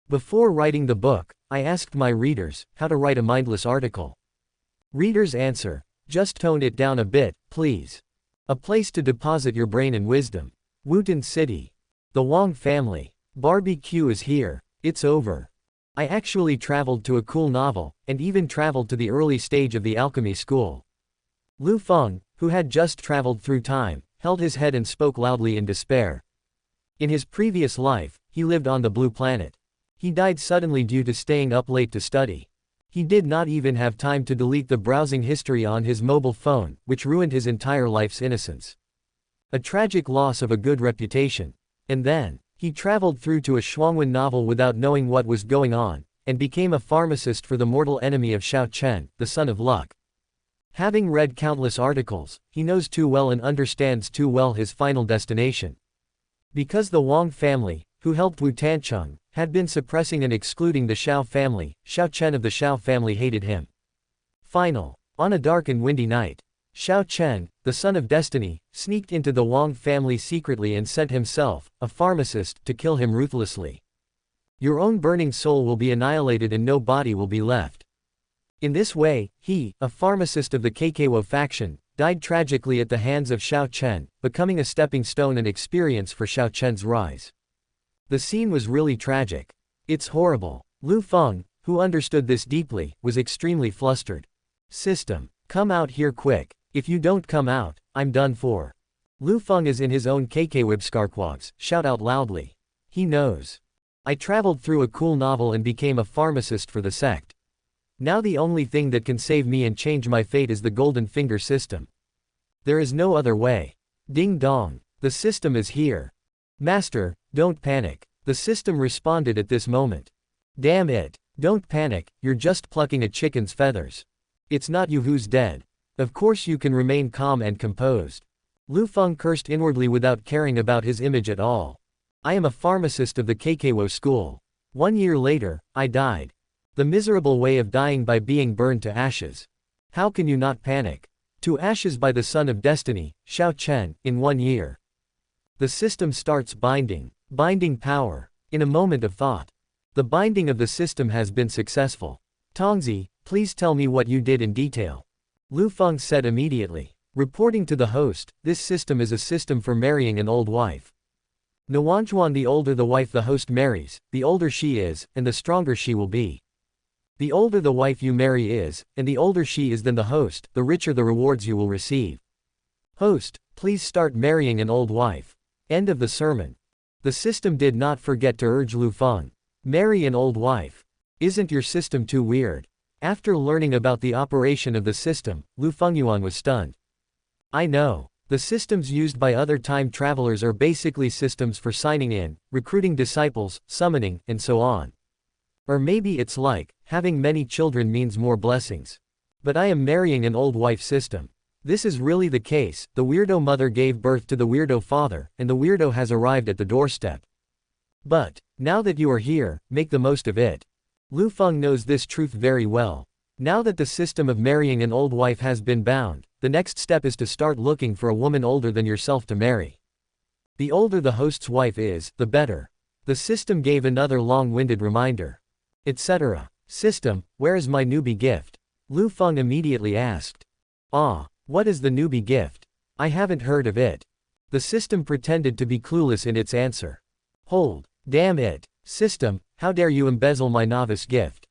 Before writing the book, I asked my readers how to write a mindless article. Readers answer, just tone it down a bit, please. A place to deposit your brain and wisdom. Wooten City. The Wang family. Barbecue is here. It's over. I actually traveled to a cool novel, and even traveled to the early stage of the alchemy school. Liu Feng, who had just traveled through time, held his head and spoke loudly in despair. In his previous life, he lived on the blue planet. He died suddenly due to staying up late to study. He did not even have time to delete the browsing history on his mobile phone, which ruined his entire life's innocence. A tragic loss of a good reputation. And then, he traveled through to a Shuangwen novel without knowing what was going on, and became a pharmacist for the mortal enemy of Xiao Chen, the son of luck. Having read countless articles, he knows too well and understands too well his final destination. Because the Wang family, who helped Wu Tancheng, had been suppressing and excluding the Xiao family, Xiao Chen of the Xiao family hated him. On a dark and windy night, Xiao Chen, the son of destiny, sneaked into the Wang family secretly and sent himself, a pharmacist, to kill him ruthlessly. Your own burning soul will be annihilated and no body will be left. In this way, he, a pharmacist of the KKWO faction, died tragically at the hands of Xiao Chen, becoming a stepping stone and experience for Xiao Chen's rise. The scene was really tragic. It's horrible. Liu Feng, who understood this deeply, was extremely flustered. System. Come out here quick. If you don't come out, I'm done for. Liu Feng is in his own KKWibskarkwags, shout out loudly. He knows. I traveled through a cool novel and became a pharmacist for the sect. Now the only thing that can save me and change my fate is the Golden Finger system. There is no other way. Ding dong. The system is here. Master, don't panic. The system responded at this moment. Damn it. Don't panic, you're just plucking a chicken's feathers. It's not you who's dead. Of course you can remain calm and composed. Liu Feng cursed inwardly without caring about his image at all. I am a pharmacist of the KKWO school. 1 year later, I died. The miserable way of dying by being burned to ashes. How can you not panic? To ashes by the son of destiny, Xiao Chen, in 1 year. The system starts binding power, in a moment of thought. The binding of the system has been successful. Tongzi, please tell me what you did in detail. Liu Feng said immediately. Reporting to the host, this system is a system for marrying an old wife. Nuanzhuan, the older the wife the host marries, the older she is, and the stronger she will be. The older the wife you marry is, and the older she is than the host, the richer the rewards you will receive. Host, please start marrying an old wife. End of the sermon. The system did not forget to urge Liu Feng. Marry an old wife. Isn't your system too weird? After learning about the operation of the system, Liu Fengyuan was stunned. I know. The systems used by other time travelers are basically systems for signing in, recruiting disciples, summoning, and so on. Or maybe it's like, having many children means more blessings. But I am marrying an old wife system. This is really the case, the weirdo mother gave birth to the weirdo father, and the weirdo has arrived at the doorstep. But, now that you are here, make the most of it. Liu Feng knows this truth very well. Now that the system of marrying an old wife has been bound, the next step is to start looking for a woman older than yourself to marry. The older the host's wife is, the better. The system gave another long-winded reminder. Etc. System, where is my newbie gift? Liu Feng immediately asked. What is the newbie gift? I haven't heard of it. The system pretended to be clueless in its answer. Hold. Damn it. System, how dare you embezzle my novice gift?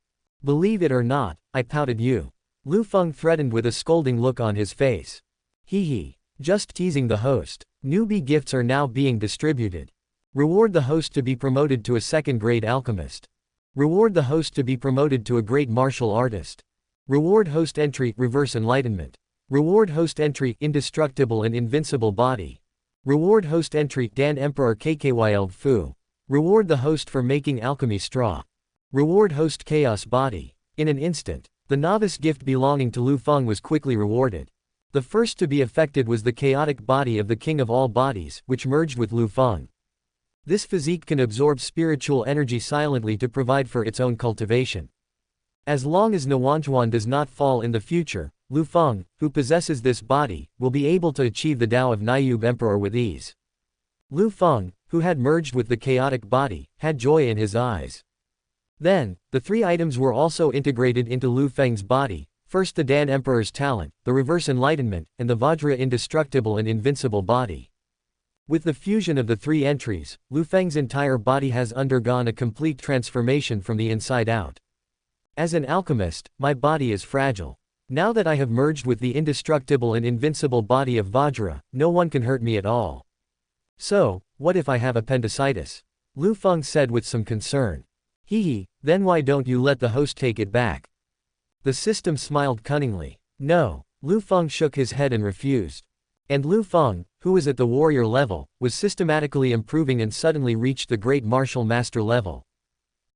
Believe it or not, I pouted you. Liu Feng threatened with a scolding look on his face. Hee. Just teasing the host. Newbie gifts are now being distributed. Reward the host to be promoted to a second-grade alchemist. Reward the host to be promoted to a great martial artist. Reward host entry, reverse enlightenment. Reward host entry, indestructible and invincible body. Reward host entry, Dan Emperor KKYL Fu. Reward the host for making alchemy straw. Reward host chaos body. In an instant, the novice gift belonging to Liu Feng was quickly rewarded. The first to be affected was the chaotic body of the king of all bodies, which merged with Liu Feng. This physique can absorb spiritual energy silently to provide for its own cultivation. As long as Nuanzhuan does not fall in the future, Liu Feng, who possesses this body, will be able to achieve the Tao of Niube Emperor with ease. Liu Feng, who had merged with the chaotic body, had joy in his eyes. Then, the three items were also integrated into Liu Feng's body, first the Dan Emperor's talent, the reverse enlightenment, and the Vajra indestructible and invincible body. With the fusion of the three entries, Liu Feng's entire body has undergone a complete transformation from the inside out. As an alchemist, my body is fragile. Now that I have merged with the indestructible and invincible body of Vajra, no one can hurt me at all. So, what if I have appendicitis? Liu Feng said with some concern. Hee, then why don't you let the host take it back? The system smiled cunningly. No, Liu Feng shook his head and refused. And Liu Feng, who was at the warrior level, was systematically improving and suddenly reached the great martial master level.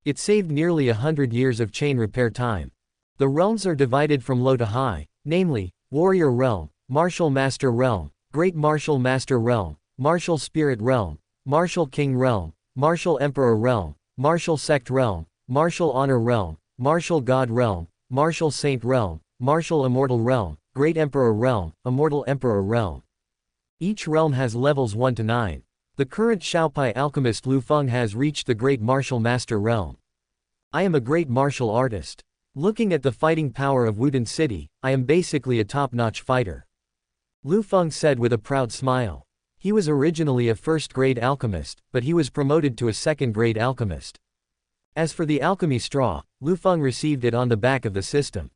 It saved nearly 100 years of chain repair time. The realms are divided from low to high, namely, warrior realm, martial master realm, great martial master realm, martial spirit realm, martial king realm, martial emperor realm, martial sect realm, martial honor realm, martial god realm, martial saint realm, martial immortal realm, great emperor realm, immortal emperor realm. Each realm has levels 1 to 9. The current Xiaopai alchemist Liu Feng has reached the great martial master realm. I am a great martial artist. Looking at the fighting power of Wudin City, I am basically a top-notch fighter. Liu Feng said with a proud smile. He was originally a first-grade alchemist, but he was promoted to a second-grade alchemist. As for the alchemy straw, Liu Feng received it on the back of the system.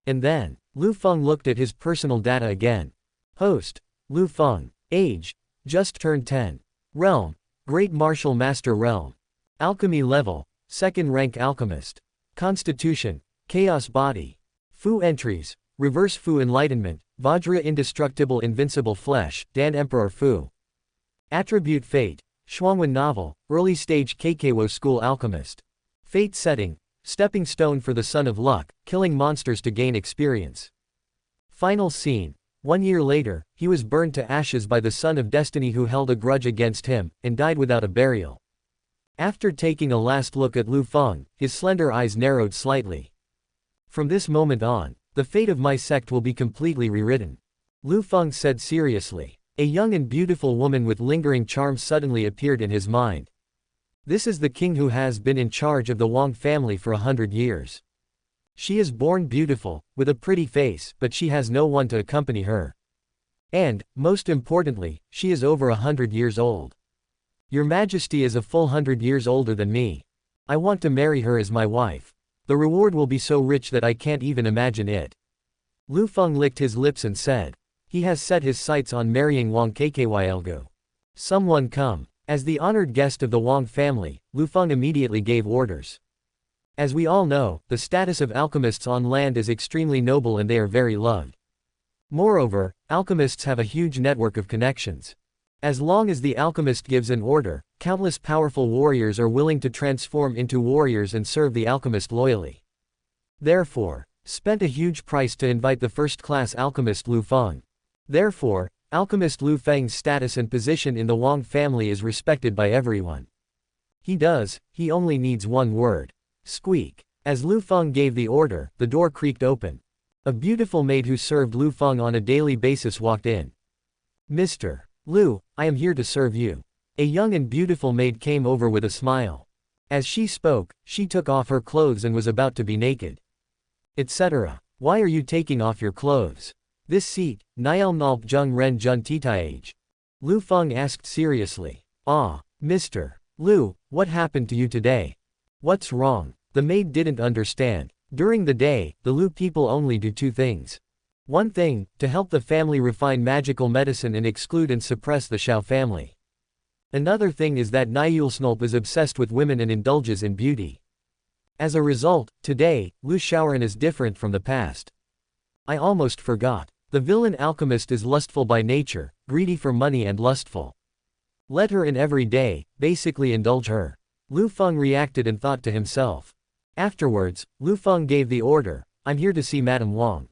And then, Liu Feng looked at his personal data again. Host, Liu Feng. Age, just turned 10. Realm, Great Martial Master Realm. Alchemy level, 2nd rank alchemist. Constitution, Chaos Body. Fu entries, Reverse Fu Enlightenment, Vajra Indestructible Invincible Flesh, Dan Emperor Fu. Attribute Fate, Shuangwen Novel, Early Stage Keikewo School Alchemist. Fate Setting, Stepping Stone for the Son of Luck, killing monsters to gain experience. Final Scene, 1 year later, he was burned to ashes by the Son of Destiny who held a grudge against him, and died without a burial. After taking a last look at Liu Feng, his slender eyes narrowed slightly. From this moment on, the fate of my sect will be completely rewritten. Liu Feng said seriously. A young and beautiful woman with lingering charms suddenly appeared in his mind. This is the king who has been in charge of the Wang family for 100 years. She is born beautiful, with a pretty face, but she has no one to accompany her. And, most importantly, she is over 100 years old. Your Majesty is a full 100 years older than me. I want to marry her as my wife. The reward will be so rich that I can't even imagine it. Liu Feng licked his lips and said. He has set his sights on marrying Wang Kkwylgu. Someone come. As the honored guest of the Wang family, Liu Feng immediately gave orders. As we all know, the status of alchemists on land is extremely noble and they are very loved. Moreover, alchemists have a huge network of connections. As long as the alchemist gives an order, countless powerful warriors are willing to transform into warriors and serve the alchemist loyally. Therefore, spent a huge price to invite the first-class alchemist Liu Feng. Therefore, alchemist Liu Feng's status and position in the Wang family is respected by everyone. He only needs one word. Squeak. As Liu Feng gave the order, the door creaked open. A beautiful maid who served Liu Feng on a daily basis walked in. Mr. Liu, I am here to serve you. A young and beautiful maid came over with a smile. As she spoke, she took off her clothes and was about to be naked. Etc. Why are you taking off your clothes? This seat, Niel Nalp Jung Ren Jun Titaage. Liu Feng asked seriously. Ah, Mr. Liu, what happened to you today? What's wrong? The maid didn't understand. During the day, the Liu people only do two things. One thing, to help the family refine magical medicine and exclude and suppress the Xiao family. Another thing is that Niulsnolp is obsessed with women and indulges in beauty. As a result, today, Liu Shaoran is different from the past. I almost forgot. The villain alchemist is lustful by nature, greedy for money and lustful. Let her in every day, basically indulge her. Liu Feng reacted and thought to himself. Afterwards, Liu Feng gave the order, I'm here to see Madame Wang.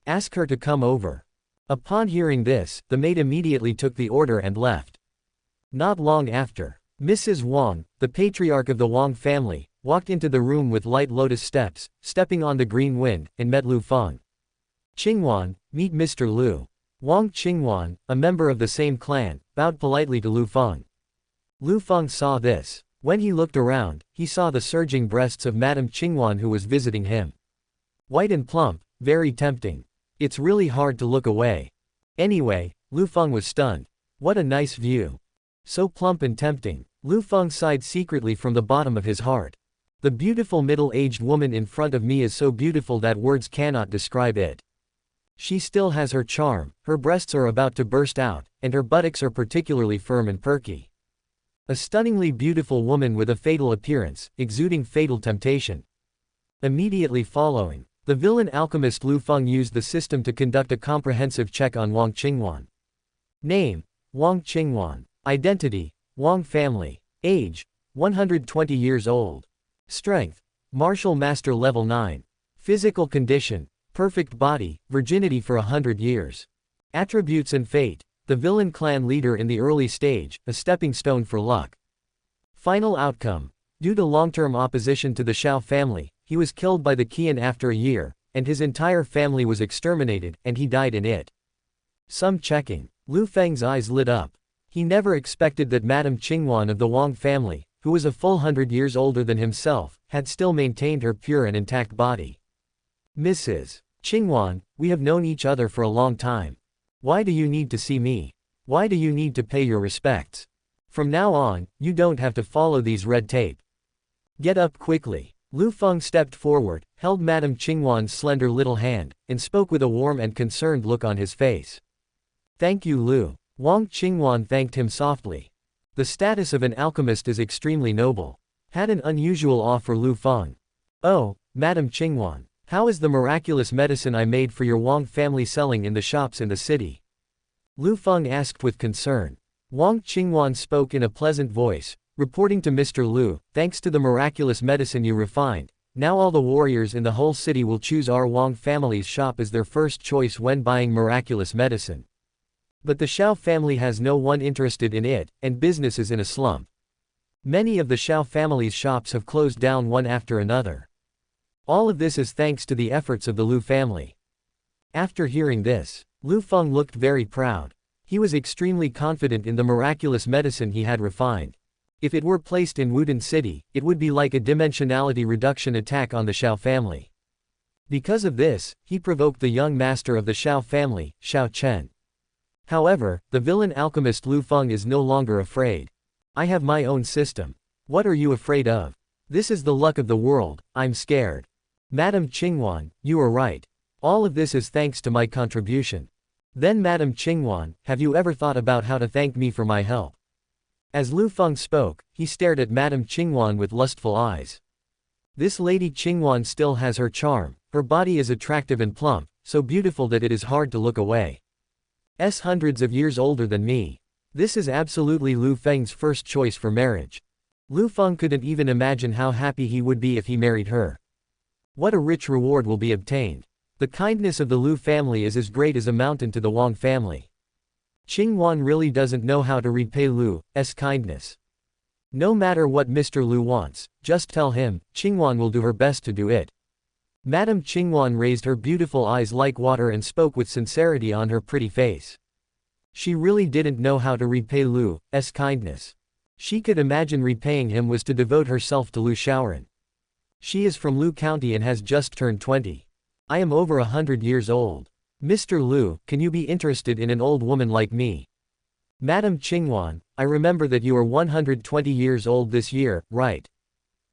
Ask her to come over. Upon hearing this, the maid immediately took the order and left. Not long after, Mrs. Wang, the patriarch of the Wang family, walked into the room with light lotus steps, stepping on the green wind, and met Liu Feng. Qingwan, meet Mr. Liu. Wang Qingwan, a member of the same clan, bowed politely to Liu Feng. Liu Feng saw this. When he looked around, he saw the surging breasts of Madame Shuangwen who was visiting him. White and plump, very tempting. It's really hard to look away. Anyway, Liu Feng was stunned. What a nice view. So plump and tempting. Liu Feng sighed secretly from the bottom of his heart. The beautiful middle-aged woman in front of me is so beautiful that words cannot describe it. She still has her charm, her breasts are about to burst out, and her buttocks are particularly firm and perky. A stunningly beautiful woman with a fatal appearance, exuding fatal temptation. Immediately following, the villain alchemist Liu Feng used the system to conduct a comprehensive check on Wang Qingwan. Name: Wang Qingwan. Identity: Wang family. Age: 120 years old. Strength: Martial Master level 9. Physical condition: perfect body, virginity for 100 years. Attributes and fate: the villain clan leader in the early stage, a stepping stone for luck. Final outcome: due to long-term opposition to the Shao family, he was killed by the Qian after a year, and his entire family was exterminated, and he died in it. Some checking. Liu Feng's eyes lit up. He never expected that Madame Qingwan of the Wang family, who was a full 100 years older than himself, had still maintained her pure and intact body. Mrs. Qingwan, we have known each other for a long time. Why do you need to see me? Why do you need to pay your respects? From now on, you don't have to follow these red tape. Get up quickly. Liu Feng stepped forward, held Madame Qingwan's slender little hand, and spoke with a warm and concerned look on his face. Thank you, Liu. Wang Qingwan thanked him softly. The status of an alchemist is extremely noble. Had an unusual awe for Liu Feng. Oh, Madame Qingwan, how is the miraculous medicine I made for your Wang family selling in the shops in the city? Liu Feng asked with concern. Wang Qingwan spoke in a pleasant voice, reporting to Mr. Liu, thanks to the miraculous medicine you refined, now all the warriors in the whole city will choose our Wang family's shop as their first choice when buying miraculous medicine. But the Shao family has no one interested in it, and business is in a slump. Many of the Shao family's shops have closed down one after another. All of this is thanks to the efforts of the Liu family. After hearing this, Liu Feng looked very proud. He was extremely confident in the miraculous medicine he had refined. If it were placed in Wudin City, it would be like a dimensionality reduction attack on the Shao family. Because of this, he provoked the young master of the Shao family, Shao Chen. However, the villain alchemist Liu Feng is no longer afraid. I have my own system. What are you afraid of? This is the luck of the world, I'm scared. Madame Qingwan, you are right. All of this is thanks to my contribution. Then Madame Qingwan, have you ever thought about how to thank me for my help? As Liu Feng spoke, he stared at Madame Qingwan with lustful eyes. This lady Qingwan still has her charm, her body is attractive and plump, so beautiful that it is hard to look away. Hundreds of years older than me. This is absolutely Liu Feng's first choice for marriage. Liu Feng couldn't even imagine how happy he would be if he married her. What a rich reward will be obtained. The kindness of the Liu family is as great as a mountain to the Wang family. Qingwan really doesn't know how to repay Liu's kindness. No matter what Mr. Liu wants, just tell him, Qingwan will do her best to do it. Madame Qingwan raised her beautiful eyes like water and spoke with sincerity on her pretty face. She really didn't know how to repay Liu's kindness. She could imagine repaying him was to devote herself to Liu Shaoran. She is from Liu County and has just turned 20. I am over 100 years old. Mr. Liu, can you be interested in an old woman like me? Madame Qingwan, I remember that you are 120 years old this year, right?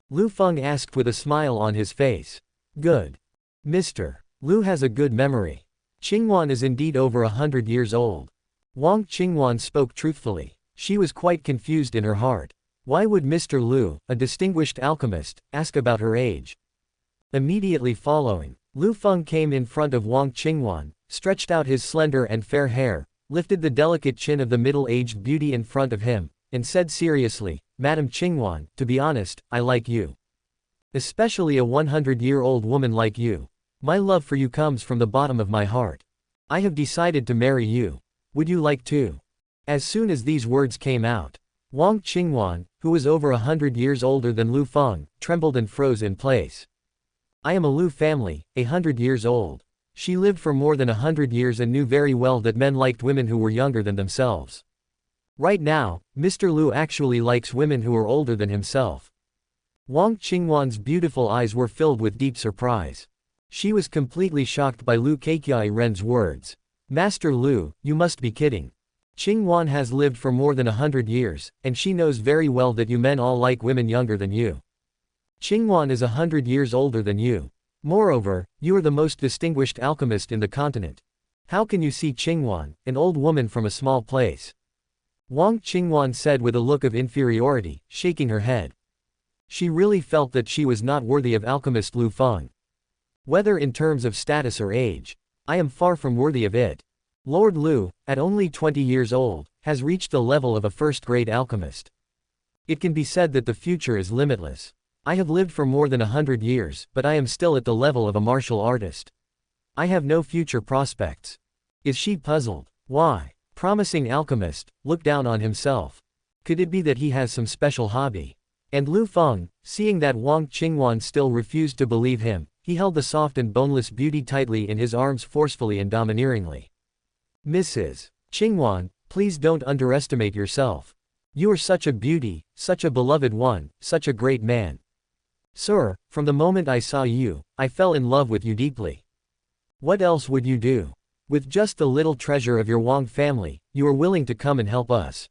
Liu Feng asked with a smile on his face. Good. Mr. Liu has a good memory. Qingwan is indeed over 100 years old. Wang Qingwan spoke truthfully. She was quite confused in her heart. Why would Mr. Liu, a distinguished alchemist, ask about her age? Immediately following, Liu Feng came in front of Wang Qingwan, stretched out his slender and fair hair, lifted the delicate chin of the middle-aged beauty in front of him, and said seriously, Madame Qingwan, to be honest, I like you. Especially a 100-year-old woman like you. My love for you comes from the bottom of my heart. I have decided to marry you. Would you like to? As soon as these words came out, Wang Qingwan, who was over 100 years older than Liu Feng, trembled and froze in place. I am a Liu family, 100 years old. She lived for more than 100 years and knew very well that men liked women who were younger than themselves. Right now, Mr. Liu actually likes women who are older than himself. Wang Qingwan's beautiful eyes were filled with deep surprise. She was completely shocked by Liu Keiqiairen's words. Master Liu, you must be kidding. Qingwan has lived for more than 100 years, and she knows very well that you men all like women younger than you. Qingwan is 100 years older than you. Moreover, you are the most distinguished alchemist in the continent. How can you see Qingwan, an old woman from a small place? Wang Qingwan said with a look of inferiority, shaking her head. She really felt that she was not worthy of alchemist Liu Feng. Whether in terms of status or age, I am far from worthy of it. Lord Liu, at only 20 years old, has reached the level of a first-grade alchemist. It can be said that the future is limitless. I have lived for more than 100 years, but I am still at the level of a martial artist. I have no future prospects. Is she puzzled? Why? Promising alchemist, look down on himself. Could it be that he has some special hobby? And Liu Feng, seeing that Wang Qingwan still refused to believe him, he held the soft and boneless beauty tightly in his arms forcefully and domineeringly. Mrs. Qingwan, please don't underestimate yourself. You are such a beauty, such a beloved one, such a great man. Sir, from the moment I saw you, I fell in love with you deeply. What else would you do? With just the little treasure of your Wang family, you are willing to come and help us.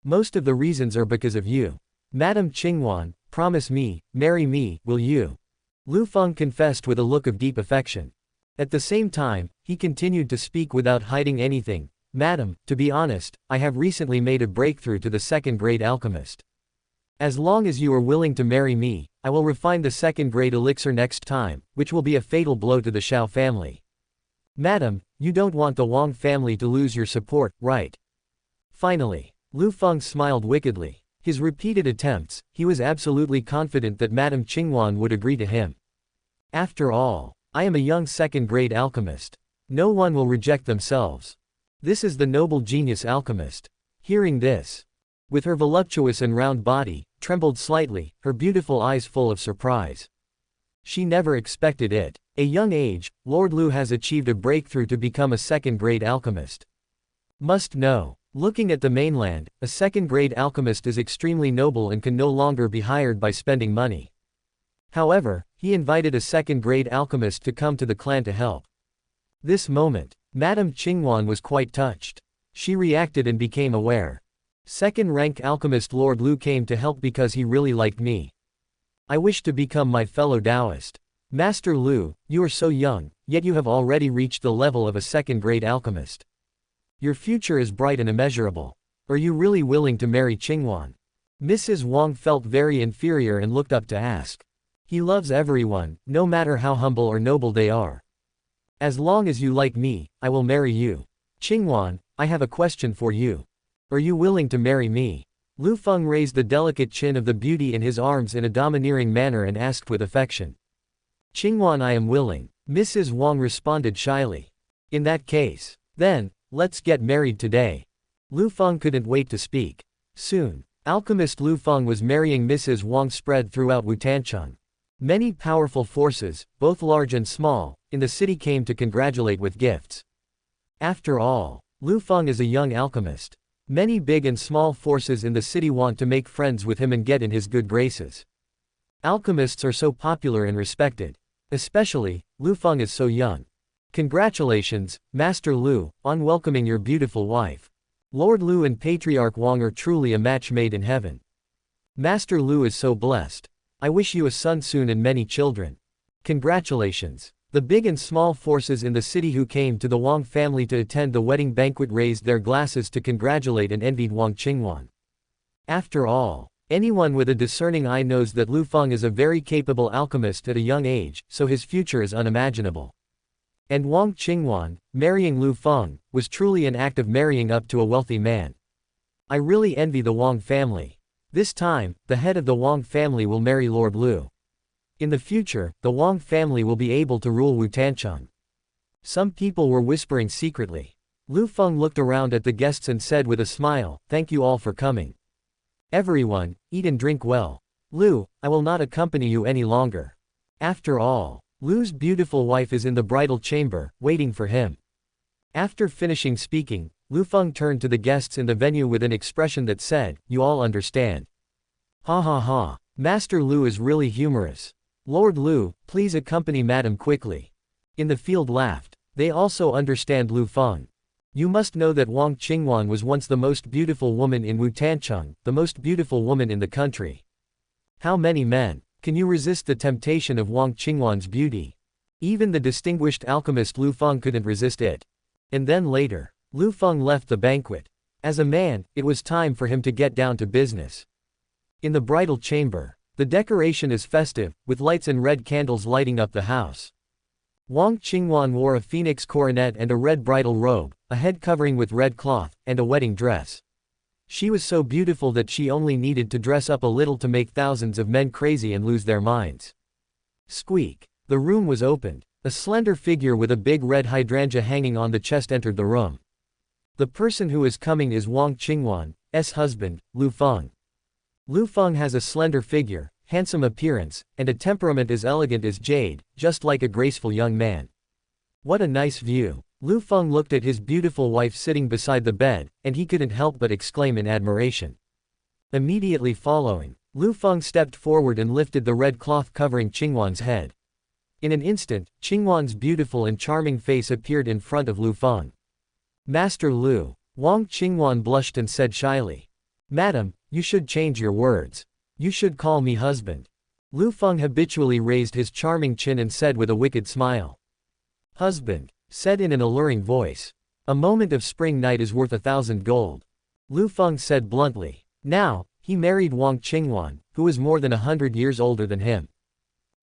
Most of the reasons are because of you. Madam Qingwan, promise me, marry me, will you? Liu Feng confessed with a look of deep affection. At the same time, he continued to speak without hiding anything. Madam, to be honest, I have recently made a breakthrough to the second-grade alchemist. As long as you are willing to marry me, I will refine the second-grade elixir next time, which will be a fatal blow to the Shao family. Madam, you don't want the Wang family to lose your support, right? Finally, Liu Feng smiled wickedly. His repeated attempts, he was absolutely confident that Madame Qingwan would agree to him. After all, I am a young second-grade alchemist. No one will reject themselves. This is the noble genius alchemist. Hearing this, with her voluptuous and round body, trembled slightly, her beautiful eyes full of surprise. She never expected it. At a young age, Lord Liu has achieved a breakthrough to become a second-grade alchemist. Must know. Looking at the mainland, a second-grade alchemist is extremely noble and can no longer be hired by spending money. However, he invited a second-grade alchemist to come to the clan to help. This moment, Madame Qingwan was quite touched. She reacted and became aware. Second-rank alchemist Lord Liu came to help because he really liked me. I wish to become my fellow Taoist. Master Liu, you are so young, yet you have already reached the level of a second-grade alchemist. Your future is bright and immeasurable. Are you really willing to marry Qingwan? Mrs. Wang felt very inferior and looked up to ask. He loves everyone, no matter how humble or noble they are. As long as you like me, I will marry you. Qingwan, I have a question for you. Are you willing to marry me? Liu Feng raised the delicate chin of the beauty in his arms in a domineering manner and asked with affection. Qingwan, I am willing. Mrs. Wang responded shyly. In that case, then, let's get married today. Liu Feng couldn't wait to speak. Soon, alchemist Liu Feng was marrying Mrs. Wang spread throughout Wutancheng. Many powerful forces, both large and small, in the city came to congratulate with gifts. After all, Liu Feng is a young alchemist. Many big and small forces in the city want to make friends with him and get in his good graces. Alchemists are so popular and respected. Especially, Liu Feng is so young. Congratulations, Master Liu, on welcoming your beautiful wife. Lord Liu and Patriarch Wang are truly a match made in heaven. Master Liu is so blessed. I wish you a son soon and many children. Congratulations. The big and small forces in the city who came to the Wang family to attend the wedding banquet raised their glasses to congratulate and envied Wang Qingwan. After all, anyone with a discerning eye knows that Liu Feng is a very capable alchemist at a young age, so his future is unimaginable. And Wang Qingwan, marrying Liu Feng, was truly an act of marrying up to a wealthy man. I really envy the Wang family. This time, the head of the Wang family will marry Lord Liu. In the future, the Wang family will be able to rule Wutancheng. Some people were whispering secretly. Liu Feng looked around at the guests and said with a smile, "Thank you all for coming. Everyone, eat and drink well. Liu, I will not accompany you any longer." After all, Liu's beautiful wife is in the bridal chamber, waiting for him. After finishing speaking, Liu Feng turned to the guests in the venue with an expression that said, "You all understand." Ha ha ha. Master Liu is really humorous. Lord Liu, please accompany Madam quickly. In the field laughed. They also understand Liu Feng. You must know that Wang Qingwan was once the most beautiful woman in Wutancheng, the most beautiful woman in the country. How many men can you resist the temptation of Wang Qingwan's beauty? Even the distinguished alchemist Liu Feng couldn't resist it. And then later, Liu Feng left the banquet. As a man, it was time for him to get down to business. In the bridal chamber, the decoration is festive, with lights and red candles lighting up the house. Wang Qingwan wore a phoenix coronet and a red bridal robe, a head covering with red cloth, and a wedding dress. She was so beautiful that she only needed to dress up a little to make thousands of men crazy and lose their minds. Squeak. The room was opened. A slender figure with a big red hydrangea hanging on the chest entered the room. The person who is coming is Wang Qingwan's husband, Liu Feng. Liu Feng has a slender figure, handsome appearance, and a temperament as elegant as jade, just like a graceful young man. What a nice view. Liu Feng looked at his beautiful wife sitting beside the bed, and he couldn't help but exclaim in admiration. Immediately following, Liu Feng stepped forward and lifted the red cloth covering Qingwan's head. In an instant, Qingwan's beautiful and charming face appeared in front of Liu Feng. Master Liu. Wang Qingwan blushed and said shyly. Madam, you should change your words. You should call me husband. Liu Feng habitually raised his charming chin and said with a wicked smile. Husband, said in an alluring voice. A moment of spring night is worth 1,000 gold. Liu Feng said bluntly. Now, he married Wang Qingwan, who was more than 100 years older than him.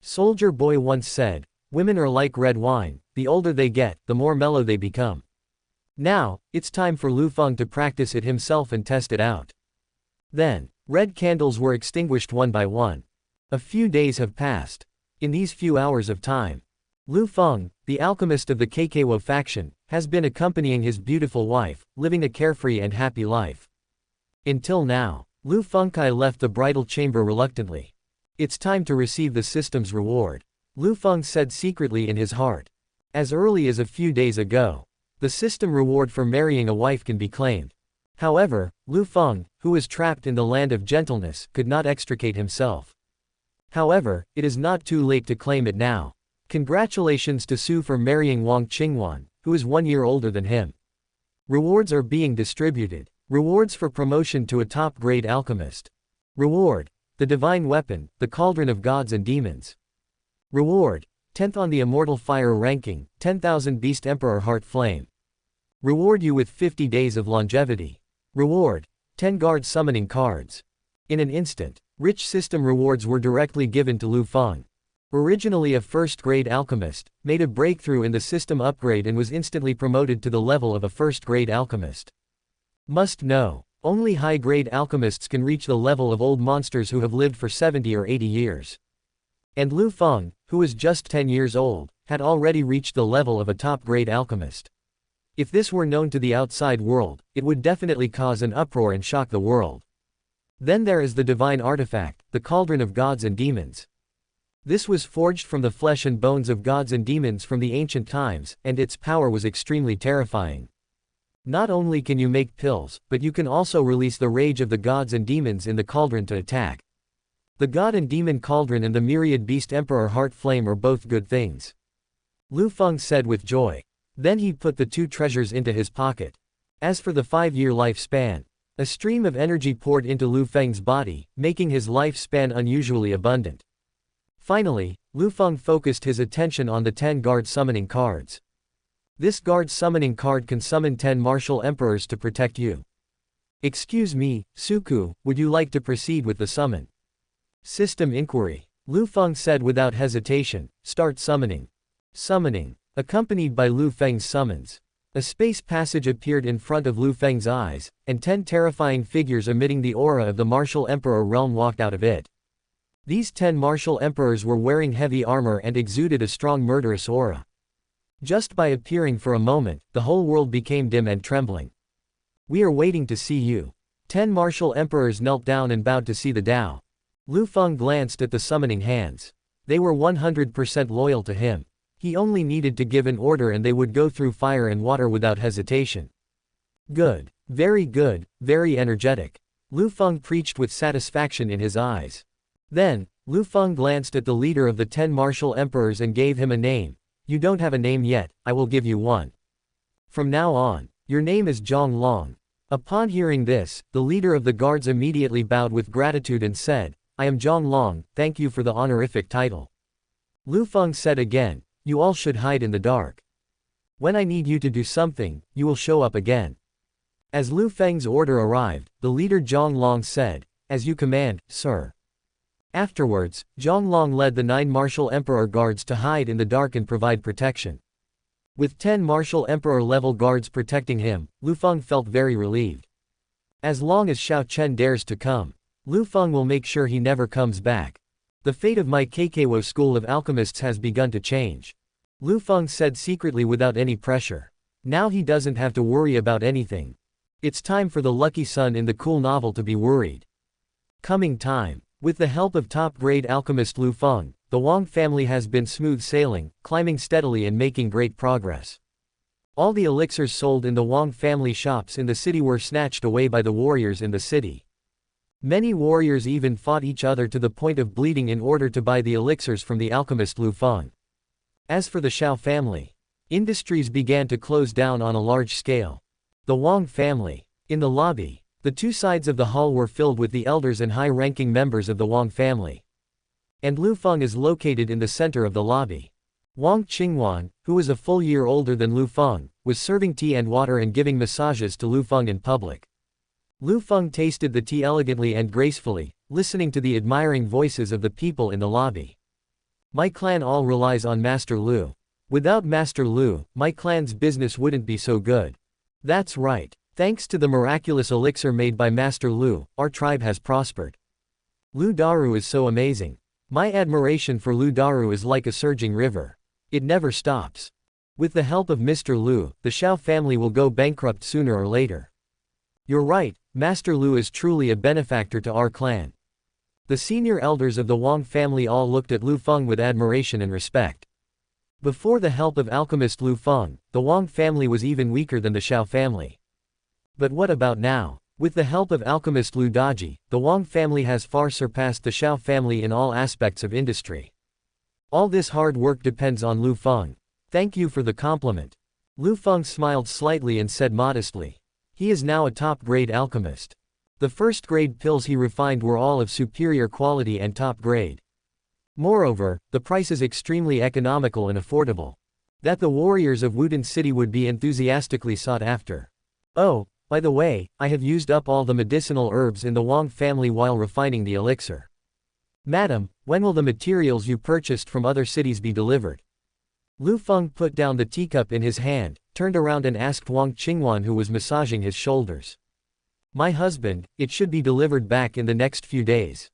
Soldier Boy once said, women are like red wine, the older they get, the more mellow they become. Now, it's time for Liu Feng to practice it himself and test it out. Then, red candles were extinguished one by one. A few days have passed. In these few hours of time, Liu Feng, the alchemist of the Keiwo faction, has been accompanying his beautiful wife, living a carefree and happy life. Until now, Liu Fengkai left the bridal chamber reluctantly. It's time to receive the system's reward, Liu Feng said secretly in his heart. As early as a few days ago, the system reward for marrying a wife can be claimed. However, Liu Feng, who was trapped in the land of gentleness, could not extricate himself. However, it is not too late to claim it now. Congratulations to Su for marrying Wang Qingwan, who is 1 year older than him. Rewards are being distributed. Rewards for promotion to a top-grade alchemist. Reward: the divine weapon, the cauldron of gods and demons. Reward: 10th on the immortal fire ranking, 10,000 beast emperor heart flame. Reward you with 50 days of longevity. Reward: 10 guard summoning cards. In an instant, rich system rewards were directly given to Liu Feng. Originally a first-grade alchemist, made a breakthrough in the system upgrade and was instantly promoted to the level of a first-grade alchemist. Must know, only high-grade alchemists can reach the level of old monsters who have lived for 70 or 80 years. And Liu Feng, who was just 10 years old, had already reached the level of a top-grade alchemist. If this were known to the outside world, it would definitely cause an uproar and shock the world. Then there is the divine artifact, the cauldron of gods and demons. This was forged from the flesh and bones of gods and demons from the ancient times, and its power was extremely terrifying. Not only can you make pills, but you can also release the rage of the gods and demons in the cauldron to attack. The god and demon cauldron and the myriad beast emperor heart flame are both good things. Liu Feng said with joy. Then he put the two treasures into his pocket. As for the 5-year lifespan, a stream of energy poured into Liu Feng's body, making his lifespan unusually abundant. Finally, Liu Feng focused his attention on the 10 guard summoning cards. This guard summoning card can summon 10 martial emperors to protect you. Excuse me, Suku, would you like to proceed with the summon? System inquiry. Liu Feng said without hesitation, start summoning. Summoning. Accompanied by Liu Feng's summons, a space passage appeared in front of Liu Feng's eyes, and 10 terrifying figures emitting the aura of the martial emperor realm walked out of it. These 10 martial emperors were wearing heavy armor and exuded a strong murderous aura. Just by appearing for a moment, the whole world became dim and trembling. We are waiting to see you. 10 martial emperors knelt down and bowed to see the Tao. Liu Feng glanced at the summoning hands. They were 100% loyal to him. He only needed to give an order and they would go through fire and water without hesitation. Good. Very energetic. Liu Feng preached with satisfaction in his eyes. Then, Liu Feng glanced at the leader of the 10 martial emperors and gave him a name. You don't have a name yet, I will give you one. From now on, your name is Zhang Long. Upon hearing this, the leader of the guards immediately bowed with gratitude and said, I am Zhang Long, thank you for the honorific title. Liu Feng said again, you all should hide in the dark. When I need you to do something, you will show up again. As Liu Feng's order arrived, the leader Zhang Long said, as you command, sir. Afterwards, Zhang Long led the 9 martial emperor guards to hide in the dark and provide protection. With 10 martial emperor-level guards protecting him, Liu Feng felt very relieved. As long as Xiao Chen dares to come, Liu Feng will make sure he never comes back. The fate of my Keikewo school of alchemists has begun to change. Liu Feng said secretly without any pressure. Now he doesn't have to worry about anything. It's time for the lucky son in the cool novel to be worried. Coming time. With the help of top-grade alchemist Liu Feng, the Wang family has been smooth sailing, climbing steadily and making great progress. All the elixirs sold in the Wang family shops in the city were snatched away by the warriors in the city. Many warriors even fought each other to the point of bleeding in order to buy the elixirs from the alchemist Liu Feng. As for the Xiao family, industries began to close down on a large scale. The Wang family. In the lobby, the 2 sides of the hall were filled with the elders and high-ranking members of the Wang family. And Liu Feng is located in the center of the lobby. Wang Qingwan, who was a full year older than Liu Feng, was serving tea and water and giving massages to Liu Feng in public. Liu Feng tasted the tea elegantly and gracefully, listening to the admiring voices of the people in the lobby. My clan all relies on Master Liu. Without Master Liu, my clan's business wouldn't be so good. That's right. Thanks to the miraculous elixir made by Master Liu, our tribe has prospered. Liu Daru is so amazing. My admiration for Liu Daru is like a surging river. It never stops. With the help of Mr. Liu, the Xiao family will go bankrupt sooner or later. You're right, Master Liu is truly a benefactor to our clan. The senior elders of the Wang family all looked at Liu Feng with admiration and respect. Before the help of alchemist Liu Feng, the Wang family was even weaker than the Xiao family. But what about now? With the help of alchemist Liu Daji, the Wang family has far surpassed the Xiao family in all aspects of industry. All this hard work depends on Liu Feng. Thank you for the compliment. Liu Feng smiled slightly and said modestly. He is now a top-grade alchemist. The first-grade pills he refined were all of superior quality and top grade. Moreover, the price is extremely economical and affordable. That the warriors of Wudin City would be enthusiastically sought after. Oh, by the way, I have used up all the medicinal herbs in the Wang family while refining the elixir. Madam, when will the materials you purchased from other cities be delivered? Liu Feng put down the teacup in his hand, turned around and asked Wang Qingwan, who was massaging his shoulders. My husband, it should be delivered back in the next few days.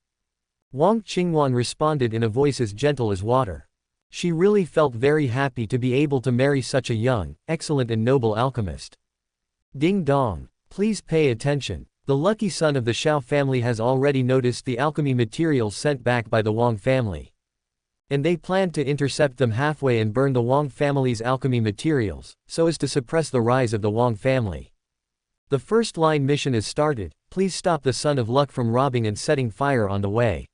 Wang Qingwan responded in a voice as gentle as water. She really felt very happy to be able to marry such a young, excellent and noble alchemist. Ding dong. Please pay attention. The lucky son of the Xiao family has already noticed the alchemy materials sent back by the Wang family. And they plan to intercept them halfway and burn the Wang family's alchemy materials, so as to suppress the rise of the Wang family. The first-line mission is started. Please stop the son of luck from robbing and setting fire on the way.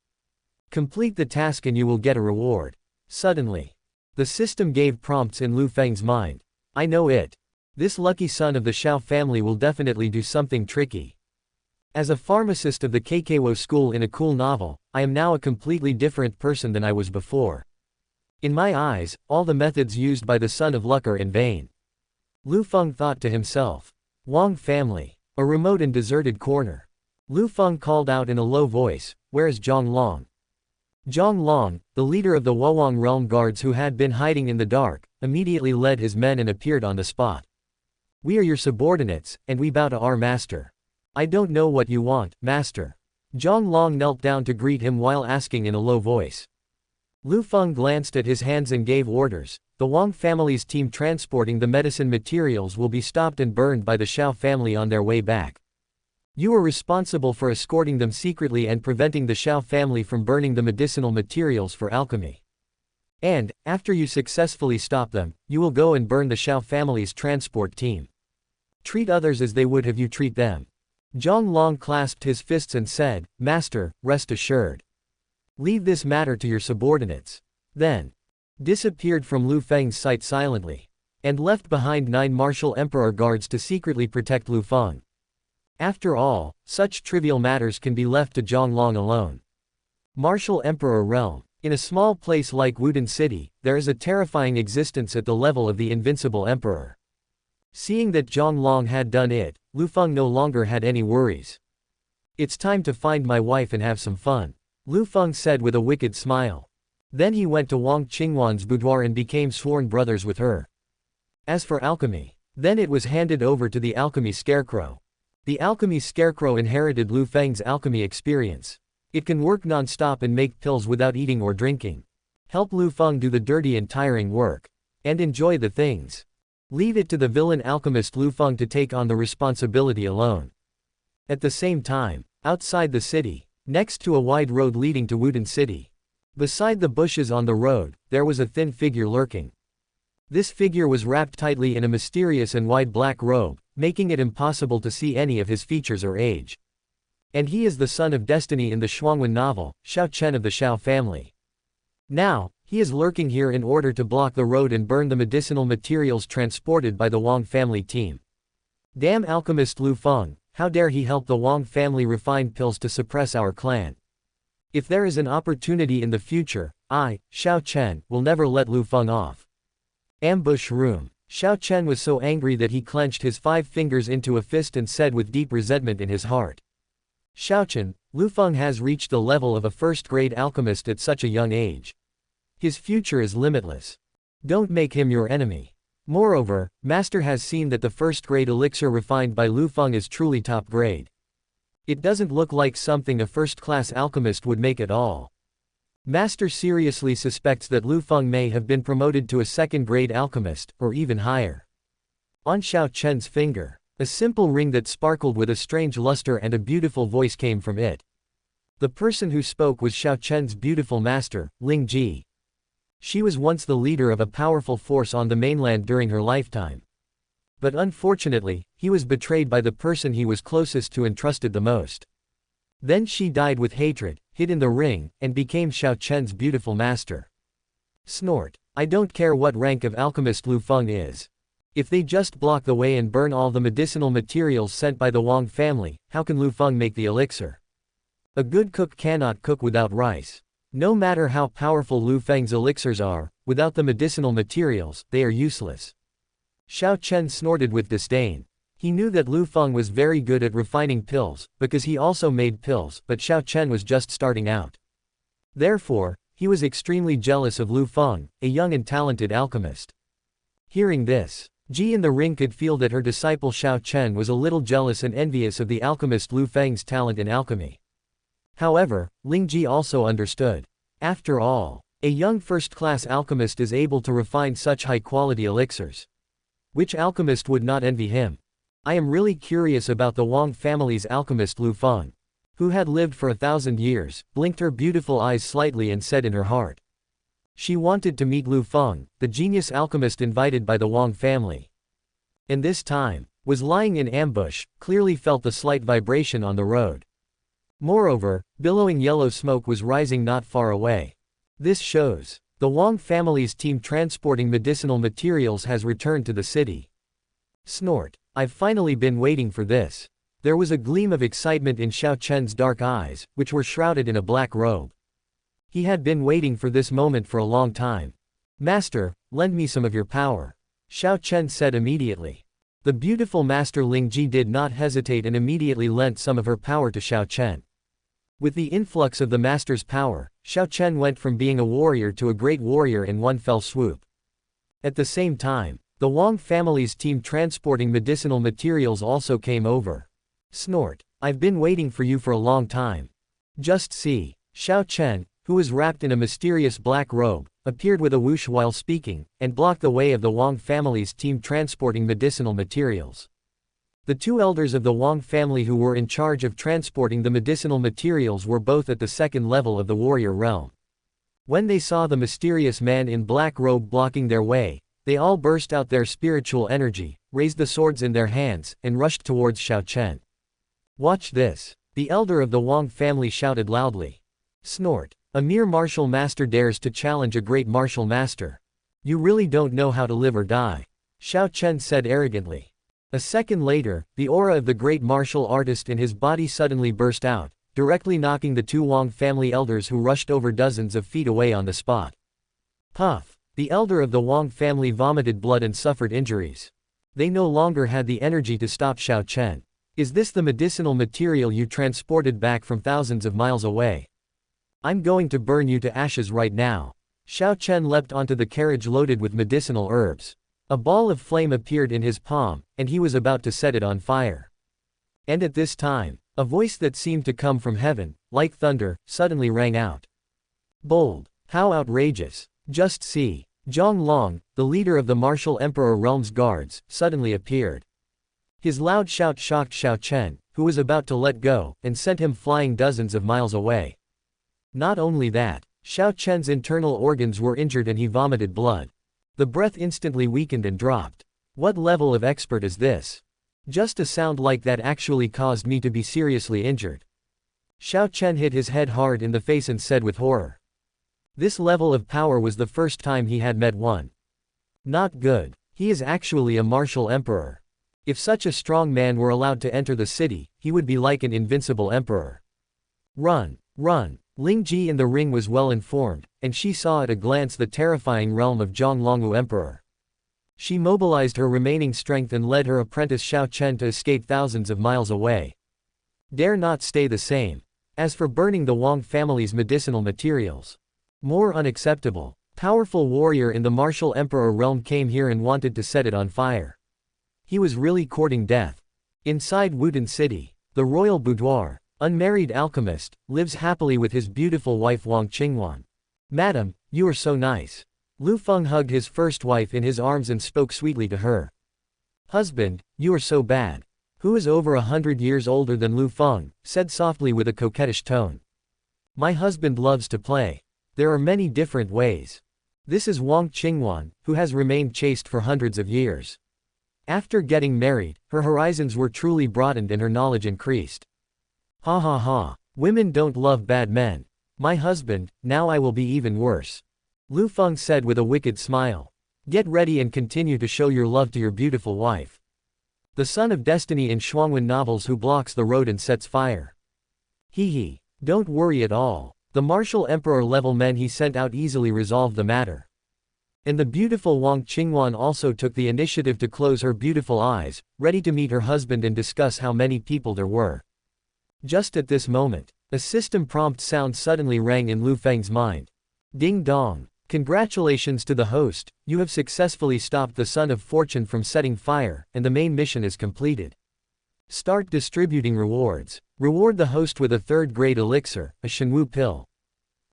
Complete the task and you will get a reward. Suddenly, the system gave prompts in Liu Feng's mind. I know it. This lucky son of the Xiao family will definitely do something tricky. As a pharmacist of the Keikewo school in a cool novel, I am now a completely different person than I was before. In my eyes, all the methods used by the son of luck are in vain. Liu Feng thought to himself. Wang family. A remote and deserted corner. Liu Feng called out in a low voice, where is Zhang Long? Zhang Long, the leader of the Wuwang realm guards who had been hiding in the dark, immediately led his men and appeared on the spot. We are your subordinates, and we bow to our master. I don't know what you want, master. Zhang Long knelt down to greet him while asking in a low voice. Liu Feng glanced at his hands and gave orders. The Wang family's team transporting the medicine materials will be stopped and burned by the Xiao family on their way back. You are responsible for escorting them secretly and preventing the Xiao family from burning the medicinal materials for alchemy. And, after you successfully stop them, you will go and burn the Xiao family's transport team. Treat others as they would have you treat them. Zhang Long clasped his fists and said, Master, rest assured. Leave this matter to your subordinates. Then disappeared from Liu Feng's sight silently, and left behind 9 martial emperor guards to secretly protect Liu Feng. After all, such trivial matters can be left to Zhang Long alone. Martial Emperor Realm. In a small place like Wudin City, there is a terrifying existence at the level of the Invincible Emperor. Seeing that Zhang Long had done it, Liu Feng no longer had any worries. It's time to find my wife and have some fun, Liu Feng said with a wicked smile. Then he went to Wang Qingwan's boudoir and became sworn brothers with her. As for alchemy, then it was handed over to the alchemy scarecrow. The alchemy scarecrow inherited Liu Feng's alchemy experience. It can work non-stop and make pills without eating or drinking. Help Liu Feng do the dirty and tiring work. And enjoy the things. Leave it to the villain alchemist Liu Feng to take on the responsibility alone. At the same time, outside the city, next to a wide road leading to Wudin City. Beside the bushes on the road, there was a thin figure lurking. This figure was wrapped tightly in a mysterious and wide black robe, making it impossible to see any of his features or age. And he is the son of destiny in the Shuangwen novel, Xiao Chen of the Xiao family. Now, he is lurking here in order to block the road and burn the medicinal materials transported by the Wang family team. Damn alchemist Liu Feng, how dare he help the Wang family refine pills to suppress our clan. If there is an opportunity in the future, I, Xiao Chen, will never let Liu Feng off. Ambush room. Xiao Chen was so angry that he clenched his 5 fingers into a fist and said with deep resentment in his heart. Xiao Chen, Liu Feng has reached the level of a first-grade alchemist at such a young age. His future is limitless. Don't make him your enemy. Moreover, Master has seen that the first-grade elixir refined by Liu Feng is truly top-grade. It doesn't look like something a first-class alchemist would make at all. Master seriously suspects that Liu Feng may have been promoted to a second-grade alchemist, or even higher. On Xiao Chen's finger, a simple ring that sparkled with a strange luster and a beautiful voice came from it. The person who spoke was Xiao Chen's beautiful master, Ling Ji. She was once the leader of a powerful force on the mainland during her lifetime. But unfortunately, he was betrayed by the person he was closest to and trusted the most. Then she died with hatred, hid in the ring, and became Xiao Chen's beautiful master. Snort. I don't care what rank of alchemist Liu Feng is. If they just block the way and burn all the medicinal materials sent by the Wang family, how can Liu Feng make the elixir? A good cook cannot cook without rice. No matter how powerful Liu Feng's elixirs are, without the medicinal materials, they are useless. Xiao Chen snorted with disdain. He knew that Liu Feng was very good at refining pills, because he also made pills, but Xiao Chen was just starting out. Therefore, he was extremely jealous of Liu Feng, a young and talented alchemist. Hearing this, Ji in the ring could feel that her disciple Xiao Chen was a little jealous and envious of the alchemist Liu Feng's talent in alchemy. However, Ling Ji also understood. After all, a young first-class alchemist is able to refine such high-quality elixirs. Which alchemist would not envy him? I am really curious about the Wang family's alchemist Liu Feng, who had lived for 1,000 years, blinked her beautiful eyes slightly and said in her heart. She wanted to meet Liu Feng, the genius alchemist invited by the Wang family. And this time, was lying in ambush, clearly felt the slight vibration on the road. Moreover, billowing yellow smoke was rising not far away. This shows, the Wang family's team transporting medicinal materials has returned to the city. Snort. I've finally been waiting for this. There was a gleam of excitement in Xiao Chen's dark eyes, which were shrouded in a black robe. He had been waiting for this moment for a long time. Master, lend me some of your power, Xiao Chen said immediately. The beautiful master Ling Ji did not hesitate and immediately lent some of her power to Xiao Chen. With the influx of the master's power, Xiao Chen went from being a warrior to a great warrior in one fell swoop. At the same time, the Wang family's team transporting medicinal materials also came over. Snort. I've been waiting for you for a long time. Just see. Xiao Chen, who was wrapped in a mysterious black robe, appeared with a whoosh while speaking, and blocked the way of the Wang family's team transporting medicinal materials. The 2 elders of the Wang family who were in charge of transporting the medicinal materials were both at the second level of the warrior realm. When they saw the mysterious man in black robe blocking their way, They all burst out their spiritual energy, raised the swords in their hands, and rushed towards Xiao Chen. Watch this. The elder of the Wang family shouted loudly. Snort. A mere martial master dares to challenge a great martial master. You really don't know how to live or die. Xiao Chen said arrogantly. A second later, the aura of the great martial artist in his body suddenly burst out, directly knocking the two Wang family elders who rushed over dozens of feet away on the spot. Puff. The elder of the Wang family vomited blood and suffered injuries. They no longer had the energy to stop Xiao Chen. Is this the medicinal material you transported back from thousands of miles away? I'm going to burn you to ashes right now. Xiao Chen leapt onto the carriage loaded with medicinal herbs. A ball of flame appeared in his palm, and he was about to set it on fire. And at this time, a voice that seemed to come from heaven, like thunder, suddenly rang out. Bold! How outrageous! Just see. Zhang Long, the leader of the martial emperor realm's guards, suddenly appeared. His loud shout shocked Xiao Chen, who was about to let go, and sent him flying dozens of miles away. Not only that, Xiao Chen's internal organs were injured and he vomited blood. The breath instantly weakened and dropped. What level of expert is this? Just a sound like that actually caused me to be seriously injured. Xiao Chen hit his head hard in the face and said with horror. This level of power was the first time he had met one. Not good. He is actually a martial emperor. If such a strong man were allowed to enter the city, he would be like an invincible emperor. Run! Run! Ling Ji in the ring was well informed, and she saw at a glance the terrifying realm of Zhonglongwu Emperor. She mobilized her remaining strength and led her apprentice Xiao Chen to escape thousands of miles away. Dare not stay the same. As for burning the Wang family's medicinal materials, more unacceptable. Powerful warrior in the martial emperor realm came here and wanted to set it on fire. He was really courting death. Inside Wudin City, the royal boudoir, unmarried alchemist, lives happily with his beautiful wife Wang Qingwan. Madam, you are so nice. Liu Feng hugged his first wife in his arms and spoke sweetly to her. Husband, you are so bad. Who is over 100 years older than Liu Feng, said softly with a coquettish tone. My husband loves to play. There are many different ways. This is Wang Qingwan, who has remained chaste for hundreds of years. After getting married, her horizons were truly broadened and her knowledge increased. Ha ha ha. Women don't love bad men. My husband, now I will be even worse. Liu Feng said with a wicked smile. Get ready and continue to show your love to your beautiful wife. The son of destiny in Shuangwen novels who blocks the road and sets fire. Hee hee. Don't worry at all. The martial emperor level men he sent out easily resolved the matter. And the beautiful Wang Qingwan also took the initiative to close her beautiful eyes, ready to meet her husband and discuss how many people there were. Just at this moment, a system prompt sound suddenly rang in Liu Feng's mind. Ding dong. Congratulations to the host, you have successfully stopped the Son of Fortune from setting fire, and the main mission is completed. Start distributing rewards. Reward the host with a third-grade elixir, a Shenwu pill.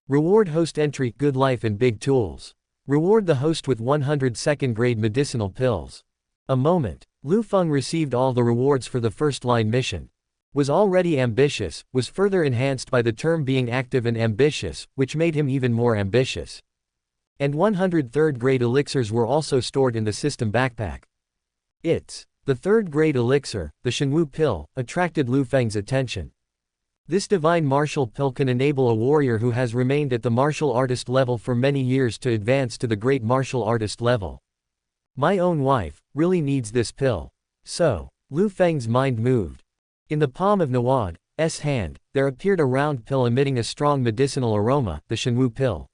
Reward host entry, good life and big tools. Reward the host with 100 second-grade medicinal pills. A moment. Liu Feng received all the rewards for the first-line mission. Was already ambitious, was further enhanced by the term being active and ambitious, which made him even more ambitious. And 100 third-grade elixirs were also stored in the system backpack. The third-grade elixir, the Shenwu pill, attracted Liu Feng's attention. This divine martial pill can enable a warrior who has remained at the martial artist level for many years to advance to the great martial artist level. My own wife really needs this pill. So, Liu Feng's mind moved. In the palm of Nawad's hand, there appeared a round pill emitting a strong medicinal aroma, the Shenwu pill.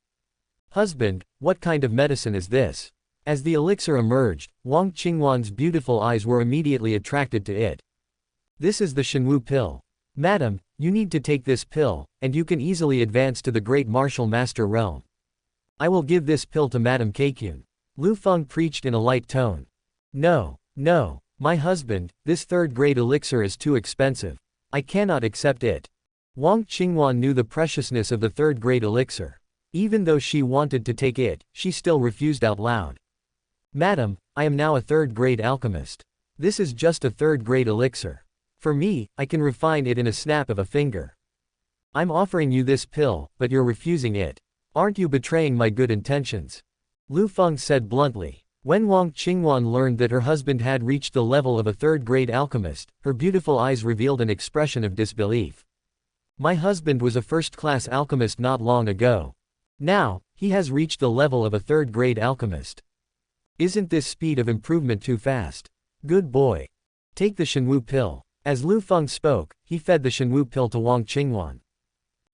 Husband, what kind of medicine is this? As the elixir emerged, Wang Qingwan's beautiful eyes were immediately attracted to it. This is the Shenwu pill. Madam, you need to take this pill, and you can easily advance to the great martial master realm. I will give this pill to Madam Keikyun. Liu Feng preached in a light tone. No, no, my husband, this third-grade elixir is too expensive. I cannot accept it. Wang Qingwan knew the preciousness of the third-grade elixir. Even though she wanted to take it, she still refused out loud. Madam, I am now a third-grade alchemist. This is just a third-grade elixir. For me, I can refine it in a snap of a finger. I'm offering you this pill, but you're refusing it. Aren't you betraying my good intentions? Liu Feng said bluntly. When Wang Qingwan learned that her husband had reached the level of a third-grade alchemist, her beautiful eyes revealed an expression of disbelief. My husband was a first-class alchemist not long ago. Now, he has reached the level of a third-grade alchemist. Isn't this speed of improvement too fast? Good boy. Take the Shenwu pill. As Liu Feng spoke, he fed the Shenwu pill to Wang Qingwan.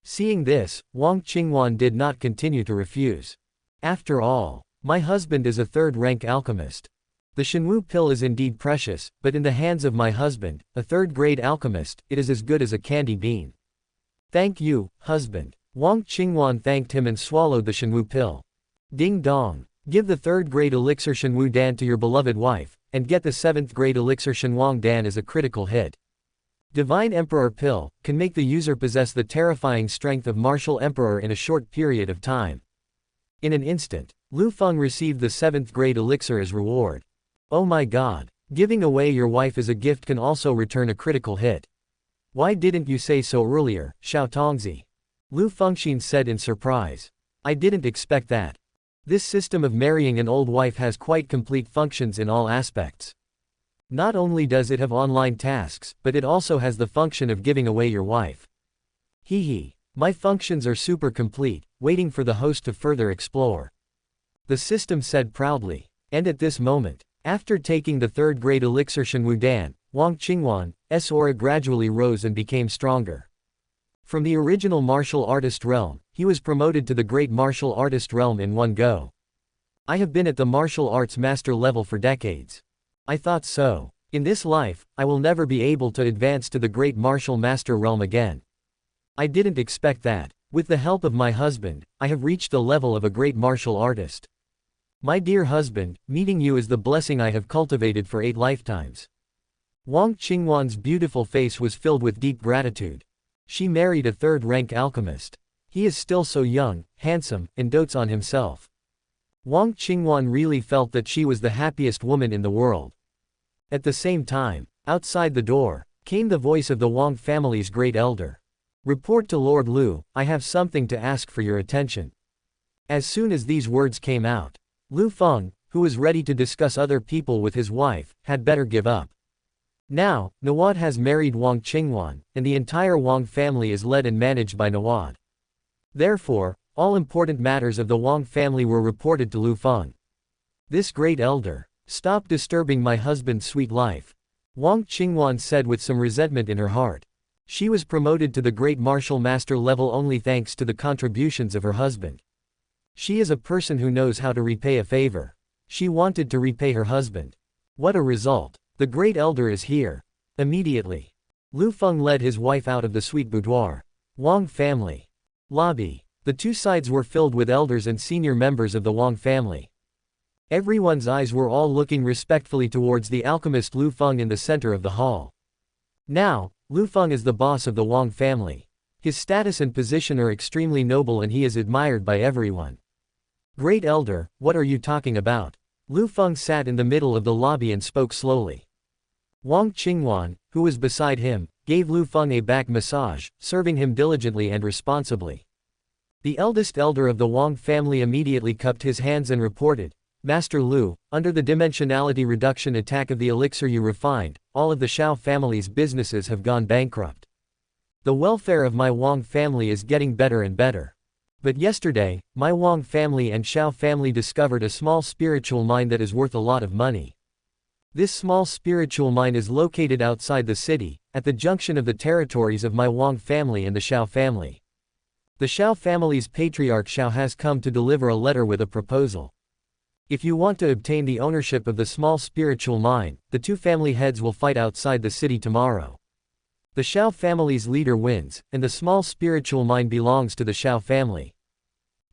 Seeing this, Wang Qingwan did not continue to refuse. After all, my husband is a third-rank alchemist. The Shenwu pill is indeed precious, but in the hands of my husband, a third-grade alchemist, it is as good as a candy bean. Thank you, husband. Wang Qingwan thanked him and swallowed the Shenwu pill. Ding dong. Give the third-grade elixir Shenwu Dan to your beloved wife, and get the seventh-grade elixir Shenwang Dan as a critical hit. Divine Emperor Pill can make the user possess the terrifying strength of Martial Emperor in a short period of time. In an instant, Liu Feng received the 7th grade elixir as reward. Oh my god. Giving away your wife as a gift can also return a critical hit. Why didn't you say so earlier, Xiao Tongzi? Liu Fengxin said in surprise. I didn't expect that. This system of marrying an old wife has quite complete functions in all aspects. Not only does it have online tasks, but it also has the function of giving away your wife. Hee. My functions are super complete, waiting for the host to further explore. The system said proudly. And at this moment, after taking the 3rd grade elixir Shenwu Dan, Wang Qingwan's aura gradually rose and became stronger. From the original martial artist realm, he was promoted to the great martial artist realm in one go. I have been at the martial arts master level for decades. I thought so. In this life, I will never be able to advance to the great martial master realm again. I didn't expect that. With the help of my husband, I have reached the level of a great martial artist. My dear husband, meeting you is the blessing I have cultivated for 8 lifetimes. Wang Qingwan's beautiful face was filled with deep gratitude. She married a 3rd-rank alchemist. He is still so young, handsome, and dotes on himself. Wang Qingwan really felt that she was the happiest woman in the world. At the same time, outside the door, came the voice of the Wang family's great elder. Report to Lord Liu, I have something to ask for your attention. As soon as these words came out, Liu Feng, who was ready to discuss other people with his wife, had better give up. Now, Nawad has married Wang Qingwan, and the entire Wang family is led and managed by Nawad. Therefore, all important matters of the Wang family were reported to Liu Feng. This great elder, stop disturbing my husband's sweet life, Wang Qingwan said with some resentment in her heart. She was promoted to the great martial master level only thanks to the contributions of her husband. She is a person who knows how to repay a favor. She wanted to repay her husband. What a result. The great elder is here. Immediately, Liu Feng led his wife out of the suite boudoir. Wang family. Lobby. The two sides were filled with elders and senior members of the Wang family. Everyone's eyes were all looking respectfully towards the alchemist Liu Feng in the center of the hall. Now, Liu Feng is the boss of the Wang family. His status and position are extremely noble and he is admired by everyone. Great elder, what are you talking about? Liu Feng sat in the middle of the lobby and spoke slowly. Wang Qingwan, who was beside him, gave Liu Feng a back massage, serving him diligently and responsibly. The eldest elder of the Wang family immediately cupped his hands and reported, Master Liu, under the dimensionality reduction attack of the elixir you refined, all of the Xiao family's businesses have gone bankrupt. The welfare of my Wang family is getting better and better. But yesterday, my Wang family and Xiao family discovered a small spiritual mine that is worth a lot of money. This small spiritual mine is located outside the city, at the junction of the territories of my Wang family and the Xiao family. The Xiao family's patriarch Xiao has come to deliver a letter with a proposal. If you want to obtain the ownership of the small spiritual mine, the two family heads will fight outside the city tomorrow. The Xiao family's leader wins, and the small spiritual mine belongs to the Xiao family.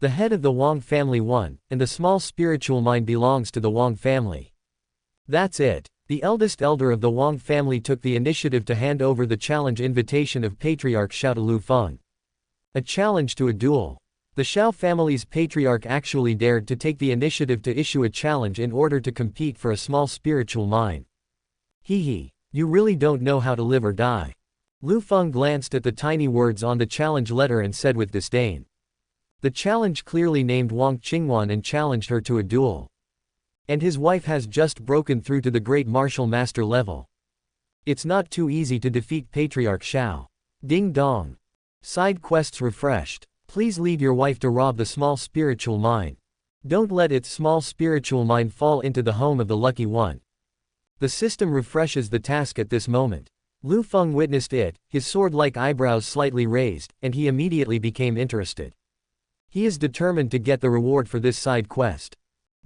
The head of the Wang family won, and the small spiritual mine belongs to the Wang family. That's it. The eldest elder of the Wang family took the initiative to hand over the challenge invitation of Patriarch Xiao to Liu Feng. A challenge to a duel. The Xiao family's patriarch actually dared to take the initiative to issue a challenge in order to compete for a small spiritual mine. Hee. You really don't know how to live or die. Liu Feng glanced at the tiny words on the challenge letter and said with disdain. The challenge clearly named Wang Qingwan and challenged her to a duel. And his wife has just broken through to the great martial master level. It's not too easy to defeat Patriarch Xiao. Ding dong. Side quests refreshed. Please lead your wife to rob the small spiritual mine. Don't let its small spiritual mine fall into the home of the lucky one. The system refreshes the task at this moment. Liu Feng witnessed it, his sword-like eyebrows slightly raised, and he immediately became interested. He is determined to get the reward for this side quest.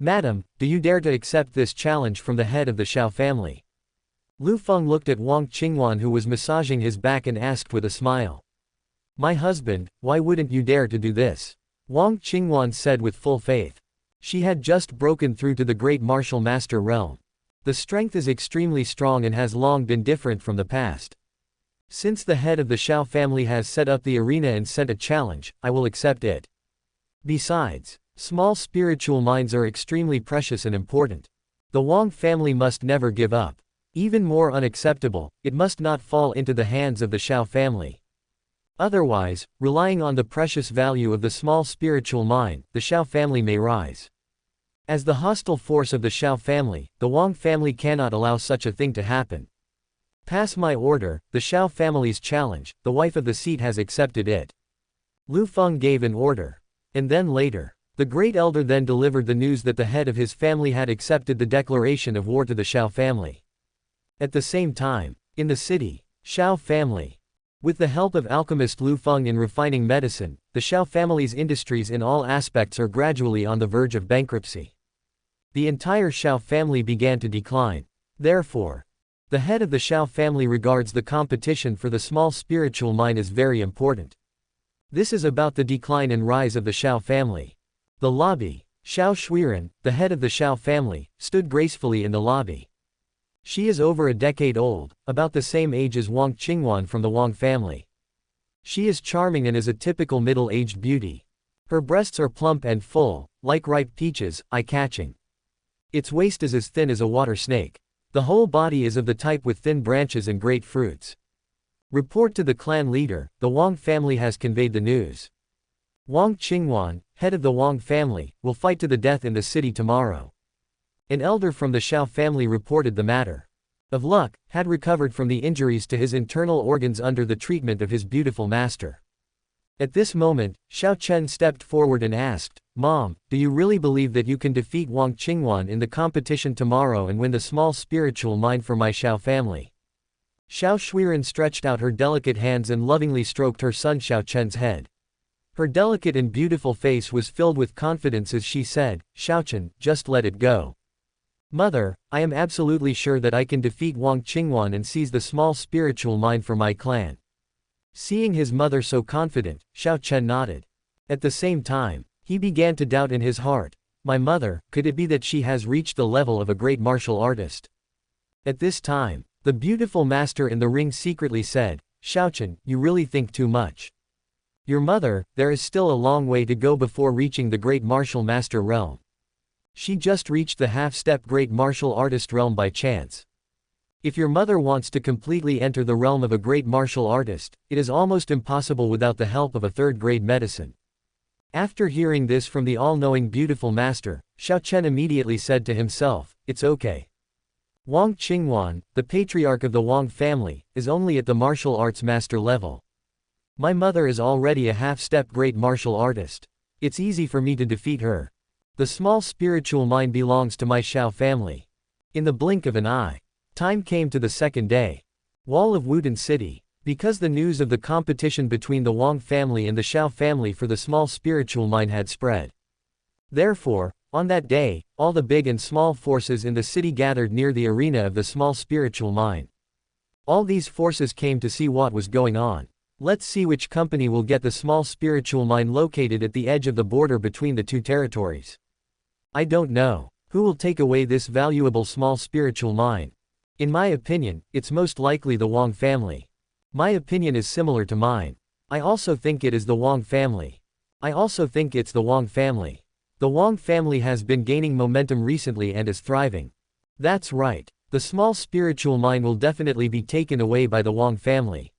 Madam, do you dare to accept this challenge from the head of the Xiao family? Liu Feng looked at Wang Qingwan, who was massaging his back, and asked with a smile. My husband, why wouldn't you dare to do this? Wang Qingwan said with full faith. She had just broken through to the great martial master realm. The strength is extremely strong and has long been different from the past. Since the head of the Xiao family has set up the arena and sent a challenge, I will accept it. Besides, small spiritual mines are extremely precious and important. The Wang family must never give up. Even more unacceptable, it must not fall into the hands of the Xiao family. Otherwise, relying on the precious value of the small spiritual mine, the Xiao family may rise. As the hostile force of the Xiao family, the Wang family cannot allow such a thing to happen. Pass my order, the Xiao family's challenge, the wife of the seat has accepted it. Liu Feng gave an order. And then later, the great elder then delivered the news that the head of his family had accepted the declaration of war to the Xiao family. At the same time, in the city, Xiao family. With the help of alchemist Liu Feng in refining medicine, the Xiao family's industries in all aspects are gradually on the verge of bankruptcy. The entire Xiao family began to decline. Therefore, the head of the Xiao family regards the competition for the small spiritual mine as very important. This is about the decline and rise of the Xiao family. The lobby. Shuangwen, the head of the Xiao family, stood gracefully in the lobby. She is over a decade old, about the same age as Wang Qingwan from the Wang family. She is charming and is a typical middle-aged beauty. Her breasts are plump and full, like ripe peaches, eye-catching. Its waist is as thin as a water snake. The whole body is of the type with thin branches and great fruits. Report to the clan leader, the Wang family has conveyed the news. Wang Qingwan, head of the Wang family, will fight to the death in the city tomorrow. An elder from the Xiao family reported the matter. Of luck, had recovered from the injuries to his internal organs under the treatment of his beautiful master. At this moment, Xiao Chen stepped forward and asked, Mom, do you really believe that you can defeat Wang Qingwan in the competition tomorrow and win the small spiritual mine for my Xiao family? Shuangwen stretched out her delicate hands and lovingly stroked her son Xiao Chen's head. Her delicate and beautiful face was filled with confidence as she said, Xiao Chen, just let it go. Mother, I am absolutely sure that I can defeat Wang Qingwan and seize the small spiritual mine for my clan. Seeing his mother so confident, Xiao Chen nodded. At the same time, he began to doubt in his heart. My mother, could it be that she has reached the level of a great martial artist? At this time, the beautiful master in the ring secretly said, Xiao Chen, you really think too much. Your mother, there is still a long way to go before reaching the great martial master realm. She just reached the half-step great martial artist realm by chance. If your mother wants to completely enter the realm of a great martial artist, it is almost impossible without the help of a third-grade medicine. After hearing this from the all-knowing beautiful master, Xiao Chen immediately said to himself, it's okay. Wang Qingwan, the patriarch of the Wang family, is only at the martial arts master level. My mother is already a half-step great martial artist. It's easy for me to defeat her. The small spiritual mine belongs to my Xiao family. In the blink of an eye, time came to the second day. Wall of Wudin City. Because the news of the competition between the Wang family and the Xiao family for the small spiritual mine had spread. Therefore, on that day, all the big and small forces in the city gathered near the arena of the small spiritual mine. All these forces came to see what was going on. Let's see which company will get the small spiritual mine located at the edge of the border between the two territories. I don't know. Who will take away this valuable small spiritual mine? In my opinion, it's most likely the Wang family. My opinion is similar to mine. I also think it is the Wang family. I also think it's the Wang family. The Wang family has been gaining momentum recently and is thriving. That's right. The small spiritual mine will definitely be taken away by the Wang family.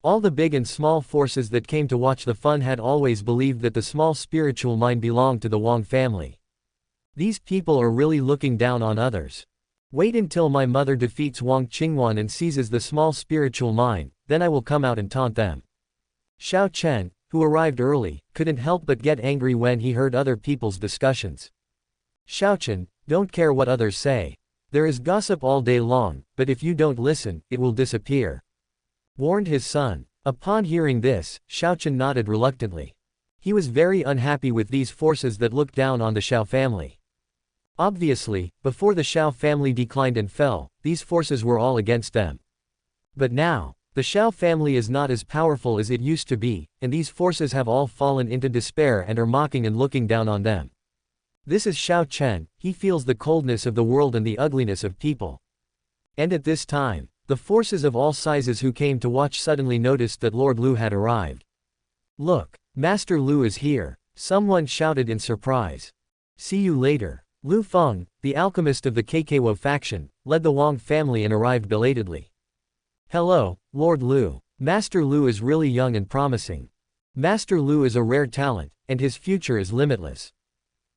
All the big and small forces that came to watch the fun had always believed that the small spiritual mine belonged to the Wang family. These people are really looking down on others. Wait until my mother defeats Wang Qingwan and seizes the small spiritual mine, then I will come out and taunt them. Xiao Chen, who arrived early, couldn't help but get angry when he heard other people's discussions. Xiao Chen, don't care what others say. There is gossip all day long, but if you don't listen, it will disappear, warned his son. Upon hearing this, Xiao Chen nodded reluctantly. He was very unhappy with these forces that looked down on the Xiao family. Obviously, before the Xiao family declined and fell, these forces were all against them. But now, the Xiao family is not as powerful as it used to be, and these forces have all fallen into despair and are mocking and looking down on them. This is Xiao Chen. He feels the coldness of the world and the ugliness of people. And at this time, the forces of all sizes who came to watch suddenly noticed that Lord Liu had arrived. Look, Master Liu is here, someone shouted in surprise. See you later. Liu Feng, the alchemist of the KKWO faction, led the Wang family and arrived belatedly. Hello, Lord Liu. Master Liu is really young and promising. Master Liu is a rare talent, and his future is limitless.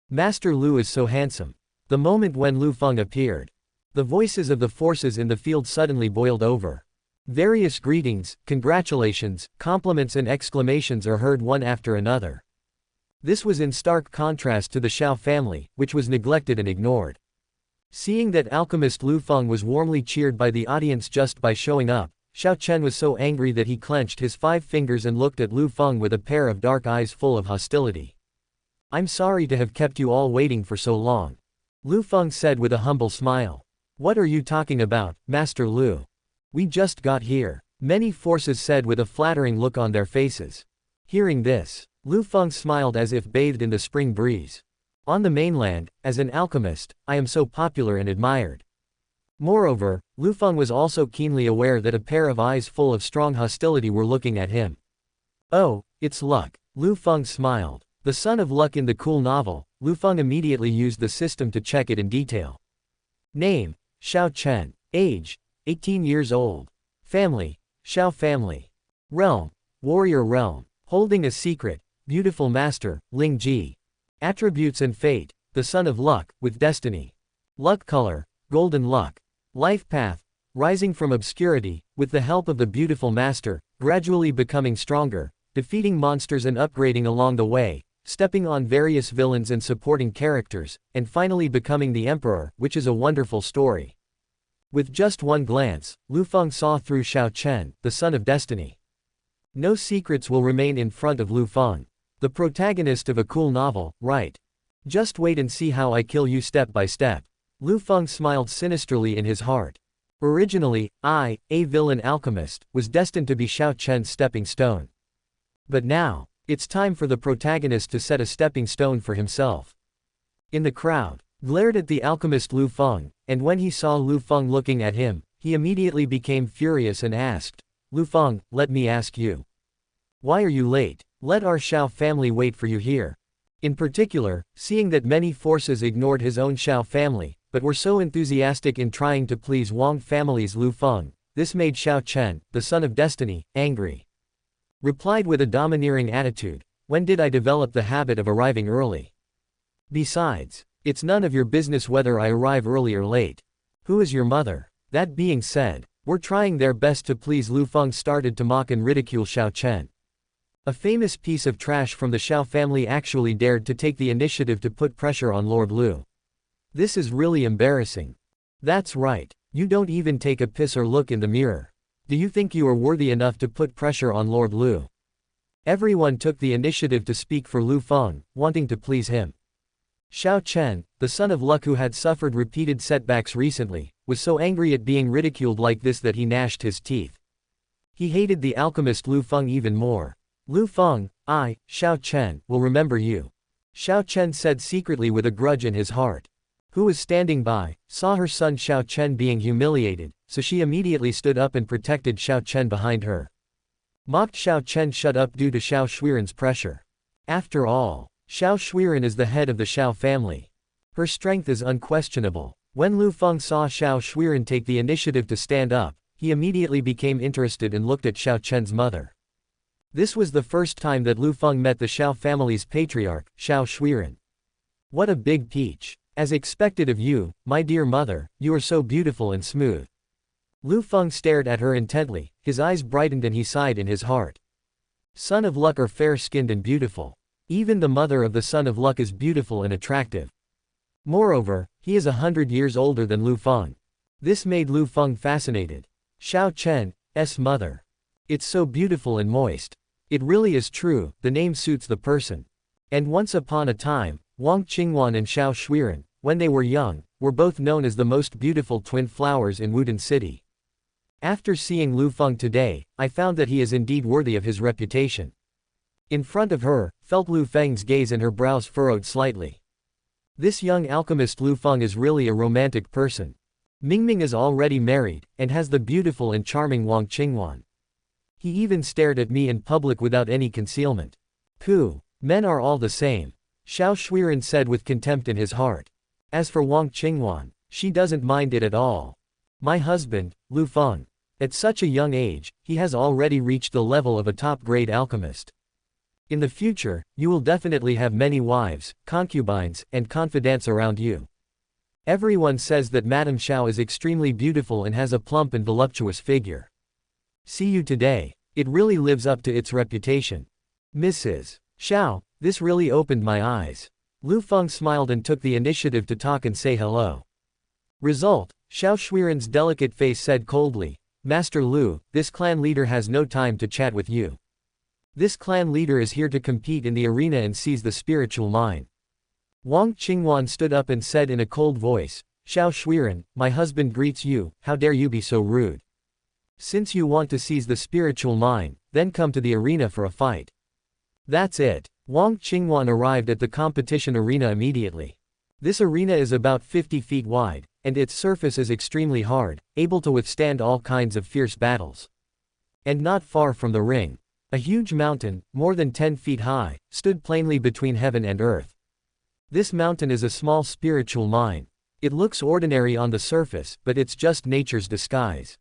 Master Liu is so handsome. The moment when Liu Feng appeared, the voices of the forces in the field suddenly boiled over. Various greetings, congratulations, compliments and exclamations are heard one after another. This was in stark contrast to the Xiao family, which was neglected and ignored. Seeing that alchemist Liu Feng was warmly cheered by the audience just by showing up, Xiao Chen was so angry that he clenched his 5 fingers and looked at Liu Feng with a pair of dark eyes full of hostility. I'm sorry to have kept you all waiting for so long. Liu Feng said with a humble smile. What are you talking about, Master Liu? We just got here, many forces said with a flattering look on their faces. Hearing this, Liu Feng smiled as if bathed in the spring breeze. On the mainland, as an alchemist, I am so popular and admired. Moreover, Liu Feng was also keenly aware that a pair of eyes full of strong hostility were looking at him. Oh, it's luck. Liu Feng smiled. The son of luck in the cool novel, Liu Feng immediately used the system to check it in detail. Name, Xiao Chen. Age, 18 years old. Family, Xiao family. Realm, warrior realm. Holding a secret, beautiful master, Ling Ji. Attributes and fate, the son of luck, with destiny. Luck color, golden luck. Life path, rising from obscurity, with the help of the beautiful master, gradually becoming stronger, defeating monsters and upgrading along the way, stepping on various villains and supporting characters, and finally becoming the emperor, which is a wonderful story. With just one glance, Liu Feng saw through Xiao Chen, the son of destiny. No secrets will remain in front of Liu Feng. The protagonist of a cool novel, right? Just wait and see how I kill you step by step. Liu Feng smiled sinisterly in his heart. Originally, I, a villain alchemist, was destined to be Xiao Chen's stepping stone. But now, it's time for the protagonist to set a stepping stone for himself. In the crowd, glared at the alchemist Liu Feng, and when he saw Liu Feng looking at him, he immediately became furious and asked, Liu Feng, let me ask you. Why are you late? Let our Xiao family wait for you here. In particular, seeing that many forces ignored his own Xiao family, but were so enthusiastic in trying to please Wang family's Liu Feng, this made Xiao Chen, the son of destiny, angry. Replied with a domineering attitude, when did I develop the habit of arriving early? Besides, it's none of your business whether I arrive early or late. Who is your mother? That being said, we're trying their best to please. Liu Feng started to mock and ridicule Xiao Chen. A famous piece of trash from the Xiao family actually dared to take the initiative to put pressure on Lord Liu. This is really embarrassing. That's right, you don't even take a piss or look in the mirror. Do you think you are worthy enough to put pressure on Lord Liu? Everyone took the initiative to speak for Liu Feng, wanting to please him. Xiao Chen, the son of luck who had suffered repeated setbacks recently, was so angry at being ridiculed like this that he gnashed his teeth. He hated the alchemist Liu Feng even more. Liu Feng, I, Xiao Chen, will remember you. Xiao Chen said secretly with a grudge in his heart. Who was standing by, saw her son Xiao Chen being humiliated, so she immediately stood up and protected Xiao Chen behind her. Mocked Xiao Chen shut up due to Xiao Shuiren's pressure. After all, Xiao Shuiren is the head of the Xiao family. Her strength is unquestionable. When Liu Feng saw Xiao Shuiren take the initiative to stand up, he immediately became interested and looked at Xiao Chen's mother. This was the first time that Liu Feng met the Xiao family's patriarch, Xiao Shuiren. What a big peach. As expected of you, my dear mother, you are so beautiful and smooth. Liu Feng stared at her intently, his eyes brightened and he sighed in his heart. Son of Luck are fair-skinned and beautiful. Even the mother of the Son of Luck is beautiful and attractive. Moreover, he is 100 years older than Liu Feng. This made Liu Feng fascinated. Xiao Chen's mother. It's so beautiful and moist. It really is true, the name suits the person. And once upon a time, Wang Qingwan and Xiao Shuiren, when they were young, were both known as the most beautiful twin flowers in Wudin City. After seeing Liu Feng today, I found that he is indeed worthy of his reputation. In front of her, felt Liu Feng's gaze and her brows furrowed slightly. This young alchemist Liu Feng is really a romantic person. Mingming is already married, and has the beautiful and charming Wang Qingwan. He even stared at me in public without any concealment. Pooh, men are all the same, Xiao Shuiren said with contempt in his heart. As for Wang Qingwan, she doesn't mind it at all. My husband, Liu Feng. At such a young age, he has already reached the level of a top-grade alchemist. In the future, you will definitely have many wives, concubines, and confidants around you. Everyone says that Madame Xiao is extremely beautiful and has a plump and voluptuous figure. See you today, it really lives up to its reputation. Mrs. Xiao, this really opened my eyes. Liu Feng smiled and took the initiative to talk and say hello. Result, Xiao Shuiren's delicate face said coldly, Master Liu, this clan leader has no time to chat with you. This clan leader is here to compete in the arena and seize the spiritual mine. Wang Qingwan stood up and said in a cold voice, Xiao Shuiren, my husband greets you, how dare you be so rude? Since you want to seize the spiritual mine, then come to the arena for a fight. That's it. Wang Qingwan arrived at the competition arena immediately. This arena is about 50 feet wide, and its surface is extremely hard, able to withstand all kinds of fierce battles. And not far from the ring, a huge mountain, more than 10 feet high, stood plainly between heaven and earth. This mountain is a small spiritual mine. It looks ordinary on the surface, but it's just nature's disguise.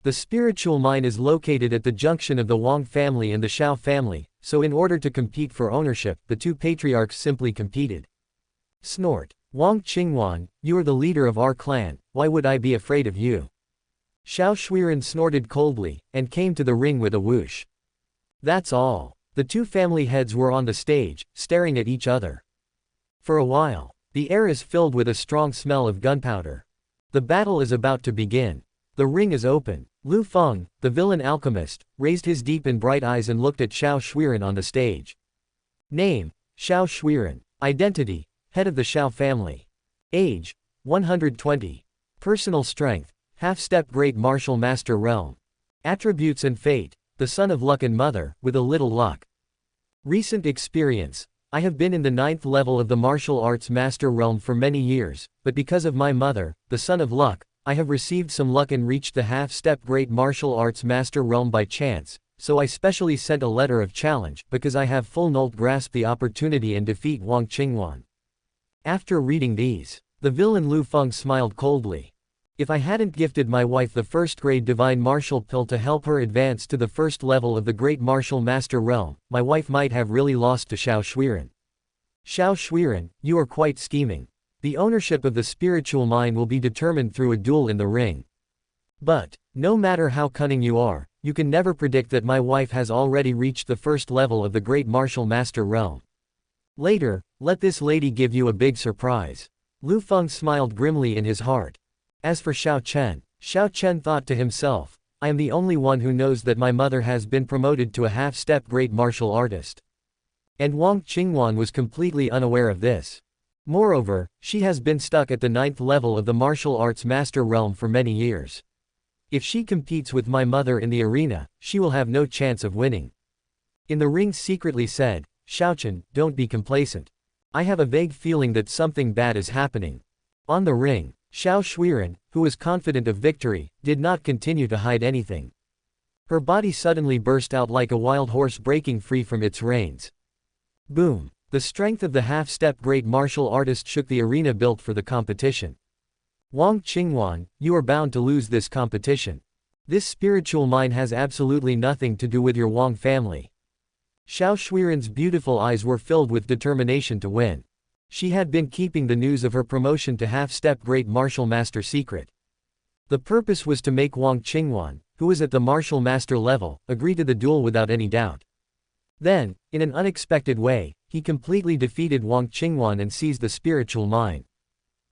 The spiritual mine is located at the junction of the Wang family and the Xiao family, so in order to compete for ownership, the two patriarchs simply competed. Snort. Wang Qingwan, you are the leader of our clan, why would I be afraid of you? Xiao Shuiren snorted coldly, and came to the ring with a whoosh. That's all. The two family heads were on the stage, staring at each other. For a while, the air is filled with a strong smell of gunpowder. The battle is about to begin. The ring is open. Liu Feng, the villain alchemist, raised his deep and bright eyes and looked at Xiao Shuiren on the stage. Name, Xiao Shuiren. Identity, head of the Xiao family. Age, 120. Personal strength, half-step great martial master realm. Attributes and fate, the son of luck and mother, with a little luck. Recent experience, I have been in the 9th level of the martial arts master realm for many years, but because of my mother, the son of luck, I have received some luck and reached the half-step great martial arts master realm by chance, so I specially sent a letter of challenge, because I have full knowledge grasp the opportunity and defeat Wang Qingwan. After reading these, the villain Liu Feng smiled coldly. If I hadn't gifted my wife the first-grade divine martial pill to help her advance to the first level of the great martial master realm, my wife might have really lost to Xiao Shuiren. Xiao Shuiren, you are quite scheming. The ownership of the spiritual mine will be determined through a duel in the ring. But, no matter how cunning you are, you can never predict that my wife has already reached the first level of the great martial master realm. Later, let this lady give you a big surprise. Liu Feng smiled grimly in his heart. As for Xiao Chen thought to himself, I am the only one who knows that my mother has been promoted to a half-step great martial artist. And Wang Qingwan was completely unaware of this. Moreover, she has been stuck at the 9th level of the martial arts master realm for many years. If she competes with my mother in the arena, she will have no chance of winning. In the ring secretly said, Xiaochen, don't be complacent. I have a vague feeling that something bad is happening. On the ring, Xiao Shuiren, who was confident of victory, did not continue to hide anything. Her body suddenly burst out like a wild horse breaking free from its reins. Boom! The strength of the half-step great martial artist shook the arena built for the competition. Wang Qingwan, you are bound to lose this competition. This spiritual mine has absolutely nothing to do with your Wang family. Xiao Shuiren's beautiful eyes were filled with determination to win. She had been keeping the news of her promotion to half-step great martial master secret. The purpose was to make Wang Qingwan, who was at the martial master level, agree to the duel without any doubt. Then, in an unexpected way, he completely defeated Wang Qingwan and seized the spiritual mine.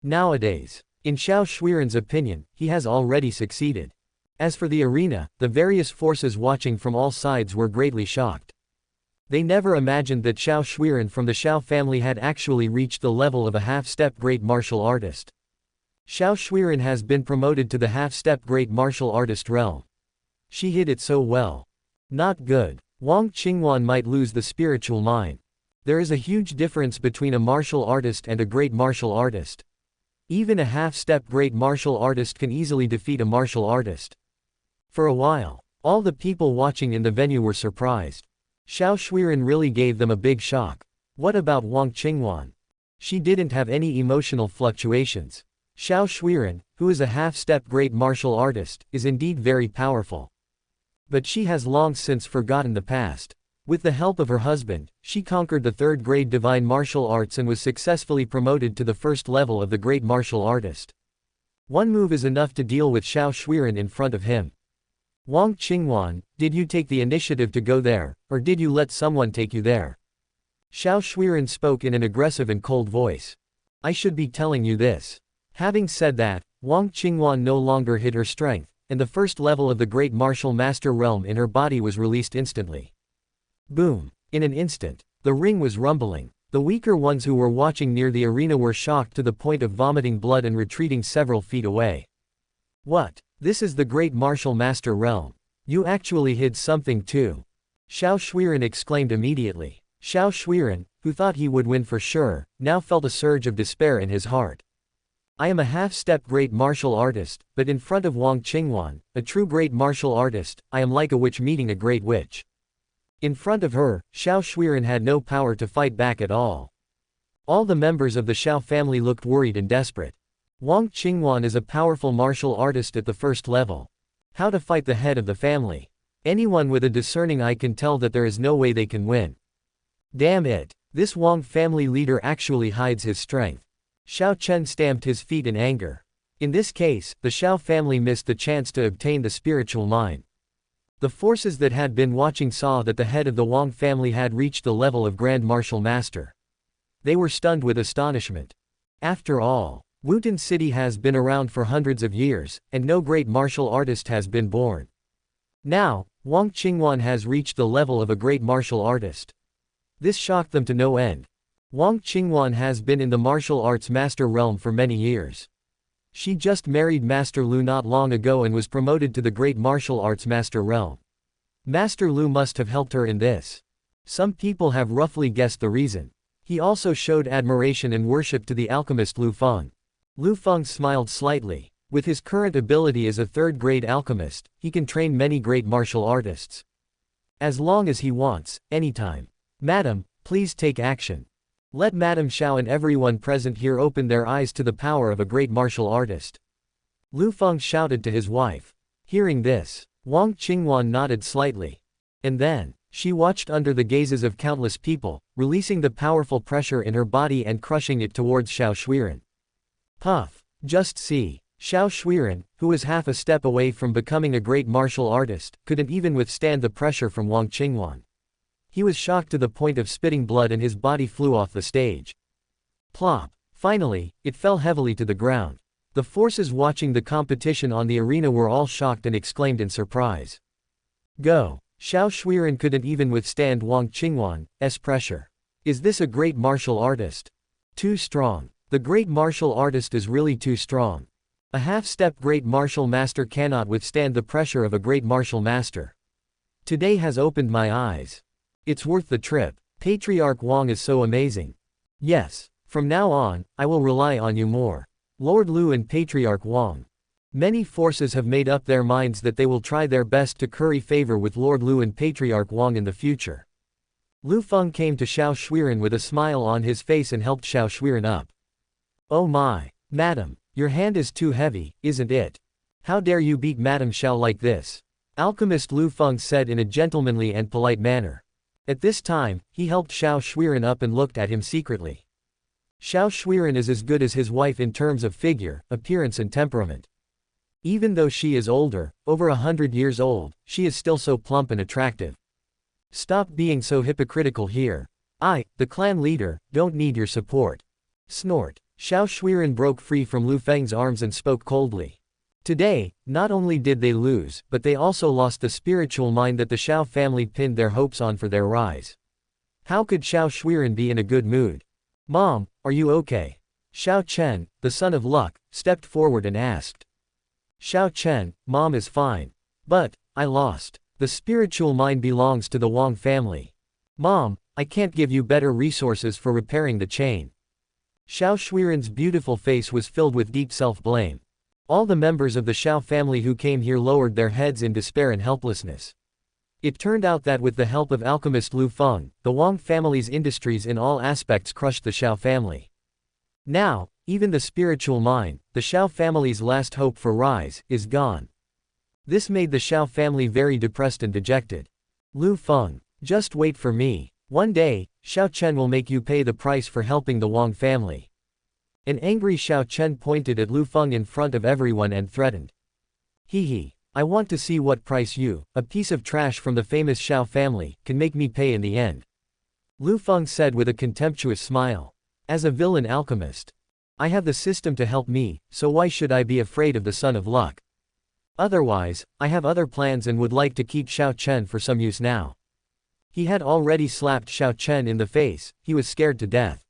Nowadays, in Xiao Shuiren's opinion, he has already succeeded. As for the arena, the various forces watching from all sides were greatly shocked. They never imagined that Xiao Shuiren from the Xiao family had actually reached the level of a half-step great martial artist. Xiao Shuiren has been promoted to the half-step great martial artist realm. She hid it so well. Not good. Wang Qingwan might lose the spiritual mine. There is a huge difference between a martial artist and a great martial artist. Even a half-step great martial artist can easily defeat a martial artist. For a while, all the people watching in the venue were surprised. Xiao Shuiren really gave them a big shock. What about Wang Qingwan? She didn't have any emotional fluctuations. Xiao Shuiren, who is a half-step great martial artist, is indeed very powerful. But she has long since forgotten the past. With the help of her husband, she conquered the third-grade divine martial arts and was successfully promoted to the first level of the great martial artist. One move is enough to deal with Xiao Shuiren in front of him. Wang Qingwan, did you take the initiative to go there, or did you let someone take you there? Xiao Shuiren spoke in an aggressive and cold voice. I should be telling you this. Having said that, Wang Qingwan no longer hid her strength, and the first level of the great martial master realm in her body was released instantly. Boom! In an instant, the ring was rumbling. The weaker ones who were watching near the arena were shocked to the point of vomiting blood and retreating several feet away. What? This is the great martial master realm. You actually hid something too. Xiao Shuiren exclaimed immediately. Xiao Shuiren, who thought he would win for sure, now felt a surge of despair in his heart. I am a half-step great martial artist, but in front of Wang Qingwan, a true great martial artist, I am like a witch meeting a great witch. In front of her, Xiao Shuiren had no power to fight back at all. All the members of the Xiao family looked worried and desperate. Wang Qingwan is a powerful martial artist at the first level. How to fight the head of the family? Anyone with a discerning eye can tell that there is no way they can win. Damn it! This Wang family leader actually hides his strength. Xiao Chen stamped his feet in anger. In this case, the Xiao family missed the chance to obtain the spiritual mine. The forces that had been watching saw that the head of the Wang family had reached the level of Grand Martial Master. They were stunned with astonishment. After all, Wutan City has been around for hundreds of years, and no great martial artist has been born. Now, Wang Qingwan has reached the level of a great martial artist. This shocked them to no end. Wang Qingwan has been in the martial arts master realm for many years. She just married Master Liu not long ago and was promoted to the great martial arts master realm. Master Liu must have helped her in this. Some people have roughly guessed the reason. He also showed admiration and worship to the alchemist Liu Feng. Liu Feng smiled slightly. With his current ability as a third-grade alchemist, he can train many great martial artists. As long as he wants, anytime. Madam, please take action. Let Madame Xiao and everyone present here open their eyes to the power of a great martial artist. Liu Feng shouted to his wife. Hearing this, Wang Qingwan nodded slightly. And then, she watched under the gazes of countless people, releasing the powerful pressure in her body and crushing it towards Xiao Shuiren. Puff! Just see. Xiao Shuiren, who was half a step away from becoming a great martial artist, couldn't even withstand the pressure from Wang Qingwan. He was shocked to the point of spitting blood and his body flew off the stage. Plop! Finally, it fell heavily to the ground. The forces watching the competition on the arena were all shocked and exclaimed in surprise. Go! Xiao Shuiren couldn't even withstand Wang Qingwan's pressure. Is this a great martial artist? Too strong. The great martial artist is really too strong. A half-step great martial master cannot withstand the pressure of a great martial master. Today has opened my eyes. It's worth the trip. Patriarch Wang is so amazing. Yes, from now on, I will rely on you more. Lord Liu and Patriarch Wang. Many forces have made up their minds that they will try their best to curry favor with Lord Liu and Patriarch Wang in the future. Liu Feng came to Xiao Shuiren with a smile on his face and helped Xiao Shuiren up. Oh my, madam, your hand is too heavy, isn't it? How dare you beat Madame Xiao like this? Alchemist Liu Feng said in a gentlemanly and polite manner. At this time, he helped Xiao Shuiren up and looked at him secretly. Shuangwen is as good as his wife in terms of figure, appearance and temperament. Even though she is older, over 100 years old, she is still so plump and attractive. Stop being so hypocritical here. I, the clan leader, don't need your support. Snort. Shuangwen broke free from Liu Feng's arms and spoke coldly. Today, not only did they lose, but they also lost the spiritual mind that the Shao family pinned their hopes on for their rise. How could Shuangwen be in a good mood? Mom, are you okay? Xiao Chen, the son of luck, stepped forward and asked. Xiao Chen, Mom is fine. But, I lost. The spiritual mind belongs to the Wang family. Mom, I can't give you better resources for repairing the chain. Shuangwen's beautiful face was filled with deep self-blame. All the members of the Shao family who came here lowered their heads in despair and helplessness. It turned out that with the help of alchemist Liu Feng, the Wang family's industries in all aspects crushed the Shao family. Now, even the spiritual mind, the Shao family's last hope for rise, is gone. This made the Shao family very depressed and dejected. Liu Feng, just wait for me. One day, Xiao Chen will make you pay the price for helping the Wang family. An angry Xiao Chen pointed at Liu Feng in front of everyone and threatened. Hee. I want to see what price you, a piece of trash from the famous Shao family, can make me pay in the end. Liu Feng said with a contemptuous smile. As a villain alchemist, I have the system to help me, so why should I be afraid of the son of luck? Otherwise, I have other plans and would like to keep Xiao Chen for some use now. He had already slapped Xiao Chen in the face, he was scared to death.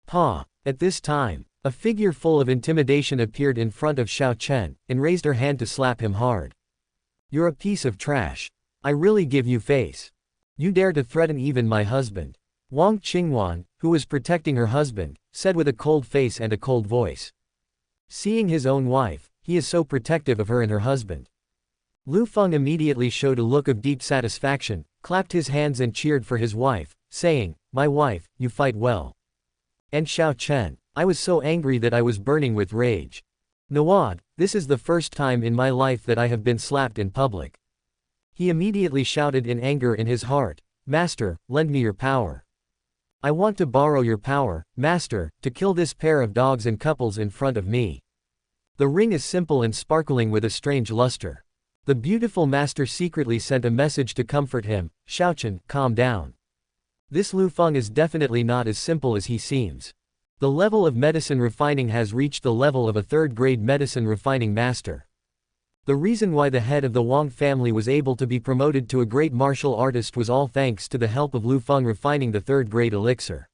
Pa! At this time, a figure full of intimidation appeared in front of Xiao Chen, and raised her hand to slap him hard. You're a piece of trash. I really give you face. You dare to threaten even my husband. Wang Qingwan, who was protecting her husband, said with a cold face and a cold voice. Seeing his own wife, he is so protective of her and her husband. Liu Feng immediately showed a look of deep satisfaction, clapped his hands and cheered for his wife, saying, My wife, you fight well. And Xiao Chen, I was so angry that I was burning with rage. Nawad, this is the first time in my life that I have been slapped in public. He immediately shouted in anger in his heart, Master, lend me your power. I want to borrow your power, Master, to kill this pair of dogs and couples in front of me. The ring is simple and sparkling with a strange luster. The beautiful master secretly sent a message to comfort him, Xiaochen, calm down. This Liu Feng is definitely not as simple as he seems. The level of medicine refining has reached the level of a third-grade medicine refining master. The reason why the head of the Wang family was able to be promoted to a great martial artist was all thanks to the help of Liu Feng refining the third-grade elixir.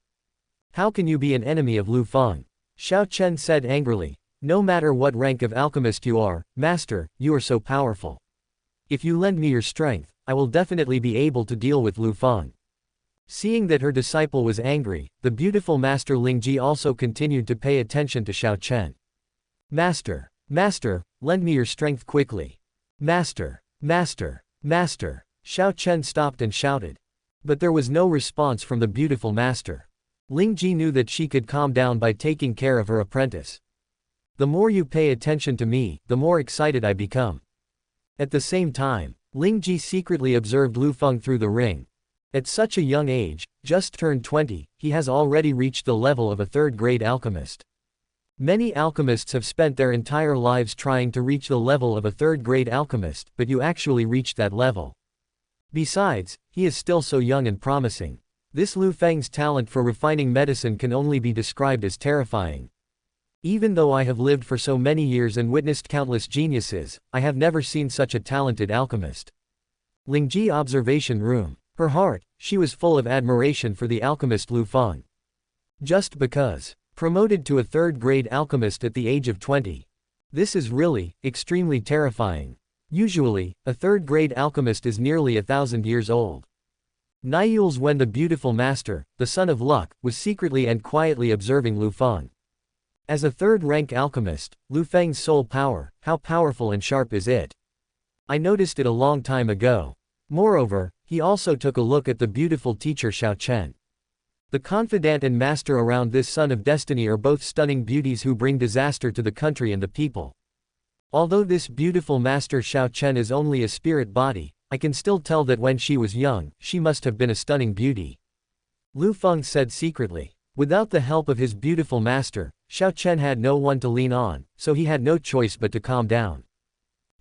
How can you be an enemy of Liu Feng? Xiao Chen said angrily. No matter what rank of alchemist you are, master, you are so powerful. If you lend me your strength, I will definitely be able to deal with Liu Feng. Seeing that her disciple was angry, the beautiful master Lingji also continued to pay attention to Xiao Chen. Master, lend me your strength quickly. Master. Xiao Chen stopped and shouted. But there was no response from the beautiful master. Lingji knew that she could calm down by taking care of her apprentice. The more you pay attention to me, the more excited I become. At the same time, Lingji secretly observed Liu Feng through the ring. At such a young age, just turned 20, he has already reached the level of a third-grade alchemist. Many alchemists have spent their entire lives trying to reach the level of a third-grade alchemist, but you actually reached that level. Besides, he is still so young and promising. This Liu Feng's talent for refining medicine can only be described as terrifying. Even though I have lived for so many years and witnessed countless geniuses, I have never seen such a talented alchemist. Lingji observation room. Her heart, she was full of admiration for the alchemist Liu Feng. Just because. Promoted to a third-grade alchemist at the age of 20. This is really, extremely terrifying. Usually, a third-grade alchemist is nearly 1,000 years old. Niules when the beautiful master, the son of luck, was secretly and quietly observing Liu Feng. As a third-rank alchemist, Liu Feng's soul power, how powerful and sharp is it? I noticed it a long time ago. Moreover, he also took a look at the beautiful teacher Xiao Chen. The confidant and master around this son of destiny are both stunning beauties who bring disaster to the country and the people. Although this beautiful master Xiao Chen is only a spirit body, I can still tell that when she was young, she must have been a stunning beauty. Liu Feng said secretly. Without the help of his beautiful master, Xiao Chen had no one to lean on, so he had no choice but to calm down.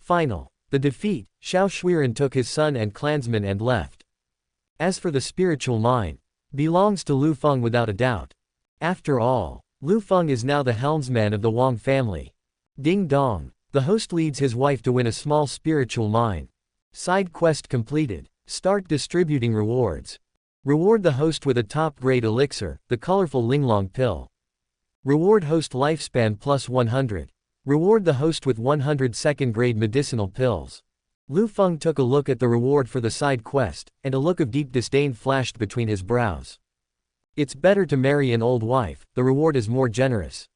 Final. The defeat, Xiao Shuiren took his son and clansmen and left. As for the spiritual mine, belongs to Liu Feng without a doubt. After all, Liu Feng is now the helmsman of the Wang family. Ding dong. The host leads his wife to win a small spiritual mine. Side quest completed. Start distributing rewards. Reward the host with a top-grade elixir, the colorful Linglong pill. Reward host lifespan plus 100. Reward the host with 100 second-grade medicinal pills. Liu Feng took a look at the reward for the side quest, and a look of deep disdain flashed between his brows. It's better to marry an old wife, the reward is more generous.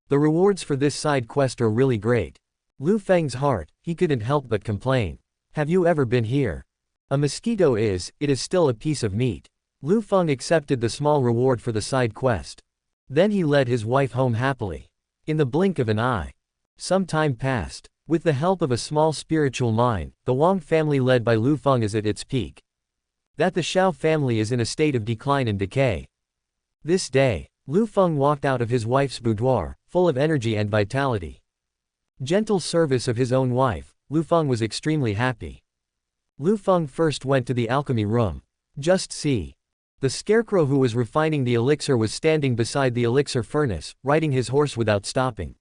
The rewards for this side quest are really great. Liu Feng's heart, he couldn't help but complain. Have you ever been here? A mosquito it is still a piece of meat. Liu Feng accepted the small reward for the side quest. Then he led his wife home happily. In the blink of an eye. Some time passed. With the help of a small spiritual mine, the Wang family led by Liu Feng is at its peak. That the Xiao family is in a state of decline and decay. This day, Liu Feng walked out of his wife's boudoir, full of energy and vitality. Gentle service of his own wife, Liu Feng was extremely happy. Liu Feng first went to the alchemy room. Just see. The scarecrow who was refining the elixir was standing beside the elixir furnace, riding his horse without stopping.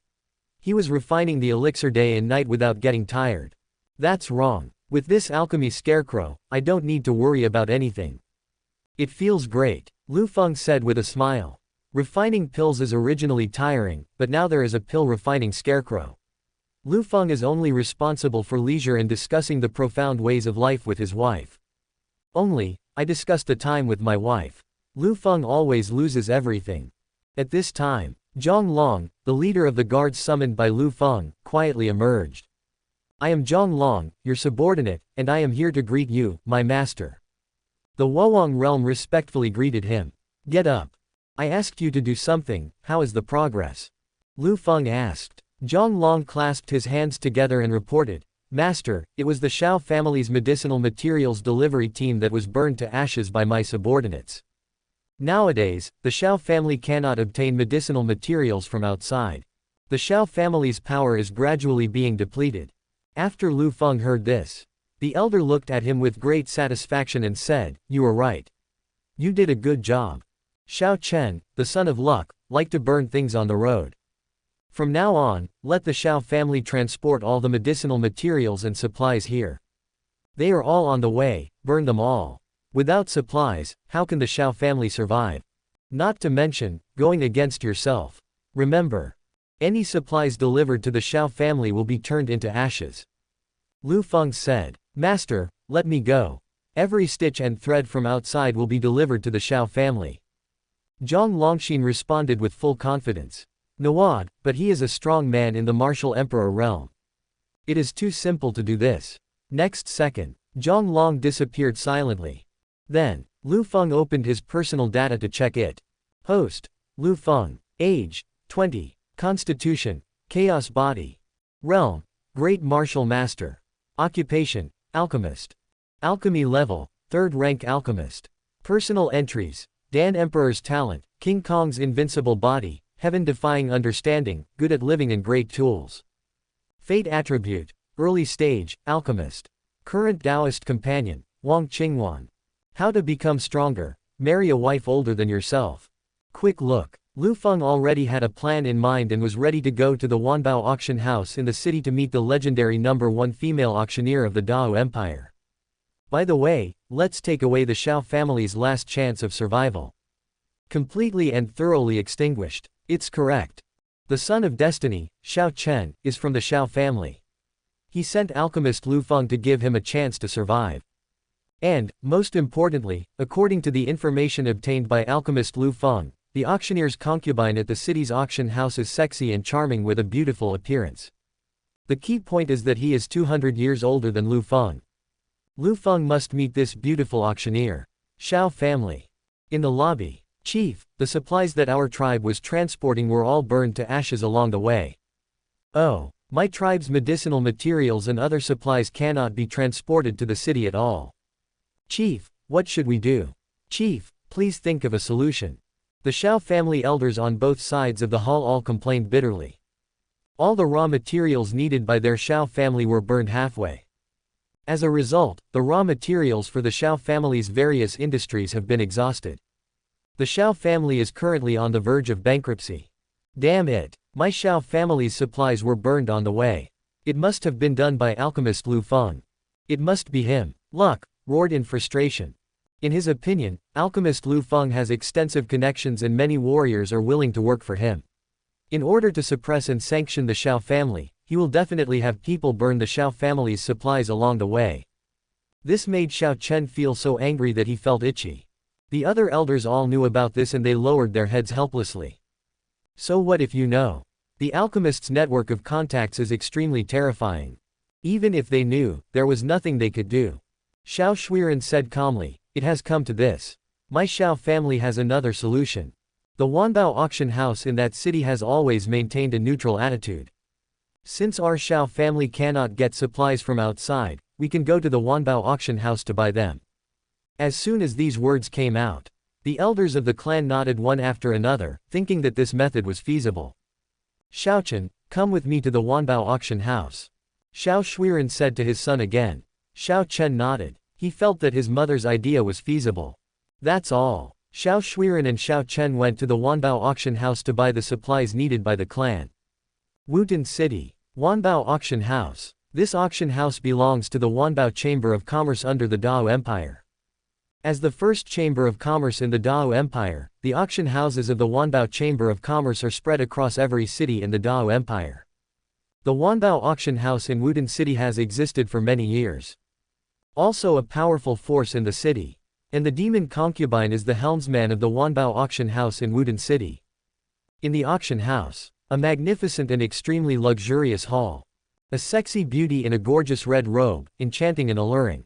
He was refining the elixir day and night without getting tired. That's wrong. With this alchemy scarecrow, I don't need to worry about anything. It feels great, Liu Feng said with a smile. Refining pills is originally tiring, but now there is a pill refining scarecrow. Liu Feng is only responsible for leisure and discussing the profound ways of life with his wife. Only, I discuss the time with my wife. Liu Feng always loses everything. At this time, Zhang Long, the leader of the guards summoned by Liu Feng, quietly emerged. I am Zhang Long, your subordinate, and I am here to greet you, my master. The Woawang realm respectfully greeted him. Get up. I asked you to do something, how is the progress? Liu Feng asked. Zhang Long clasped his hands together and reported, Master, it was the Xiao family's medicinal materials delivery team that was burned to ashes by my subordinates. Nowadays, the Xiao family cannot obtain medicinal materials from outside. The Xiao family's power is gradually being depleted. After Liu Feng heard this, the elder looked at him with great satisfaction and said, You are right. You did a good job. Xiao Chen, the son of luck, liked to burn things on the road. From now on, let the Xiao family transport all the medicinal materials and supplies here. They are all on the way, burn them all. Without supplies, how can the Xiao family survive? Not to mention, going against yourself. Remember, any supplies delivered to the Xiao family will be turned into ashes. Liu Feng said, Master, let me go. Every stitch and thread from outside will be delivered to the Xiao family. Zhang Longxin responded with full confidence. Nawad, but he is a strong man in the martial emperor realm. It is too simple to do this. Next second, Zhang Long disappeared silently. Then, Liu Feng opened his personal data to check it. Host, Liu Feng. Age, 20. Constitution, Chaos Body. Realm, Great Martial Master. Occupation, Alchemist. Alchemy level, 3rd rank Alchemist. Personal entries, Dan Emperor's talent, King Kong's invincible body, heaven-defying understanding, good at living and great tools. Fate attribute, early stage, Alchemist. Current Taoist companion, Wang Qingwan. How to become stronger, marry a wife older than yourself. Quick look, Liu Feng already had a plan in mind and was ready to go to the Wanbao auction house in the city to meet the legendary #1 female auctioneer of the Dao Empire. By the way, let's take away the Xiao family's last chance of survival. Completely and thoroughly extinguished. It's correct. The son of destiny, Xiao Chen, is from the Xiao family. He sent alchemist Liu Feng to give him a chance to survive. And, most importantly, according to the information obtained by alchemist Liu Feng, the auctioneer's concubine at the city's auction house is sexy and charming with a beautiful appearance. The key point is that he is 200 years older than Liu Feng. Liu Feng must meet this beautiful auctioneer. Xiao family. In the lobby. Chief, the supplies that our tribe was transporting were all burned to ashes along the way. Oh, my tribe's medicinal materials and other supplies cannot be transported to the city at all. Chief, what should we do? Chief, please think of a solution. The Xiao family elders on both sides of the hall all complained bitterly. All the raw materials needed by their Xiao family were burned halfway. As a result, the raw materials for the Xiao family's various industries have been exhausted. The Xiao family is currently on the verge of bankruptcy. Damn it! My Xiao family's supplies were burned on the way. It must have been done by alchemist Liu Feng. It must be him. Luck! Roared in frustration. In his opinion, alchemist Liu Feng has extensive connections and many warriors are willing to work for him. In order to suppress and sanction the Xiao family, he will definitely have people burn the Xiao family's supplies along the way. This made Xiao Chen feel so angry that he felt itchy. The other elders all knew about this and they lowered their heads helplessly. So what if you know? The alchemist's network of contacts is extremely terrifying. Even if they knew, there was nothing they could do. Shuangwen said calmly, "It has come to this. My Xiao family has another solution. The Wanbao auction house in that city has always maintained a neutral attitude. Since our Xiao family cannot get supplies from outside, we can go to the Wanbao auction house to buy them." As soon as these words came out, the elders of the clan nodded one after another, thinking that this method was feasible. "Xiaochen, come with me to the Wanbao auction house," Shuangwen said to his son again. Xiao Chen nodded. He felt that his mother's idea was feasible. That's all. Shuangwen and Xiao Chen went to the Wanbao auction house to buy the supplies needed by the clan. Wudin City. Wanbao auction house. This auction house belongs to the Wanbao Chamber of Commerce under the Dao Empire. As the first chamber of commerce in the Dao Empire, the auction houses of the Wanbao Chamber of Commerce are spread across every city in the Dao Empire. The Wanbao auction house in Wudin City has existed for many years. Also a powerful force in the city. And the demon concubine is the helmsman of the Wanbao auction house in Wudin City. In the auction house, a magnificent and extremely luxurious hall. A sexy beauty in a gorgeous red robe, enchanting and alluring.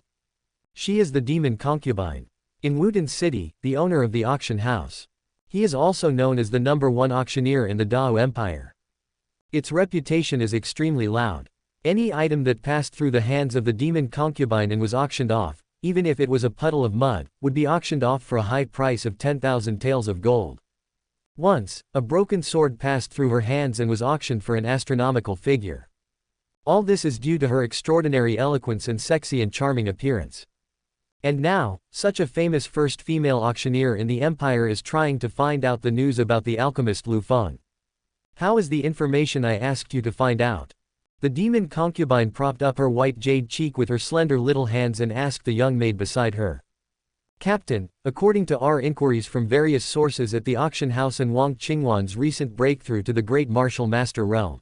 She is the demon concubine. In Wudin City, the owner of the auction house. He is also known as the #1 auctioneer in the Dao Empire. Its reputation is extremely loud. Any item that passed through the hands of the demon concubine and was auctioned off, even if it was a puddle of mud, would be auctioned off for a high price of 10,000 taels of gold. Once, a broken sword passed through her hands and was auctioned for an astronomical figure. All this is due to her extraordinary eloquence and sexy and charming appearance. And now, such a famous first female auctioneer in the empire is trying to find out the news about the alchemist Liu Feng. How is the information I asked you to find out? The demon concubine propped up her white jade cheek with her slender little hands and asked the young maid beside her. Captain, according to our inquiries from various sources at the auction house and Wang Qingwan's recent breakthrough to the great martial master realm,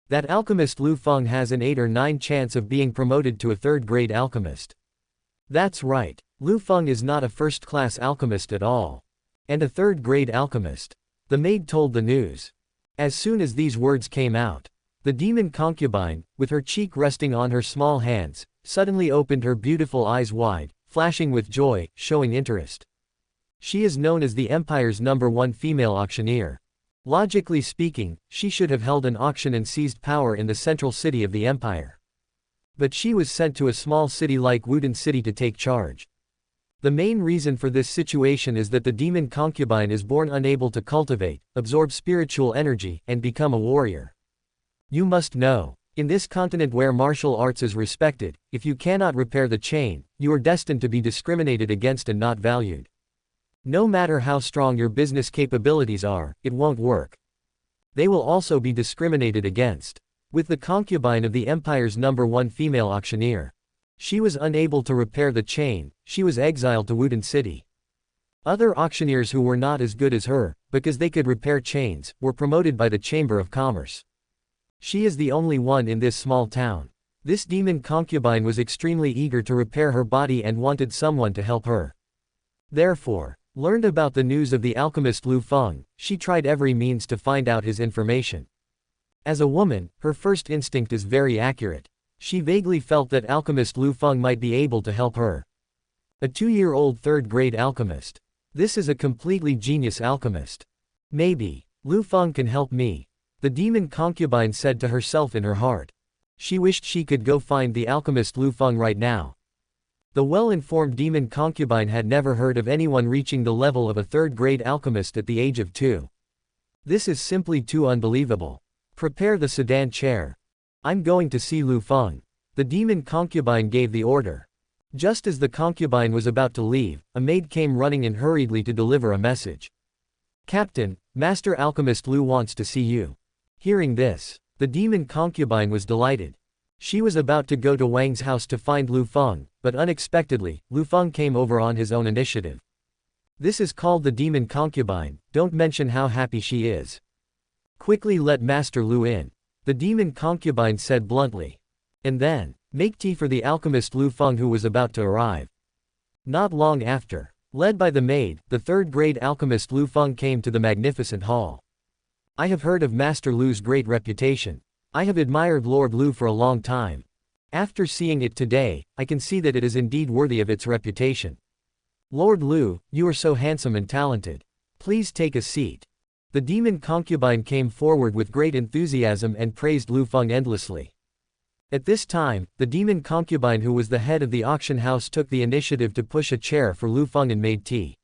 that alchemist Liu Feng has an 8 or 9 chance of being promoted to a third-grade alchemist. That's right, Liu Feng is not a first-class alchemist at all. And a third-grade alchemist. The maid told the news. As soon as these words came out, the demon concubine, with her cheek resting on her small hands, suddenly opened her beautiful eyes wide, flashing with joy, showing interest. She is known as the empire's #1 female auctioneer. Logically speaking, she should have held an auction and seized power in the central city of the empire. But she was sent to a small city like Wudin City to take charge. The main reason for this situation is that the demon concubine is born unable to cultivate, absorb spiritual energy, and become a warrior. You must know, in this continent where martial arts is respected, if you cannot repair the chain, you are destined to be discriminated against and not valued. No matter how strong your business capabilities are, it won't work. They will also be discriminated against. With the concubine of the empire's #1 female auctioneer, she was unable to repair the chain, she was exiled to Wudin City. Other auctioneers who were not as good as her, because they could repair chains, were promoted by the Chamber of Commerce. She is the only one in this small town. This demon concubine was extremely eager to repair her body and wanted someone to help her. Therefore, learned about the news of the alchemist Liu Feng, she tried every means to find out his information. As a woman, her first instinct is very accurate. She vaguely felt that alchemist Liu Feng might be able to help her. A 2-year-old third-grade alchemist. This is a completely genius alchemist. Maybe, Liu Feng can help me, the demon concubine said to herself in her heart. She wished she could go find the alchemist Liu Feng right now. The well-informed demon concubine had never heard of anyone reaching the level of a third-grade alchemist at the age of 2. This is simply too unbelievable. Prepare the sedan chair. I'm going to see Liu Feng. The demon concubine gave the order. Just as the concubine was about to leave, a maid came running in hurriedly to deliver a message. Captain, Master Alchemist Liu wants to see you. Hearing this, the demon concubine was delighted. She was about to go to Wang's house to find Liu Feng, but unexpectedly, Liu Feng came over on his own initiative. This is called the demon concubine, don't mention how happy she is. Quickly let Master Liu in. The demon concubine said bluntly. And then, make tea for the alchemist Liu Feng who was about to arrive. Not long after, led by the maid, the third-grade alchemist Liu Feng came to the magnificent hall. I have heard of Master Liu's great reputation. I have admired Lord Liu for a long time. After seeing it today, I can see that it is indeed worthy of its reputation. Lord Liu, you are so handsome and talented. Please take a seat. The demon concubine came forward with great enthusiasm and praised Liu Feng endlessly. At this time, the demon concubine who was the head of the auction house took the initiative to push a chair for Liu Feng and made tea.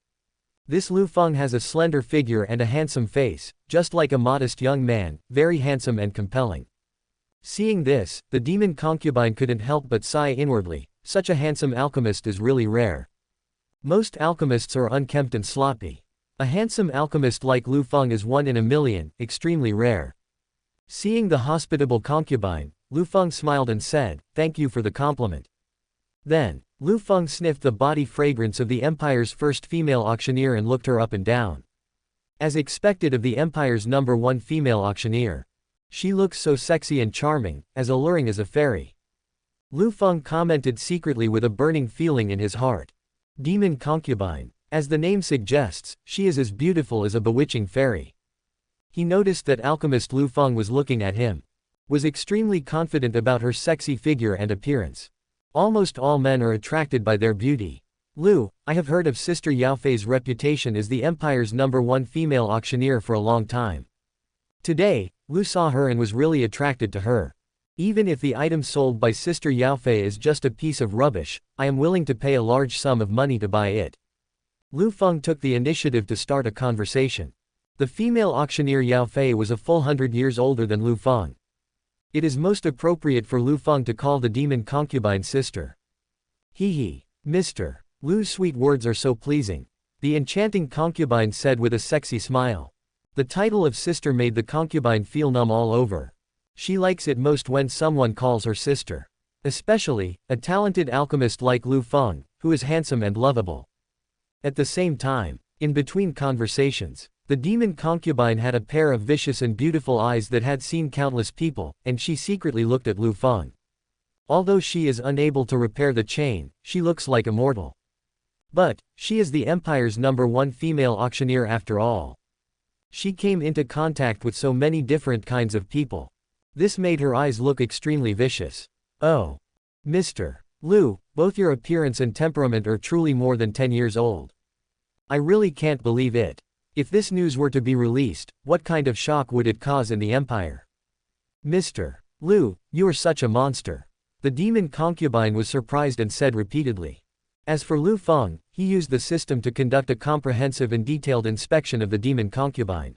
This Liu Feng has a slender figure and a handsome face, just like a modest young man, very handsome and compelling. Seeing this, the demon concubine couldn't help but sigh inwardly, such a handsome alchemist is really rare. Most alchemists are unkempt and sloppy. A handsome alchemist like Liu Feng is one in a million, extremely rare. Seeing the hospitable concubine, Liu Feng smiled and said, "Thank you for the compliment." Then, Liu Feng sniffed the body fragrance of the empire's first female auctioneer and looked her up and down. As expected of the empire's #1 female auctioneer. She looks so sexy and charming, as alluring as a fairy. Liu Feng commented secretly with a burning feeling in his heart. Demon concubine. As the name suggests, she is as beautiful as a bewitching fairy. He noticed that alchemist Liu Feng was looking at him. Was extremely confident about her sexy figure and appearance. Almost all men are attracted by their beauty. Liu, I have heard of Sister Yao Fei's reputation as the empire's #1 female auctioneer for a long time. Today, Liu saw her and was really attracted to her. Even if the item sold by Sister Yao Fei is just a piece of rubbish, I am willing to pay a large sum of money to buy it. Liu Feng took the initiative to start a conversation. The female auctioneer Yao Fei was a full 100 years older than Liu Feng. It is most appropriate for Liu Feng to call the demon concubine sister. Hee, Mr. Liu's sweet words are so pleasing. The enchanting concubine said with a sexy smile. The title of sister made the concubine feel numb all over. She likes it most when someone calls her sister. Especially, a talented alchemist like Liu Feng, who is handsome and lovable. At the same time, in between conversations, the demon concubine had a pair of vicious and beautiful eyes that had seen countless people, and she secretly looked at Liu Feng. Although she is unable to repair the chain, she looks like a mortal. But, she is the empire's #1 female auctioneer after all. She came into contact with so many different kinds of people. This made her eyes look extremely vicious. Oh. Mr. Liu, both your appearance and temperament are truly more than 10 years old. I really can't believe it. If this news were to be released, what kind of shock would it cause in the empire? Mr. Liu, you are such a monster. The demon concubine was surprised and said repeatedly. As for Liu Feng, he used the system to conduct a comprehensive and detailed inspection of the demon concubine.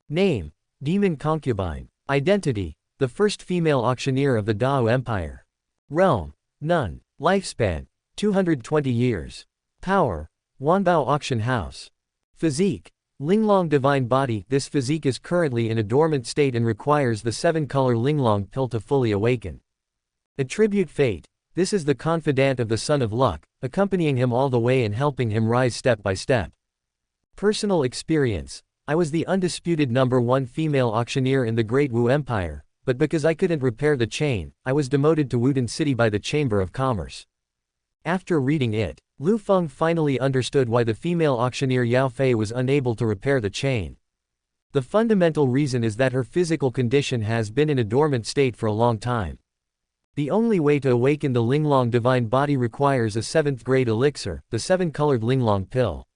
Name: Demon concubine. Identity: the first female auctioneer of the Dao Empire. Realm: None. Lifespan: 220 years. Power: Wanbao Auction House. Physique: Linglong Divine Body. This physique is currently in a dormant state and requires the 7-color Linglong pill to fully awaken. Attribute: Fate. This is the confidant of the Son of Luck, accompanying him all the way and helping him rise step by step. Personal experience: I was the undisputed #1 female auctioneer in the Great Wu Empire, but because I couldn't repair the chain, I was demoted to Wudin City by the Chamber of Commerce. After reading it, Liu Feng finally understood why the female auctioneer Yao Fei was unable to repair the chain. The fundamental reason is that her physical condition has been in a dormant state for a long time. The only way to awaken the Linglong Divine Body requires a 7th-grade elixir, the 7-colored Linglong pill.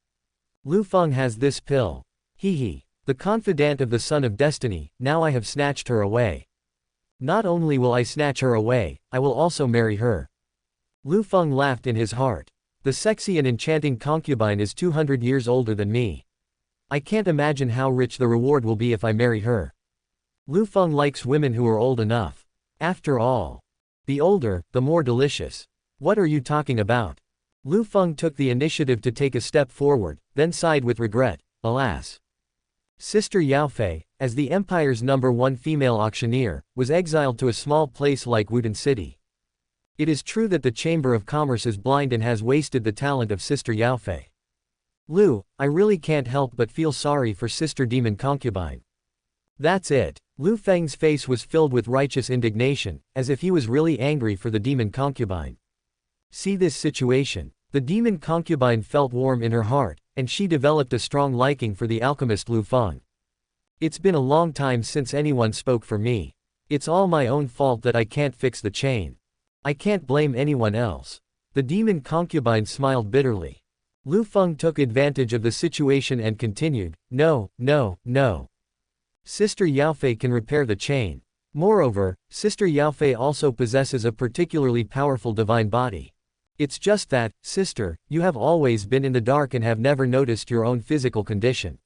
Liu Feng has this pill. Hee, the confidant of the Son of Destiny, now I have snatched her away. Not only will I snatch her away, I will also marry her. Liu Feng laughed in his heart. The sexy and enchanting concubine is 200 years older than me. I can't imagine how rich the reward will be if I marry her. Liu Feng likes women who are old enough. After all, the older, the more delicious. What are you talking about? Liu Feng took the initiative to take a step forward, then sighed with regret. Alas. Sister Yao Fei, as the empire's #1 female auctioneer, was exiled to a small place like Wudin City. It is true that the Chamber of Commerce is blind and has wasted the talent of Sister Yao Fei. Liu, I really can't help but feel sorry for Sister Demon Concubine. That's it. Liu Feng's face was filled with righteous indignation, as if he was really angry for the demon concubine. See this situation. The demon concubine felt warm in her heart, and she developed a strong liking for the alchemist Liu Feng. It's been a long time since anyone spoke for me. It's all my own fault that I can't fix the chain. I can't blame anyone else. The demon concubine smiled bitterly. Liu Feng took advantage of the situation and continued, No. Sister Yao Fei can repair the chain. Moreover, Sister Yao Fei also possesses a particularly powerful divine body. It's just that, sister, you have always been in the dark and have never noticed your own physical condition.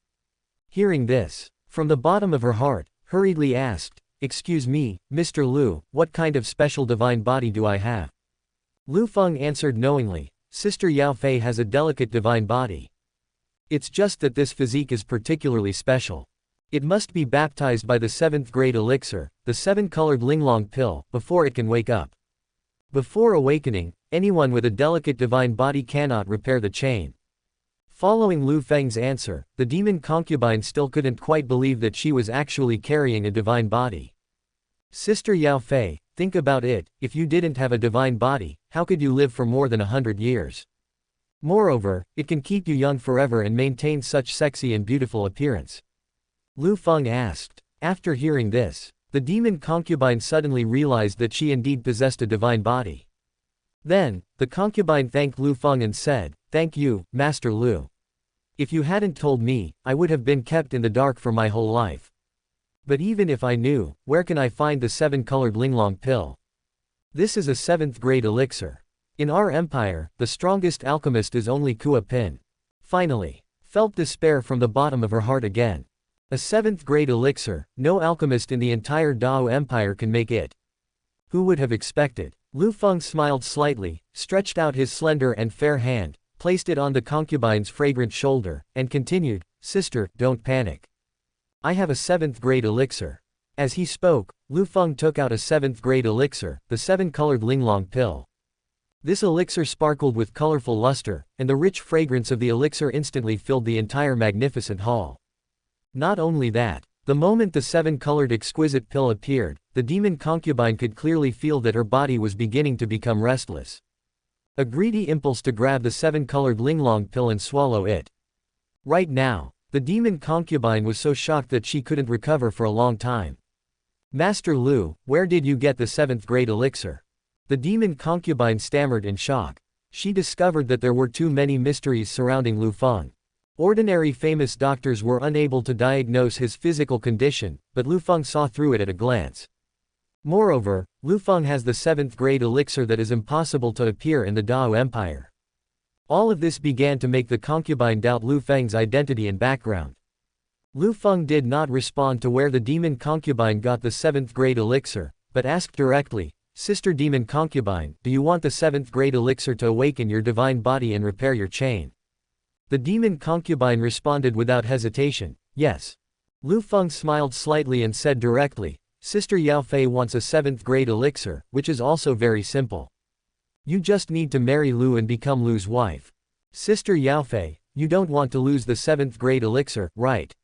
Hearing this, from the bottom of her heart, hurriedly asked, Excuse me, Mr. Liu, what kind of special divine body do I have? Liu Feng answered knowingly, Sister Yao Fei has a delicate divine body. It's just that this physique is particularly special. It must be baptized by the 7th grade elixir, the 7-colored linglong pill, before it can wake up. Before awakening, anyone with a delicate divine body cannot repair the chain. Following Liu Feng's answer, the demon concubine still couldn't quite believe that she was actually carrying a divine body. Sister Yao Fei, think about it, if you didn't have a divine body, how could you live for more than 100 years? Moreover, it can keep you young forever and maintain such sexy and beautiful appearance. Liu Feng asked. After hearing this, the demon concubine suddenly realized that she indeed possessed a divine body. Then, the concubine thanked Liu Feng and said, Thank you, Master Liu. If you hadn't told me, I would have been kept in the dark for my whole life. But even if I knew, where can I find the 7-colored linglong pill? This is a 7th grade elixir. In our empire, the strongest alchemist is only Kua Pin. Finally, felt despair from the bottom of her heart again. A 7th grade elixir, no alchemist in the entire Dao Empire can make it. Who would have expected? Liu Feng smiled slightly, stretched out his slender and fair hand, placed it on the concubine's fragrant shoulder, and continued, Sister, don't panic. I have a 7th grade elixir. As he spoke, Liu Feng took out a 7th grade elixir, the 7-colored linglong pill. This elixir sparkled with colorful luster, and the rich fragrance of the elixir instantly filled the entire magnificent hall. Not only that, the moment the 7-colored exquisite pill appeared, the demon concubine could clearly feel that her body was beginning to become restless. A greedy impulse to grab the 7-colored linglong pill and swallow it. Right now, the demon concubine was so shocked that she couldn't recover for a long time. Master Liu, where did you get the 7th grade elixir? The demon concubine stammered in shock. She discovered that there were too many mysteries surrounding Liu Feng. Ordinary famous doctors were unable to diagnose his physical condition, but Liu Feng saw through it at a glance. Moreover, Liu Feng has the 7th grade elixir that is impossible to appear in the Dao Empire. All of this began to make the concubine doubt Liu Feng's identity and background. Liu Feng did not respond to where the demon concubine got the 7th grade elixir, but asked directly, Sister Demon Concubine, do you want the 7th grade elixir to awaken your divine body and repair your chain? The demon concubine responded without hesitation, yes. Liu Feng smiled slightly and said directly, Sister Yao Fei wants a 7th grade elixir, which is also very simple. You just need to marry Liu and become Liu's wife. Sister Yao Fei, you don't want to lose the 7th grade elixir, right?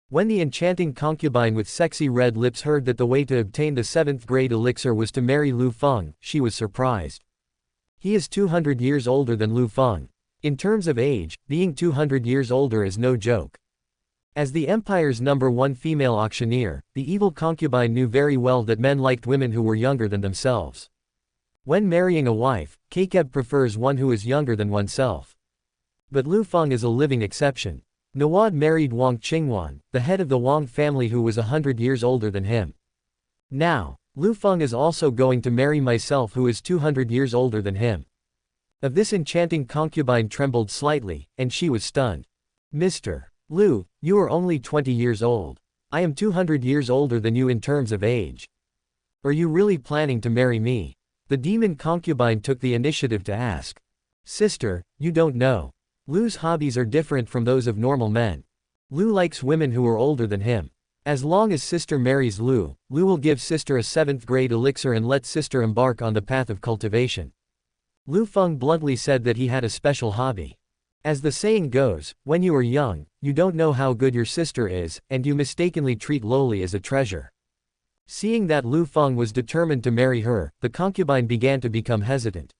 When the enchanting concubine with sexy red lips heard that the way to obtain the 7th grade elixir was to marry Liu Feng, she was surprised. He is 200 years older than Liu Feng. In terms of age, being 200 years older is no joke. As the empire's #1 female auctioneer, the evil concubine knew very well that men liked women who were younger than themselves. When marrying a wife, Kakeb prefers one who is younger than oneself. But Liu Feng is a living exception. Nawad married Wang Qingwan, the head of the Wang family who was 100 years older than him. Now, Liu Feng is also going to marry myself, who is 200 years older than him. Of this enchanting concubine trembled slightly, and she was stunned. Mr. Liu, you are only 20 years old. I am 200 years older than you in terms of age. Are you really planning to marry me? The demon concubine took the initiative to ask. Sister, you don't know. Liu's hobbies are different from those of normal men. Liu likes women who are older than him. As long as sister marries Liu, Liu will give sister a 7th grade elixir and let sister embark on the path of cultivation. Liu Feng bluntly said that he had a special hobby. As the saying goes, when you are young, you don't know how good your sister is, and you mistakenly treat lowly as a treasure. Seeing that Liu Feng was determined to marry her, the concubine began to become hesitant.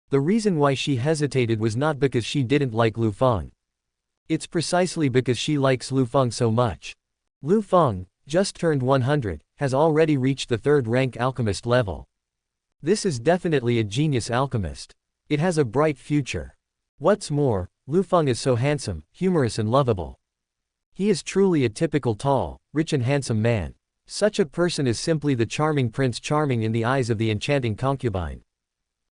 The reason why she hesitated was not because she didn't like Liu Feng. It's precisely because she likes Liu Feng so much. Liu Feng, just turned 100, has already reached the 3rd rank alchemist level. This is definitely a genius alchemist. It has a bright future. What's more, Liu Feng is so handsome, humorous and lovable. He is truly a typical tall, rich and handsome man. Such a person is simply the charming Prince Charming in the eyes of the enchanting concubine.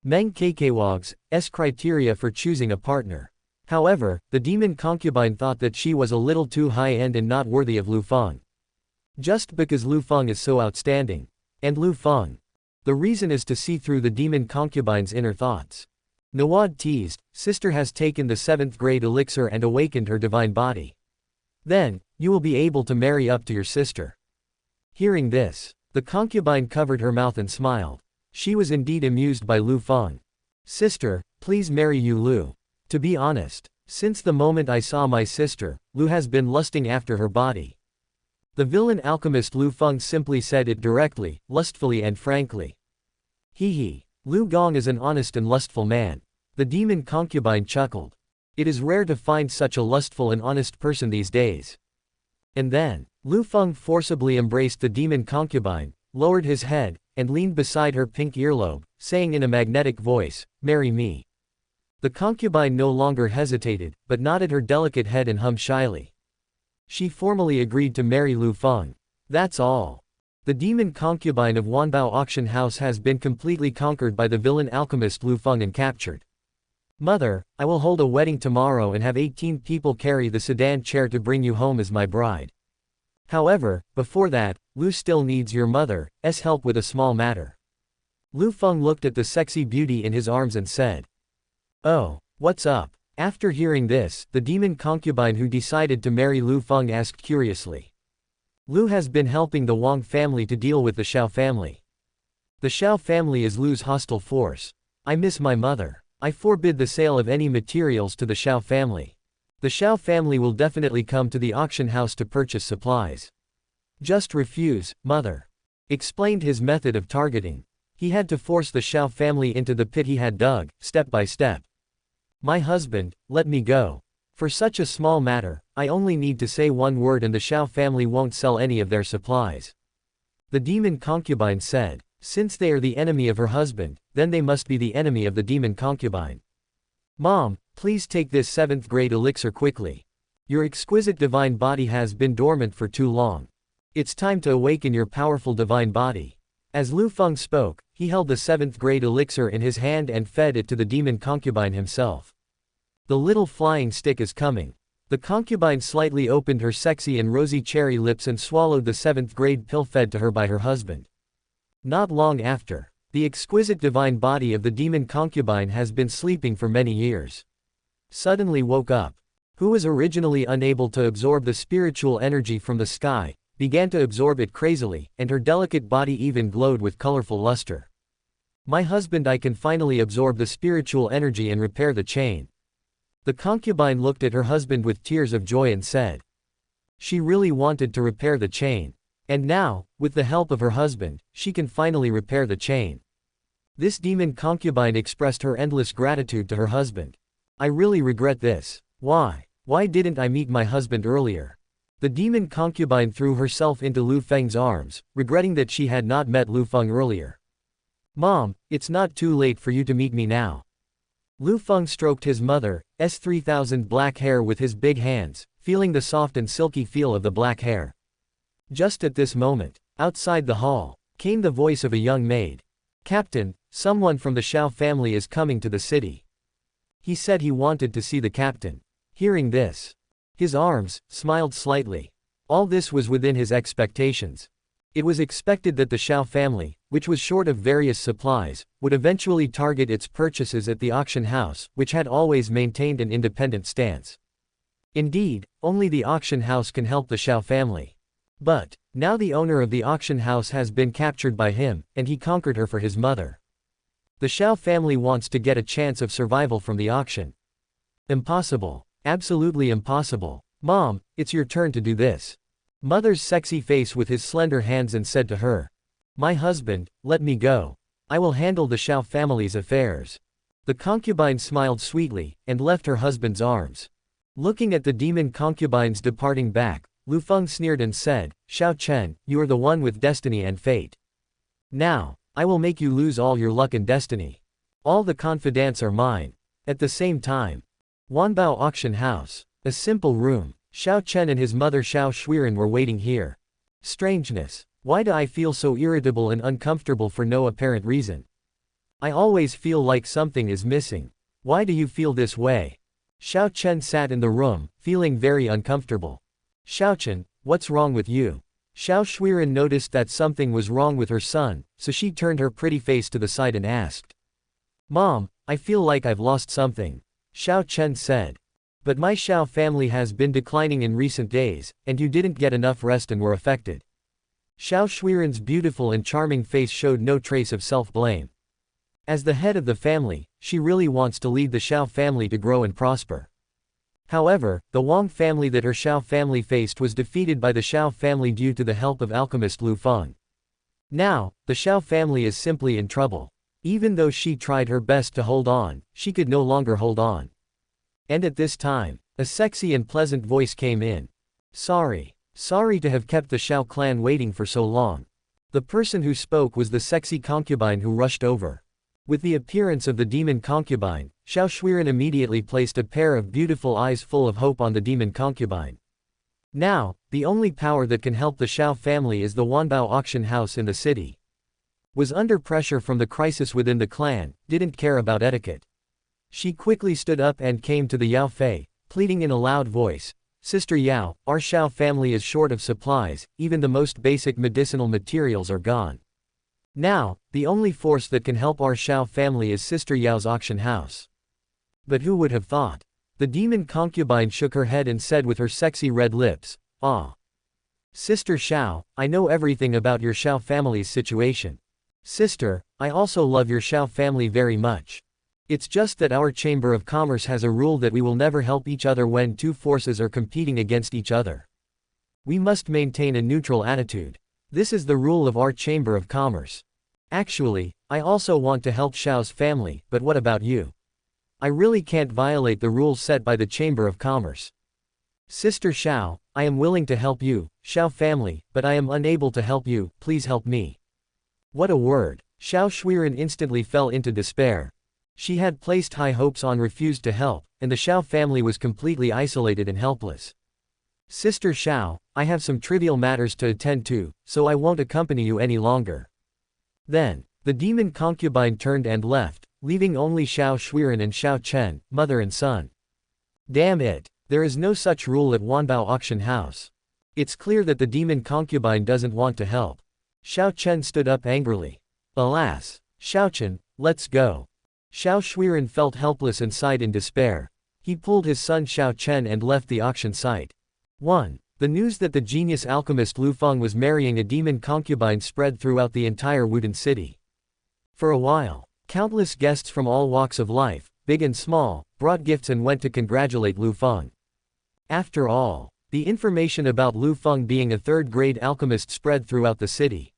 Meng Kkawog's criteria for choosing a partner. However, the demon concubine thought that she was a little too high-end and not worthy of Liu Feng. Just because Liu Feng is so outstanding. And Liu Feng. The reason is to see through the demon concubine's inner thoughts. Nawad teased, sister has taken the 7th grade elixir and awakened her divine body. Then, you will be able to marry up to your sister. Hearing this, the concubine covered her mouth and smiled. She was indeed amused by Liu Feng. Sister, please marry you Liu. To be honest, since the moment I saw my sister, Liu has been lusting after her body. The villain alchemist Liu Feng simply said it directly, lustfully and frankly. Hee. Liu Gong is an honest and lustful man. The demon concubine chuckled. It is rare to find such a lustful and honest person these days. And then, Liu Feng forcibly embraced the demon concubine, lowered his head, and leaned beside her pink earlobe, saying in a magnetic voice, "Marry me." The concubine no longer hesitated, but nodded her delicate head and hummed shyly. She formally agreed to marry Liu Feng. That's all. The demon concubine of Wanbao auction house has been completely conquered by the villain alchemist Liu Feng and captured. Mother, I will hold a wedding tomorrow and have 18 people carry the sedan chair to bring you home as my bride. However, before that, Liu still needs your mother's help with a small matter. Liu Feng looked at the sexy beauty in his arms and said, "Oh, what's up?" After hearing this, the demon concubine who decided to marry Liu Feng asked curiously. Liu has been helping the Wang family to deal with the Xiao family. The Xiao family is Liu's hostile force. I miss my mother. I forbid the sale of any materials to the Xiao family. The Xiao family will definitely come to the auction house to purchase supplies. Just refuse, mother. Explained his method of targeting. He had to force the Xiao family into the pit he had dug, step by step. My husband, let me go. For such a small matter, I only need to say one word and the Xiao family won't sell any of their supplies. The demon concubine said, since they are the enemy of her husband, then they must be the enemy of the demon concubine. Mom, please take this 7th grade elixir quickly. Your exquisite divine body has been dormant for too long. It's time to awaken your powerful divine body. As Liu Feng spoke, he held the 7th grade elixir in his hand and fed it to the demon concubine himself. The little flying stick is coming. The concubine slightly opened her sexy and rosy cherry lips and swallowed the 7th grade pill fed to her by her husband. Not long after, the exquisite divine body of the demon concubine has been sleeping for many years. Suddenly woke up. Who was originally unable to absorb the spiritual energy from the sky, began to absorb it crazily, and her delicate body even glowed with colorful luster. My husband, I can finally absorb the spiritual energy and repair the chain. The concubine looked at her husband with tears of joy and said. She really wanted to repair the chain. And now, with the help of her husband, she can finally repair the chain. This demon concubine expressed her endless gratitude to her husband. I really regret this. Why didn't I meet my husband earlier? The demon concubine threw herself into Liu Feng's arms, regretting that she had not met Liu Feng earlier. Mom, it's not too late for you to meet me now. Liu Feng stroked his mother's 3,000 black hair with his big hands, feeling the soft and silky feel of the black hair. Just at this moment, outside the hall, came the voice of a young maid. Captain, someone from the Xiao family is coming to the city. He said he wanted to see the captain. Hearing this, his arms smiled slightly. All this was within his expectations. It was expected that the Xiao family, which was short of various supplies, would eventually target its purchases at the auction house, which had always maintained an independent stance. Indeed, only the auction house can help the Xiao family. But, now the owner of the auction house has been captured by him, and he conquered her for his mother. The Xiao family wants to get a chance of survival from the auction. Impossible. Absolutely impossible. Mom, it's your turn to do this. Mother's sexy face with his slender hands and said to her. My husband, let me go. I will handle the Xiao family's affairs. The concubine smiled sweetly, and left her husband's arms. Looking at the demon concubines departing back, Liu Feng sneered and said, Xiao Chen, you are the one with destiny and fate. Now, I will make you lose all your luck and destiny. All the confidants are mine. At the same time, Wanbao auction house. A simple room. Xiao Chen and his mother Xiao Shuiren were waiting here. Strangeness. Why do I feel so irritable and uncomfortable for no apparent reason? I always feel like something is missing. Why do you feel this way? Xiao Chen sat in the room, feeling very uncomfortable. Xiao Chen, what's wrong with you? Xiao Shuiren noticed that something was wrong with her son, so she turned her pretty face to the side and asked. Mom, I feel like I've lost something. Xiao Chen said. But my Xiao family has been declining in recent days, and you didn't get enough rest and were affected. Xiao Shuiren's beautiful and charming face showed no trace of self-blame. As the head of the family, she really wants to lead the Xiao family to grow and prosper. However, the Wang family that her Xiao family faced was defeated by the Xiao family due to the help of alchemist Liu Feng. Now, the Xiao family is simply in trouble. Even though she tried her best to hold on, she could no longer hold on. And at this time, a sexy and pleasant voice came in. Sorry to have kept the Xiao clan waiting for so long. The person who spoke was the sexy concubine who rushed over. With the appearance of the demon concubine, Xiao Shuiren immediately placed a pair of beautiful eyes full of hope on the demon concubine. Now, the only power that can help the Xiao family is the Wanbao auction house in the city. Was under pressure from the crisis within the clan, didn't care about etiquette. She quickly stood up and came to the Yao Fei, pleading in a loud voice, Sister Yao, our Xiao family is short of supplies, even the most basic medicinal materials are gone. Now, the only force that can help our Xiao family is Sister Yao's auction house. But who would have thought? The demon concubine shook her head and said with her sexy red lips, Ah. Sister Xiao, I know everything about your Xiao family's situation. Sister, I also love your Xiao family very much. It's just that our Chamber of Commerce has a rule that we will never help each other when two forces are competing against each other. We must maintain a neutral attitude. This is the rule of our Chamber of Commerce. Actually, I also want to help Xiao's family, but what about you? I really can't violate the rules set by the Chamber of Commerce. Sister Xiao, I am willing to help you, Xiao family, but I am unable to help you, please help me. What a word. Xiao Shuiren instantly fell into despair. She had placed high hopes on refused to help, and the Xiao family was completely isolated and helpless. Sister Xiao, I have some trivial matters to attend to, so I won't accompany you any longer. Then, the demon concubine turned and left, leaving only Xiao Shuiren and Xiao Chen, mother and son. Damn it, there is no such rule at Wanbao auction house. It's clear that the demon concubine doesn't want to help. Xiao Chen stood up angrily. Alas, Xiao Chen, let's go. Xiao Shuiren felt helpless and sighed in despair. He pulled his son Xiao Chen and left the auction site. 1. The news that the genius alchemist Liu Feng was marrying a demon concubine spread throughout the entire Wudin city. For a while, countless guests from all walks of life, big and small, brought gifts and went to congratulate Liu Feng. After all, the information about Liu Feng being a third-grade alchemist spread throughout the city.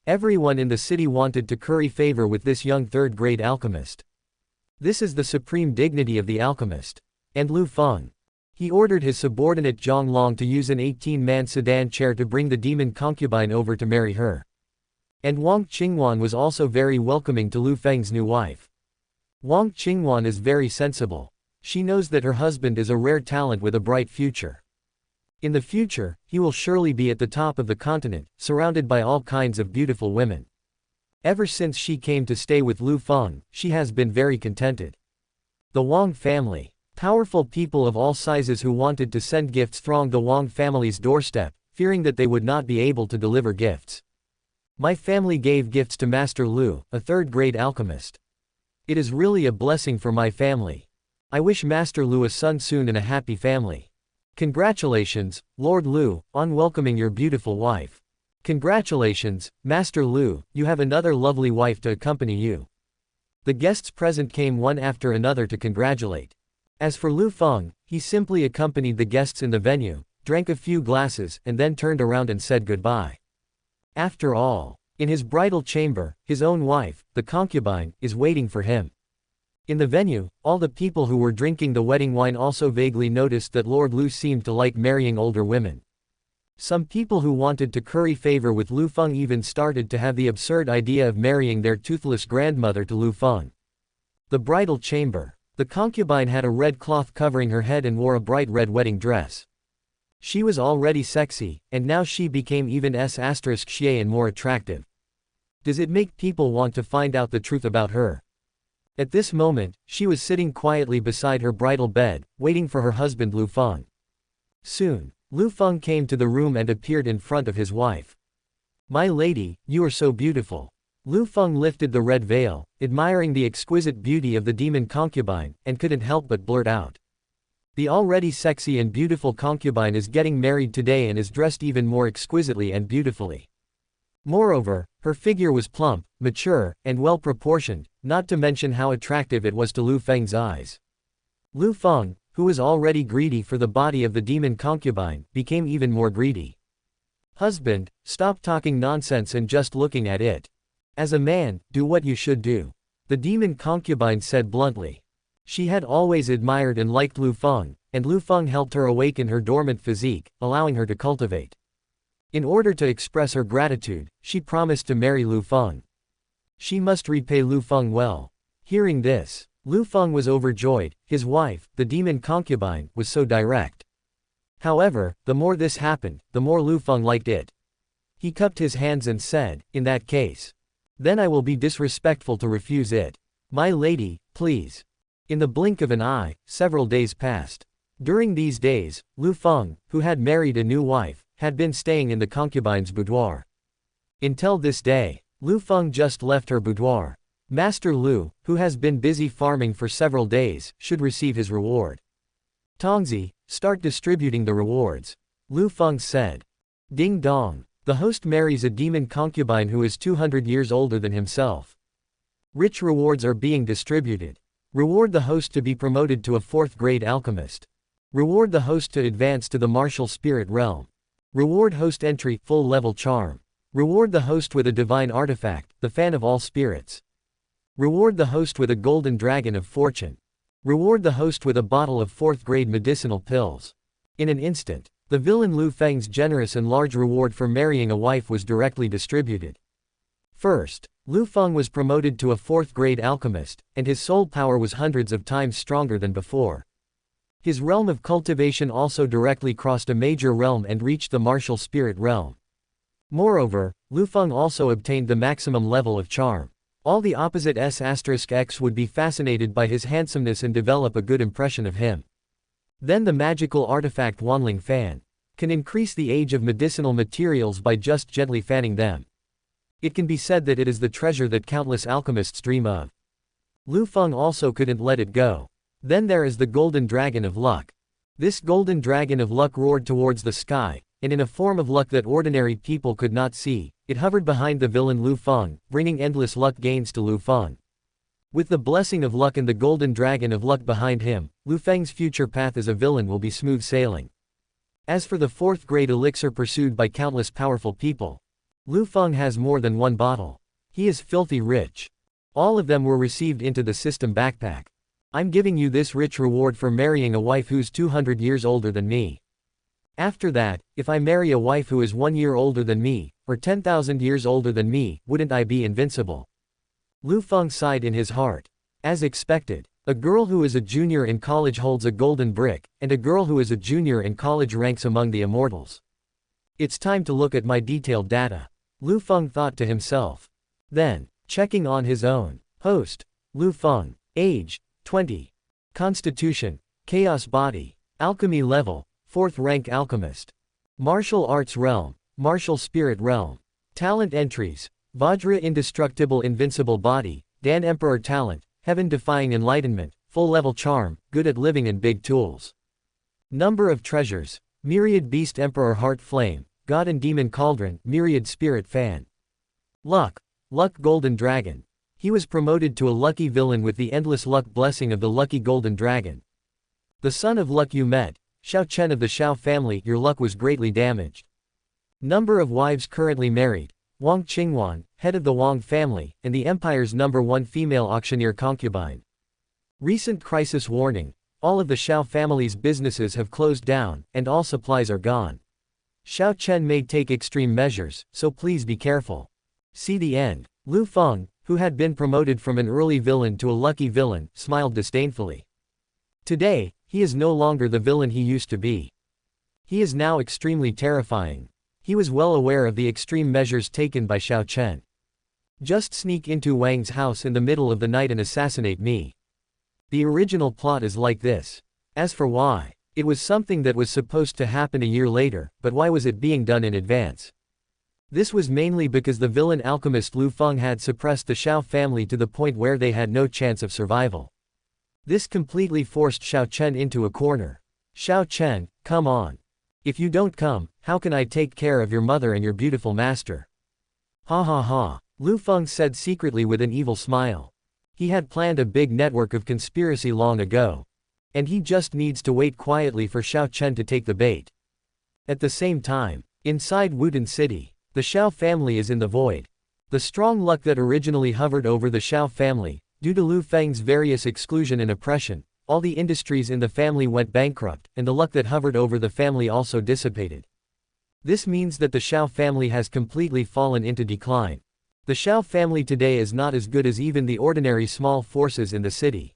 Everyone in the city wanted to curry favor with this young third-grade alchemist. This is the supreme dignity of the alchemist. And Liu Feng. He ordered his subordinate Zhang Long to use an 18-man sedan chair to bring the demon concubine over to marry her. And Wang Qingwan was also very welcoming to Liu Feng's new wife. Wang Qingwan is very sensible. She knows that her husband is a rare talent with a bright future. In the future, he will surely be at the top of the continent, surrounded by all kinds of beautiful women. Ever since she came to stay with Liu Feng, she has been very contented. The Wang family. Powerful people of all sizes who wanted to send gifts thronged the Wang family's doorstep, fearing that they would not be able to deliver gifts. My family gave gifts to Master Liu, a third-grade alchemist. It is really a blessing for my family. I wish Master Liu a son soon and a happy family. Congratulations, Lord Liu, on welcoming your beautiful wife. Congratulations, Master Liu, you have another lovely wife to accompany you. The guests present came one after another to congratulate. As for Liu Feng, he simply accompanied the guests in the venue, drank a few glasses, and then turned around and said goodbye. After all, in his bridal chamber, his own wife, the concubine, is waiting for him. In the venue, all the people who were drinking the wedding wine also vaguely noticed that Lord Liu seemed to like marrying older women. Some people who wanted to curry favor with Liu Feng even started to have the absurd idea of marrying their toothless grandmother to Liu Feng. The bridal chamber. The concubine had a red cloth covering her head and wore a bright red wedding dress. She was already sexy, and now she became even **** and more attractive. Does it make people want to find out the truth about her? At this moment, she was sitting quietly beside her bridal bed, waiting for her husband Liu Feng. Soon, Liu Feng came to the room and appeared in front of his wife. "My lady, you are so beautiful." Liu Feng lifted the red veil, admiring the exquisite beauty of the demon concubine, and couldn't help but blurt out. The already sexy and beautiful concubine is getting married today and is dressed even more exquisitely and beautifully. Moreover, her figure was plump, mature, and well-proportioned, not to mention how attractive it was to Liu Feng's eyes. Liu Feng, who was already greedy for the body of the demon concubine, became even more greedy. "Husband, stop talking nonsense and just looking at it. As a man, do what you should do," the demon concubine said bluntly. She had always admired and liked Liu Feng, and Liu Feng helped her awaken her dormant physique, allowing her to cultivate. In order to express her gratitude, she promised to marry Liu Feng. She must repay Liu Feng well. Hearing this, Liu Feng was overjoyed. His wife, the demon concubine, was so direct. However, the more this happened, the more Liu Feng liked it. He cupped his hands and said, "In that case, then I will be disrespectful to refuse it. My lady, please." In the blink of an eye, several days passed. During these days, Liu Feng, who had married a new wife, had been staying in the concubine's boudoir. Until this day, Liu Feng just left her boudoir. Master Liu, who has been busy farming for several days, should receive his reward. "Tongzi, start distributing the rewards," Liu Feng said. Ding dong. The host marries a demon concubine who is 200 years older than himself. Rich rewards are being distributed. Reward the host to be promoted to a 4th-grade alchemist. Reward the host to advance to the martial spirit realm. Reward host entry, full-level charm. Reward the host with a divine artifact, the fan of all spirits. Reward the host with a golden dragon of fortune. Reward the host with a bottle of 4th-grade medicinal pills. In an instant, the villain Liu Feng's generous and large reward for marrying a wife was directly distributed. First, Liu Feng was promoted to a 4th-grade alchemist, and his soul power was hundreds of times stronger than before. His realm of cultivation also directly crossed a major realm and reached the martial spirit realm. Moreover, Liu Feng also obtained the maximum level of charm. All the opposite ***X would be fascinated by his handsomeness and develop a good impression of him. Then the magical artifact Wanling Fan can increase the age of medicinal materials by just gently fanning them. It can be said that it is the treasure that countless alchemists dream of. Liu Feng also couldn't let it go. Then there is the Golden Dragon of Luck. This Golden Dragon of Luck roared towards the sky, and in a form of luck that ordinary people could not see, it hovered behind the villain Liu Feng, bringing endless luck gains to Liu Feng. With the blessing of luck and the Golden Dragon of Luck behind him, Liu Feng's future path as a villain will be smooth sailing. As for the 4th-grade elixir pursued by countless powerful people, Liu Feng has more than one bottle. He is filthy rich. All of them were received into the system backpack. I'm giving you this rich reward for marrying a wife who's 200 years older than me. After that, if I marry a wife who is 1 year older than me, or 10,000 years older than me, wouldn't I be invincible? Liu Feng sighed in his heart. As expected, A girl who is a junior in college holds a golden brick, and a girl who is a junior in college ranks among the immortals. It's time to look at my detailed data. Liu Feng thought to himself. Then, checking on his own. Host, Liu Feng. Age, 20. Constitution, Chaos Body. Alchemy level, 4th rank alchemist. Martial Arts realm, Martial Spirit realm. Talent entries, Vajra Indestructible Invincible Body, Dan Emperor Talent, Heaven Defying Enlightenment, Full Level Charm, Good at Living and Big Tools. Number of treasures, Myriad Beast Emperor Heart Flame, God and Demon Cauldron, Myriad Spirit Fan. Luck, Luck Golden Dragon. He was promoted to a lucky villain with the endless luck blessing of the lucky golden dragon. The son of luck you met, Xiao Chen of the Xiao family, your luck was greatly damaged. Number of wives currently married, Wang Qingwan, head of the Wang family, and the empire's #1 female auctioneer concubine. Recent crisis warning, all of the Xiao family's businesses have closed down, and all supplies are gone. Xiao Chen may take extreme measures, so please be careful. See the end. Liu Feng, who had been promoted from an early villain to a lucky villain, smiled disdainfully. Today, he is no longer the villain he used to be. He is now extremely terrifying. He was well aware of the extreme measures taken by Xiao Chen. Just sneak into Wang's house in the middle of the night and assassinate me. The original plot is like this. As for why, it was something that was supposed to happen a year later, but why was it being done in advance? This was mainly because the villain alchemist Liu Feng had suppressed the Xiao family to the point where they had no chance of survival. This completely forced Xiao Chen into a corner. Xiao Chen, come on. If you don't come, how can I take care of your mother and your beautiful master? Ha ha ha, Liu Feng said secretly with an evil smile. He had planned a big network of conspiracy long ago. And he just needs to wait quietly for Xiao Chen to take the bait. At the same time, inside Wudin City, the Xiao family is in the void. The strong luck that originally hovered over the Xiao family, due to Liu Feng's various exclusion and oppression, all the industries in the family went bankrupt, and the luck that hovered over the family also dissipated. This means that the Xiao family has completely fallen into decline. The Xiao family today is not as good as even the ordinary small forces in the city.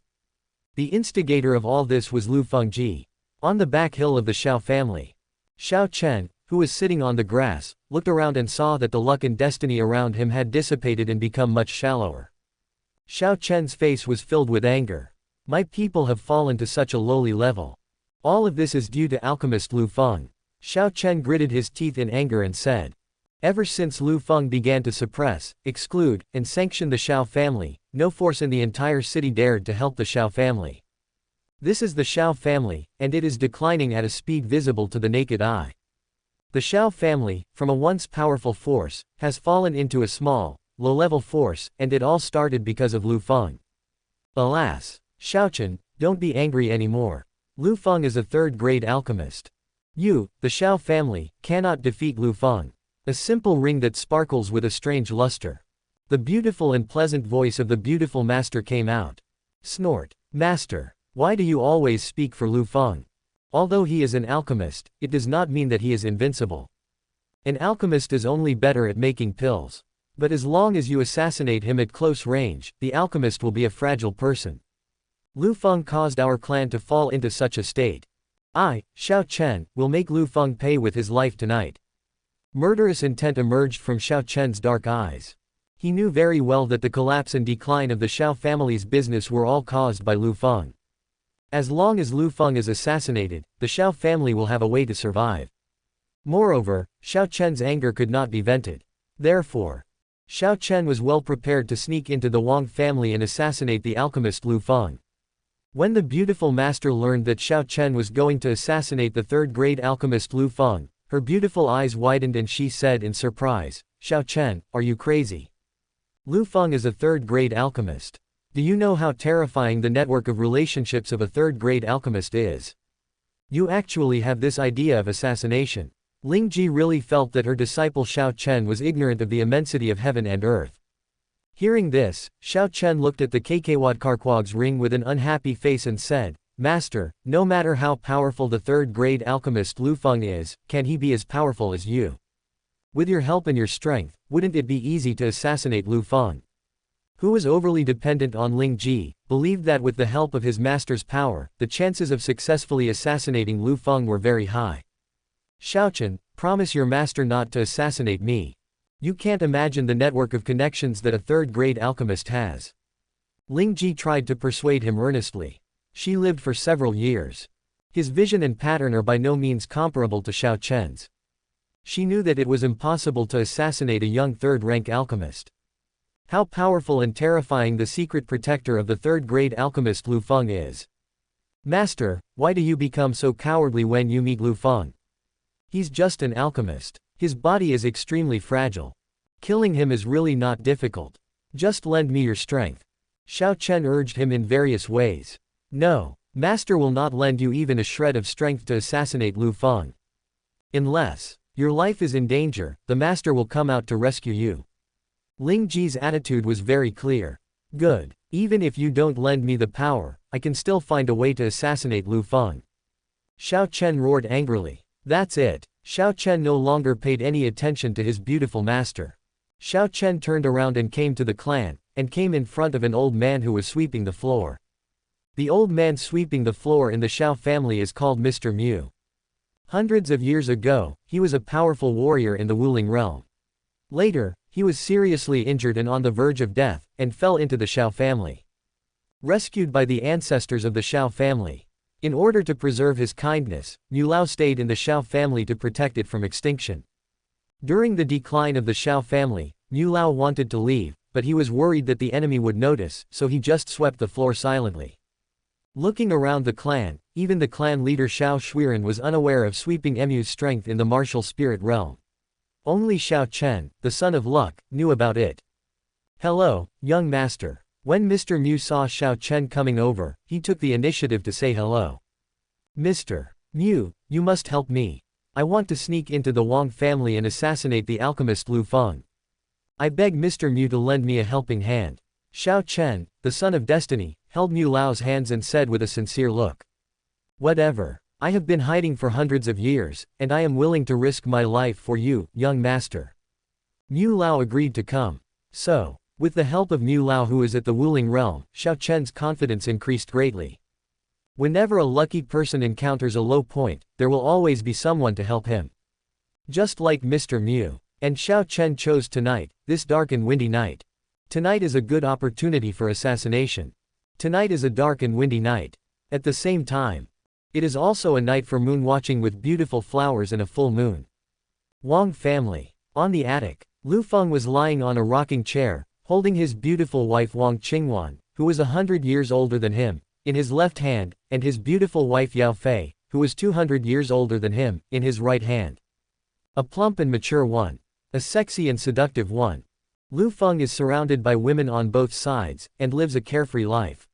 The instigator of all this was Liu Fengji. On the back hill of the Xiao family. Xiao Chen, who was sitting on the grass, looked around and saw that the luck and destiny around him had dissipated and become much shallower. Xiao Chen's face was filled with anger. My people have fallen to such a lowly level. All of this is due to alchemist Liu Feng. Xiao Chen gritted his teeth in anger and said. Ever since Liu Feng began to suppress, exclude, and sanction the Xiao family, no force in the entire city dared to help the Xiao family. This is the Xiao family, and it is declining at a speed visible to the naked eye. The Xiao family, from a once powerful force, has fallen into a small, low-level force, and it all started because of Liu Feng. Alas, Xiao Chen, don't be angry anymore. Liu Feng is a third-grade alchemist. You, the Xiao family, cannot defeat Liu Feng. A simple ring that sparkles with a strange luster. The beautiful and pleasant voice of the beautiful master came out. Snort. Master, why do you always speak for Liu Feng? Although he is an alchemist, it does not mean that he is invincible. An alchemist is only better at making pills. But as long as you assassinate him at close range, the alchemist will be a fragile person. Liu Feng caused our clan to fall into such a state. I, Xiao Chen, will make Liu Feng pay with his life tonight. Murderous intent emerged from Xiao Chen's dark eyes. He knew very well that the collapse and decline of the Xiao family's business were all caused by Liu Feng. As long as Liu Feng is assassinated, the Xiao family will have a way to survive. Moreover, Xiao Chen's anger could not be vented. Therefore, Xiao Chen was well prepared to sneak into the Wang family and assassinate the alchemist Liu Feng. When the beautiful master learned that Xiao Chen was going to assassinate the third-grade alchemist Liu Feng, her beautiful eyes widened and she said in surprise, Xiao Chen, are you crazy? Liu Feng is a third-grade alchemist. Do you know how terrifying the network of relationships of a third-grade alchemist is? You actually have this idea of assassination. Ling Ji really felt that her disciple Xiao Chen was ignorant of the immensity of heaven and earth. Hearing this, Xiao Chen looked at the Kkwad ring with an unhappy face and said, Master, no matter how powerful the third-grade alchemist Liu Feng is, can he be as powerful as you? With your help and your strength, wouldn't it be easy to assassinate Liu Feng? who was overly dependent on Ling Ji, believed that with the help of his master's power, the chances of successfully assassinating Liu Feng were very high. Xiaochen, promise your master not to assassinate me. You can't imagine the network of connections that a third-grade alchemist has. Ling Ji tried to persuade him earnestly. She lived for several years. His vision and pattern are by no means comparable to Xiaochen's. She knew that it was impossible to assassinate a young third-rank alchemist. How powerful and terrifying the secret protector of the third-grade alchemist Liu Feng is. Master, why do you become so cowardly when you meet Liu Feng? He's just an alchemist. His body is extremely fragile. Killing him is really not difficult. Just lend me your strength. Xiaochen urged him in various ways. No, master will not lend you even a shred of strength to assassinate Liu Feng. Unless your life is in danger, the master will come out to rescue you. Ling Ji's attitude was very clear. Good. Even if you don't lend me the power, I can still find a way to assassinate Liu Feng. Xiaochen roared angrily. That's it. Xiaochen no longer paid any attention to his beautiful master. Xiaochen turned around and came to the clan, and came in front of an old man who was sweeping the floor. The old man sweeping the floor in the Xiao family is called Mr. Mu. Hundreds of years ago, he was a powerful warrior in the Wuling realm. Later, he was seriously injured and on the verge of death, and fell into the Xiao family. Rescued by the ancestors of the Xiao family. In order to preserve his kindness, Mu Lao stayed in the Xiao family to protect it from extinction. During the decline of the Xiao family, Mu Lao wanted to leave, but he was worried that the enemy would notice, so he just swept the floor silently. Looking around the clan, even the clan leader Xiao Shuiren was unaware of sweeping Mu's strength in the martial spirit realm. Only Xiaochen, the son of luck, knew about it. Hello, young master. When Mr. Mu saw Xiaochen coming over, he took the initiative to say hello. Mr. Mu, you must help me. I want to sneak into the Wang family and assassinate the alchemist Liu Feng. I beg Mr. Mu to lend me a helping hand. Xiaochen, the son of destiny, held Mu Lao's hands and said with a sincere look. Whatever. I have been hiding for hundreds of years, and I am willing to risk my life for you, young master. Mu Lao agreed to come. So, with the help of Mu Lao who is at the Wuling realm, Xiaochen's confidence increased greatly. Whenever a lucky person encounters a low point, there will always be someone to help him. Just like Mr. Mu. And Xiaochen chose tonight, this dark and windy night. Tonight is a good opportunity for assassination. Tonight is a dark and windy night. At the same time, it is also a night for moon watching with beautiful flowers and a full moon. Wang family. On the attic, Liu Feng was lying on a rocking chair, holding his beautiful wife Wang Qingwan, who was 100 years older than him, in his left hand, and his beautiful wife Yao Fei, who was 200 years older than him, in his right hand. A plump and mature one. A sexy and seductive one. Liu Feng is surrounded by women on both sides, and lives a carefree life.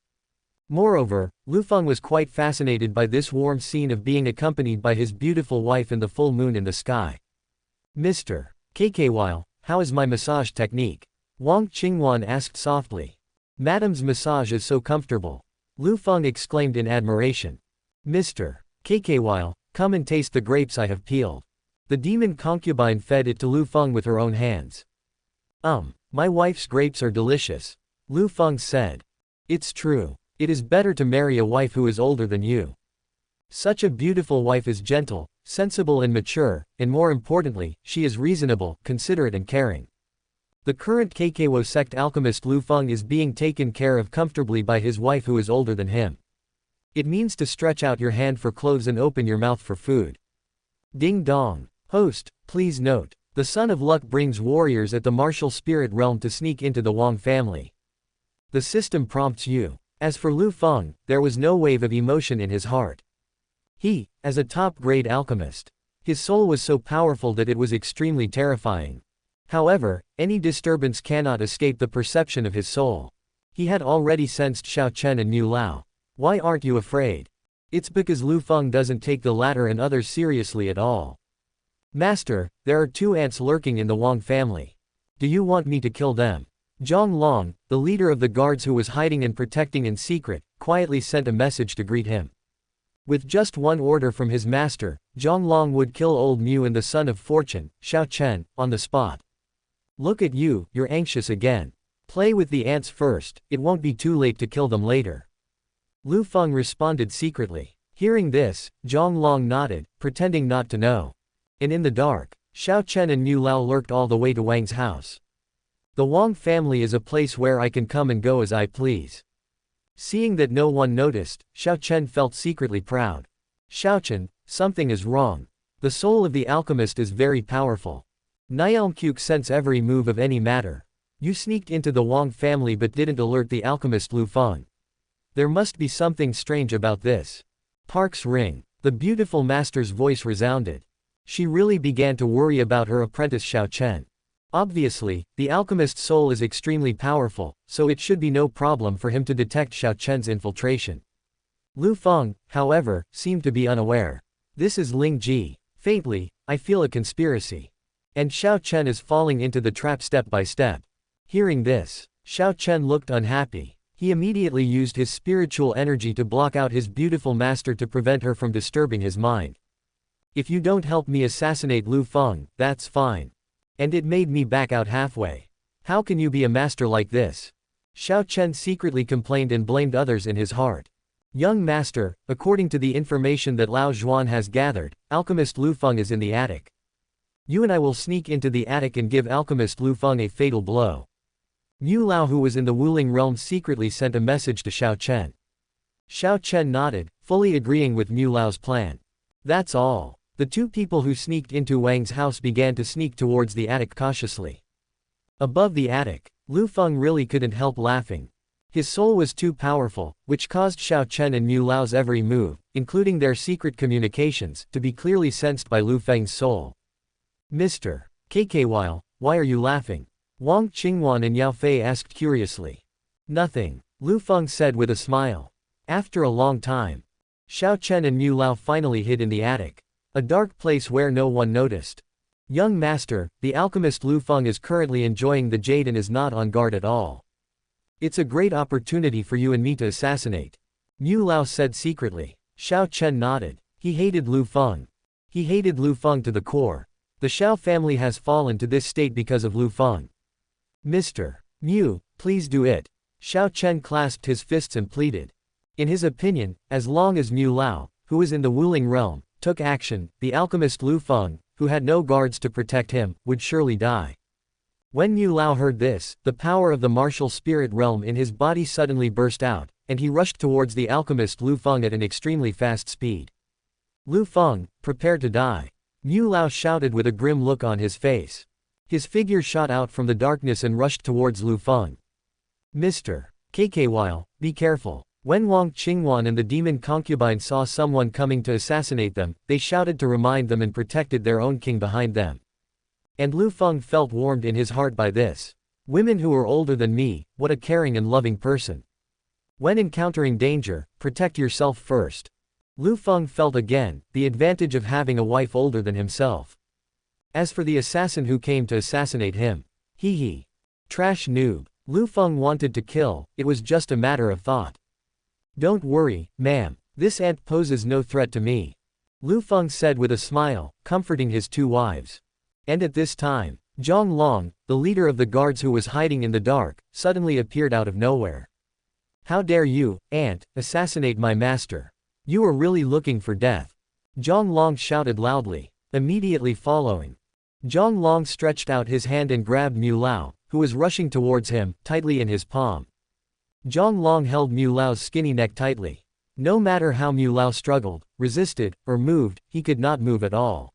Moreover, Liu Feng was quite fascinated by this warm scene of being accompanied by his beautiful wife and the full moon in the sky. Mr. KKY, how is my massage technique? Wang Qingwan asked softly. Madam's massage is so comfortable. Liu Feng exclaimed in admiration. Mr. KKY, come and taste the grapes I have peeled. The demon concubine fed it to Liu Feng with her own hands. My wife's grapes are delicious. Liu Feng said. It's true. It is better to marry a wife who is older than you. Such a beautiful wife is gentle, sensible and mature, and more importantly, she is reasonable, considerate and caring. The current KKY sect alchemist Liu Feng is being taken care of comfortably by his wife who is older than him. It means to stretch out your hand for clothes and open your mouth for food. Ding dong. Host, please note, the son of luck brings warriors at the martial spirit realm to sneak into the Wang family. The system prompts you. As for Liu Feng, there was no wave of emotion in his heart. He, as a top-grade alchemist, his soul was so powerful that it was extremely terrifying. However, any disturbance cannot escape the perception of his soul. He had already sensed Xiaochen and Mu Lao. Why aren't you afraid? It's because Liu Feng doesn't take the latter and others seriously at all. Master, there are 2 ants lurking in the Wang family. Do you want me to kill them? Zhang Long, the leader of the guards who was hiding and protecting in secret, quietly sent a message to greet him. With just one order from his master, Zhang Long would kill old Mu and the son of fortune, Xiaochen, on the spot. Look at you, you're anxious again. Play with the ants first, it won't be too late to kill them later. Liu Feng responded secretly. Hearing this, Zhang Long nodded, pretending not to know. And in the dark, Xiao Chen and Mu Lao lurked all the way to Wang's house. The Wang family is a place where I can come and go as I please. Seeing that no one noticed, Xiao Chen felt secretly proud. Xiao Chen, something is wrong. The soul of the alchemist is very powerful. Nielmq sense every move of any matter. You sneaked into the Wang family but didn't alert the alchemist Liu Feng. There must be something strange about this. Park's ring. The beautiful master's voice resounded. She really began to worry about her apprentice Xiao Chen. Obviously, the alchemist's soul is extremely powerful, so it should be no problem for him to detect Xiao Chen's infiltration. Liu Feng, however, seemed to be unaware. This is Ling Ji. Faintly, I feel a conspiracy. And Xiao Chen is falling into the trap step by step. Hearing this, Xiao Chen looked unhappy. He immediately used his spiritual energy to block out his beautiful master to prevent her from disturbing his mind. If you don't help me assassinate Liu Feng, that's fine. And it made me back out halfway. How can you be a master like this? Xiao Chen secretly complained and blamed others in his heart. Young master, according to the information that Lao Zhuan has gathered, alchemist Liu Feng is in the attic. You and I will sneak into the attic and give alchemist Liu Feng a fatal blow. Mu Lao, who was in the Wuling realm, secretly sent a message to Xiao Chen. Xiao Chen nodded, fully agreeing with Mu Lao's plan. That's all. The two people who sneaked into Wang's house began to sneak towards the attic cautiously. Above the attic, Liu Feng really couldn't help laughing. His soul was too powerful, which caused Xiao Chen and Mu Lao's every move, including their secret communications, to be clearly sensed by Liu Feng's soul. Mr. KKY, why are you laughing? Wang Qingwan and Yao Fei asked curiously. Nothing, Liu Feng said with a smile. After a long time, Xiao Chen and Mu Lao finally hid in the attic. A dark place where no one noticed. Young master, the alchemist Liu Feng is currently enjoying the jade and is not on guard at all. It's a great opportunity for you and me to assassinate. Mu Lao said secretly. Xiao Chen nodded. He hated Liu Feng. He hated Liu Feng to the core. The Xiao family has fallen to this state because of Liu Feng. Mr. Mu, please do it. Xiao Chen clasped his fists and pleaded. In his opinion, as long as Mu Lao, who is in the Wuling realm, took action, the alchemist Liu Feng, who had no guards to protect him, would surely die. When Mu Lao heard this, the power of the martial spirit realm in his body suddenly burst out, and he rushed towards the alchemist Liu Feng at an extremely fast speed. Liu Feng, prepare to die. Mu Lao shouted with a grim look on his face. His figure shot out from the darkness and rushed towards Liu Feng. Mr. KKY, be careful. When Wang Qingwan and the demon concubine saw someone coming to assassinate them, they shouted to remind them and protected their own king behind them. And Liu Feng felt warmed in his heart by this. Women who are older than me, what a caring and loving person. When encountering danger, protect yourself first. Liu Feng felt again the advantage of having a wife older than himself. As for the assassin who came to assassinate him, he. Trash noob. Liu Feng wanted to kill, it was just a matter of thought. Don't worry, ma'am, this ant poses no threat to me. Liu Feng said with a smile, comforting his two wives. And at this time, Zhang Long, the leader of the guards who was hiding in the dark, suddenly appeared out of nowhere. How dare you, ant, assassinate my master? You are really looking for death. Zhang Long shouted loudly. Immediately following, Zhang Long stretched out his hand and grabbed Mu Lao, who was rushing towards him, tightly in his palm. Zhang Long held Mu Lao's skinny neck tightly. No matter how Mu Lao struggled, resisted, or moved, he could not move at all.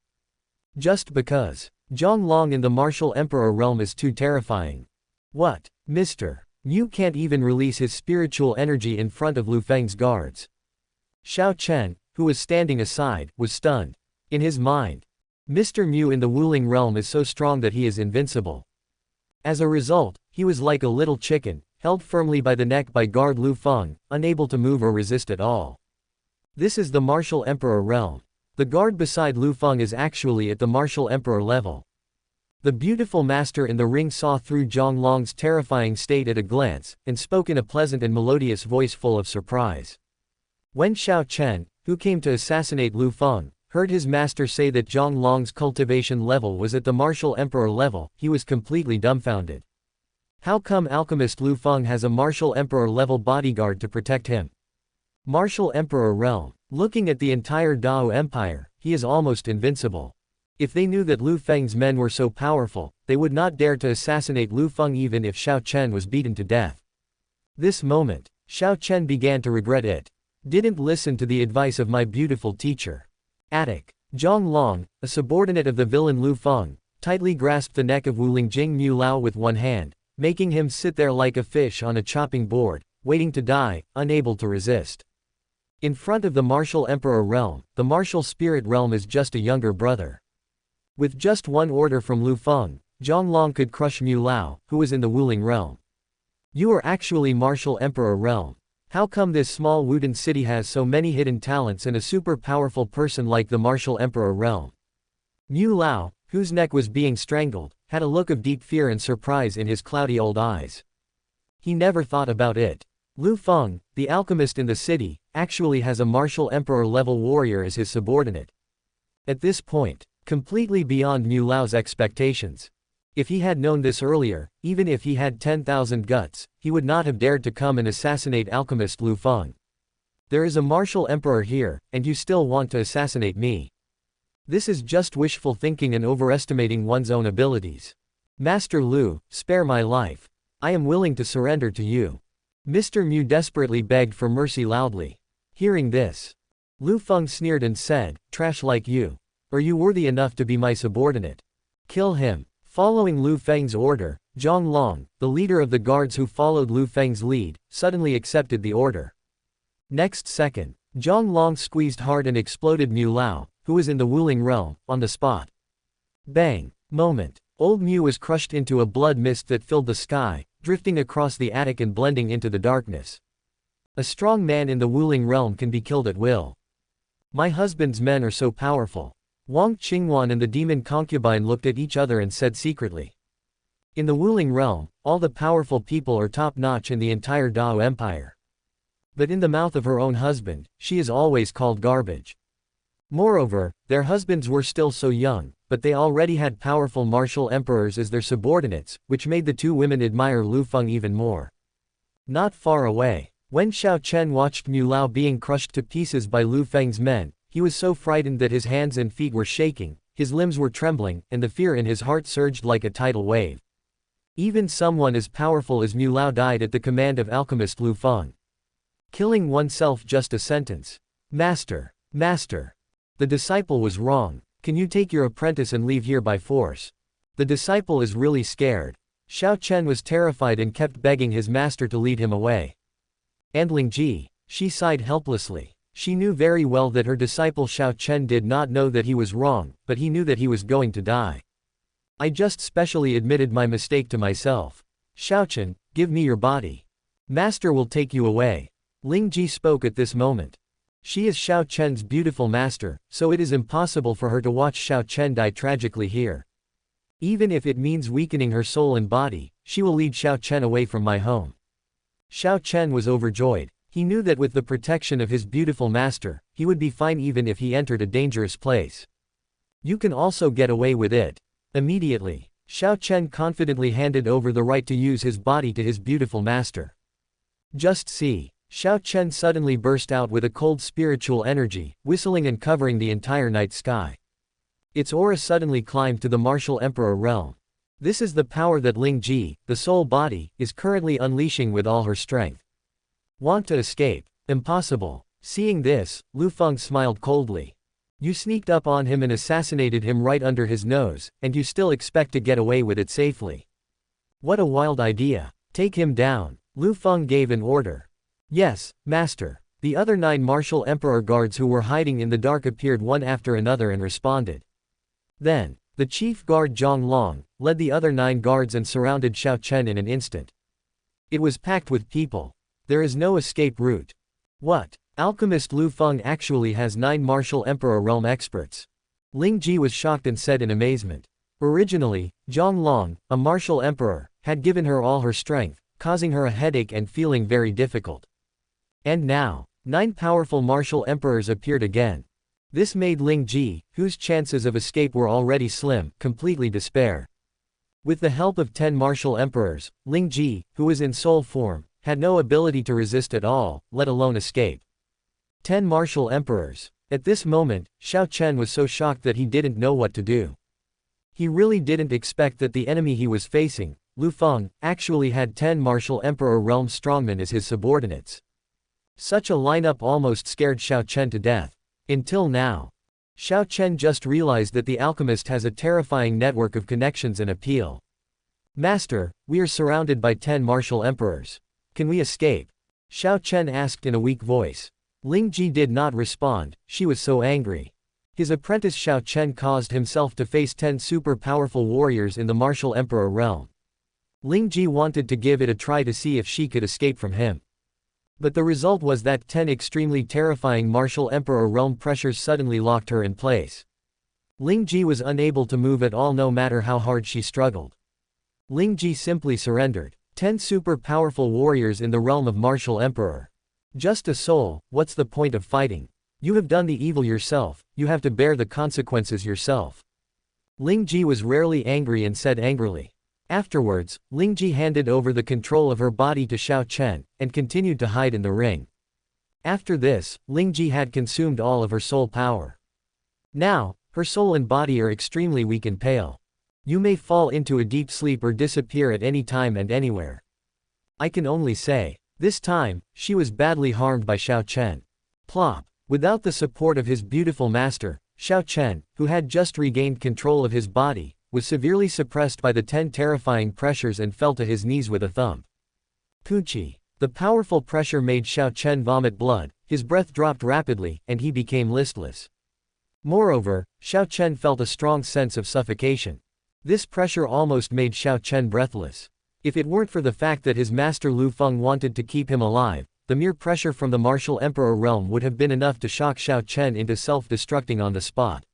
Just because Zhang Long in the martial emperor realm is too terrifying. What, Mr. Mu can't even release his spiritual energy in front of Liu Feng's guards. Xiao Chen, who was standing aside, was stunned. In his mind, Mr. Mu in the Wuling realm is so strong that he is invincible. As a result, he was like a little chicken, held firmly by the neck by guard Liu Feng, unable to move or resist at all. This is the martial emperor realm. The guard beside Liu Feng is actually at the martial emperor level. The beautiful master in the ring saw through Zhang Long's terrifying state at a glance, and spoke in a pleasant and melodious voice full of surprise. When Xiao Chen, who came to assassinate Liu Feng, heard his master say that Zhang Long's cultivation level was at the martial emperor level, he was completely dumbfounded. How come alchemist Liu Feng has a martial emperor-level bodyguard to protect him? Martial Emperor realm. Looking at the entire Dao Empire, he is almost invincible. If they knew that Liu Feng's men were so powerful, they would not dare to assassinate Liu Feng even if Xiao Chen was beaten to death. This moment, Xiao Chen began to regret it. Didn't listen to the advice of my beautiful teacher. Attic. Zhang Long, a subordinate of the villain Liu Feng, tightly grasped the neck of Wu Lingjing Mu Lao with one hand, making him sit there like a fish on a chopping board, waiting to die, unable to resist. In front of the martial emperor realm, the martial spirit realm is just a younger brother. With just one order from Liu Feng, Zhang Long could crush Mu Lao, who was in the Wuling realm. You are actually martial emperor realm. How come this small Wudin city has so many hidden talents and a super powerful person like the martial emperor realm? Mu Lao, whose neck was being strangled, had a look of deep fear and surprise in his cloudy old eyes. He never thought about it. Liu Feng, the alchemist in the city, actually has a martial emperor-level warrior as his subordinate. At this point, completely beyond Mu Lao's expectations. If he had known this earlier, even if he had 10,000 guts, he would not have dared to come and assassinate alchemist Liu Feng. There is a martial emperor here, and you still want to assassinate me. This is just wishful thinking and overestimating one's own abilities. Master Liu, spare my life. I am willing to surrender to you. Mr. Mu desperately begged for mercy loudly. Hearing this, Liu Feng sneered and said, trash like you. Are you worthy enough to be my subordinate? Kill him. Following Liu Feng's order, Zhang Long, the leader of the guards who followed Liu Feng's lead, suddenly accepted the order. Next second, Zhang Long squeezed hard and exploded Mu Lao, who was in the Wuling realm, on the spot. Bang! Moment. Old Mu was crushed into a blood mist that filled the sky, drifting across the attic and blending into the darkness. A strong man in the Wuling realm can be killed at will. My husband's men are so powerful. Wang Qingwan and the demon concubine looked at each other and said secretly. In the Wuling realm, all the powerful people are top-notch in the entire Dao Empire. But in the mouth of her own husband, she is always called garbage. Moreover, their husbands were still so young, but they already had powerful martial emperors as their subordinates, which made the two women admire Liu Feng even more. Not far away, when Xiao Chen watched Mu Lao being crushed to pieces by Liu Feng's men, he was so frightened that his hands and feet were shaking, his limbs were trembling, and the fear in his heart surged like a tidal wave. Even someone as powerful as Mu Lao died at the command of alchemist Liu Feng. Killing oneself just a sentence. Master, master. The disciple was wrong. Can you take your apprentice and leave here by force? The disciple is really scared. Xiao Chen was terrified and kept begging his master to lead him away. And Lingji, she sighed helplessly. She knew very well that her disciple Xiao Chen did not know that he was wrong, but he knew that he was going to die. I just specially admitted my mistake to myself. Xiao Chen, give me your body. Master will take you away. Lingji spoke at this moment. She is Xiao Chen's beautiful master, so it is impossible for her to watch Xiao Chen die tragically here. Even if it means weakening her soul and body, she will lead Xiao Chen away from my home. Xiao Chen was overjoyed. He knew that with the protection of his beautiful master, he would be fine even if he entered a dangerous place. You can also get away with it. Immediately, Xiao Chen confidently handed over the right to use his body to his beautiful master. Just see. Xiao Chen suddenly burst out with a cold spiritual energy, whistling and covering the entire night sky. Its aura suddenly climbed to the martial emperor realm. This is the power that Lingji, the soul body, is currently unleashing with all her strength. Want to escape? Impossible. Seeing this, Liu Feng smiled coldly. You sneaked up on him and assassinated him right under his nose, and you still expect to get away with it safely. What a wild idea. Take him down. Liu Feng gave an order. Yes, master. The other 9 martial emperor guards who were hiding in the dark appeared one after another and responded. Then, the chief guard Zhang Long, led the other 9 guards and surrounded Xiao Chen in an instant. It was packed with people. There is no escape route. What? Alchemist Liu Feng actually has 9 martial emperor realm experts. Lingji was shocked and said in amazement. Originally, Zhang Long, a martial emperor, had given her all her strength, causing her a headache and feeling very difficult. And now, 9 powerful martial emperors appeared again. This made Lingji, whose chances of escape were already slim, completely despair. With the help of 10 martial emperors, Ling Ji, who was in soul form, had no ability to resist at all, let alone escape. 10 martial emperors. At this moment, Xiao Chen was so shocked that he didn't know what to do. He really didn't expect that the enemy he was facing, Liu Feng, actually had 10 martial emperor realm strongmen as his subordinates. Such a lineup almost scared Xiao Chen to death. Until now. Xiao Chen just realized that the alchemist has a terrifying network of connections and appeal. Master, we are surrounded by 10 martial emperors. Can we escape? Xiao Chen asked in a weak voice. Ling Ji did not respond, she was so angry. His apprentice Xiao Chen caused himself to face 10 super powerful warriors in the martial emperor realm. Ling Ji wanted to give it a try to see if she could escape from him. But the result was that 10 extremely terrifying martial emperor realm pressures suddenly locked her in place. Ling Ji was unable to move at all no matter how hard she struggled. Ling Ji simply surrendered. 10 super powerful warriors in the realm of martial emperor. Just a soul, what's the point of fighting? You have done the evil yourself, you have to bear the consequences yourself. Ling Ji was rarely angry and said angrily. Afterwards, Ling Ji handed over the control of her body to Xiao Chen, and continued to hide in the ring. After this, Ling Ji had consumed all of her soul power. Now, her soul and body are extremely weak and pale. You may fall into a deep sleep or disappear at any time and anywhere. I can only say, this time, she was badly harmed by Xiao Chen. Plop. Without the support of his beautiful master, Xiao Chen, who had just regained control of his body, was severely suppressed by the 10 terrifying pressures and fell to his knees with a thump. Poochie. The powerful pressure made Xiao Chen vomit blood, his breath dropped rapidly, and he became listless. Moreover, Xiao Chen felt a strong sense of suffocation. This pressure almost made Xiao Chen breathless. If it weren't for the fact that his master Liu Feng wanted to keep him alive, the mere pressure from the martial emperor realm would have been enough to shock Xiao Chen into self-destructing on the spot.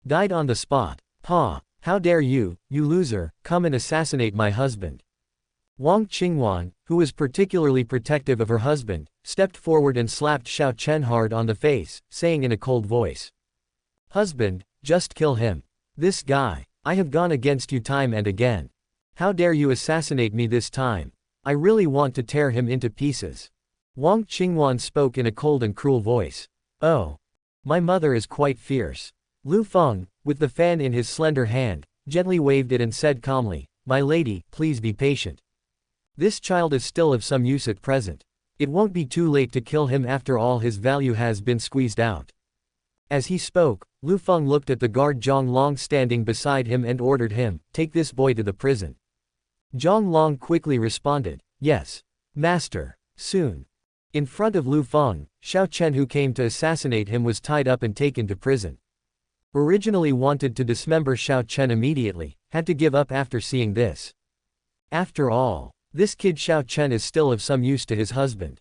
Died on the spot. Pa! How dare you, you loser, come and assassinate my husband. Wang Qingwan, who was particularly protective of her husband, stepped forward and slapped Xiao Chen hard on the face, saying in a cold voice. Husband, just kill him. This guy. I have gone against you time and again. How dare you assassinate me this time? I really want to tear him into pieces. Wang Qingwan spoke in a cold and cruel voice. Oh. My mother is quite fierce. Liu Feng, with the fan in his slender hand, gently waved it and said calmly, My lady, please be patient. This child is still of some use at present. It won't be too late to kill him after all his value has been squeezed out. As he spoke, Liu Feng looked at the guard Zhang Long standing beside him and ordered him, take this boy to the prison. Zhang Long quickly responded, Yes. Master. Soon. In front of Liu Feng, Xiao Chen who came to assassinate him was tied up and taken to prison. Originally wanted to dismember Xiao Chen immediately, had to give up after seeing this. After all, this kid Xiao Chen is still of some use to his husband.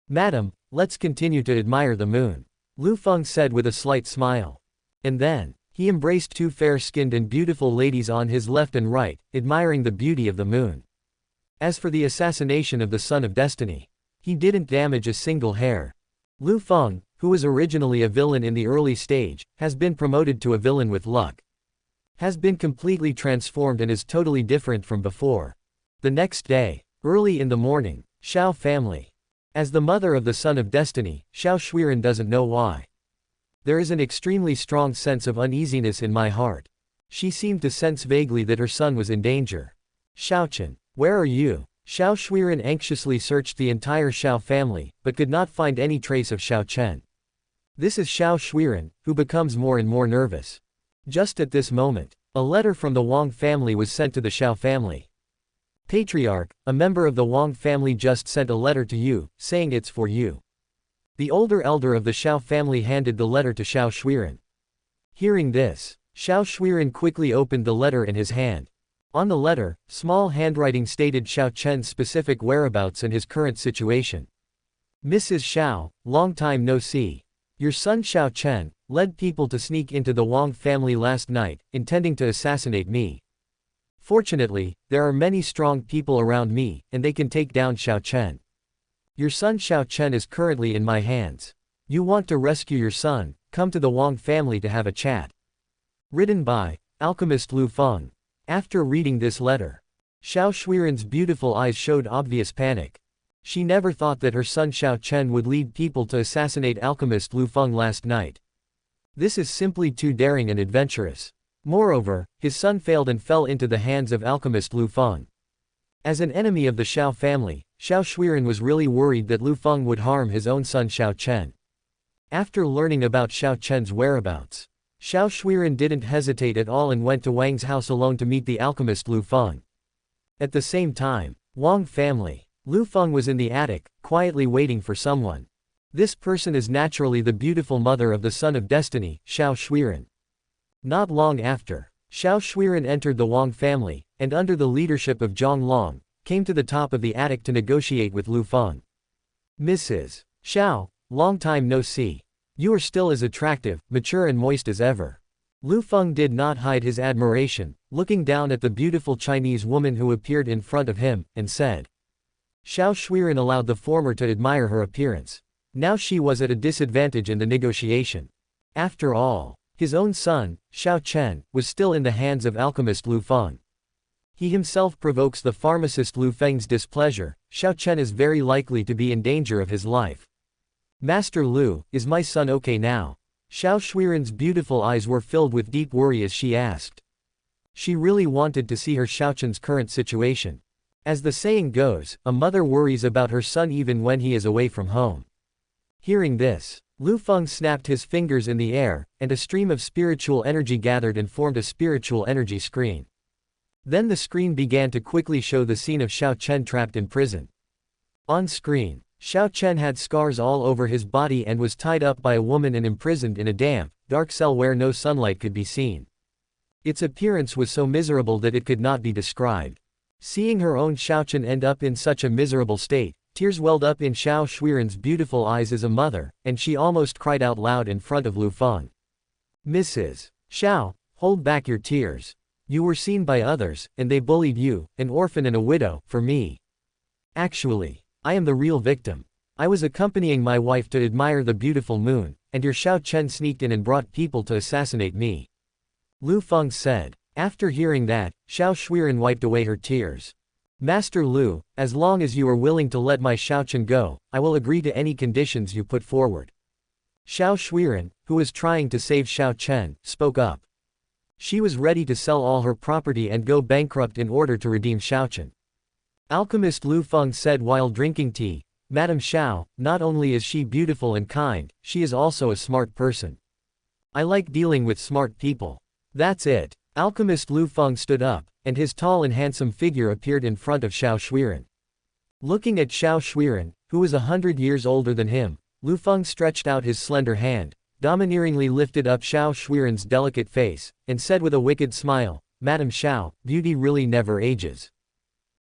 Madam, let's continue to admire the moon. Liu Feng said with a slight smile. And then, he embraced 2 fair-skinned and beautiful ladies on his left and right, admiring the beauty of the moon. As for the assassination of the Son of Destiny, he didn't damage a single hair. Liu Feng, who was originally a villain in the early stage, has been promoted to a villain with luck. Has been completely transformed and is totally different from before. The next day, early in the morning, Xiao family. As the mother of the Son of Destiny, Xiao Shuiren doesn't know why. There is an extremely strong sense of uneasiness in my heart. She seemed to sense vaguely that her son was in danger. Xiaochen, where are you? Xiao Shuiren anxiously searched the entire Xiao family, but could not find any trace of Xiao Chen. This is Xiao Shuiren, who becomes more and more nervous. Just at this moment, a letter from the Wang family was sent to the Xiao family. Patriarch, a member of the Wang family just sent a letter to you, saying it's for you. The older elder of the Xiao family handed the letter to Xiao Shuiren. Hearing this, Xiao Shuiren quickly opened the letter in his hand. On the letter, small handwriting stated Xiao Chen's specific whereabouts and his current situation. Mrs. Xiao, long time no see. Your son Xiao Chen led people to sneak into the Wang family last night, intending to assassinate me. Fortunately, there are many strong people around me, and they can take down Xiao Chen. Your son Xiao Chen is currently in my hands. You want to rescue your son, come to the Wang family to have a chat. Written by, alchemist Liu Feng. After reading this letter, Xiao Shuiren's beautiful eyes showed obvious panic. She never thought that her son Xiao Chen would lead people to assassinate alchemist Liu Feng last night. This is simply too daring and adventurous. Moreover, his son failed and fell into the hands of alchemist Liu Feng. As an enemy of the Xiao family, Xiao Shuiren was really worried that Liu Feng would harm his own son Xiao Chen. After learning about Xiao Chen's whereabouts, Xiao Shuiren didn't hesitate at all and went to Wang's house alone to meet the alchemist Liu Feng. At the same time, Wang family. Liu Feng was in the attic, quietly waiting for someone. This person is naturally the beautiful mother of the son of destiny, Xiao Shuiren. Not long after, Xiao Shuiren entered the Wang family, and under the leadership of Zhang Long, came to the top of the attic to negotiate with Liu Feng. Mrs. Xiao, long time no see. You are still as attractive, mature and moist as ever. Liu Feng did not hide his admiration, looking down at the beautiful Chinese woman who appeared in front of him, and said. Xiao Shuiren allowed the former to admire her appearance. Now she was at a disadvantage in the negotiation. After all, his own son, Xiao Chen, was still in the hands of alchemist Liu Feng. He himself provokes the pharmacist Liu Feng's displeasure. Xiao Chen is very likely to be in danger of his life. Master Liu, is my son okay now? Xiao Shuiren's beautiful eyes were filled with deep worry as she asked. She really wanted to see her Xiao Chen's current situation. As the saying goes, a mother worries about her son even when he is away from home. Hearing this, Liu Feng snapped his fingers in the air, and a stream of spiritual energy gathered and formed a spiritual energy screen. Then the screen began to quickly show the scene of Xiao Chen trapped in prison. On screen, Xiao Chen had scars all over his body and was tied up by a woman and imprisoned in a damp, dark cell where no sunlight could be seen. Its appearance was so miserable that it could not be described. Seeing her own Xiao Chen end up in such a miserable state, tears welled up in Xiao Shuiren's beautiful eyes as a mother, and she almost cried out loud in front of Liu Feng. Mrs. Xiao, hold back your tears. You were seen by others, and they bullied you, an orphan and a widow, for me. Actually, I am the real victim. I was accompanying my wife to admire the beautiful moon, and your Xiao Chen sneaked in and brought people to assassinate me. Liu Feng said. After hearing that, Xiao Shuiren wiped away her tears. Master Liu, as long as you are willing to let my Xiao Chen go, I will agree to any conditions you put forward. Xiao Shuiren, who was trying to save Xiao Chen, spoke up. She was ready to sell all her property and go bankrupt in order to redeem Xiao Chen. Alchemist Liu Feng said while drinking tea, Madame Xiao, not only is she beautiful and kind, she is also a smart person. I like dealing with smart people. That's it. Alchemist Liu Feng stood up, and his tall and handsome figure appeared in front of Xiao Shuiren. Looking at Xiao Shuiren, who was 100 years older than him, Liu Feng stretched out his slender hand, domineeringly lifted up Xiao Shuiren's delicate face, and said with a wicked smile, Madame Xiao, beauty really never ages.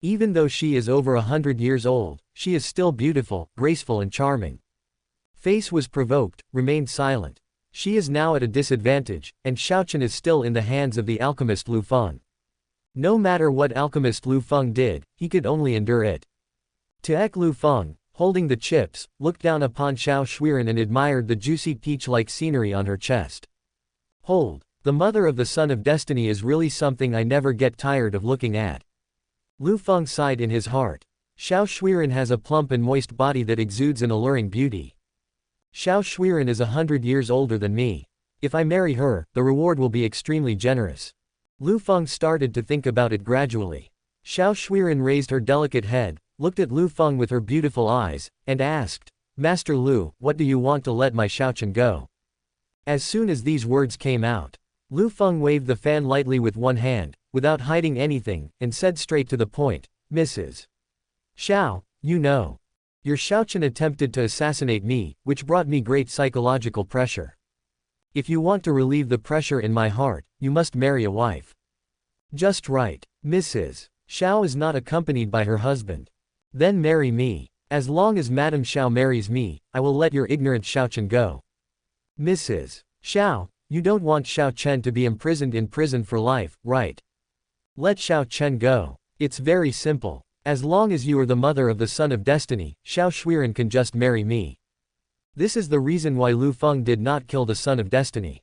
Even though she is over 100 years old, she is still beautiful, graceful and charming. Face was provoked, remained silent. She is now at a disadvantage, and Xiao Chen is still in the hands of the alchemist Liu Feng. No matter what alchemist Liu Feng did, he could only endure it. Taek Liu Feng, holding the chips, looked down upon Xiao Shuiren and admired the juicy peach-like scenery on her chest. Hold, the mother of the son of destiny is really something I never get tired of looking at. Liu Feng sighed in his heart. Xiao Shuiren has a plump and moist body that exudes an alluring beauty. Xiao Shuiren is 100 years older than me. If I marry her, the reward will be extremely generous. Liu Feng started to think about it gradually. Xiao Shuiren raised her delicate head, looked at Liu Feng with her beautiful eyes, and asked, Master Liu, what do you want to let my Xiao Chen go? As soon as these words came out, Liu Feng waved the fan lightly with one hand, without hiding anything, and said straight to the point, Mrs. Xiao, you know. Your Xiao Chen attempted to assassinate me, which brought me great psychological pressure. If you want to relieve the pressure in my heart, you must marry a wife. Just right. Mrs. Xiao is not accompanied by her husband. Then marry me. As long as Madame Xiao marries me, I will let your ignorant Xiao Chen go. Mrs. Xiao, you don't want Xiao Chen to be imprisoned in prison for life, right? Let Xiao Chen go. It's very simple. As long as you are the mother of the son of destiny, Xiao Shuiren can just marry me. This is the reason why Liu Feng did not kill the son of destiny.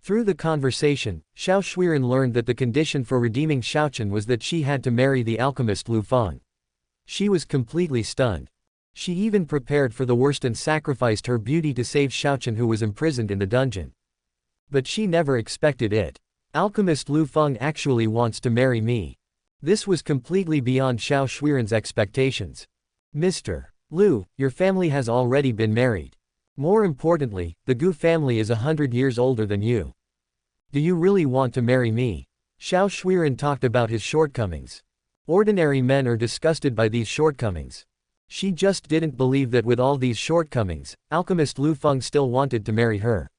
Through the conversation, Xiao Shuiren learned that the condition for redeeming Xiaochen was that she had to marry the alchemist Liu Feng. She was completely stunned. She even prepared for the worst and sacrificed her beauty to save Xiaochen, who was imprisoned in the dungeon. But she never expected it. Alchemist Liu Feng actually wants to marry me. This was completely beyond Xiao Shuiren's expectations. Mr. Liu, your family has already been married. More importantly, the Gu family is 100 years older than you. Do you really want to marry me? Xiao Shuiren talked about his shortcomings. Ordinary men are disgusted by these shortcomings. She just didn't believe that with all these shortcomings, alchemist Liu Feng still wanted to marry her.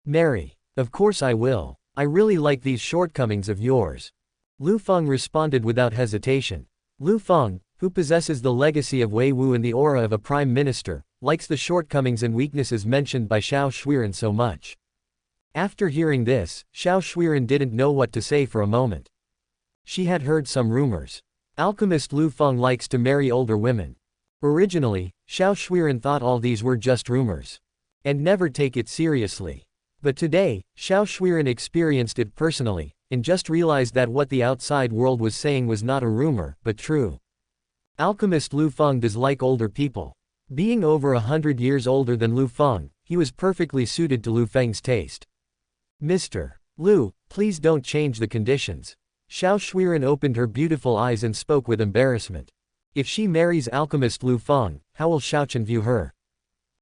Marry. Of course I will. I really like these shortcomings of yours. Liu Feng responded without hesitation. Liu Feng, who possesses the legacy of Wei Wu and the aura of a prime minister, likes the shortcomings and weaknesses mentioned by Xiao Shuiren so much. After hearing this, Xiao Shuiren didn't know what to say for a moment. She had heard some rumors. Alchemist Liu Feng likes to marry older women. Originally, Xiao Shuiren thought all these were just rumors. And never take it seriously. But today, Xiao Shuiren experienced it personally, and just realized that what the outside world was saying was not a rumor, but true. Alchemist Liu Feng does like older people. Being over 100 years older than Liu Feng, he was perfectly suited to Liu Feng's taste. Mr. Liu, please don't change the conditions. Xiao Shuiren opened her beautiful eyes and spoke with embarrassment. If she marries alchemist Liu Feng, how will Xiaochen view her?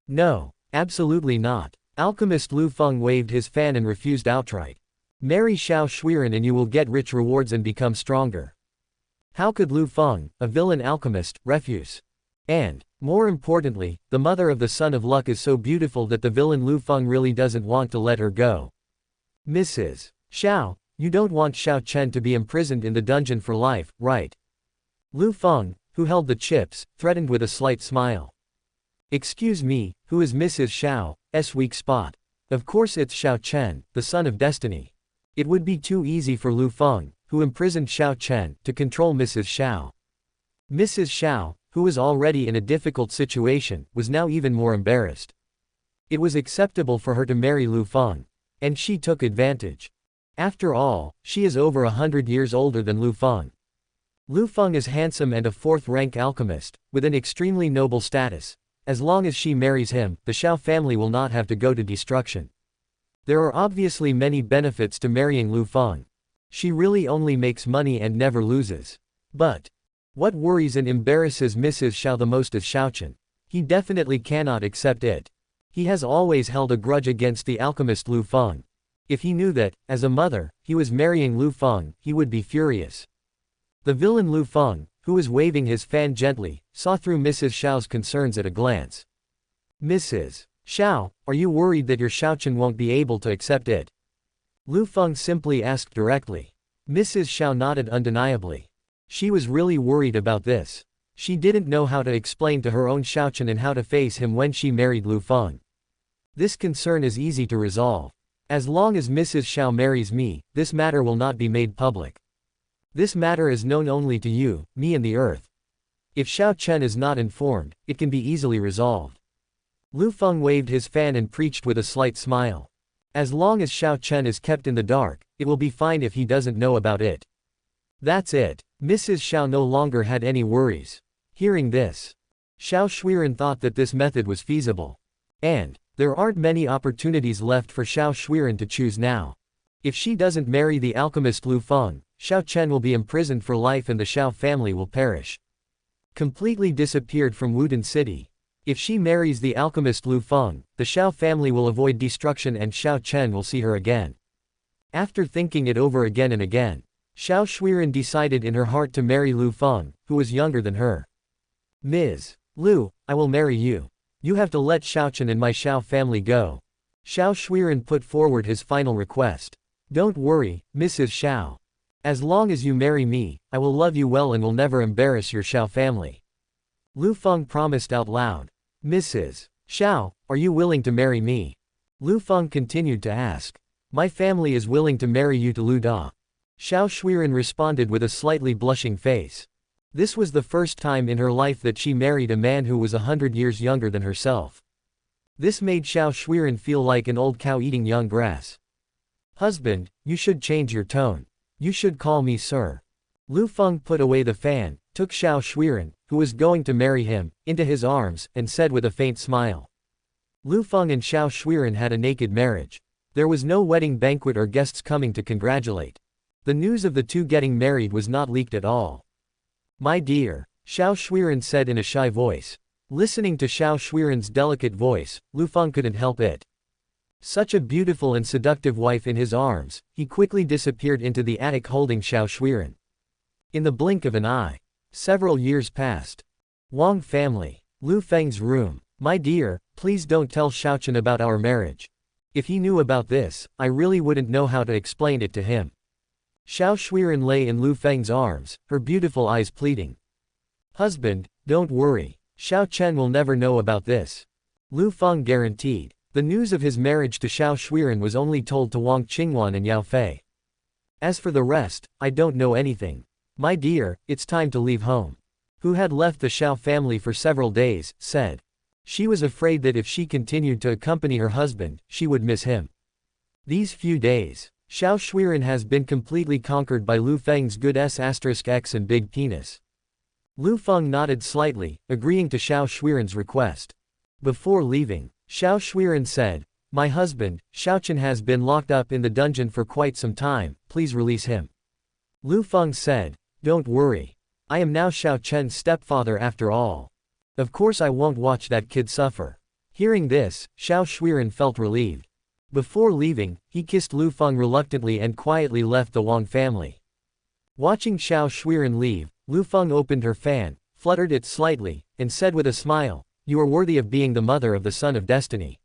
No, absolutely not. Alchemist Liu Feng waved his fan and refused outright. Marry Xiao Shuiren and you will get rich rewards and become stronger. How could Liu Feng, a villain alchemist, refuse? And, more importantly, the mother of the son of luck is so beautiful that the villain Liu Feng really doesn't want to let her go. Mrs. Xiao, you don't want Xiao Chen to be imprisoned in the dungeon for life, right? Liu Feng, who held the chips, threatened with a slight smile. Excuse me, who is Mrs. Xiao's weak spot? Of course it's Xiao Chen, the son of destiny. It would be too easy for Liu Feng, who imprisoned Xiao Chen, to control Mrs. Xiao. Mrs. Xiao, who was already in a difficult situation, was now even more embarrassed. It was acceptable for her to marry Liu Feng. And she took advantage. After all, she is over 100 years older than Liu Feng. Liu Feng is handsome and a fourth-rank alchemist, with an extremely noble status. As long as she marries him, the Xiao family will not have to go to destruction. There are obviously many benefits to marrying Liu Feng. She really only makes money and never loses. But what worries and embarrasses Mrs. Xiao the most is Xiaochen. He definitely cannot accept it. He has always held a grudge against the alchemist Liu Feng. If he knew that, as a mother, he was marrying Liu Feng, he would be furious. The villain Liu Feng, who was waving his fan gently, saw through Mrs. Xiao's concerns at a glance. Mrs. Xiao, are you worried that your Xiaochen won't be able to accept it? Liu Feng simply asked directly. Mrs. Xiao nodded undeniably. She was really worried about this. She didn't know how to explain to her own Xiaochen and how to face him when she married Liu Feng. This concern is easy to resolve. As long as Mrs. Xiao marries me, this matter will not be made public. This matter is known only to you, me and the earth. If Xiao Chen is not informed, it can be easily resolved. Liu Feng waved his fan and preached with a slight smile. As long as Xiao Chen is kept in the dark, it will be fine if he doesn't know about it. That's it. Mrs. Xiao no longer had any worries. Hearing this, Xiao Shuiren thought that this method was feasible. And there aren't many opportunities left for Xiao Shuiren to choose now. If she doesn't marry the alchemist Liu Feng, Xiao Chen will be imprisoned for life and the Xiao family will perish. Completely disappeared from Wudin City. If she marries the alchemist Liu Feng, the Xiao family will avoid destruction and Xiao Chen will see her again. After thinking it over again and again, Xiao Shuiren decided in her heart to marry Liu Feng, who was younger than her. Ms. Liu, I will marry you. You have to let Xiaochen and my Xiao family go. Xiao Shuiren put forward his final request. Don't worry, Mrs. Xiao. As long as you marry me, I will love you well and will never embarrass your Xiao family. Liu Feng promised out loud. Mrs. Xiao, are you willing to marry me? Liu Feng continued to ask. My family is willing to marry you to Liu Da. Xiao Shuiren responded with a slightly blushing face. This was the first time in her life that she married a man who was 100 years younger than herself. This made Xiao Shuiren feel like an old cow eating young grass. Husband, you should change your tone. You should call me sir. Liu Feng put away the fan, took Shuangwen, who was going to marry him, into his arms, and said with a faint smile. Liu Feng and Shuangwen had a naked marriage. There was no wedding banquet or guests coming to congratulate. The news of the two getting married was not leaked at all. My dear, Shuangwen said in a shy voice. Listening to Shuangwen's delicate voice, Liu Feng couldn't help it. Such a beautiful and seductive wife in his arms, he quickly disappeared into the attic holding Shuangwen. In the blink of an eye. Several years passed. Wang family. Liu Feng's room. My dear, please don't tell Xiaochen about our marriage. If he knew about this, I really wouldn't know how to explain it to him. Shuangwen lay in Liu Feng's arms, her beautiful eyes pleading. Husband, don't worry. Xiaochen will never know about this. Liu Feng guaranteed. The news of his marriage to Shuangwen was only told to Wang Qingwan and Yao Fei. As for the rest, I don't know anything. My dear, it's time to leave home. Who had left the Xiao family for several days, said. She was afraid that if she continued to accompany her husband, she would miss him. These few days, Shuangwen has been completely conquered by Liu Feng's good X and big penis. Liu Feng nodded slightly, agreeing to Shuangwen's request. Before leaving, Shuangwen said, My husband, Xiaochen has been locked up in the dungeon for quite some time, please release him. Liu Feng said, Don't worry. I am now Xiaochen's stepfather after all. Of course I won't watch that kid suffer. Hearing this, Shuangwen felt relieved. Before leaving, he kissed Liu Feng reluctantly and quietly left the Wang family. Watching Shuangwen leave, Liu Feng opened her fan, fluttered it slightly, and said with a smile, You are worthy of being the mother of the son of destiny.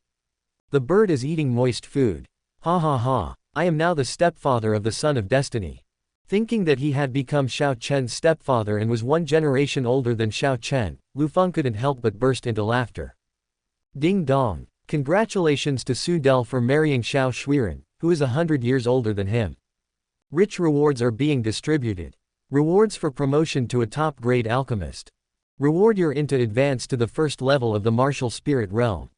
The bird is eating moist food. Ha ha ha, I am now the stepfather of the son of destiny. Thinking that he had become Xiaochen's stepfather and was one generation older than Xiaochen, Liu Feng couldn't help but burst into laughter. Ding dong. Congratulations to Su Del for marrying Shuangwen, who is 100 years older than him. Rich rewards are being distributed. Rewards for promotion to a top-grade alchemist. Reward you're into advance to the first level of the martial spirit realm.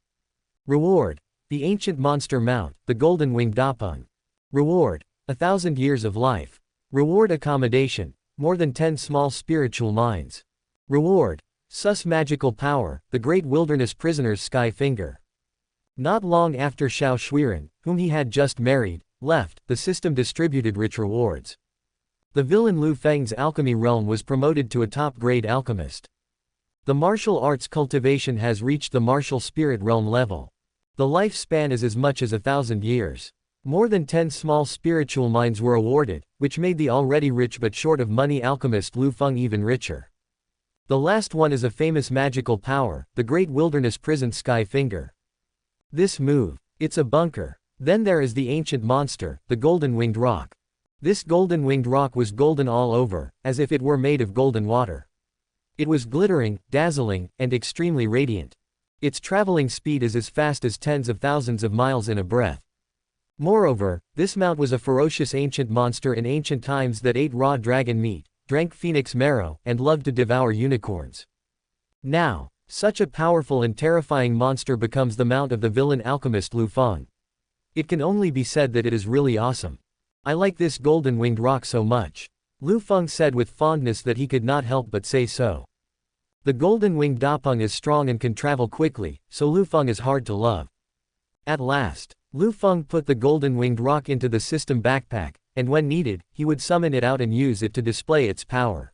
Reward. The ancient monster mount, the golden winged Dapeng. Reward. 1,000 years of life. Reward accommodation. More than 10 small spiritual minds. Reward. Sus magical power, the great wilderness prisoner's sky finger. Not long after Shuangwen, whom he had just married, left, the system distributed rich rewards. The villain Liu Feng's alchemy realm was promoted to a top-grade alchemist. The martial arts cultivation has reached the martial spirit realm level. The lifespan is as much as 1,000 years. More than 10 small spiritual minds were awarded, which made the already rich but short of money alchemist Liu Feng even richer. The last one is a famous magical power, the great wilderness prison sky finger. This move, it's a bunker. Then there is the ancient monster, the golden winged rock. This golden winged rock was golden all over, as if it were made of golden water. It was glittering, dazzling, and extremely radiant. Its traveling speed is as fast as tens of thousands of miles in a breath. Moreover, this mount was a ferocious ancient monster in ancient times that ate raw dragon meat, drank phoenix marrow, and loved to devour unicorns. Now, such a powerful and terrifying monster becomes the mount of the villain alchemist Liu Feng. It can only be said that it is really awesome. I like this golden winged rock so much. Liu Feng said with fondness that he could not help but say so. The golden winged Dapeng is strong and can travel quickly, so Liu Feng is hard to love. At last, Liu Feng put the golden winged rock into the system backpack, and when needed, he would summon it out and use it to display its power.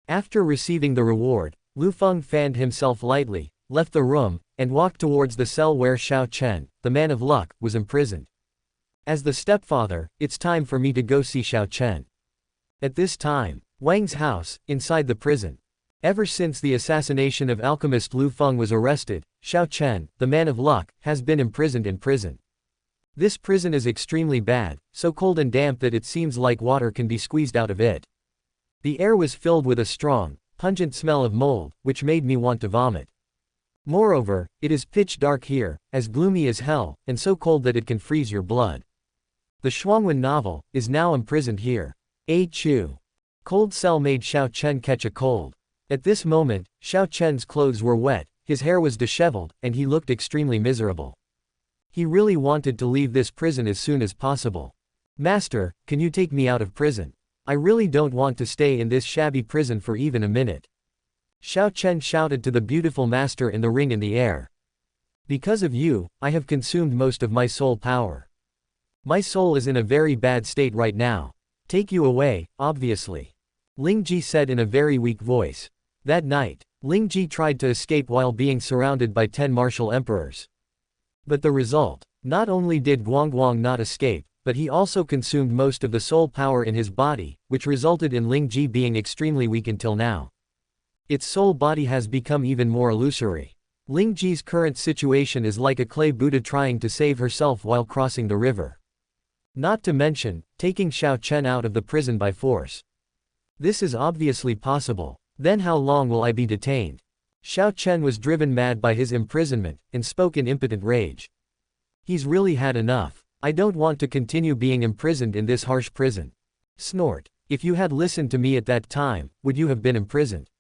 After receiving the reward, Liu Feng fanned himself lightly, left the room, and walked towards the cell where Xiaochen, the man of luck, was imprisoned. As the stepfather, it's time for me to go see Xiaochen. At this time, Wang's house, inside the prison. Ever since the assassination of alchemist Liu Feng was arrested, Xiaochen, the man of luck, has been imprisoned in prison. This prison is extremely bad, so cold and damp that it seems like water can be squeezed out of it. The air was filled with a strong, pungent smell of mold, which made me want to vomit. Moreover, it is pitch dark here, as gloomy as hell, and so cold that it can freeze your blood. The Shuangwen novel is now imprisoned here. Chu. Cold cell made Xiaochen catch a cold. At this moment, Xiaochen's clothes were wet, his hair was disheveled, and he looked extremely miserable. He really wanted to leave this prison as soon as possible. Master, can you take me out of prison? I really don't want to stay in this shabby prison for even a minute. Xiao Chen shouted to the beautiful master in the ring in the air. Because of you, I have consumed most of my soul power. My soul is in a very bad state right now. Take you away, obviously. Ling Ji said in a very weak voice. That night, Ling Ji tried to escape while being surrounded by 10 martial emperors. But the result, not only did Guangguang not escape, but he also consumed most of the soul power in his body, which resulted in Ling Ji being extremely weak until now. Its soul body has become even more illusory. Ling Ji's current situation is like a clay Buddha trying to save herself while crossing the river. Not to mention, taking Xiao Chen out of the prison by force. This is obviously possible. Then how long will I be detained? Xiao Chen was driven mad by his imprisonment, and spoke in impotent rage. He's really had enough. I don't want to continue being imprisoned in this harsh prison. Snort. If you had listened to me at that time, would you have been imprisoned?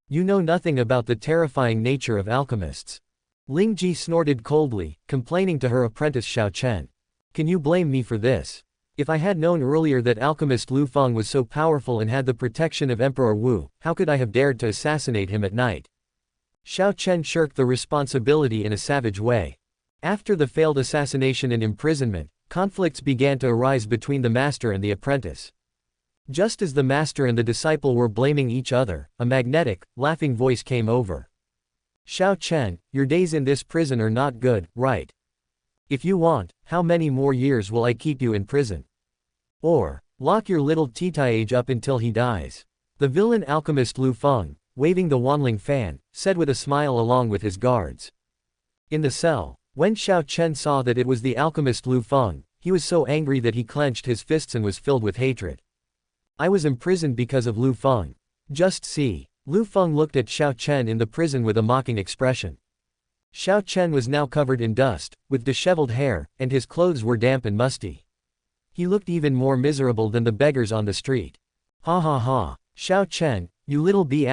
You know nothing about the terrifying nature of alchemists. Ling Ji snorted coldly, complaining to her apprentice Xiao Chen. Can you blame me for this? If I had known earlier that alchemist Liu Feng was so powerful and had the protection of Emperor Wu, how could I have dared to assassinate him at night? Xiao Chen shirked the responsibility in a savage way. After the failed assassination and imprisonment, conflicts began to arise between the master and the apprentice. Just as the master and the disciple were blaming each other, a magnetic, laughing voice came over. Xiao Chen, your days in this prison are not good, right? If you want, how many more years will I keep you in prison? Or, lock your little Titiage up until he dies. The villain alchemist Liu Feng, waving the Wanling fan, said with a smile along with his guards. In the cell, when Xiao Chen saw that it was the alchemist Liu Feng, he was so angry that he clenched his fists and was filled with hatred. I was imprisoned because of Liu Feng. Just see. Liu Feng looked at Xiao Chen in the prison with a mocking expression. Xiao Chen was now covered in dust, with disheveled hair, and his clothes were damp and musty. He looked even more miserable than the beggars on the street. Ha ha ha. Xiao Chen, you little B****,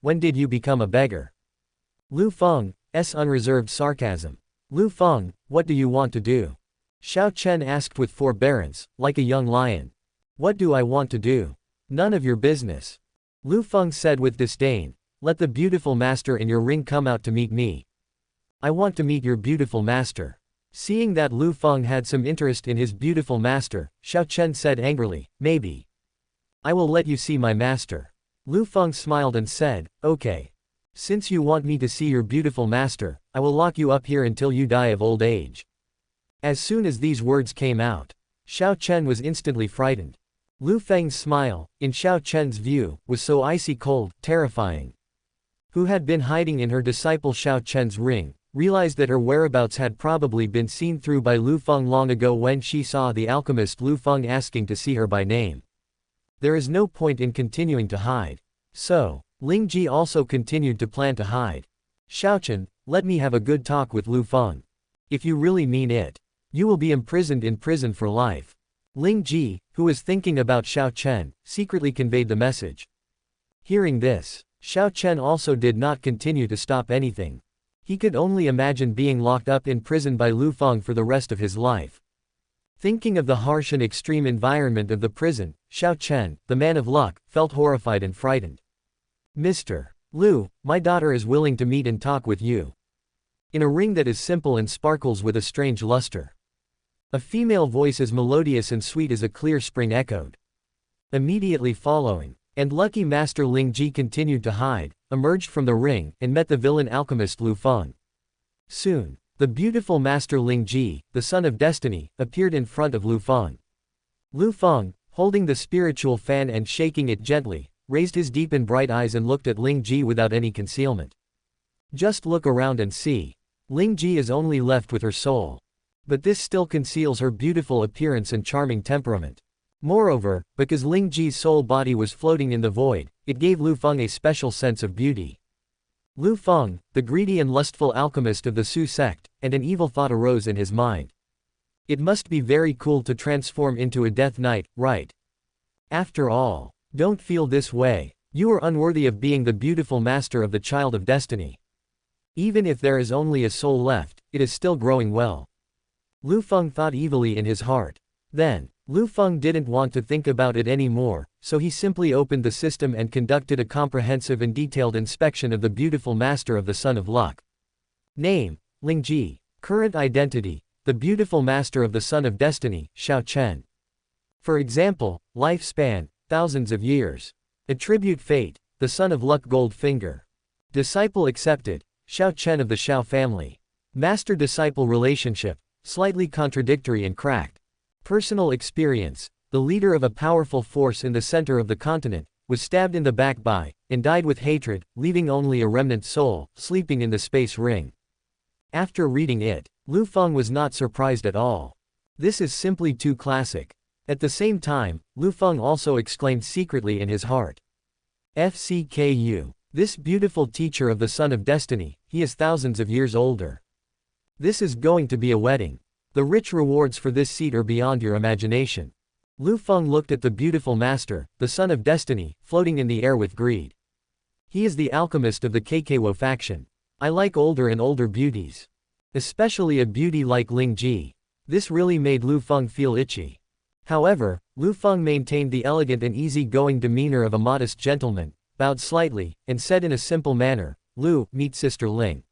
when did you become a beggar? Liu Feng's unreserved sarcasm. Liu Feng, what do you want to do? Xiao Chen asked with forbearance, like a young lion. What do I want to do? None of your business. Liu Feng said with disdain. Let the beautiful master in your ring come out to meet me. I want to meet your beautiful master. Seeing that Liu Feng had some interest in his beautiful master, Xiao Chen said angrily, maybe. I will let you see my master. Liu Feng smiled and said, okay. Since you want me to see your beautiful master, I will lock you up here until you die of old age. As soon as these words came out, Xiao Chen was instantly frightened. Liu Feng's smile, in Xiao Chen's view, was so icy cold, terrifying. Who had been hiding in her disciple Xiao Chen's ring, realized that her whereabouts had probably been seen through by Liu Feng long ago when she saw the alchemist Liu Feng asking to see her by name. There is no point in continuing to hide. So, Ling Ji also continued to plan to hide. Xiao Chen, let me have a good talk with Liu Feng. If you really mean it, you will be imprisoned in prison for life. Ling Ji, who was thinking about Xiao Chen, secretly conveyed the message. Hearing this, Xiao Chen also did not continue to stop anything. He could only imagine being locked up in prison by Liu Feng for the rest of his life. Thinking of the harsh and extreme environment of the prison, Xiao Chen, the man of luck, felt horrified and frightened. Mr. Liu, my daughter is willing to meet and talk with you. In a ring that is simple and sparkles with a strange luster. A female voice as melodious and sweet as a clear spring echoed. Immediately following, and lucky Master Ling Ji continued to hide, emerged from the ring, and met the villain alchemist Liu Feng. Soon, the beautiful Master Ling Ji, the son of destiny, appeared in front of Liu Feng. Liu Feng, holding the spiritual fan and shaking it gently, raised his deep and bright eyes and looked at Ling Ji without any concealment. Just look around and see. Ling Ji is only left with her soul. But this still conceals her beautiful appearance and charming temperament. Moreover, because Ling Ji's soul body was floating in the void, it gave Liu Feng a special sense of beauty. Liu Feng, the greedy and lustful alchemist of the Su sect, and an evil thought arose in his mind. It must be very cool to transform into a death knight, right? After all, don't feel this way. You are unworthy of being the beautiful master of the child of destiny. Even if there is only a soul left, it is still growing well. Liu Feng thought evilly in his heart. Then, Liu Feng didn't want to think about it anymore, so he simply opened the system and conducted a comprehensive and detailed inspection of the beautiful master of the Sun of Luck. Name: Lingji. Current identity: the beautiful master of the Sun of Destiny, Xiao Chen. For example, lifespan: thousands of years. Attribute: fate, the Sun of Luck Gold Finger. Disciple accepted: Xiao Chen of the Xiao family. Master-disciple relationship: slightly contradictory and cracked. Personal experience: the leader of a powerful force in the center of the continent, was stabbed in the back by, and died with hatred, leaving only a remnant soul, sleeping in the space ring. After reading it, Liu Feng was not surprised at all. This is simply too classic. At the same time, Liu Feng also exclaimed secretly in his heart. FCKU. This beautiful teacher of the Sun of Destiny, he is thousands of years older. This is going to be a wedding. The rich rewards for this seat are beyond your imagination. Liu Feng looked at the beautiful master, the Sun of Destiny, floating in the air with greed. He is the alchemist of the KKWO faction. I like older and older beauties. Especially a beauty like Ling Ji. This really made Liu Feng feel itchy. However, Liu Feng maintained the elegant and easy-going demeanor of a modest gentleman, bowed slightly, and said in a simple manner, "Liu, meet Sister Ling."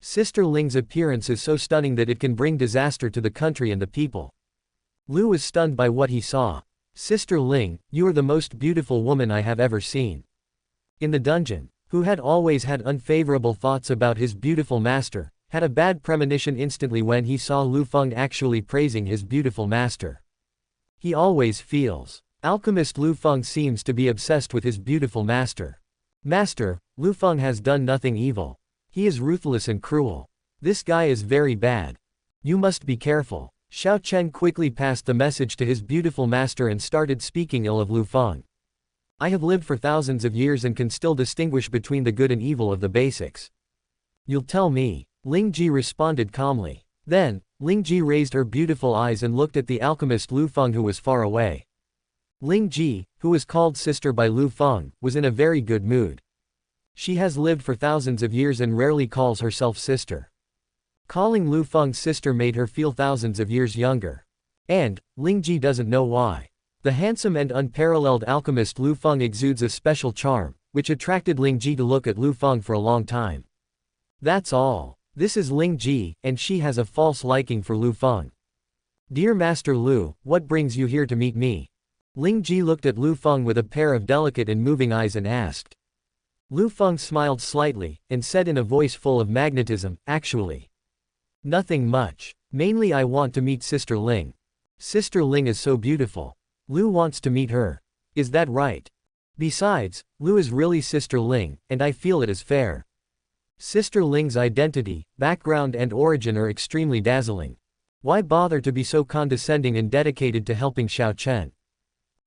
Sister Ling's appearance is so stunning that it can bring disaster to the country and the people. Liu was stunned by what he saw. Sister Ling, you are the most beautiful woman I have ever seen. In the dungeon, who had always had unfavorable thoughts about his beautiful master, had a bad premonition instantly when he saw Liu Feng actually praising his beautiful master. He always feels. Alchemist Liu Feng seems to be obsessed with his beautiful master. Master, Liu Feng has done nothing evil. He is ruthless and cruel. This guy is very bad. You must be careful. Xiao Chen quickly passed the message to his beautiful master and started speaking ill of Liu Feng. I have lived for thousands of years and can still distinguish between the good and evil of the basics. You'll tell me. Ling Ji responded calmly. Then, Ling Ji raised her beautiful eyes and looked at the alchemist Liu Feng who was far away. Ling Ji, who was called sister by Liu Feng, was in a very good mood. She has lived for thousands of years and rarely calls herself sister. Calling Liu Feng sister made her feel thousands of years younger. And, Ling Ji doesn't know why. The handsome and unparalleled alchemist Liu Feng exudes a special charm, which attracted Ling Ji to look at Liu Feng for a long time. That's all. This is Ling Ji, and she has a false liking for Liu Feng. Dear Master Liu, what brings you here to meet me? Ling Ji looked at Liu Feng with a pair of delicate and moving eyes and asked. Liu Feng smiled slightly, and said in a voice full of magnetism, actually. Nothing much. Mainly I want to meet Sister Ling. Sister Ling is so beautiful. Liu wants to meet her. Is that right? Besides, Liu is really Sister Ling, and I feel it is fair. Sister Ling's identity, background and origin are extremely dazzling. Why bother to be so condescending and dedicated to helping Xiao Chen?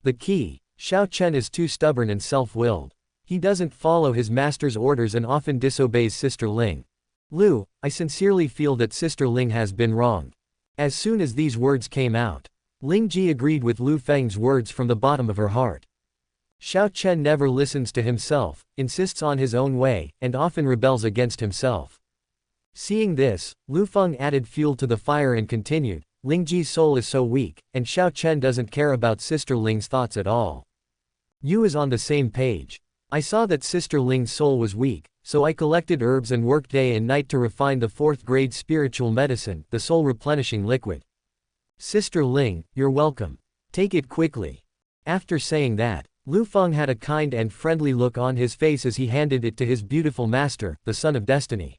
The key: Xiao Chen is too stubborn and self-willed. He doesn't follow his master's orders and often disobeys Sister Ling. Liu, I sincerely feel that Sister Ling has been wronged. As soon as these words came out, Ling Ji agreed with Liu Feng's words from the bottom of her heart. Xiao Chen never listens to himself, insists on his own way, and often rebels against himself. Seeing this, Liu Feng added fuel to the fire and continued, Ling Ji's soul is so weak, and Xiao Chen doesn't care about Sister Ling's thoughts at all. You is on the same page. I saw that Sister Ling's soul was weak, so I collected herbs and worked day and night to refine the 4th grade spiritual medicine, the soul replenishing liquid. Sister Ling, you're welcome. Take it quickly. After saying that, Liu Feng had a kind and friendly look on his face as he handed it to his beautiful master, the Sun of Destiny.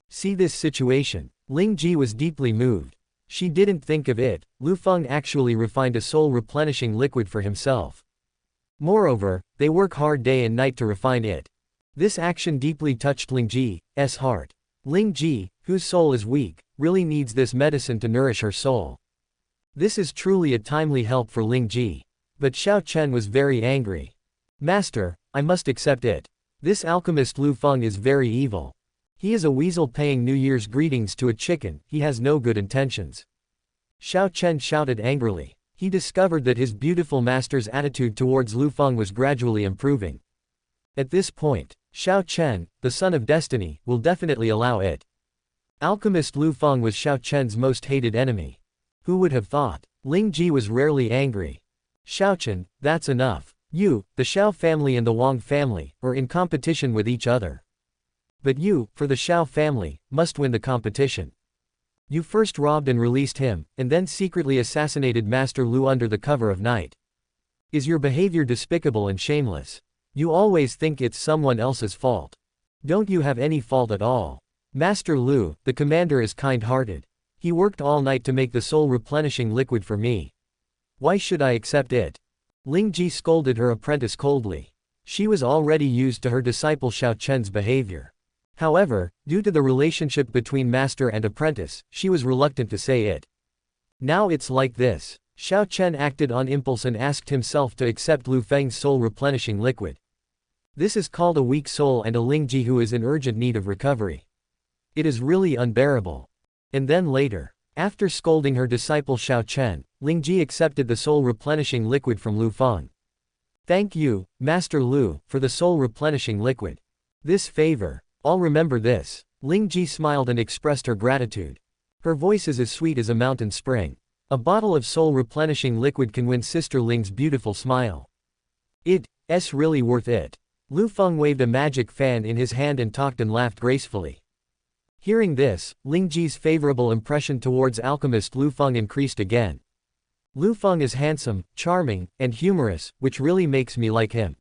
See this situation. Ling Ji was deeply moved. She didn't think of it, Liu Feng actually refined a soul-replenishing liquid for himself. Moreover, they work hard day and night to refine it. This action deeply touched Ling Ji's heart. Ling Ji, whose soul is weak, really needs this medicine to nourish her soul. This is truly a timely help for Ling Ji. But Xiao Chen was very angry. Master, I must accept it. This alchemist Liu Feng is very evil. He is a weasel paying New Year's greetings to a chicken, he has no good intentions. Xiao Chen shouted angrily. He discovered that his beautiful master's attitude towards Liu Feng was gradually improving. At this point, Xiao Chen, the Sun of Destiny, will definitely allow it. Alchemist Liu Feng was Xiao Chen's most hated enemy. Who would have thought? Ling Ji was rarely angry. Xiaochen, that's enough. You, the Xiao family and the Wang family, are in competition with each other. But you, for the Xiao family, must win the competition. You first robbed and released him, and then secretly assassinated Master Lu under the cover of night. Is your behavior despicable and shameless? You always think it's someone else's fault. Don't you have any fault at all? Master Lu, the commander, is kind-hearted. He worked all night to make the soul-replenishing liquid for me. Why should I accept it? Ling Ji scolded her apprentice coldly. She was already used to her disciple Xiaochen's behavior. However, due to the relationship between master and apprentice, she was reluctant to say it. Now it's like this. Xiaochen acted on impulse and asked himself to accept Liu Feng's soul-replenishing liquid. This is called a weak soul and a Ling Ji who is in urgent need of recovery. It is really unbearable. And then later, after scolding her disciple Xiaochen, Ling Ji accepted the soul-replenishing liquid from Liu Feng. Thank you, Master Lu, for the soul-replenishing liquid. This favor, I'll remember this. Ling Ji smiled and expressed her gratitude. Her voice is as sweet as a mountain spring. A bottle of soul-replenishing liquid can win Sister Ling's beautiful smile. It's really worth it. Liu Feng waved a magic fan in his hand and talked and laughed gracefully. Hearing this, Ling Ji's favorable impression towards alchemist Liu Feng increased again. Liu Feng is handsome, charming, and humorous, which really makes me like him.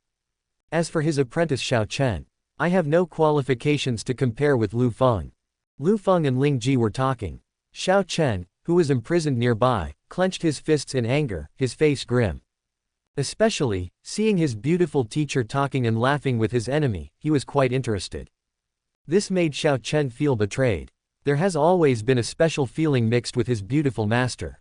As for his apprentice Xiaochen, I have no qualifications to compare with Liu Feng. Liu Feng and Ling Ji were talking. Xiaochen, who was imprisoned nearby, clenched his fists in anger, his face grim. Especially, seeing his beautiful teacher talking and laughing with his enemy, he was quite interested. This made Xiaochen feel betrayed. There has always been a special feeling mixed with his beautiful master.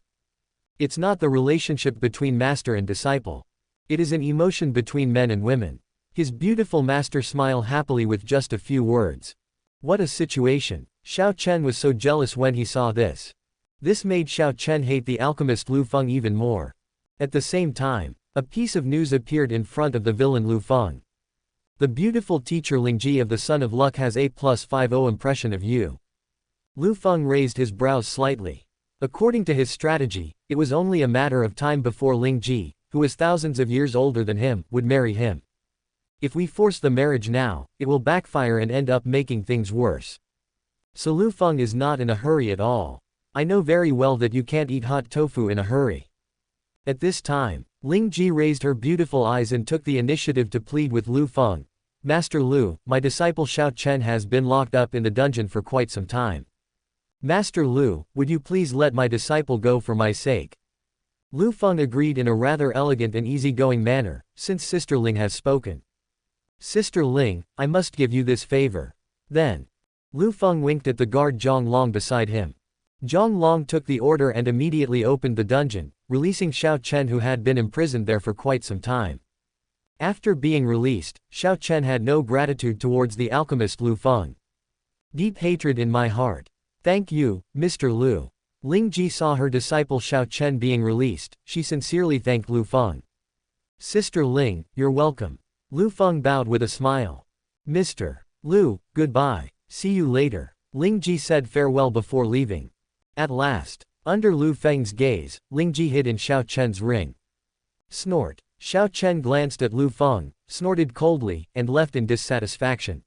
It's not the relationship between master and disciple. It is an emotion between men and women. His beautiful master smiled happily with just a few words. What a situation! Xiaochen was so jealous when he saw this. This made Xiaochen hate the alchemist Liu Feng even more. At the same time, a piece of news appeared in front of the villain Liu Feng. The beautiful teacher Ling Ji of the Son of Luck has A+50 impression of you. Liu Feng raised his brows slightly. According to his strategy, it was only a matter of time before Ling Ji, who is thousands of years older than him, would marry him. If we force the marriage now, it will backfire and end up making things worse. So Liu Feng is not in a hurry at all. I know very well that you can't eat hot tofu in a hurry. At this time, Ling Ji raised her beautiful eyes and took the initiative to plead with Liu Feng. Master Liu, my disciple Xiaochen has been locked up in the dungeon for quite some time. Master Liu, would you please let my disciple go for my sake? Liu Feng agreed in a rather elegant and easygoing manner, since Sister Ling has spoken. Sister Ling, I must give you this favor. Then, Liu Feng winked at the guard Zhang Long beside him. Zhang Long took the order and immediately opened the dungeon, releasing Xiaochen who had been imprisoned there for quite some time. After being released, Xiaochen had no gratitude towards the alchemist Liu Feng. Deep hatred in my heart. Thank you, Mr. Liu. Ling Ji saw her disciple Xiaochen being released, she sincerely thanked Liu Feng. Sister Ling, you're welcome. Liu Feng bowed with a smile. Mr. Liu, goodbye. See you later. Ling Ji said farewell before leaving. At last, under Liu Feng's gaze, Ling Ji hid in Xiaochen's ring. Snort. Xiaochen glanced at Liu Feng, snorted coldly, and left in dissatisfaction.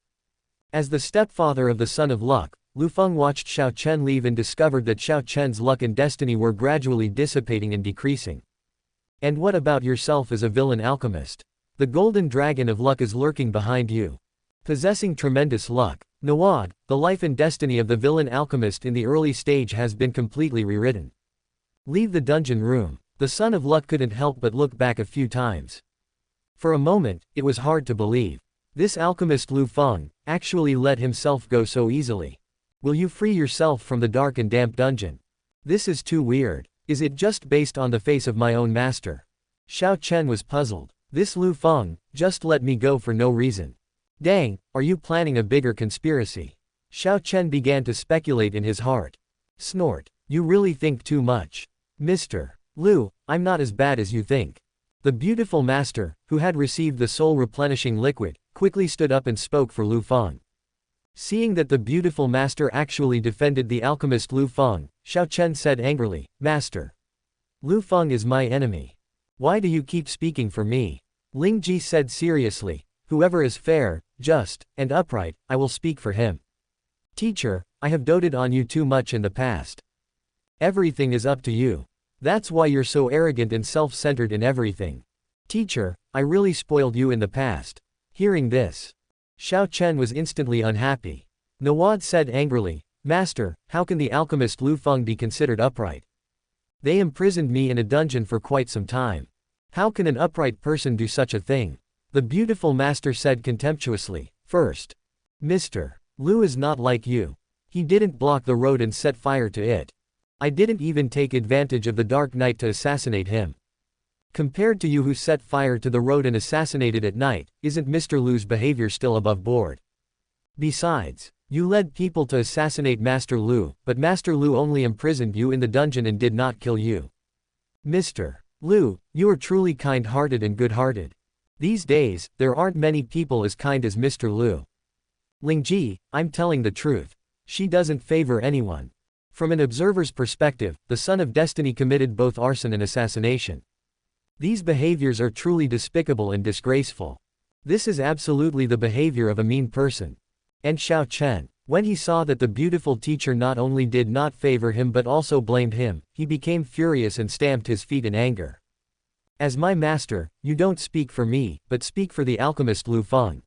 As the stepfather of the Son of Luck, Liu Feng watched Xiaochen leave and discovered that Xiaochen's luck and destiny were gradually dissipating and decreasing. And what about yourself as a villain alchemist? The golden dragon of luck is lurking behind you. Possessing tremendous luck, Nawad, the life and destiny of the villain alchemist in the early stage has been completely rewritten. Leave the dungeon room. The Son of Luck couldn't help but look back a few times. For a moment, it was hard to believe. This alchemist Liu Feng actually let himself go so easily. Will you free yourself from the dark and damp dungeon? This is too weird. Is it just based on the face of my own master? Xiaochen was puzzled. This Liu Feng just let me go for no reason. Dang, are you planning a bigger conspiracy? Xiaochen began to speculate in his heart. Snort. You really think too much. Mr. Liu, I'm not as bad as you think. The beautiful master, who had received the soul-replenishing liquid, quickly stood up and spoke for Liu Feng. Seeing that the beautiful master actually defended the alchemist Liu Feng, Xiaochen said angrily, Master. Liu Feng is my enemy. Why do you keep speaking for me? Ling Ji said seriously, whoever is fair, just, and upright, I will speak for him. Teacher, I have doted on you too much in the past. Everything is up to you. That's why you're so arrogant and self-centered in everything. Teacher, I really spoiled you in the past. Hearing this, Xiao Chen was instantly unhappy. Nawad said angrily, Master, how can the alchemist Liu Feng be considered upright? They imprisoned me in a dungeon for quite some time. How can an upright person do such a thing? The beautiful master said contemptuously, First, Mr. Liu is not like you. He didn't block the road and set fire to it. I didn't even take advantage of the dark night to assassinate him. Compared to you who set fire to the road and assassinated at night, isn't Mr. Liu's behavior still above board? Besides, you led people to assassinate Master Liu, but Master Liu only imprisoned you in the dungeon and did not kill you. Mr. Liu, you are truly kind-hearted and good-hearted. These days, there aren't many people as kind as Mr. Liu. Ling Ji, I'm telling the truth. She doesn't favor anyone. From an observer's perspective, the Son of Destiny committed both arson and assassination. These behaviors are truly despicable and disgraceful. This is absolutely the behavior of a mean person. And Xiao Chen, when he saw that the beautiful teacher not only did not favor him but also blamed him, he became furious and stamped his feet in anger. As my master, you don't speak for me, but speak for the alchemist Liu Feng.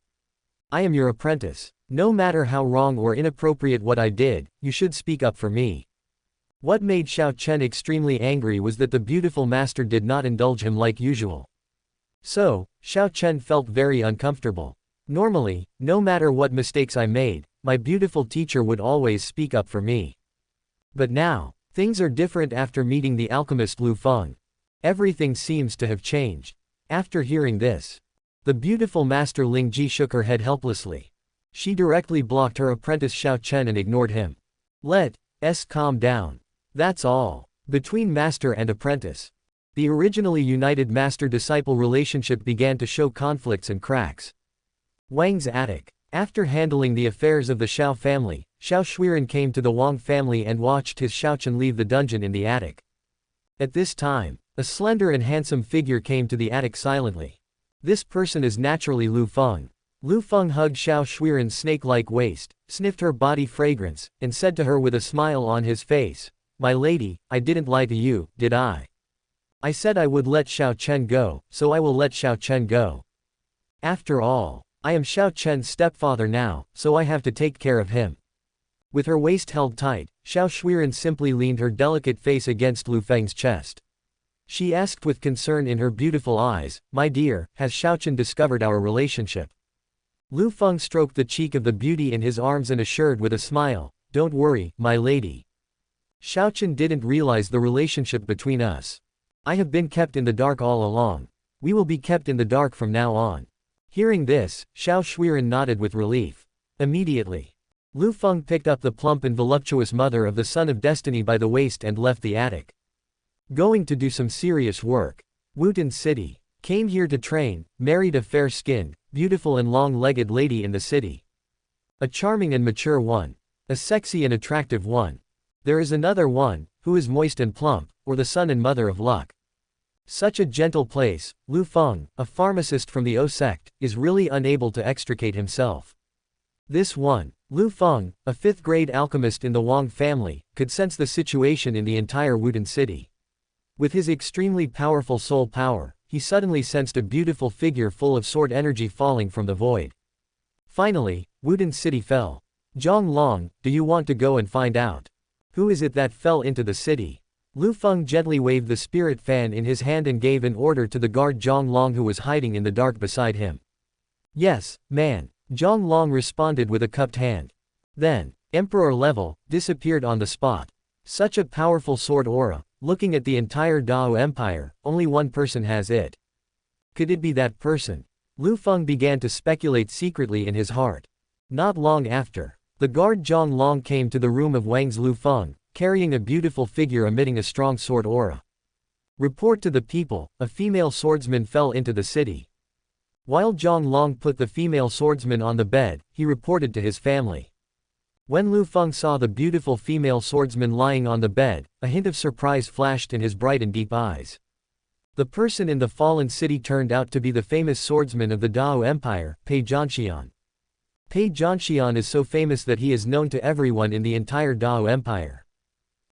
I am your apprentice. No matter how wrong or inappropriate what I did, you should speak up for me. What made Xiao Chen extremely angry was that the beautiful master did not indulge him like usual. So, Xiao Chen felt very uncomfortable. Normally, no matter what mistakes I made, my beautiful teacher would always speak up for me. But now, things are different after meeting the alchemist Liu Feng. Everything seems to have changed. After hearing this, the beautiful master Ling Ji shook her head helplessly. She directly blocked her apprentice Xiao Chen and ignored him. Let's calm down. That's all. Between master and apprentice, the originally united master-disciple relationship began to show conflicts and cracks. Wang's attic. After handling the affairs of the Xiao family, Xiao Shuiren came to the Wang family and watched his Xiaochen leave the dungeon in the attic. At this time, a slender and handsome figure came to the attic silently. This person is naturally Liu Feng. Liu Feng hugged Xiao Shuiren's snake-like waist, sniffed her body fragrance, and said to her with a smile on his face, My lady, I didn't lie to you, did I? I said I would let Xiao Chen go, so I will let Xiao Chen go. After all, I am Xiao Chen's stepfather now, so I have to take care of him. With her waist held tight, Xiao Shuiren simply leaned her delicate face against Liu Feng's chest. She asked with concern in her beautiful eyes, My dear, has Xiaochen discovered our relationship? Liu Feng stroked the cheek of the beauty in his arms and assured with a smile, Don't worry, my lady. Xiaochen didn't realize the relationship between us. I have been kept in the dark all along. We will be kept in the dark from now on. Hearing this, Xiao Shuiren nodded with relief. Immediately, Liu Feng picked up the plump and voluptuous mother of the Son of Destiny by the waist and left the attic. Going to do some serious work. Wooten City. Came here to train, married a fair-skinned, beautiful and long-legged lady in the city. A charming and mature one. A sexy and attractive one. There is another one, who is moist and plump, or the son and mother of luck. Such a gentle place, Liu Feng, a pharmacist from the O sect, is really unable to extricate himself. This one, Liu Feng, a 5th-grade alchemist in the Wang family, could sense the situation in the entire Wooten City. With his extremely powerful soul power, he suddenly sensed a beautiful figure full of sword energy falling from the void. Finally, Wooten City fell. Zhang Long, do you want to go and find out? Who is it that fell into the city? Liu Feng gently waved the spirit fan in his hand and gave an order to the guard Zhang Long who was hiding in the dark beside him. Yes, man. Zhang Long responded with a cupped hand. Then, Emperor level, disappeared on the spot. Such a powerful sword aura, looking at the entire Dao Empire, only one person has it. Could it be that person? Liu Feng began to speculate secretly in his heart. Not long after, the guard Zhang Long came to the room of Wang's Liu Feng, carrying a beautiful figure emitting a strong sword aura. Report to the people, a female swordsman fell into the city. While Zhang Long put the female swordsman on the bed, he reported to his family. When Liu Feng saw the beautiful female swordsman lying on the bed, a hint of surprise flashed in his bright and deep eyes. The person in the fallen city turned out to be the famous swordsman of the Dao Empire, Pei Zhanxian. Pei Zhanxian is so famous that he is known to everyone in the entire Dao Empire.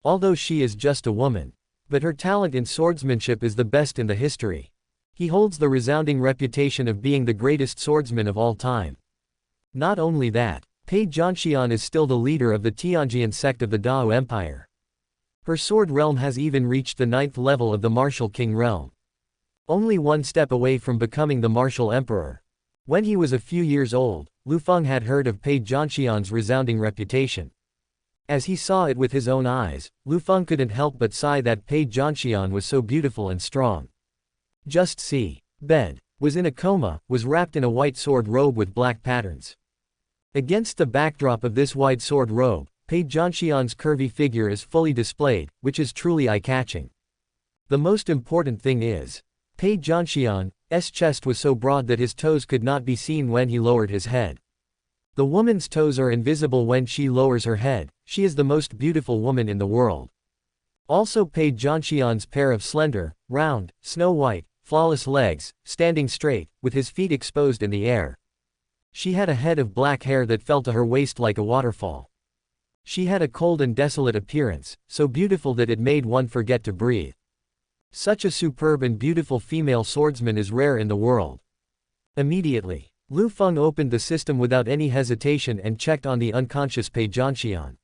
Although she is just a woman, but her talent in swordsmanship is the best in the history. He holds the resounding reputation of being the greatest swordsman of all time. Not only that, Pei Zhanxian is still the leader of the Tianjian sect of the Dao Empire. Her sword realm has even reached the 9th level of the martial king realm. Only one step away from becoming the martial emperor. When he was a few years old, Liu Feng had heard of Pei Zhanxian's resounding reputation. As he saw it with his own eyes, Liu Feng couldn't help but sigh that Pei Zhanxian was so beautiful and strong. Just see. Bed. Was in a coma, was wrapped in a white sword robe with black patterns. Against the backdrop of this wide sword robe, Pei Zhanxian's curvy figure is fully displayed, which is truly eye-catching. The most important thing is, Pei Zhanxian's chest was so broad that his toes could not be seen when he lowered his head. The woman's toes are invisible when she lowers her head. She is the most beautiful woman in the world. Also Pei Zhanxian's pair of slender, round, snow-white, flawless legs, standing straight, with his feet exposed in the air. She had a head of black hair that fell to her waist like a waterfall. She had a cold and desolate appearance, so beautiful that it made one forget to breathe. Such a superb and beautiful female swordsman is rare in the world. Immediately, Liu Feng opened the system without any hesitation and checked on the unconscious Pei Zhanxian.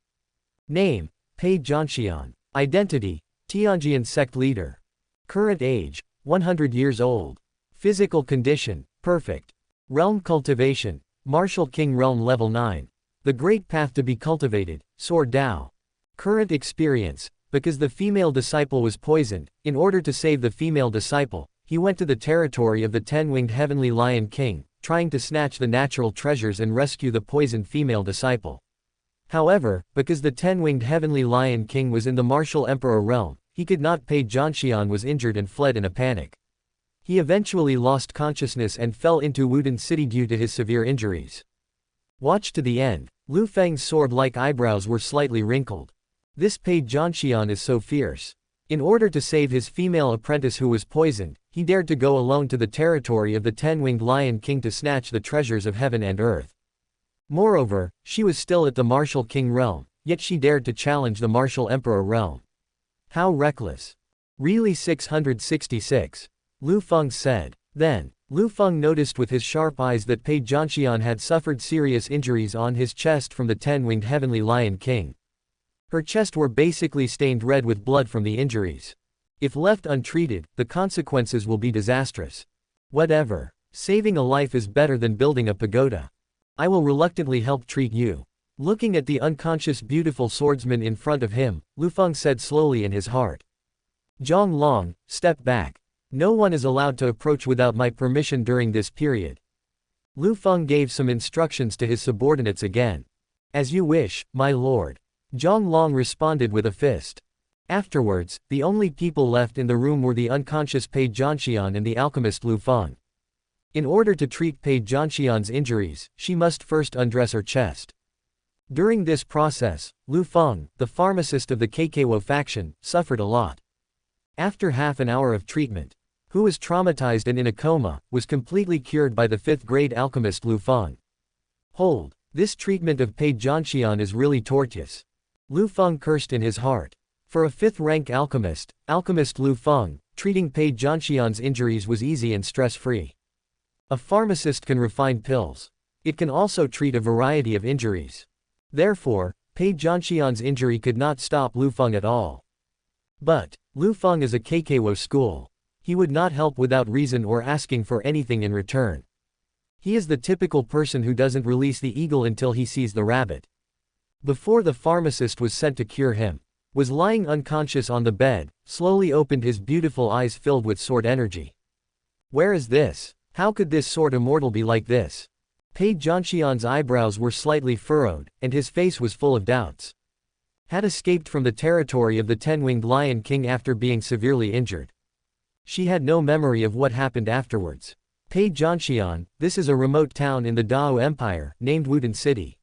Name: Pei Zhanxian. Identity: Tianjian sect leader. Current age: 100 years old. Physical condition: perfect. Realm cultivation: Martial King Realm Level 9. The great path to be cultivated: Sword Dao. Current experience: because the female disciple was poisoned, in order to save the female disciple, he went to the territory of the 10-winged heavenly lion king, trying to snatch the natural treasures and rescue the poisoned female disciple. However, because the 10-winged heavenly lion king was in the martial emperor realm, he could not. Pei Zhanxian was injured and fled in a panic. He eventually lost consciousness and fell into Wudin City due to his severe injuries. Watch to the end. Liu Feng's sword-like eyebrows were slightly wrinkled. This Pei Zhanxian is so fierce. In order to save his female apprentice who was poisoned, he dared to go alone to the territory of the 10-winged lion king to snatch the treasures of heaven and earth. Moreover, she was still at the martial king realm, yet she dared to challenge the martial emperor realm. How reckless. Really 666. Liu Feng said. Then, Liu Feng noticed with his sharp eyes that Pei Zhanxian had suffered serious injuries on his chest from the 10-winged heavenly lion king. Her chest were basically stained red with blood from the injuries. If left untreated, the consequences will be disastrous. Whatever. Saving a life is better than building a pagoda. I will reluctantly help treat you. Looking at the unconscious beautiful swordsman in front of him, Liu Feng said slowly in his heart. Zhang Long, step back. No one is allowed to approach without my permission during this period. Liu Feng gave some instructions to his subordinates again. As you wish, my lord. Zhang Long responded with a fist. Afterwards, the only people left in the room were the unconscious Pei Zhanxian and the alchemist Liu Feng. In order to treat Pei Zhanxian's injuries, she must first undress her chest. During this process, Liu Feng, the pharmacist of the Keiwo faction, suffered a lot. After half an hour of treatment, who was traumatized and in a coma, was completely cured by the 5th-grade alchemist Liu Feng. Hold, this treatment of Pei Zhanxian is really tortuous. Liu Feng cursed in his heart. For a 5th-rank alchemist, Liu Feng, treating Pei Zhanxian's injuries was easy and stress-free. A pharmacist can refine pills. It can also treat a variety of injuries. Therefore, Pei Zhanxian's injury could not stop Liu Feng at all. But, Liu Feng is a Keiwo school. He would not help without reason or asking for anything in return. He is the typical person who doesn't release the eagle until he sees the rabbit. Before the pharmacist was sent to cure him, was lying unconscious on the bed, slowly opened his beautiful eyes filled with sword energy. Where is this? How could this sword immortal be like this? Pei Zhanxian's eyebrows were slightly furrowed, and his face was full of doubts. Had escaped from the territory of the 10-winged lion king after being severely injured. She had no memory of what happened afterwards. Pei Zhanxian, this is a remote town in the Dao Empire, named Wudin City.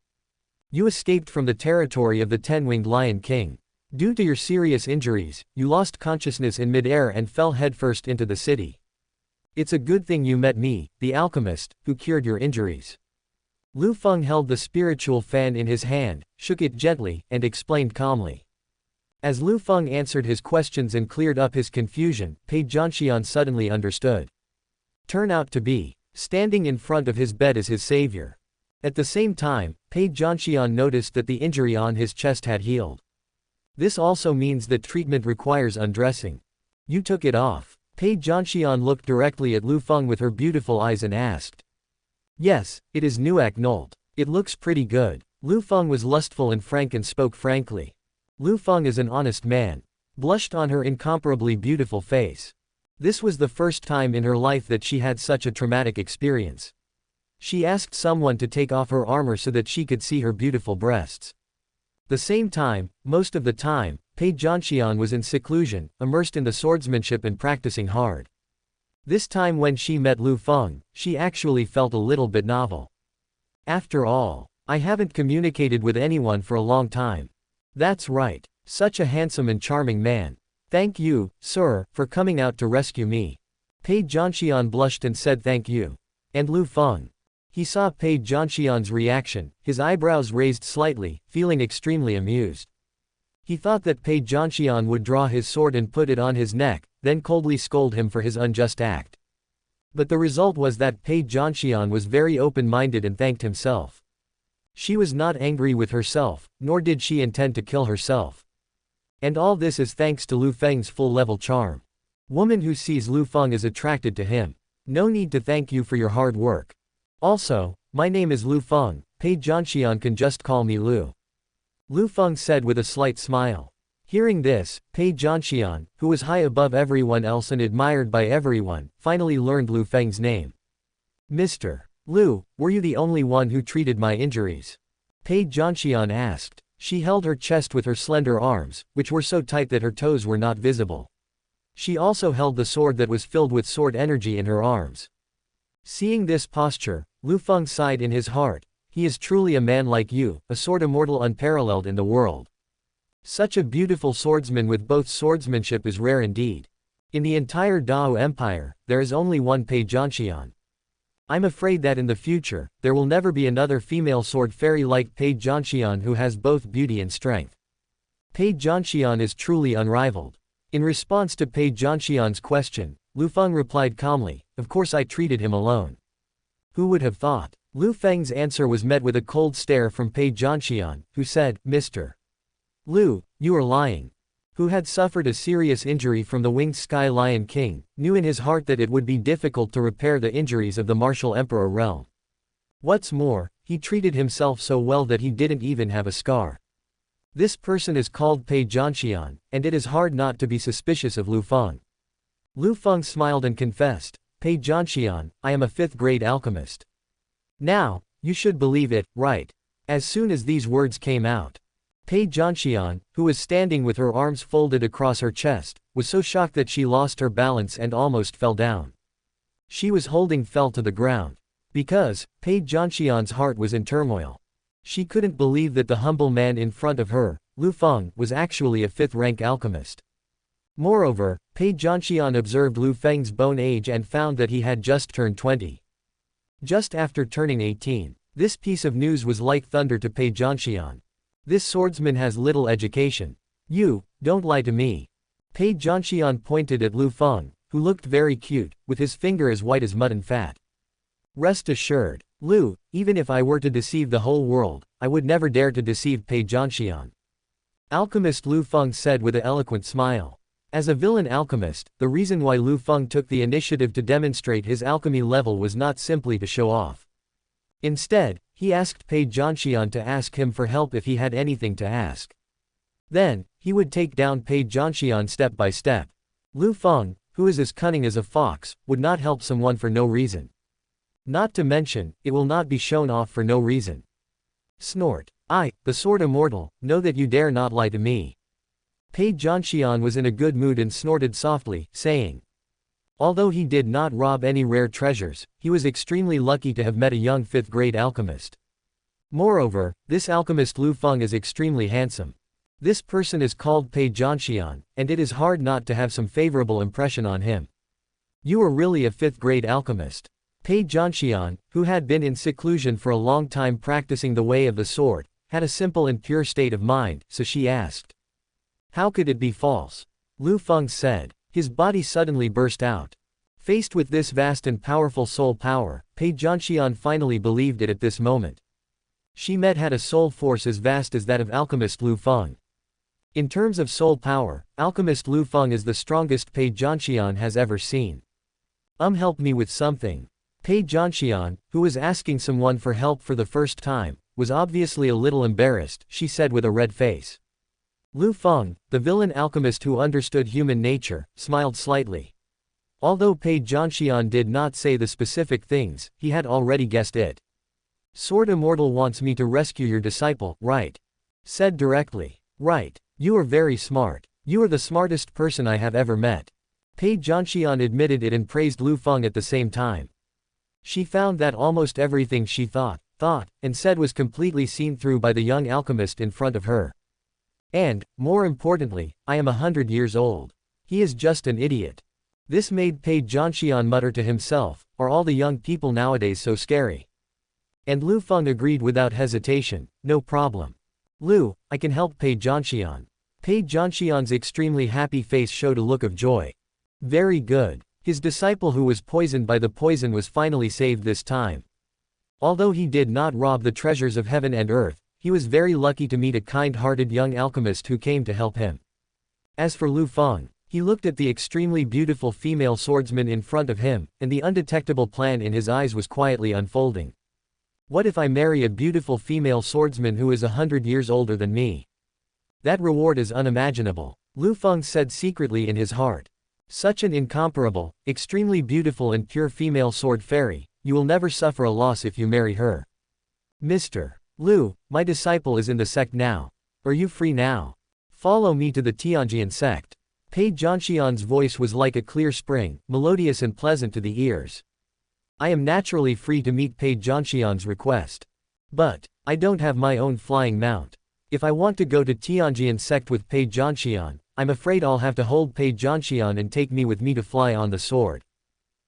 You escaped from the territory of the 10-winged Lion King. Due to your serious injuries, you lost consciousness in mid-air and fell headfirst into the city. It's a good thing you met me, the alchemist, who cured your injuries. Liu Feng held the spiritual fan in his hand, shook it gently, and explained calmly. As Liu Feng answered his questions and cleared up his confusion, Pei Zhanxian suddenly understood. Turn out to be standing in front of his bed as his savior. At the same time, Pei Zhanxian noticed that the injury on his chest had healed. This also means that treatment requires undressing. You took it off. Pei Zhanxian looked directly at Liu Feng with her beautiful eyes and asked. Yes, it is Nuak Nolt. It looks pretty good. Liu Feng was lustful and frank and spoke frankly. Liu Feng is an honest man. Blushed on her incomparably beautiful face. This was the first time in her life that she had such a traumatic experience. She asked someone to take off her armor so that she could see her beautiful breasts. The same time, most of the time, Pei Zhanxian was in seclusion, immersed in the swordsmanship and practicing hard. This time when she met Liu Feng, she actually felt a little bit novel. After all, I haven't communicated with anyone for a long time. That's right. Such a handsome and charming man. Thank you, sir, for coming out to rescue me. Pei Zhanxian blushed and said thank you. And Liu Feng. He saw Pei Zhanxian's reaction, his eyebrows raised slightly, feeling extremely amused. He thought that Pei Zhanxian would draw his sword and put it on his neck, then coldly scold him for his unjust act. But the result was that Pei Zhanxian was very open-minded and thanked himself. She was not angry with herself, nor did she intend to kill herself. And all this is thanks to Liu Feng's full-level charm. Woman who sees Liu Feng is attracted to him. No need to thank you for your hard work. Also, my name is Liu Feng, Pei Zhanxian can just call me Liu. Liu Feng said with a slight smile. Hearing this, Pei Zhanxian, who was high above everyone else and admired by everyone, finally learned Liu Feng's name. Mr. Liu, were you the only one who treated my injuries? Pei Zhanxian asked. She held her chest with her slender arms, which were so tight that her toes were not visible. She also held the sword that was filled with sword energy in her arms. Seeing this posture, Liu Feng sighed in his heart. He is truly a man like you, a sword immortal unparalleled in the world. Such a beautiful swordsman with both swordsmanship is rare indeed. In the entire Dao Empire, there is only one Pei Zhanxian. I'm afraid that in the future, there will never be another female sword fairy like Pei Zhanxian who has both beauty and strength. Pei Zhanxian is truly unrivaled. In response to Pei Zhanxian's question, Liu Feng replied calmly, of course I treated him alone. Who would have thought? Liu Feng's answer was met with a cold stare from Pei Zhanxian, who said, Mr. Liu, you are lying. Who had suffered a serious injury from the winged Sky Lion King, knew in his heart that it would be difficult to repair the injuries of the martial emperor realm. What's more, he treated himself so well that he didn't even have a scar. This person is called Pei Zhanxian, and it is hard not to be suspicious of Liu Feng. Liu Feng smiled and confessed, Pei Zhanxian, I am a 5th-grade alchemist. Now, you should believe it, right? As soon as these words came out, Pei Zhanxian, who was standing with her arms folded across her chest, was so shocked that she lost her balance and almost fell down. She was holding fell to the ground. Because, Pei Zhanxian's heart was in turmoil. She couldn't believe that the humble man in front of her, Liu Feng, was actually a 5th-rank alchemist. Moreover, Pei Zhanxian observed Liu Feng's bone age and found that he had just turned 20. Just after turning 18, this piece of news was like thunder to Pei Zhanxian. This swordsman has little education. You, don't lie to me. Pei Zhanxian pointed at Liu Feng, who looked very cute, with his finger as white as mutton fat. Rest assured, Liu, even if I were to deceive the whole world, I would never dare to deceive Pei Zhanxian. Alchemist Liu Feng said with an eloquent smile. As a villain alchemist, the reason why Liu Feng took the initiative to demonstrate his alchemy level was not simply to show off. Instead, he asked Pei Zhanxian to ask him for help if he had anything to ask. Then, he would take down Pei Zhanxian step by step. Liu Feng, who is as cunning as a fox, would not help someone for no reason. Not to mention, it will not be shown off for no reason. Snort. I, the sword immortal, know that you dare not lie to me. Pei Zhanxian was in a good mood and snorted softly, saying. Although he did not rob any rare treasures, he was extremely lucky to have met a young 5th-grade alchemist. Moreover, this alchemist Liu Feng is extremely handsome. This person is called Pei Jianshian, and it is hard not to have some favorable impression on him. You are really a fifth-grade alchemist. Pei Jianshian, who had been in seclusion for a long time practicing the way of the sword, had a simple and pure state of mind, so she asked. How could it be false? Liu Feng said. His body suddenly burst out. Faced with this vast and powerful soul power, Pei Jianshian finally believed it at this moment. She had a soul force as vast as that of alchemist Liu Feng. In terms of soul power, alchemist Liu Feng is the strongest Pei Jianshian has ever seen. Help me with something. Pei Jianshian, who was asking someone for help for the first time, was obviously a little embarrassed, she said with a red face. Liu Feng, the villain alchemist who understood human nature, smiled slightly. Although Pei Jianshian did not say the specific things, he had already guessed it. Sword Immortal wants me to rescue your disciple, right? Said directly. Right. You are very smart. You are the smartest person I have ever met. Pei Jianshian admitted it and praised Liu Feng at the same time. She found that almost everything she thought, and said was completely seen through by the young alchemist in front of her. And, more importantly, I am 100 years old. He is just an idiot. This made Pei Jianshian mutter to himself, are all the young people nowadays so scary? And Liu Feng agreed without hesitation, no problem. Liu, I can help Pei Jianshian. Pei Jianshian's extremely happy face showed a look of joy. Very good. His disciple who was poisoned by the poison was finally saved this time. Although he did not rob the treasures of heaven and earth, he was very lucky to meet a kind-hearted young alchemist who came to help him. As for Liu Feng, he looked at the extremely beautiful female swordsman in front of him, and the undetectable plan in his eyes was quietly unfolding. What if I marry a beautiful female swordsman who is 100 years older than me? That reward is unimaginable, Liu Feng said secretly in his heart. Such an incomparable, extremely beautiful and pure female sword fairy, you will never suffer a loss if you marry her. Mr. Liu, my disciple is in the sect now. Are you free now? Follow me to the Tianjian sect. Pei Jianshian's voice was like a clear spring, melodious and pleasant to the ears. I am naturally free to meet Pei Jianshian's request. But, I don't have my own flying mount. If I want to go to Tianjian sect with Pei Jianshian, I'm afraid I'll have to hold Pei Jianshian and take me with me to fly on the sword.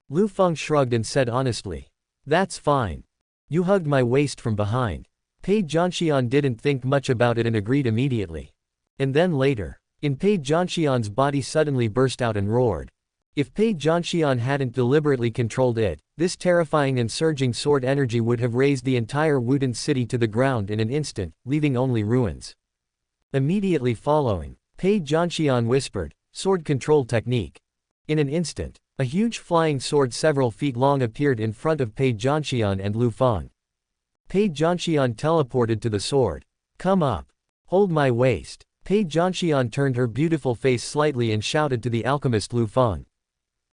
Liu Feng shrugged and said honestly. That's fine. You hugged my waist from behind. Pei Jianshian didn't think much about it and agreed immediately. And then later, Pei Jianshian's body suddenly burst out and roared. If Pei Jianshian hadn't deliberately controlled it, this terrifying and surging sword energy would have razed the entire Wudin city to the ground in an instant, leaving only ruins. Immediately following, Pei Jianshian whispered, sword control technique. In an instant, a huge flying sword several feet long appeared in front of Pei Jianshian and Liu Feng. Pei Jianshian teleported to the sword. Come up. Hold my waist. Pei Jianshian turned her beautiful face slightly and shouted to the alchemist Liu Feng.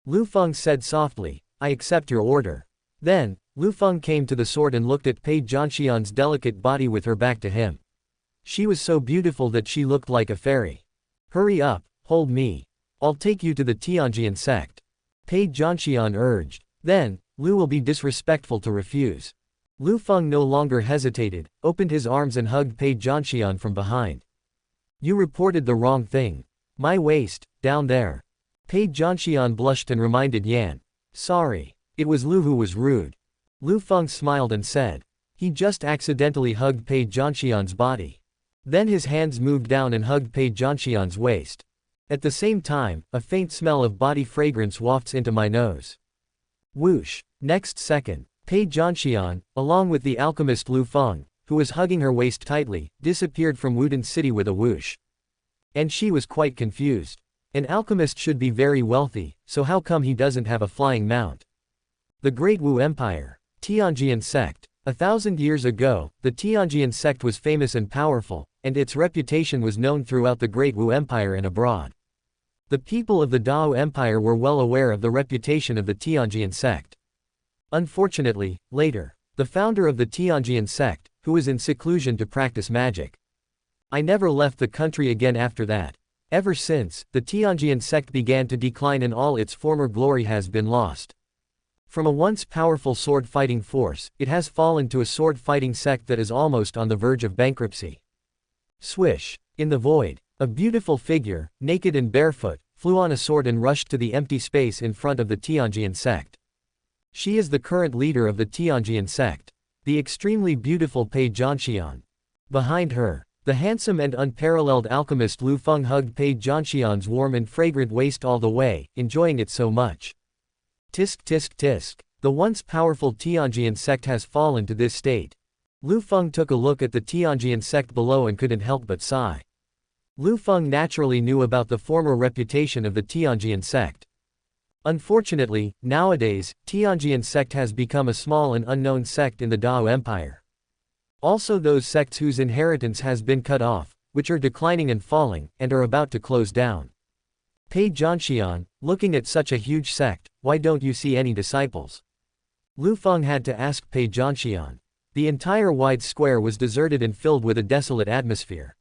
Liu Feng said softly, I accept your order. Then, Liu Feng came to the sword and looked at Pei Jianshian's delicate body with her back to him. She was so beautiful that she looked like a fairy. Hurry up, hold me. I'll take you to the Tianjian sect. Pei Jianshian urged. Then, Liu will be disrespectful to refuse. Liu Feng no longer hesitated, opened his arms and hugged Pei Jianshian from behind. You reported the wrong thing. My waist, down there. Pei Jianshian blushed and reminded Yan. Sorry. It was Liu who was rude. Liu Feng smiled and said. He just accidentally hugged Pei Jianshian's body. Then his hands moved down and hugged Pei Jianshian's waist. At the same time, a faint smell of body fragrance wafts into my nose. Whoosh. Next second, Pei Jianshian, along with the alchemist Liu Feng, who was hugging her waist tightly, disappeared from Wudin City with a whoosh. And she was quite confused. An alchemist should be very wealthy, so how come he doesn't have a flying mount? The Great Wu Empire. Tianjian sect. 1,000 years ago, the Tianjian sect was famous and powerful, and its reputation was known throughout the Great Wu Empire and abroad. The people of the Dao Empire were well aware of the reputation of the Tianjian sect. Unfortunately, later, the founder of the Tianjian sect, who was in seclusion to practice magic. I never left the country again after that. Ever since, the Tianjian sect began to decline and all its former glory has been lost. From a once powerful sword-fighting force, it has fallen to a sword-fighting sect that is almost on the verge of bankruptcy. Swish! In the void, a beautiful figure, naked and barefoot, flew on a sword and rushed to the empty space in front of the Tianjian sect. She is the current leader of the Tianjian sect, the extremely beautiful Pei Zhanxian. Behind her, the handsome and unparalleled alchemist Liu Feng hugged Pei Zhanxian's warm and fragrant waist all the way, enjoying it so much. Tisk tisk tisk. The once powerful Tianjian sect has fallen to this state. Liu Feng took a look at the Tianjian sect below and couldn't help but sigh. Liu Feng naturally knew about the former reputation of the Tianjian sect. Unfortunately, nowadays, Tianjian sect has become a small and unknown sect in the Dao Empire. Also those sects whose inheritance has been cut off, which are declining and falling, and are about to close down. Pei Zhanxian, looking at such a huge sect, why don't you see any disciples? Liu Feng had to ask Pei Zhanxian. The entire wide square was deserted and filled with a desolate atmosphere.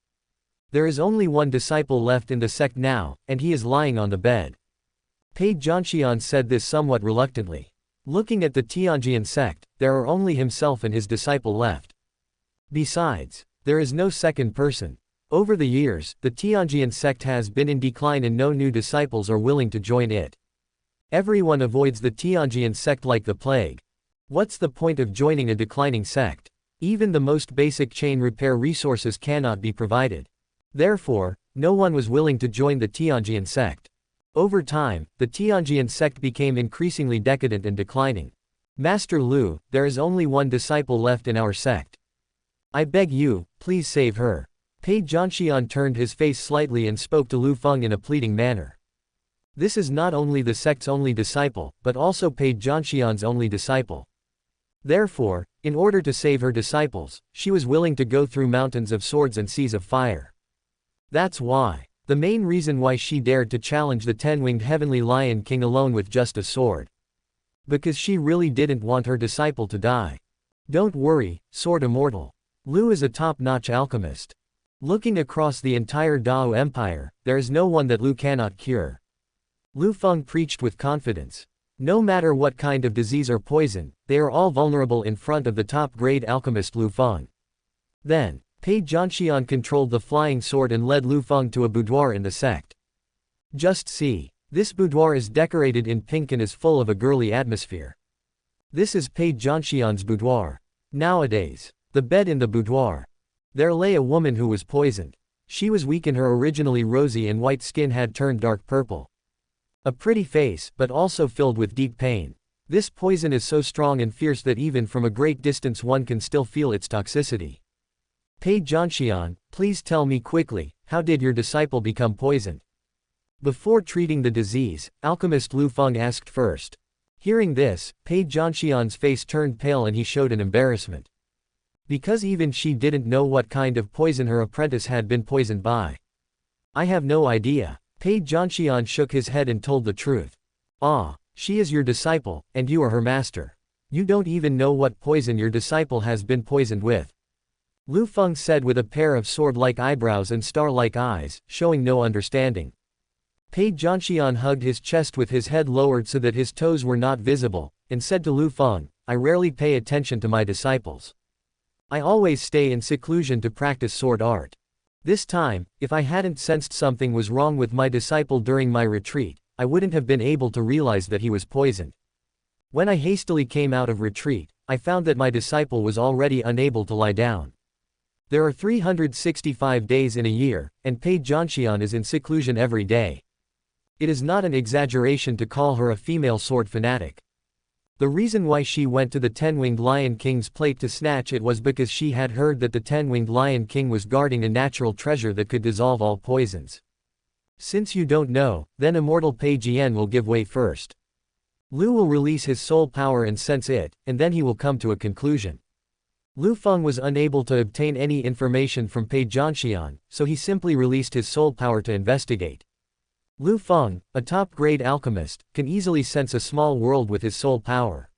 There is only one disciple left in the sect now, and he is lying on the bed. Pei Zhanxian said this somewhat reluctantly. Looking at the Tianjian sect, there are only himself and his disciple left. Besides, there is no second person. Over the years, the Tianjian sect has been in decline and no new disciples are willing to join it. Everyone avoids the Tianjian sect like the plague. What's the point of joining a declining sect? Even the most basic chain repair resources cannot be provided. Therefore, no one was willing to join the Tianjian sect. Over time, the Tianjian sect became increasingly decadent and declining. Master Liu, there is only one disciple left in our sect. I beg you, please save her. Pei Zhanxian turned his face slightly and spoke to Liu Feng in a pleading manner. This is not only the sect's only disciple, but also Pei Zhanxian's only disciple. Therefore, in order to save her disciples, she was willing to go through mountains of swords and seas of fire. That's why. The main reason why she dared to challenge the 10-winged heavenly lion king alone with just a sword. Because she really didn't want her disciple to die. Don't worry, sword immortal. Liu is a top-notch alchemist. Looking across the entire Dao Empire, there is no one that Liu cannot cure. Liu Feng preached with confidence. No matter what kind of disease or poison, they are all vulnerable in front of the top-grade alchemist Liu Feng. Then, Pei Zhanxian controlled the flying sword and led Liu Feng to a boudoir in the sect. Just see. This boudoir is decorated in pink and is full of a girly atmosphere. This is Pei Zhanxian's boudoir. Nowadays, the bed in the boudoir. There lay a woman who was poisoned. She was weak and her originally rosy and white skin had turned dark purple. A pretty face, but also filled with deep pain. This poison is so strong and fierce that even from a great distance one can still feel its toxicity. Pei Zhanxian, please tell me quickly, how did your disciple become poisoned? Before treating the disease, alchemist Liu Feng asked first. Hearing this, Pei Zhanxian's face turned pale and he showed an embarrassment. Because even she didn't know what kind of poison her apprentice had been poisoned by. I have no idea. Pei Zhanxian shook his head and told the truth. Ah, she is your disciple, and you are her master. You don't even know what poison your disciple has been poisoned with. Liu Feng said with a pair of sword-like eyebrows and star-like eyes, showing no understanding. Pei Zhanxian hugged his chest with his head lowered so that his toes were not visible, and said to Liu Feng, I rarely pay attention to my disciples. I always stay in seclusion to practice sword art. This time, if I hadn't sensed something was wrong with my disciple during my retreat, I wouldn't have been able to realize that he was poisoned. When I hastily came out of retreat, I found that my disciple was already unable to lie down. There are 365 days in a year, and Pei Zhanxian is in seclusion every day. It is not an exaggeration to call her a female sword fanatic. The reason why she went to the 10-winged Lion King's plate to snatch it was because she had heard that the 10-winged Lion King was guarding a natural treasure that could dissolve all poisons. Since you don't know, then immortal Pei Jian will give way first. Liu will release his soul power and sense it, and then he will come to a conclusion. Liu Feng was unable to obtain any information from Pei Zhanxian, so he simply released his soul power to investigate. Liu Feng, a top-grade alchemist, can easily sense a small world with his soul power.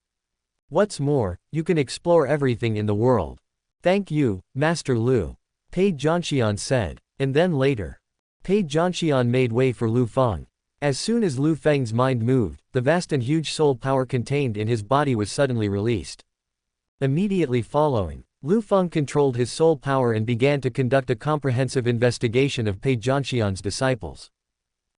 What's more, you can explore everything in the world. Thank you, Master Liu. Pei Zhanxian said. And then later, Pei Zhanxian made way for Liu Feng. As soon as Liu Feng's mind moved, the vast and huge soul power contained in his body was suddenly released. Immediately following, Liu Feng controlled his soul power and began to conduct a comprehensive investigation of Pei Zhanxian's disciples.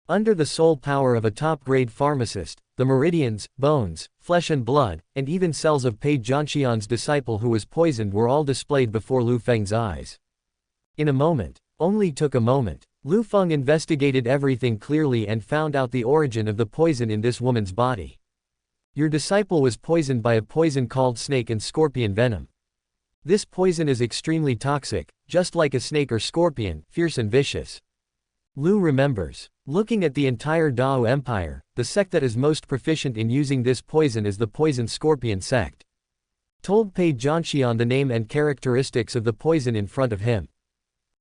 Under the soul power of a top-grade pharmacist, the meridians, bones, flesh and blood, and even cells of Pei Zhanxian's disciple who was poisoned were all displayed before Liu Feng's eyes. In a moment, only took a moment, Liu Feng investigated everything clearly and found out the origin of the poison in this woman's body. Your disciple was poisoned by a poison called snake and scorpion venom. This poison is extremely toxic, just like a snake or scorpion, fierce and vicious. Liu remembers. Looking at the entire Dao Empire, the sect that is most proficient in using this poison is the Poison Scorpion sect. Told Pei Zhanxian the name and characteristics of the poison in front of him.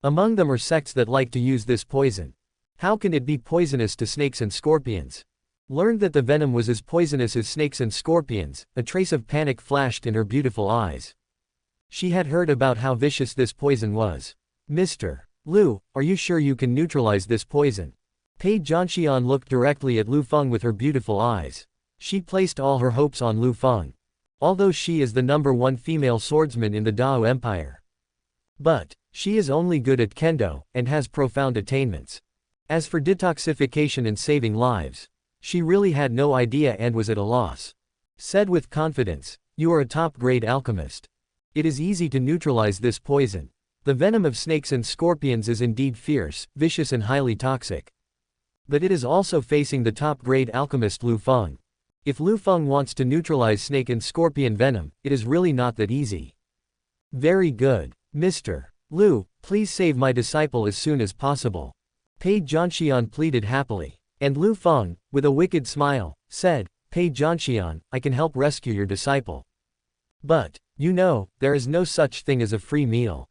Among them are sects that like to use this poison. How can it be poisonous to snakes and scorpions? Learned that the venom was as poisonous as snakes and scorpions, a trace of panic flashed in her beautiful eyes. She had heard about how vicious this poison was. Mr. Liu, are you sure you can neutralize this poison? Pei Zhanxian looked directly at Liu Feng with her beautiful eyes. She placed all her hopes on Liu Feng. Although she is the #1 female swordsman in the Dao Empire. But, she is only good at kendo, and has profound attainments. As for detoxification and saving lives, she really had no idea and was at a loss. Said with confidence, you are a top-grade alchemist. It is easy to neutralize this poison. The venom of snakes and scorpions is indeed fierce, vicious and highly toxic. But it is also facing the top-grade alchemist Liu Feng. If Liu Feng wants to neutralize snake and scorpion venom, it is really not that easy. Very good. Mr. Liu, please save my disciple as soon as possible. Pei Zhanxian pleaded happily. And Liu Feng, with a wicked smile, said, Pei Zhanxian, I can help rescue your disciple. But, you know, there is no such thing as a free meal.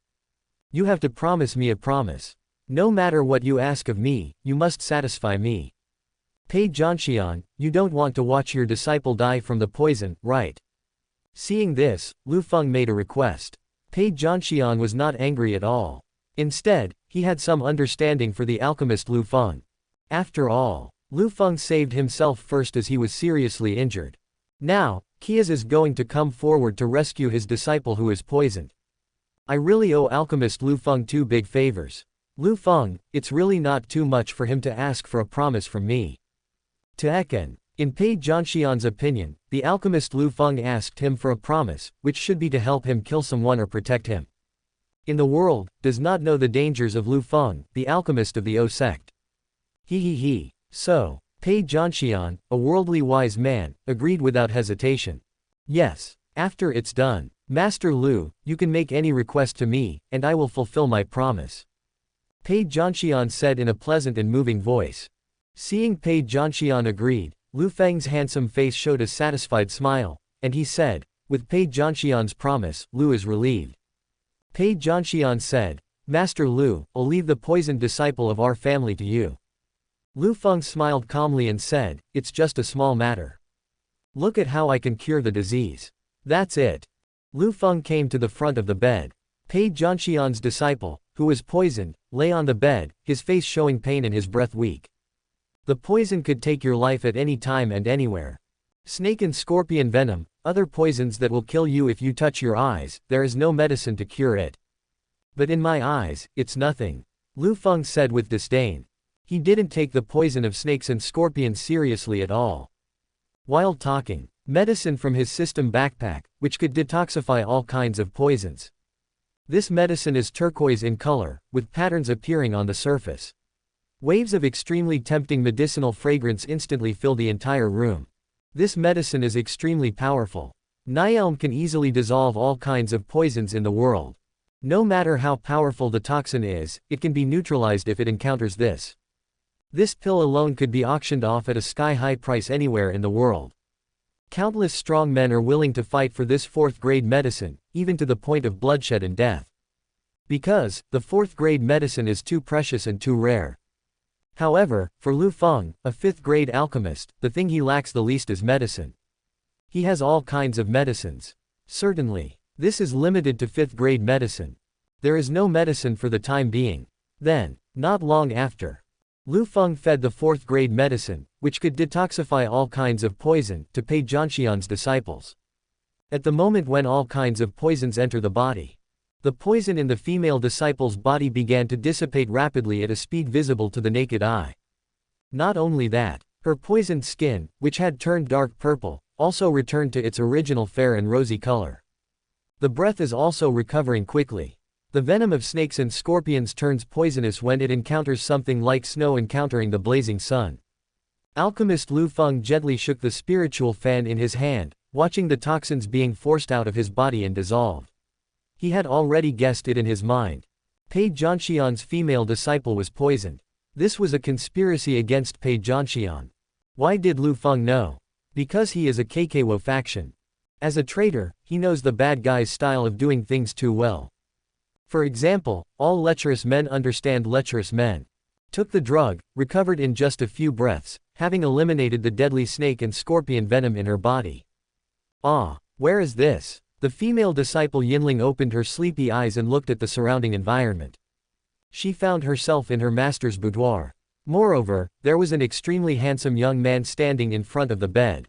You have to promise me a promise. No matter what you ask of me, you must satisfy me. Pei Zhanxian, you don't want to watch your disciple die from the poison, right? Seeing this, Liu Feng made a request. Pei Zhanxian was not angry at all. Instead, he had some understanding for the alchemist Liu Feng. After all, Liu Feng saved himself first as he was seriously injured. Now, Kias is going to come forward to rescue his disciple who is poisoned. I really owe alchemist Liu Feng 2 big favors. Liu Feng, it's really not too much for him to ask for a promise from me. To Eken, in Pei Zhanxian's opinion, the alchemist Liu Feng asked him for a promise, which should be to help him kill someone or protect him. In the world, does not know the dangers of Liu Feng, the alchemist of the O sect. He. So, Pei Zhanxian, a worldly wise man, agreed without hesitation. Yes, after it's done, Master Liu, you can make any request to me, and I will fulfill my promise. Pei Zhanxian said in a pleasant and moving voice. Seeing Pei Zhanxian agreed, Liu Feng's handsome face showed a satisfied smile, and he said, with Pei Zhanxian's promise, Liu is relieved. Pei Zhanxian said, Master Liu, I'll leave the poisoned disciple of our family to you. Liu Feng smiled calmly and said, it's just a small matter. Look at how I can cure the disease. That's it. Liu Feng came to the front of the bed. Pei Zhanxian's disciple, who was poisoned, lay on the bed, his face showing pain and his breath weak. The poison could take your life at any time and anywhere. Snake and scorpion venom, other poisons that will kill you if you touch your eyes, there is no medicine to cure it. But in my eyes, it's nothing. Liu Feng said with disdain. He didn't take the poison of snakes and scorpions seriously at all. While talking, medicine from his system backpack, which could detoxify all kinds of poisons. This medicine is turquoise in color, with patterns appearing on the surface. Waves of extremely tempting medicinal fragrance instantly fill the entire room. This medicine is extremely powerful. Nyelm can easily dissolve all kinds of poisons in the world. No matter how powerful the toxin is, it can be neutralized if it encounters this. This pill alone could be auctioned off at a sky-high price anywhere in the world. Countless strong men are willing to fight for this 4th-grade medicine, even to the point of bloodshed and death. Because, the 4th-grade medicine is too precious and too rare. However, for Liu Feng, a 5th-grade alchemist, the thing he lacks the least is medicine. He has all kinds of medicines. Certainly, this is limited to 5th-grade medicine. There is no medicine for the time being. Then, not long after, Liu Feng fed the 4th grade medicine, which could detoxify all kinds of poison, to Pei Zhanxian's disciples. At the moment when all kinds of poisons enter the body, the poison in the female disciple's body began to dissipate rapidly at a speed visible to the naked eye. Not only that, her poisoned skin, which had turned dark purple, also returned to its original fair and rosy color. The breath is also recovering quickly. The venom of snakes and scorpions turns poisonous when it encounters something like snow encountering the blazing sun. Alchemist Liu Feng gently shook the spiritual fan in his hand, watching the toxins being forced out of his body and dissolved. He had already guessed it in his mind. Pei Zhanxian's female disciple was poisoned. This was a conspiracy against Pei Zhanxian. Why did Liu Feng know? Because he is a Keiwo faction. As a traitor, he knows the bad guy's style of doing things too well. For example, all lecherous men understand lecherous men. Took the drug, recovered in just a few breaths, having eliminated the deadly snake and scorpion venom in her body. Ah, where is this? The female disciple Yinling opened her sleepy eyes and looked at the surrounding environment. She found herself in her master's boudoir. Moreover, there was an extremely handsome young man standing in front of the bed.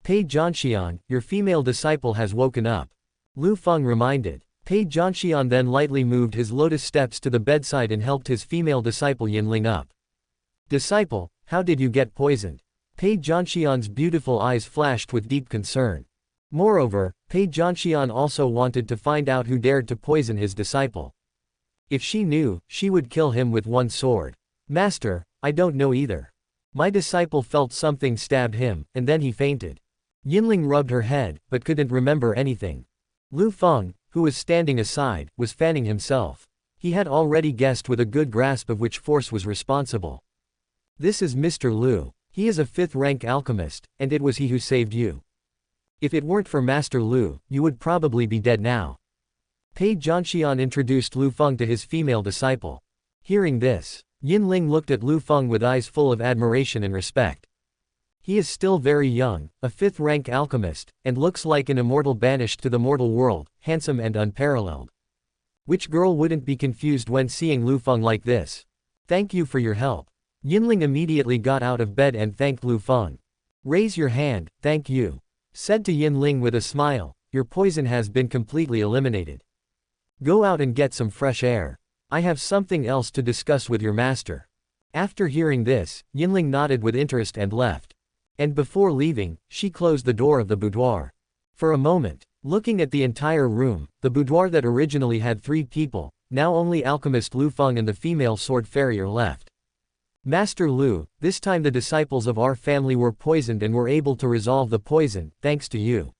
Pei Zhanxian, your female disciple has woken up. Liu Feng reminded. Pei Zhanxian then lightly moved his lotus steps to the bedside and helped his female disciple Yinling up. Disciple, how did you get poisoned? Pei Zhanxian's beautiful eyes flashed with deep concern. Moreover, Pei Zhanxian also wanted to find out who dared to poison his disciple. If she knew, she would kill him with one sword. Master, I don't know either. My disciple felt something stabbed him, and then he fainted. Yinling rubbed her head, but couldn't remember anything. Liu Feng, who was standing aside, was fanning himself. He had already guessed with a good grasp of which force was responsible. This is Mr. Liu. He is a 5th-rank alchemist, and it was he who saved you. If it weren't for Master Liu, you would probably be dead now. Pei Zhanxian introduced Liu Feng to his female disciple. Hearing this, Yinling looked at Liu Feng with eyes full of admiration and respect. He is still very young, a 5th-rank alchemist, and looks like an immortal banished to the mortal world, handsome and unparalleled. Which girl wouldn't be confused when seeing Liu Feng like this? Thank you for your help. Yinling immediately got out of bed and thanked Liu Feng. Raise your hand, thank you. Said to Yinling with a smile, your poison has been completely eliminated. Go out and get some fresh air. I have something else to discuss with your master. After hearing this, Yinling nodded with interest and left. And before leaving, she closed the door of the boudoir. For a moment, looking at the entire room, the boudoir that originally had 3 people, now only alchemist Liu Feng and the female sword farrier left. Master Liu, this time the disciples of our family were poisoned and were able to resolve the poison, thanks to you.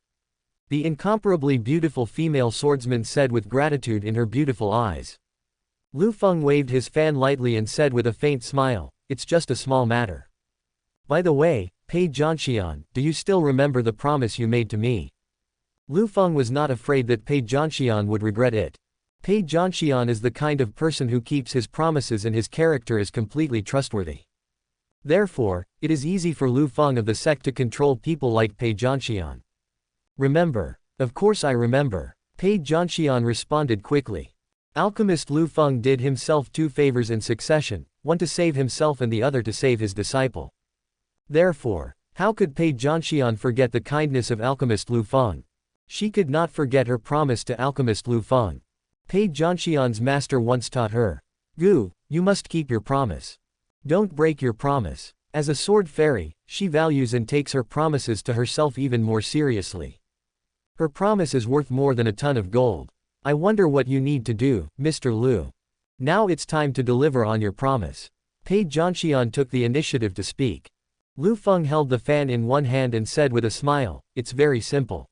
The incomparably beautiful female swordsman said with gratitude in her beautiful eyes. Liu Feng waved his fan lightly and said with a faint smile, it's just a small matter. By the way, Pei Zhanxian, do you still remember the promise you made to me? Liu Feng was not afraid that Pei Zhanxian would regret it. Pei Zhanxian is the kind of person who keeps his promises and his character is completely trustworthy. Therefore, it is easy for Liu Feng of the sect to control people like Pei Zhanxian. Remember. Of course I remember. Pei Zhanxian responded quickly. Alchemist Liu Feng did himself 2 favors in succession, one to save himself and the other to save his disciple. Therefore, how could Pei Zhanxian forget the kindness of alchemist Liu Feng? She could not forget her promise to alchemist Liu Feng. Pei Zhanxian's master once taught her. Gu, you must keep your promise. Don't break your promise. As a sword fairy, she values and takes her promises to herself even more seriously. Her promise is worth more than a ton of gold. I wonder what you need to do, Mr. Liu. Now it's time to deliver on your promise. Pei Zhanxian took the initiative to speak. Liu Feng held the fan in one hand and said with a smile, it's very simple.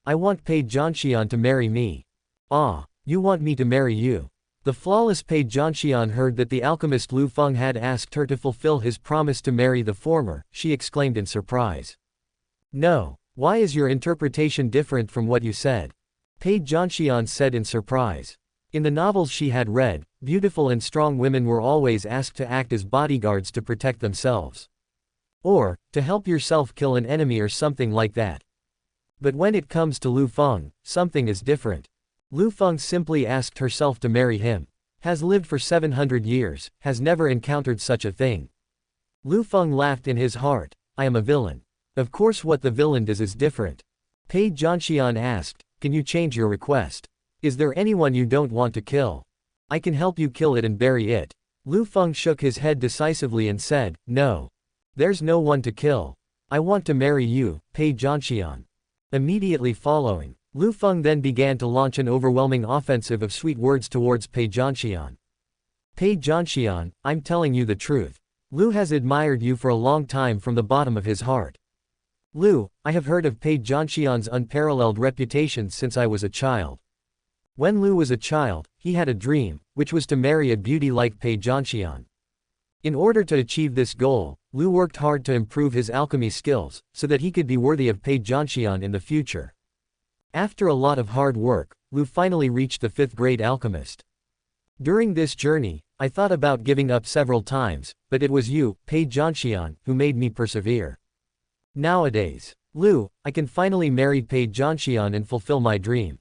I want Pei Zhanxian to marry me. Ah, you want me to marry you? The flawless Pei Zhanxian heard that the alchemist Liu Feng had asked her to fulfill his promise to marry the former, she exclaimed in surprise. No, why is your interpretation different from what you said? Pei Zhanxian said in surprise. In the novels she had read, beautiful and strong women were always asked to act as bodyguards to protect themselves. Or, to help yourself kill an enemy or something like that. But when it comes to Liu Feng, something is different. Liu Feng simply asked herself to marry him. Has lived for 700 years, has never encountered such a thing. Liu Feng laughed in his heart. I am a villain. Of course what the villain does is different. Pei Jianxian asked, can you change your request? Is there anyone you don't want to kill? I can help you kill it and bury it. Liu Feng shook his head decisively and said, no. There's no one to kill. I want to marry you, Pei Jianxian. Immediately following, Liu Feng then began to launch an overwhelming offensive of sweet words towards Pei Jianxian. Pei Jianxian, I'm telling you the truth. Liu has admired you for a long time from the bottom of his heart. Liu, I have heard of Pei Jianxian's unparalleled reputation since I was a child. When Liu was a child, he had a dream, which was to marry a beauty like Pei Jianxian. In order to achieve this goal, Liu worked hard to improve his alchemy skills, so that he could be worthy of Pei Jianxian in the future. After a lot of hard work, Liu finally reached the 5th grade alchemist. During this journey, I thought about giving up several times, but it was you, Pei Jianxian, who made me persevere. Nowadays, Liu, I can finally marry Pei Jianxian and fulfill my dream.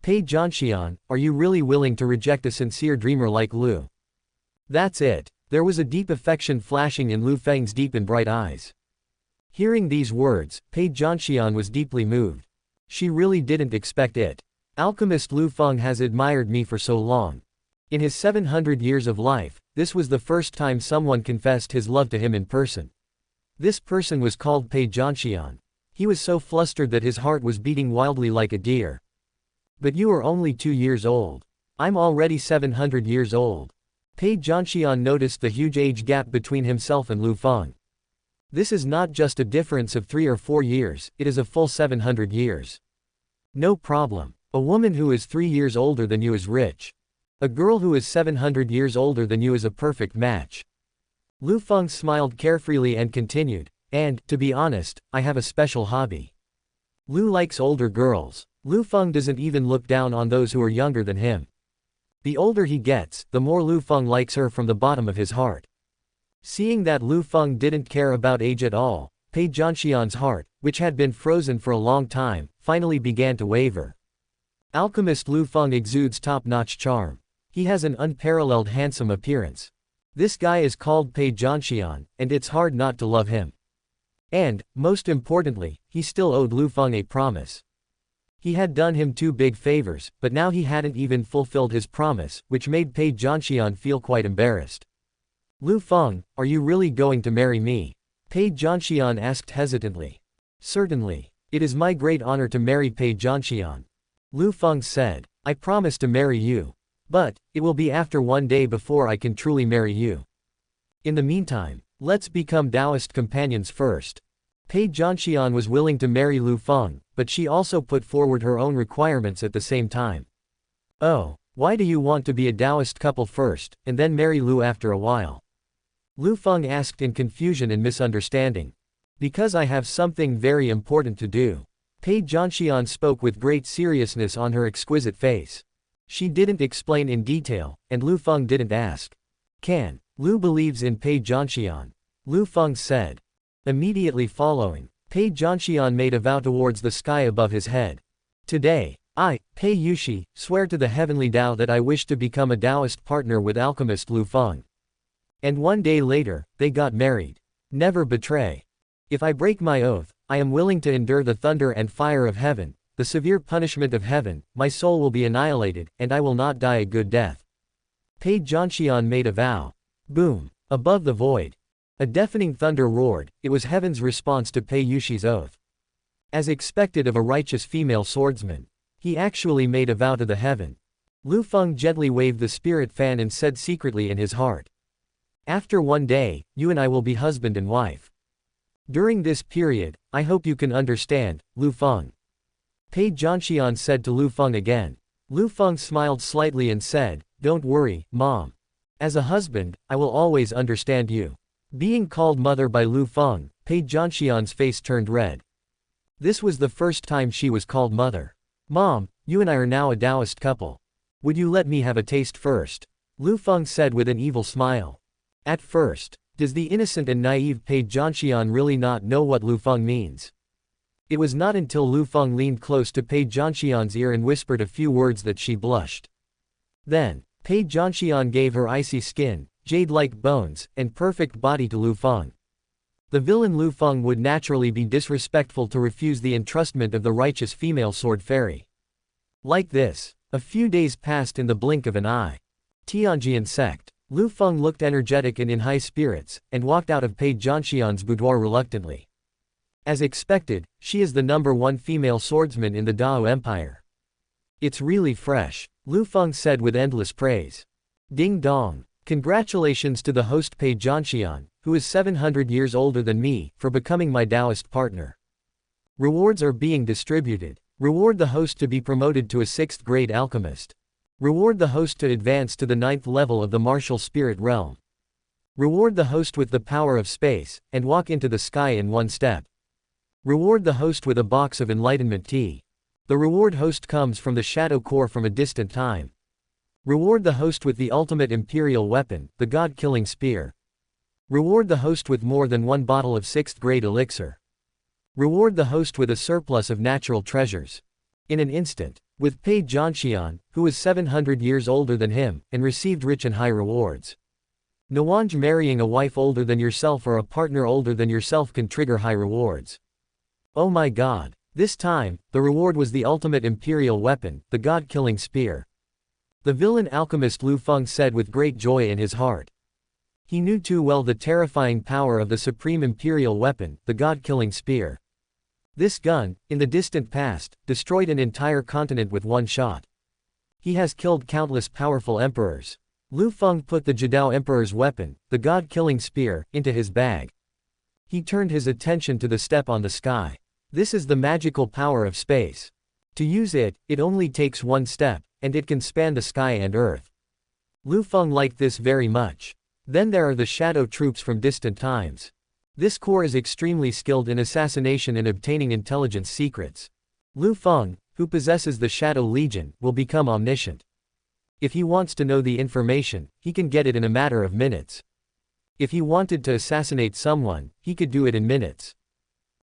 Pei Jianxian, are you really willing to reject a sincere dreamer like Liu? That's it. There was a deep affection flashing in Liu Feng's deep and bright eyes. Hearing these words, Pei Jianxian was deeply moved. She really didn't expect it. Alchemist Liu Feng has admired me for so long. In his 700 years of life, this was the first time someone confessed his love to him in person. This person was called Pei Jianxian. He was so flustered that his heart was beating wildly like a deer. But you are only 2 years old. I'm already 700 years old. Pei Jianxian noticed the huge age gap between himself and Liu Feng. This is not just a difference of 3 or 4 years, it is a full 700 years. No problem. A woman who is 3 years older than you is rich. A girl who is 700 years older than you is a perfect match. Liu Feng smiled carefreely and continued, and, to be honest, I have a special hobby. Liu likes older girls. Liu Feng doesn't even look down on those who are younger than him. The older he gets, the more Liu Feng likes her from the bottom of his heart. Seeing that Liu Feng didn't care about age at all, Pei Jianxian's heart, which had been frozen for a long time, finally began to waver. Alchemist Liu Feng exudes top-notch charm. He has an unparalleled handsome appearance. This guy is called Pei Jianxian, and it's hard not to love him. And, most importantly, he still owed Liu Feng a promise. He had done him 2 big favors, but now he hadn't even fulfilled his promise, which made Pei Jianxian feel quite embarrassed. Liu Feng, are you really going to marry me? Pei Jianxian asked hesitantly. Certainly. It is my great honor to marry Pei Jianxian. Liu Feng said. I promise to marry you. But, it will be after 1 day before I can truly marry you. In the meantime, let's become Taoist companions first. Pei Jianxian was willing to marry Liu Feng, but she also put forward her own requirements at the same time. Oh, why do you want to be a Taoist couple first, and then marry Liu after a while? Liu Feng asked in confusion and misunderstanding. Because I have something very important to do. Pei Jianxian spoke with great seriousness on her exquisite face. She didn't explain in detail, and Liu Feng didn't ask. Can Liu believes in Pei Jianxian? Liu Feng said. Immediately following, Pei Jianxian made a vow towards the sky above his head. Today, I, Pei Yushi, swear to the heavenly Tao that I wish to become a Taoist partner with alchemist Liu Feng. And 1 day later, they got married. Never betray. If I break my oath, I am willing to endure the thunder and fire of heaven, the severe punishment of heaven, my soul will be annihilated, and I will not die a good death. Pei Jianxian made a vow. Boom. Above the void. A deafening thunder roared. It was heaven's response to Pei Yushi's oath. As expected of a righteous female swordsman, he actually made a vow to the heaven. Liu Feng gently waved the spirit fan and said secretly in his heart. After 1 day, you and I will be husband and wife. During this period, I hope you can understand, Liu Feng. Pei Jianxian said to Liu Feng again. Liu Feng smiled slightly and said, Don't worry, Mom. As a husband, I will always understand you. Being called mother by Liu Feng, Pei Jianxian's face turned red. This was the first time she was called mother. Mom, you and I are now a Taoist couple. Would you let me have a taste first? Liu Feng said with an evil smile. At first, does the innocent and naive Pei Jianxian really not know what Liu Feng means? It was not until Liu Feng leaned close to Pei Jianxian's ear and whispered a few words that she blushed. Then, Pei Zhanxian gave her icy skin, jade-like bones, and perfect body to Liu Feng. The villain Liu Feng would naturally be disrespectful to refuse the entrustment of the righteous female sword fairy. Like this, a few days passed in the blink of an eye. Tianjian sect. Liu Feng looked energetic and in high spirits, and walked out of Pei Zhanxian's boudoir reluctantly. As expected, she is the #1 female swordsman in the Dao Empire. It's really fresh, Liu Feng said with endless praise. Ding dong. Congratulations to the host Pei Zhanxian, who is 700 years older than me, for becoming my Taoist partner. Rewards are being distributed. Reward the host to be promoted to a 6th grade alchemist. Reward the host to advance to the 9th level of the martial spirit realm. Reward the host with the power of space, and walk into the sky in 1 step. Reward the host with a box of enlightenment tea. The reward host comes from the shadow core from a distant time. Reward the host with the ultimate imperial weapon, the god-killing spear. Reward the host with more than 1 bottle of 6th grade elixir. Reward the host with a surplus of natural treasures. In an instant, with Pei Zhanxian, who was 700 years older than him, and received rich and high rewards. Nuange marrying a wife older than yourself or a partner older than yourself can trigger high rewards. Oh my god. This time, the reward was the ultimate imperial weapon, the god-killing spear. The villain alchemist Liu Feng said with great joy in his heart. He knew too well the terrifying power of the supreme imperial weapon, the god-killing spear. This gun, in the distant past, destroyed an entire continent with 1 shot. He has killed countless powerful emperors. Liu Feng put the Jidao emperor's weapon, the god-killing spear, into his bag. He turned his attention to the step on the sky. This is the magical power of space. To use it, it only takes 1 step, and it can span the sky and earth. Liu Feng liked this very much. Then there are the shadow troops from distant times. This corps is extremely skilled in assassination and obtaining intelligence secrets. Liu Feng, who possesses the Shadow Legion, will become omniscient. If he wants to know the information, he can get it in a matter of minutes. If he wanted to assassinate someone, he could do it in minutes.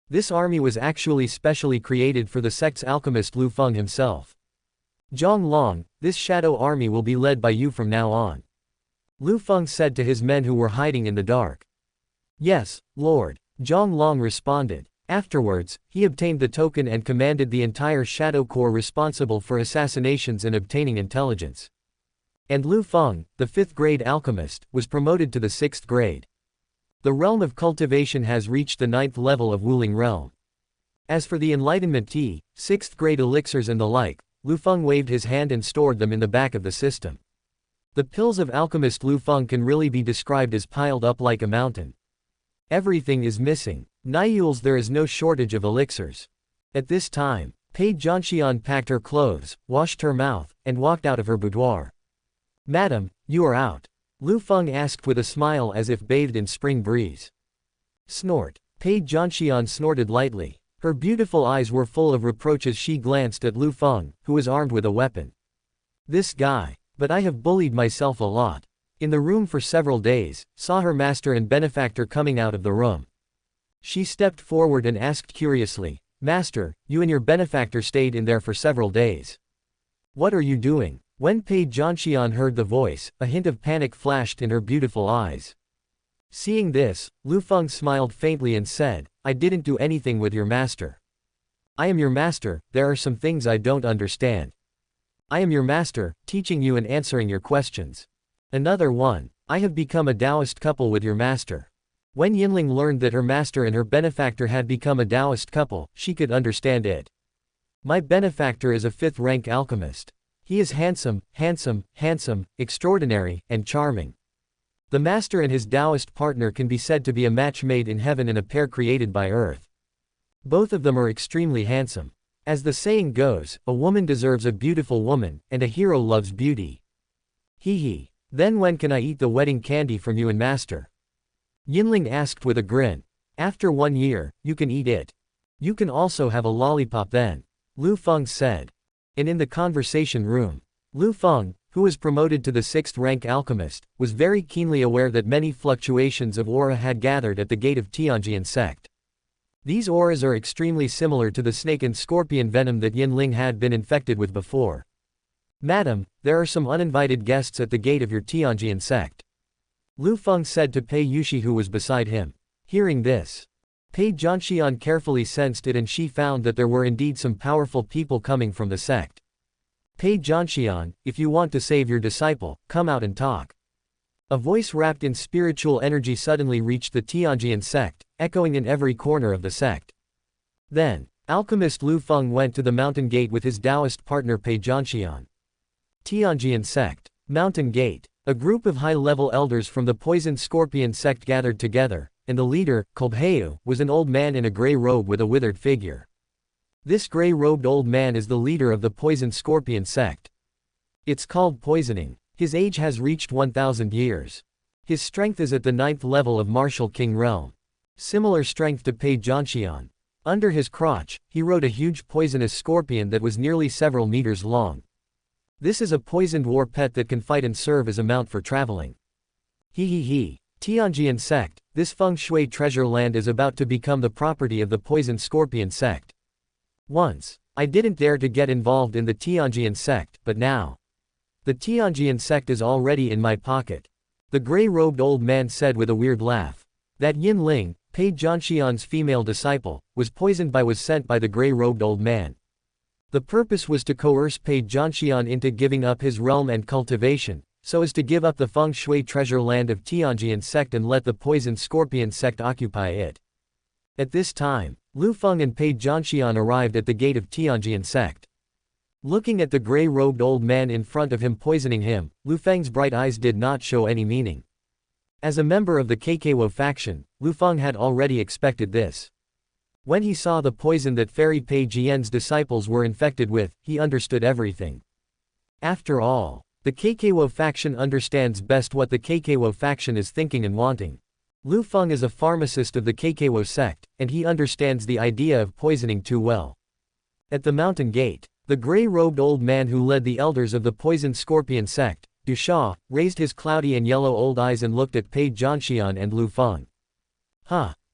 This army was actually specially created for the sect's alchemist Liu Feng himself. Zhang Long, this shadow army will be led by you from now on. Liu Feng said to his men who were hiding in the dark. Yes, Lord. Zhang Long responded. Afterwards, he obtained the token and commanded the entire Shadow Corps responsible for assassinations and obtaining intelligence. And Liu Feng, the 5th grade alchemist, was promoted to the 6th grade. The realm of cultivation has reached the 9th level of Wuling realm. As for the enlightenment tea, 6th grade elixirs and the like, Liu Feng waved his hand and stored them in the back of the system. The pills of alchemist Liu Feng can really be described as piled up like a mountain. Everything is missing. Niules, there is no shortage of elixirs. At this time, Pei Zhanxian packed her clothes, washed her mouth, and walked out of her boudoir. Madam, you are out. Liu Feng asked with a smile as if bathed in spring breeze. Snort. Pei Zhanxian snorted lightly. Her beautiful eyes were full of reproach as she glanced at Liu Feng, who was armed with a weapon. This guy. But I have bullied myself a lot. In the room for several days, saw her master and benefactor coming out of the room. She stepped forward and asked curiously, Master, you and your benefactor stayed in there for several days. What are you doing? When Pei Zhanxian heard the voice, a hint of panic flashed in her beautiful eyes. Seeing this, Liu Feng smiled faintly and said, I didn't do anything with your master. I am your master, there are some things I don't understand. I am your master, teaching you and answering your questions. Another one. I have become a Taoist couple with your master. When Yinling learned that her master and her benefactor had become a Taoist couple, she could understand it. My benefactor is a 5th rank alchemist. He is handsome, extraordinary, and charming. The master and his Taoist partner can be said to be a match made in heaven and a pair created by earth. Both of them are extremely handsome. As the saying goes, a woman deserves a beautiful woman, and a hero loves beauty. Hee hee. Then when can I eat the wedding candy from you and master? Yinling asked with a grin. After 1 year, you can eat it. You can also have a lollipop then. Liu Feng said. And in the conversation room, Liu Feng, who was promoted to the 6th rank alchemist, was very keenly aware that many fluctuations of aura had gathered at the gate of Tianjian sect. These auras are extremely similar to the snake and scorpion venom that Yinling had been infected with before. Madam, there are some uninvited guests at the gate of your Tianjian sect. Liu Feng said to Pei Yushi who was beside him. Hearing this, Pei Jianxian carefully sensed it and she found that there were indeed some powerful people coming from the sect. Pei Jianxian, if you want to save your disciple, come out and talk. A voice wrapped in spiritual energy suddenly reached the Tianjian sect, echoing in every corner of the sect. Then, alchemist Liu Feng went to the mountain gate with his Taoist partner Pei Jianxian. Tianjian sect. Mountain gate. A group of high-level elders from the poisoned scorpion sect gathered together, and the leader, Kolbheu, was an old man in a gray robe with a withered figure. This gray-robed old man is the leader of the poisoned scorpion sect. It's called poisoning. His age has reached 1,000 years. His strength is at the 9th level of martial king realm. Similar strength to Pei Jianxian. Under his crotch, he rode a huge poisonous scorpion that was nearly several meters long. This is a poisoned war pet that can fight and serve as a mount for traveling. Tianjian sect, this feng shui treasure land is about to become the property of the poisoned scorpion sect. Once, I didn't dare to get involved in the Tianjian sect, but now, the Tianjian sect is already in my pocket. The gray-robed old man said with a weird laugh. That Yin Ling, Pei Jianxian's female disciple, was sent by the gray-robed old man. The purpose was to coerce Pei Jianxian into giving up his realm and cultivation, so as to give up the feng shui treasure land of Tianjian sect and let the poisoned scorpion sect occupy it. At this time, Liu Feng and Pei Jianxian arrived at the gate of Tianjian sect. Looking at the gray-robed old man in front of him poisoning him, Liu Feng's bright eyes did not show any meaning. As a member of the KKWO faction, Liu Feng had already expected this. When he saw the poison that Fairy Pei Jian's disciples were infected with, he understood everything. After all, the KKWO faction understands best what the KKWO faction is thinking and wanting. Liu Feng is a pharmacist of the KKWO sect, and he understands the idea of poisoning too well. At the mountain gate, the gray-robed old man who led the elders of the poisoned scorpion sect, Du Sha, raised his cloudy and yellow old eyes and looked at Pei Jianxian and Liu Feng.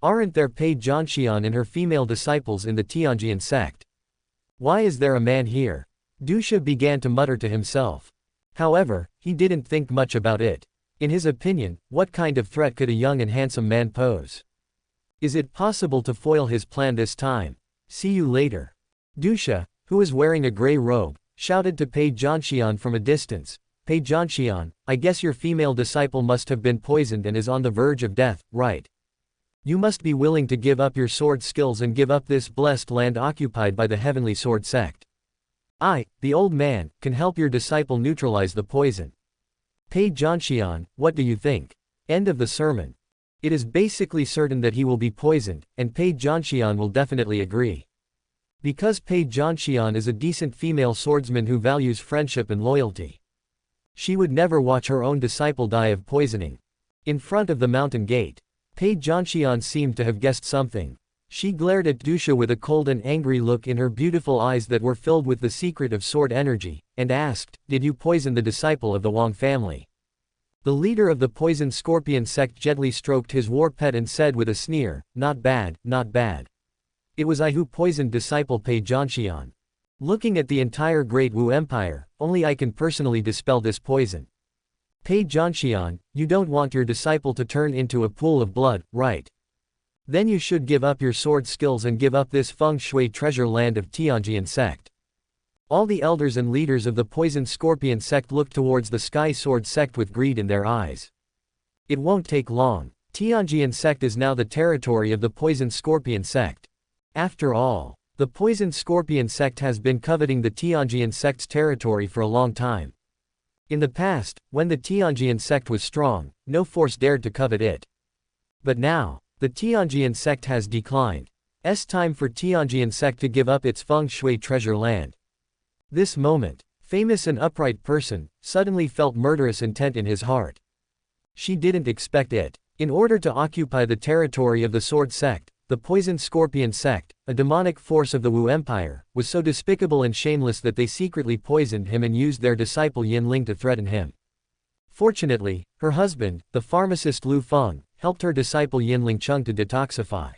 Aren't there Pei Jianxian and her female disciples in the Tianjian sect? Why is there a man here? Du Sha began to mutter to himself. However, he didn't think much about it. In his opinion, what kind of threat could a young and handsome man pose? Is it possible to foil his plan this time? See you later. Du Sha, who was wearing a gray robe, shouted to Pei Jianxian from a distance. Pei Jianxian, I guess your female disciple must have been poisoned and is on the verge of death, right? You must be willing to give up your sword skills and give up this blessed land occupied by the heavenly sword sect. I, the old man, can help your disciple neutralize the poison. Pei Jianxian, what do you think? End of the sermon. It is basically certain that he will be poisoned, and Pei Jianxian will definitely agree. Because Pei Jianxian is a decent female swordsman who values friendship and loyalty. She would never watch her own disciple die of poisoning. In front of the mountain gate, Pei Jianxian seemed to have guessed something. She glared at Du Sha with a cold and angry look in her beautiful eyes that were filled with the secret of sword energy, and asked, Did you poison the disciple of the Wang family? The leader of the poisoned scorpion sect gently stroked his war pet and said with a sneer, Not bad, not bad. It was I who poisoned disciple Pei Jianxian. Looking at the entire Great Wu Empire, only I can personally dispel this poison. Pei Jianxian, you don't want your disciple to turn into a pool of blood, right? Then you should give up your sword skills and give up this feng shui treasure land of Tianjian sect. All the elders and leaders of the poisoned scorpion sect looked towards the sky sword sect with greed in their eyes. It won't take long. Tianjian sect is now the territory of the poisoned scorpion sect. After all, the poisoned scorpion sect has been coveting the Tianjian sect's territory for a long time. In the past, when the Tianjian sect was strong, no force dared to covet it. But now, the Tianjian sect has declined. It's time for Tianjian sect to give up its feng shui treasure land. This moment, famous and upright person, suddenly felt murderous intent in his heart. She didn't expect it. In order to occupy the territory of the sword sect, the poisoned scorpion sect, a demonic force of the Wu Empire, was so despicable and shameless that they secretly poisoned him and used their disciple Yin Ling to threaten him. Fortunately, her husband, the pharmacist Liu Feng, helped her disciple Yin Ling Chung to detoxify.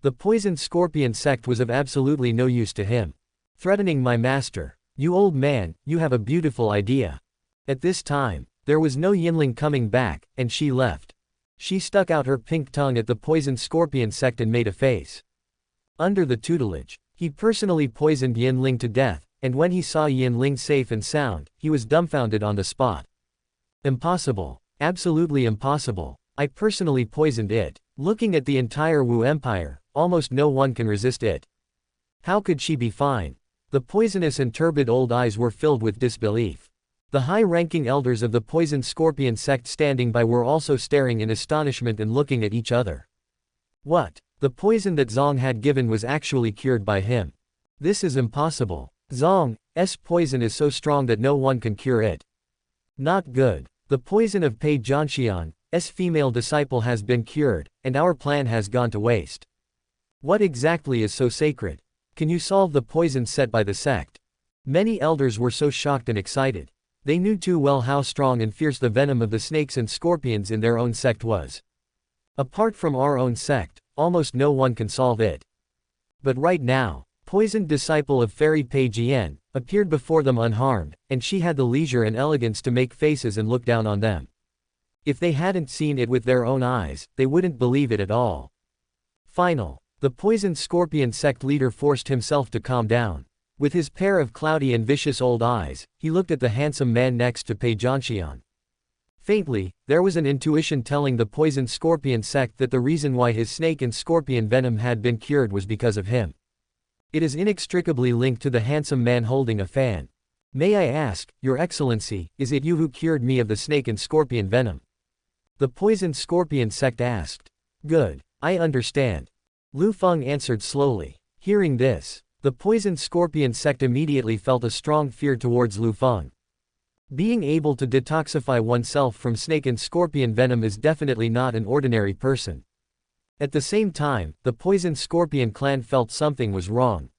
The poisoned scorpion sect was of absolutely no use to him. Threatening my master, You old man, you have a beautiful idea. At this time, there was no Yinling coming back, and she left. She stuck out her pink tongue at the poisoned scorpion sect and made a face. Under the tutelage, he personally poisoned Yinling to death, and when he saw Yinling safe and sound, he was dumbfounded on the spot. Impossible. Absolutely impossible. I personally poisoned it. Looking at the entire Wu Empire, almost no one can resist it. How could she be fine? The poisonous and turbid old eyes were filled with disbelief. The high-ranking elders of the poisoned scorpion sect standing by were also staring in astonishment and looking at each other. What? The poison that Zhang had given was actually cured by him. This is impossible. Zhang's poison is so strong that no one can cure it. Not good. The poison of Pei Zhanxian's female disciple has been cured, and our plan has gone to waste. What exactly is so sacred? Can you solve the poison set by the sect? Many elders were so shocked and excited. They knew too well how strong and fierce the venom of the snakes and scorpions in their own sect was. Apart from our own sect, almost no one can solve it. But right now, poisoned disciple of Fairy Pei Jian appeared before them unharmed, and she had the leisure and elegance to make faces and look down on them. If they hadn't seen it with their own eyes, they wouldn't believe it at all. The poisoned scorpion sect leader forced himself to calm down. With his pair of cloudy and vicious old eyes, he looked at the handsome man next to Pei Zhanxian. Faintly, there was an intuition telling the poisoned scorpion sect that the reason why his snake and scorpion venom had been cured was because of him. It is inextricably linked to the handsome man holding a fan. May I ask, Your Excellency, is it you who cured me of the snake and scorpion venom? The poisoned scorpion sect asked. Good. I understand. Liu Feng answered slowly. Hearing this, the poisoned scorpion sect immediately felt a strong fear towards Liu Feng. Being able to detoxify oneself from snake and scorpion venom is definitely not an ordinary person. At the same time, the poisoned scorpion clan felt something was wrong.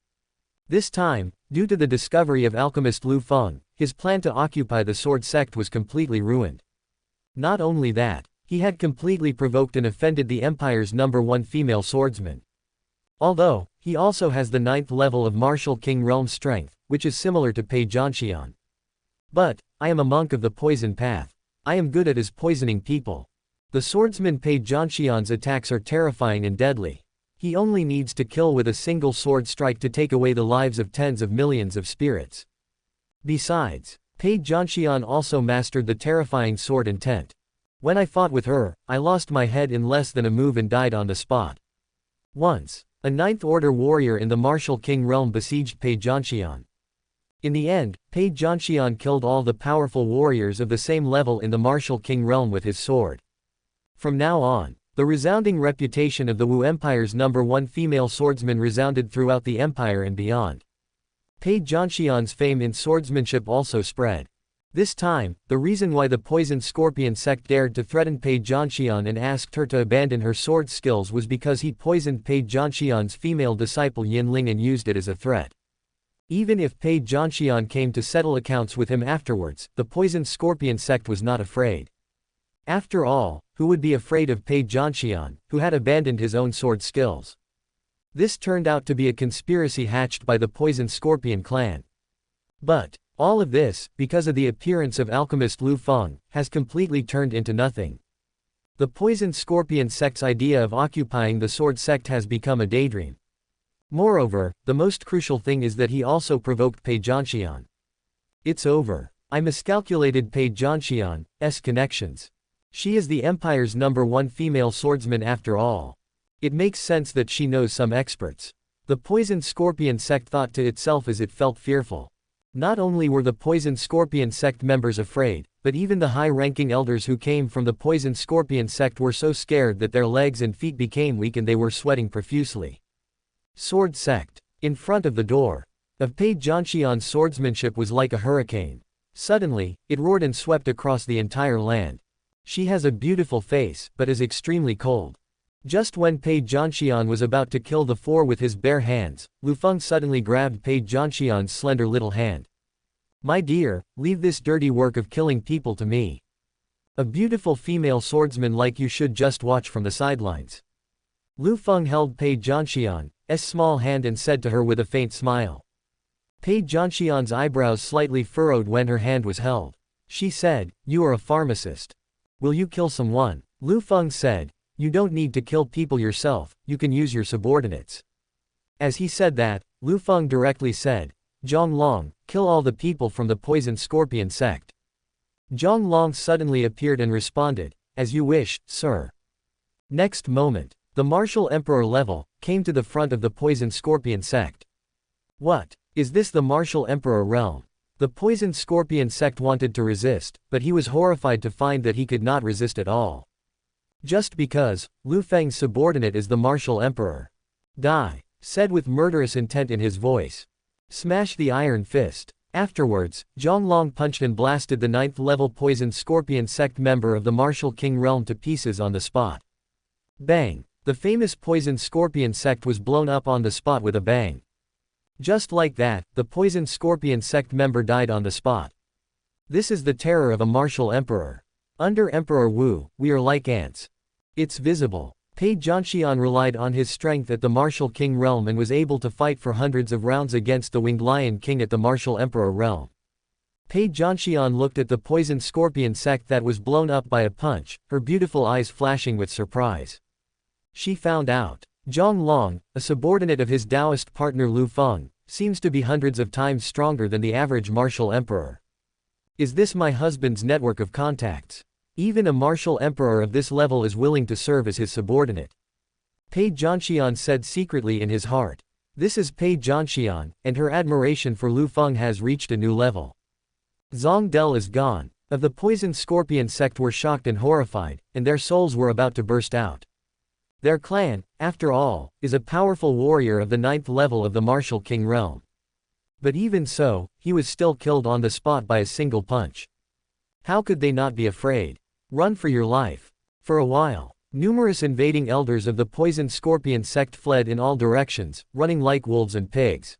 This time, due to the discovery of alchemist Liu Feng, his plan to occupy the sword sect was completely ruined. Not only that, he had completely provoked and offended the Empire's #1 female swordsman. Although, he also has the 9th level of martial king realm strength, which is similar to Pei Zhanxian. But, I am a monk of the poison path. I am good at his poisoning people. The swordsman Pei Zhanxian's attacks are terrifying and deadly. He only needs to kill with a single sword strike to take away the lives of tens of millions of spirits. Besides, Pei Zhanxian also mastered the terrifying sword intent. When I fought with her, I lost my head in less than a move and died on the spot. Once, a 9th order warrior in the martial king realm besieged Pei Zhanxian. In the end, Pei Zhanxian killed all the powerful warriors of the same level in the martial king realm with his sword. From now on, the resounding reputation of the Wu Empire's #1 female swordsman resounded throughout the empire and beyond. Pei Zhanxian's fame in swordsmanship also spread. This time, the reason why the poisoned scorpion sect dared to threaten Pei Zhanxian and asked her to abandon her sword skills was because he poisoned Pei Zhanxian's female disciple Yinling and used it as a threat. Even if Pei Zhanxian came to settle accounts with him afterwards, the poisoned scorpion sect was not afraid. After all, who would be afraid of Pei Zhanxian, who had abandoned his own sword skills? This turned out to be a conspiracy hatched by the poisoned scorpion clan. But, all of this, because of the appearance of alchemist Liu Feng, has completely turned into nothing. The poisoned scorpion sect's idea of occupying the sword sect has become a daydream. Moreover, the most crucial thing is that he also provoked Pei Zhanxian. It's over. I miscalculated Pei Zhanxian's connections. She is the Empire's #1 female swordsman after all. It makes sense that she knows some experts. The poisoned scorpion sect thought to itself as it felt fearful. Not only were the poisoned scorpion sect members afraid, but even the high-ranking elders who came from the poisoned scorpion sect were so scared that their legs and feet became weak and they were sweating profusely. Sword sect. In front of the door of Pei Zhanxian's swordsmanship was like a hurricane. Suddenly, it roared and swept across the entire land. She has a beautiful face, but is extremely cold. Just when Pei Zhanxian was about to kill the four with his bare hands, Liu Feng suddenly grabbed Pei Zhanxian's slender little hand. My dear, leave this dirty work of killing people to me. A beautiful female swordsman like you should just watch from the sidelines. Liu Feng held Pei Zhanxian's small hand and said to her with a faint smile. Pei Jianxian's eyebrows slightly furrowed when her hand was held. She said, "You are a pharmacist. Will you kill someone?" Liu Feng said, "You don't need to kill people yourself, you can use your subordinates." As he said that, Liu Feng directly said, "Zhang Long, kill all the people from the poison scorpion sect." Zhang Long suddenly appeared and responded, "As you wish, sir." Next moment, the martial emperor level came to the front of the poison scorpion sect. What? Is this the martial emperor realm? The poison scorpion sect wanted to resist, but he was horrified to find that he could not resist at all. Just because Liu Feng's subordinate is the martial emperor. "Die," said with murderous intent in his voice. "Smash the iron fist." Afterwards, Zhang Long punched and blasted the 9th level poison scorpion sect member of the martial king realm to pieces on the spot. Bang! The famous poison scorpion sect was blown up on the spot with a bang. Just like that, the poison scorpion sect member died on the spot. This is the terror of a martial emperor. Under Emperor Wu, we are like ants. It's visible. Pei Jianxian relied on his strength at the martial king realm and was able to fight for hundreds of rounds against the winged lion king at the martial emperor realm. Pei Jianxian looked at the poison scorpion sect that was blown up by a punch, her beautiful eyes flashing with surprise. She found out. Zhang Long, a subordinate of his Taoist partner Liu Feng, seems to be hundreds of times stronger than the average martial emperor. Is this my husband's network of contacts? Even a martial emperor of this level is willing to serve as his subordinate. Pei Jianxian said secretly in his heart. This is Pei Jianxian, and her admiration for Liu Feng has reached a new level. Zhang Del is gone. Of the poison scorpion sect were shocked and horrified, and their souls were about to burst out. Their clan, after all, is a powerful warrior of the 9th level of the martial king realm. But even so, he was still killed on the spot by a single punch. How could they not be afraid? Run for your life. For a while, numerous invading elders of the poison scorpion sect fled in all directions, running like wolves and pigs.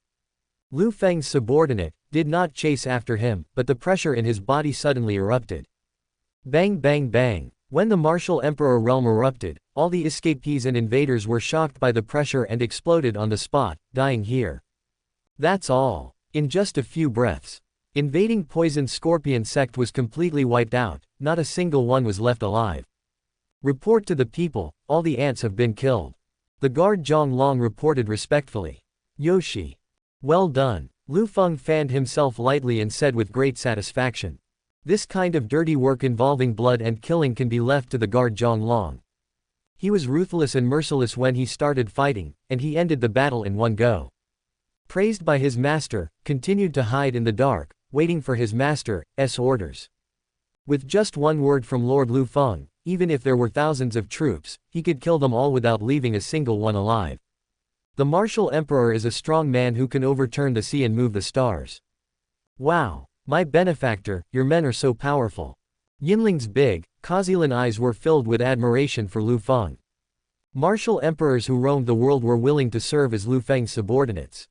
Liu Feng's subordinate did not chase after him, but the pressure in his body suddenly erupted. Bang bang bang. When the martial emperor realm erupted, all the escapees and invaders were shocked by the pressure and exploded on the spot, dying here. That's all. In just a few breaths, invading poison scorpion sect was completely wiped out, not a single one was left alive. Report to the people, all the ants have been killed. The guard Zhang Long reported respectfully. Yoshi. Well done. Liu Feng fanned himself lightly and said with great satisfaction. This kind of dirty work involving blood and killing can be left to the guard Zhang Long. He was ruthless and merciless when he started fighting, and he ended the battle in one go. Praised by his master, continued to hide in the dark, waiting for his master's orders. With just one word from Lord Liu Feng, even if there were thousands of troops, he could kill them all without leaving a single one alive. The martial emperor is a strong man who can overturn the sea and move the stars. Wow! My benefactor, your men are so powerful. Yinling's big, Kazilan eyes were filled with admiration for Liu Feng. Martial emperors who roamed the world were willing to serve as Liu Feng's subordinates.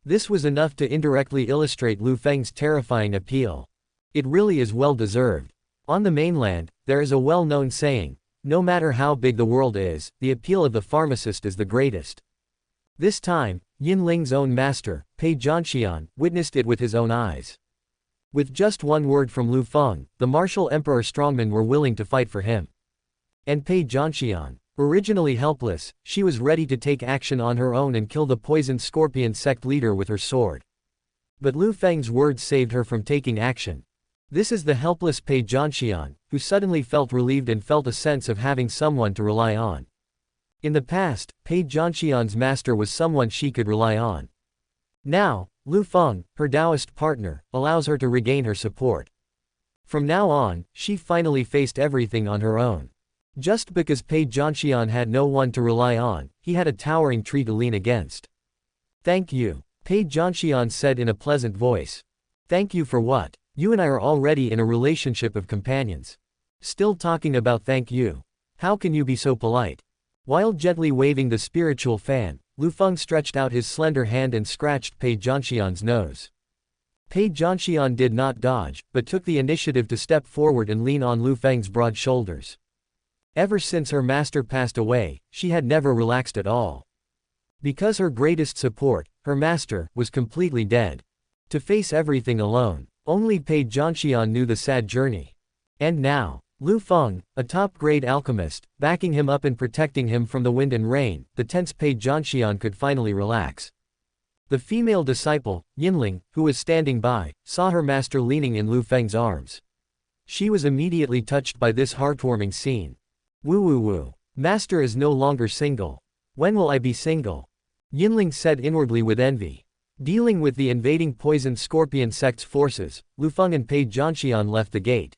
This was enough to indirectly illustrate Liu Feng's terrifying appeal. It really is well deserved. On the mainland, there is a well-known saying, no matter how big the world is, the appeal of the pharmacist is the greatest. This time, Yinling's own master, Pei Jianxian, witnessed it with his own eyes. With just one word from Liu Feng, the martial emperor strongmen were willing to fight for him. And Pei Jianxian, originally helpless, she was ready to take action on her own and kill the poison scorpion sect leader with her sword. But Liu Feng's words saved her from taking action. This is the helpless Pei Jianxian, who suddenly felt relieved and felt a sense of having someone to rely on. In the past, Pei Jianxian's master was someone she could rely on. Now, Liu Feng, her Taoist partner, allows her to regain her support. From now on, she finally faced everything on her own. Just because Pei Jianxian had no one to rely on, he had a towering tree to lean against. Thank you, Pei Jianxian said in a pleasant voice. Thank you for what? You and I are already in a relationship of companions. Still talking about thank you? How can you be so polite? While gently waving the spiritual fan, Liu Feng stretched out his slender hand and scratched Pei Jianxian's nose. Pei Jianxian did not dodge, but took the initiative to step forward and lean on Liu Feng's broad shoulders. Ever since her master passed away, she had never relaxed at all. Because her greatest support, her master, was completely dead. To face everything alone. Only Pei Zhanxian knew the sad journey. And now, Liu Feng, a top-grade alchemist, backing him up and protecting him from the wind and rain, the tense Pei Zhanxian could finally relax. The female disciple, Yinling, who was standing by, saw her master leaning in Liu Feng's arms. She was immediately touched by this heartwarming scene. Woo woo woo. Master is no longer single. When will I be single? Yinling said inwardly with envy. Dealing with the invading poison scorpion sect's forces, Liu Feng and Pei Zhanxian left the gate.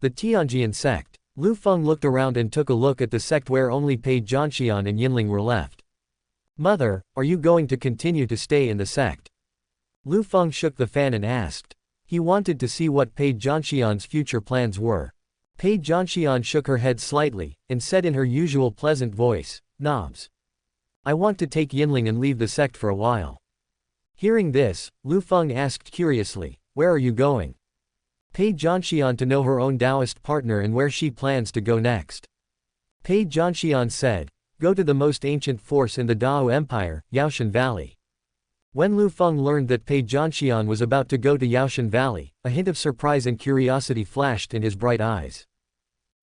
The Tianjian sect. Liu Feng looked around and took a look at the sect where only Pei Zhanxian and Yinling were left. Mother, are you going to continue to stay in the sect? Liu Feng shook the fan and asked. He wanted to see what Pei Zhanxian's future plans were. Pei Zhanxian shook her head slightly, and said in her usual pleasant voice, Nobs. I want to take Yinling and leave the sect for a while. Hearing this, Liu Feng asked curiously, where are you going? Pei Zhanxian to know her own Taoist partner and where she plans to go next. Pei Zhanxian said, go to the most ancient force in the Dao Empire, Yaoshan Valley. When Liu Feng learned that Pei Zhanxian was about to go to Yaoshan Valley, a hint of surprise and curiosity flashed in his bright eyes.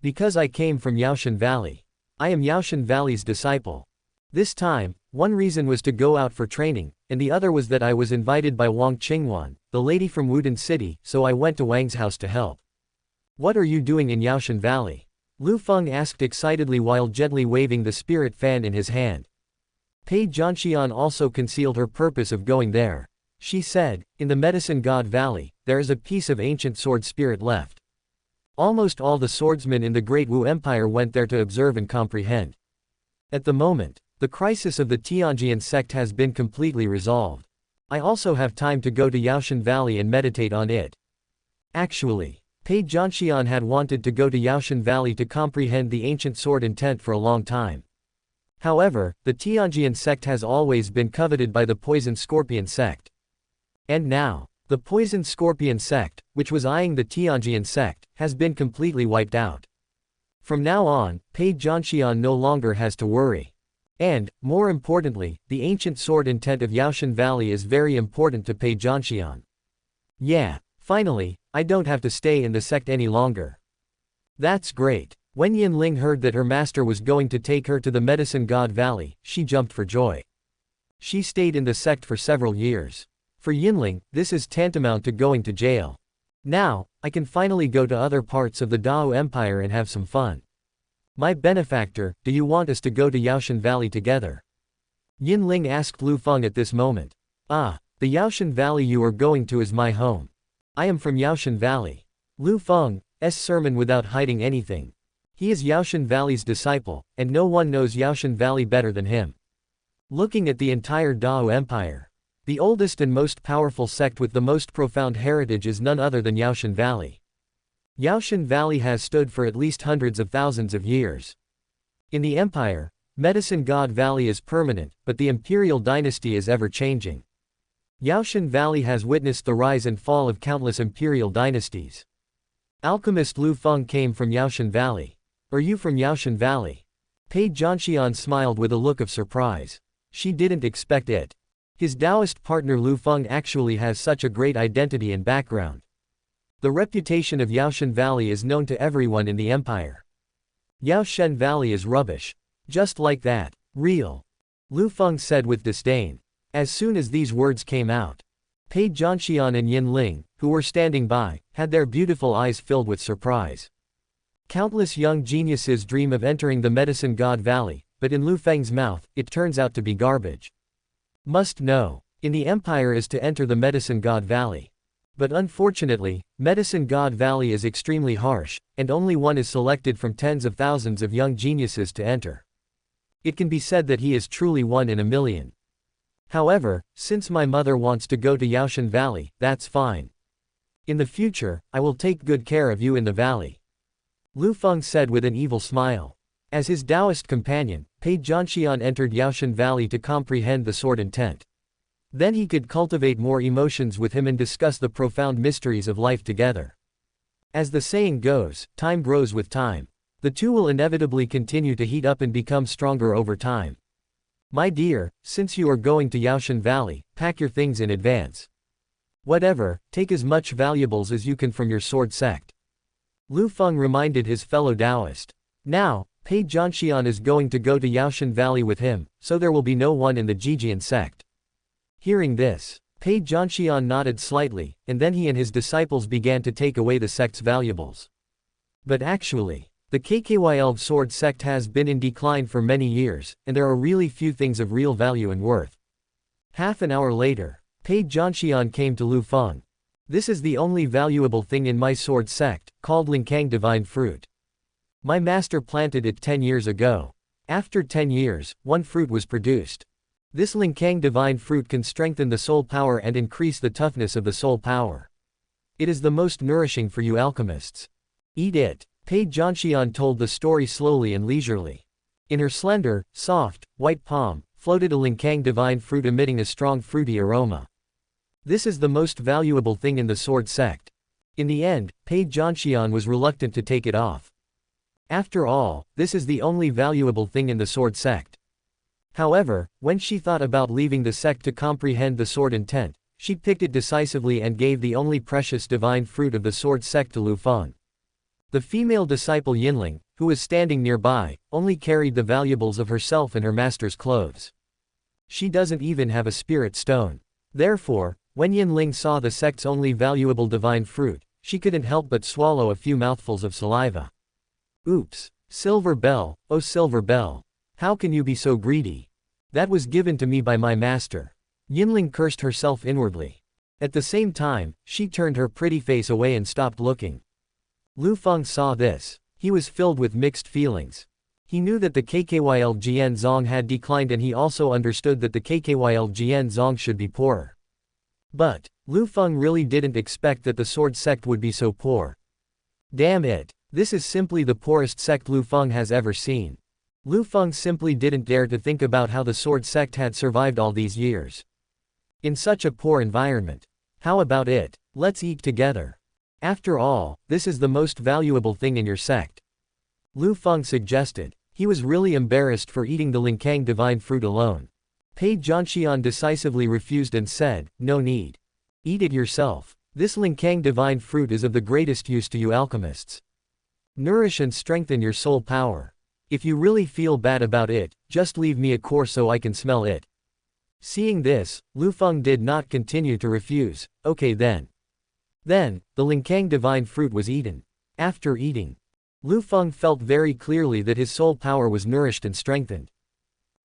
Because I came from Yaoshan Valley. I am Yaoshan Valley's disciple. This time, one reason was to go out for training, and the other was that I was invited by Wang Qingwan, the lady from Wudin City, so I went to Wang's house to help. What are you doing in Yaoshan Valley? Liu Feng asked excitedly while gently waving the spirit fan in his hand. Pei Zhanxian also concealed her purpose of going there. She said, in the Medicine God Valley, there is a piece of ancient sword spirit left. Almost all the swordsmen in the Great Wu Empire went there to observe and comprehend. At the moment, the crisis of the Tianjian sect has been completely resolved. I also have time to go to Yaoshan Valley and meditate on it. Actually, Pei Zhanxian had wanted to go to Yaoshan Valley to comprehend the ancient sword intent for a long time. However, the Tianjian sect has always been coveted by the Poison Scorpion sect. And now, the Poison Scorpion sect, which was eyeing the Tianjian sect, has been completely wiped out. From now on, Pei Zhanxian no longer has to worry. And, more importantly, the ancient sword intent of Yaoshan Valley is very important to Pei Zhanxian. Yeah, finally, I don't have to stay in the sect any longer. That's great. When Yinling heard that her master was going to take her to the Medicine God Valley, she jumped for joy. She stayed in the sect for several years. For Yinling, this is tantamount to going to jail. Now, I can finally go to other parts of the Dao Empire and have some fun. My benefactor, do you want us to go to Yaoshan Valley together? Yinling asked Liu Feng at this moment. Ah, the Yaoshan Valley you are going to is my home. I am from Yaoshan Valley. Liu Feng's sermon without hiding anything. He is Yaoshan Valley's disciple, and no one knows Yaoshan Valley better than him. Looking at the entire Dao Empire, the oldest and most powerful sect with the most profound heritage is none other than Yaoshan Valley. Yaoshan Valley has stood for at least hundreds of thousands of years. In the empire, Medicine God Valley is permanent, but the imperial dynasty is ever-changing. Yaoshan Valley has witnessed the rise and fall of countless imperial dynasties. Alchemist Liu Feng came from Yaoshan Valley. Are you from Yaoshan Valley? Pei Zhanxian smiled with a look of surprise. She didn't expect it. His Taoist partner Liu Feng actually has such a great identity and background. The reputation of Yaoshan Valley is known to everyone in the empire. Yaoshan Valley is rubbish. Just like that. Real. Liu Feng said with disdain. As soon as these words came out, Pei Zhanxian and Yinling, who were standing by, had their beautiful eyes filled with surprise. Countless young geniuses dream of entering the Medicine God Valley, but in Liu Feng's mouth, it turns out to be garbage. Must know. In the empire is to enter the Medicine God Valley. But unfortunately, Medicine God Valley is extremely harsh, and only one is selected from tens of thousands of young geniuses to enter. It can be said that he is truly one in a million. However, since my mother wants to go to Yaoshan Valley, that's fine. In the future, I will take good care of you in the valley. Liu Feng said with an evil smile. As his Taoist companion, Pei Zhanxian entered Yaoshan Valley to comprehend the sword intent. Then he could cultivate more emotions with him and discuss the profound mysteries of life together. As the saying goes, time grows with time. The two will inevitably continue to heat up and become stronger over time. My dear, since you are going to Yaoshan Valley, pack your things in advance. Whatever, take as much valuables as you can from your sword sect. Liu Feng reminded his fellow Taoist. Now, Pei Jianxian is going to go to Yaoshan Valley with him, so there will be no one in the Jijian sect. Hearing this, Pei Jianxian nodded slightly, and then he and his disciples began to take away the sect's valuables. But actually, the KKYL sword sect has been in decline for many years, and there are really few things of real value and worth. Half an hour later, Pei Jianxian came to Liu Feng. This is the only valuable thing in my sword sect, called Linkang Divine Fruit. My master planted it 10 years ago. After 10 years, one fruit was produced. This Linkang Divine Fruit can strengthen the soul power and increase the toughness of the soul power. It is the most nourishing for you alchemists. Eat it. Pei Jianxian told the story slowly and leisurely. In her slender, soft, white palm, floated a Linkang Divine Fruit emitting a strong fruity aroma. This is the most valuable thing in the sword sect. In the end, Pei Jianxian was reluctant to take it off. After all, this is the only valuable thing in the sword sect. However, when she thought about leaving the sect to comprehend the sword intent, she picked it decisively and gave the only precious divine fruit of the sword sect to Liu Feng. The female disciple Yinling, who was standing nearby, only carried the valuables of herself and her master's clothes. She doesn't even have a spirit stone. Therefore, when Yinling saw the sect's only valuable divine fruit, she couldn't help but swallow a few mouthfuls of saliva. Oops! Silver bell, oh silver bell! How can you be so greedy? That was given to me by my master. Yinling cursed herself inwardly. At the same time, she turned her pretty face away and stopped looking. Liu Feng saw this. He was filled with mixed feelings. He knew that the KKYL Jian Zong had declined, and he also understood that the KKYL Jian Zong should be poorer. But Liu Feng really didn't expect that the sword sect would be so poor. Damn it! This is simply the poorest sect Liu Feng has ever seen. Liu Feng simply didn't dare to think about how the sword sect had survived all these years. In such a poor environment. How about it? Let's eat together. After all, this is the most valuable thing in your sect. Liu Feng suggested. He was really embarrassed for eating the Linkang Divine Fruit alone. Pei Jianxian decisively refused and said, no need. Eat it yourself. This Linkang Divine Fruit is of the greatest use to you alchemists. Nourish and strengthen your soul power. If you really feel bad about it, just leave me a core so I can smell it. Seeing this, Liu Feng did not continue to refuse. Okay then. Then, the Linkang Divine Fruit was eaten. After eating, Liu Feng felt very clearly that his soul power was nourished and strengthened.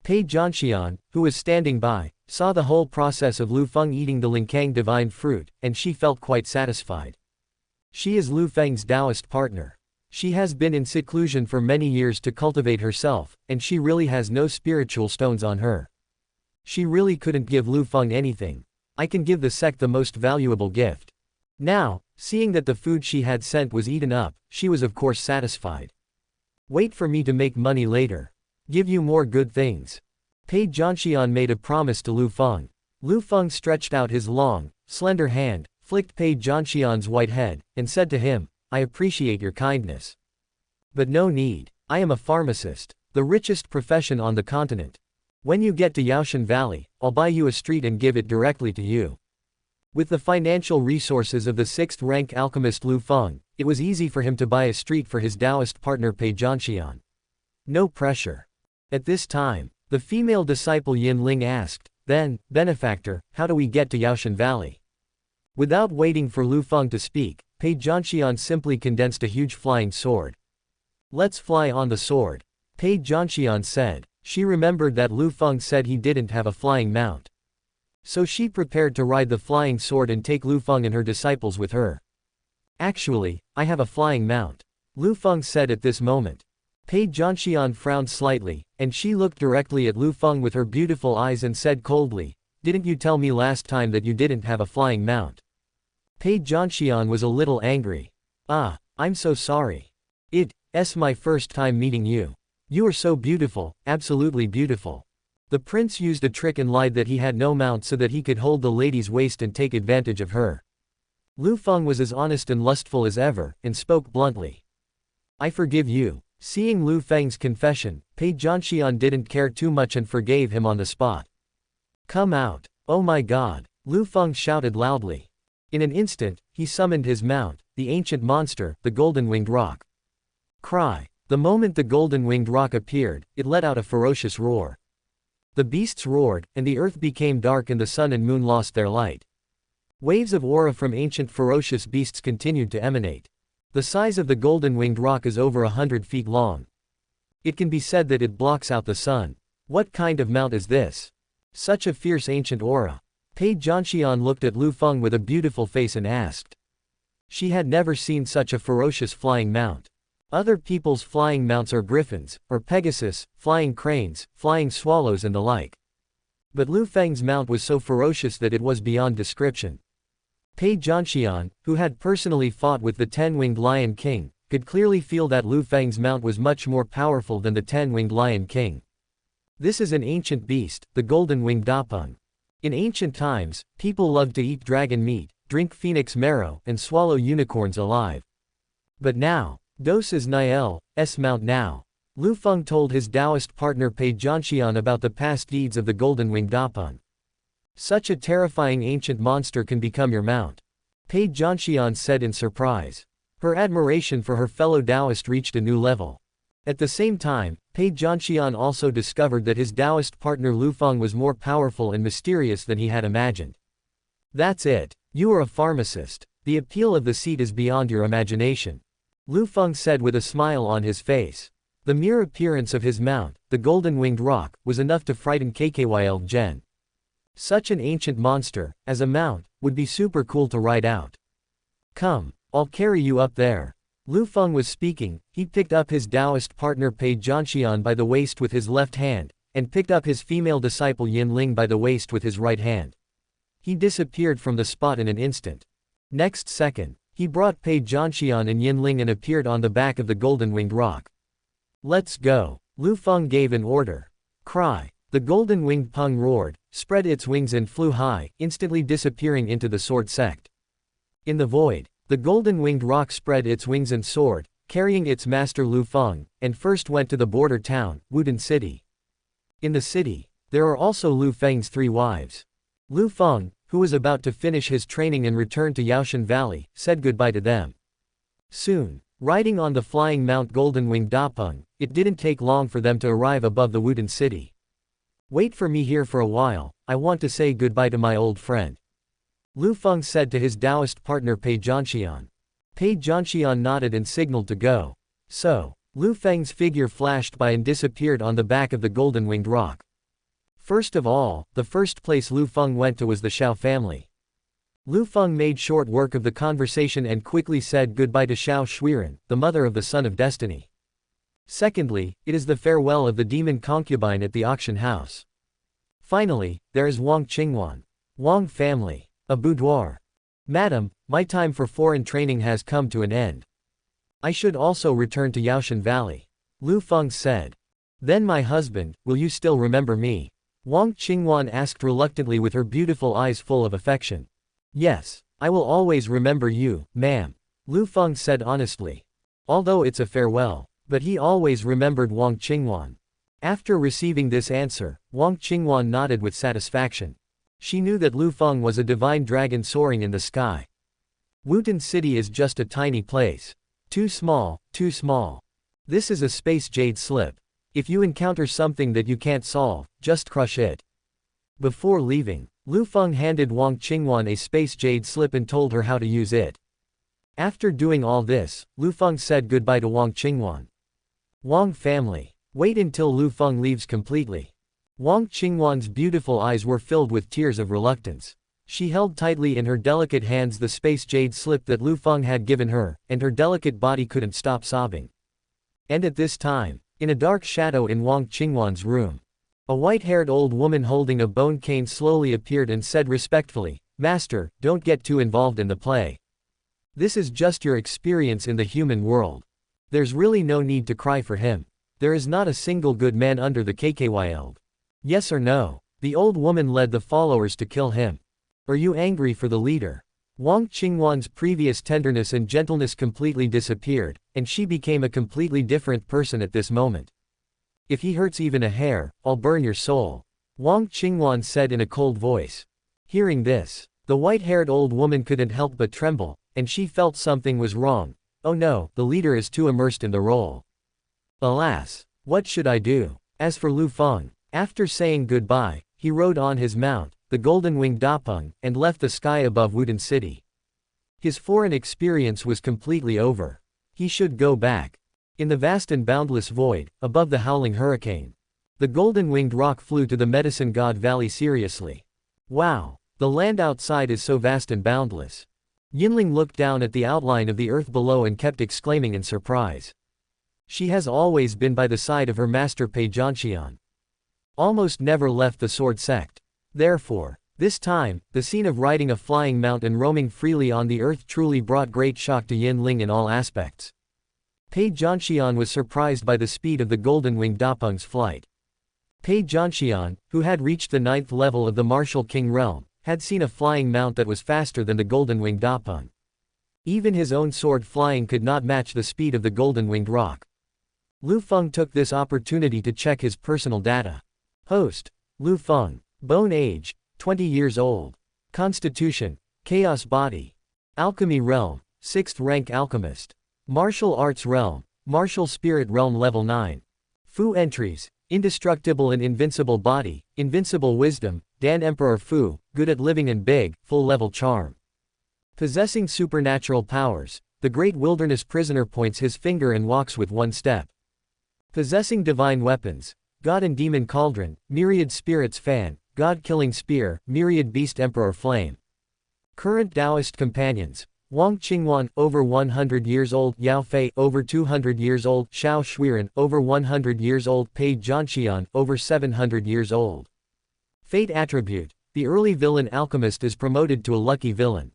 Pei Jianxian, who was standing by, saw the whole process of Liu Feng eating the Linkang Divine Fruit, and she felt quite satisfied. She is Liu Feng's Taoist partner. She has been in seclusion for many years to cultivate herself, and she really has no spiritual stones on her. She really couldn't give Liu Feng anything. I can give the sect the most valuable gift. Now, seeing that the food she had sent was eaten up, she was of course satisfied. Wait for me to make money later. Give you more good things. Pei Jianxian made a promise to Liu Feng. Liu Feng stretched out his long, slender hand, flicked Pei Jianxian's white head, and said to him, I appreciate your kindness. But no need. I am a pharmacist, the richest profession on the continent. When you get to Yaoshan Valley, I'll buy you a street and give it directly to you. With the financial resources of the 6th-rank alchemist Liu Feng, it was easy for him to buy a street for his Taoist partner Pei Jianxian. No pressure. At this time, the female disciple Yinling asked, then, benefactor, how do we get to Yaoshan Valley? Without waiting for Liu Feng to speak, Pei Jianxian simply condensed a huge flying sword. Let's fly on the sword. Pei Jianxian said. She remembered that Liu Feng said he didn't have a flying mount. So she prepared to ride the flying sword and take Liu Feng and her disciples with her. Actually, I have a flying mount. Liu Feng said at this moment. Pei Jianxian frowned slightly, and she looked directly at Liu Feng with her beautiful eyes and said coldly, didn't you tell me last time that you didn't have a flying mount? Pei Jianxian was a little angry. Ah, I'm so sorry. It's my first time meeting you. You are so beautiful, absolutely beautiful. The prince used a trick and lied that he had no mount so that he could hold the lady's waist and take advantage of her. Liu Feng was as honest and lustful as ever, and spoke bluntly. I forgive you. Seeing Liu Feng's confession, Pei Jianxian didn't care too much and forgave him on the spot. Come out. Oh my god. Liu Feng shouted loudly. In an instant, he summoned his mount, the ancient monster, the golden-winged roc. Cry. The moment the golden-winged roc appeared, it let out a ferocious roar. The beasts roared, and the earth became dark and the sun and moon lost their light. Waves of aura from ancient ferocious beasts continued to emanate. The size of the golden-winged roc is over 100 feet long. It can be said that it blocks out the sun. What kind of mount is this? Such a fierce ancient aura. Pei Jianxian looked at Liu Feng with a beautiful face and asked. She had never seen such a ferocious flying mount. Other people's flying mounts are griffins, or Pegasus, flying cranes, flying swallows and the like. But Liu Feng's mount was so ferocious that it was beyond description. Pei Jianxian, who had personally fought with the 10-winged Lion King, could clearly feel that Liu Feng's mount was much more powerful than the 10-winged Lion King. This is an ancient beast, the golden-winged Dapeng. In ancient times, people loved to eat dragon meat, drink phoenix marrow, and swallow unicorns alive. But now, Dos is Niel's mount now. Liu Feng told his Taoist partner Pei Jianxian about the past deeds of the golden-winged Dapeng. Such a terrifying ancient monster can become your mount. Pei Jianxian said in surprise. Her admiration for her fellow Taoist reached a new level. At the same time, Pei Jianxian also discovered that his Taoist partner Liu Feng was more powerful and mysterious than he had imagined. That's it. You are a pharmacist. The appeal of the seat is beyond your imagination. Liu Feng said with a smile on his face. The mere appearance of his mount, the golden-winged roc, was enough to frighten KKYL Gen. Such an ancient monster, as a mount, would be super cool to ride out. Come, I'll carry you up there. Liu Feng was speaking. He picked up his Taoist partner Pei Jianxian by the waist with his left hand, and picked up his female disciple Yin Ling by the waist with his right hand. He disappeared from the spot in an instant. Next second, he brought Pei Jianxian and Yin Ling and appeared on the back of the golden-winged roc. Let's go. Liu Feng gave an order. Cry. The golden-winged Peng roared, spread its wings and flew high, instantly disappearing into the sword sect. In the void, the golden-winged roc spread its wings and soared, carrying its master Liu Feng, and first went to the border town, Wudin City. In the city, there are also Liu Feng's 3 wives. Liu Feng, who was about to finish his training and return to Yaoshan Valley, said goodbye to them. Soon, riding on the flying Mount Golden-winged Dapeng, it didn't take long for them to arrive above the Wudin City. Wait for me here for a while, I want to say goodbye to my old friend. Liu Feng said to his Taoist partner Pei Jianxian. Pei Jianxian nodded and signaled to go. So, Liu Feng's figure flashed by and disappeared on the back of the golden-winged roc. First of all, the first place Liu Feng went to was the Xiao family. Liu Feng made short work of the conversation and quickly said goodbye to Xiao Shuiren, the mother of the Son of Destiny. Secondly, it is the farewell of the demon concubine at the auction house. Finally, there is Wang Qingwan. Wang family. A boudoir. Madam, my time for foreign training has come to an end. I should also return to Yaoshan Valley. Liu Feng said. Then my husband, will you still remember me? Wang Qingwan asked reluctantly with her beautiful eyes full of affection. Yes, I will always remember you, ma'am. Liu Feng said honestly. Although it's a farewell, but he always remembered Wang Qingwan. After receiving this answer, Wang Qingwan nodded with satisfaction. She knew that Liu Feng was a divine dragon soaring in the sky. Wudin City is just a tiny place. Too small, too small. This is a space jade slip. If you encounter something that you can't solve, just crush it. Before leaving, Liu Feng handed Wang Qingwan a space jade slip and told her how to use it. After doing all this, Liu Feng said goodbye to Wang Qingwan. Wang family. Wait until Liu Feng leaves completely. Wang Qingwan's beautiful eyes were filled with tears of reluctance. She held tightly in her delicate hands the space jade slip that Liu Feng had given her, and her delicate body couldn't stop sobbing. And at this time, in a dark shadow in Wang Qingwan's room, a white-haired old woman holding a bone cane slowly appeared and said respectfully, Master, don't get too involved in the play. This is just your experience in the human world. There's really no need to cry for him. There is not a single good man under the KKYL. Yes or no? The old woman led the followers to kill him. Are you angry for the leader? Wang Qingwan's previous tenderness and gentleness completely disappeared, and she became a completely different person at this moment. If he hurts even a hair, I'll burn your soul. Wang Qingwan said in a cold voice. Hearing this, The white-haired old woman couldn't help but tremble, and she felt something was wrong. Oh no, the leader is too immersed in the role. Alas, what should I do? As for Liu Feng, after saying goodbye, he rode on his mount, the golden-winged Dapeng, and left the sky above Wudin City. His foreign experience was completely over. He should go back. In the vast and boundless void, above the howling hurricane, the golden-winged rock flew to the Medicine God Valley seriously. Wow! The land outside is so vast and boundless. Yinling looked down at the outline of the earth below and kept exclaiming in surprise. She has always been by the side of her master Pei Zhanxian. Almost never left the sword sect. Therefore, this time, the scene of riding a flying mount and roaming freely on the earth truly brought great shock to Yinling in all aspects. Pei Zhanxian was surprised by the speed of the golden-winged Dapeng's flight. Pei Zhanxian, who had reached the 9th level of the martial king realm, had seen a flying mount that was faster than the golden-winged Dapeng. Even his own sword flying could not match the speed of the golden-winged rock. Liu Feng took this opportunity to check his personal data. Host: Liu Feng. Bone age: 20 years old. Constitution: Chaos body. Alchemy realm: 6th rank alchemist. Martial arts realm: martial spirit realm level 9. Fu entries: indestructible and invincible body, invincible wisdom, Dan Emperor Fu, good at living and big, full level charm. Possessing supernatural powers, the great wilderness prisoner points his finger and walks with one step. Possessing divine weapons, God and demon cauldron, myriad spirits fan, God killing spear, myriad beast emperor flame. Current Taoist companions: Wang Qingwan, over 100 years old, Yao Fei, over 200 years old, Xiao Shuiren, over 100 years old, Pei Zhanxian, over 700 years old. Fate attribute: the early villain alchemist is promoted to a lucky villain.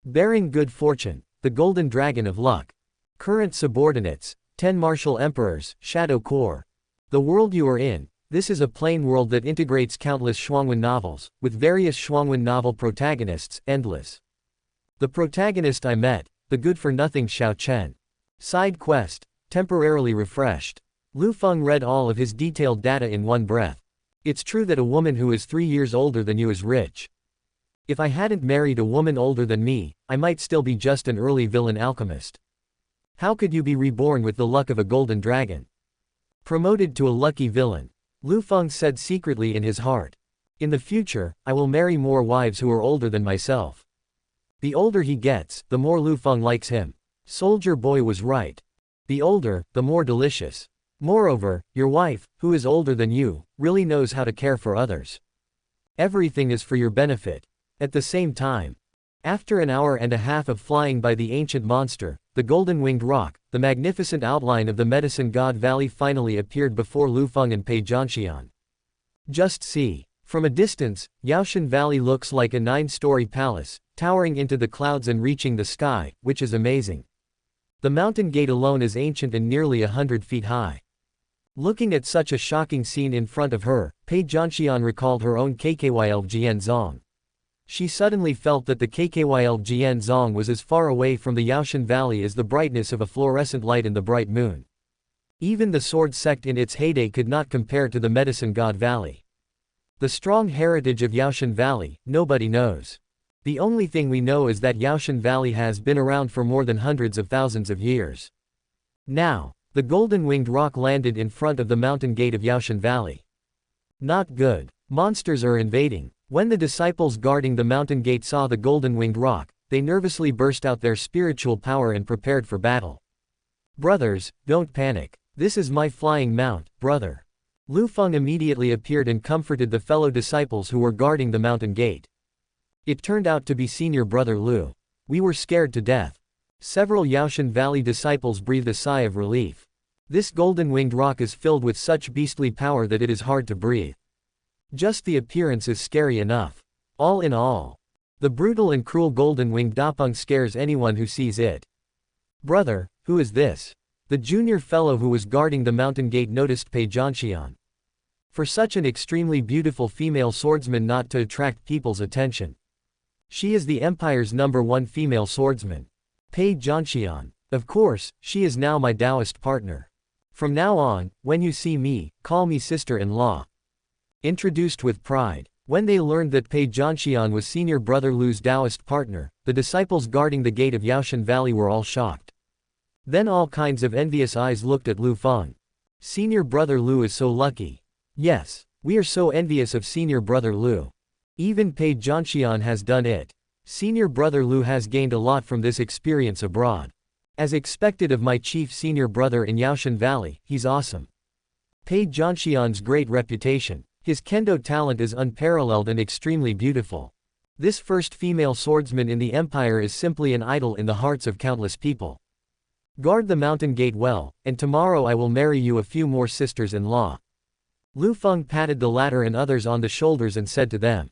Bearing good fortune, the golden dragon of luck. Current subordinates: 10 martial emperors, Shadow Core. The world you are in: this is a plain world that integrates countless Shuangwen novels, with various Shuangwen novel protagonists, endless. The protagonist I met, the good-for-nothing Xiao Chen. Side quest: temporarily refreshed. Liu Feng read all of his detailed data in one breath. It's true that a woman who is 3 years older than you is rich. If I hadn't married a woman older than me, I might still be just an early villain alchemist. How could you be reborn with the luck of a golden dragon? Promoted to a lucky villain. Liu Feng said secretly in his heart. In the future, I will marry more wives who are older than myself. The older he gets, the more Liu Feng likes him. Soldier Boy was right. The older, the more delicious. Moreover, your wife, who is older than you, really knows how to care for others. Everything is for your benefit. At the same time, after an hour and a half of flying by the ancient monster, the golden-winged rock, the magnificent outline of the Medicine God Valley finally appeared before Liu Feng and Pei Zhanxian. Just see. From a distance, Yaoshan Valley looks like a 9-story palace, towering into the clouds and reaching the sky, which is amazing. The mountain gate alone is ancient and nearly 100 feet high. Looking at such a shocking scene in front of her, Pei Zhanxian recalled her own KKYL Jianzong. She suddenly felt that the KKYL Jianzong was as far away from the Yaoshan Valley as the brightness of a fluorescent light in the bright moon. Even the sword sect in its heyday could not compare to the Medicine God Valley. The strong heritage of Yaoshan Valley, nobody knows. The only thing we know is that Yaoshan Valley has been around for more than hundreds of thousands of years. Now, the golden-winged rock landed in front of the mountain gate of Yaoshan Valley. Not good. Monsters are invading. When the disciples guarding the mountain gate saw the golden-winged rock, they nervously burst out their spiritual power and prepared for battle. Brothers, don't panic. This is my flying mount, brother. Liu Feng immediately appeared and comforted the fellow disciples who were guarding the mountain gate. It turned out to be senior brother Liu. We were scared to death. Several Yaoshan Valley disciples breathed a sigh of relief. This golden-winged rock is filled with such beastly power that it is hard to breathe. Just the appearance is scary enough. All in all, the brutal and cruel golden-winged Dapeng scares anyone who sees it. Brother, who is this? The junior fellow who was guarding the mountain gate noticed Pei Zhanxian. For such an extremely beautiful female swordsman not to attract people's attention. She is the Empire's #1 female swordsman. Pei Zhanxian. Of course, she is now my Taoist partner. From now on, when you see me, call me sister-in-law. Introduced with pride. When they learned that Pei Zhanxian was senior brother Lu's Taoist partner, the disciples guarding the gate of Yaoshan Valley were all shocked. Then all kinds of envious eyes looked at Liu Feng. Senior brother Lu is so lucky. Yes, we are so envious of senior brother Lu. Even Pei Zhanxian has done it. Senior brother Lu has gained a lot from this experience abroad. As expected of my chief senior brother in Yaoshan Valley, he's awesome. Pei Zhanxian's great reputation. His kendo talent is unparalleled and extremely beautiful. This first female swordsman in the empire is simply an idol in the hearts of countless people. Guard the mountain gate well, and tomorrow I will marry you a few more sisters-in-law. Liu Feng patted the latter and others on the shoulders and said to them.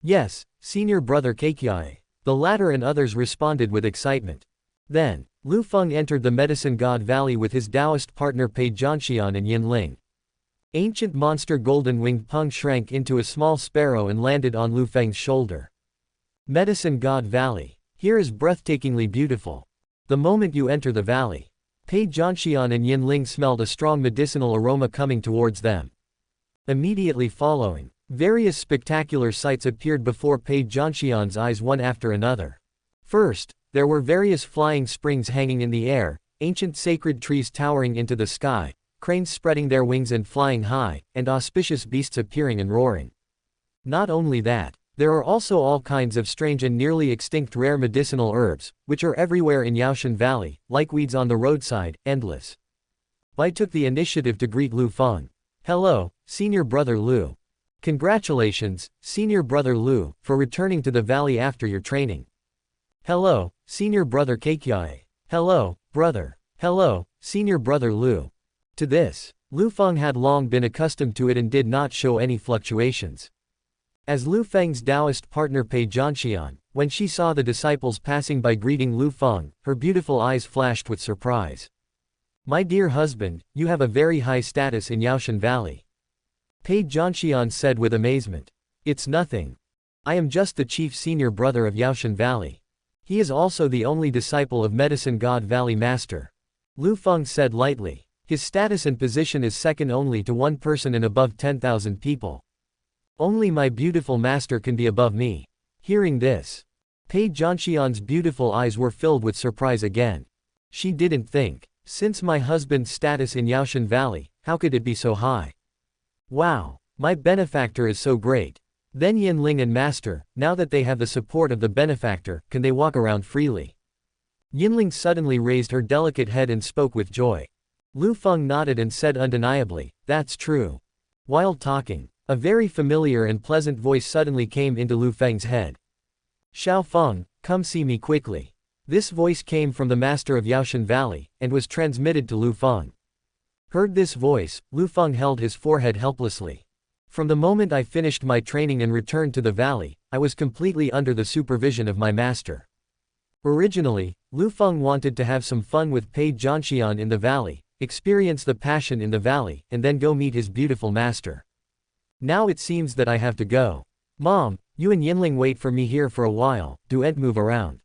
Yes, senior brother Keikiai. The latter and others responded with excitement. Then, Liu Feng entered the Medicine God Valley with his Taoist partner Pei Zhanxian and Yinling. Ancient monster golden-winged Peng shrank into a small sparrow and landed on Liu Feng's shoulder. Medicine God Valley. Here is breathtakingly beautiful. The moment you enter the valley, Pei Zhanxian and Yinling smelled a strong medicinal aroma coming towards them. Immediately following, various spectacular sights appeared before Pei Zhanxian's eyes one after another. First, there were various flying springs hanging in the air, ancient sacred trees towering into the sky, cranes spreading their wings and flying high, and auspicious beasts appearing and roaring. Not only that, there are also all kinds of strange and nearly extinct rare medicinal herbs, which are everywhere in Yaoshan Valley, like weeds on the roadside, endless. I took the initiative to greet Liu Feng. Hello, senior brother Liu. Congratulations, senior brother Liu, for returning to the valley after your training. Hello, senior brother Keikiai. Hello, brother. Hello, senior brother Liu. To this, Liu Feng had long been accustomed to it and did not show any fluctuations. As Liu Feng's Taoist partner Pei Zhanxian, when she saw the disciples passing by greeting Liu Feng, her beautiful eyes flashed with surprise. My dear husband, you have a very high status in Yaoshan Valley. Pei Zhanxian said with amazement. It's nothing. I am just the chief senior brother of Yaoshan Valley. He is also the only disciple of Medicine God Valley Master. Liu Feng said lightly. His status and position is second only to one person in above 10,000 people. Only my beautiful master can be above me. Hearing this, Pei Zhanxian's beautiful eyes were filled with surprise again. She didn't think, since my husband's status in Yaoshan Valley, how could it be so high? Wow, my benefactor is so great. Then Yinling and master, now that they have the support of the benefactor, can they walk around freely? Yinling suddenly raised her delicate head and spoke with joy. Liu Feng nodded and said undeniably, that's true. While talking, a very familiar and pleasant voice suddenly came into Liu Feng's head. Xiao Feng, come see me quickly. This voice came from the master of Yaoshan Valley, and was transmitted to Liu Feng. Heard this voice, Liu Feng held his forehead helplessly. From the moment I finished my training and returned to the valley, I was completely under the supervision of my master. Originally, Liu Feng wanted to have some fun with Pei Zhanxian in the valley, experience the passion in the valley, and then go meet his beautiful master. Now it seems that I have to go. Mom, you and Yinling wait for me here for a while, don't move around.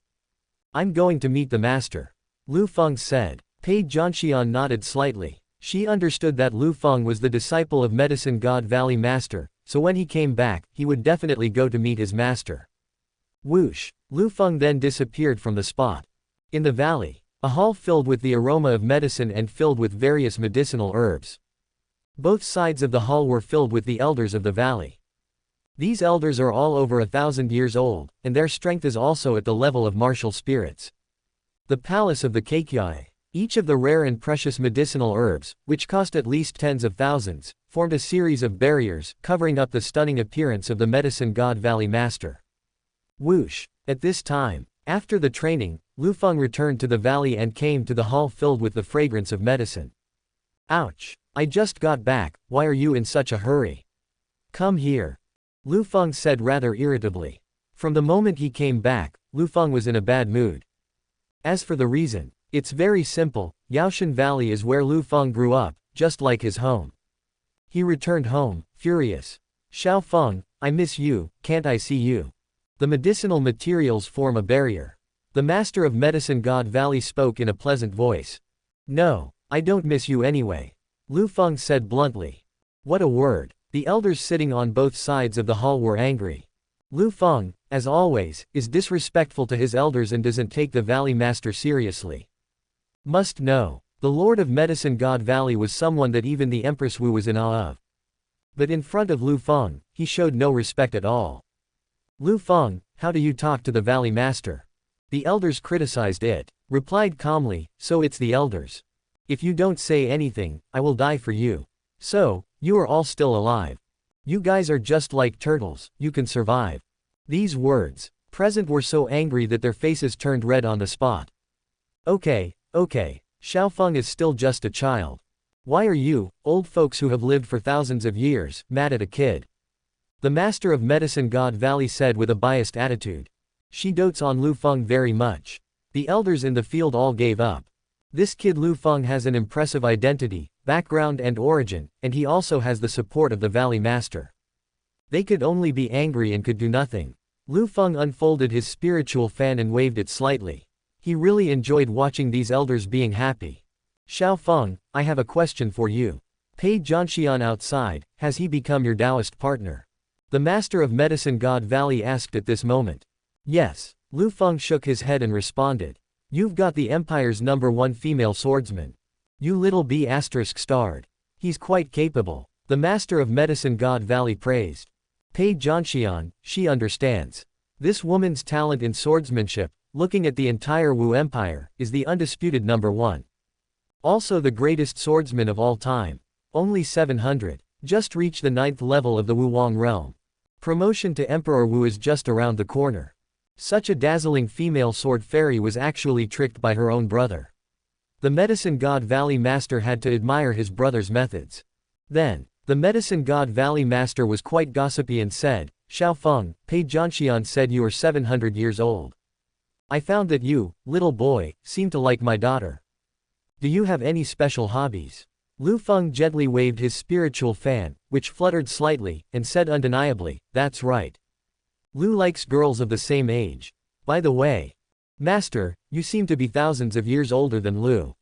I'm going to meet the master. Liu Feng said. Pei Zhanxian nodded slightly. She understood that Liu Feng was the disciple of Medicine God Valley Master, so when he came back, he would definitely go to meet his master. Whoosh! Liu Feng then disappeared from the spot. In the valley, a hall filled with the aroma of medicine and filled with various medicinal herbs. Both sides of the hall were filled with the elders of the valley. These elders are all over 1,000 years old, and their strength is also at the level of martial spirits. The palace of the Keikiai. Each of the rare and precious medicinal herbs, which cost at least tens of thousands, formed a series of barriers, covering up the stunning appearance of the Medicine God Valley Master. Whoosh! At this time, after the training, Liu Feng returned to the valley and came to the hall filled with the fragrance of medicine. Ouch! I just got back, why are you in such a hurry? Come here. Liu Feng said rather irritably. From the moment he came back, Liu Feng was in a bad mood. As for the reason, it's very simple. Yaoshan Valley is where Liu Feng grew up, just like his home. He returned home, furious. Xiao Feng, I miss you, can't I see you? The medicinal materials form a barrier. The master of Medicine God Valley spoke in a pleasant voice. No, I don't miss you anyway. Liu Feng said bluntly. What a word. The elders sitting on both sides of the hall were angry. Liu Feng, as always, is disrespectful to his elders and doesn't take the Valley Master seriously. Must know, the Lord of Medicine God Valley was someone that even the Empress Wu was in awe of. But in front of Liu Feng, he showed no respect at all. Liu Feng, how do you talk to the Valley Master? The elders criticized it. Replied calmly, so it's the elders. If you don't say anything, I will die for you. So, you are all still alive. You guys are just like turtles, you can survive. These words, present were so angry that their faces turned red on the spot. Okay, Xiao Feng is still just a child. Why are you, old folks who have lived for thousands of years, mad at a kid? The Master of Medicine God Valley said with a biased attitude. She dotes on Liu Feng very much. The elders in the field all gave up. This kid Liu Feng has an impressive identity, background and origin, and he also has the support of the Valley Master. They could only be angry and could do nothing. Liu Feng unfolded his spiritual fan and waved it slightly. He really enjoyed watching these elders being happy. Xiao Feng, I have a question for you. Pei Zhanxian outside, has he become your Taoist partner? The Master of Medicine God Valley asked at this moment. Yes. Liu Feng shook his head and responded. You've got the Empire's #1 female swordsman. You little B** starred. He's quite capable. The Master of Medicine God Valley praised. Pei Zhanxian, she understands. This woman's talent in swordsmanship, looking at the entire Wu Empire, is the undisputed #1. Also the greatest swordsman of all time. Only 700. Just reached the 9th level of the Wu Wang realm. Promotion to Emperor Wu is just around the corner. Such a dazzling female sword fairy was actually tricked by her own brother. The Medicine God Valley Master had to admire his brother's methods. Then, the Medicine God Valley Master was quite gossipy and said, Xiao Feng, Pei Zhanxian said you are 700 years old. I found that you, little boy, seem to like my daughter. Do you have any special hobbies? Liu Feng gently waved his spiritual fan, which fluttered slightly, and said undeniably, that's right. Liu likes girls of the same age. By the way, Master, you seem to be thousands of years older than Liu.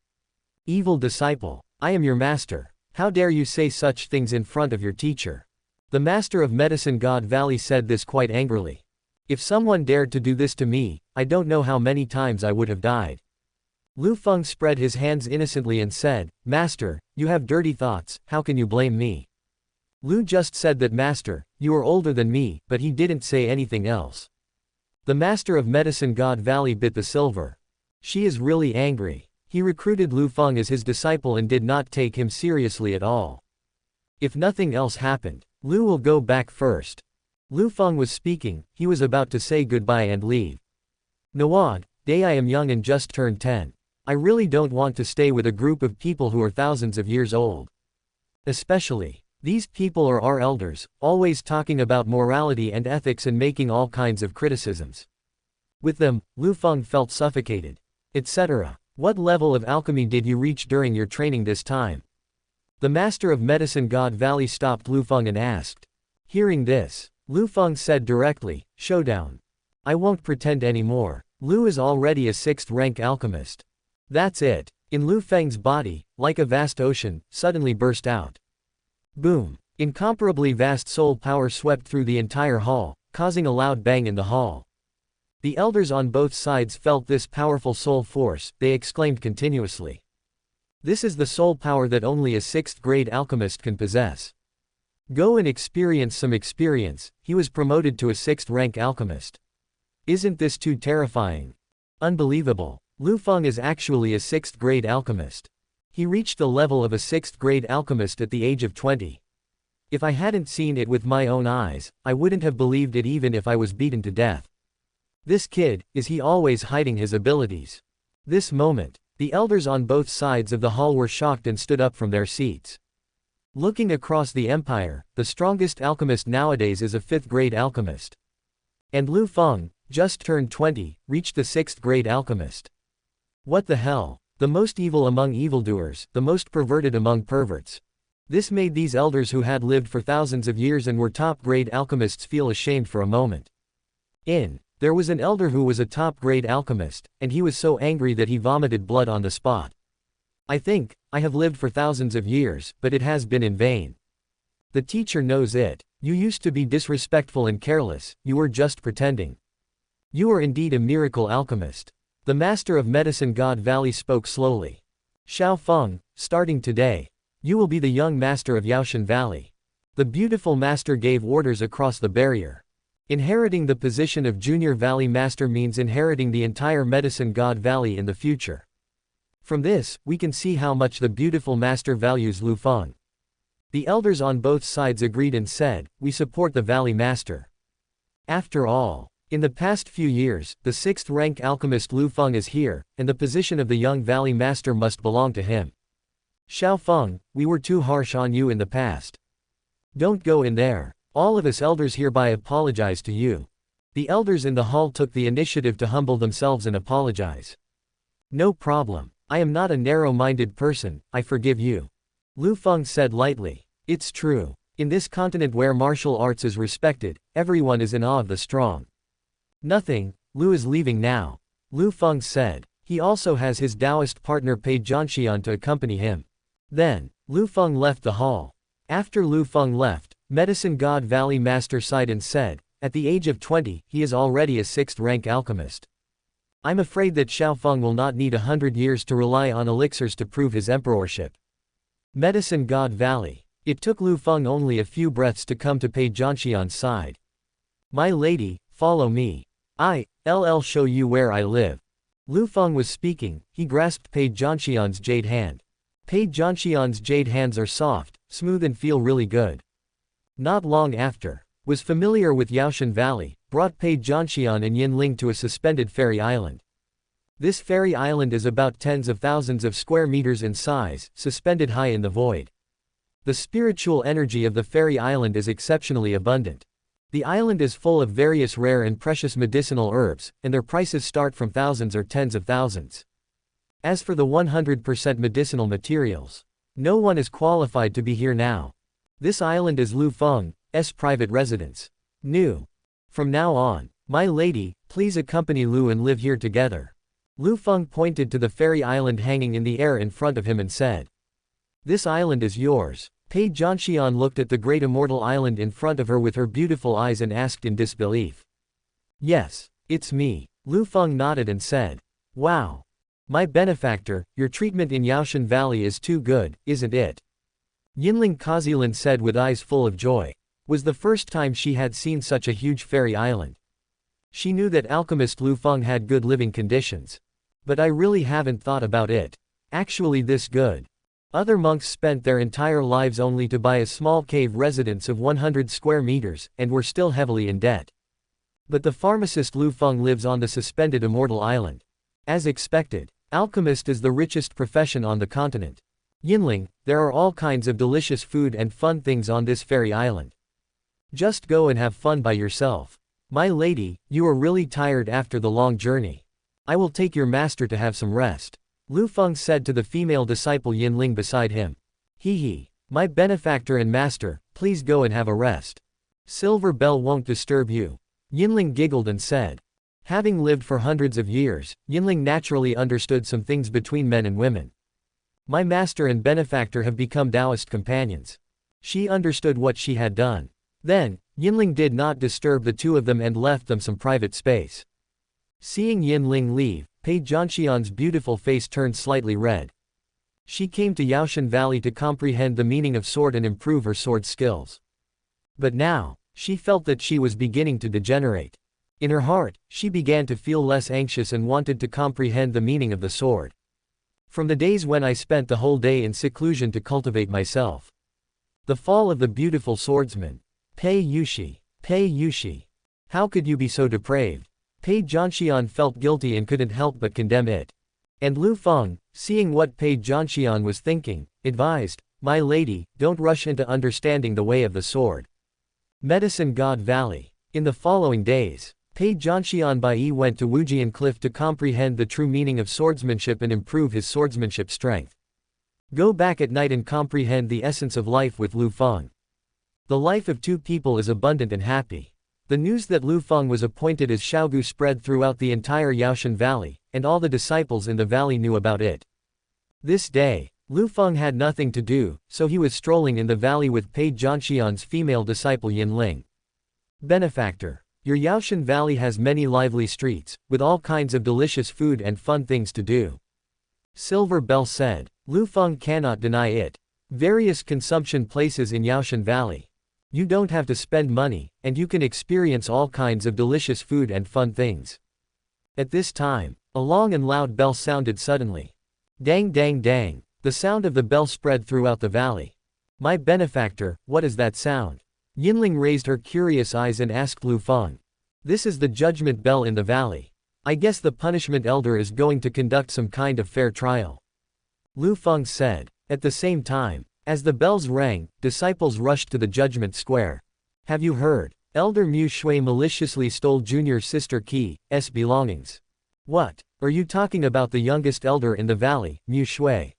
Evil disciple, I am your master. How dare you say such things in front of your teacher? The Master of Medicine God Valley said this quite angrily. If someone dared to do this to me, I don't know how many times I would have died. Liu Feng spread his hands innocently and said, Master, you have dirty thoughts, how can you blame me? Liu just said that Master, you are older than me, but he didn't say anything else. The Master of Medicine God Valley bit the silver. She is really angry. He recruited Liu Feng as his disciple and did not take him seriously at all. If nothing else happened, Liu will go back first. Liu Feng was speaking, he was about to say goodbye and leave. Nawad, day I am young and just turned 10. I really don't want to stay with a group of people who are thousands of years old. Especially, these people are our elders, always talking about morality and ethics and making all kinds of criticisms. With them, Liu Feng felt suffocated. Etc. What level of alchemy did you reach during your training this time? The Master of Medicine God Valley stopped Liu Feng and asked. Hearing this, Liu Feng said directly, Showdown. I won't pretend anymore. Liu is already a 6th rank alchemist. That's it. In Liu Feng's body, like a vast ocean, suddenly burst out. Boom. Incomparably vast soul power swept through the entire hall, causing a loud bang in the hall. The elders on both sides felt this powerful soul force, they exclaimed continuously. This is the soul power that only a 6th grade alchemist can possess. Go and experience some experience, he was promoted to a 6th rank alchemist. Isn't this too terrifying? Unbelievable. Liu Feng is actually a 6th grade alchemist. He reached the level of a 6th grade alchemist at the age of 20. If I hadn't seen it with my own eyes, I wouldn't have believed it even if I was beaten to death. This kid, is he always hiding his abilities? This moment, the elders on both sides of the hall were shocked and stood up from their seats. Looking across the empire, the strongest alchemist nowadays is a 5th grade alchemist. And Liu Feng, just turned 20, reached the 6th grade alchemist. What the hell? The most evil among evildoers, the most perverted among perverts. This made these elders who had lived for thousands of years and were top-grade alchemists feel ashamed for a moment. There was an elder who was a top-grade alchemist, and he was so angry that he vomited blood on the spot. I think, I have lived for thousands of years, but it has been in vain. The teacher knows it. You used to be disrespectful and careless, you were just pretending. You are indeed a miracle alchemist. The master of Medicine God Valley spoke slowly. Xiao Feng, starting today, you will be the young master of Yaoshan Valley. The beautiful master gave orders across the barrier. Inheriting the position of Junior Valley Master means inheriting the entire Medicine God Valley in the future. From this, we can see how much the beautiful master values Liu Feng. The elders on both sides agreed and said, "We support the Valley Master." After all, in the past few years, the 6th rank alchemist Liu Feng is here, and the position of the young Valley Master must belong to him. Xiao Feng, we were too harsh on you in the past. Don't go in there. All of us elders hereby apologize to you. The elders in the hall took the initiative to humble themselves and apologize. No problem. I am not a narrow-minded person, I forgive you. Liu Feng said lightly. It's true. In this continent where martial arts is respected, everyone is in awe of the strong. Nothing, Liu is leaving now. Liu Feng said. He also has his Taoist partner Pei Jianxian to accompany him. Then, Liu Feng left the hall. After Liu Feng left, Medicine God Valley Master sighed and said, at the age of 20, he is already a 6th rank alchemist. I'm afraid that Xiao Feng will not need 100 years to rely on elixirs to prove his emperorship. Medicine God Valley. It took Liu Feng only a few breaths to come to Pei Jianxian's side. My lady, follow me. I'll show you where I live. Liu Feng was speaking, he grasped Pei Jianxian's jade hand. Pei Jianxian's jade hands are soft, smooth and feel really good. Not long after, was familiar with Yaoshan Valley, brought Pei Jianxian and Yinling to a suspended fairy island. This fairy island is about tens of thousands of square meters in size, suspended high in the void. The spiritual energy of the fairy island is exceptionally abundant. The island is full of various rare and precious medicinal herbs, and their prices start from thousands or tens of thousands. As for the 100% medicinal materials, no one is qualified to be here now. This island is Liu Feng's private residence. From now on, my lady, please accompany Liu and live here together. Liu Feng pointed to the fairy island hanging in the air in front of him and said. This island is yours. Pei Jianxian looked at the great immortal island in front of her with her beautiful eyes and asked in disbelief. Yes, it's me. Liu Feng nodded and said. Wow. My benefactor, your treatment in Yaoshan Valley is too good, isn't it? Yinling Kazilan said with eyes full of joy. Was the first time she had seen such a huge fairy island. She knew that alchemist Liu Feng had good living conditions. But I really haven't thought about it. Actually this good. Other monks spent their entire lives only to buy a small cave residence of 100 square meters, and were still heavily in debt. But the pharmacist Liu Feng lives on the suspended immortal island. As expected, alchemist is the richest profession on the continent. Yinling, there are all kinds of delicious food and fun things on this fairy island. Just go and have fun by yourself. My lady, you are really tired after the long journey. I will take your master to have some rest. Liu Feng said to the female disciple Yinling beside him. My benefactor and master, please go and have a rest. Silver Bell won't disturb you. Yinling giggled and said. Having lived for hundreds of years, Yinling naturally understood some things between men and women. My master and benefactor have become Taoist companions. She understood what she had done. Then, Yinling did not disturb the two of them and left them some private space. Seeing Yinling leave, Pei Jianxian's beautiful face turned slightly red. She came to Yaoshan Valley to comprehend the meaning of sword and improve her sword skills. But now, she felt that she was beginning to degenerate. In her heart, she began to feel less anxious and wanted to comprehend the meaning of the sword. From the days when I spent the whole day in seclusion to cultivate myself. The fall of the beautiful swordsman. Pei Yushi. How could you be so depraved? Pei Jianxian felt guilty and couldn't help but condemn it. And Liu Feng, seeing what Pei Jianxian was thinking, advised, my lady, don't rush into understanding the way of the sword. Medicine God Valley. In the following days, Pei Jianxian Bai went to Wujian Cliff to comprehend the true meaning of swordsmanship and improve his swordsmanship strength. Go back at night and comprehend the essence of life with Liu Feng. The life of two people is abundant and happy. The news that Liu Feng was appointed as Xiaogu spread throughout the entire Yaoshan Valley, and all the disciples in the valley knew about it. This day, Liu Feng had nothing to do, so he was strolling in the valley with paid Jianxian's female disciple Yinling. Benefactor. Your Yaoshan Valley has many lively streets, with all kinds of delicious food and fun things to do. Silver Bell said. Liu Feng cannot deny it. Various consumption places in Yaoshan Valley. You don't have to spend money, and you can experience all kinds of delicious food and fun things. At this time, a long and loud bell sounded suddenly. Dang dang dang. The sound of the bell spread throughout the valley. My benefactor, what is that sound? Yinling raised her curious eyes and asked Liu Feng. This is the judgment bell in the valley. I guess the punishment elder is going to conduct some kind of fair trial. Liu Feng said. At the same time, as the bells rang, disciples rushed to the judgment square. Have you heard? Elder Mu Shui maliciously stole junior sister Qi's belongings. What? Are you talking about the youngest elder in the valley, Mu Shui?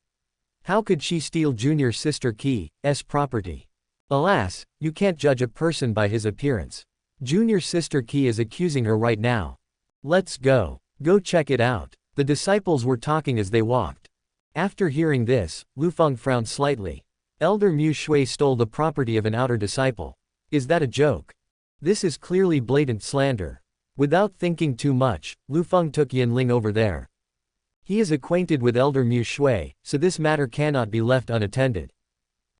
How could she steal junior sister Qi's property? Alas, you can't judge a person by his appearance. Junior sister Qi is accusing her right now. Let's go. Go check it out. The disciples were talking as they walked. After hearing this, Liu Feng frowned slightly. Elder Mu Shui stole the property of an outer disciple. Is that a joke? This is clearly blatant slander. Without thinking too much, Liu Feng took Yinling over there. He is acquainted with Elder Mu Shui, so this matter cannot be left unattended.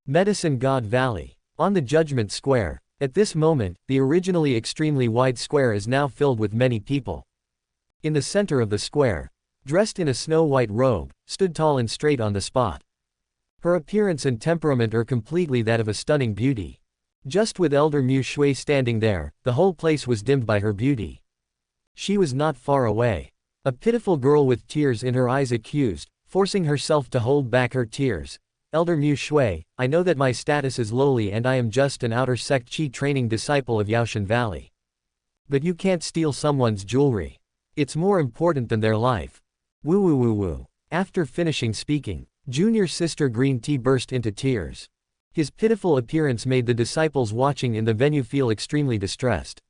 Medicine God Valley. On the Judgment Square. At this moment, the originally extremely wide square is now filled with many people. In the center of the square, dressed in a snow-white robe, stood tall and straight on the spot. Her appearance and temperament are completely that of a stunning beauty. Just with Elder Mu Shui standing there, the whole place was dimmed by her beauty. She was not far away. A pitiful girl with tears in her eyes accused, forcing herself to hold back her tears. Elder Mu Shui, I know that my status is lowly and I am just an outer sect Qi training disciple of Yaoshan Valley. But you can't steal someone's jewelry. It's more important than their life. Woo woo woo woo. After finishing speaking, junior sister Green Tea burst into tears. His pitiful appearance made the disciples watching in the venue feel extremely distressed.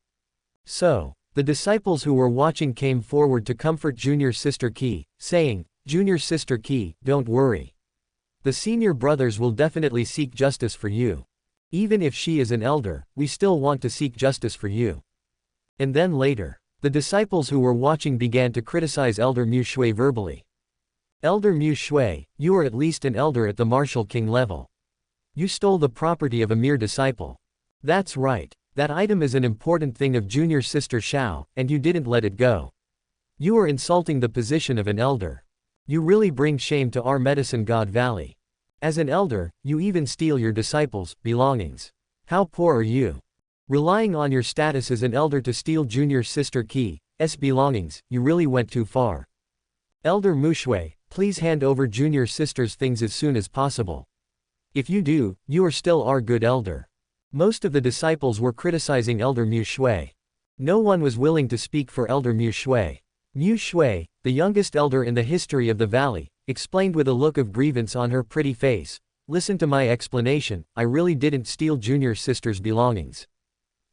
So, the disciples who were watching came forward to comfort junior sister Qi, saying, Junior sister Qi, don't worry. The senior brothers will definitely seek justice for you. Even if she is an elder, we still want to seek justice for you. And then later, the disciples who were watching began to criticize Elder Mu Shui verbally. Elder Mu Shui, you are at least an elder at the martial king level. You stole the property of a mere disciple. That's right, that item is an important thing of junior sister Xiao, and you didn't let it go. You are insulting the position of an elder. You really bring shame to our Medicine God Valley. As an elder, you even steal your disciples' belongings. How poor are you? Relying on your status as an elder to steal junior sister Qi's belongings, you really went too far. Elder Mu Shui, please hand over junior sister's things as soon as possible. If you do, you are still our good elder. Most of the disciples were criticizing Elder Mu Shui. No one was willing to speak for Elder Mu Shui. Mu Shui, the youngest elder in the history of the valley, explained with a look of grievance on her pretty face. Listen to my explanation, I really didn't steal junior sister's belongings.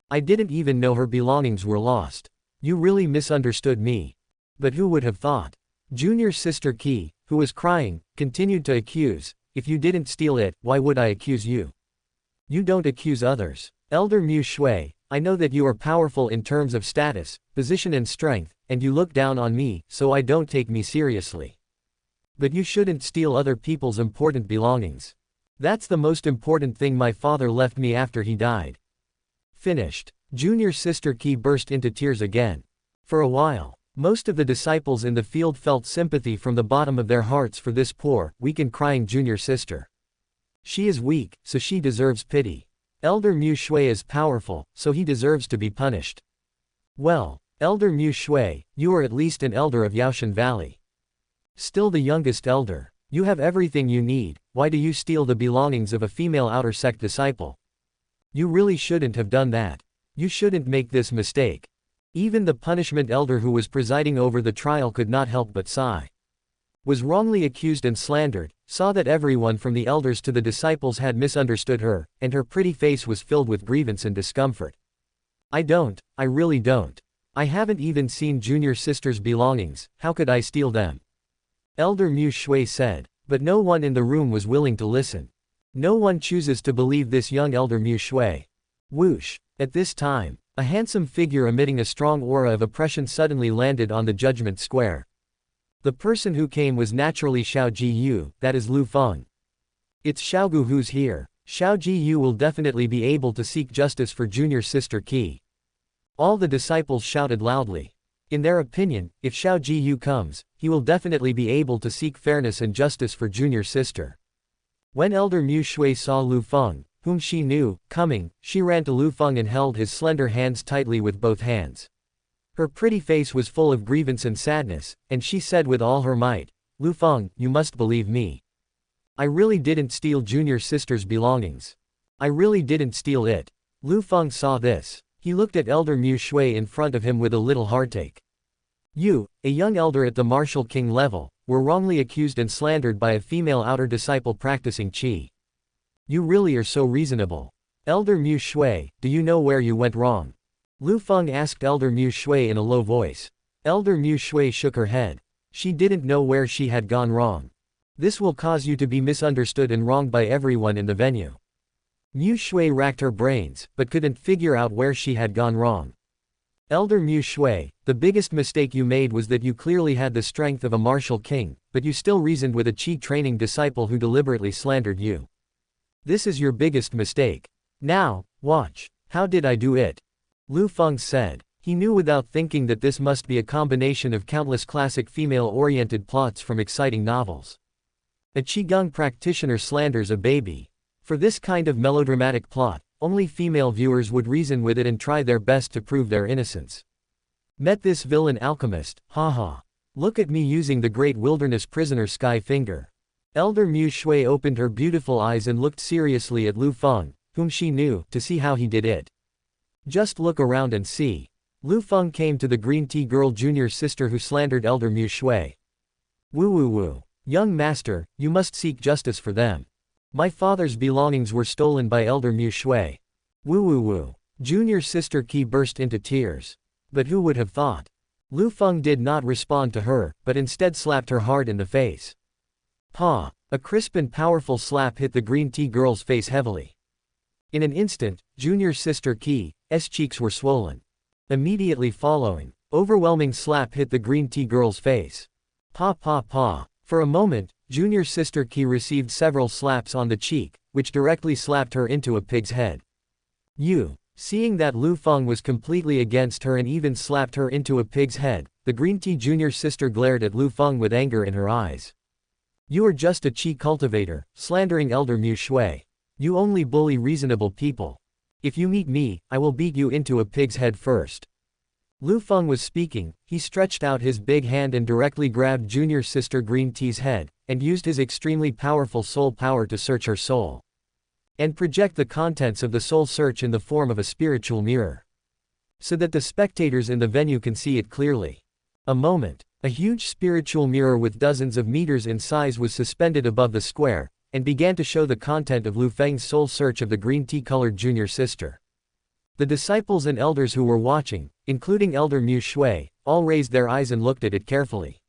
I didn't even know her belongings were lost. You really misunderstood me. But who would have thought? Junior sister Qi, who was crying, continued to accuse, if you didn't steal it, why would I accuse you? You don't accuse others. Elder Mu Shui, I know that you are powerful in terms of status, position and strength, and you look down on me, so I don't take me seriously. But you shouldn't steal other people's important belongings. That's the most important thing my father left me after he died. Finished. Junior sister Qi burst into tears again. For a while, most of the disciples in the field felt sympathy from the bottom of their hearts for this poor, weak and crying junior sister. She is weak, so she deserves pity. Elder Mu Shui is powerful, so he deserves to be punished. Well, Elder Mu Shui, you are at least an elder of Yaoshan Valley. Still the youngest elder. You have everything you need, why do you steal the belongings of a female outer sect disciple? You really shouldn't have done that. You shouldn't make this mistake. Even the punishment elder who was presiding over the trial could not help but sigh. Was wrongly accused and slandered, saw that everyone from the elders to the disciples had misunderstood her, and her pretty face was filled with grievance and discomfort. I really don't. I haven't even seen junior sister's belongings, how could I steal them? Elder Mu Shui said. But no one in the room was willing to listen. No one chooses to believe this young elder Mu Shui. Whoosh! At this time, a handsome figure emitting a strong aura of oppression suddenly landed on the judgment square. The person who came was naturally Xiao Jiyu, that is Liu Feng. It's Xiaogu who's here. Xiao Jiyu will definitely be able to seek justice for junior sister Qi. All the disciples shouted loudly. In their opinion, if Xiao Jiyu comes, he will definitely be able to seek fairness and justice for junior sister. When elder Mu Shui saw Liu Feng, whom she knew, coming, she ran to Liu Feng and held his slender hands tightly with both hands. Her pretty face was full of grievance and sadness, and she said with all her might, "Liu Feng, you must believe me. I really didn't steal junior sister's belongings. I really didn't steal it." Liu Feng saw this. He looked at elder Mu Shui in front of him with a little heartache. You, a young elder at the martial king level, were wrongly accused and slandered by a female outer disciple practicing qi. You really are so reasonable. Elder Mu Shui, do you know where you went wrong? Liu Feng asked elder Mu Shui in a low voice. Elder Mu Shui shook her head. She didn't know where she had gone wrong. This will cause you to be misunderstood and wronged by everyone in the venue. Mu Shui racked her brains, but couldn't figure out where she had gone wrong. Elder Mu Shui, the biggest mistake you made was that you clearly had the strength of a martial king, but you still reasoned with a qi training disciple who deliberately slandered you. This is your biggest mistake. Now, watch. How did I do it? Liu Feng said. He knew without thinking that this must be a combination of countless classic female-oriented plots from exciting novels. A qigong practitioner slanders a baby. For this kind of melodramatic plot, only female viewers would reason with it and try their best to prove their innocence. Met this villain alchemist, haha. Look at me using the great wilderness prisoner sky finger. Elder Mu Shui opened her beautiful eyes and looked seriously at Liu Feng, whom she knew, to see how he did it. Just look around and see. Liu Feng came to the green tea girl junior sister who slandered elder Mu Shui. Woo woo woo. Young master, you must seek justice for them. My father's belongings were stolen by elder Mu Shui. Woo woo woo. Junior sister Qi burst into tears. But who would have thought? Liu Feng did not respond to her, but instead slapped her hard in the face. Pa! A crisp and powerful slap hit the green tea girl's face heavily. In an instant, junior sister Qi's cheeks were swollen. Immediately following, overwhelming slap hit the green tea girl's face. Pa pa pa. For a moment, junior sister Qi received several slaps on the cheek, which directly slapped her into a pig's head. Seeing that Liu Feng was completely against her and even slapped her into a pig's head, the green tea junior sister glared at Liu Feng with anger in her eyes. You are just a qi cultivator, slandering elder Mu Shui. You only bully reasonable people. If you meet me, I will beat you into a pig's head first. Liu Feng was speaking. He stretched out his big hand and directly grabbed junior sister green tea's head, and used his extremely powerful soul power to search her soul. And project the contents of the soul search in the form of a spiritual mirror. So that the spectators in the venue can see it clearly. A huge spiritual mirror with dozens of meters in size was suspended above the square, and began to show the content of Liu Feng's soul search of the green tea-colored junior sister. The disciples and elders who were watching, including elder Mu Shui, all raised their eyes and looked at it carefully.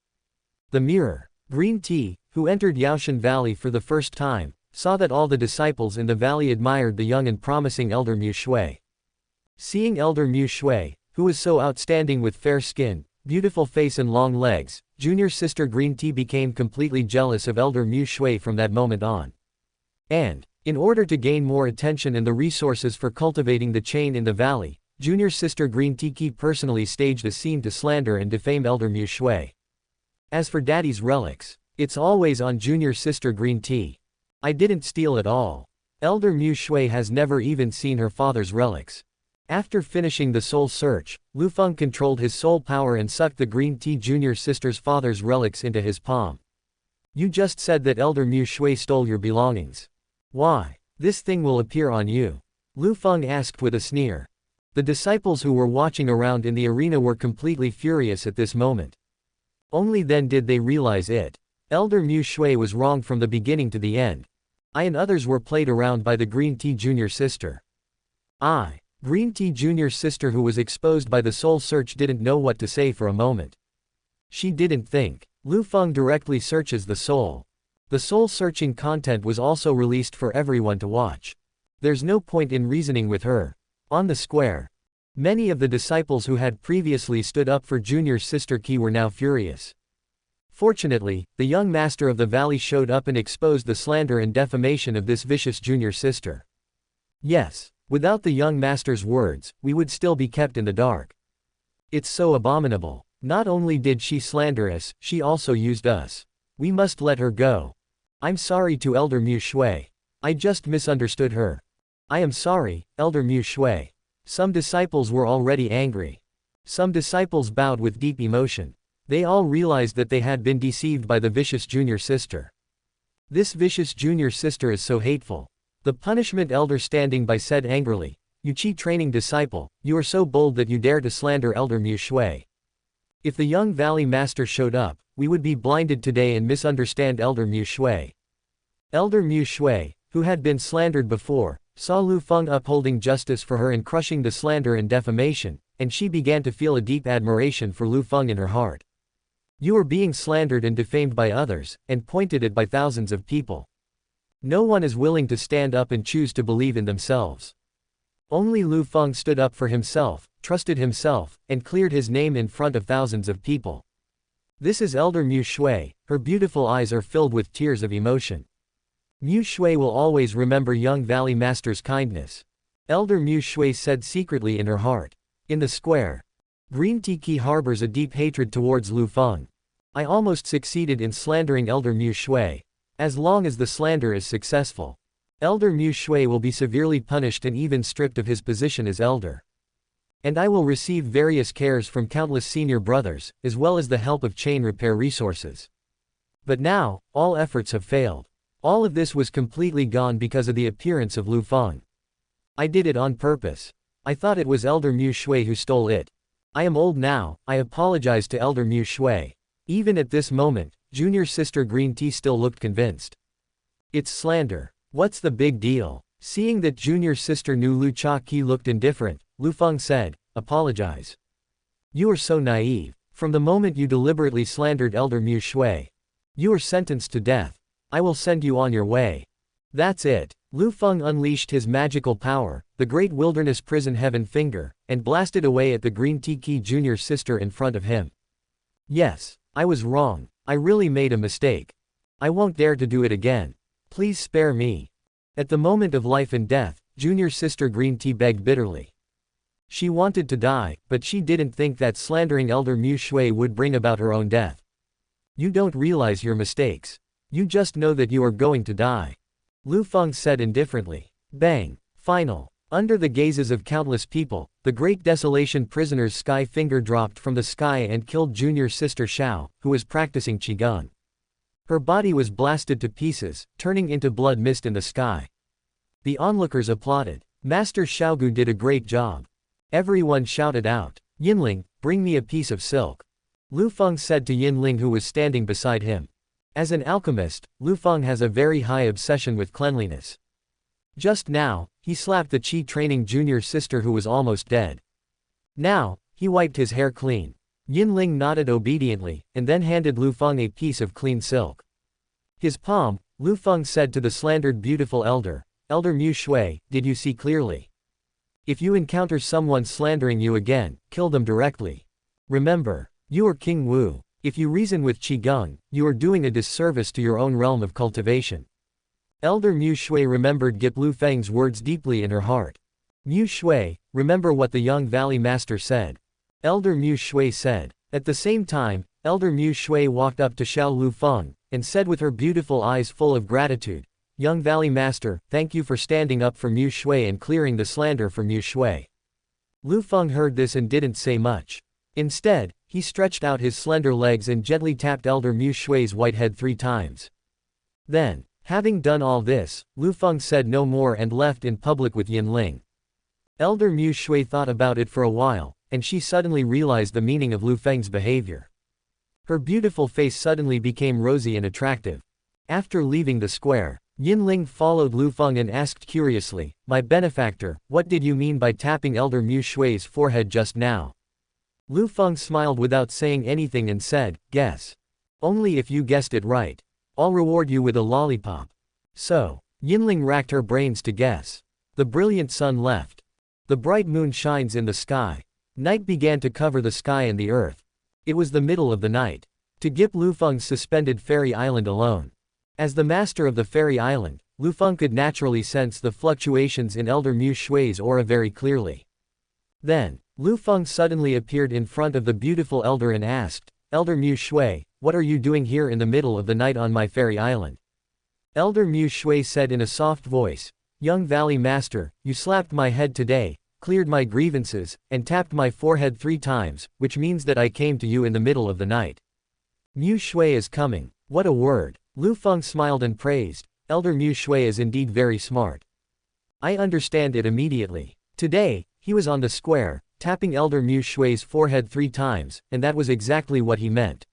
The mirror, green tea, who entered Yaoshan Valley for the first time, saw that all the disciples in the valley admired the young and promising elder Mu Shui. Seeing elder Mu Shui, who was so outstanding with fair skin, beautiful face and long legs, junior sister green tea became completely jealous of elder Mu Shui from that moment on. And, in order to gain more attention and the resources for cultivating the chain in the valley, junior sister green tea personally staged a scene to slander and defame elder Mu Shui. As for daddy's relics, it's always on junior sister green tea. I didn't steal at all. Elder Mu Shui has never even seen her father's relics. After finishing the soul search, Liu Feng controlled his soul power and sucked the green tea junior sister's father's relics into his palm. You just said that elder Mu Shui stole your belongings. Why? This thing will appear on you. Liu Feng asked with a sneer. The disciples who were watching around in the arena were completely furious at this moment. Only then did they realize it. Elder Mu Shui was wrong from the beginning to the end. I and others were played around by the green tea junior sister. Green tea junior sister who was exposed by the soul search didn't know what to say for a moment. She didn't think. Liu Feng directly searches the soul. The soul-searching content was also released for everyone to watch. There's no point in reasoning with her. On the square, many of the disciples who had previously stood up for junior sister Qi were now furious. Fortunately, the young master of the valley showed up and exposed the slander and defamation of this vicious junior sister. Yes, without the young master's words, we would still be kept in the dark. It's so abominable. Not only did she slander us, she also used us. We must let her go. I'm sorry to Elder Mu Shui. I just misunderstood her. I am sorry, Elder Mu Shui. Some disciples were already angry. Some disciples bowed with deep emotion. They all realized that they had been deceived by the vicious junior sister. This vicious junior sister is so hateful. The punishment elder standing by said angrily, "You Qi training disciple, you are so bold that you dare to slander Elder Mu Shui. If the young valley master showed up, we would be blinded today and misunderstand Elder Mu Shui." Elder Mu Shui, who had been slandered before, saw Liu Feng upholding justice for her and crushing the slander and defamation, and she began to feel a deep admiration for Liu Feng in her heart. You are being slandered and defamed by others, and pointed at by thousands of people. No one is willing to stand up and choose to believe in themselves. Only Liu Feng stood up for himself, trusted himself, and cleared his name in front of thousands of people. This is Elder Mu Shui, her beautiful eyes are filled with tears of emotion. Mu Shui will always remember young valley master's kindness. Elder Mu Shui said secretly in her heart. In the square, Green Tea Qi harbors a deep hatred towards Liu Feng. I almost succeeded in slandering Elder Mu Shui. As long as the slander is successful, Elder Mu Shui will be severely punished and even stripped of his position as elder. And I will receive various cares from countless senior brothers, as well as the help of chain repair resources. But now, all efforts have failed. All of this was completely gone because of the appearance of Liu Feng. I did it on purpose. I thought it was Elder Mu Shui who stole it. I am old now, I apologize to Elder Mu Shui. Even at this moment, junior sister Green Tea still looked convinced. It's slander. What's the big deal? Seeing that junior sister Nu Lu Cha Qi looked indifferent, Liu Feng said, apologize. You are so naive. From the moment you deliberately slandered Elder Mu Shui, you are sentenced to death. I will send you on your way. That's it. Liu Feng unleashed his magical power, the great wilderness prison heaven finger, and blasted away at the Green Tea Qi junior sister in front of him. Yes, I was wrong. I really made a mistake. I won't dare to do it again. Please spare me. At the moment of life and death, junior sister Green Tea begged bitterly. She wanted to die, but she didn't think that slandering Elder Mu Shui would bring about her own death. You don't realize your mistakes. You just know that you are going to die. Liu Feng said indifferently. Bang. Final. Under the gazes of countless people, the great desolation prisoner's sky finger dropped from the sky and killed junior sister Xiao, who was practicing Qigong. Her body was blasted to pieces, turning into blood mist in the sky. The onlookers applauded. Master Xiaogu did a great job. Everyone shouted out. Yinling, bring me a piece of silk. Liu Feng said to Yinling who was standing beside him. As an alchemist, Liu Feng has a very high obsession with cleanliness. Just now, he slapped the Qi training junior sister who was almost dead. Now, he wiped his hair clean. Yinling nodded obediently, and then handed Liu Feng a piece of clean silk. His palm, Liu Feng said to the slandered beautiful elder, Elder Mu Shui, did you see clearly? If you encounter someone slandering you again, kill them directly. Remember, you are King Wu. If you reason with Qigong, you are doing a disservice to your own realm of cultivation. Elder Mu Shui remembered Gip Liu Feng's words deeply in her heart. Mu Shui, remember what the young valley master said. Elder Mu Shui said. At the same time, Elder Mu Shui walked up to Xiao Liu Feng, and said with her beautiful eyes full of gratitude, Young valley master, thank you for standing up for Mu Shui and clearing the slander for Mu Shui. Liu Feng heard this and didn't say much. Instead, he stretched out his slender legs and gently tapped Elder Mu Shui's white head 3 times. Then, having done all this, Liu Feng said no more and left in public with Yinling. Elder Mu Shui thought about it for a while, and she suddenly realized the meaning of Liu Feng's behavior. Her beautiful face suddenly became rosy and attractive. After leaving the square, Yinling followed Liu Feng and asked curiously, My benefactor, what did you mean by tapping Elder Mu Shui's forehead just now? Liu Feng smiled without saying anything and said, Guess. Only if you guessed it right. I'll reward you with a lollipop. So, Yinling racked her brains to guess. The brilliant sun left. The bright moon shines in the sky. Night began to cover the sky and the earth. It was the middle of the night. To Gip Liu Feng's suspended fairy island alone. As the master of the fairy island, Liu Feng could naturally sense the fluctuations in Elder Mu Shui's aura very clearly. Then, Liu Feng suddenly appeared in front of the beautiful elder and asked, Elder Mu Shui, what are you doing here in the middle of the night on my fairy island? Elder Mu Shui said in a soft voice, Young Valley Master, you slapped my head today, cleared my grievances, and tapped my forehead 3 times, which means that I came to you in the middle of the night. Mu Shui is coming. What a word. Liu Feng smiled and praised, Elder Mu Shui is indeed very smart. I understand it immediately. Today, he was on the square, tapping Elder Mu Shui's forehead 3 times, and that was exactly what he meant.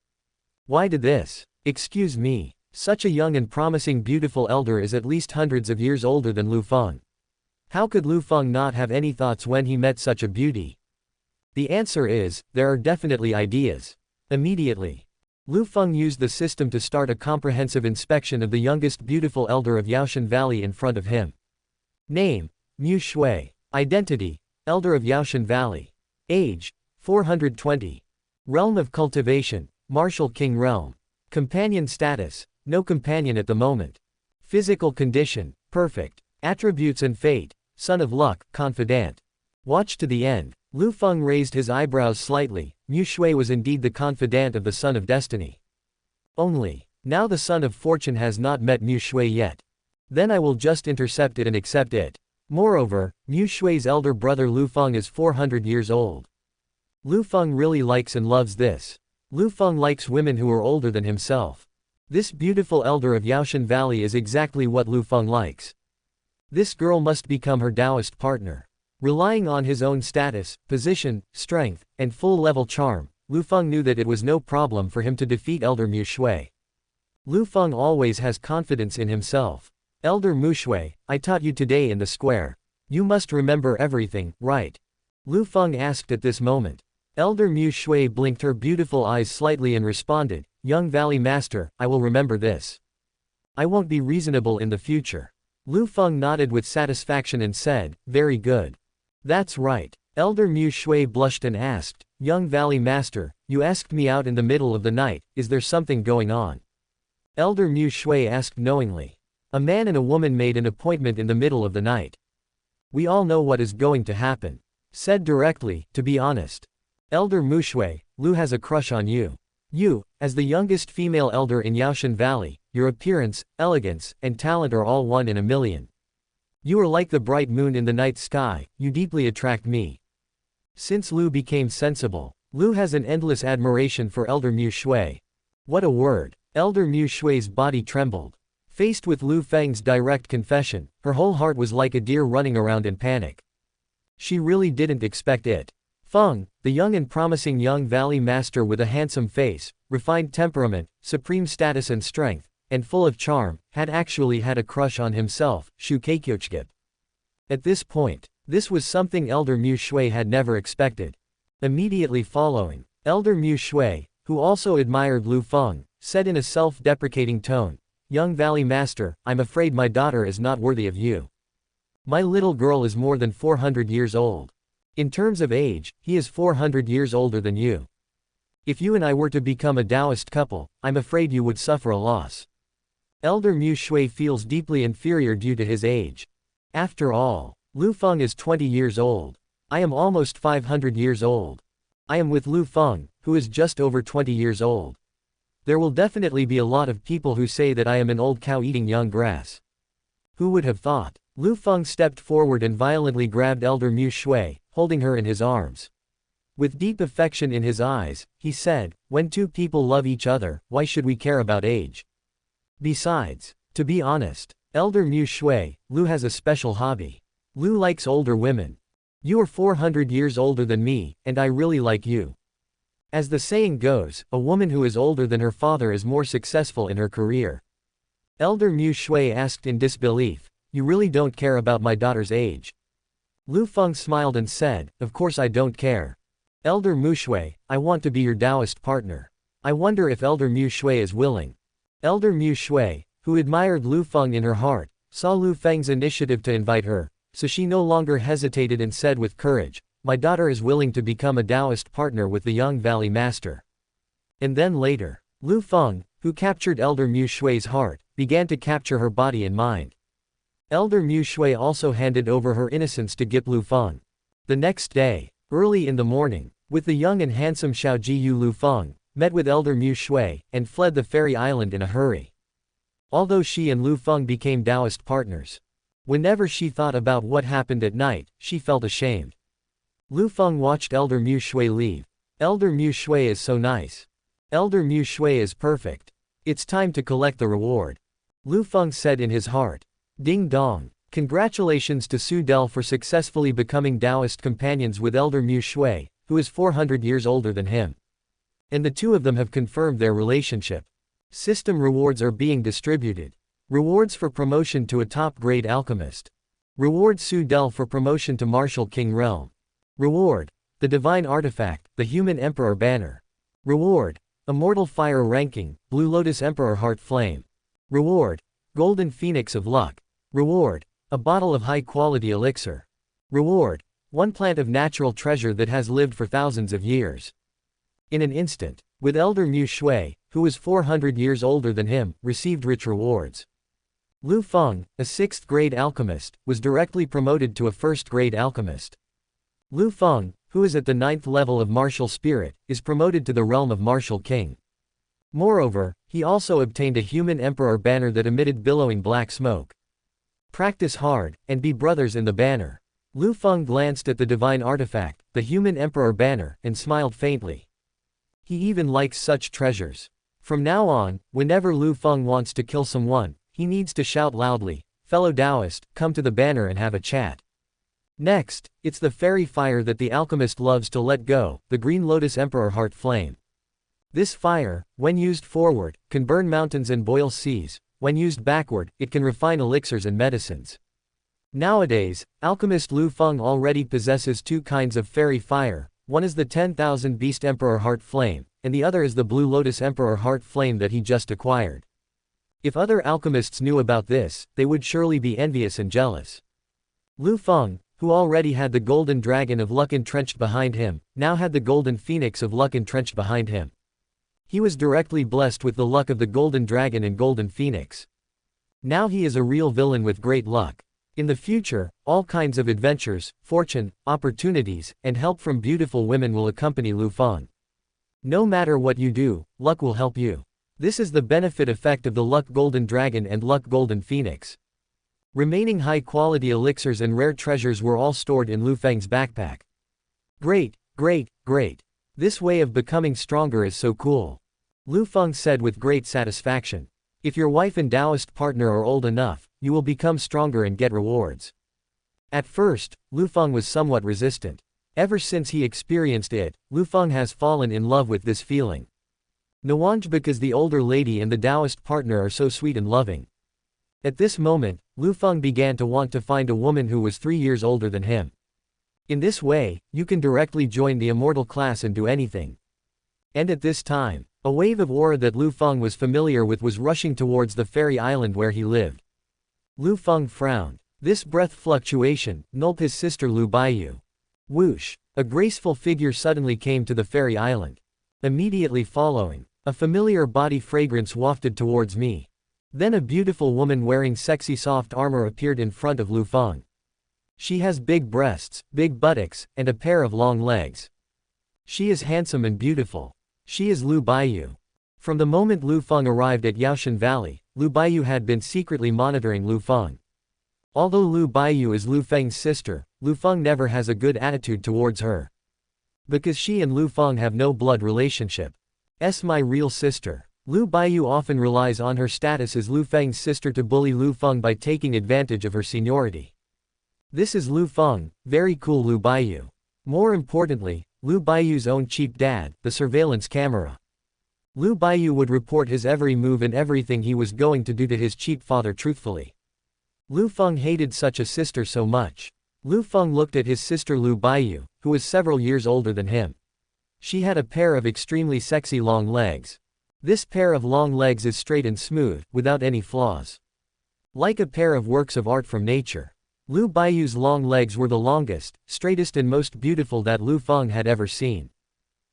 Why did this? Excuse me. Such a young and promising beautiful elder is at least hundreds of years older than Liu Feng. How could Liu Feng not have any thoughts when he met such a beauty? The answer is, there are definitely ideas. Immediately, Liu Feng used the system to start a comprehensive inspection of the youngest beautiful elder of Yaoshan Valley in front of him. Name, Mu Shui. Identity, Elder of Yaoshan Valley. Age, 420. Realm of cultivation, Martial King Realm. Companion status, no companion at the moment. Physical condition, perfect. Attributes and fate, Son of Luck, confidant. Watch to the end. Liu Feng raised his eyebrows slightly. Mu Shui was indeed the confidant of the Son of Destiny. Only, now the Son of Fortune has not met Mu Shui yet. Then I will just intercept it and accept it. Moreover, Mu Shui's elder brother Liu Feng is 400 years old. Liu Feng really likes and loves this. Liu Feng likes women who are older than himself. This beautiful elder of Yaoshan Valley is exactly what Liu Feng likes. This girl must become her Taoist partner. Relying on his own status, position, strength, and full-level charm, Liu Feng knew that it was no problem for him to defeat Elder Mu Shui. Liu Feng always has confidence in himself. Elder Mu Shui, I taught you today in the square. You must remember everything, right? Liu Feng asked at this moment. Elder Mu Shui blinked her beautiful eyes slightly and responded, Young Valley Master, I will remember this. I won't be reasonable in the future. Liu Feng nodded with satisfaction and said, Very good. That's right. Elder Mu Shui blushed and asked, Young Valley Master, you asked me out in the middle of the night, is there something going on? Elder Mu Shui asked knowingly. A man and a woman made an appointment in the middle of the night. We all know what is going to happen. Said directly, to be honest. Elder Mu Shui, Liu has a crush on you. You, as the youngest female elder in Yaoshan Valley, your appearance, elegance, and talent are all 1 in a million. You are like the bright moon in the night sky, you deeply attract me. Since Liu became sensible, Liu has an endless admiration for Elder Mu Shui. What a word. Elder Mu Shui's body trembled. Faced with Liu Feng's direct confession, her whole heart was like a deer running around in panic. She really didn't expect it. Feng, the young and promising young valley master with a handsome face, refined temperament, supreme status and strength, and full of charm, had actually had a crush on himself, Shu Keikyochgip. At this point, this was something Elder Mu Shui had never expected. Immediately following, Elder Mu Shui, who also admired Liu Feng, said in a self-deprecating tone, Young Valley Master, I'm afraid my daughter is not worthy of you. My little girl is more than 400 years old. In terms of age, he is 400 years older than you. If you and I were to become a Taoist couple, I'm afraid you would suffer a loss. Elder Mu Shui feels deeply inferior due to his age. After all, Liu Feng is 20 years old. I am almost 500 years old. I am with Liu Feng, who is just over 20 years old. There will definitely be a lot of people who say that I am an old cow eating young grass. Who would have thought? Liu Feng stepped forward and violently grabbed Elder Mu Shui, holding her in his arms. With deep affection in his eyes, he said, when 2 people love each other, why should we care about age? Besides, to be honest, Elder Mu Shui, Liu has a special hobby. Liu likes older women. You are 400 years older than me, and I really like you. As the saying goes, a woman who is older than her father is more successful in her career. Elder Mu Shui asked in disbelief, You really don't care about my daughter's age? Liu Feng smiled and said, Of course I don't care. Elder Mu Shui, I want to be your Taoist partner. I wonder if Elder Mu Shui is willing. Elder Mu Shui, who admired Liu Feng in her heart, saw Liu Feng's initiative to invite her, so she no longer hesitated and said with courage, "My daughter is willing to become a Taoist partner with the young valley master." And then later, Liu Feng, who captured Elder Mu Shui's heart, began to capture her body and mind. Elder Mu Shui also handed over her innocence to Gip Liu Feng. The next day, early in the morning, with the young and handsome Xiaojiyu, Liu Feng met with Elder Mu Shui, and fled the fairy island in a hurry. Although she and Liu Feng became Taoist partners, whenever she thought about what happened at night, she felt ashamed. Liu Feng watched Elder Mu Shui leave. Elder Mu Shui is so nice. Elder Mu Shui is perfect. It's time to collect the reward. Liu Feng said in his heart. Ding dong. Congratulations to Su Del for successfully becoming Taoist companions with Elder Mu Shui, who is 400 years older than him. And the two of them have confirmed their relationship. System rewards are being distributed. Rewards for promotion to a top-grade alchemist. Reward Su Del for promotion to Martial King Realm. Reward: the Divine Artifact, the Human Emperor Banner. Reward: Immortal Fire Ranking, Blue Lotus Emperor Heart Flame. Reward: Golden Phoenix of Luck. Reward: a bottle of high-quality elixir. Reward: one plant of natural treasure that has lived for thousands of years. In an instant, with Elder Mu Shui, who was 400 years older than him, received rich rewards. Liu Feng, a 6th-grade alchemist, was directly promoted to a 1st-grade alchemist. Liu Feng, who is at the 9th level of martial spirit, is promoted to the realm of martial king. Moreover, he also obtained a human emperor banner that emitted billowing black smoke. Practice hard, and be brothers in the banner. Liu Feng glanced at the divine artifact, the human emperor banner, and smiled faintly. He even likes such treasures. From now on, whenever Liu Feng wants to kill someone, he needs to shout loudly, "Fellow Taoist, come to the banner and have a chat." Next, it's the fairy fire that the alchemist loves to let go, the Green Lotus Emperor Heart Flame. This fire, when used forward, can burn mountains and boil seas. When used backward, it can refine elixirs and medicines. Nowadays, alchemist Liu Feng already possesses two kinds of fairy fire. One is the 10,000 Beast Emperor Heart Flame, and the other is the Blue Lotus Emperor Heart Flame that he just acquired. If other alchemists knew about this, they would surely be envious and jealous. Liu Feng, who already had the Golden Dragon of Luck entrenched behind him, now had the Golden Phoenix of Luck entrenched behind him. He was directly blessed with the luck of the Golden Dragon and Golden Phoenix. Now he is a real villain with great luck. In the future, all kinds of adventures, fortune, opportunities, and help from beautiful women will accompany Liu Feng. No matter what you do, luck will help you. This is the benefit effect of the Luck Golden Dragon and Luck Golden Phoenix. Remaining high-quality elixirs and rare treasures were all stored in Liu Feng's backpack. Great, great, great. This way of becoming stronger is so cool. Liu Feng said with great satisfaction. If your wife and Taoist partner are old enough, you will become stronger and get rewards. At first, Liu Feng was somewhat resistant. Ever since he experienced it, Liu Feng has fallen in love with this feeling. Nuange because the older lady and the Taoist partner are so sweet and loving. At this moment, Liu Feng began to want to find a woman who was 3 years older than him. In this way, you can directly join the immortal class and do anything. And at this time, a wave of aura that Liu Feng was familiar with was rushing towards the fairy island where he lived. Liu Feng frowned. This breath fluctuation nulled his sister Liu Baiyu. Whoosh! A graceful figure suddenly came to the fairy island. Immediately following, a familiar body fragrance wafted towards me. Then a beautiful woman wearing sexy soft armor appeared in front of Liu Feng. She has big breasts, big buttocks, and a pair of long legs. She is handsome and beautiful. She is Liu Baiyu. From the moment Liu Feng arrived at Yaoshan Valley, Liu Baiyu had been secretly monitoring Liu Feng. Although Liu Baiyu is Liu Feng's sister, Liu Feng never has a good attitude towards her. Because she and Liu Feng have no blood relationship. My real sister. Liu Baiyu often relies on her status as Liu Feng's sister to bully Liu Feng by taking advantage of her seniority. This is Liu Feng, very cool Liu Baiyu. More importantly, Liu Baiyu's own cheap dad, the surveillance camera. Liu Baiyu would report his every move and everything he was going to do to his cheap father truthfully. Liu Feng hated such a sister so much. Liu Feng looked at his sister Liu Baiyu, who was several years older than him. She had a pair of extremely sexy long legs. This pair of long legs is straight and smooth, without any flaws. Like a pair of works of art from nature. Liu Baiyu's long legs were the longest, straightest and most beautiful that Liu Feng had ever seen.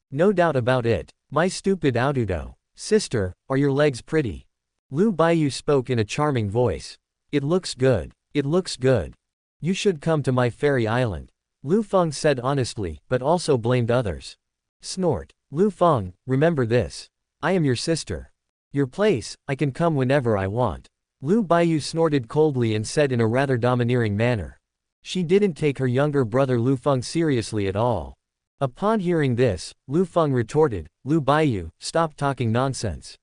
No doubt about it. My stupid Aududo. Sister, are your legs pretty? Liu Baiyu spoke in a charming voice. It looks good. It looks good. You should come to my fairy island. Liu Feng said honestly, but also blamed others. Snort. Liu Feng, remember this. I am your sister. Your place, I can come whenever I want. Liu Baiyu snorted coldly and said in a rather domineering manner. She didn't take her younger brother Liu Feng seriously at all. Upon hearing this, Liu Feng retorted, Liu Baiyu, stop talking nonsense.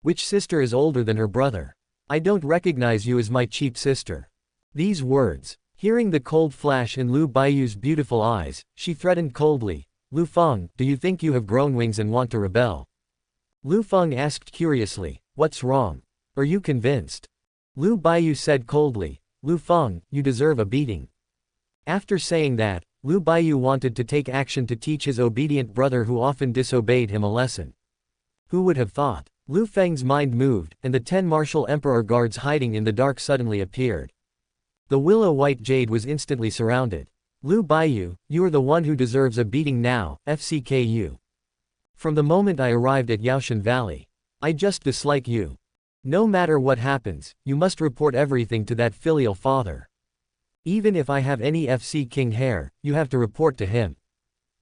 Which sister is older than her brother? I don't recognize you as my cheap sister. These words. Hearing the cold flash in Liu Baiyu's beautiful eyes, she threatened coldly, Liu Feng, do you think you have grown wings and want to rebel? Liu Feng asked curiously, what's wrong? Are you convinced? Liu Baiyu said coldly, Liu Feng, you deserve a beating. After saying that, Liu Baiyu wanted to take action to teach his obedient brother who often disobeyed him a lesson. Who would have thought? Liu Feng's mind moved, and the 10 martial emperor guards hiding in the dark suddenly appeared. The willow-white jade was instantly surrounded. Liu Baiyu, you are the one who deserves a beating now, FCKU. From the moment I arrived at Yaoshan Valley. I just dislike you. No matter what happens, you must report everything to that filial father. Even if I have any FC King hair, you have to report to him.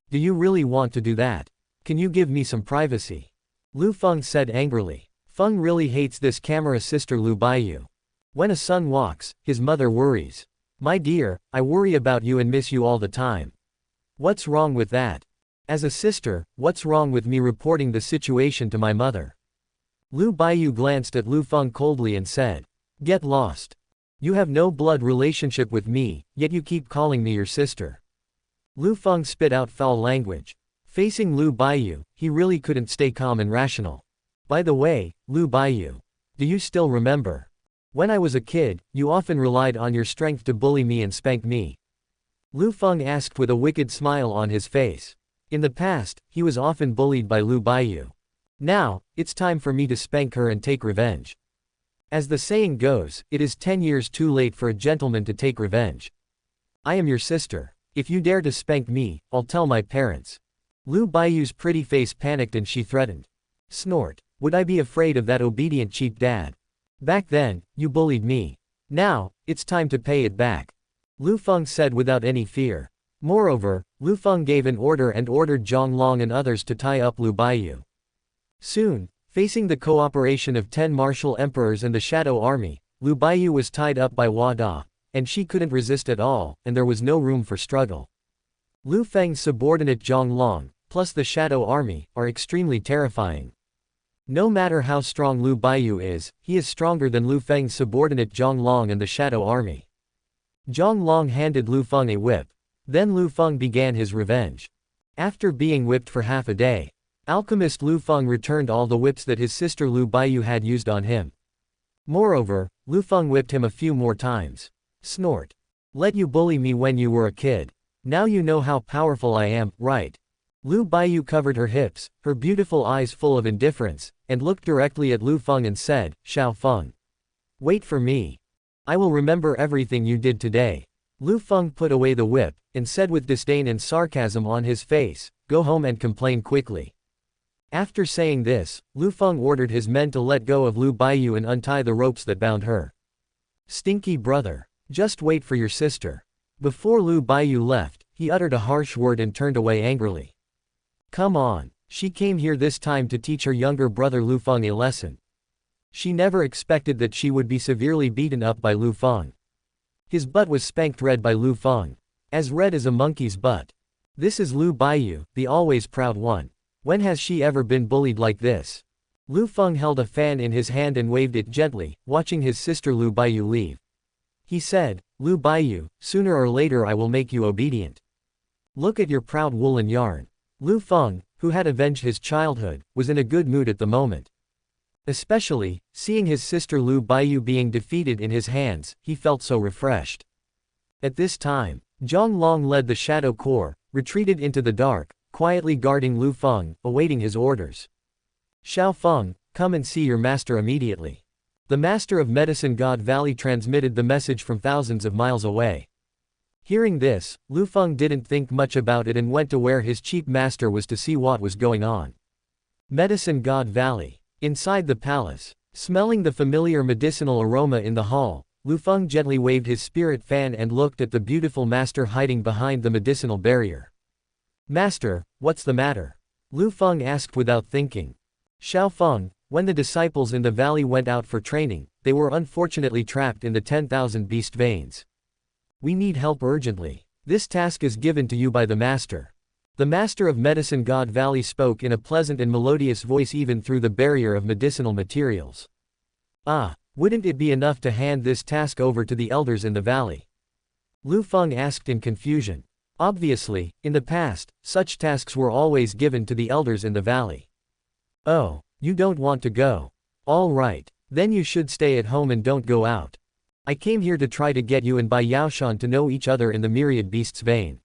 Do you really want to do that? Can you give me some privacy? Liu Feng said angrily. Feng really hates this camera sister Liu Baiyu. When a son walks, his mother worries. My dear, I worry about you and miss you all the time. What's wrong with that? As a sister, what's wrong with me reporting the situation to my mother? Liu Baiyu glanced at Liu Feng coldly and said, get lost. You have no blood relationship with me, yet you keep calling me your sister. Liu Feng spit out foul language. Facing Liu Baiyu, he really couldn't stay calm and rational. By the way, Liu Baiyu. Do you still remember? When I was a kid, you often relied on your strength to bully me and spank me. Liu Feng asked with a wicked smile on his face. In the past, he was often bullied by Liu Baiyu. Now, it's time for me to spank her and take revenge. As the saying goes, it is 10 years too late for a gentleman to take revenge. I am your sister. If you dare to spank me, I'll tell my parents. Liu Baiyu's pretty face panicked and she threatened. Snort. Would I be afraid of that obedient cheap dad? Back then, you bullied me. Now, it's time to pay it back. Liu Feng said without any fear. Moreover, Liu Feng gave an order and ordered Zhang Long and others to tie up Liu Baiyu. Soon, facing the cooperation of 10 martial emperors and the shadow army, Liu Baiyu was tied up by Wada, and she couldn't resist at all, and there was no room for struggle. Liu Feng's subordinate Zhang Long, plus the shadow army, are extremely terrifying. No matter how strong Liu Baiyu is, he is stronger than Liu Feng's subordinate Zhang Long and the shadow army. Zhang Long handed Liu Feng a whip. Then Liu Feng began his revenge. After being whipped for half a day, alchemist Liu Feng returned all the whips that his sister Liu Baiyu had used on him. Moreover, Liu Feng whipped him a few more times. Snort. Let you bully me when you were a kid. Now you know how powerful I am, right? Liu Baiyu covered her hips, her beautiful eyes full of indifference, and looked directly at Liu Feng and said, Xiao Feng. Wait for me. I will remember everything you did today. Liu Feng put away the whip, and said with disdain and sarcasm on his face, go home and complain quickly. After saying this, Liu Feng ordered his men to let go of Liu Baiyu and untie the ropes that bound her. Stinky brother. Just wait for your sister. Before Liu Baiyu left, he uttered a harsh word and turned away angrily. Come on. She came here this time to teach her younger brother Liu Feng a lesson. She never expected that she would be severely beaten up by Liu Feng. His butt was spanked red by Liu Feng. As red as a monkey's butt. This is Liu Baiyu, the always proud one. When has she ever been bullied like this? Liu Feng held a fan in his hand and waved it gently, watching his sister Liu Baiyu leave. He said, Liu Baiyu, sooner or later I will make you obedient. Look at your proud woolen yarn. Liu Feng, who had avenged his childhood, was in a good mood at the moment. Especially, seeing his sister Liu Baiyu being defeated in his hands, he felt so refreshed. At this time, Zhang Long led the Shadow Corps, retreated into the dark, quietly guarding Liu Feng, awaiting his orders. Xiao Feng, come and see your master immediately. The master of Medicine God Valley transmitted the message from thousands of miles away. Hearing this, Liu Feng didn't think much about it and went to where his chief master was to see what was going on. Medicine God Valley. Inside the palace. Smelling the familiar medicinal aroma in the hall, Liu Feng gently waved his spirit fan and looked at the beautiful master hiding behind the medicinal barrier. Master, what's the matter? Liu Feng asked without thinking. Xiao Feng, when the disciples in the valley went out for training, they were unfortunately trapped in the 10,000 beast veins. We need help urgently. This task is given to you by the master. The master of Medicine God Valley spoke in a pleasant and melodious voice even through the barrier of medicinal materials. Ah, wouldn't it be enough to hand this task over to the elders in the valley? Liu Feng asked in confusion. Obviously, in the past, such tasks were always given to the elders in the valley. Oh, you don't want to go. All right, then you should stay at home and don't go out. I came here to try to get you and Bai Yaoshan to know each other in the myriad beasts vein.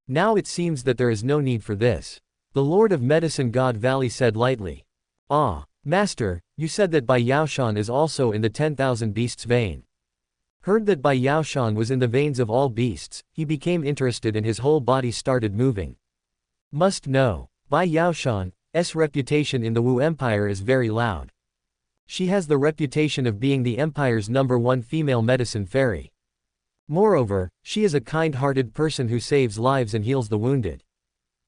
Now it seems that there is no need for this. The Lord of Medicine God Valley said lightly. Ah, Master, you said that Bai Yaoshan is also in the 10,000 beasts vein. Heard that Bai Yaoshan was in the veins of all beasts, he became interested and his whole body started moving. Must know, Bai Yaoshan's reputation in the Wu Empire is very loud. She has the reputation of being the empire's #1 female medicine fairy. Moreover, she is a kind-hearted person who saves lives and heals the wounded.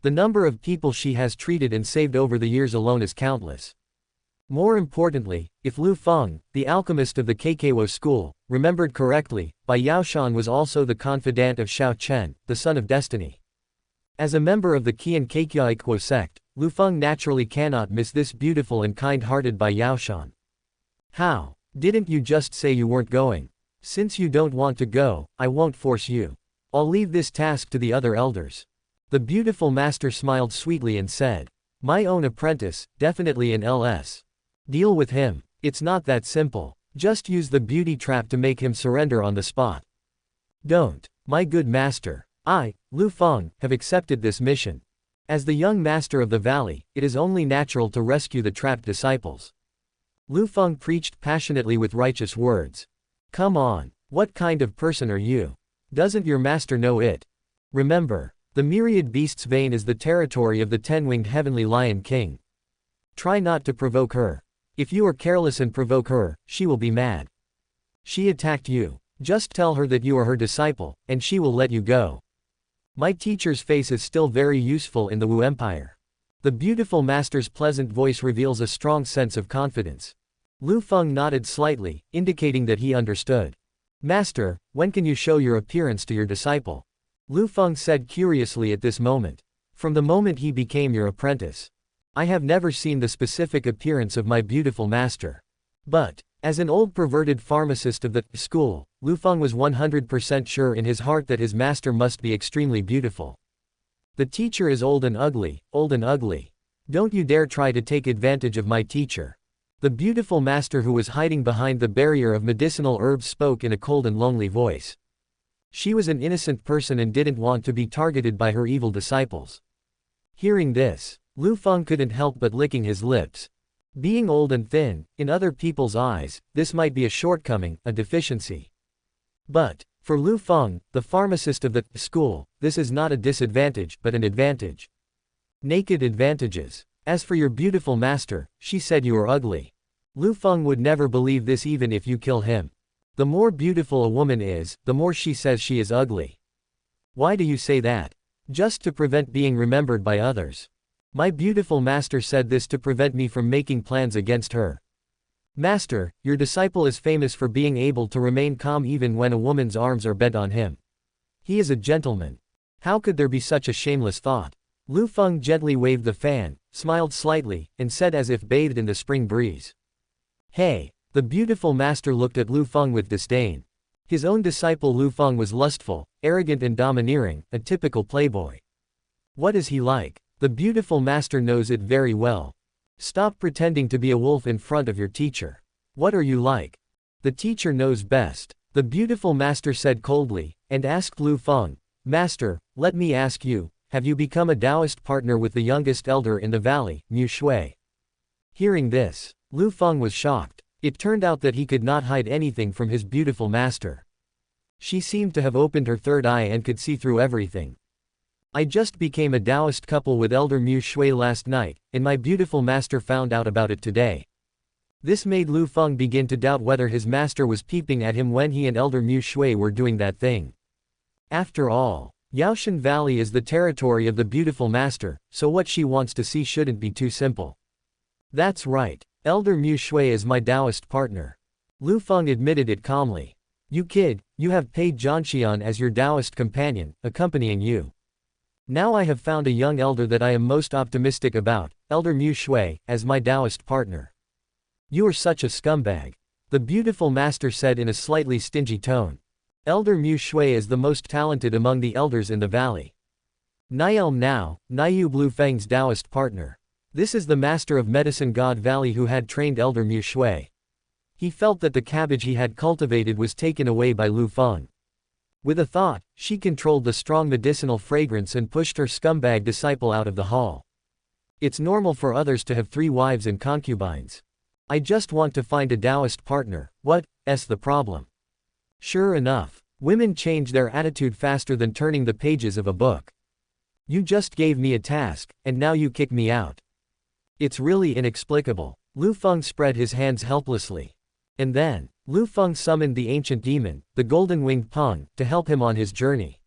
The number of people she has treated and saved over the years alone is countless. More importantly, if Liu Feng, the alchemist of the Keikewo school, remembered correctly, Bai Yaoshan was also the confidant of Xiao Chen, the son of destiny. As a member of the Qian Keikewo sect, Liu Feng naturally cannot miss this beautiful and kind-hearted Bai Yaoshan. How? Didn't you just say you weren't going? Since you don't want to go, I won't force you. I'll leave this task to the other elders. The beautiful master smiled sweetly and said, my own apprentice, definitely an LS. Deal with him. It's not that simple. Just use the beauty trap to make him surrender on the spot. Don't. My good master. I, Liu Feng, have accepted this mission. As the young master of the valley, it is only natural to rescue the trapped disciples. Liu Feng preached passionately with righteous words. Come on, what kind of person are you? Doesn't your master know it? Remember, the myriad beasts vein is the territory of the 10-winged heavenly lion king. Try not to provoke her. If you are careless and provoke her, she will be mad. She attacked you. Just tell her that you are her disciple, and she will let you go. My teacher's face is still very useful in the Wu Empire. The beautiful master's pleasant voice reveals a strong sense of confidence. Liu Feng nodded slightly, indicating that he understood. Master, when can you show your appearance to your disciple? Liu Feng said curiously at this moment. From the moment he became your apprentice. I have never seen the specific appearance of my beautiful master. But, as an old perverted pharmacist of the school, Liu Feng was 100% sure in his heart that his master must be extremely beautiful. The teacher is old and ugly, old and ugly. Don't you dare try to take advantage of my teacher. The beautiful master who was hiding behind the barrier of medicinal herbs spoke in a cold and lonely voice. She was an innocent person and didn't want to be targeted by her evil disciples. Hearing this, Liu Feng couldn't help but licking his lips. Being old and thin, in other people's eyes, this might be a shortcoming, a deficiency. But, for Liu Feng, the pharmacist of the school, this is not a disadvantage but an advantage. Naked advantages. As for your beautiful master, she said you are ugly. Liu Feng would never believe this even if you kill him. The more beautiful a woman is, the more she says she is ugly. Why do you say that? Just to prevent being remembered by others. My beautiful master said this to prevent me from making plans against her. Master, your disciple is famous for being able to remain calm even when a woman's arms are bent on him. He is a gentleman. How could there be such a shameless thought? Liu Feng gently waved the fan, smiled slightly, and said as if bathed in the spring breeze. Hey! The beautiful master looked at Liu Feng with disdain. His own disciple Liu Feng was lustful, arrogant and domineering, a typical playboy. What is he like? The beautiful master knows it very well. Stop pretending to be a wolf in front of your teacher. What are you like? The teacher knows best. The beautiful master said coldly, and asked Liu Feng, Master, let me ask you, have you become a Taoist partner with the youngest elder in the valley, Mu Shui? Hearing this, Liu Feng was shocked. It turned out that he could not hide anything from his beautiful master. She seemed to have opened her third eye and could see through everything. I just became a Taoist couple with Elder Mu Shui last night, and my beautiful master found out about it today. This made Liu Feng begin to doubt whether his master was peeping at him when he and Elder Mu Shui were doing that thing. After all, Yaoshan Valley is the territory of the beautiful master, so what she wants to see shouldn't be too simple. That's right, Elder Mu Shui is my Taoist partner. Liu Feng admitted it calmly. You kid, you have paid Zhangxian as your Taoist companion, accompanying you. Now I have found a young elder that I am most optimistic about, Elder Mu Shui, as my Taoist partner. You are such a scumbag. The beautiful master said in a slightly stingy tone. Elder Mu Shui is the most talented among the elders in the valley. Nielm now, Niu Liu Feng's Taoist partner. This is the master of Medicine God Valley who had trained Elder Mu Shui. He felt that the cabbage he had cultivated was taken away by Liu Feng. With a thought, she controlled the strong medicinal fragrance and pushed her scumbag disciple out of the hall. It's normal for others to have 3 wives and concubines. I just want to find a Taoist partner, what's the problem? Sure enough, women change their attitude faster than turning the pages of a book. You just gave me a task, and now you kick me out. It's really inexplicable. Liu Feng spread his hands helplessly. And then, Liu Feng summoned the ancient demon, the golden-winged Peng, to help him on his journey.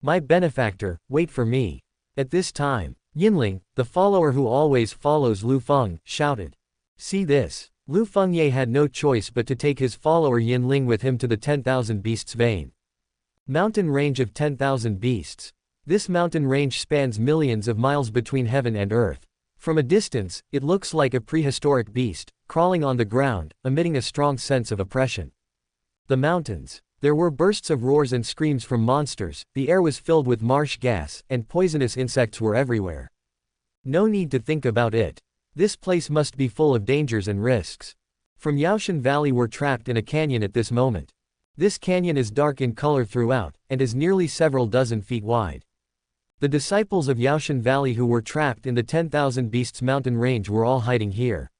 My benefactor, wait for me. At this time, Yinling, the follower who always follows Liu Feng, shouted. See this. Liu Fengye had no choice but to take his follower Yinling with him to the 10,000 Beasts vein. Mountain range of 10,000 beasts. This mountain range spans millions of miles between heaven and earth. From a distance, it looks like a prehistoric beast, crawling on the ground, emitting a strong sense of oppression. The mountains. There were bursts of roars and screams from monsters, the air was filled with marsh gas, and poisonous insects were everywhere. No need to think about it. This place must be full of dangers and risks. From Yaoshan Valley we're trapped in a canyon at this moment. This canyon is dark in color throughout, and is nearly several dozen feet wide. The disciples of Yaoshan Valley who were trapped in the 10,000 Beasts mountain range were all hiding here.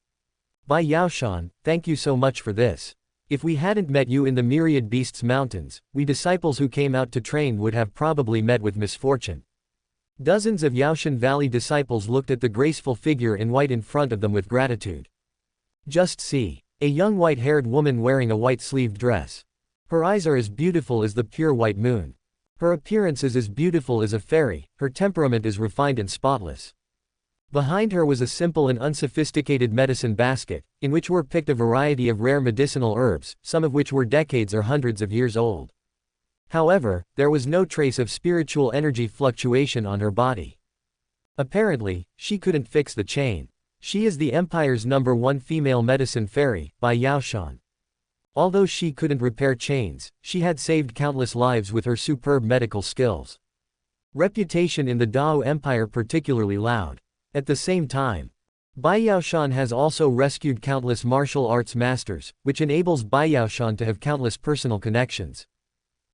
By Yaoshan, thank you so much for this. If we hadn't met you in the myriad Beasts mountains, we disciples who came out to train would have probably met with misfortune. Dozens of Yaoshan Valley disciples looked at the graceful figure in white in front of them with gratitude. Just see. A young white-haired woman wearing a white-sleeved dress. Her eyes are as beautiful as the pure white moon. Her appearance is as beautiful as a fairy, her temperament is refined and spotless. Behind her was a simple and unsophisticated medicine basket, in which were picked a variety of rare medicinal herbs, some of which were decades or hundreds of years old. However, there was no trace of spiritual energy fluctuation on her body. Apparently, she couldn't fix the chain. She is the Empire's #1 female medicine fairy, by Yaoshan. Although she couldn't repair chains, she had saved countless lives with her superb medical skills. Reputation in the Dao Empire particularly loud. At the same time, Bai Yaoshan has also rescued countless martial arts masters, which enables Bai Yaoshan to have countless personal connections.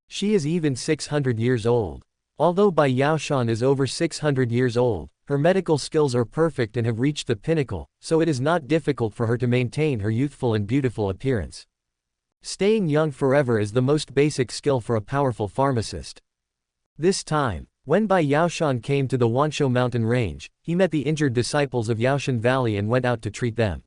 She is even 600 years old. Although Bai Yaoshan is over 600 years old, her medical skills are perfect and have reached the pinnacle, so it is not difficult for her to maintain her youthful and beautiful appearance. Staying young forever is the most basic skill for a powerful pharmacist. This time, when Bai Yaoshan came to the Wanshou mountain range, he met the injured disciples of Yaoshan Valley and went out to treat them.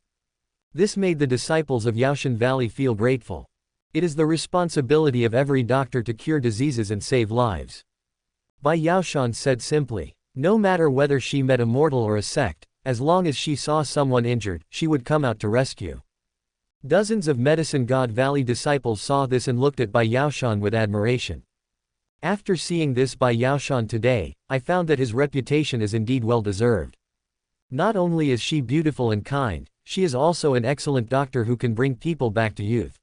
This made the disciples of Yaoshan Valley feel grateful. It is the responsibility of every doctor to cure diseases and save lives. Bai Yaoshan said simply. No matter whether she met a mortal or a sect, as long as she saw someone injured, she would come out to rescue. Dozens of Medicine God Valley disciples saw this and looked at Bai Yaoshan with admiration. After seeing this Bai Yaoshan today, I found that his reputation is indeed well deserved. Not only is she beautiful and kind, she is also an excellent doctor who can bring people back to youth.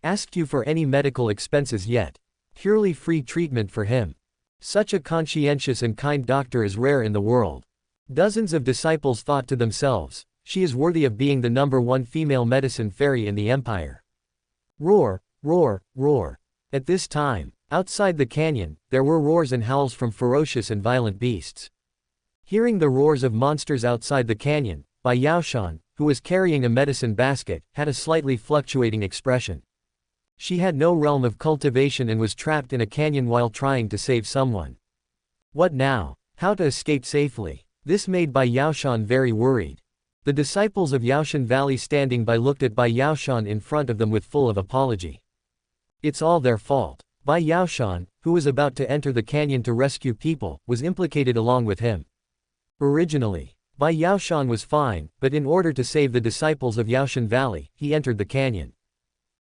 Asked you for any medical expenses yet? Purely free treatment for him. Such a conscientious and kind doctor is rare in the world. Dozens of disciples thought to themselves, she is worthy of being the #1 female medicine fairy in the empire. Roar, roar, roar. At this time, outside the canyon, there were roars and howls from ferocious and violent beasts. Hearing the roars of monsters outside the canyon, Bai Yaoshan, who was carrying a medicine basket, had a slightly fluctuating expression. She had no realm of cultivation and was trapped in a canyon while trying to save someone. What now? How to escape safely? This made Bai Yaoshan very worried. The disciples of Yaoshan Valley standing by looked at Bai Yaoshan in front of them with full of apology. It's all their fault. Bai Yaoshan, who was about to enter the canyon to rescue people, was implicated along with him. Originally, Bai Yaoshan was fine, but in order to save the disciples of Yaoshan Valley, he entered the canyon.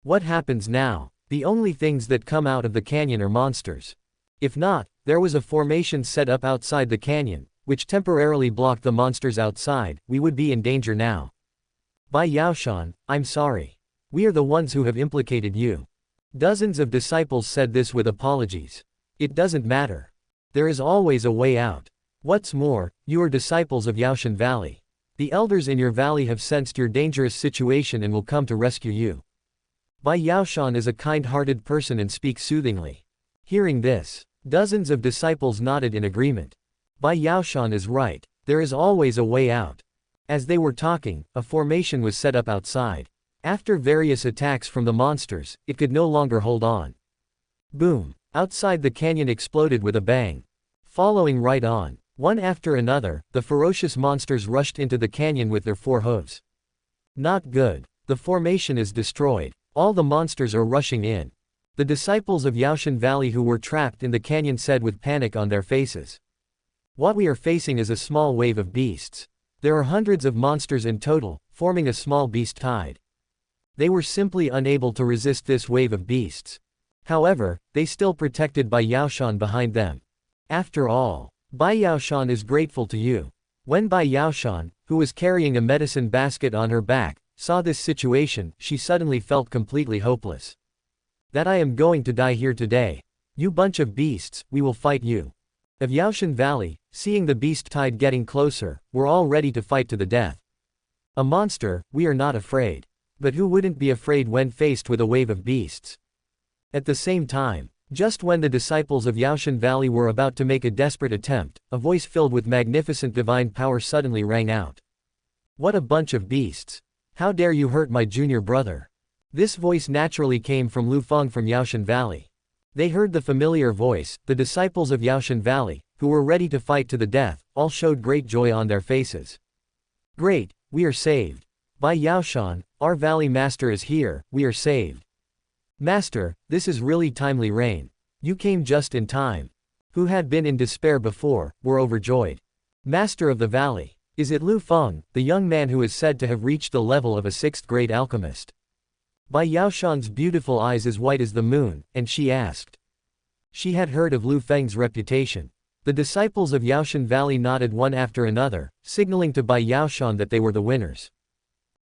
What happens now? The only things that come out of the canyon are monsters. If not, there was a formation set up outside the canyon, which temporarily blocked the monsters outside. We would be in danger now. Bai Yaoshan, I'm sorry. We are the ones who have implicated you. Dozens of disciples said this with apologies. It doesn't matter. There is always a way out. What's more, you are disciples of Yaoshan Valley. The elders in your valley have sensed your dangerous situation and will come to rescue you. Bai Yaoshan is a kind-hearted person and speaks soothingly. Hearing this, dozens of disciples nodded in agreement. Bai Yaoshan is right. There is always a way out. As they were talking, a formation was set up outside. After various attacks from the monsters, it could no longer hold on. Boom! Outside the canyon exploded with a bang. Following right on, one after another, the ferocious monsters rushed into the canyon with their 4 hooves. Not good. The formation is destroyed. All the monsters are rushing in. The disciples of Yaoshan Valley who were trapped in the canyon said with panic on their faces. What we are facing is a small wave of beasts. There are hundreds of monsters in total, forming a small beast tide. They were simply unable to resist this wave of beasts. However, they still protected Bai Yaoshan behind them. After all, Bai Yaoshan is grateful to you. When Bai Yaoshan, who was carrying a medicine basket on her back, saw this situation, she suddenly felt completely hopeless. That I am going to die here today. You bunch of beasts, we will fight you. Of Yaoshan Valley, seeing the beast tide getting closer, were all ready to fight to the death. A monster, we are not afraid. But who wouldn't be afraid when faced with a wave of beasts? At the same time, just when the disciples of Yaoshan Valley were about to make a desperate attempt, a voice filled with magnificent divine power suddenly rang out. What a bunch of beasts! How dare you hurt my junior brother? This voice naturally came from Liu Feng from Yaoshan Valley. They heard the familiar voice. The disciples of Yaoshan Valley, who were ready to fight to the death, all showed great joy on their faces. Great, we are saved. Bai Yaoshan, our valley master is here, we are saved. Master, this is really timely rain. You came just in time. Who had been in despair before, were overjoyed. Master of the valley, is it Liu Feng, the young man who is said to have reached the level of a 6th-grade alchemist? Bai Yaoshan's beautiful eyes as white as the moon, and she asked. She had heard of Liu Feng's reputation. The disciples of Yaoshan Valley nodded one after another, signaling to Bai Yaoshan that they were the winners.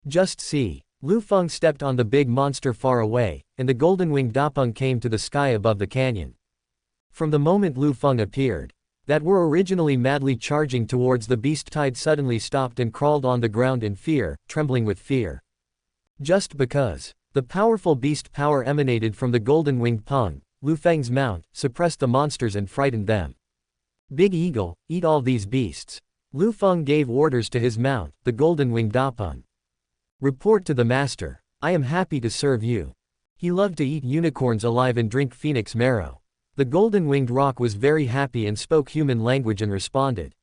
Just see. Liu Feng stepped on the big monster far away, and the golden-winged Dapeng came to the sky above the canyon. From the moment Liu Feng appeared, that were originally madly charging towards the beast tide suddenly stopped and crawled on the ground in fear, trembling with fear. Just because the powerful beast power emanated from the golden-winged Peng, Liu Feng's mount, suppressed the monsters and frightened them. Big Eagle, eat all these beasts. Liu Feng gave orders to his mount, the golden-winged Dapeng. Report to the master. I am happy to serve you. He loved to eat unicorns alive and drink phoenix marrow. The golden-winged rock was very happy and spoke human language and responded.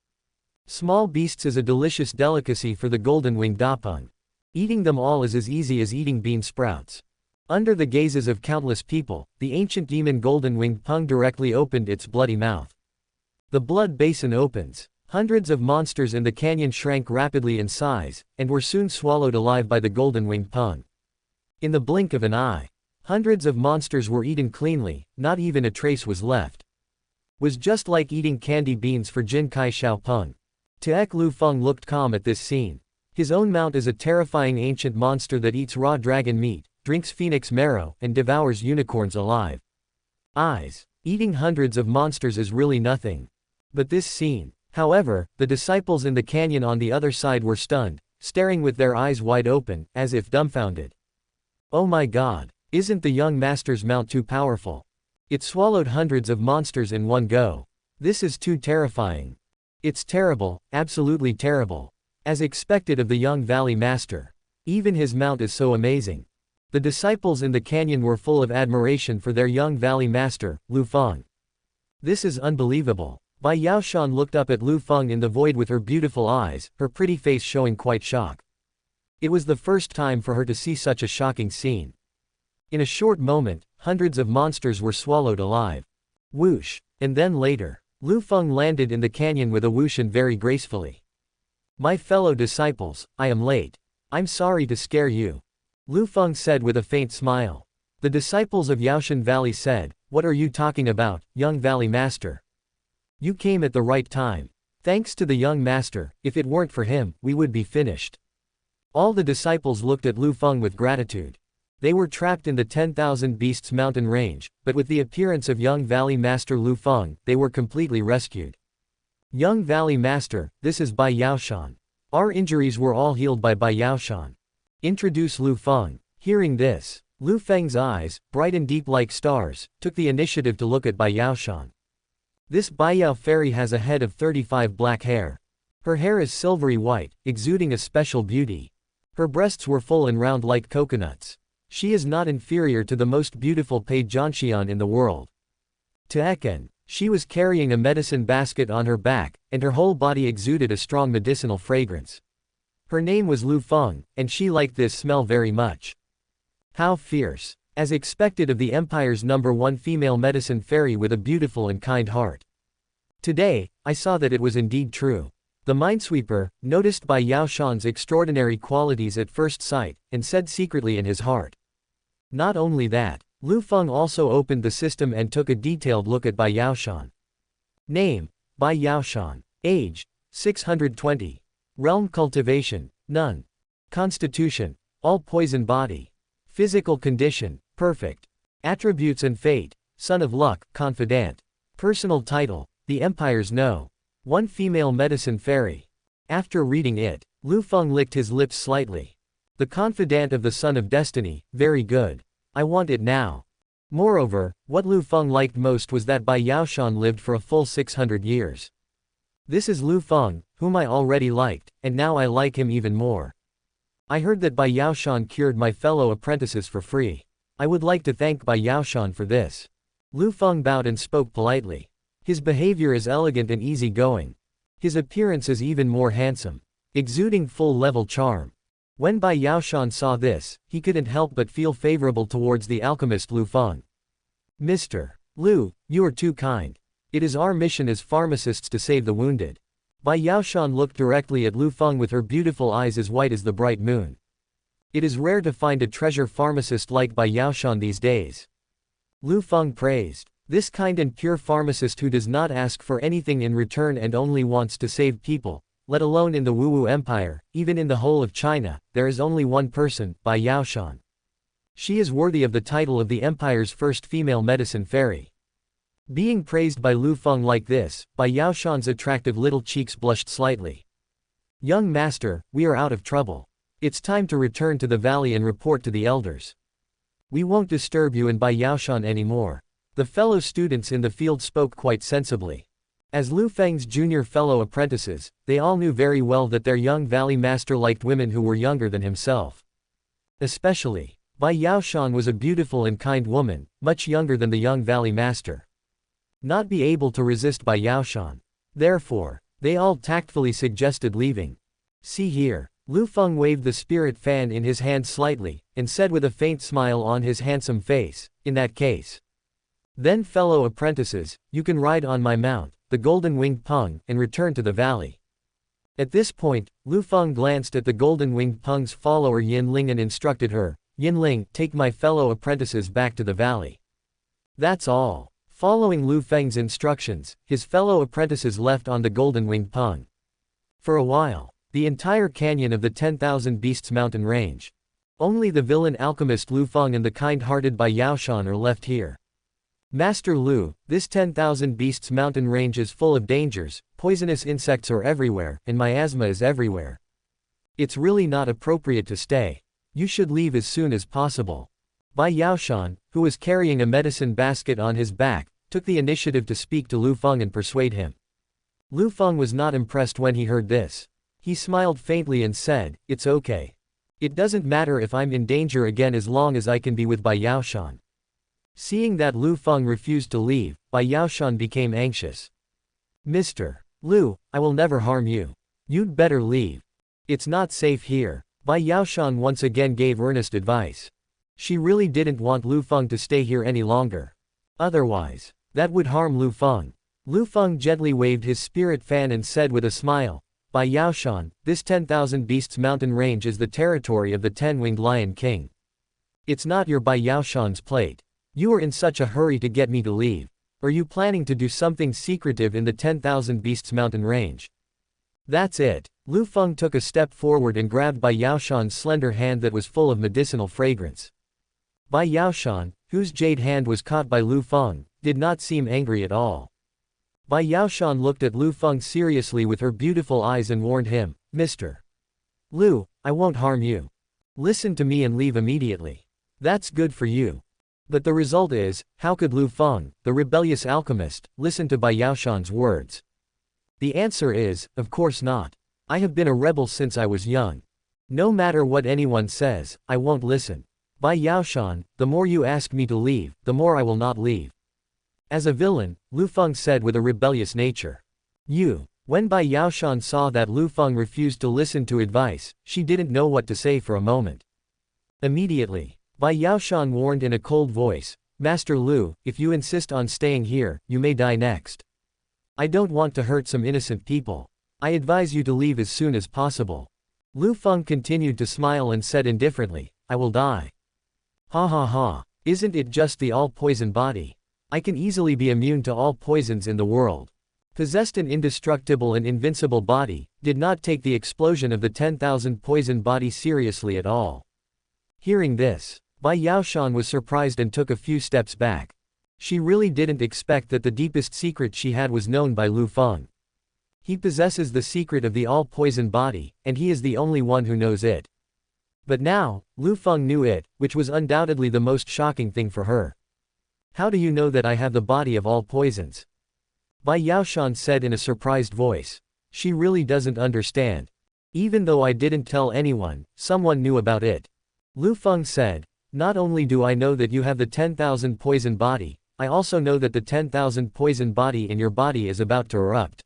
Small beasts is a delicious delicacy for the golden-winged Dapeng. Eating them all is as easy as eating bean sprouts. Under the gazes of countless people, the ancient demon golden-winged Peng directly opened its bloody mouth. The blood basin opens. Hundreds of monsters in the canyon shrank rapidly in size, and were soon swallowed alive by the golden-winged Peng. In the blink of an eye, hundreds of monsters were eaten cleanly, not even a trace was left. Was just like eating candy beans for Jin Kai Shao Peng. Taek Liu Feng looked calm at this scene. His own mount is a terrifying ancient monster that eats raw dragon meat, drinks phoenix marrow, and devours unicorns alive. Eyes. Eating hundreds of monsters is really nothing. But this scene. However, the disciples in the canyon on the other side were stunned, staring with their eyes wide open, as if dumbfounded. Oh my god, isn't the young master's mount too powerful? It swallowed hundreds of monsters in one go. This is too terrifying. It's terrible, absolutely terrible. As expected of the young valley master. Even his mount is so amazing. The disciples in the canyon were full of admiration for their young valley master, Liu Feng. This is unbelievable. Bai Yaoshan looked up at Liu Feng in the void with her beautiful eyes, her pretty face showing quite shock. It was the first time for her to see such a shocking scene. In a short moment, hundreds of monsters were swallowed alive. Whoosh. And then later, Liu Feng landed in the canyon with a whoosh and very gracefully. My fellow disciples, I am late. I'm sorry to scare you. Liu Feng said with a faint smile. The disciples of Yaoshan Valley said, what are you talking about, young valley master? You came at the right time. Thanks to the young master, if it weren't for him, we would be finished. All the disciples looked at Liu Feng with gratitude. They were trapped in the 10,000 Beasts mountain range, but with the appearance of young valley master Liu Feng, they were completely rescued. Young valley master, this is Bai Yaoshan. Our injuries were all healed by Bai Yaoshan. Introduce Liu Feng. Hearing this, Liu Feng's eyes, bright and deep like stars, took the initiative to look at Bai Yaoshan. This Bai Yao fairy has a head of 35 black hair. Her hair is silvery white, exuding a special beauty. Her breasts were full and round like coconuts. She is not inferior to the most beautiful Pei Zhanxian in the world. To Eken, she was carrying a medicine basket on her back, and her whole body exuded a strong medicinal fragrance. Her name was Liu Feng, and she liked this smell very much. How fierce! As expected of the Empire's #1 female medicine fairy with a beautiful and kind heart. Today, I saw that it was indeed true. The Minesweeper noticed Bai Yaoshan's extraordinary qualities at first sight, and said secretly in his heart. Not only that, Liu Feng also opened the system and took a detailed look at Bai Yaoshan. Name: Bai Yaoshan. Age: 620. Realm cultivation: none. Constitution: all poison body. Physical condition: perfect. Attributes and fate: son of luck, confidant. Personal title: the Empire's No. 1 female medicine fairy. After reading it, Liu Feng licked his lips slightly. The confidant of the Son of Destiny, very good. I want it now. Moreover, what Liu Feng liked most was that Bai Yaoshan lived for a full 600 years. This is Liu Feng, whom I already liked, and now I like him even more. I heard that Bai Yaoshan cured my fellow apprentices for free. I would like to thank Bai Yaoshan for this. Liu Feng bowed and spoke politely. His behavior is elegant and easygoing. His appearance is even more handsome, exuding full-level charm. When Bai Yaoshan saw this, he couldn't help but feel favorable towards the alchemist Liu Feng. Mr. Liu, you are too kind. It is our mission as pharmacists to save the wounded. Bai Yaoshan looked directly at Liu Feng with her beautiful eyes as white as the bright moon. It is rare to find a treasure pharmacist like Bai Yaoshan these days. Liu Feng praised. This kind and pure pharmacist who does not ask for anything in return and only wants to save people, let alone in the Wu Empire, even in the whole of China, there is only one person, Bai Yaoshan. She is worthy of the title of the Empire's first female medicine fairy. Being praised by Liu Feng like this, Bai Yaoshan's attractive little cheeks blushed slightly. Young master, we are out of trouble. It's time to return to the valley and report to the elders. We won't disturb you and Bai Yaoshan anymore. The fellow students in the field spoke quite sensibly. As Liu Feng's junior fellow apprentices, they all knew very well that their young valley master liked women who were younger than himself. Especially, Bai Yaoshan was a beautiful and kind woman, much younger than the young valley master. Not be able to resist Bai Yaoshan. Therefore, they all tactfully suggested leaving. See here. Liu Feng waved the spirit fan in his hand slightly, and said with a faint smile on his handsome face, in that case. Then fellow apprentices, you can ride on my mount, the golden-winged Peng, and return to the valley. At this point, Liu Feng glanced at the golden-winged Peng's follower Yin Ling and instructed her, Yin Ling, take my fellow apprentices back to the valley. That's all. Following Liu Feng's instructions, his fellow apprentices left on the golden-winged Peng. For a while, the entire canyon of the 10,000 Beasts mountain range. Only the villain alchemist Liu Feng and the kind-hearted Bai Yaoshan are left here. Master Liu, this 10,000 Beasts mountain range is full of dangers, poisonous insects are everywhere, and miasma is everywhere. It's really not appropriate to stay. You should leave as soon as possible. Bai Yaoshan, who was carrying a medicine basket on his back, took the initiative to speak to Liu Feng and persuade him. Liu Feng was not impressed when he heard this. He smiled faintly and said, "It's okay. It doesn't matter if I'm in danger again as long as I can be with Bai Yaoshan." Seeing that Liu Feng refused to leave, Bai Yaoshan became anxious. "Mr. Liu, I will never harm you. You'd better leave. It's not safe here." Bai Yaoshan once again gave earnest advice. She really didn't want Liu Feng to stay here any longer. Otherwise, that would harm Liu Feng. Liu Feng gently waved his spirit fan and said with a smile, "Bai Yaoshan, this 10,000 Beasts mountain range is the territory of the 10-winged Lion King. It's not your Bai Yaoshan's plate. You are in such a hurry to get me to leave. Are you planning to do something secretive in the 10,000 Beasts mountain range?" "That's it." Liu Feng took a step forward and grabbed Bai Yaoshan's slender hand that was full of medicinal fragrance. Bai Yaoshan, whose jade hand was caught by Liu Feng, did not seem angry at all. Bai Yaoshan looked at Liu Feng seriously with her beautiful eyes and warned him, "Mr. Liu, I won't harm you. Listen to me and leave immediately. That's good for you." But the result is, how could Liu Feng, the rebellious alchemist, listen to Bai Yaoshan's words? The answer is, of course not. I have been a rebel since I was young. No matter what anyone says, I won't listen. Bai Yaoshan, the more you ask me to leave, the more I will not leave. As a villain, Liu Feng said with a rebellious nature. When Bai Yaoshan saw that Liu Feng refused to listen to advice, she didn't know what to say for a moment. Immediately, Bai Yaoshan warned in a cold voice, "Master Liu, if you insist on staying here, you may die next. I don't want to hurt some innocent people. I advise you to leave as soon as possible." Liu Feng continued to smile and said indifferently, "I will die. Ha ha ha, isn't it just the all-poison body? I can easily be immune to all poisons in the world." Possessed an indestructible and invincible body, did not take the explosion of the 10,000 poison body seriously at all. Hearing this, Bai Yaoshan was surprised and took a few steps back. She really didn't expect that the deepest secret she had was known by Liu Feng. He possesses the secret of the all-poison body, and he is the only one who knows it. But now, Liu Feng knew it, which was undoubtedly the most shocking thing for her. "How do you know that I have the body of all poisons?" Bai Yaoshan said in a surprised voice. She really doesn't understand. "Even though I didn't tell anyone, someone knew about it." Liu Feng said, "Not only do I know that you have the 10,000 poison body, I also know that the 10,000 poison body in your body is about to erupt.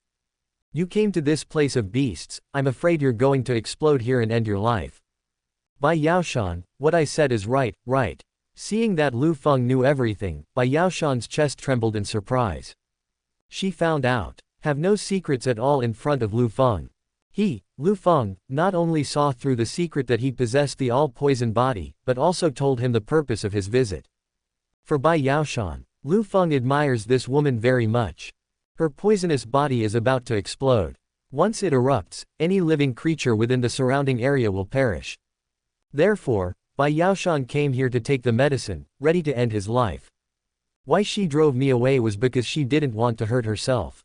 You came to this place of beasts, I'm afraid you're going to explode here and end your life." "Bai Yaoshan, what I said is right, right." Seeing that Liu Feng knew everything, Bai Yaoshan's chest trembled in surprise. She found out. Have no secrets at all in front of Liu Feng. Liu Feng, not only saw through the secret that he possessed the all-poison body, but also told him the purpose of his visit. For Bai Yaoshan, Liu Feng admires this woman very much. Her poisonous body is about to explode. Once it erupts, any living creature within the surrounding area will perish. Therefore, Bai Yaoshan came here to take the medicine, ready to end his life. Why she drove me away was because she didn't want to hurt herself.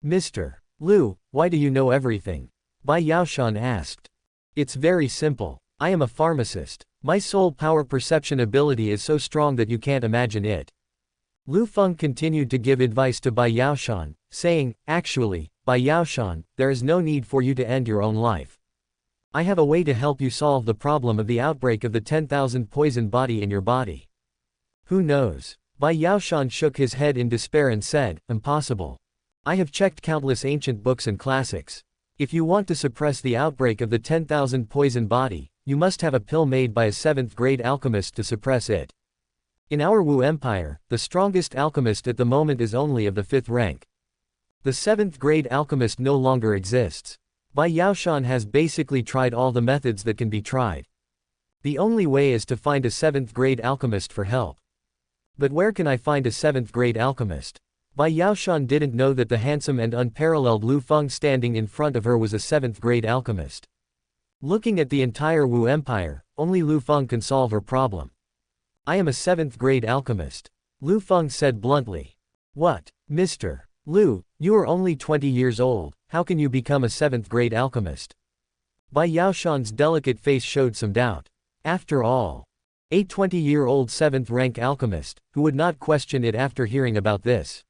"Mr. Liu, why do you know everything?" Bai Yaoshan asked. "It's very simple. I am a pharmacist. My soul power perception ability is so strong that you can't imagine it." Liu Feng continued to give advice to Bai Yaoshan, saying, "Actually, Bai Yaoshan, there is no need for you to end your own life. I have a way to help you solve the problem of the outbreak of the 10,000 poison body in your body." "Who knows?" Bai Yaoshan shook his head in despair and said, "Impossible. I have checked countless ancient books and classics. If you want to suppress the outbreak of the 10,000 poison body, you must have a pill made by a 7th-grade alchemist to suppress it. In our Wu Empire, the strongest alchemist at the moment is only of the 5th rank. The 7th-grade alchemist no longer exists. Bai Yaoshan has basically tried all the methods that can be tried. The only way is to find a 7th-grade alchemist for help. But where can I find a 7th-grade alchemist?" Bai Yaoshan didn't know that the handsome and unparalleled Liu Feng standing in front of her was a 7th-grade alchemist. Looking at the entire Wu Empire, only Liu Feng can solve her problem. "I am a 7th-grade alchemist," Liu Feng said bluntly. "What? Mr. Liu, you are only 20 years old, how can you become a 7th-grade alchemist?" Bai Yaoshan's delicate face showed some doubt. After all, a 20-year-old 7th-rank alchemist, who would not question it after hearing about this.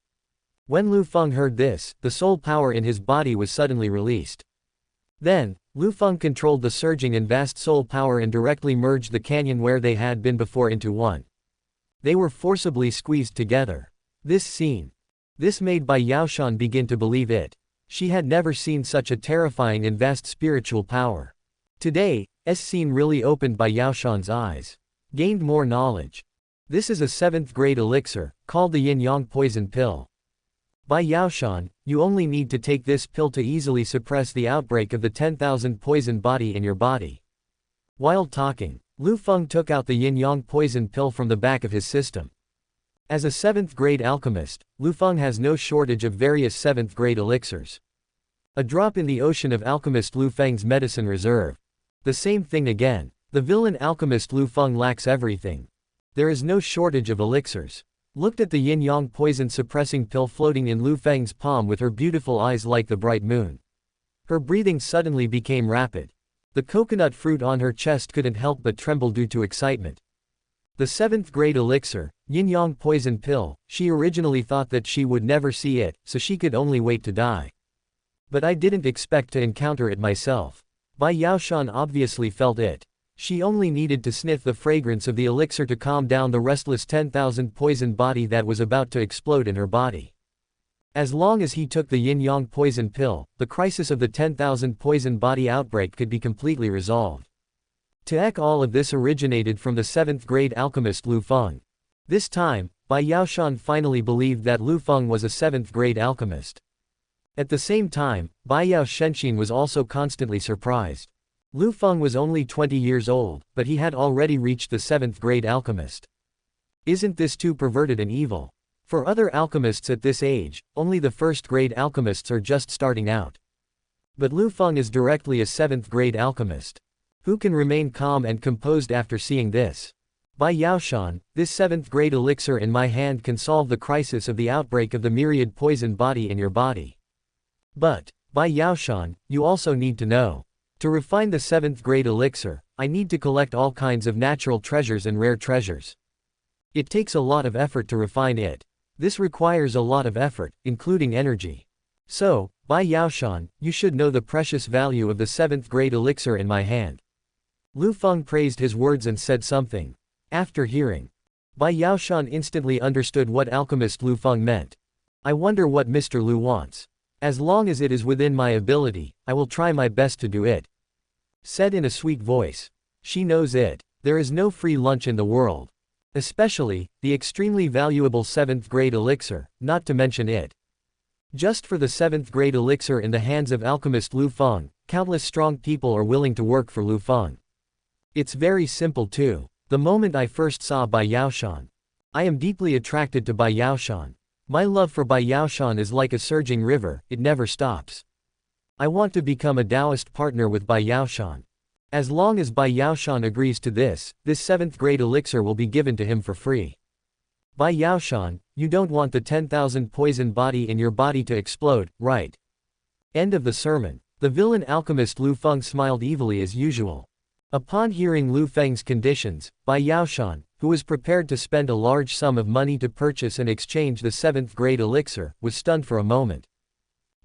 When Liu Feng heard this, the soul power in his body was suddenly released. Then, Liu Feng controlled the surging and vast soul power and directly merged the canyon where they had been before into one. They were forcibly squeezed together. This made Bai Yaoshan begin to believe it. She had never seen such a terrifying and vast spiritual power. Today, scene really opened Bai Yaoshan's eyes. Gained more knowledge. This is a 7th grade elixir, called the yin-yang poison pill. Bai Yaoshan, you only need to take this pill to easily suppress the outbreak of the 10,000 poison body in your body. While talking, Liu Feng took out the yin-yang poison pill from the back of his system. As a 7th grade alchemist, Liu Feng has no shortage of various 7th grade elixirs. A drop in the ocean of alchemist Liu Feng's medicine reserve. The same thing again. The villain alchemist Liu Feng lacks everything. There is no shortage of elixirs. Looked at the yin-yang poison suppressing pill floating in Liu Feng's palm with her beautiful eyes like the bright moon. Her breathing suddenly became rapid. The coconut fruit on her chest couldn't help but tremble due to excitement. The 7th grade elixir, yin-yang poison pill, she originally thought that she would never see it, so she could only wait to die. But I didn't expect to encounter it myself. Bai Yaoshan obviously felt it. She only needed to sniff the fragrance of the elixir to calm down the restless 10,000 poison body that was about to explode in her body. As long as he took the yin-yang poison pill, the crisis of the 10,000 poison body outbreak could be completely resolved. All of this originated from the 7th grade alchemist Liu Feng. This time, Bai Yaoshan finally believed that Liu Feng was a 7th grade alchemist. At the same time, Bai Yao Shenxin was also constantly surprised. Liu Feng was only 20 years old, but he had already reached the 7th grade alchemist. Isn't this too perverted and evil? For other alchemists at this age, only the 1st grade alchemists are just starting out. But Liu Feng is directly a 7th grade alchemist. Who can remain calm and composed after seeing this? Bai Yaoshan, this 7th grade elixir in my hand can solve the crisis of the outbreak of the myriad poison body in your body. But, Bai Yaoshan, you also need to know. To refine the 7th grade elixir, I need to collect all kinds of natural treasures and rare treasures. It takes a lot of effort to refine it. This requires a lot of effort, including energy. So, Bai Yaoshan, you should know the precious value of the 7th grade elixir in my hand. Liu Feng praised his words and said something. After hearing, Bai Yaoshan instantly understood what alchemist Liu Feng meant. I wonder what Mr. Liu wants. As long as it is within my ability, I will try my best to do it. Said in a sweet voice. She knows it. There is no free lunch in the world. Especially, the extremely valuable 7th grade elixir, not to mention it. Just for the 7th grade elixir in the hands of alchemist Liu Feng, countless strong people are willing to work for Liu Feng. It's very simple too. The moment I first saw Bai Yaoshan, I am deeply attracted to Bai Yaoshan. My love for Bai Yaoshan is like a surging river, it never stops. I want to become a Taoist partner with Bai Yaoshan. As long as Bai Yaoshan agrees to this 7th grade elixir will be given to him for free. Bai Yaoshan, you don't want the 10,000 poison body in your body to explode, right? End of the sermon. The villain alchemist Liu Feng smiled evilly as usual. Upon hearing Liu Feng's conditions, Bai Yaoshan, who was prepared to spend a large sum of money to purchase and exchange the 7th grade elixir, was stunned for a moment.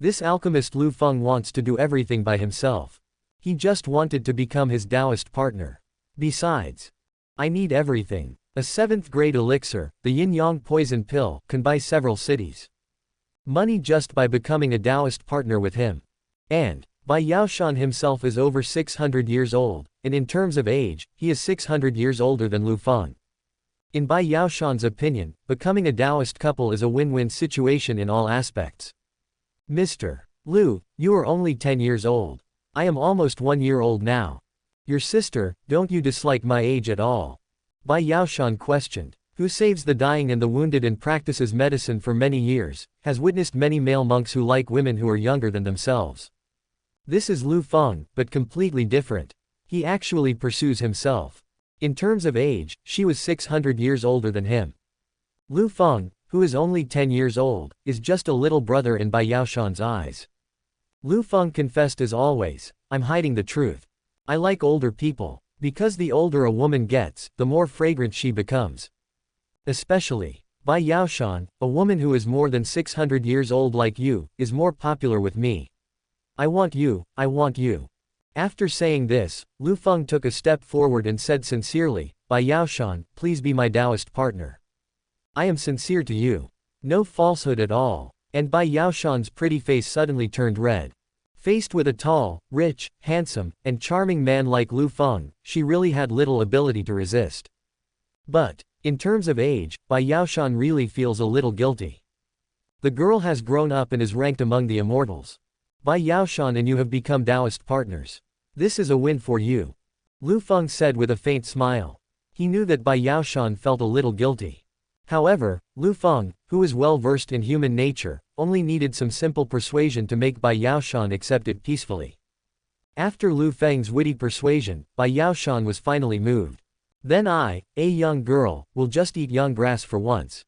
This alchemist Liu Feng wants to do everything by himself. He just wanted to become his Taoist partner. Besides, I need everything. A 7th grade elixir, the yin-yang poison pill, can buy several cities. Money just by becoming a Taoist partner with him. And, Bai Yaoshan himself is over 600 years old, and in terms of age, he is 600 years older than Liu Feng. In Bai Yaoshan's opinion, becoming a Taoist couple is a win-win situation in all aspects. Mr. Liu, you are only 10 years old. I am almost 1 year old now. Your sister, don't you dislike my age at all? Bai Yaoshan questioned. Who saves the dying and the wounded and practices medicine for many years, has witnessed many male monks who like women who are younger than themselves. This is Liu Feng, but completely different. He actually pursues himself. In terms of age, she was 600 years older than him. Liu Feng, who is only 10 years old, is just a little brother in Bai Yaoshan's eyes. Liu Feng confessed as always, I'm hiding the truth. I like older people, because the older a woman gets, the more fragrant she becomes. Especially, Bai Yaoshan, a woman who is more than 600 years old like you, is more popular with me. I want you, I want you. After saying this, Liu Feng took a step forward and said sincerely, Bai Yaoshan, please be my Taoist partner. I am sincere to you. No falsehood at all. And Bai Yaoshan's pretty face suddenly turned red. Faced with a tall, rich, handsome, and charming man like Liu Feng, she really had little ability to resist. But, in terms of age, Bai Yaoshan really feels a little guilty. The girl has grown up and is ranked among the immortals. Bai Yaoshan and you have become Taoist partners. This is a win for you. Liu Feng said with a faint smile. He knew that Bai Yaoshan felt a little guilty. However, Liu Feng, who is well versed in human nature, only needed some simple persuasion to make Bai Yaoshan accept it peacefully. After Liu Feng's witty persuasion, Bai Yaoshan was finally moved. Then I, a young girl, will just eat young grass for once.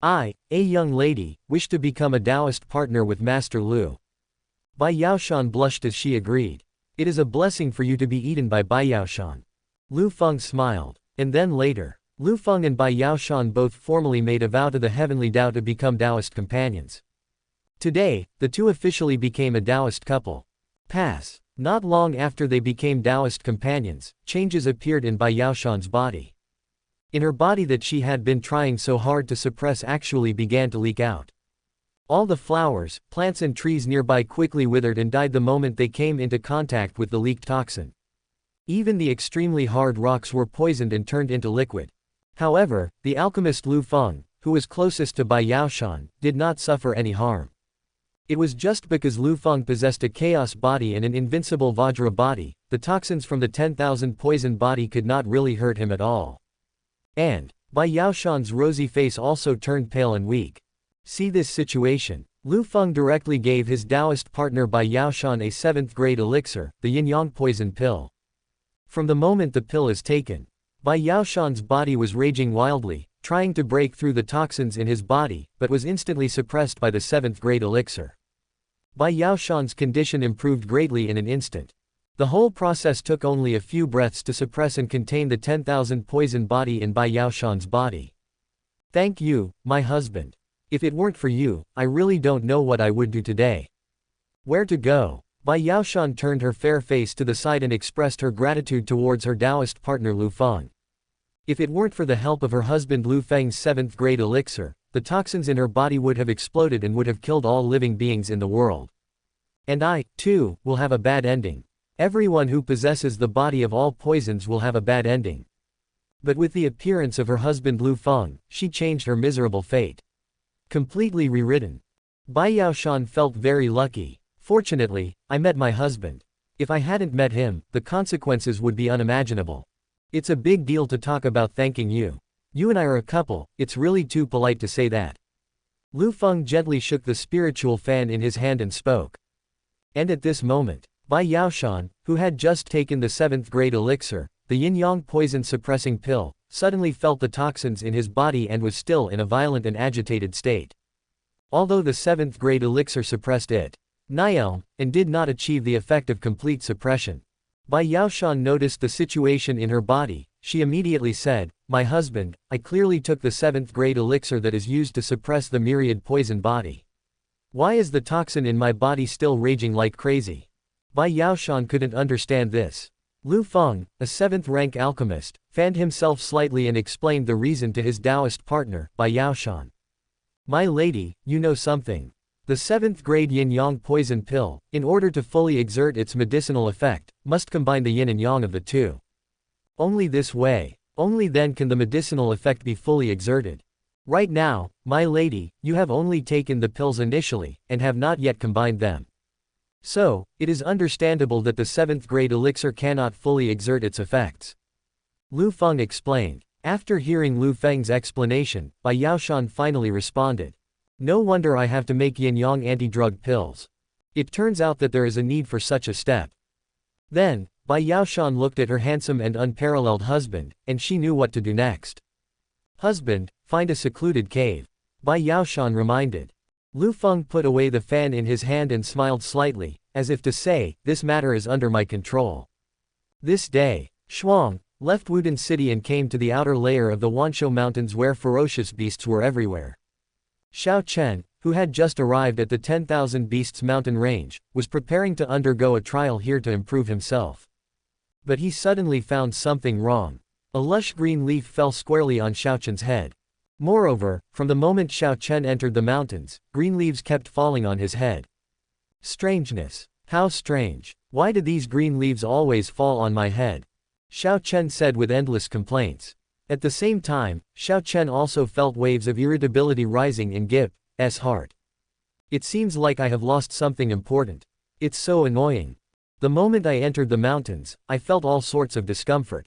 I, a young lady, wish to become a Taoist partner with Master Liu. Bai Yaoshan blushed as she agreed. It is a blessing for you to be eaten by Bai Yaoshan. Liu Feng smiled. And then later, Liu Feng and Bai Yaoshan both formally made a vow to the heavenly Tao to become Taoist companions. Today, the two officially became a Taoist couple. Not long after they became Taoist companions, changes appeared in Bai Yaoshan's body. In her body that she had been trying so hard to suppress actually began to leak out. All the flowers, plants and trees nearby quickly withered and died the moment they came into contact with the leaked toxin. Even the extremely hard rocks were poisoned and turned into liquid. However, the alchemist Liu Feng, who was closest to Bai Yaoshan, did not suffer any harm. It was just because Liu Feng possessed a chaos body and an invincible Vajra body, the toxins from the 10,000 poison body could not really hurt him at all. And, Bai Yaoshan's rosy face also turned pale and weak. See this situation. Liu Feng directly gave his Taoist partner Bai Yaoshan a 7th grade elixir, the yin-yang poison pill. From the moment the pill is taken, Bai Yaoshan's body was raging wildly, trying to break through the toxins in his body, but was instantly suppressed by the 7th grade elixir. Bai Yaoshan's condition improved greatly in an instant. The whole process took only a few breaths to suppress and contain the 10,000 poison body in Bai Yaoshan's body. Thank you, my husband. If it weren't for you, I really don't know what I would do today. Where to go? Bai Yaoshan turned her fair face to the side and expressed her gratitude towards her Taoist partner Liu Feng. If it weren't for the help of her husband Liu Feng's 7th grade elixir, the toxins in her body would have exploded and would have killed all living beings in the world. And I, too, will have a bad ending. Everyone who possesses the body of all poisons will have a bad ending. But with the appearance of her husband Liu Feng, she changed her miserable fate. Completely rewritten. Bai Yaoshan felt very lucky. Fortunately, I met my husband. If I hadn't met him, the consequences would be unimaginable. It's a big deal to talk about thanking you. You and I are a couple, it's really too polite to say that. Liu Feng gently shook the spiritual fan in his hand and spoke. And at this moment, Bai Yaoshan, who had just taken the 7th grade elixir, the yin-yang poison suppressing pill, suddenly felt the toxins in his body and was still in a violent and agitated state. Although the 7th grade elixir suppressed it, and did not achieve the effect of complete suppression. Bai Yaoshan noticed the situation in her body. She immediately said, my husband, I clearly took the 7th grade elixir that is used to suppress the myriad poison body. Why is the toxin in my body still raging like crazy? Bai Yaoshan couldn't understand this. Liu Feng, a 7th rank alchemist, fanned himself slightly and explained the reason to his Taoist partner, Bai Yaoshan. My lady, you know something. The 7th grade yin-yang poison pill, in order to fully exert its medicinal effect, must combine the yin and yang of the two. Only this way, only then can the medicinal effect be fully exerted. Right now, my lady, you have only taken the pills initially, and have not yet combined them. So, it is understandable that the 7th grade elixir cannot fully exert its effects. Liu Feng explained. After hearing Liu Feng's explanation, Bai Yaoshan finally responded. No wonder I have to make yin-yang anti-drug pills. It turns out that there is a need for such a step. Then, Bai Yaoshan looked at her handsome and unparalleled husband, and she knew what to do next. Husband, find a secluded cave. Bai Yaoshan reminded. Liu Feng put away the fan in his hand and smiled slightly, as if to say, this matter is under my control. This day, Shuang left Wudin City and came to the outer layer of the Wanshou Mountains where ferocious beasts were everywhere. Xiao Chen, who had just arrived at the 10,000 Beasts mountain range, was preparing to undergo a trial here to improve himself. But he suddenly found something wrong. A lush green leaf fell squarely on Xiaochen's head. Moreover, from the moment Xiaochen entered the mountains, green leaves kept falling on his head. Strangeness. How strange. Why do these green leaves always fall on my head? Xiaochen said with endless complaints. At the same time, Xiaochen also felt waves of irritability rising in Gip's heart. It seems like I have lost something important. It's so annoying. The moment I entered the mountains, I felt all sorts of discomfort.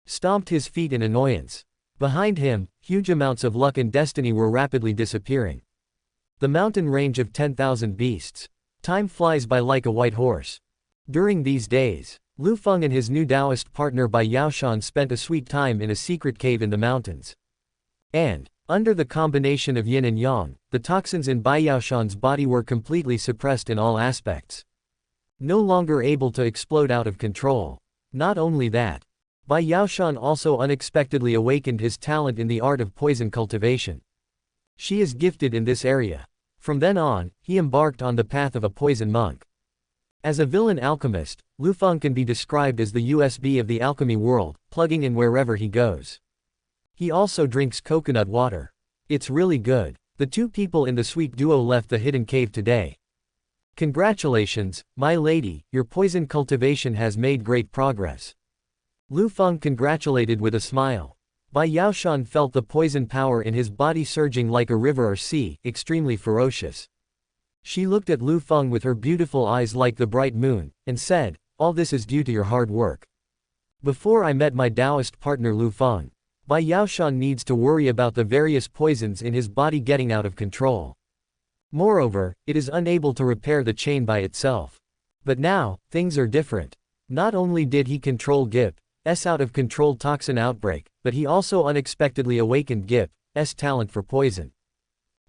Stomped his feet in annoyance. Behind him, huge amounts of luck and destiny were rapidly disappearing. The mountain range of 10,000 beasts. Time flies by like a white horse. During these days, Liu Feng and his new Taoist partner Bai Yaoshan spent a sweet time in a secret cave in the mountains. And, under the combination of yin and yang, the toxins in Bai Yaoshan's body were completely suppressed in all aspects. No longer able to explode out of control. Not only that, Bai Yaoshan also unexpectedly awakened his talent in the art of poison cultivation. She is gifted in this area. From then on, he embarked on the path of a poison monk. As a villain alchemist, Liu Feng can be described as the USB of the alchemy world, plugging in wherever he goes. He also drinks coconut water. It's really good. The two people in the sweet duo left the hidden cave today. Congratulations, my lady, your poison cultivation has made great progress. Liu Feng congratulated with a smile. Bai Yaoshan felt the poison power in his body surging like a river or sea, extremely ferocious. She looked at Liu Feng with her beautiful eyes like the bright moon, and said, "All this is due to your hard work." Before I met my Taoist partner Liu Feng, Bai Yaoshan needs to worry about the various poisons in his body getting out of control. Moreover, it is unable to repair the chain by itself. But now, things are different. Not only did he control Gip's out-of-control toxin outbreak, but he also unexpectedly awakened Gip's talent for poison.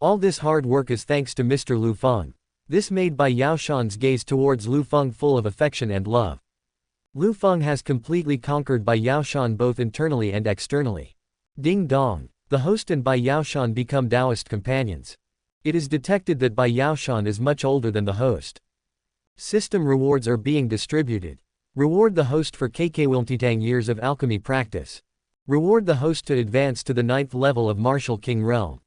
All this hard work is thanks to Mr. Liu Feng. This made Bai Yaoshan's gaze towards Liu Feng full of affection and love. Liu Feng has completely conquered Bai Yaoshan both internally and externally. Ding dong. The host and Bai Yaoshan become Taoist companions. It is detected that Bai Yaoshan is much older than the host. System rewards are being distributed. Reward the host for KK years of alchemy practice. Reward the host to advance to the 9th level of Martial King Realm.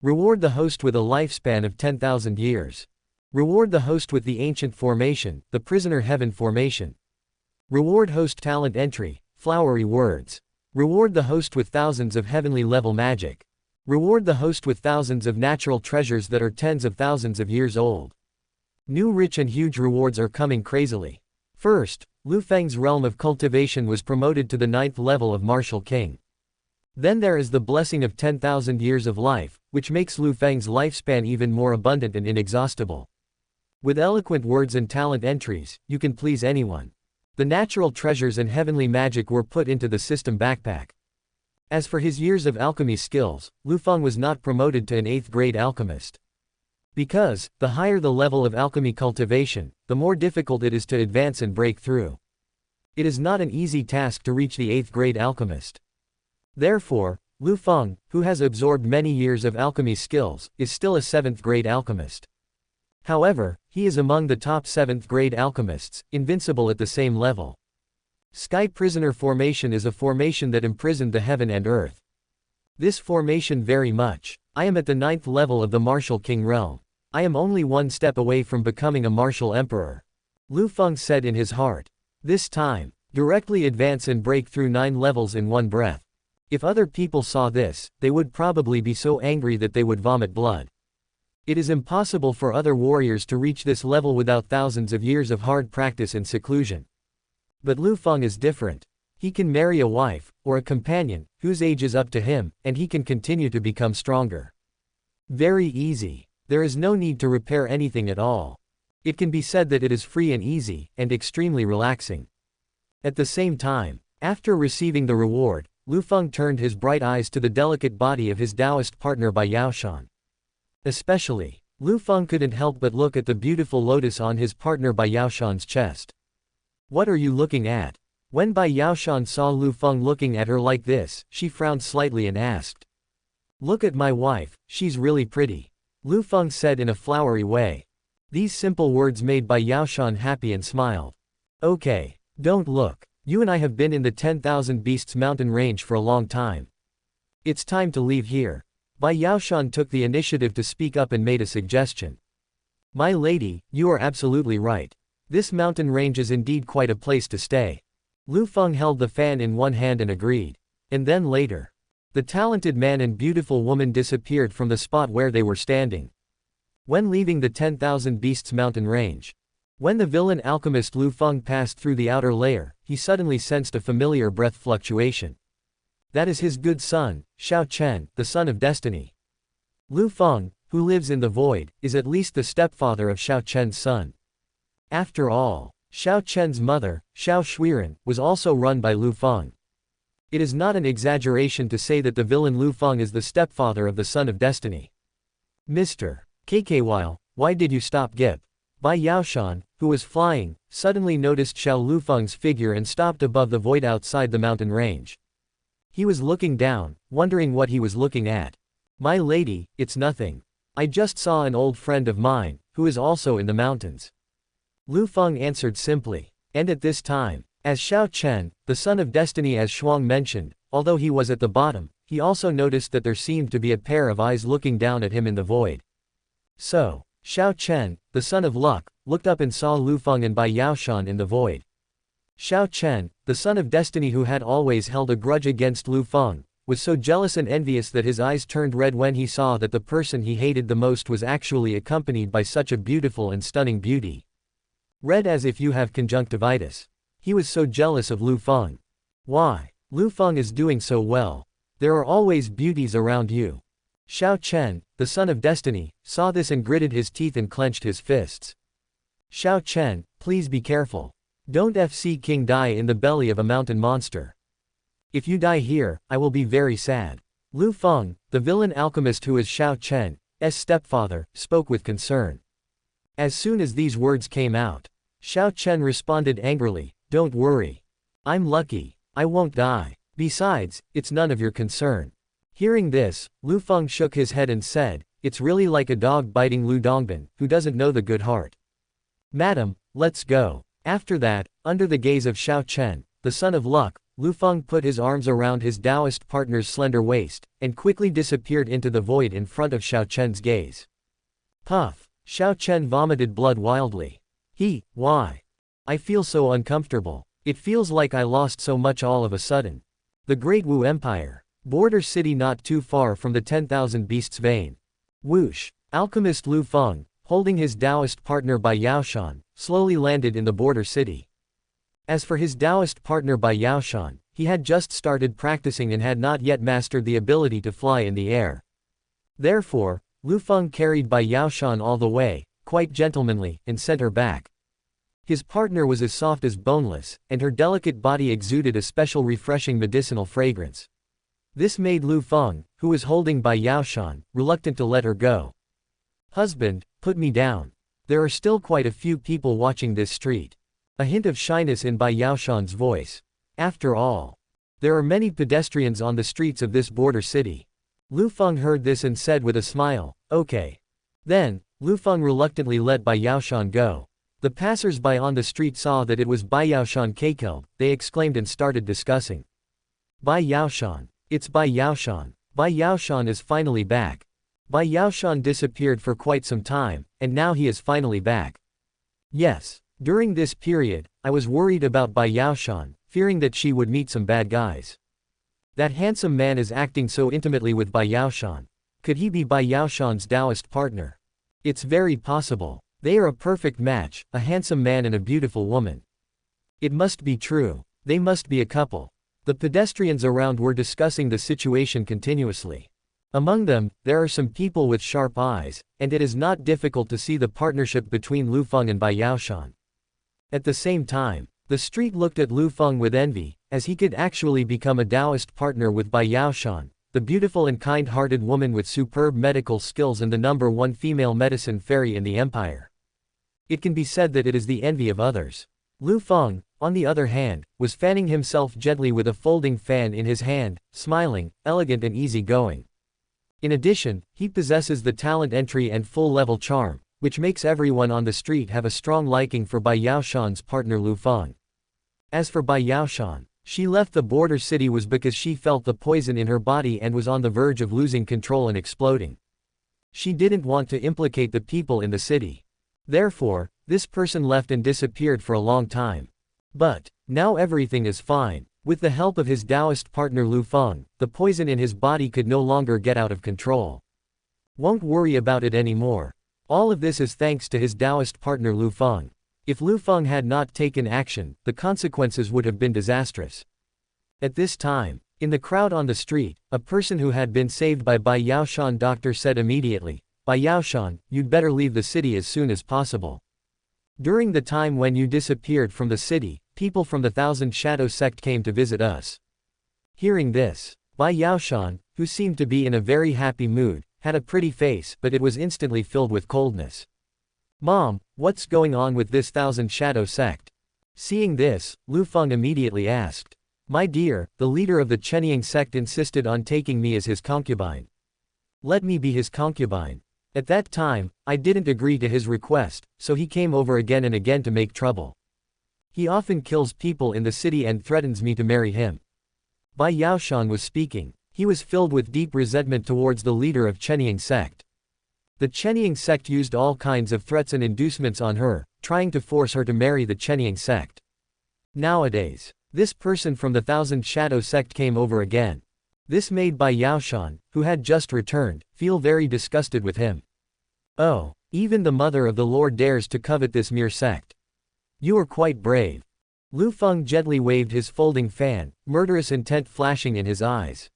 Reward the host with a lifespan of 10,000 years. Reward the host with the Ancient Formation, the Prisoner Heaven Formation. Reward host talent entry, flowery words. Reward the host with thousands of heavenly level magic. Reward the host with thousands of natural treasures that are tens of thousands of years old. New rich and huge rewards are coming crazily. First, Liu Feng's realm of cultivation was promoted to the 9th level of Martial King. Then there is the blessing of 10,000 years of life, which makes Liu Feng's lifespan even more abundant and inexhaustible. With eloquent words and talent entries, you can please anyone. The natural treasures and heavenly magic were put into the system backpack. As for his years of alchemy skills, Liu Feng was not promoted to an 8th grade alchemist. Because, the higher the level of alchemy cultivation, the more difficult it is to advance and break through. It is not an easy task to reach the 8th grade alchemist. Therefore, Liu Feng, who has absorbed many years of alchemy skills, is still a 7th grade alchemist. However, he is among the top 7th grade alchemists, invincible at the same level. Sky Prisoner Formation is a formation that imprisoned the heaven and earth. This formation very much. I am at the 9th level of the Martial King Realm. I am only one step away from becoming a martial emperor. Liu Feng said in his heart. This time, directly advance and break through 9 levels in one breath. If other people saw this, they would probably be so angry that they would vomit blood. It is impossible for other warriors to reach this level without thousands of years of hard practice and seclusion. But Liu Feng is different. He can marry a wife, or a companion, whose age is up to him, and he can continue to become stronger. Very easy. There is no need to repair anything at all. It can be said that it is free and easy, and extremely relaxing. At the same time, after receiving the reward, Liu Feng turned his bright eyes to the delicate body of his Taoist partner Bai Yaoshan. Especially, Liu Feng couldn't help but look at the beautiful lotus on his partner Bai Yaoshan's chest. What are you looking at? When Bai Yaoshan saw Liu Feng looking at her like this, she frowned slightly and asked. Look at my wife, she's really pretty. Liu Feng said in a flowery way. These simple words made Bai Yaoshan happy and smiled. Okay. Don't look. You and I have been in the 10,000 Beasts mountain range for a long time. It's time to leave here. Bai Yaoshan took the initiative to speak up and made a suggestion. My lady, you are absolutely right. This mountain range is indeed quite a place to stay. Liu Feng held the fan in one hand and agreed. And then later, the talented man and beautiful woman disappeared from the spot where they were standing. When leaving the 10,000 Beasts mountain range, when the villain alchemist Liu Feng passed through the outer layer, he suddenly sensed a familiar breath fluctuation. That is his good son, Shuangwen, the son of destiny. Liu Feng, who lives in the void, is at least the stepfather of Shuangwen's son. After all, Shuangwen's mother, Shuangwen, was also run by Liu Feng. It is not an exaggeration to say that the villain Liu Feng is the stepfather of the son of destiny. Mr. KKY, why did you stop? Gip. Bai Yaoshan, who was flying, suddenly noticed Xiao Lufeng's figure and stopped above the void outside the mountain range. He was looking down, wondering what he was looking at. My lady, it's nothing. I just saw an old friend of mine, who is also in the mountains. Liu Feng answered simply. And at this time, as Shuangwen, the son of destiny as Shuang mentioned, although he was at the bottom, he also noticed that there seemed to be a pair of eyes looking down at him in the void. So, Shuangwen, the son of luck, looked up and saw Liu Feng and Bai Yaoshan in the void. Shuangwen, the son of destiny who had always held a grudge against Liu Feng, was so jealous and envious that his eyes turned red when he saw that the person he hated the most was actually accompanied by such a beautiful and stunning beauty. Red as if you have conjunctivitis. He was so jealous of Liu Feng. Why? Liu Feng is doing so well. There are always beauties around you. Shuangwen, the son of destiny, saw this and gritted his teeth and clenched his fists. Shuangwen, please be careful. Don't FC King die in the belly of a mountain monster. If you die here, I will be very sad. Liu Feng, the villain alchemist who is Shuangwen's stepfather, spoke with concern. As soon as these words came out, Shuangwen responded angrily, don't worry. I'm lucky. I won't die. Besides, it's none of your concern. Hearing this, Liu Feng shook his head and said, it's really like a dog biting Lu Dongbin, who doesn't know the good heart. Madam, let's go. After that, under the gaze of Shuangwen, the son of luck, Liu Feng put his arms around his Taoist partner's slender waist, and quickly disappeared into the void in front of Shuangwen's gaze. Puff. Shuangwen vomited blood wildly. Why? I feel so uncomfortable. It feels like I lost so much all of a sudden. The Great Wu Empire. Border city not too far from the 10,000 Beasts vein. Whoosh. Alchemist Liu Feng, holding his Taoist partner Bai Yaoshan, slowly landed in the border city. As for his Taoist partner Bai Yaoshan, he had just started practicing and had not yet mastered the ability to fly in the air. Therefore, Liu Feng carried Bai Yaoshan all the way, quite gentlemanly, and sent her back. His partner was as soft as boneless, and her delicate body exuded a special refreshing medicinal fragrance. This made Liu Feng, who was holding Bai Yaoshan, reluctant to let her go. Husband, put me down. There are still quite a few people watching this street. A hint of shyness in Bai Yaoshan's voice. After all, there are many pedestrians on the streets of this border city. Liu Feng heard this and said with a smile, okay. Then, Liu Feng reluctantly let Bai Yaoshan go. The passers-by on the street saw that it was Bai Yaoshan killed. They exclaimed and started discussing. Bai Yaoshan. It's Bai Yaoshan. Bai Yaoshan is finally back. Bai Yaoshan disappeared for quite some time, and now he is finally back. Yes, during this period, I was worried about Bai Yaoshan, fearing that she would meet some bad guys. That handsome man is acting so intimately with Bai Yaoshan. Could he be Bai Yaoshan's Taoist partner? It's very possible. They are a perfect match, a handsome man and a beautiful woman. It must be true. They must be a couple. The pedestrians around were discussing the situation continuously. Among them, there are some people with sharp eyes, and it is not difficult to see the partnership between Liu Feng and Bai Yaoshan. At the same time, the street looked at Liu Feng with envy, as he could actually become a Taoist partner with Bai Yaoshan, the beautiful and kind-hearted woman with superb medical skills and the #1 female medicine fairy in the empire. It can be said that it is the envy of others. Liu Feng, on the other hand, was fanning himself gently with a folding fan in his hand, smiling, elegant and easy-going. In addition, he possesses the talent entry and full-level charm, which makes everyone on the street have a strong liking for Bai Yaoshan's partner Liu Feng. As for Bai Yaoshan, she left the border city was because she felt the poison in her body and was on the verge of losing control and exploding. She didn't want to implicate the people in the city. Therefore, this person left and disappeared for a long time. But now everything is fine. With the help of his Taoist partner Liu Feng, the poison in his body could no longer get out of control. Won't worry about it anymore. All of this is thanks to his Taoist partner Liu Feng. If Liu Feng had not taken action, the consequences would have been disastrous. At this time, in the crowd on the street, a person who had been saved by Bai Yaoshan doctor said immediately, "Bai Yaoshan, you'd better leave the city as soon as possible. During the time when you disappeared from the city, people from the Thousand Shadow sect came to visit us." Hearing this, Bai Yaoshan, who seemed to be in a very happy mood, had a pretty face but it was instantly filled with coldness. "Mom, what's going on with this Thousand Shadow sect?" Seeing this, Liu Feng immediately asked. "My dear, the leader of the Chenying sect insisted on taking me as his concubine. Let me be his concubine. At that time, I didn't agree to his request, so he came over again and again to make trouble. He often kills people in the city and threatens me to marry him." Bai Yaoshan was speaking. He was filled with deep resentment towards the leader of Chenying sect. The Chenying sect used all kinds of threats and inducements on her, trying to force her to marry the Chenying sect. Nowadays, this person from the Thousand Shadow sect came over again. This made Bai Yaoshan, who had just returned, feel very disgusted with him. "Oh, even the mother of the Lord dares to covet this mere sect. You are quite brave." Liu Feng gently waved his folding fan, murderous intent flashing in his eyes.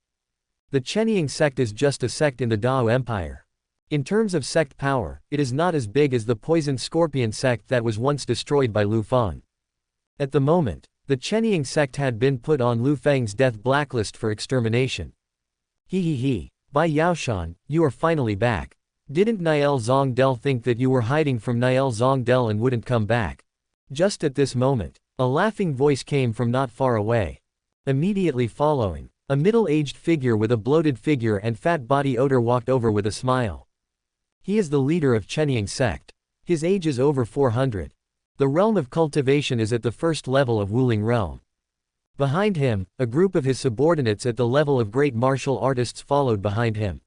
The Chenying sect is just a sect in the Dao Empire. In terms of sect power, it is not as big as the poison scorpion sect that was once destroyed by Liu Feng. At the moment, the Chenying sect had been put on Liu Feng's death blacklist for extermination. He. Bai Yaoshan, you are finally back. Didn't Niel Zongdel think that you were hiding from Niel Zongdel and wouldn't come back? Just at this moment, a laughing voice came from not far away. Immediately following, a middle-aged figure with a bloated figure and fat body odor walked over with a smile. He is the leader of Chenying sect. His age is over 400. The realm of cultivation is at the first level of Wuling realm. Behind him, a group of his subordinates at the level of great martial artists followed behind him.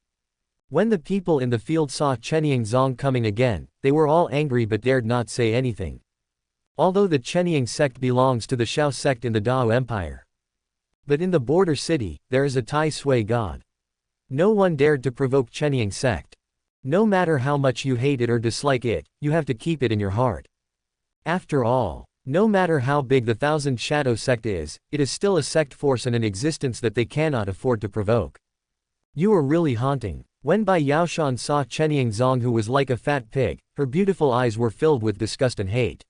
When the people in the field saw Chenying Zong coming again, they were all angry but dared not say anything. Although the Chenying sect belongs to the Shao sect in the Dao Empire. But in the border city, there is a Tai Sui god. No one dared to provoke Chenying sect. No matter how much you hate it or dislike it, you have to keep it in your heart. After all, no matter how big the Thousand Shadow sect is, it is still a sect force and an existence that they cannot afford to provoke. You are really haunting. When Bai Yaoshan saw Chenying Zong, who was like a fat pig, her beautiful eyes were filled with disgust and hate.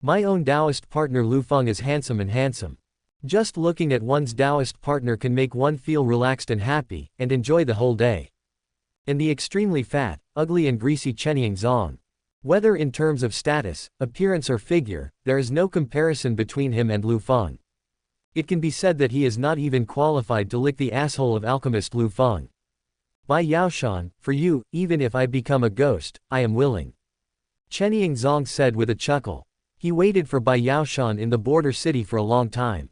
My own Taoist partner Liu Feng is handsome and handsome. Just looking at one's Taoist partner can make one feel relaxed and happy, and enjoy the whole day. And the extremely fat, ugly and greasy Chenying Zong. Whether in terms of status, appearance or figure, there is no comparison between him and Liu Feng. It can be said that he is not even qualified to lick the asshole of alchemist Liu Feng. Bai Yaoshan, for you, even if I become a ghost, I am willing. Chenying Zong said with a chuckle. He waited for Bai Yaoshan in the border city for a long time.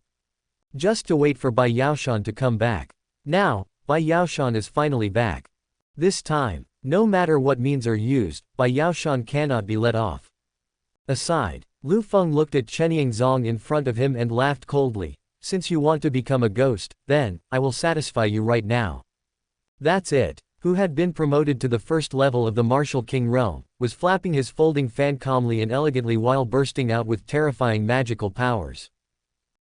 Just to wait for Bai Yaoshan to come back. Now, Bai Yaoshan is finally back. This time, no matter what means are used, Bai Yaoshan cannot be let off. Aside, Liu Feng looked at Chenying Zong in front of him and laughed coldly. Since you want to become a ghost, then, I will satisfy you right now. That's it. Who had been promoted to the first level of the Martial King realm, was flapping his folding fan calmly and elegantly while bursting out with terrifying magical powers.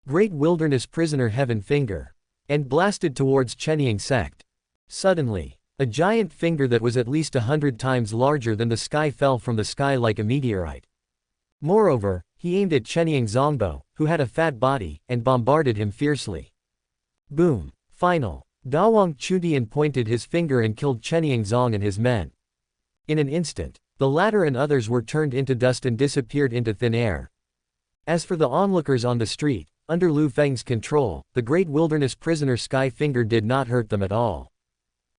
Great Wilderness Prisoner Heaven Finger. And blasted towards Chenying sect. Suddenly, a giant finger that was at least 100 times larger than the sky fell from the sky like a meteorite. Moreover, he aimed at Chenying Zongbo, who had a fat body, and bombarded him fiercely. Boom. Final. Dawang Chutian pointed his finger and killed Chenying Zong and his men. In an instant, the latter and others were turned into dust and disappeared into thin air. As for the onlookers on the street, under Liu Feng's control, the great wilderness prisoner Sky Finger did not hurt them at all.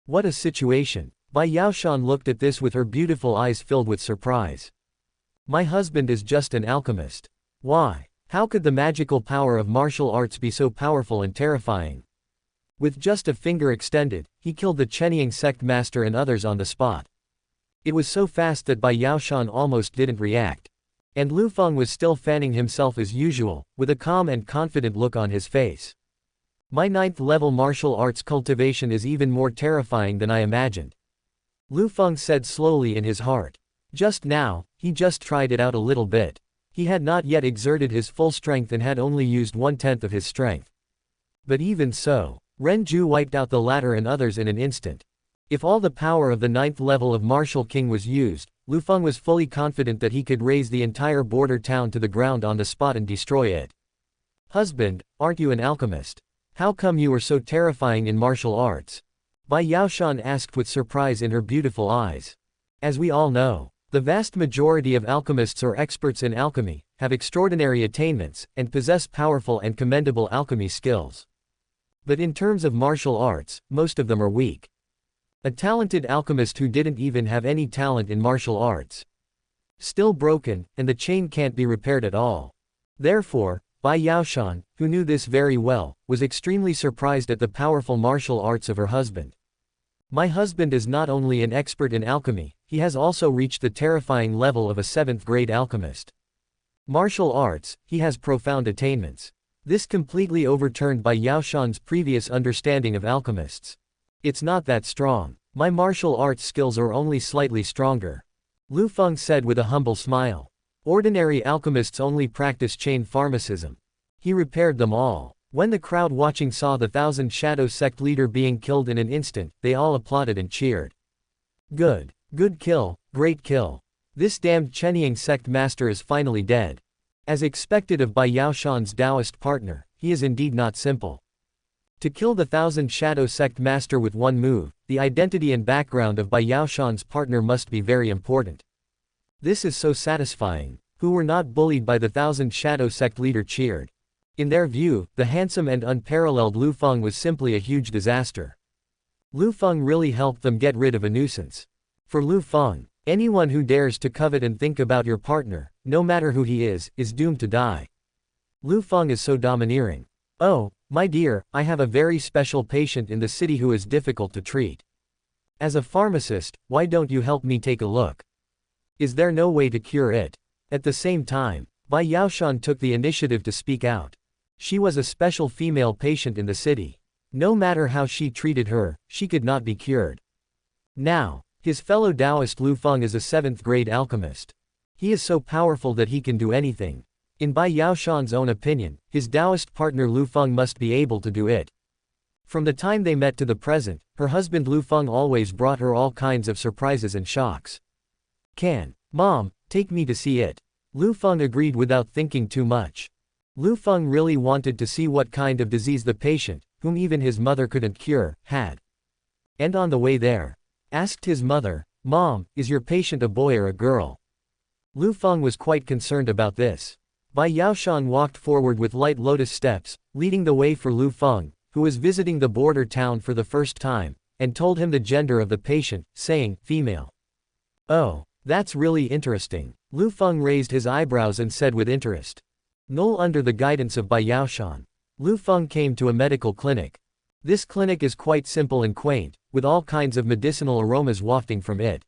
What a situation. Bai Yaoshan looked at this with her beautiful eyes filled with surprise. My husband is just an alchemist. Why? How could the magical power of martial arts be so powerful and terrifying? With just a finger extended, he killed the Chenying sect master and others on the spot. It was so fast that Bai Yaoshan almost didn't react. And Liu Feng was still fanning himself as usual, with a calm and confident look on his face. My 9th level martial arts cultivation is even more terrifying than I imagined. Liu Feng said slowly in his heart. Just now, he just tried it out a little bit. He had not yet exerted his full strength and had only used 1/10 of his strength. But even so, Ren Ju wiped out the latter and others in an instant. If all the power of the 9th level of Martial King was used, Liu Feng was fully confident that he could raise the entire border town to the ground on the spot and destroy it. Husband, aren't you an alchemist? How come you are so terrifying in martial arts? Bai Yaoshan asked with surprise in her beautiful eyes. As we all know, the vast majority of alchemists or experts in alchemy, have extraordinary attainments, and possess powerful and commendable alchemy skills. But in terms of martial arts, most of them are weak. A talented alchemist who didn't even have any talent in martial arts. Still broken, and the chain can't be repaired at all. Therefore, Bai Yaoshan, who knew this very well, was extremely surprised at the powerful martial arts of her husband. My husband is not only an expert in alchemy, he has also reached the terrifying level of a 7th grade alchemist. Martial arts, he has profound attainments. This completely overturned Bai Yaoshan's previous understanding of alchemists. It's not that strong. My martial arts skills are only slightly stronger. Liu Feng said with a humble smile. Ordinary alchemists only practice chain pharmacism. He repaired them all. When the crowd watching saw the Thousand Shadow sect leader being killed in an instant, they all applauded and cheered. Good. Good kill, great kill. This damned Chenying sect master is finally dead. As expected of Bai Yaoshan's Taoist partner, he is indeed not simple. To kill the Thousand Shadow sect master with one move, the identity and background of Bai Yaoshan's partner must be very important. This is so satisfying. Who were not bullied by the Thousand Shadow sect leader cheered. In their view, the handsome and unparalleled Liu Feng was simply a huge disaster. Liu Feng really helped them get rid of a nuisance. For Liu Feng, anyone who dares to covet and think about your partner, no matter who he is doomed to die. Liu Feng is so domineering. Oh, my dear, I have a very special patient in the city who is difficult to treat. As a pharmacist, why don't you help me take a look? Is there no way to cure it? At the same time, Bai Yaoshan took the initiative to speak out. She was a special female patient in the city. No matter how she treated her, she could not be cured. Now, his fellow Taoist Liu Feng is a 7th grade alchemist. He is so powerful that he can do anything. In Bai Yaoshan's own opinion, his Taoist partner Liu Feng must be able to do it. From the time they met to the present, her husband Liu Feng always brought her all kinds of surprises and shocks. Mom, take me to see it. Liu Feng agreed without thinking too much. Liu Feng really wanted to see what kind of disease the patient, whom even his mother couldn't cure, had. And on the way there, asked his mother, Mom, is your patient a boy or a girl? Liu Feng was quite concerned about this. Bai Yaoshan walked forward with light lotus steps, leading the way for Liu Feng, who was visiting the border town for the first time, and told him the gender of the patient, saying, female. Oh, that's really interesting. Liu Feng raised his eyebrows and said with interest. Null under the guidance of Bai Yaoshan. Liu Feng came to a medical clinic. This clinic is quite simple and quaint, with all kinds of medicinal aromas wafting from it.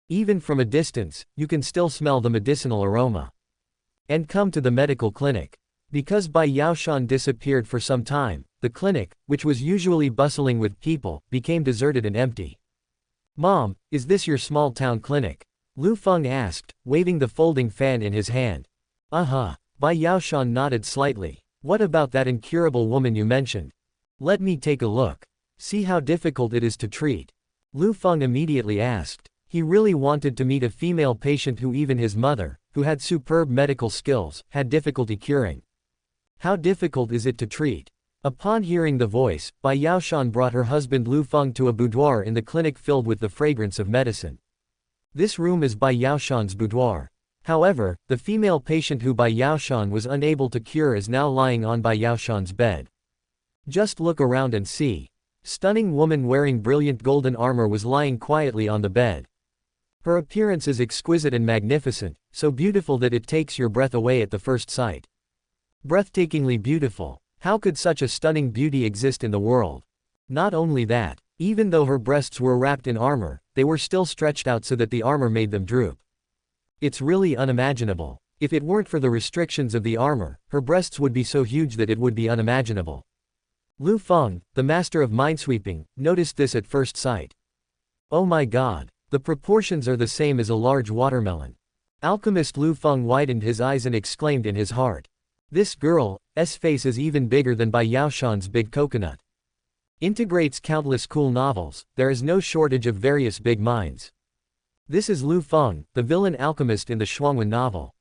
Even from a distance, you can still smell the medicinal aroma. And come to the medical clinic. Because Bai Yaoshan disappeared for some time, the clinic, which was usually bustling with people, became deserted and empty. Mom, is this your small town clinic? Liu Feng asked, waving the folding fan in his hand. Uh-huh. Bai Yaoshan nodded slightly. What about that incurable woman you mentioned? Let me take a look. See how difficult it is to treat. Liu Feng immediately asked. He really wanted to meet a female patient who even his mother, who had superb medical skills, had difficulty curing. How difficult is it to treat? Upon hearing the voice, Bai Yaoshan brought her husband Liu Feng to a boudoir in the clinic filled with the fragrance of medicine. This room is Bai Yaoshan's boudoir. However, the female patient who Bai Yaoshan was unable to cure is now lying on Bai Yaoshan's bed. Just look around and see. Stunning woman wearing brilliant golden armor was lying quietly on the bed. Her appearance is exquisite and magnificent, so beautiful that it takes your breath away at the first sight. Breathtakingly beautiful. How could such a stunning beauty exist in the world? Not only that, even though her breasts were wrapped in armor, they were still stretched out so that the armor made them droop. It's really unimaginable. If it weren't for the restrictions of the armor, her breasts would be so huge that it would be unimaginable. Liu Feng, the master of minesweeping, noticed this at first sight. Oh my god, the proportions are the same as a large watermelon. Alchemist Liu Feng widened his eyes and exclaimed in his heart. This girl's face is even bigger than Bai Yaoshan's big coconut. Integrates countless cool novels, there is no shortage of various big minds. This is Liu Feng, the villain alchemist in the Shuangwen novel.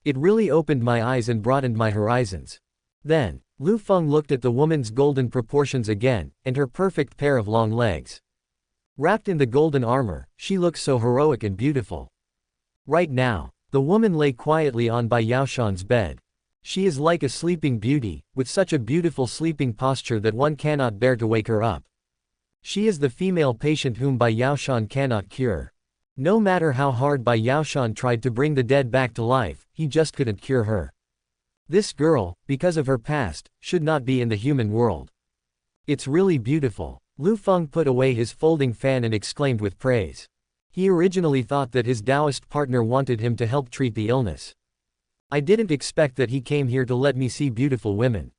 It really opened my eyes and broadened my horizons. Then, Liu Feng looked at the woman's golden proportions again, and her perfect pair of long legs. Wrapped in the golden armor, she looks so heroic and beautiful. Right now, the woman lay quietly on Bai Yaoshan's bed. She is like a sleeping beauty, with such a beautiful sleeping posture that one cannot bear to wake her up. She is the female patient whom Bai Yaoshan cannot cure. No matter how hard Bai Yaoshan tried to bring the dead back to life, he just couldn't cure her. This girl, because of her past, should not be in the human world. It's really beautiful. Liu Feng put away his folding fan and exclaimed with praise. He originally thought that his Taoist partner wanted him to help treat the illness. I didn't expect that he came here to let me see beautiful women.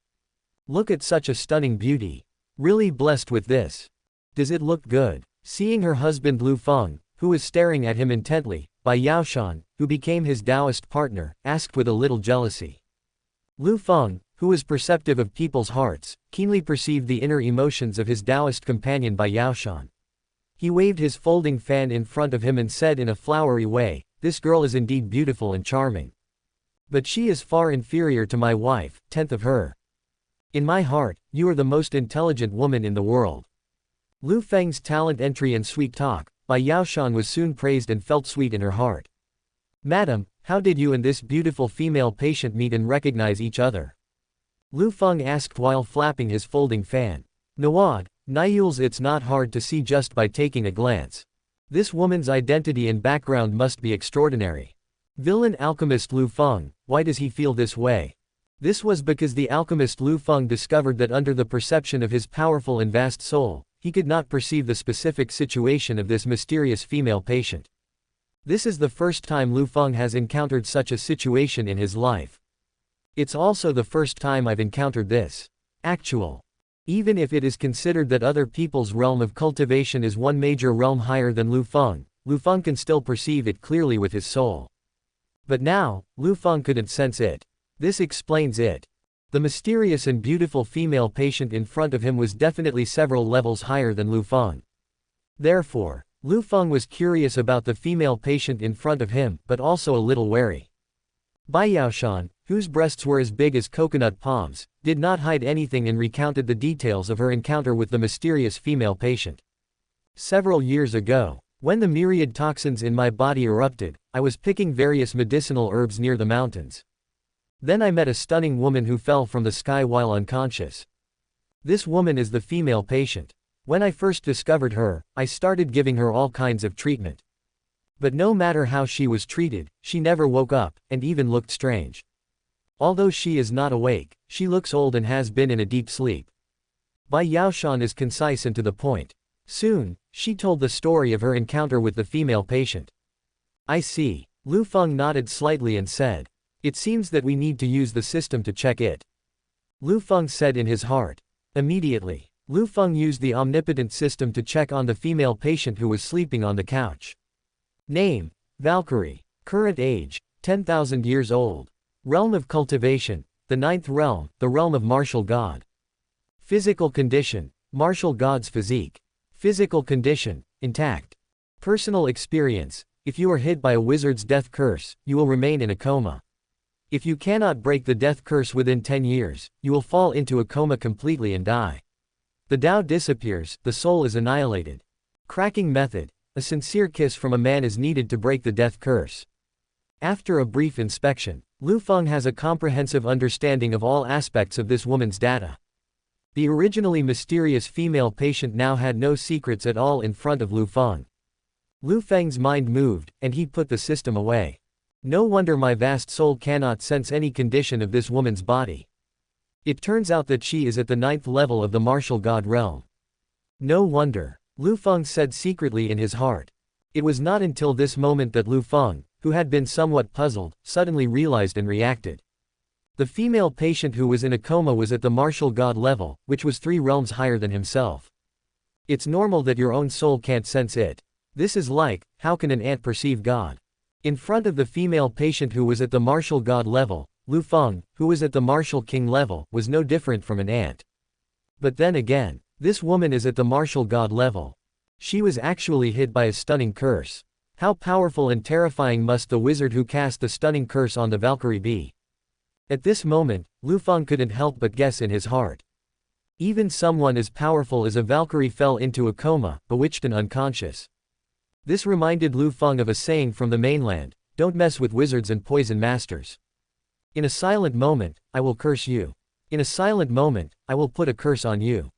Look at such a stunning beauty. Really blessed with this. Does it look good? Seeing her husband Liu Feng, who was staring at him intently, Bai Yaoshan, who became his Taoist partner, asked with a little jealousy. Liu Feng, who was perceptive of people's hearts, keenly perceived the inner emotions of his Taoist companion Bai Yaoshan. He waved his folding fan in front of him and said in a flowery way, "This girl is indeed beautiful and charming. But she is far inferior to my wife, 10th of her. In my heart, you are the most intelligent woman in the world." Liu Feng's talent entry and sweet talk, Bai Yaoshan was soon praised and felt sweet in her heart. "Madam, how did you and this beautiful female patient meet and recognize each other?" Liu Feng asked while flapping his folding fan. "Nawad, Niuls, it's not hard to see just by taking a glance. This woman's identity and background must be extraordinary." Villain alchemist Liu Feng, why does he feel this way? This was because the alchemist Liu Feng discovered that under the perception of his powerful and vast soul, he could not perceive the specific situation of this mysterious female patient. This is the first time Liu Feng has encountered such a situation in his life. It's also the first time I've encountered this. Actual. Even if it is considered that other people's realm of cultivation is one major realm higher than Liu Feng can still perceive it clearly with his soul. But now, Liu Feng couldn't sense it. This explains it. The mysterious and beautiful female patient in front of him was definitely several levels higher than Liu Feng. Therefore, Liu Feng was curious about the female patient in front of him, but also a little wary. Bai Yaoshan, whose breasts were as big as coconut palms, did not hide anything and recounted the details of her encounter with the mysterious female patient. Several years ago, when the myriad toxins in my body erupted, I was picking various medicinal herbs near the mountains. Then I met a stunning woman who fell from the sky while unconscious. This woman is the female patient. When I first discovered her, I started giving her all kinds of treatment. But no matter how she was treated, she never woke up, and even looked strange. Although she is not awake, she looks old and has been in a deep sleep. Bai Yaoshan is concise and to the point. Soon, she told the story of her encounter with the female patient. I see. Liu Feng nodded slightly and said. It seems that we need to use the system to check it. Liu Feng said in his heart. Immediately, Liu Feng used the omnipotent system to check on the female patient who was sleeping on the couch. Name, Valkyrie. Current age, 10,000 years old. Realm of cultivation, the 9th realm, the realm of martial god. Physical condition, martial god's physique. Physical condition, intact. Personal experience, if you are hit by a wizard's death curse, you will remain in a coma. If you cannot break the death curse within 10 years, you will fall into a coma completely and die. The Tao disappears, the soul is annihilated. Cracking method, a sincere kiss from a man is needed to break the death curse. After a brief inspection, Liu Feng has a comprehensive understanding of all aspects of this woman's data. The originally mysterious female patient now had no secrets at all in front of Liu Feng. Liu Feng's mind moved, and he put the system away. No wonder my vast soul cannot sense any condition of this woman's body. It turns out that she is at the 9th level of the martial god realm. No wonder, Liu Feng said secretly in his heart. It was not until this moment that Liu Feng, who had been somewhat puzzled, suddenly realized and reacted. The female patient who was in a coma was at the martial god level, which was 3 realms higher than himself. It's normal that your own soul can't sense it. This is like, how can an ant perceive God? In front of the female patient who was at the martial god level, Liu Feng, who was at the martial king level, was no different from an ant. But then again, this woman is at the martial god level. She was actually hit by a stunning curse. How powerful and terrifying must the wizard who cast the stunning curse on the Valkyrie be? At this moment, Liu Feng couldn't help but guess in his heart. Even someone as powerful as a Valkyrie fell into a coma, bewitched and unconscious. This reminded Liu Feng of a saying from the mainland, "Don't mess with wizards and poison masters. In a silent moment, I will curse you. In a silent moment, I will put a curse on you."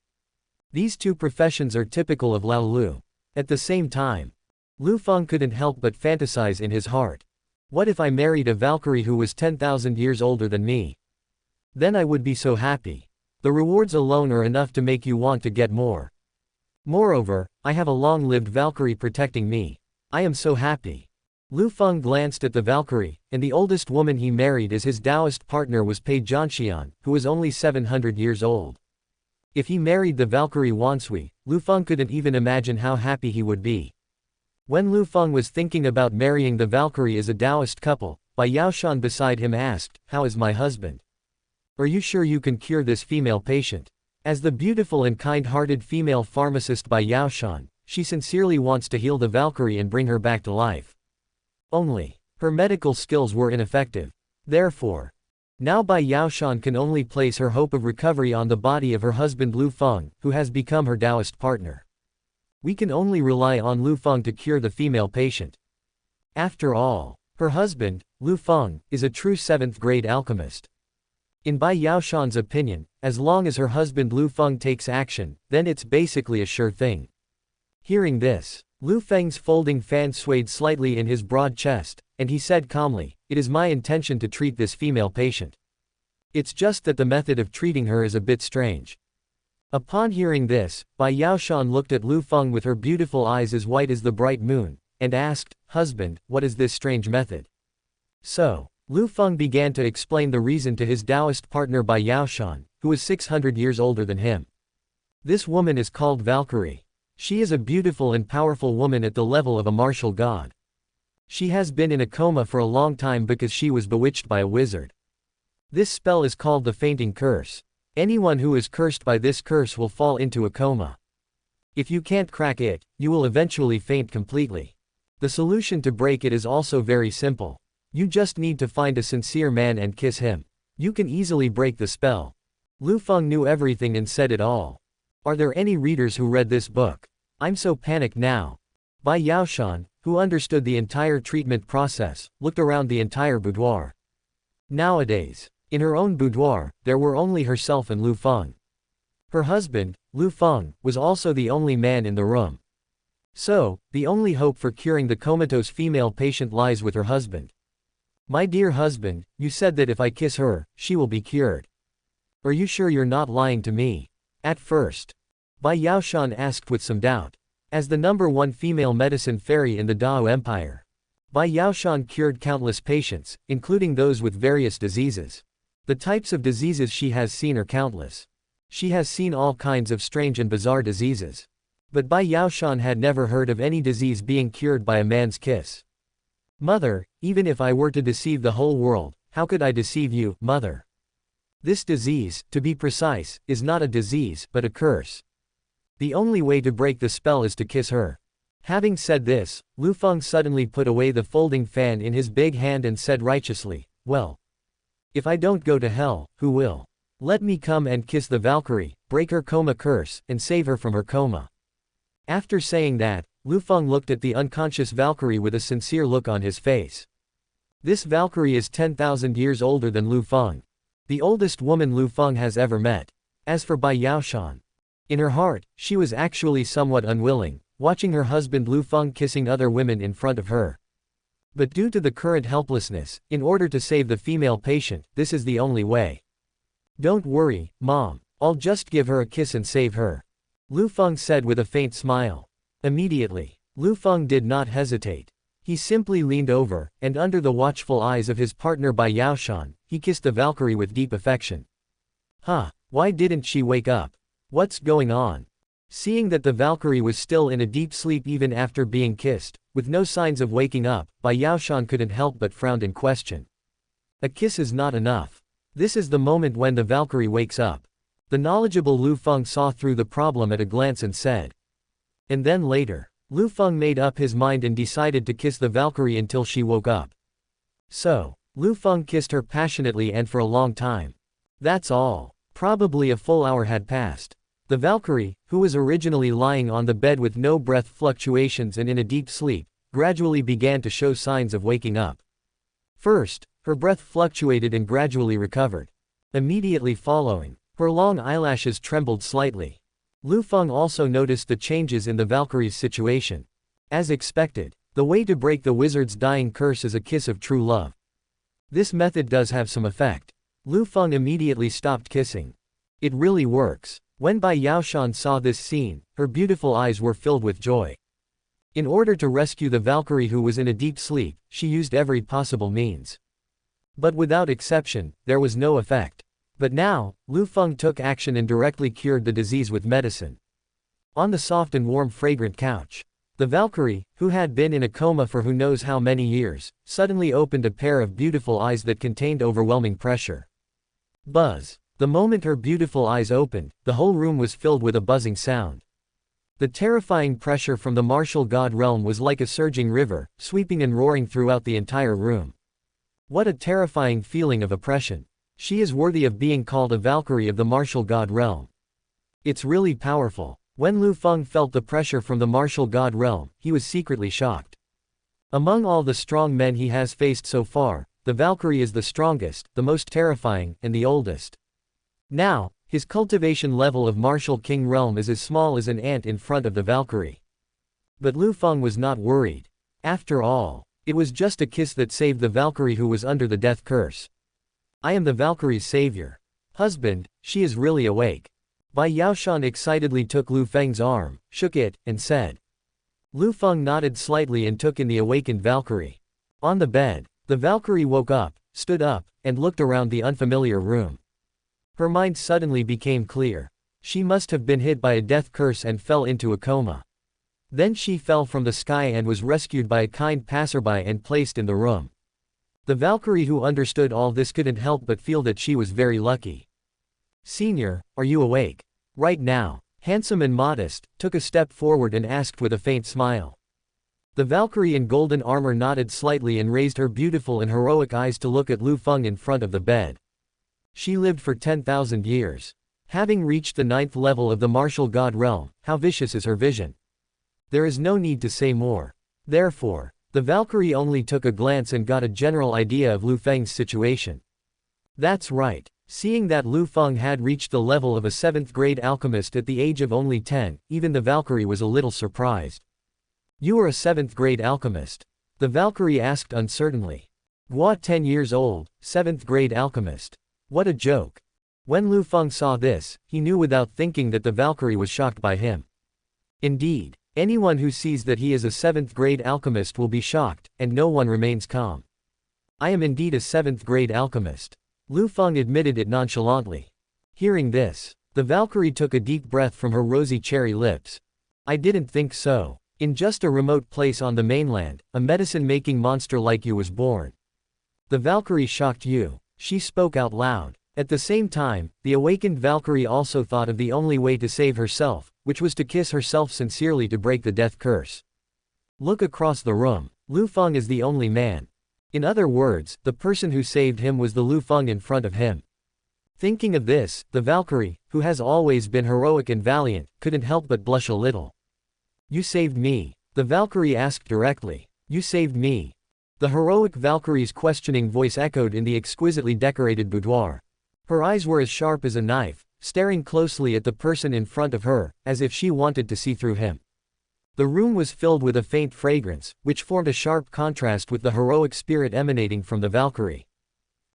These 2 professions are typical of Lao Lu. At the same time, Liu Feng couldn't help but fantasize in his heart. What if I married a Valkyrie who was 10,000 years older than me? Then I would be so happy. The rewards alone are enough to make you want to get more. Moreover, I have a long-lived Valkyrie protecting me. I am so happy. Liu Feng glanced at the Valkyrie, and the oldest woman he married as his Taoist partner was Pei Zhanxian, who was only 700 years old. If he married the Valkyrie Wansui, Liu Feng couldn't even imagine how happy he would be. When Liu Feng was thinking about marrying the Valkyrie as a Taoist couple, Bai Yaoshan beside him asked, "How is my husband? Are you sure you can cure this female patient?" As the beautiful and kind-hearted female pharmacist Bai Yaoshan, she sincerely wants to heal the Valkyrie and bring her back to life. Only, her medical skills were ineffective. Therefore, now Bai Yaoshan can only place her hope of recovery on the body of her husband Liu Feng, who has become her Taoist partner. We can only rely on Liu Feng to cure the female patient. After all, her husband, Liu Feng, is a true 7th-grade alchemist. In Bai Yaoshan's opinion, as long as her husband Liu Feng takes action, then it's basically a sure thing. Hearing this, Liu Feng's folding fan swayed slightly in his broad chest, and he said calmly, "It is my intention to treat this female patient. It's just that the method of treating her is a bit strange." Upon hearing this, Bai Yaoshan looked at Liu Feng with her beautiful eyes as white as the bright moon, and asked, "Husband, what is this strange method?" So, Liu Feng began to explain the reason to his Taoist partner Bai Yaoshan, who was 600 years older than him. This woman is called Valkyrie. She is a beautiful and powerful woman at the level of a martial god. She has been in a coma for a long time because she was bewitched by a wizard. This spell is called the fainting curse. Anyone who is cursed by this curse will fall into a coma. If you can't crack it, you will eventually faint completely. The solution to break it is also very simple. You just need to find a sincere man and kiss him. You can easily break the spell. Liu Feng knew everything and said it all. Are there any readers who read this book? I'm so panicked now. Bai Yaoshan, who understood the entire treatment process, looked around the entire boudoir. Nowadays, in her own boudoir, there were only herself and Liu Feng. Her husband, Liu Feng, was also the only man in the room. So, the only hope for curing the comatose female patient lies with her husband. "My dear husband, you said that if I kiss her, she will be cured. Are you sure you're not lying to me?" At first, Bai Yaoshan asked with some doubt. As the #1 female medicine fairy in the Dao Empire, Bai Yaoshan cured countless patients, including those with various diseases. The types of diseases she has seen are countless. She has seen all kinds of strange and bizarre diseases. But Bai Yaoshan had never heard of any disease being cured by a man's kiss. "Mother, even if I were to deceive the whole world, how could I deceive you, mother? This disease, to be precise, is not a disease, but a curse. The only way to break the spell is to kiss her." Having said this, Liu Feng suddenly put away the folding fan in his big hand and said righteously, "Well, if I don't go to hell, who will? Let me come and kiss the Valkyrie, break her coma curse, and save her from her coma." After saying that, Liu Feng looked at the unconscious Valkyrie with a sincere look on his face. This Valkyrie is 10,000 years older than Liu Feng. The oldest woman Liu Feng has ever met. As for Bai Yaoshan, in her heart, she was actually somewhat unwilling, watching her husband Liu Feng kissing other women in front of her. But due to the current helplessness, in order to save the female patient, this is the only way. Don't worry, Mom. I'll just give her a kiss and save her, Liu Feng said with a faint smile. Immediately, Liu Feng did not hesitate. He simply leaned over, and under the watchful eyes of his partner Bai Yaoshan, he kissed the Valkyrie with deep affection. Huh, why didn't she wake up? What's going on? Seeing that the Valkyrie was still in a deep sleep even after being kissed, with no signs of waking up, Bai Yaoshan couldn't help but frown in question. A kiss is not enough. This is the moment when the Valkyrie wakes up. The knowledgeable Liu Feng saw through the problem at a glance and said. And then later, Liu Feng made up his mind and decided to kiss the Valkyrie until she woke up. So, Liu Feng kissed her passionately and for a long time. That's all. Probably a full hour had passed. The Valkyrie, who was originally lying on the bed with no breath fluctuations and in a deep sleep, gradually began to show signs of waking up. First, her breath fluctuated and gradually recovered. Immediately following, her long eyelashes trembled slightly. Liu Feng also noticed the changes in the Valkyrie's situation. As expected, the way to break the wizard's dying curse is a kiss of true love. This method does have some effect. Liu Feng immediately stopped kissing. It really works. When Bai Yaoshan saw this scene, her beautiful eyes were filled with joy. In order to rescue the Valkyrie who was in a deep sleep, she used every possible means. But without exception, there was no effect. But now, Liu Feng took action and directly cured the disease with medicine. On the soft and warm fragrant couch, the Valkyrie, who had been in a coma for who knows how many years, suddenly opened a pair of beautiful eyes that contained overwhelming pressure. Buzz. The moment her beautiful eyes opened, the whole room was filled with a buzzing sound. The terrifying pressure from the martial god realm was like a surging river, sweeping and roaring throughout the entire room. What a terrifying feeling of oppression. She is worthy of being called a Valkyrie of the martial god realm. It's really powerful. When Liu Feng felt the pressure from the martial god realm, he was secretly shocked. Among all the strong men he has faced so far, the Valkyrie is the strongest, the most terrifying, and the oldest. Now, his cultivation level of martial king realm is as small as an ant in front of the Valkyrie. But Liu Feng was not worried. After all, it was just a kiss that saved the Valkyrie who was under the death curse. I am the Valkyrie's savior. Husband, she is really awake. Bai Yaoshan excitedly took Liu Feng's arm, shook it, and said. Liu Feng nodded slightly and took in the awakened Valkyrie. On the bed, the Valkyrie woke up, stood up, and looked around the unfamiliar room. Her mind suddenly became clear. She must have been hit by a death curse and fell into a coma. Then she fell from the sky and was rescued by a kind passerby and placed in the room. The Valkyrie who understood all this couldn't help but feel that she was very lucky. Senior, are you awake? Right now, handsome and modest, took a step forward and asked with a faint smile. The Valkyrie in golden armor nodded slightly and raised her beautiful and heroic eyes to look at Liu Feng in front of the bed. She lived for 10,000 years. Having reached the 9th level of the martial god realm, how vicious is her vision? There is no need to say more. Therefore, the Valkyrie only took a glance and got a general idea of Liu Feng's situation. That's right. Seeing that Liu Feng had reached the level of a 7th grade alchemist at the age of only 10, even the Valkyrie was a little surprised. You are a 7th grade alchemist? The Valkyrie asked uncertainly. Gua 10 years old, 7th grade alchemist. What a joke. When Liu Feng saw this, he knew without thinking that the Valkyrie was shocked by him. Indeed, anyone who sees that he is a 7th grade alchemist will be shocked, and no one remains calm. I am indeed a 7th grade alchemist. Liu Feng admitted it nonchalantly. Hearing this, the Valkyrie took a deep breath from her rosy cherry lips. I didn't think so. In just a remote place on the mainland, a medicine-making monster like you was born. The Valkyrie shocked you. She spoke out loud. At the same time, the awakened Valkyrie also thought of the only way to save herself, which was to kiss herself sincerely to break the death curse. Look across the room. Liu Feng is the only man. In other words, the person who saved him was the Liu Feng in front of him. Thinking of this, the Valkyrie, who has always been heroic and valiant, couldn't help but blush a little. You saved me. The Valkyrie asked directly. You saved me. The heroic Valkyrie's questioning voice echoed in the exquisitely decorated boudoir. Her eyes were as sharp as a knife, staring closely at the person in front of her, as if she wanted to see through him. The room was filled with a faint fragrance, which formed a sharp contrast with the heroic spirit emanating from the Valkyrie.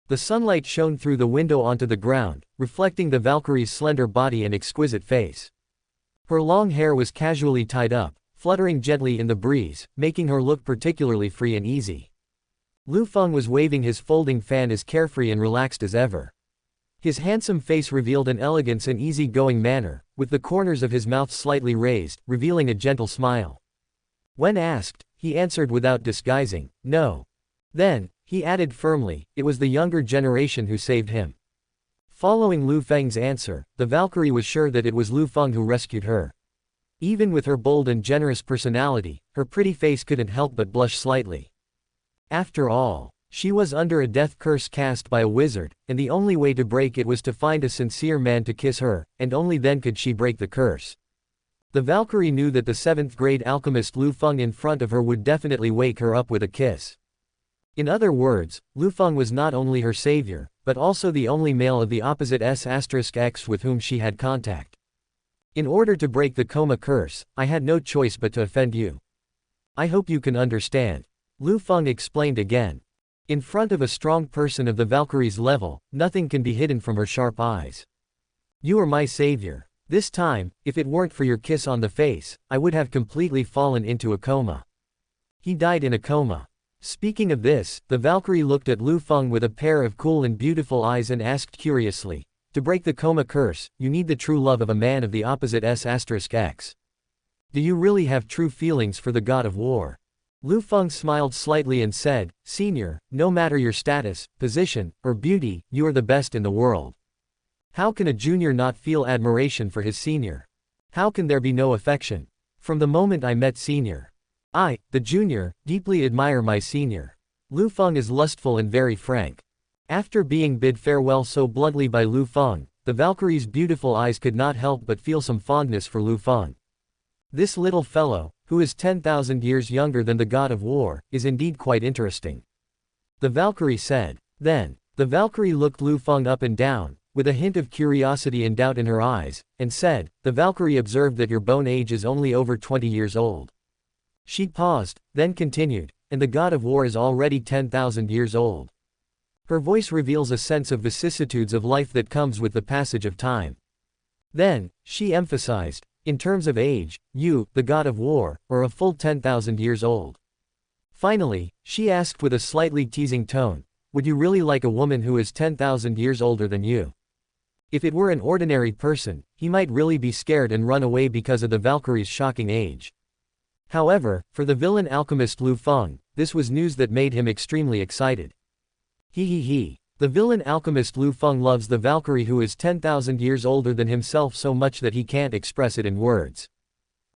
The sunlight shone through the window onto the ground, reflecting the Valkyrie's slender body and exquisite face. Her long hair was casually tied up, fluttering gently in the breeze, making her look particularly free and easy. Liu Feng was waving his folding fan as carefree and relaxed as ever. His handsome face revealed an elegance and easy-going manner, with the corners of his mouth slightly raised, revealing a gentle smile. When asked, he answered without disguising, "No." Then, he added firmly, it was the younger generation who saved him. Following Liu Feng's answer, the Valkyrie was sure that it was Liu Feng who rescued her. Even with her bold and generous personality, her pretty face couldn't help but blush slightly. After all, she was under a death curse cast by a wizard, and the only way to break it was to find a sincere man to kiss her, and only then could she break the curse. The Valkyrie knew that the 7th-grade alchemist Liu Feng in front of her would definitely wake her up with a kiss. In other words, Liu Feng was not only her savior, but also the only male of the opposite S*X with whom she had contact. In order to break the coma curse, I had no choice but to offend you. I hope you can understand. Liu Feng explained again. In front of a strong person of the Valkyrie's level, nothing can be hidden from her sharp eyes. You are my savior. This time, if it weren't for your kiss on the face, I would have completely fallen into a coma. He died in a coma. Speaking of this, the Valkyrie looked at Liu Feng with a pair of cool and beautiful eyes and asked curiously, to break the coma curse, you need the true love of a man of the opposite S*X. Do you really have true feelings for the god of war? Liu Feng smiled slightly and said, Senior, no matter your status, position, or beauty, you are the best in the world. How can a junior not feel admiration for his senior? How can there be no affection? From the moment I met senior, I, the junior, deeply admire my senior. Liu Feng is lustful and very frank. After being bid farewell so bluntly by Liu Feng, the Valkyrie's beautiful eyes could not help but feel some fondness for Liu Feng. This little fellow, who is 10,000 years younger than the god of war, is indeed quite interesting. The Valkyrie said. Then, the Valkyrie looked Liu Feng up and down, with a hint of curiosity and doubt in her eyes, and said, the Valkyrie observed that your bone age is only over 20 years old. She paused, then continued, and the god of war is already 10,000 years old. Her voice reveals a sense of vicissitudes of life that comes with the passage of time. Then, she emphasized, in terms of age, you, the god of war, are a full 10,000 years old. Finally, she asked with a slightly teasing tone, would you really like a woman who is 10,000 years older than you? If it were an ordinary person, he might really be scared and run away because of the Valkyrie's shocking age. However, for the villain alchemist Liu Feng, this was news that made him extremely excited. He. The villain alchemist Liu Feng loves the Valkyrie who is 10,000 years older than himself so much that he can't express it in words.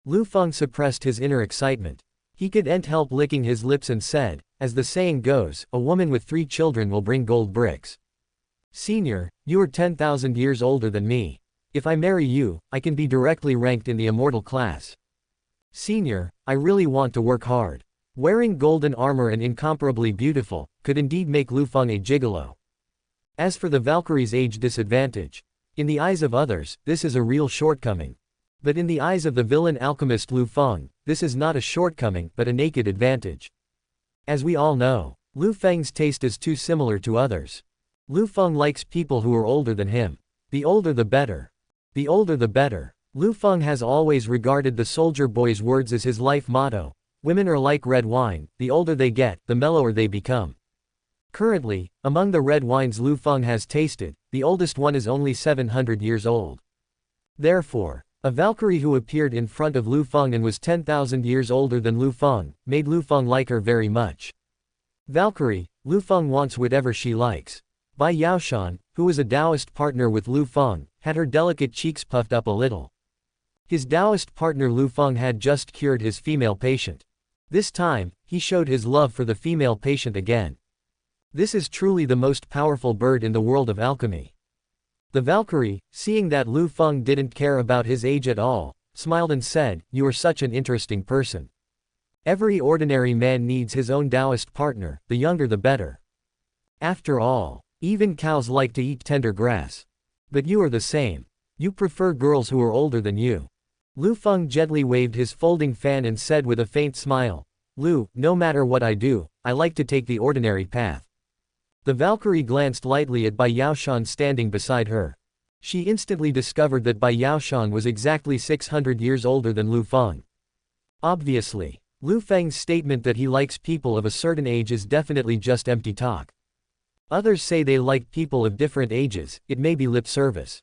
Liu Feng suppressed his inner excitement. He couldn't help licking his lips and said, as the saying goes, a woman with 3 children will bring gold bricks. Senior, you are 10,000 years older than me. If I marry you, I can be directly ranked in the immortal class. Senior, I really want to work hard. Wearing golden armor and incomparably beautiful, could indeed make Liu Feng a gigolo. As for the Valkyrie's age disadvantage, in the eyes of others, this is a real shortcoming. But in the eyes of the villain alchemist Liu Feng, this is not a shortcoming but a naked advantage. As we all know, Liu Feng's taste is too similar to others. Liu Feng likes people who are older than him. The older the better. The older the better. Liu Feng has always regarded the soldier boy's words as his life motto. Women are like red wine, the older they get, the mellower they become. Currently, among the red wines Liu Feng has tasted, the oldest one is only 700 years old. Therefore, a Valkyrie who appeared in front of Liu Feng and was 10,000 years older than Liu Feng, made Liu Feng like her very much. Valkyrie, Liu Feng wants whatever she likes. Bai Yaoshan, who was a Taoist partner with Liu Feng, had her delicate cheeks puffed up a little. His Taoist partner Liu Feng had just cured his female patient. This time, he showed his love for the female patient again. This is truly the most powerful bird in the world of alchemy. The Valkyrie, seeing that Liu Feng didn't care about his age at all, smiled and said, you are such an interesting person. Every ordinary man needs his own Taoist partner, the younger the better. After all, even cows like to eat tender grass. But you are the same. You prefer girls who are older than you. Liu Feng gently waved his folding fan and said with a faint smile, Liu, no matter what I do, I like to take the ordinary path. The Valkyrie glanced lightly at Bai Yaoshan standing beside her. She instantly discovered that Bai Yaoshan was exactly 600 years older than Liu Feng. Obviously, Liu Feng's statement that he likes people of a certain age is definitely just empty talk. Others say they like people of different ages, it may be lip service.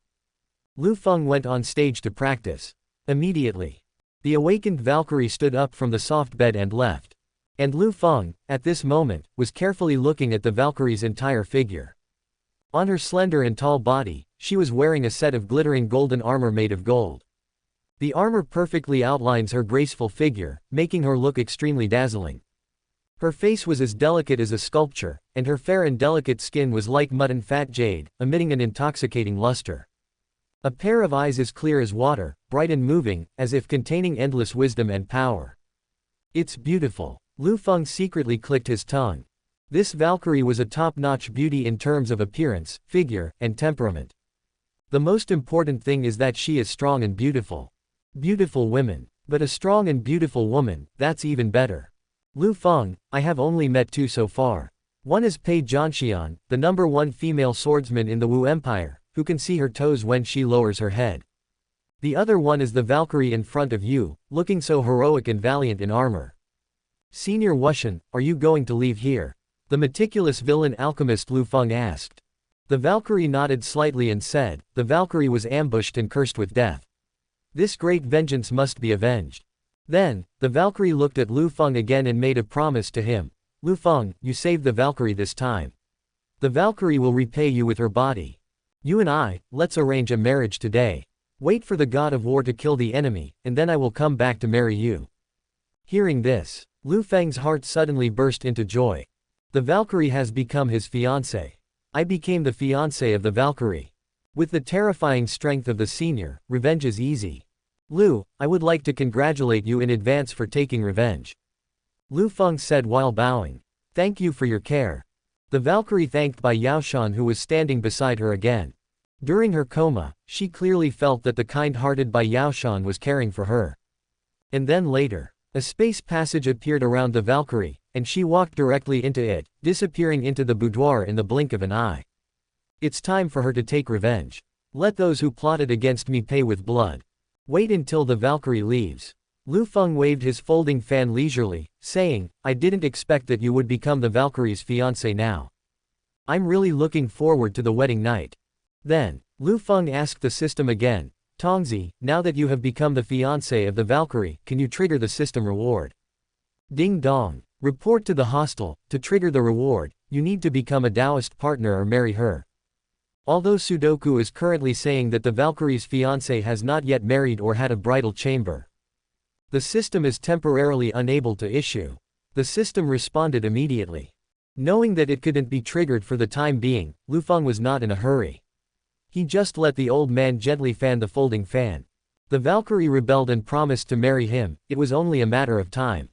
Liu Feng went on stage to practice. Immediately, the awakened Valkyrie stood up from the soft bed and left. And Liu Feng, at this moment, was carefully looking at the Valkyrie's entire figure. On her slender and tall body, she was wearing a set of glittering golden armor made of gold. The armor perfectly outlines her graceful figure, making her look extremely dazzling. Her face was as delicate as a sculpture, and her fair and delicate skin was like mutton fat jade, emitting an intoxicating luster. A pair of eyes as clear as water, bright and moving, as if containing endless wisdom and power. It's beautiful. Liu Feng secretly clicked his tongue. This Valkyrie was a top-notch beauty in terms of appearance, figure, and temperament. The most important thing is that she is strong and beautiful. Beautiful women. But a strong and beautiful woman, that's even better. Liu Feng, I have only met two so far. One is Pei Zhanxian, the #1 female swordsman in the Wu Empire, who can see her toes when she lowers her head. The other one is the Valkyrie in front of you, looking so heroic and valiant in armor. Senior Wushan, are you going to leave here? The meticulous villain alchemist Liu Feng asked. The Valkyrie nodded slightly and said, the Valkyrie was ambushed and cursed with death. This great vengeance must be avenged. Then, the Valkyrie looked at Liu Feng again and made a promise to him. Liu Feng, you saved the Valkyrie this time. The Valkyrie will repay you with her body. You and I, let's arrange a marriage today. Wait for the god of war to kill the enemy, and then I will come back to marry you. Hearing this, Liu Feng's heart suddenly burst into joy. The Valkyrie has become his fiancé. I became the fiancé of the Valkyrie. With the terrifying strength of the senior, revenge is easy. Liu, I would like to congratulate you in advance for taking revenge. Liu Feng said while bowing. Thank you for your care. The Valkyrie thanked Bai Yaoshan who was standing beside her again. During her coma, she clearly felt that the kind-hearted Bai Yaoshan was caring for her. And then later, a space passage appeared around the Valkyrie, and she walked directly into it, disappearing into the boudoir in the blink of an eye. It's time for her to take revenge. Let those who plotted against me pay with blood. Wait until the Valkyrie leaves. Liu Feng waved his folding fan leisurely, saying, I didn't expect that you would become the Valkyrie's fiancé now. I'm really looking forward to the wedding night. Then, Liu Feng asked the system again, Tongzi, now that you have become the fiancé of the Valkyrie, can you trigger the system reward? Ding dong. Report to the hostel. To trigger the reward, you need to become a Taoist partner or marry her. Although Sudoku is currently saying that the Valkyrie's fiancé has not yet married or had a bridal chamber, the system is temporarily unable to issue. The system responded immediately. Knowing that it couldn't be triggered for the time being, Liu Feng was not in a hurry. He just let the old man gently fan the folding fan. The Valkyrie rebelled and promised to marry him, it was only a matter of time.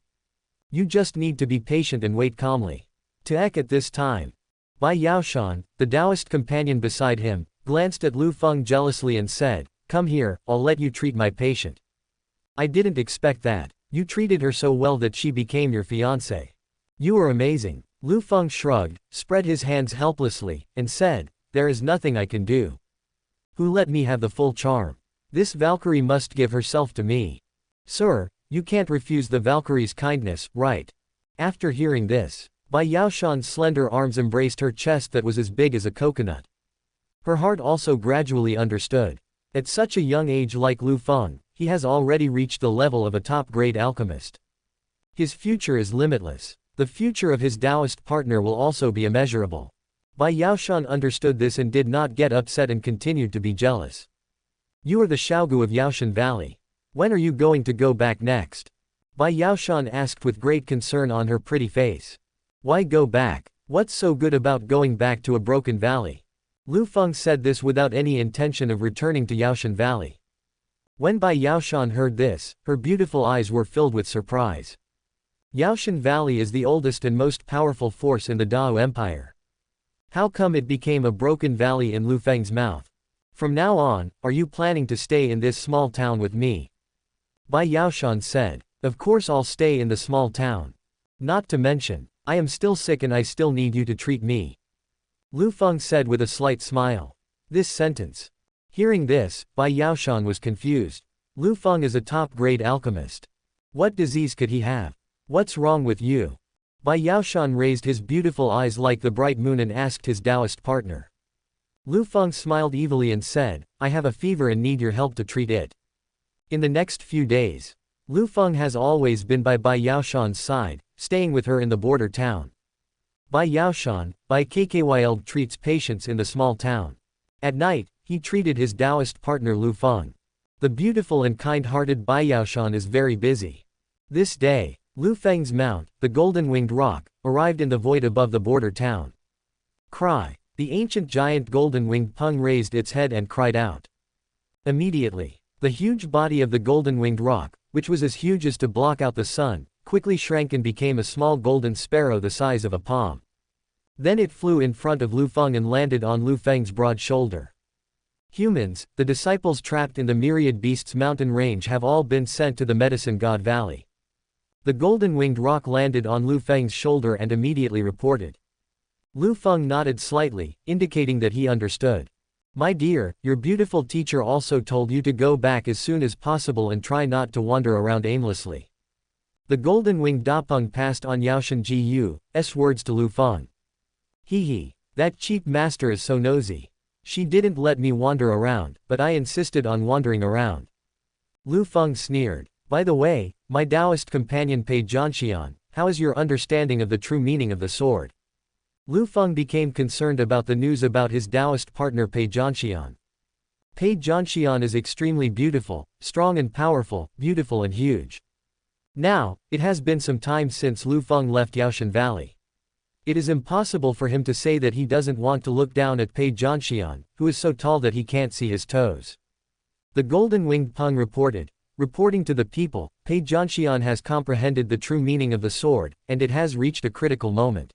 You just need to be patient and wait calmly. Taek at this time. Bai Yaoshan, the Taoist companion beside him, glanced at Liu Feng jealously and said, Come here, I'll let you treat my patient. I didn't expect that. You treated her so well that she became your fiancé. You are amazing. Liu Feng shrugged, spread his hands helplessly, and said, There is nothing I can do. Who let me have the full charm? This Valkyrie must give herself to me. Sir, you can't refuse the Valkyrie's kindness, right? After hearing this, Bai Yaoshan's slender arms embraced her chest that was as big as a coconut. Her heart also gradually understood. At such a young age like Liu Feng, he has already reached the level of a top-grade alchemist. His future is limitless. The future of his Taoist partner will also be immeasurable. Bai Yaoshan understood this and did not get upset and continued to be jealous. You are the Xiaogu of Yaoshan Valley. When are you going to go back next? Bai Yaoshan asked with great concern on her pretty face. Why go back? What's so good about going back to a broken valley? Liu Feng said this without any intention of returning to Yaoshan Valley. When Bai Yaoshan heard this, her beautiful eyes were filled with surprise. Yaoshan Valley is the oldest and most powerful force in the Dao Empire. How come it became a broken valley in Liu Feng's mouth? From now on, are you planning to stay in this small town with me? Bai Yaoshan said. Of course I'll stay in the small town. Not to mention, I am still sick and I still need you to treat me. Liu Feng said with a slight smile. This sentence. Hearing this, Bai Yaoshan was confused. Liu Feng is a top-grade alchemist. What disease could he have? What's wrong with you? Bai Yaoshan raised his beautiful eyes like the bright moon and asked his Taoist partner. Liu Feng smiled evilly and said, I have a fever and need your help to treat it. In the next few days, Liu Feng has always been by Bai Yaoshan's side, staying with her in the border town. Bai Yaoshan, Bai Kkyl treats patients in the small town. At night, he treated his Taoist partner Liu Feng. The beautiful and kind-hearted Bai Yaoshan is very busy. This day, Liu Feng's mount, the golden-winged roc, arrived in the void above the border town. Cry! The ancient giant golden-winged pung raised its head and cried out. Immediately, the huge body of the golden-winged roc, which was as huge as to block out the sun, quickly shrank and became a small golden sparrow the size of a palm. Then it flew in front of Liu Feng and landed on Liu Feng's broad shoulder. Humans, the disciples trapped in the myriad beasts mountain range have all been sent to the medicine god valley. The golden-winged roc landed on Liu Feng's shoulder and immediately reported. Liu Feng nodded slightly, indicating that he understood. My dear, your beautiful teacher also told you to go back as soon as possible and try not to wander around aimlessly. The golden-winged Dapeng passed on Yaoshan Ji Yu's words to Liu Feng. Hee, that cheap master is so nosy. She didn't let me wander around, but I insisted on wandering around. Liu Feng sneered. By the way, my Taoist companion Pei Zhanxian, how is your understanding of the true meaning of the sword? Liu Feng became concerned about the news about his Taoist partner Pei Zhanxian. Pei Zhanxian is extremely beautiful, strong and powerful, beautiful and huge. Now, it has been some time since Liu Feng left Yaoshan Valley. It is impossible for him to say that he doesn't want to look down at Pei Zhanxian, who is so tall that he can't see his toes. The golden-winged pung reported. Reporting to the people, Pei Zhanxian has comprehended the true meaning of the sword, and it has reached a critical moment.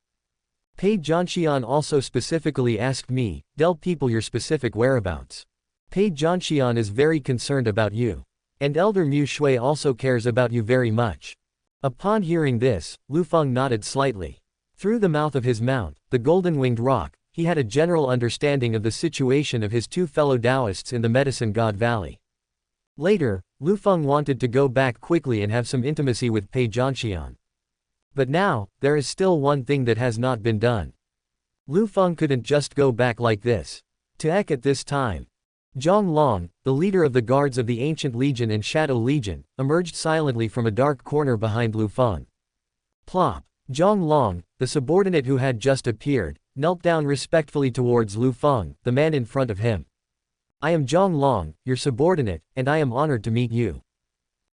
Pei Zhanxian also specifically asked me, tell people your specific whereabouts. Pei Zhanxian is very concerned about you. And Elder Mu Shui also cares about you very much. Upon hearing this, Liu Feng nodded slightly. Through the mouth of his mount, the golden-winged roc, he had a general understanding of the situation of his two fellow Taoists in the Medicine God Valley. Later, Liu Feng wanted to go back quickly and have some intimacy with Pei Zhanxian. But now, there is still one thing that has not been done. Liu Feng couldn't just go back like this. At this time, Zhang Long, the leader of the guards of the Ancient Legion and Shadow Legion, emerged silently from a dark corner behind Liu Feng. Plop! Zhang Long, the subordinate who had just appeared, knelt down respectfully towards Liu Feng, the man in front of him. I am Zhang Long, your subordinate, and I am honored to meet you.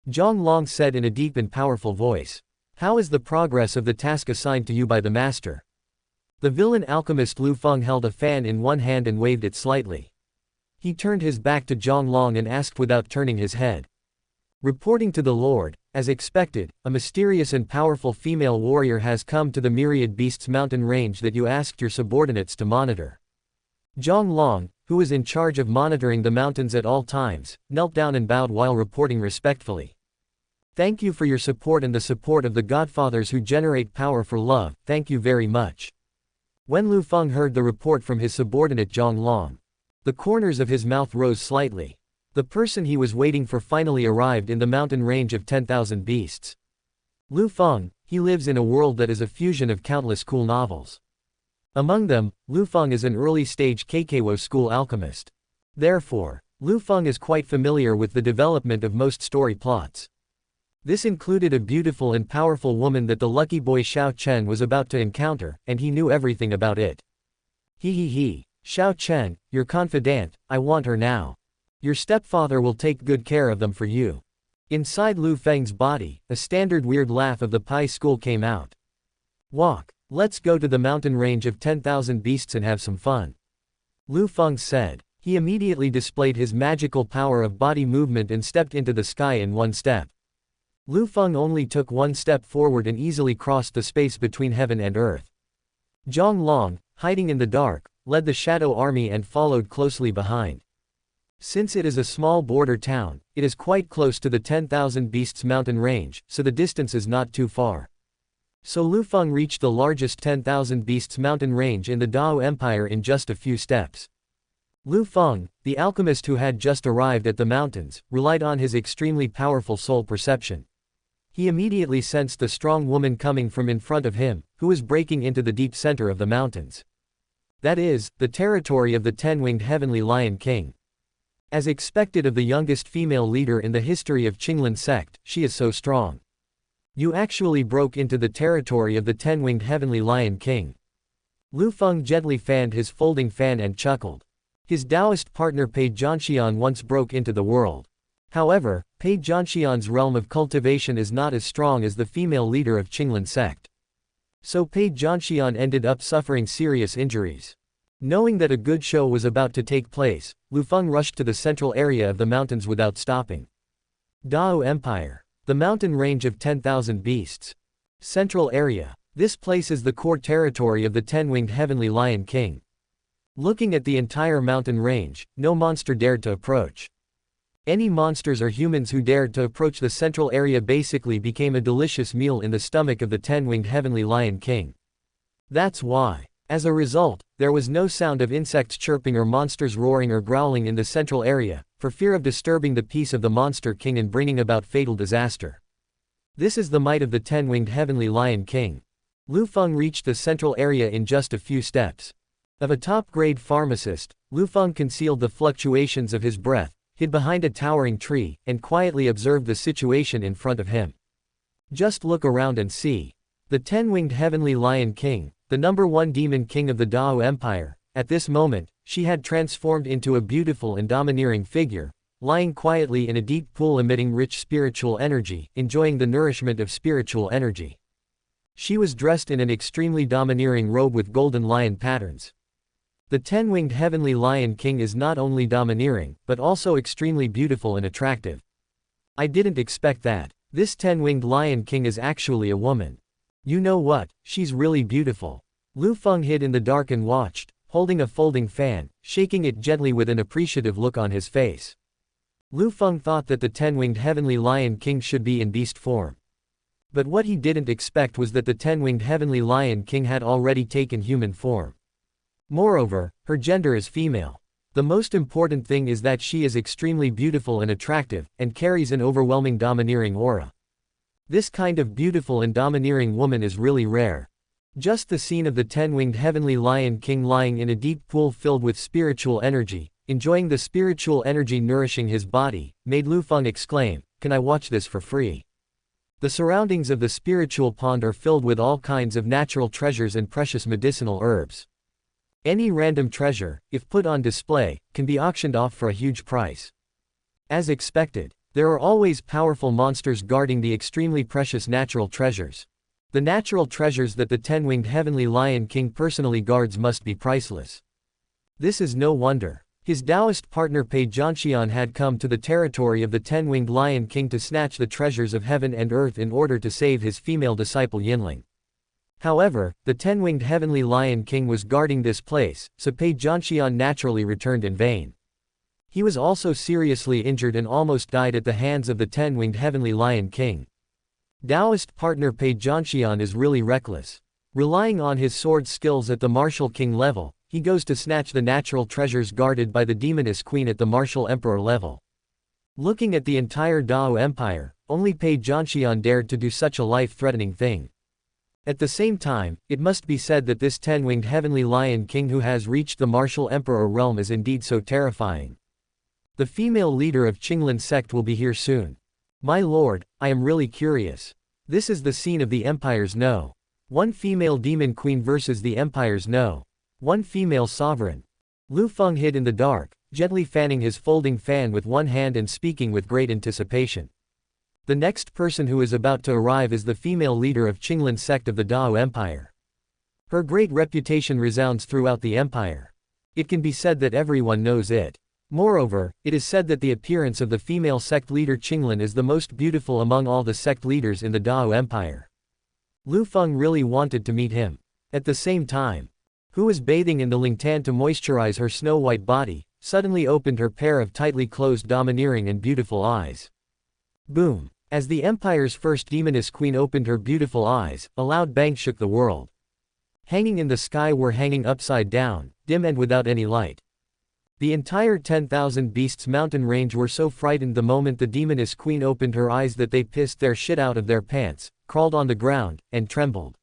Zhang Long said in a deep and powerful voice. How is the progress of the task assigned to you by the master? The villain alchemist Liu Feng held a fan in one hand and waved it slightly. He turned his back to Zhang Long and asked without turning his head. Reporting to the Lord, as expected, a mysterious and powerful female warrior has come to the Myriad Beasts mountain range that you asked your subordinates to monitor. Zhang Long, who was in charge of monitoring the mountains at all times, knelt down and bowed while reporting respectfully. Thank you for your support and the support of the Godfathers who generate power for love, thank you very much. When Liu Feng heard the report from his subordinate Zhang Long, the corners of his mouth rose slightly. The person he was waiting for finally arrived in the mountain range of 10,000 beasts. Liu Feng, he lives in a world that is a fusion of countless cool novels. Among them, Liu Feng is an early-stage Kkyl school alchemist. Therefore, Liu Feng is quite familiar with the development of most story plots. This included a beautiful and powerful woman that the lucky boy Xiao Chen was about to encounter, and he knew everything about it. Xiao Chen, your confidant, I want her now. Your stepfather will take good care of them for you. Inside Liu Feng's body, a standard weird laugh of the Pai school came out. Walk, let's go to the mountain range of 10,000 beasts and have some fun. Liu Feng said. He immediately displayed his magical power of body movement and stepped into the sky in one step. Liu Feng only took one step forward and easily crossed the space between heaven and earth. Zhang Long, hiding in the dark, led the shadow army and followed closely behind. Since it is a small border town, it is quite close to the 10,000 Beasts mountain range, so the distance is not too far. So Liu Feng reached the largest 10,000 Beasts mountain range in the Dao Empire in just a few steps. Liu Feng, the alchemist who had just arrived at the mountains, relied on his extremely powerful soul perception. He immediately sensed the strong woman coming from in front of him, who was breaking into the deep center of the mountains. That is, the territory of the 10-winged heavenly lion king. As expected of the youngest female leader in the history of Qinglan sect, she is so strong. You actually broke into the territory of the 10-winged heavenly lion king. Liu Feng gently fanned his folding fan and chuckled. His Taoist partner Pei Zhanxian once broke into the world. However, Pei Zhanxian's realm of cultivation is not as strong as the female leader of Qinglan sect. So Pei Zhanxian ended up suffering serious injuries. Knowing that a good show was about to take place, Liu Feng rushed to the central area of the mountains without stopping. Dao Empire. The mountain range of 10,000 beasts. Central area. This place is the core territory of the 10-winged heavenly lion king. Looking at the entire mountain range, no monster dared to approach. Any monsters or humans who dared to approach the central area basically became a delicious meal in the stomach of the 10-winged heavenly lion king. That's why. As a result, there was no sound of insects chirping or monsters roaring or growling in the central area, for fear of disturbing the peace of the monster king and bringing about fatal disaster. This is the might of the 10-winged heavenly lion king. Liu Feng reached the central area in just a few steps. Of a top-grade pharmacist, Liu Feng concealed the fluctuations of his breath, hid behind a towering tree, and quietly observed the situation in front of him. Just look around and see. The 10-winged heavenly lion king, the #1 demon king of the Dao Empire, at this moment, she had transformed into a beautiful and domineering figure, lying quietly in a deep pool emitting rich spiritual energy, enjoying the nourishment of spiritual energy. She was dressed in an extremely domineering robe with golden lion patterns. The 10-winged heavenly lion king is not only domineering, but also extremely beautiful and attractive. I didn't expect that. This 10-winged lion king is actually a woman. You know what, she's really beautiful. Liu Feng hid in the dark and watched, holding a folding fan, shaking it gently with an appreciative look on his face. Liu Feng thought that the 10-winged heavenly lion king should be in beast form. But what he didn't expect was that the 10-winged heavenly lion king had already taken human form. Moreover, her gender is female. The most important thing is that she is extremely beautiful and attractive, and carries an overwhelming domineering aura. This kind of beautiful and domineering woman is really rare. Just the scene of the 10-winged heavenly lion king lying in a deep pool filled with spiritual energy, enjoying the spiritual energy nourishing his body, made Liu Feng exclaim, "Can I watch this for free?" The surroundings of the spiritual pond are filled with all kinds of natural treasures and precious medicinal herbs. Any random treasure, if put on display, can be auctioned off for a huge price. As expected, there are always powerful monsters guarding the extremely precious natural treasures. The natural treasures that the 10-winged heavenly lion king personally guards must be priceless. This is no wonder. His Taoist partner Pei Zhanxian had come to the territory of the 10-winged lion king to snatch the treasures of heaven and earth in order to save his female disciple Yinling. However, the 10-winged heavenly lion king was guarding this place, so Pei Zhanxian naturally returned in vain. He was also seriously injured and almost died at the hands of the 10-winged heavenly lion king. Taoist partner Pei Zhanxian is really reckless. Relying on his sword skills at the martial king level, he goes to snatch the natural treasures guarded by the demoness queen at the martial emperor level. Looking at the entire Dao Empire, only Pei Zhanxian dared to do such a life-threatening thing. At the same time, it must be said that this 10-winged heavenly lion king who has reached the martial emperor realm is indeed so terrifying. The female leader of Qinglan sect will be here soon. My lord, I am really curious. This is the scene of the Empire's No. 1 female demon queen versus the Empire's No. 1 female sovereign. Liu Feng hid in the dark, gently fanning his folding fan with one hand and speaking with great anticipation. The next person who is about to arrive is the female leader of Qinglan sect of the Dao Empire. Her great reputation resounds throughout the empire. It can be said that everyone knows it. Moreover, it is said that the appearance of the female sect leader Qinglan is the most beautiful among all the sect leaders in the Dao Empire. Liu Feng really wanted to meet him. At the same time, who was bathing in the Lingtan to moisturize her snow-white body, suddenly opened her pair of tightly closed domineering and beautiful eyes. Boom! As the Empire's first demoness queen opened her beautiful eyes, a loud bang shook the world. Hanging in the sky were hanging upside down, dim and without any light. The entire 10,000 beasts mountain range were so frightened the moment the demoness queen opened her eyes that they pissed their shit out of their pants, crawled on the ground, and trembled.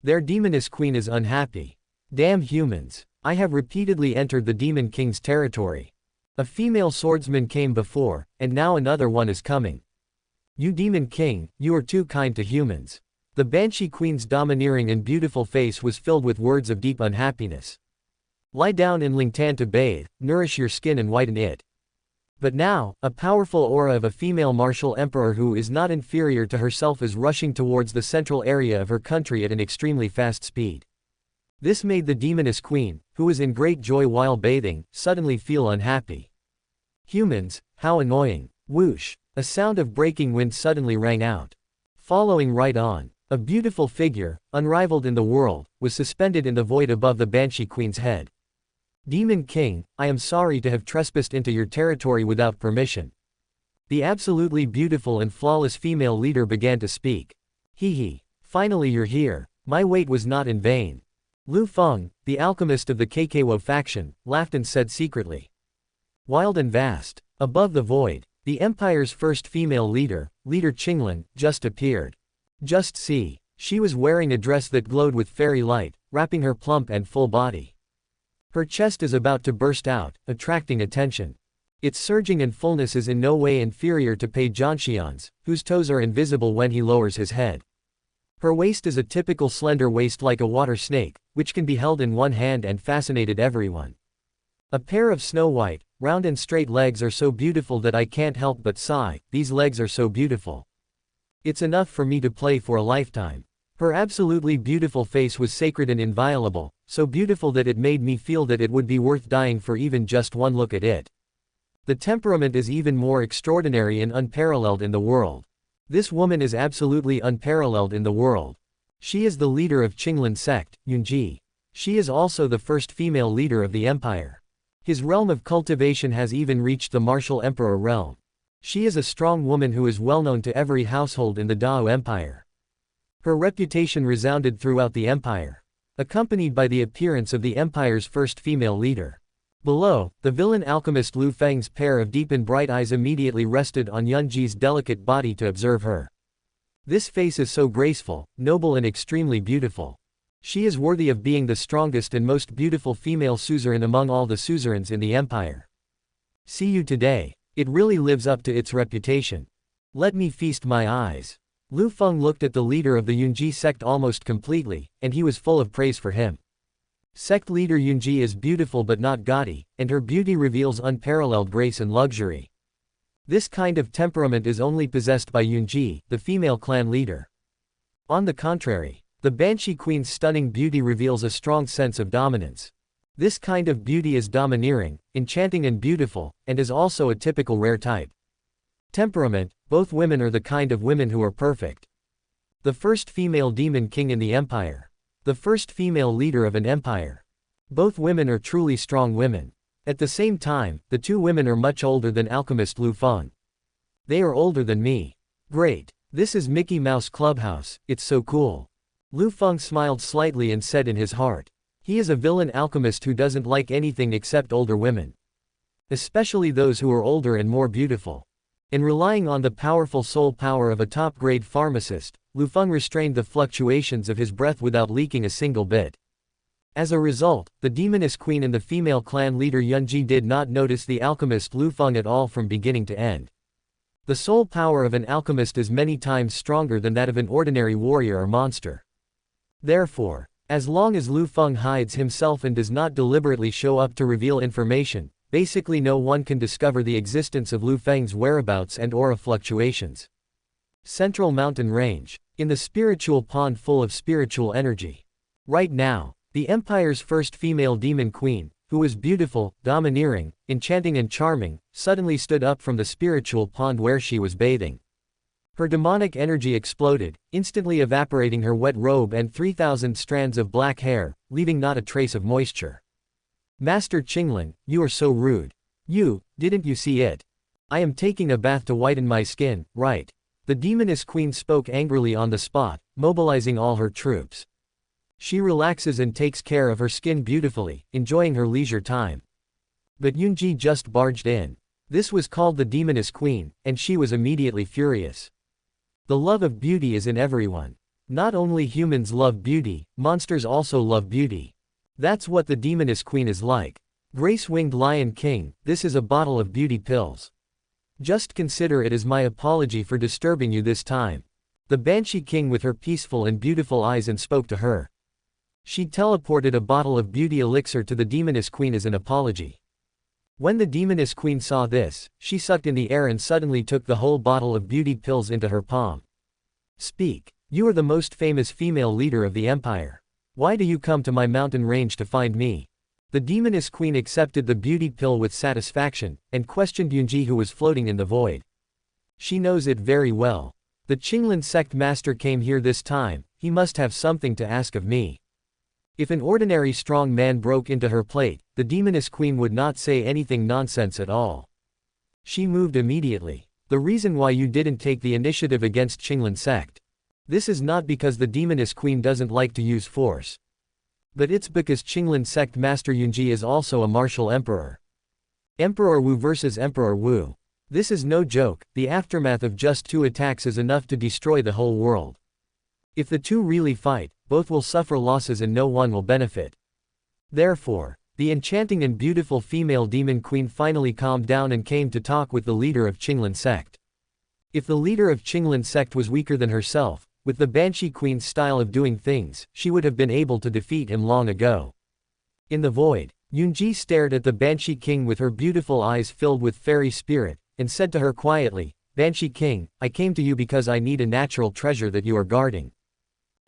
Their demoness queen is unhappy. Damn humans. I have repeatedly entered the Demon King's territory. A female swordsman came before, and now another one is coming. You Demon King, you are too kind to humans. The Banshee Queen's domineering and beautiful face was filled with words of deep unhappiness. Lie down in Lingtan to bathe, nourish your skin and whiten it. But now, a powerful aura of a female martial emperor who is not inferior to herself is rushing towards the central area of her country at an extremely fast speed. This made the demoness queen, who was in great joy while bathing, suddenly feel unhappy. Humans, how annoying. Whoosh! A sound of breaking wind suddenly rang out. Following right on, a beautiful figure, unrivaled in the world, was suspended in the void above the Banshee Queen's head. Demon King, I am sorry to have trespassed into your territory without permission. The absolutely beautiful and flawless female leader began to speak. Hee hee. Finally you're here. My wait was not in vain. Liu Feng, the alchemist of the KKWO faction, laughed and said secretly. Wild and vast. Above the void, the Empire's first female leader, Leader Qinglan, just appeared. Just see. She was wearing a dress that glowed with fairy light, wrapping her plump and full body. Her chest is about to burst out, attracting attention. Its surging and fullness is in no way inferior to Pei Zhanxian's, whose toes are invisible when he lowers his head. Her waist is a typical slender waist like a water snake, which can be held in one hand and fascinated everyone. A pair of snow-white, round and straight legs are so beautiful that I can't help but sigh, these legs are so beautiful. It's enough for me to play for a lifetime. Her absolutely beautiful face was sacred and inviolable, so beautiful that it made me feel that it would be worth dying for even just one look at it. The temperament is even more extraordinary and unparalleled in the world. This woman is absolutely unparalleled in the world. She is the leader of Qinglan's sect, Yunji. She is also the first female leader of the empire. His realm of cultivation has even reached the martial emperor realm. She is a strong woman who is well known to every household in the Dao Empire. Her reputation resounded throughout the empire, accompanied by the appearance of the empire's first female leader. Below, the villain alchemist Liu Feng's pair of deep and bright eyes immediately rested on Yunji's delicate body to observe her. This face is so graceful, noble and extremely beautiful. She is worthy of being the strongest and most beautiful female suzerain among all the suzerains in the empire. See you today. It really lives up to its reputation. Let me feast my eyes. Liu Feng looked at the leader of the Yunji sect almost completely, and he was full of praise for him. Sect leader Yunji is beautiful but not gaudy, and her beauty reveals unparalleled grace and luxury. This kind of temperament is only possessed by Yunji, the female clan leader. On the contrary, the Banshee Queen's stunning beauty reveals a strong sense of dominance. This kind of beauty is domineering, enchanting and beautiful, and is also a typical rare type. Temperament, both women are the kind of women who are perfect. The first female demon king in the empire. The first female leader of an empire. Both women are truly strong women. At the same time, the two women are much older than alchemist Liu Feng. They are older than me. Great. This is Mickey Mouse Clubhouse, it's so cool. Liu Feng smiled slightly and said in his heart. He is a villain alchemist who doesn't like anything except older women. Especially those who are older and more beautiful. In relying on the powerful soul power of a top-grade pharmacist, Liu Feng restrained the fluctuations of his breath without leaking a single bit. As a result, the demoness queen and the female clan leader Yunji did not notice the alchemist Liu Feng at all from beginning to end. The soul power of an alchemist is many times stronger than that of an ordinary warrior or monster. Therefore, as long as Liu Feng hides himself and does not deliberately show up to reveal information, basically no one can discover the existence of Liu Feng's whereabouts and aura fluctuations. Central Mountain Range. In the spiritual pond full of spiritual energy. Right now, the Empire's first female demon queen, who was beautiful, domineering, enchanting and charming, suddenly stood up from the spiritual pond where she was bathing. Her demonic energy exploded, instantly evaporating her wet robe and 3,000 strands of black hair, leaving not a trace of moisture. Master Qinglan, you are so rude. Didn't you see it? I am taking a bath to whiten my skin, right? The demoness queen spoke angrily on the spot, mobilizing all her troops. She relaxes and takes care of her skin beautifully, enjoying her leisure time. But Yunji just barged in. This was called the demoness queen, and she was immediately furious. The love of beauty is in everyone. Not only humans love beauty, monsters also love beauty. That's what the demoness queen is like. Grace-winged Lion King, this is a bottle of beauty pills. Just consider it as my apology for disturbing you this time. The Banshee King with her peaceful and beautiful eyes and spoke to her. She teleported a bottle of beauty elixir to the demoness queen as an apology. When the demoness queen saw this, she sucked in the air and suddenly took the whole bottle of beauty pills into her palm. Speak. You are the most famous female leader of the empire. Why do you come to my mountain range to find me? The demoness queen accepted the beauty pill with satisfaction, and questioned Yunji who was floating in the void. She knows it very well. The Qinglan sect master came here this time, he must have something to ask of me. If an ordinary strong man broke into her plate, the demoness queen would not say anything nonsense at all. She moved immediately. The reason why you didn't take the initiative against Qinglan sect. This is not because the demoness queen doesn't like to use force. But it's because Qinglan sect master Yunji is also a martial emperor. Emperor Wu versus Emperor Wu. This is no joke, the aftermath of just 2 attacks is enough to destroy the whole world. If the two really fight, both will suffer losses and no one will benefit. Therefore, the enchanting and beautiful female demon queen finally calmed down and came to talk with the leader of Qinglan sect. If the leader of Qinglan sect was weaker than herself, with the Banshee Queen's style of doing things, she would have been able to defeat him long ago. In the void, Yunji stared at the Banshee King with her beautiful eyes filled with fairy spirit, and said to her quietly, Banshee King, I came to you because I need a natural treasure that you are guarding.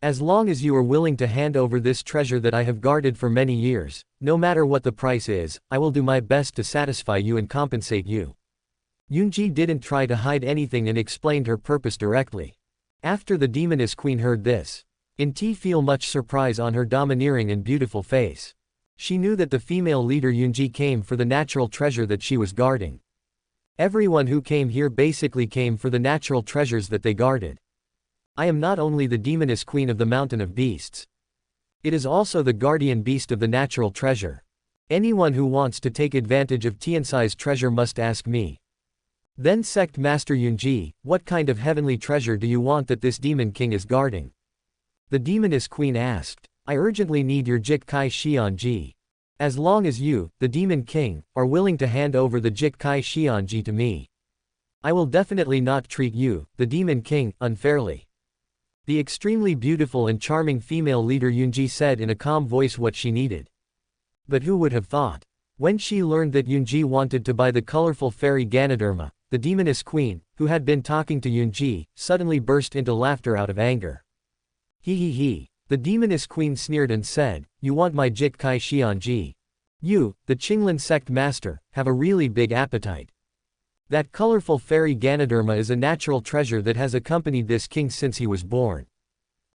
As long as you are willing to hand over this treasure that I have guarded for many years, no matter what the price is, I will do my best to satisfy you and compensate you. Yunji didn't try to hide anything and explained her purpose directly. After the demoness queen heard this, Inti feel much surprise on her domineering and beautiful face. She knew that the female leader Yunji came for the natural treasure that she was guarding. Everyone who came here basically came for the natural treasures that they guarded. I am not only the demoness queen of the mountain of beasts. It is also the guardian beast of the natural treasure. Anyone who wants to take advantage of Tianxi's treasure must ask me. Then sect master Yunji, what kind of heavenly treasure do you want that this demon king is guarding? The demoness queen asked. I urgently need your Jit Kai Xianji. As long as you, the demon king, are willing to hand over the Jit Kai Xianji to me, I will definitely not treat you, the demon king, unfairly. The extremely beautiful and charming female leader Yunji said in a calm voice what she needed. But who would have thought? When she learned that Yunji wanted to buy the colorful fairy Ganoderma, the demoness queen, who had been talking to Yunji, suddenly burst into laughter out of anger. He. The demoness queen sneered and said, you want my Jit Kai Xianji. You, the Qinglan sect master, have a really big appetite. That colorful fairy Ganoderma is a natural treasure that has accompanied this king since he was born.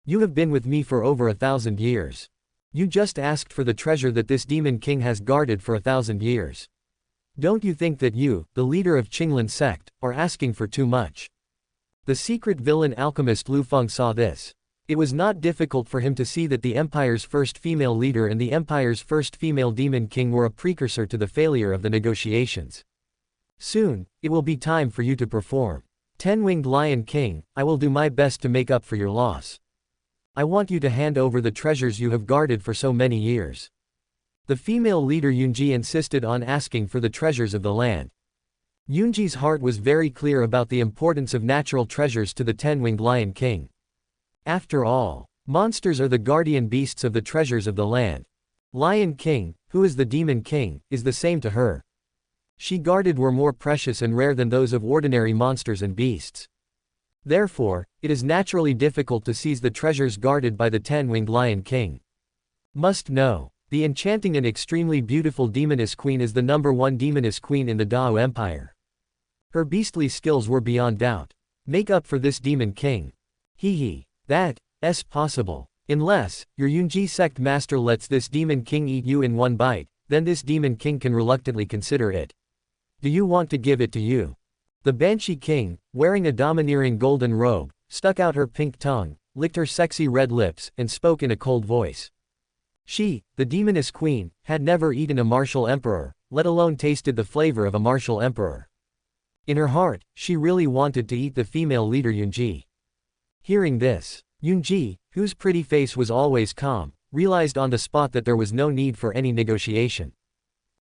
You have been with me for over 1,000 years. You just asked for the treasure that this demon king has guarded for 1,000 years. Don't you think that you, the leader of Qinglan sect, are asking for too much? The secret villain alchemist Liu Feng saw this. It was not difficult for him to see that the empire's first female leader and the empire's first female demon king were a precursor to the failure of the negotiations. Soon, it will be time for you to perform. Ten-winged Lion King, I will do my best to make up for your loss. I want you to hand over the treasures you have guarded for so many years. The female leader Yunji insisted on asking for the treasures of the land. Yunji's heart was very clear about the importance of natural treasures to the Ten-winged Lion King. After all, monsters are the guardian beasts of the treasures of the land. Lion King, who is the demon king, is the same to her. She guarded were more precious and rare than those of ordinary monsters and beasts. Therefore, it is naturally difficult to seize the treasures guarded by the Ten-winged Lion King. Must know. The enchanting and extremely beautiful demoness queen is the #1 demoness queen in the Dao Empire. Her beastly skills were beyond doubt. Make up for this demon king. That's possible. Unless, your Yunji sect master lets this demon king eat you in one bite, then this demon king can reluctantly consider it. Do you want to give it to you? The Banshee King, wearing a domineering golden robe, stuck out her pink tongue, licked her sexy red lips, and spoke in a cold voice. She, the demoness queen, had never eaten a martial emperor, let alone tasted the flavor of a martial emperor. In her heart, she really wanted to eat the female leader Yunji. Hearing this, Yunji, whose pretty face was always calm, realized on the spot that there was no need for any negotiation.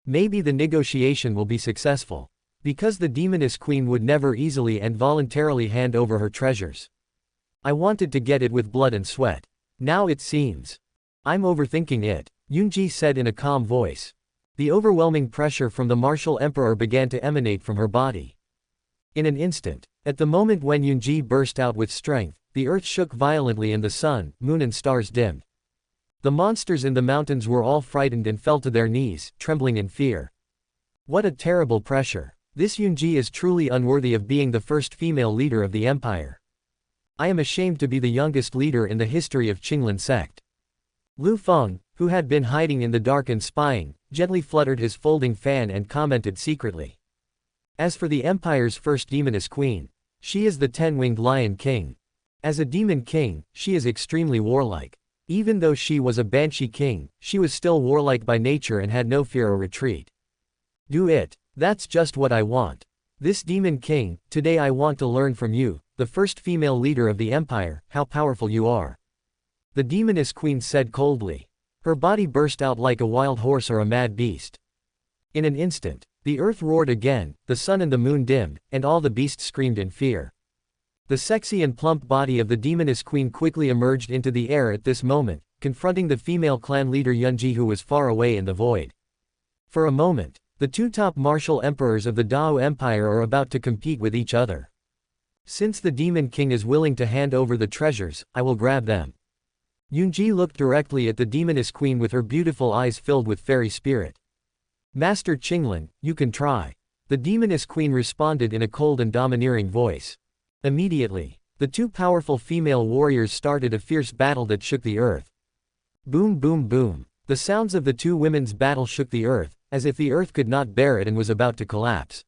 Maybe the negotiation will be successful. Because the demoness queen would never easily and voluntarily hand over her treasures. I wanted to get it with blood and sweat. Now it seems. I'm overthinking it, Yunji said in a calm voice. The overwhelming pressure from the martial emperor began to emanate from her body. In an instant, at the moment when Yunji burst out with strength, the earth shook violently and the sun, moon and stars dimmed. The monsters in the mountains were all frightened and fell to their knees, trembling in fear. What a terrible pressure. This Yunji is truly unworthy of being the first female leader of the empire. I am ashamed to be the youngest leader in the history of Qinglan sect. Liu Feng, who had been hiding in the dark and spying, gently fluttered his folding fan and commented secretly. As for the empire's first demoness queen, she is the 10-winged lion king. As a demon king, she is extremely warlike. Even though she was a banshee king, she was still warlike by nature and had no fear or retreat. Do it. That's just what I want. This demon king, today I want to learn from you, the first female leader of the empire, how powerful you are. The demoness queen said coldly. Her body burst out like a wild horse or a mad beast. In an instant, the earth roared again, the sun and the moon dimmed, and all the beasts screamed in fear. The sexy and plump body of the demoness queen quickly emerged into the air at this moment, confronting the female clan leader Yunji who was far away in the void. For a moment, the two top martial emperors of the Dao Empire are about to compete with each other. Since the demon king is willing to hand over the treasures, I will grab them. Yunji looked directly at the demoness queen with her beautiful eyes filled with fairy spirit. Master Qinglan, you can try. The demoness queen responded in a cold and domineering voice. Immediately, the two powerful female warriors started a fierce battle that shook the earth. Boom boom boom. The sounds of the two women's battle shook the earth, as if the earth could not bear it and was about to collapse.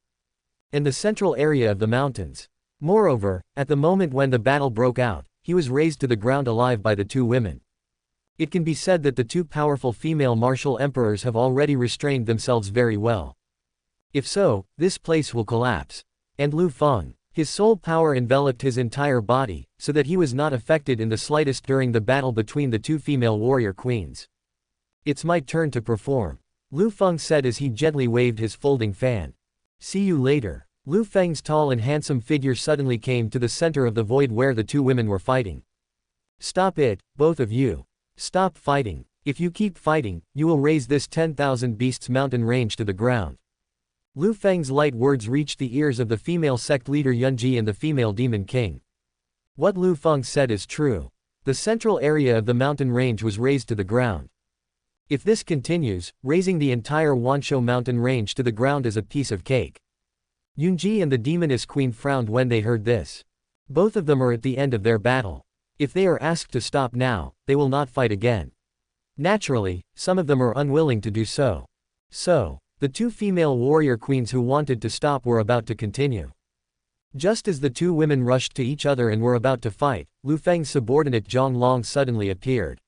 In the central area of the mountains. Moreover, at the moment when the battle broke out, he was raised to the ground alive by the two women. It can be said that the two powerful female martial emperors have already restrained themselves very well. If so, this place will collapse. And Liu Feng, his soul power enveloped his entire body, so that he was not affected in the slightest during the battle between the two female warrior queens. It's my turn to perform, Liu Feng said as he gently waved his folding fan. See you later. Liu Feng's tall and handsome figure suddenly came to the center of the void where the two women were fighting. Stop it, both of you. Stop fighting. If you keep fighting, you will raise this 10,000 beasts mountain range to the ground. Liu Feng's light words reached the ears of the female sect leader Yunji and the female demon king. What Liu Feng said is true. The central area of the mountain range was razed to the ground. If this continues, raising the entire Wanshou mountain range to the ground is a piece of cake. Yunji and the demoness queen frowned when they heard this. Both of them are at the end of their battle. If they are asked to stop now, they will not fight again. Naturally, some of them are unwilling to do so. So, the two female warrior queens who wanted to stop were about to continue. Just as the two women rushed to each other and were about to fight, Liu Feng's subordinate Zhang Long suddenly appeared.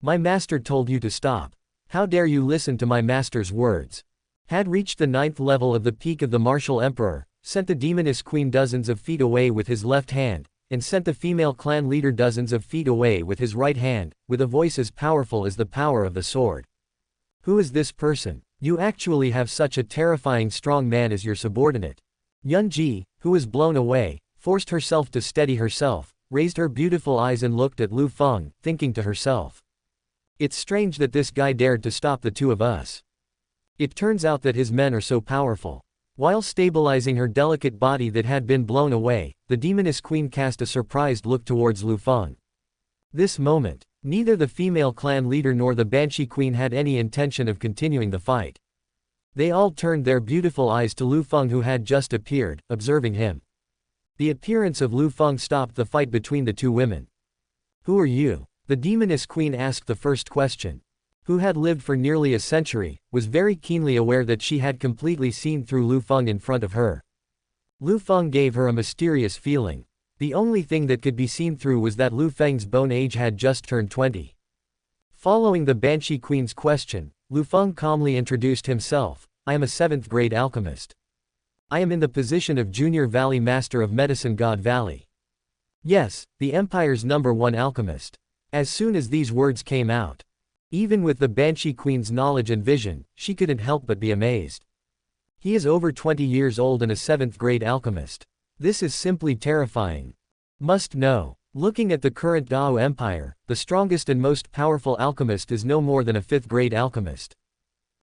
My master told you to stop. How dare you listen to my master's words? Had reached the 9th level of the peak of the martial emperor, sent the demoness queen dozens of feet away with his left hand, and sent the female clan leader dozens of feet away with his right hand, with a voice as powerful as the power of the sword. Who is this person? You actually have such a terrifying strong man as your subordinate. Yunji, who was blown away, forced herself to steady herself, raised her beautiful eyes and looked at Liu Feng, thinking to herself. It's strange that this guy dared to stop the two of us. It turns out that his men are so powerful. While stabilizing her delicate body that had been blown away, the demoness queen cast a surprised look towards Liu Feng. This moment, neither the female clan leader nor the banshee queen had any intention of continuing the fight. They all turned their beautiful eyes to Liu Feng who had just appeared, observing him. The appearance of Liu Feng stopped the fight between the two women. Who are you? The demoness queen asked the first question. who had lived for nearly a century, was very keenly aware that she had completely seen through Liu Feng in front of her. Liu Feng gave her a mysterious feeling. The only thing that could be seen through was that Liu Feng's bone age had just turned 20. Following the Banshee Queen's question, Liu Feng calmly introduced himself. I am a 7th grade alchemist. I am in the position of Junior Valley Master of Medicine God Valley. Yes, the Empire's #1 alchemist. As soon as these words came out, even with the Banshee Queen's knowledge and vision, she couldn't help but be amazed. He is over 20 years old and a 7th grade alchemist. This is simply terrifying. Must know. Looking at the current Dao Empire, the strongest and most powerful alchemist is no more than a 5th grade alchemist.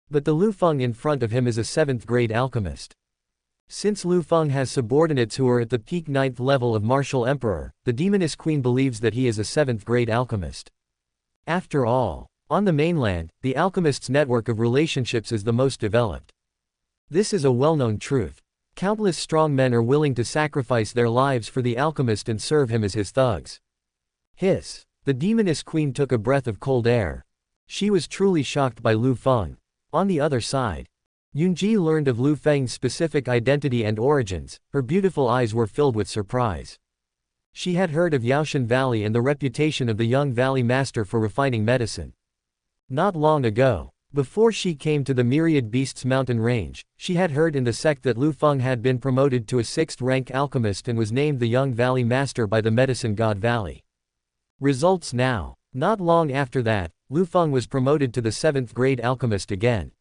But the Liu Feng in front of him is a 7th grade alchemist. Since Liu Feng has subordinates who are at the peak 9th level of Martial Emperor, the Demoness Queen believes that he is a 7th grade alchemist. After all, on the mainland, the alchemist's network of relationships is the most developed. This is a well-known truth. Countless strong men are willing to sacrifice their lives for the alchemist and serve him as his thugs. Hiss. The Demoness Queen took a breath of cold air. She was truly shocked by Liu Feng. On the other side, Yunji learned of Liu Feng's specific identity and origins. Her beautiful eyes were filled with surprise. She had heard of Yaoshan Valley and the reputation of the young valley master for refining medicine. Not long ago, before she came to the Myriad Beasts mountain range, she had heard in the sect that Liu Feng had been promoted to a 6th rank alchemist and was named the young valley master by the medicine god Valley. Results now. Not long after that, Liu Feng was promoted to the 7th grade alchemist again.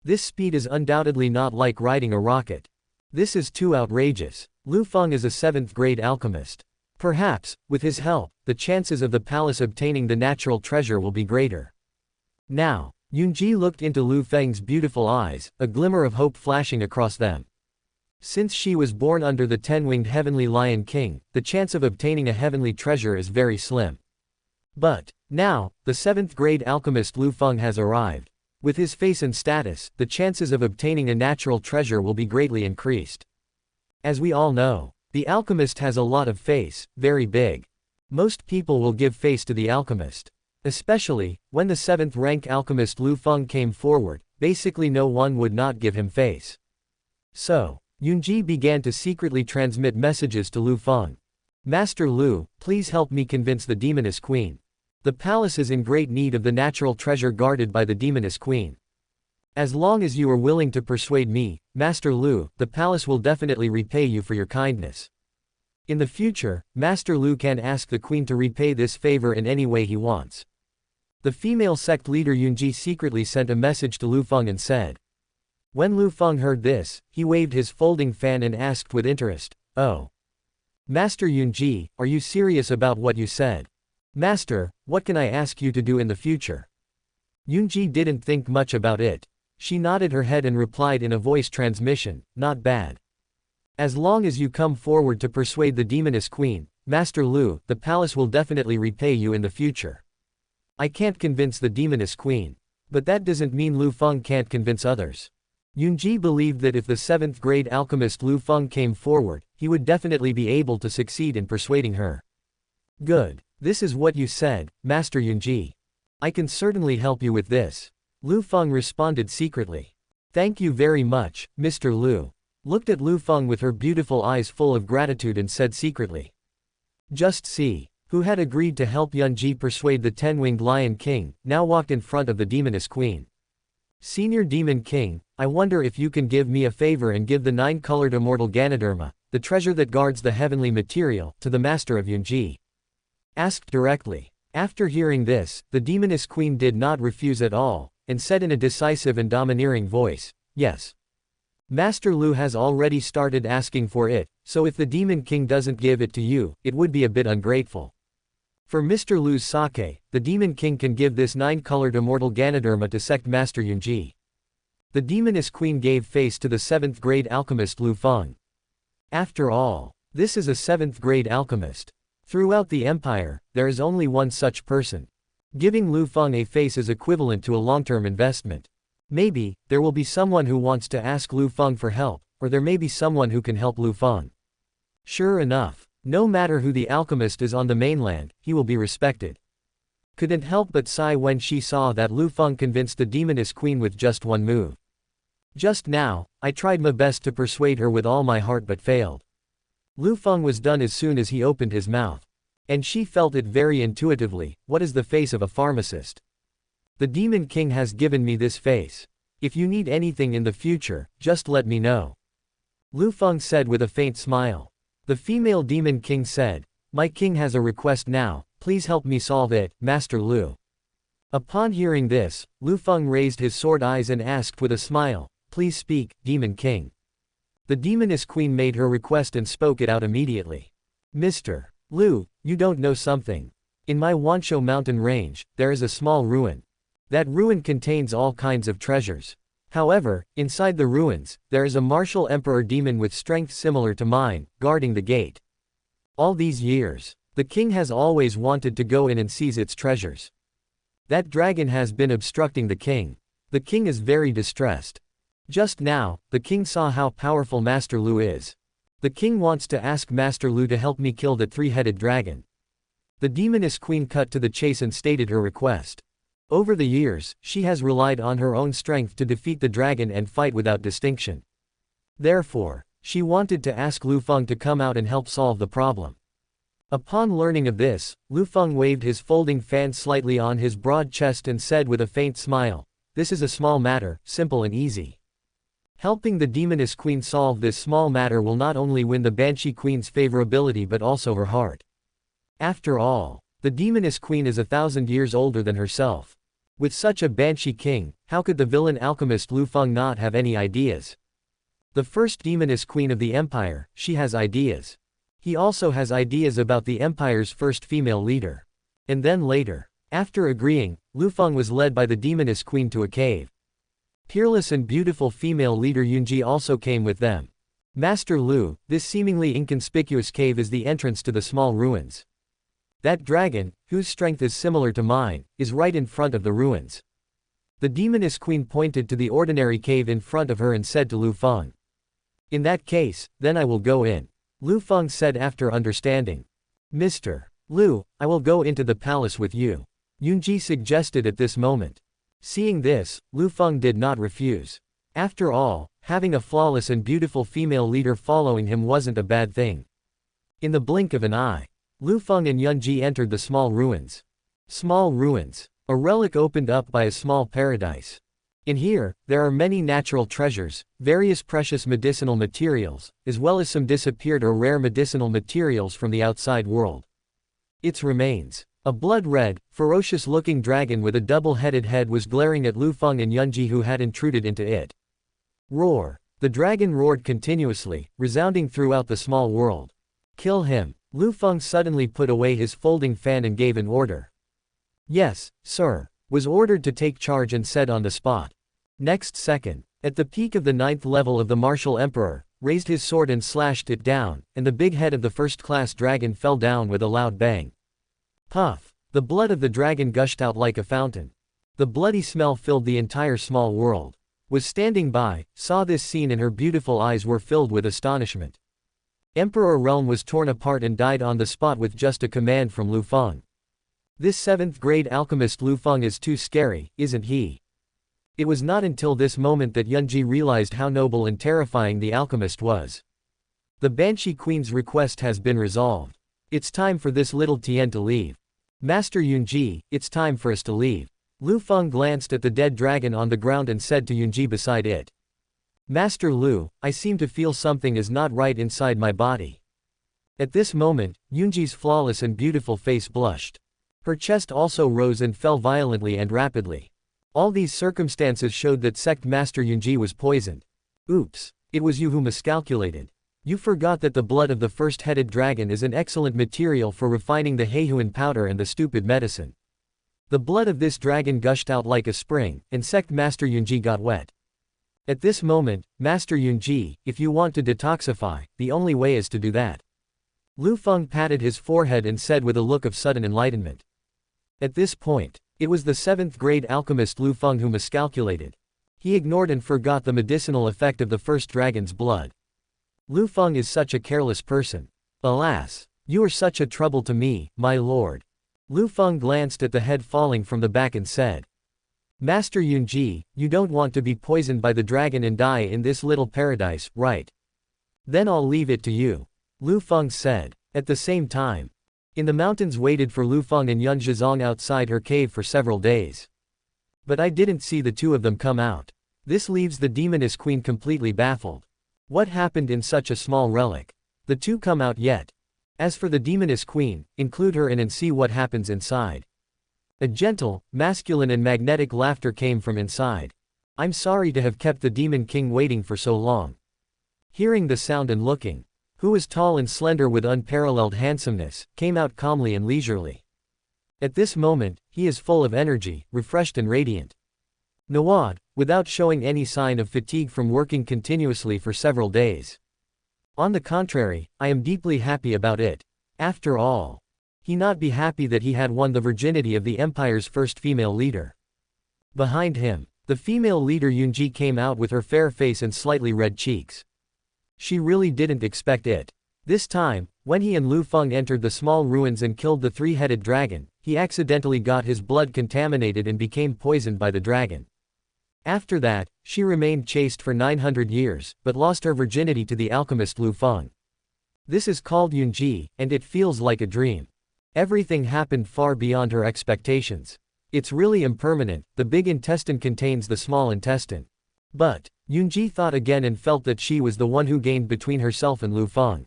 This speed is undoubtedly not like riding a rocket. This is too outrageous. Liu Feng is a 7th grade alchemist. Perhaps, with his help, the chances of the palace obtaining the natural treasure will be greater. Now, Yunji looked into Liu Feng's beautiful eyes, a glimmer of hope flashing across them. Since she was born under the 10-winged heavenly lion king, the chance of obtaining a heavenly treasure is very slim. But, now, the 7th grade alchemist Liu Feng has arrived. With his face and status, the chances of obtaining a natural treasure will be greatly increased. As we all know, the alchemist has a lot of face, very big. Most people will give face to the alchemist. Especially, when the 7th rank alchemist Liu Feng came forward, basically no one would not give him face. So, Yunji began to secretly transmit messages to Liu Feng. Master Liu, please help me convince the Demoness Queen. The palace is in great need of the natural treasure guarded by the Demoness Queen. As long as you are willing to persuade me, Master Liu, the palace will definitely repay you for your kindness. In the future, Master Liu can ask the Queen to repay this favor in any way he wants. The female sect leader Yunji secretly sent a message to Liu Feng and said. When Liu Feng heard this, he waved his folding fan and asked with interest, Oh. Master Yunji, are you serious about what you said? Master, what can I ask you to do in the future? Yunji didn't think much about it. She nodded her head and replied in a voice transmission, not bad. As long as you come forward to persuade the Demoness Queen, Master Liu, the palace will definitely repay you in the future. I can't convince the Demoness Queen. But that doesn't mean Liu Feng can't convince others. Yunji believed that if the 7th grade alchemist Liu Feng came forward, he would definitely be able to succeed in persuading her. Good. This is what you said, Master Yunji. I can certainly help you with this. Liu Feng responded secretly. Thank you very much, Mr. Liu. Looked at Liu Feng with her beautiful eyes full of gratitude and said secretly. Just see. Who had agreed to help Yunji persuade the 10-winged Lion King, now walked in front of the Demoness Queen. Senior Demon King, I wonder if you can give me a favor and give the 9-colored immortal Ganoderma, the treasure that guards the heavenly material, to the master of Yunji. Asked directly. After hearing this, the Demoness Queen did not refuse at all, and said in a decisive and domineering voice, Yes. Master Liu has already started asking for it, so if the Demon King doesn't give it to you, it would be a bit ungrateful. For Mr. Liu's sake, the Demon King can give this 9-colored immortal Ganoderma to Sect Master Yunji. The Demoness Queen gave face to the 7th grade alchemist Liu Feng. After all, this is a 7th grade alchemist. Throughout the empire, there is only one such person. Giving Liu Feng a face is equivalent to a long-term investment. Maybe, there will be someone who wants to ask Liu Feng for help, or there may be someone who can help Liu Feng. Sure enough, no matter who the alchemist is on the mainland, he will be respected. couldn't help but sigh when she saw that Liu Feng convinced the demoness queen with just one move. Just now, I tried my best to persuade her with all my heart but failed. Liu Feng was done as soon as he opened his mouth. And she felt it very intuitively. What is the face of a pharmacist? The Demon King has given me this face. If you need anything in the future, just let me know. Liu Feng said with a faint smile. The female Demon King said, my king has a request now, please help me solve it, Master Liu. Upon hearing this, Liu Feng raised his sword eyes and asked with a smile, please speak, Demon King. The demoness queen made her request and spoke it out immediately. Mr. Liu, you don't know something. In my Wanshou mountain range, there is a small ruin. That ruin contains all kinds of treasures. However, inside the ruins, there is a martial emperor demon with strength similar to mine, guarding the gate. All these years, the king has always wanted to go in and seize its treasures. That dragon has been obstructing the king. The king is very distressed. Just now, the king saw how powerful Master Liu is. The king wants to ask Master Liu to help me kill that three-headed dragon. The demoness queen cut to the chase and stated her request. Over the years, she has relied on her own strength to defeat the dragon and fight without distinction. Therefore, she wanted to ask Liu Feng to come out and help solve the problem. Upon learning of this, Liu Feng waved his folding fan slightly on his broad chest and said with a faint smile, this is a small matter, simple and easy. Helping the demoness queen solve this small matter will not only win the Banshee Queen's favorability but also her heart. After all, the demoness queen is 1,000 years older than herself. With such a Banshee King, how could the villain alchemist Liu Feng not have any ideas? The first demoness queen of the empire, she has ideas. He also has ideas about the empire's first female leader. And then later, after agreeing, Liu Feng was led by the demoness queen to a cave. Peerless and beautiful female leader Yunji also came with them. Master Liu, this seemingly inconspicuous cave is the entrance to the small ruins. That dragon, whose strength is similar to mine, is right in front of the ruins. The demoness queen pointed to the ordinary cave in front of her and said to Liu Feng. In that case, then I will go in. Liu Feng said after understanding. Mr. Liu, I will go into the palace with you. Yunji suggested at this moment. Seeing this, Liu Feng did not refuse. After all, having a flawless and beautiful female leader following him wasn't a bad thing. In the blink of an eye, Liu Feng and Yunji entered the small ruins. Small ruins. A relic opened up by a small paradise. In here, there are many natural treasures, various precious medicinal materials, as well as some disappeared or rare medicinal materials from the outside world. Its remains. A blood-red, ferocious-looking dragon with a double-headed head was glaring at Liu Feng and Yunji who had intruded into it. Roar. The dragon roared continuously, resounding throughout the small world. Kill him. Liu Feng suddenly put away his folding fan and gave an order. Yes, sir. Was ordered to take charge and said on the spot. Next second, at the peak of the 9th level of the martial emperor, raised his sword and slashed it down, and the big head of the first-class dragon fell down with a loud bang. Puff! The blood of the dragon gushed out like a fountain. The bloody smell filled the entire small world. Was standing by, saw this scene and her beautiful eyes were filled with astonishment. Emperor Realm was torn apart and died on the spot with just a command from Liu Feng. This 7th grade alchemist Liu Feng is too scary, isn't he? It was not until this moment that Yunji realized how noble and terrifying the alchemist was. The Banshee Queen's request has been resolved. It's time for this little Tian to leave. Master Yunji, it's time for us to leave. Liu Feng glanced at the dead dragon on the ground and said to Yunji beside it. Master Liu, I seem to feel something is not right inside my body. At this moment, Yunji's flawless and beautiful face blushed. Her chest also rose and fell violently and rapidly. All these circumstances showed that sect master Yunji was poisoned. Oops, it was you who miscalculated. You forgot that the blood of the first-headed dragon is an excellent material for refining the Heihuan powder and the stupid medicine. The blood of this dragon gushed out like a spring, and sect master Yunji got wet. At this moment, Master Yunji, if you want to detoxify, the only way is to do that. Liu Feng patted his forehead and said with a look of sudden enlightenment. At this point, it was the 7th grade alchemist Liu Feng who miscalculated. He ignored and forgot the medicinal effect of the first dragon's blood. Liu Feng is such a careless person. Alas, you are such a trouble to me, my lord. Liu Feng glanced at the head falling from the back and said, Master Yunji, you don't want to be poisoned by the dragon and die in this little paradise, right? Then I'll leave it to you. Liu Feng said. At the same time, in the mountains waited for Liu Feng and Yun Zhizong outside her cave for several days. But I didn't see the two of them come out. This leaves the demoness queen completely baffled. What happened in such a small relic? The two come out yet. As for the demoness queen, include her in and see what happens inside. A gentle, masculine and magnetic laughter came from inside. I'm sorry to have kept the demon king waiting for so long. Hearing the sound and looking, who was tall and slender with unparalleled handsomeness, came out calmly and leisurely. At this moment, he is full of energy, refreshed and radiant. Nawad, without showing any sign of fatigue from working continuously for several days. On the contrary, I am deeply happy about it. After all, he not be happy that he had won the virginity of the empire's first female leader. Behind him, the female leader Yunji came out with her fair face and slightly red cheeks. She really didn't expect it. This time, when he and Liu Feng entered the small ruins and killed the three-headed dragon, he accidentally got his blood contaminated and became poisoned by the dragon. After that, she remained chaste for 900 years, but lost her virginity to the alchemist Liu Feng. This is called Yunji, and it feels like a dream. Everything happened far beyond her expectations. It's really impermanent, the big intestine contains the small intestine. But, Yunji thought again and felt that she was the one who gained between herself and Liu Feng.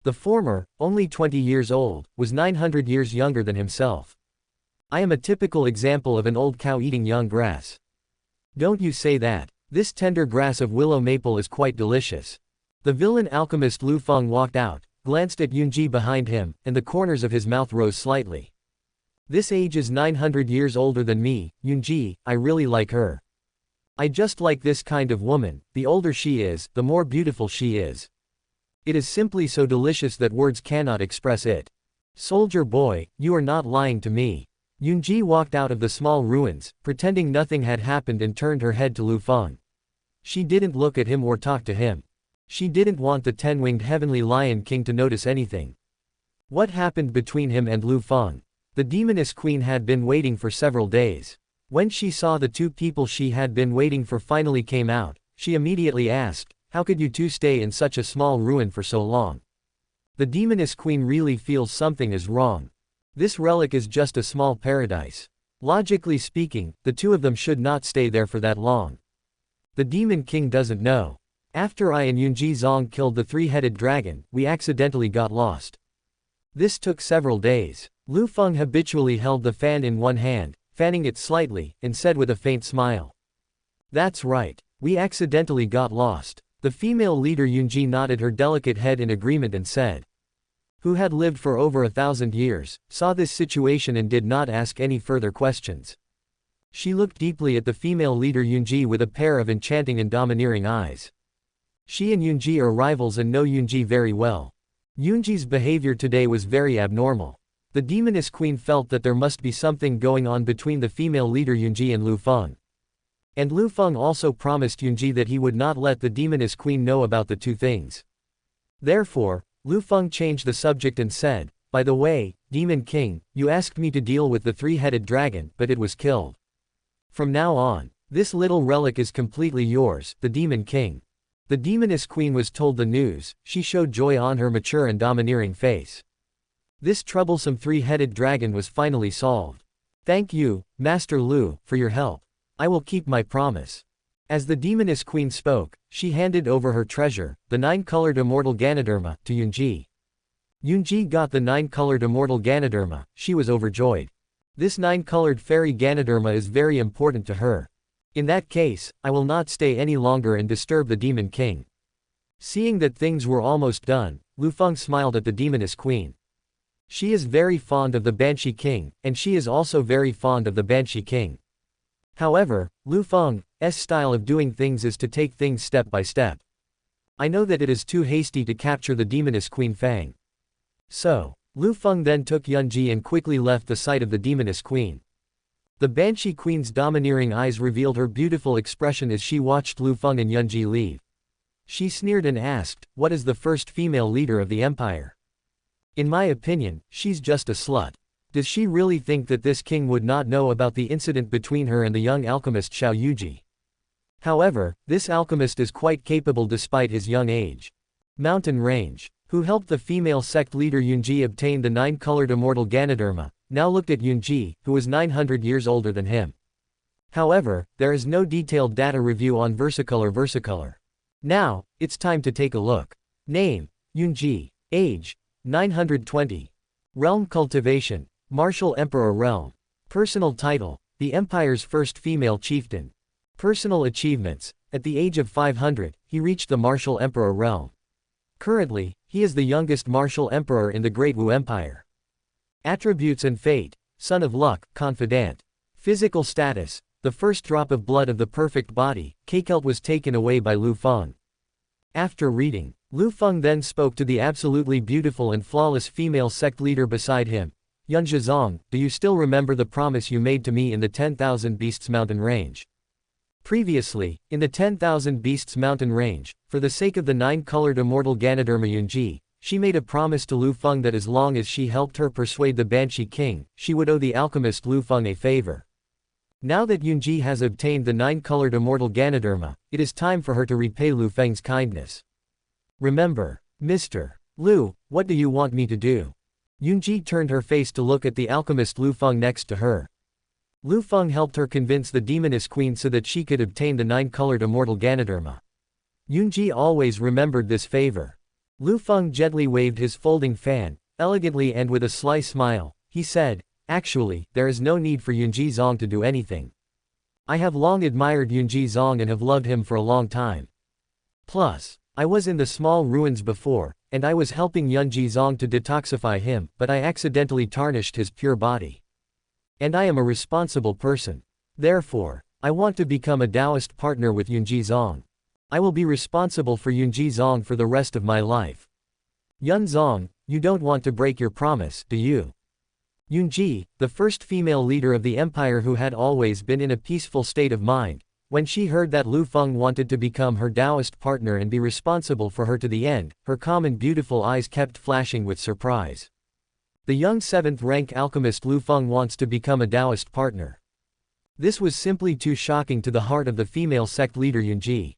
The former, only 20 years old, was 900 years younger than himself. I am a typical example of an old cow eating young grass. Don't you say that. This tender grass of willow maple is quite delicious. The villain alchemist Liu Feng walked out, glanced at Yunji behind him, and the corners of his mouth rose slightly. This age is 900 years older than me, Yunji, I really like her. I just like this kind of woman, the older she is, the more beautiful she is. It is simply so delicious that words cannot express it. Soldier boy, you are not lying to me. Yunji walked out of the small ruins, pretending nothing had happened and turned her head to Liu Feng. She didn't look at him or talk to him. She didn't want the 10-winged heavenly lion king to notice anything. What happened between him and Liu Feng? The demoness queen had been waiting for several days. When she saw the two people she had been waiting for finally came out, she immediately asked, how could you two stay in such a small ruin for so long? The demoness queen really feels something is wrong. This relic is just a small paradise. Logically speaking, the two of them should not stay there for that long. The demon king doesn't know. After I and Yunji Zong killed the three-headed dragon, we accidentally got lost. This took several days. Liu Feng habitually held the fan in one hand, fanning it slightly, and said with a faint smile. That's right. We accidentally got lost. The female leader Yunji nodded her delicate head in agreement and said, who had lived for over 1,000 years, saw this situation and did not ask any further questions. She looked deeply at the female leader Yunji with a pair of enchanting and domineering eyes. She and Yunji are rivals and know Yunji very well. Yunji's behavior today was very abnormal. The demoness queen felt that there must be something going on between the female leader Yunji and Liu Feng. And Liu Feng also promised Yunji that he would not let the demoness queen know about the two things. Therefore, Liu Feng changed the subject and said, by the way, Demon King, you asked me to deal with the three-headed dragon, but it was killed. From now on, this little relic is completely yours, the Demon King. The demoness queen was told the news, she showed joy on her mature and domineering face. This troublesome three-headed dragon was finally solved. Thank you, Master Liu, for your help. I will keep my promise. As the demoness queen spoke, she handed over her treasure, the 9-colored immortal Ganoderma, to Yunji. Yunji got the 9-colored immortal Ganoderma, she was overjoyed. This 9-colored fairy Ganoderma is very important to her. In that case, I will not stay any longer and disturb the demon king. Seeing that things were almost done, Liu Feng smiled at the demoness queen. She is very fond of the Banshee King, and she is also very fond of the Banshee King. However, Liu Feng's style of doing things is to take things step by step. I know that it is too hasty to capture the demoness Queen Fang. So, Liu Feng then took Yunji and quickly left the sight of the demoness queen. The Banshee Queen's domineering eyes revealed her beautiful expression as she watched Liu Feng and Yunji leave. She sneered and asked, what is the first female leader of the empire? In my opinion, she's just a slut. Does she really think that this king would not know about the incident between her and the young alchemist Xiao Yuji? However, this alchemist is quite capable despite his young age. Mountain Range, who helped the female sect leader Yunji obtain the 9-colored immortal Ganoderma, now looked at Yunji, who was 900 years older than him. However, there is no detailed data review on versicolor. Now, it's time to take a look. Name: Yunji. Age: 920. Realm cultivation: Martial Emperor Realm. Personal title: the Empire's first female chieftain. Personal achievements: at the age of 500, he reached the Martial Emperor Realm. Currently, he is the youngest Martial Emperor in the Great Wu Empire. Attributes and fate: Son of Luck, Confidant. Physical status: the first drop of blood of the perfect body, Kaikelt was taken away by Liu Feng. After reading, Liu Feng then spoke to the absolutely beautiful and flawless female sect leader beside him. Yun Zhizong, do you still remember the promise you made to me in the 10,000 Beasts Mountain Range? Previously, in the 10,000 Beasts Mountain Range, for the sake of the 9-colored immortal Ganoderma Yunji, she made a promise to Liu Feng that as long as she helped her persuade the Banshee King, she would owe the alchemist Liu Feng a favor. Now that Yunji has obtained the 9-colored immortal Ganoderma, it is time for her to repay Liu Feng's kindness. Remember, Mr. Liu, what do you want me to do? Yunji turned her face to look at the alchemist Liu Feng next to her. Liu Feng helped her convince the Demoness Queen so that she could obtain the 9-colored immortal Ganoderma. Yunji always remembered this favor. Liu Feng gently waved his folding fan, elegantly and with a sly smile. He said, actually, there is no need for Yunji Zong to do anything. I have long admired Yunji Zong and have loved him for a long time. Plus, I was in the small ruins before, and I was helping Yunji Zong to detoxify him, but I accidentally tarnished his pure body. And I am a responsible person. Therefore, I want to become a Taoist partner with Yunji Zong. I will be responsible for Yunji Zong for the rest of my life. Yun Zong, you don't want to break your promise, do you? Yunji, the first female leader of the empire who had always been in a peaceful state of mind, when she heard that Liu Feng wanted to become her Taoist partner and be responsible for her to the end, her calm and beautiful eyes kept flashing with surprise. The young 7th-rank alchemist Liu Feng wants to become a Taoist partner. This was simply too shocking to the heart of the female sect leader Yunji.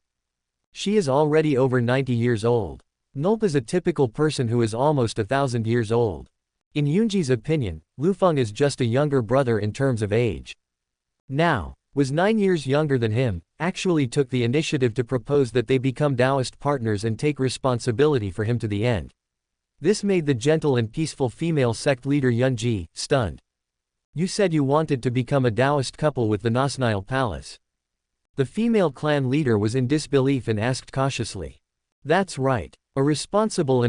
She is already over 90 years old. Nulp is a typical person who is almost 1,000 years old. In Yunji's opinion, Liu Feng is just a younger brother in terms of age. Now, was 9 years younger than him, actually took the initiative to propose that they become Taoist partners and take responsibility for him to the end. This made the gentle and peaceful female sect leader Yunji stunned. You said you wanted to become a Taoist couple with the Nosnile Palace. The female clan leader was in disbelief and asked cautiously. That's right, a responsible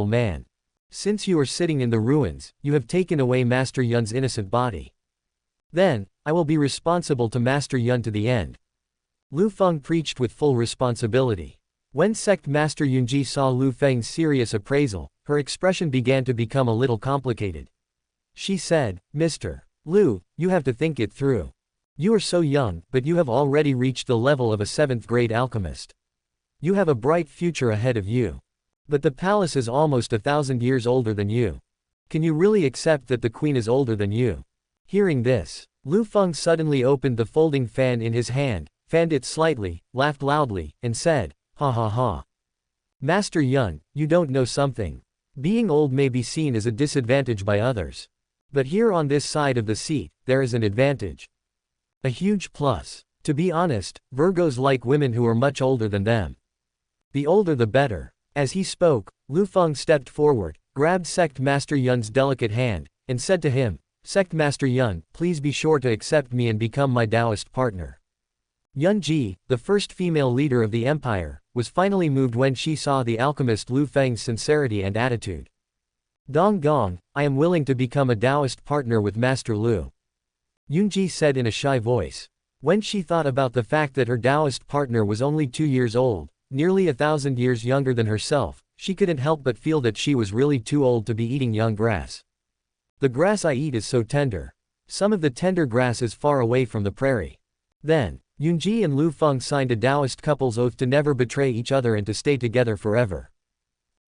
man. Since you are sitting in the ruins, you have taken away Master Yun's innocent body. Then, I will be responsible to Master Yun to the end. Liu Feng preached with full responsibility. When Sect Master Yunji saw Liu Feng's serious appraisal, her expression began to become a little complicated. She said, Mr. Liu, you have to think it through. You are so young, but you have already reached the level of a 7th-grade alchemist. You have a bright future ahead of you. But the palace is almost 1,000 years older than you. Can you really accept that the queen is older than you? Hearing this, Liu Feng suddenly opened the folding fan in his hand, fanned it slightly, laughed loudly, and said, ha ha ha. Master Yun, you don't know something. Being old may be seen as a disadvantage by others. But here on this side of the seat, there is an advantage. A huge plus. To be honest, Virgos like women who are much older than them. The older the better. As he spoke, Liu Feng stepped forward, grabbed Sect Master Yun's delicate hand, and said to him, Sect Master Yun, please be sure to accept me and become my Taoist partner. Yunji, the first female leader of the empire, was finally moved when she saw the alchemist Liu Feng's sincerity and attitude. Dong Gong, I am willing to become a Taoist partner with Master Liu. Yunji said in a shy voice. When she thought about the fact that her Taoist partner was only 2 years old, nearly 1,000 years younger than herself, she couldn't help but feel that she was really too old to be eating young grass. The grass I eat is so tender. Some of the tender grass is far away from the prairie. Then, Yunji and Liu Feng signed a Taoist couple's oath to never betray each other and to stay together forever.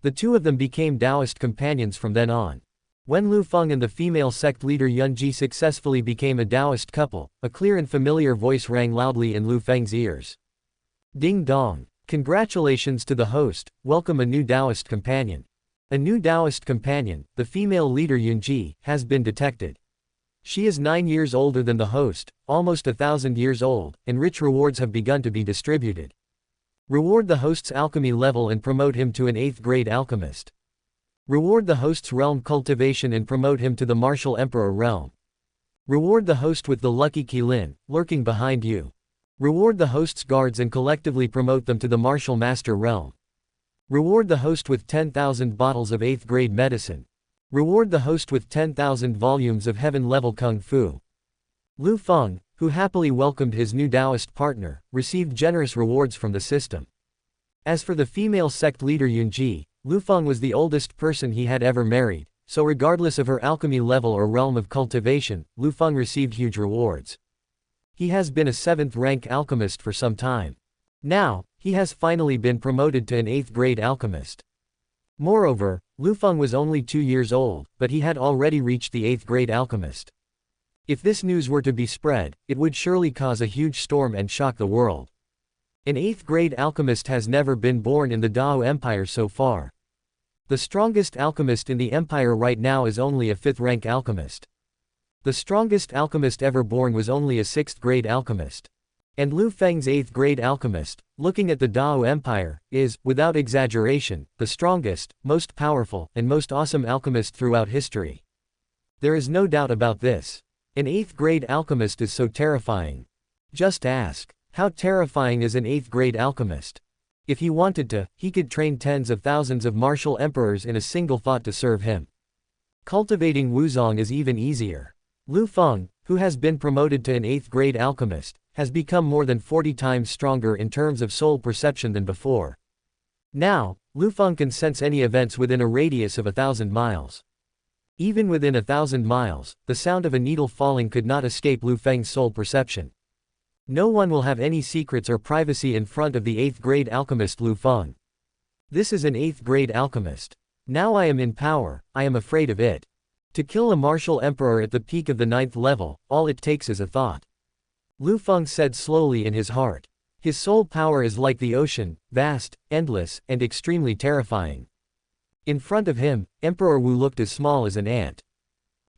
The two of them became Taoist companions from then on. When Liu Feng and the female sect leader Yunji successfully became a Taoist couple, a clear and familiar voice rang loudly in Liu Feng's ears. Ding dong! Congratulations to the host, welcome a new Taoist companion. A new Taoist companion, the female leader Yunji, has been detected. She is 9 years older than the host, almost 1,000 years old, and rich rewards have begun to be distributed. Reward the host's alchemy level and promote him to an 8th grade alchemist. Reward the host's realm cultivation and promote him to the martial emperor realm. Reward the host with the lucky Qilin, lurking behind you. Reward the host's guards and collectively promote them to the martial master realm. Reward the host with 10,000 bottles of 8th grade medicine. Reward the host with 10,000 volumes of heaven-level kung fu. Liu Feng, who happily welcomed his new Taoist partner, received generous rewards from the system. As for the female sect leader Yunji, Liu Feng was the oldest person he had ever married, so regardless of her alchemy level or realm of cultivation, Liu Feng received huge rewards. He has been a 7th rank alchemist for some time. Now, he has finally been promoted to an 8th grade alchemist. Moreover, Liu Feng was only 2 years old, but he had already reached the 8th grade alchemist. If this news were to be spread, it would surely cause a huge storm and shock the world. An 8th grade alchemist has never been born in the Dao Empire so far. The strongest alchemist in the empire right now is only a 5th rank alchemist. The strongest alchemist ever born was only a 6th grade alchemist. And Liu Feng's 8th grade alchemist, looking at the Dao Empire, is, without exaggeration, the strongest, most powerful, and most awesome alchemist throughout history. There is no doubt about this. An 8th grade alchemist is so terrifying. Just ask, how terrifying is an 8th grade alchemist? If he wanted to, he could train tens of thousands of martial emperors in a single thought to serve him. Cultivating Wuzong is even easier. Liu Feng, who has been promoted to an 8th grade alchemist, has become more than 40 times stronger in terms of soul perception than before. Now, Liu Feng can sense any events within a radius of 1,000 miles. Even within 1,000 miles, the sound of a needle falling could not escape Liu Feng's soul perception. No one will have any secrets or privacy in front of the 8th grade alchemist Liu Feng. This is an 8th grade alchemist. Now I am in power, I am afraid of it. To kill a martial emperor at the peak of the 9th level, all it takes is a thought. Liu Feng said slowly in his heart. His soul power is like the ocean, vast, endless, and extremely terrifying. In front of him, Emperor Wu looked as small as an ant.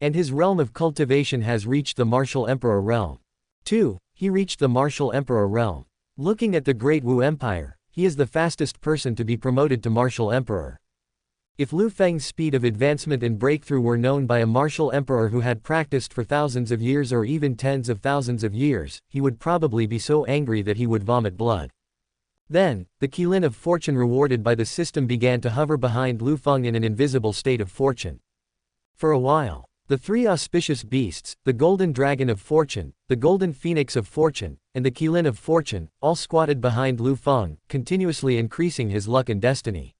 And his realm of cultivation has reached the martial emperor realm. 2. He reached the martial emperor realm. Looking at the Great Wu Empire, he is the fastest person to be promoted to martial emperor. If Liu Feng's speed of advancement and breakthrough were known by a martial emperor who had practiced for thousands of years or even tens of thousands of years, he would probably be so angry that he would vomit blood. Then, the Qilin of fortune rewarded by the system began to hover behind Liu Feng in an invisible state of fortune. For a while, the 3 auspicious beasts, the golden dragon of fortune, the golden phoenix of fortune, and the Qilin of fortune, all squatted behind Liu Feng, continuously increasing his luck and destiny.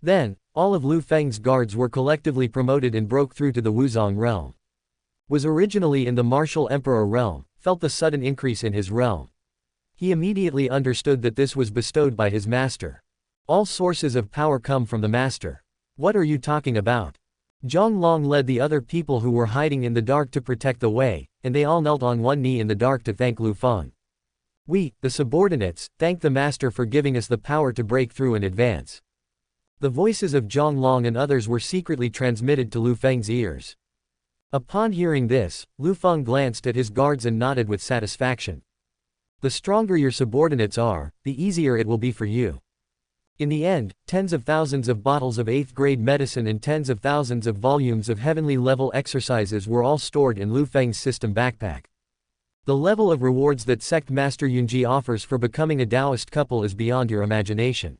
Then, all of Liu Feng's guards were collectively promoted and broke through to the Wuzong realm. Was originally in the martial emperor realm, felt the sudden increase in his realm. He immediately understood that this was bestowed by his master. All sources of power come from the master. What are you talking about? Zhang Long led the other people who were hiding in the dark to protect the way, and they all knelt on one knee in the dark to thank Liu Feng. We, the subordinates, thank the master for giving us the power to break through and advance. The voices of Zhang Long and others were secretly transmitted to Liu Feng's ears. Upon hearing this, Liu Feng glanced at his guards and nodded with satisfaction. The stronger your subordinates are, the easier it will be for you. In the end, tens of thousands of bottles of 8th grade medicine and tens of thousands of volumes of heavenly level exercises were all stored in Liu Feng's system backpack. The level of rewards that Sect Master Yunji offers for becoming a Taoist couple is beyond your imagination.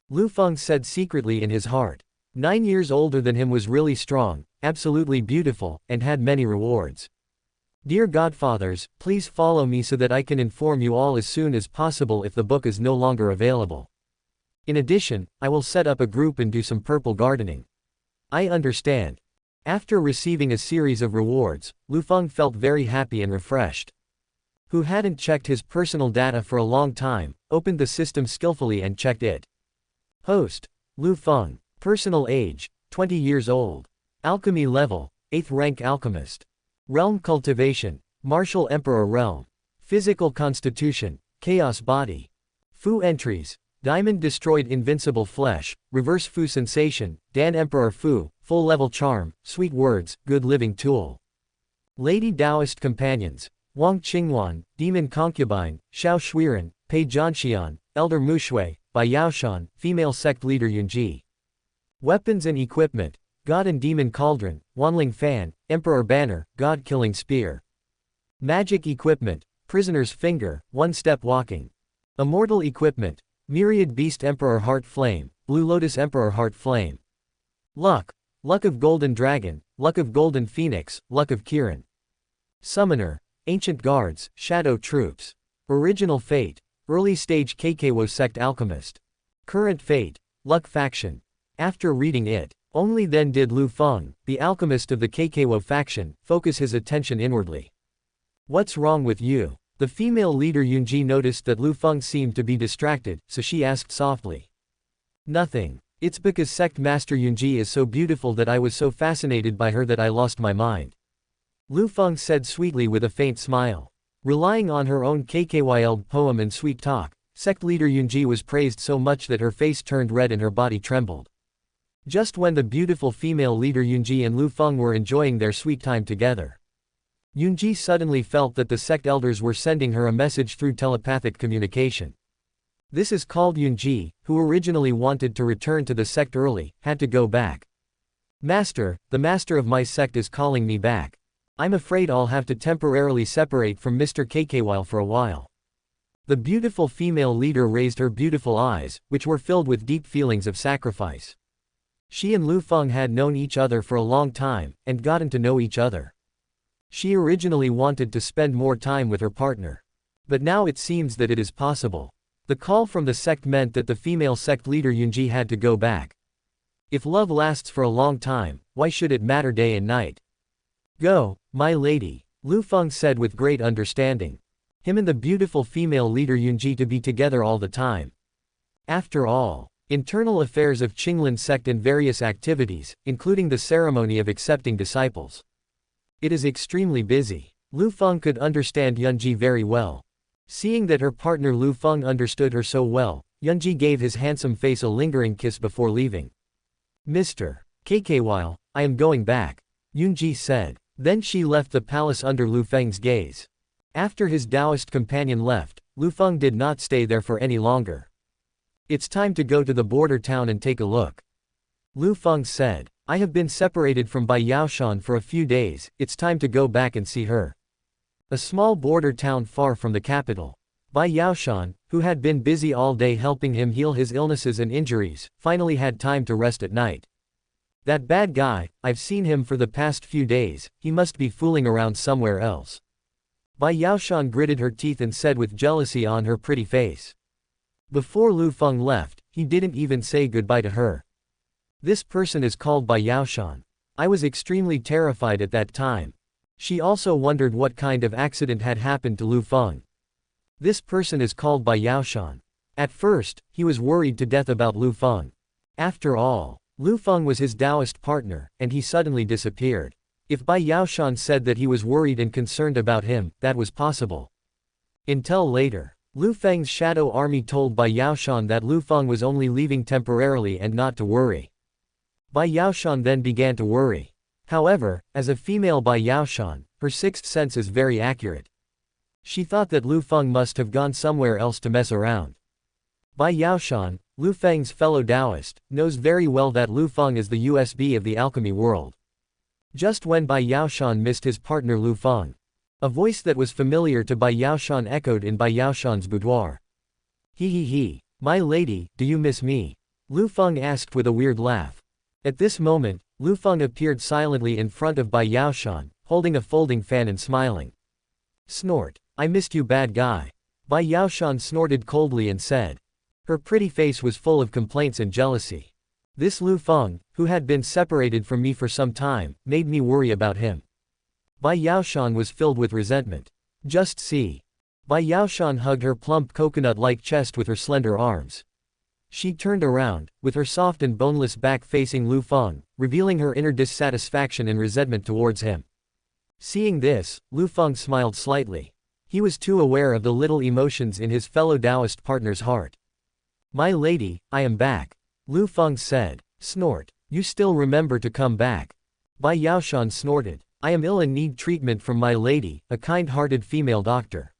Liu Feng said secretly in his heart. 9 years older than him was really strong, absolutely beautiful, and had many rewards. Dear Godfathers, please follow me so that I can inform you all as soon as possible if the book is no longer available. In addition, I will set up a group and do some purple gardening. I understand. After receiving a series of rewards, Liu Feng felt very happy and refreshed. Who hadn't checked his personal data for a long time, opened the system skillfully and checked it. Host: Liu Feng. Personal age: 20 years old. Alchemy level, 8th rank alchemist. Realm cultivation, martial emperor realm. Physical constitution, chaos body. Fu entries, diamond destroyed invincible flesh, reverse Fu sensation, Dan emperor Fu, full level charm, sweet words, good living tool. Lady Taoist companions, Wang Qingwan, demon concubine, Xiao Shuiren, Pei Zhanxian, elder Mushui, Bai Yaoshan, female sect leader Yunji. Weapons and equipment, god and demon cauldron, Wanling fan, emperor banner, god killing spear. Magic equipment, prisoner's finger, one-step walking. Immortal equipment, myriad beast emperor heart flame, blue lotus emperor heart flame. Luck, luck of golden dragon, luck of golden phoenix, luck of Kiran. Summoner, ancient guards, shadow troops. Original fate, early stage KKWO sect alchemist. Current fate, luck faction. After reading it, only then did Liu Feng, the alchemist of the KKWO faction, focus his attention inwardly. What's wrong with you? The female leader Yunji noticed that Liu Feng seemed to be distracted, so she asked softly. Nothing. It's because sect master Yunji is so beautiful that I was so fascinated by her that I lost my mind. Liu Feng said sweetly with a faint smile. Relying on her own KKYL poem and sweet talk, sect leader Yunji was praised so much that her face turned red and her body trembled. Just when the beautiful female leader Yunji and Liu Feng were enjoying their sweet time together, Yunji suddenly felt that the sect elders were sending her a message through telepathic communication. This is called Yunji, who originally wanted to return to the sect early, had to go back. Master, the master of my sect is calling me back. I'm afraid I'll have to temporarily separate from Mr. KKYL for a while. The beautiful female leader raised her beautiful eyes, which were filled with deep feelings of sacrifice. She and Liu Feng had known each other for a long time, and gotten to know each other. She originally wanted to spend more time with her partner. But now it seems that it is possible. The call from the sect meant that the female sect leader Yunji had to go back. If love lasts for a long time, why should it matter day and night? Go, my lady, Liu Feng said with great understanding. Him and the beautiful female leader Yunji to be together all the time. After all, internal affairs of Qinglan sect and various activities, including the ceremony of accepting disciples. It is extremely busy. Liu Feng could understand Yunji very well. Seeing that her partner Liu Feng understood her so well, Yunji gave his handsome face a lingering kiss before leaving. Mr. KKYL, I am going back, Yunji said. Then she left the palace under Liu Feng's gaze. After his Taoist companion left, Liu Feng did not stay there for any longer. It's time to go to the border town and take a look. Liu Feng said, I have been separated from Bai Yaoshan for a few days, it's time to go back and see her. A small border town far from the capital. Bai Yaoshan, who had been busy all day helping him heal his illnesses and injuries, finally had time to rest at night. That bad guy, I've seen him for the past few days, he must be fooling around somewhere else. Bai Yaoshan gritted her teeth and said with jealousy on her pretty face. Before Liu Feng left, he didn't even say goodbye to her. This person is called Bai Yaoshan. I was extremely terrified at that time. She also wondered what kind of accident had happened to Liu Feng. This person is called Bai Yaoshan. At first, he was worried to death about Liu Feng. After all, Liu Feng was his Taoist partner, and he suddenly disappeared. If Bai Yaoshan said that he was worried and concerned about him, that was possible. Until later, Liu Feng's shadow army told Bai Yaoshan that Liu Feng was only leaving temporarily and not to worry. Bai Yaoshan then began to worry. However, as a female Bai Yaoshan, her sixth sense is very accurate. She thought that Liu Feng must have gone somewhere else to mess around. Bai Yaoshan, Liu Feng's fellow Taoist, knows very well that Liu Feng is the USB of the alchemy world. Just when Bai Yaoshan missed his partner Liu Feng, a voice that was familiar to Bai Yaoshan echoed in Bai Yaoshan's boudoir. He, my lady, do you miss me? Liu Feng asked with a weird laugh. At this moment, Liu Feng appeared silently in front of Bai Yaoshan, holding a folding fan and smiling. Snort. I missed you, bad guy. Bai Yaoshan snorted coldly and said. Her pretty face was full of complaints and jealousy. This Liu Feng, who had been separated from me for some time, made me worry about him. Bai Yaoshan was filled with resentment. Just see. Bai Yaoshan hugged her plump coconut-like chest with her slender arms. She turned around, with her soft and boneless back facing Liu Feng, revealing her inner dissatisfaction and resentment towards him. Seeing this, Liu Feng smiled slightly. He was too aware of the little emotions in his fellow Taoist partner's heart. "My lady, I am back," Liu Feng said. Snort. "You still remember to come back." Bai Yaoshan snorted. "I am ill and need treatment from my lady, a kind-hearted female doctor."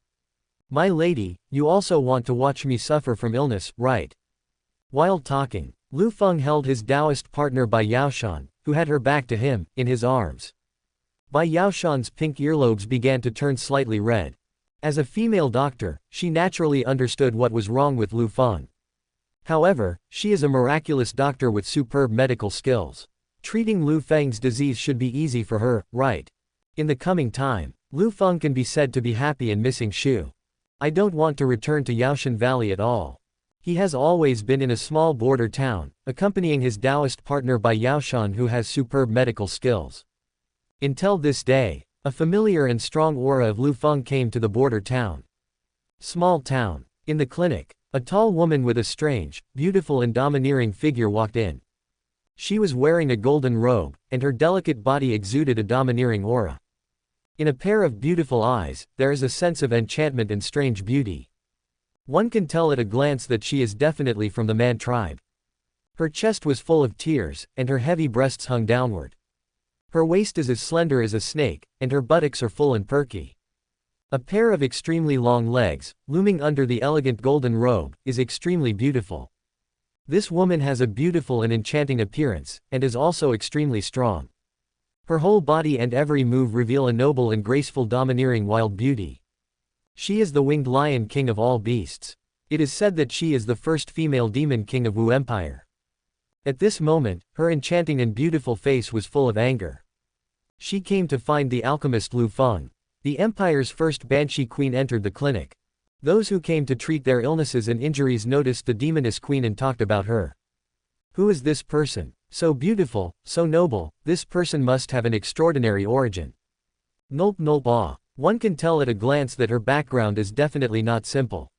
"My lady, you also want to watch me suffer from illness, right?" While talking, Liu Feng held his Taoist partner Bai Yaoshan, who had her back to him, in his arms. Bai Yaoshan's pink earlobes began to turn slightly red. As a female doctor, she naturally understood what was wrong with Liu Feng. However, she is a miraculous doctor with superb medical skills. Treating Liu Feng's disease should be easy for her, right? In the coming time, Liu Feng can be said to be happy and missing Shu. "I don't want to return to Yaoshan Valley at all." He has always been in a small border town, accompanying his Taoist partner Bai Yaoshan who has superb medical skills. Until this day, a familiar and strong aura of Liu Feng came to the border town. Small town. In the clinic, a tall woman with a strange, beautiful and domineering figure walked in. She was wearing a golden robe, and her delicate body exuded a domineering aura. In a pair of beautiful eyes, there is a sense of enchantment and strange beauty. One can tell at a glance that she is definitely from the Man tribe. Her chest was full of tears, and her heavy breasts hung downward. Her waist is as slender as a snake, and her buttocks are full and perky. A pair of extremely long legs, looming under the elegant golden robe, is extremely beautiful. This woman has a beautiful and enchanting appearance, and is also extremely strong. Her whole body and every move reveal a noble and graceful domineering wild beauty. She is the winged lion king of all beasts. It is said that she is the first female demon king of Wu Empire. At this moment, her enchanting and beautiful face was full of anger. She came to find the alchemist Liu Feng. The empire's first Banshee queen entered the clinic. Those who came to treat their illnesses and injuries noticed the demoness queen and talked about her. "Who is this person? So beautiful, so noble, this person must have an extraordinary origin." Nulp nulp ah. One can tell at a glance that her background is definitely not simple.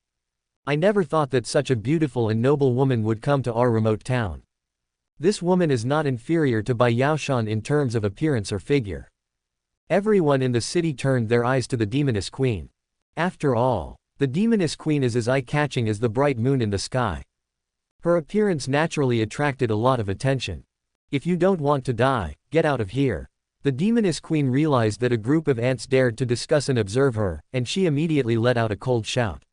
"I never thought that such a beautiful and noble woman would come to our remote town. This woman is not inferior to Bai Yaoshan in terms of appearance or figure." Everyone in the city turned their eyes to the demoness queen. After all, the demoness queen is as eye-catching as the bright moon in the sky. Her appearance naturally attracted a lot of attention. "If you don't want to die, get out of here." The demoness queen realized that a group of ants dared to discuss and observe her, and she immediately let out a cold shout.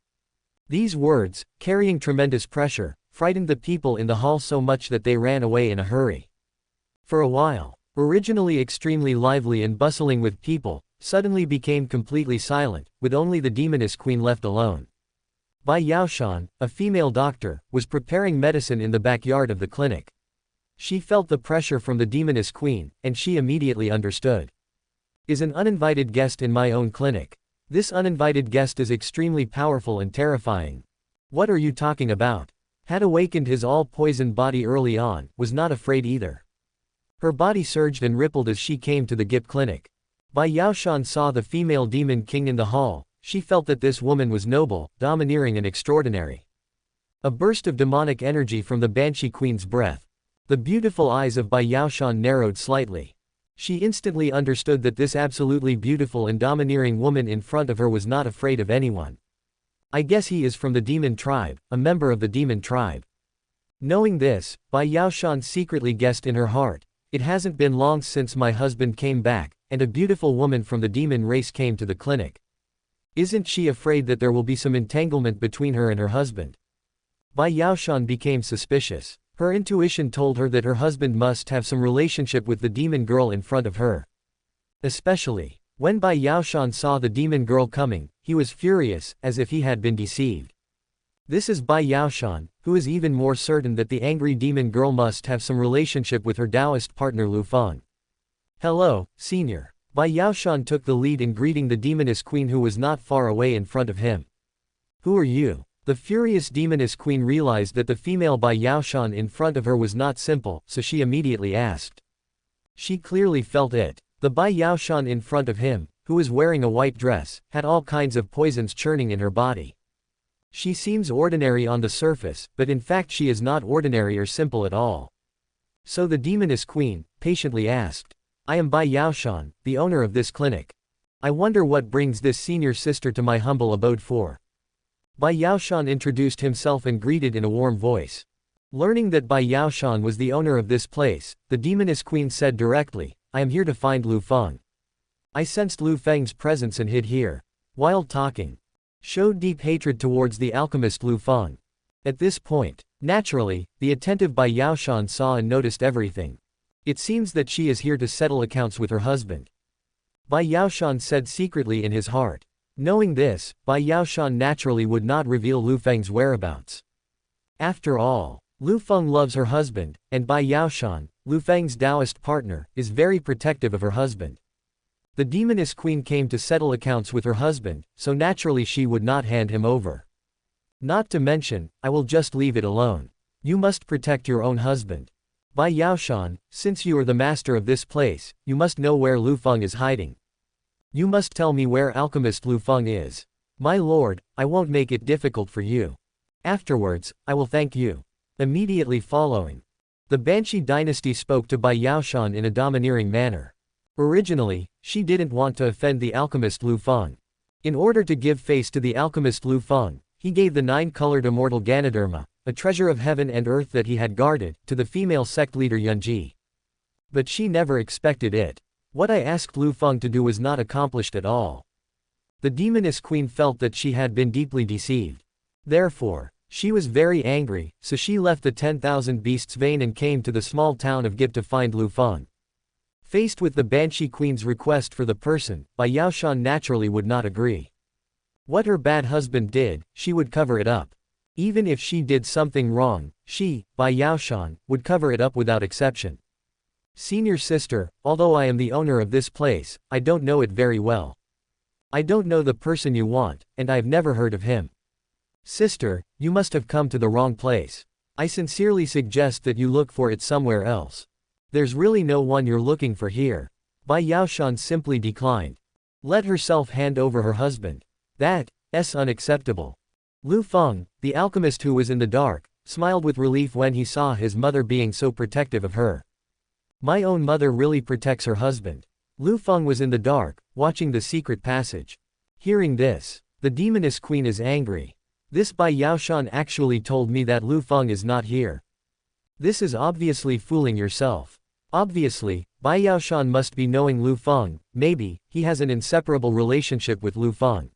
These words, carrying tremendous pressure, frightened the people in the hall so much that they ran away in a hurry. For a while, originally extremely lively and bustling with people, suddenly became completely silent, with only the demoness queen left alone. Bai Yaoshan, a female doctor, was preparing medicine in the backyard of the clinic. She felt the pressure from the demoness queen, and she immediately understood. "Is an uninvited guest in my own clinic. This uninvited guest is extremely powerful and terrifying." "What are you talking about?" Had awakened his all-poison body early on, was not afraid either. Her body surged and rippled as she came to the Gip clinic. Bai Yaoshan saw the female demon king in the hall. She felt that this woman was noble, domineering and extraordinary. A burst of demonic energy from the Banshee queen's breath. The beautiful eyes of Bai Yaoshan narrowed slightly. She instantly understood that this absolutely beautiful and domineering woman in front of her was not afraid of anyone. "I guess he is from the demon tribe, a member of the demon tribe." Knowing this, Bai Yaoshan secretly guessed in her heart, "It hasn't been long since my husband came back, and a beautiful woman from the demon race came to the clinic. Isn't she afraid that there will be some entanglement between her and her husband?" Bai Yaoshan became suspicious. Her intuition told her that her husband must have some relationship with the demon girl in front of her. Especially, when Bai Yaoshan saw the demon girl coming, he was furious, as if he had been deceived. This is Bai Yaoshan, who is even more certain that the angry demon girl must have some relationship with her Taoist partner Liu Feng. "Hello, senior." Bai Yaoshan took the lead in greeting the demoness queen who was not far away in front of him. "Who are you?" The furious demoness queen realized that the female Bai Yaoshan in front of her was not simple, so she immediately asked. She clearly felt it. The Bai Yaoshan in front of him, who was wearing a white dress, had all kinds of poisons churning in her body. She seems ordinary on the surface, but in fact she is not ordinary or simple at all. So the demoness queen patiently asked, I am Bai Yaoshan, the owner of this clinic. I wonder what brings this senior sister to my humble abode for. Bai Yaoshan introduced himself and greeted in a warm voice. Learning that Bai Yaoshan was the owner of this place, the demoness queen said directly, I am here to find Liu Feng. I sensed Liu Feng's presence and hid here. While talking, showed deep hatred towards the alchemist Liu Feng. At this point, naturally, the attentive Bai Yaoshan saw and noticed everything. It seems that she is here to settle accounts with her husband. Bai Yaoshan said secretly in his heart. Knowing this, Bai Yaoshan naturally would not reveal Liu Feng's whereabouts. After all, Liu Feng loves her husband, and Bai Yaoshan, Liu Feng's Taoist partner, is very protective of her husband. The demoness queen came to settle accounts with her husband, so naturally she would not hand him over. Not to mention, I will just leave it alone. You must protect your own husband. Bai Yaoshan, since you are the master of this place, you must know where Liu Feng is hiding. You must tell me where alchemist Liu Feng is. My lord, I won't make it difficult for you. Afterwards, I will thank you. Immediately following, the Banshee dynasty spoke to Bai Yaoshan in a domineering manner. Originally, she didn't want to offend the alchemist Liu Feng. In order to give face to the alchemist Liu Feng, he gave the 9-colored immortal Ganoderma, a treasure of heaven and earth that he had guarded, to the female sect leader Yunji. But she never expected it. What I asked Liu Feng to do was not accomplished at all. The demoness queen felt that she had been deeply deceived. Therefore, she was very angry, so she left the 10,000 beasts vein and came to the small town of Gip to find Liu Feng. Faced with the Banshee Queen's request for the person, Bai Yaoshan naturally would not agree. What her bad husband did, she would cover it up. Even if she did something wrong, she, Bai Yaoshan, would cover it up without exception. Senior sister, although I am the owner of this place, I don't know it very well. I don't know the person you want, and I've never heard of him. Sister, you must have come to the wrong place. I sincerely suggest that you look for it somewhere else. There's really no one you're looking for here. Bai Yaoshan simply declined. Let herself hand over her husband. That's unacceptable. Liu Feng, the alchemist who was in the dark, smiled with relief when he saw his mother being so protective of her. My own mother really protects her husband. Liu Feng was in the dark, watching the secret passage. Hearing this, the demoness queen is angry. This Bai Yaoshan actually told me that Liu Feng is not here. This is obviously fooling yourself. Obviously, Bai Yaoshan must be knowing Liu Feng, maybe, he has an inseparable relationship with Liu Feng.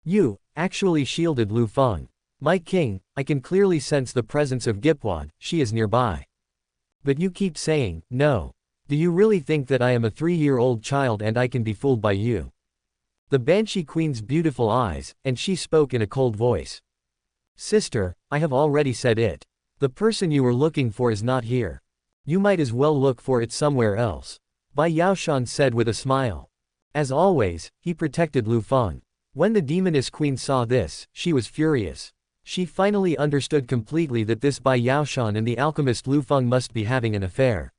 You, actually shielded Liu Feng. My king, I can clearly sense the presence of Gipwad, she is nearby. But you keep saying, no. Do you really think that I am a 3-year-old child and I can be fooled by you? The Banshee Queen's beautiful eyes, and she spoke in a cold voice. Sister, I have already said it. The person you were looking for is not here. You might as well look for it somewhere else. Bai Yaoshan said with a smile. As always, he protected Liu Feng. When the demoness queen saw this, she was furious. She finally understood completely that this Bai Yaoshan and the alchemist Liu Feng must be having an affair.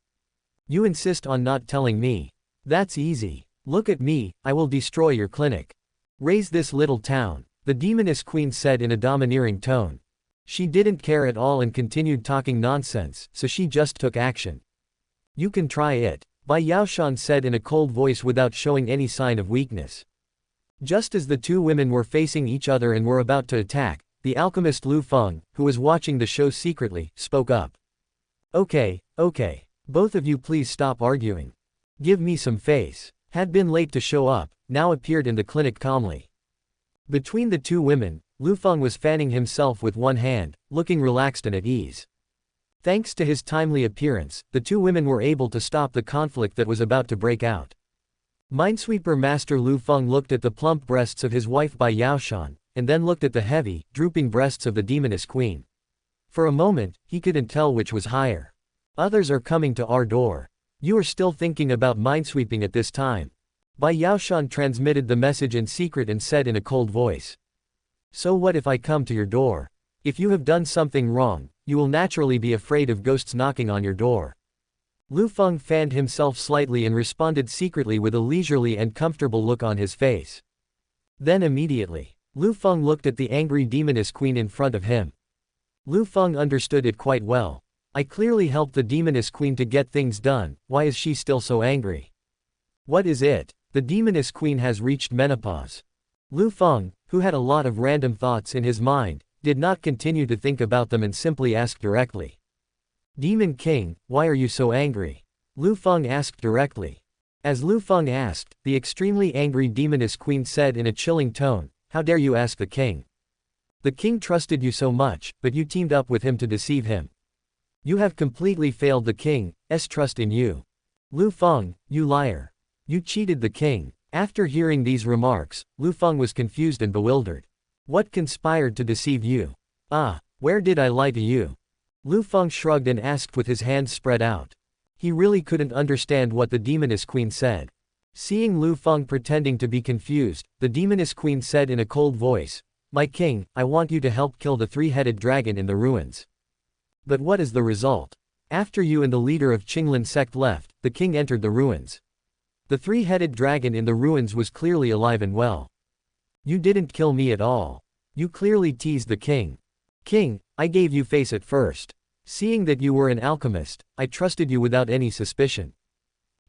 You insist on not telling me. That's easy. Look at me, I will destroy your clinic. Raise this little town, the demoness queen said in a domineering tone. She didn't care at all and continued talking nonsense, so she just took action. You can try it, Bai Yaoshan said in a cold voice without showing any sign of weakness. Just as the two women were facing each other and were about to attack, the alchemist Liu Feng, who was watching the show secretly, spoke up. Okay. Both of you please stop arguing. Give me some face. Had been late to show up, now appeared in the clinic calmly. Between the two women, Liu Feng was fanning himself with one hand, looking relaxed and at ease. Thanks to his timely appearance, the two women were able to stop the conflict that was about to break out. Minesweeper Master Liu Feng looked at the plump breasts of his wife Bai Yaoshan, and then looked at the heavy, drooping breasts of the demoness queen. For a moment, he couldn't tell which was higher. Others are coming to our door. You are still thinking about minesweeping at this time. Bai Yaoshan transmitted the message in secret and said in a cold voice. So what if I come to your door? If you have done something wrong, you will naturally be afraid of ghosts knocking on your door. Liu Feng fanned himself slightly and responded secretly with a leisurely and comfortable look on his face. Then immediately, Liu Feng looked at the angry demoness queen in front of him. Liu Feng understood it quite well. I clearly helped the demoness queen to get things done, why is she still so angry? What is it? The demoness queen has reached menopause. Liu Feng, who had a lot of random thoughts in his mind, did not continue to think about them and simply asked directly. Demon King, why are you so angry? Liu Feng asked directly. As Liu Feng asked, the extremely angry demoness queen said in a chilling tone, how dare you ask the king? The king trusted you so much, but you teamed up with him to deceive him. You have completely failed the king's trust in you. Liu Feng, you liar. You cheated the king. After hearing these remarks, Liu Feng was confused and bewildered. What conspired to deceive you? Where did I lie to you? Liu Feng shrugged and asked with his hands spread out. He really couldn't understand what the demoness queen said. Seeing Liu Feng pretending to be confused, the demoness queen said in a cold voice, My king, I want you to help kill the three-headed dragon in the ruins. But what is the result? After you and the leader of Qinglan sect left, the king entered the ruins. The three-headed dragon in the ruins was clearly alive and well. You didn't kill me at all. You clearly teased the king. King, I gave you face at first. Seeing that you were an alchemist, I trusted you without any suspicion.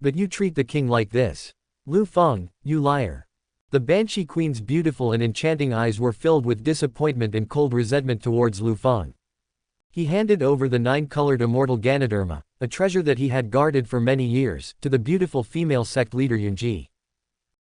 But you treat the king like this. Liu Feng, you liar. The Banshee Queen's beautiful and enchanting eyes were filled with disappointment and cold resentment towards Liu Feng. He handed over the 9-colored immortal Ganoderma, a treasure that he had guarded for many years, to the beautiful female sect leader Yunji.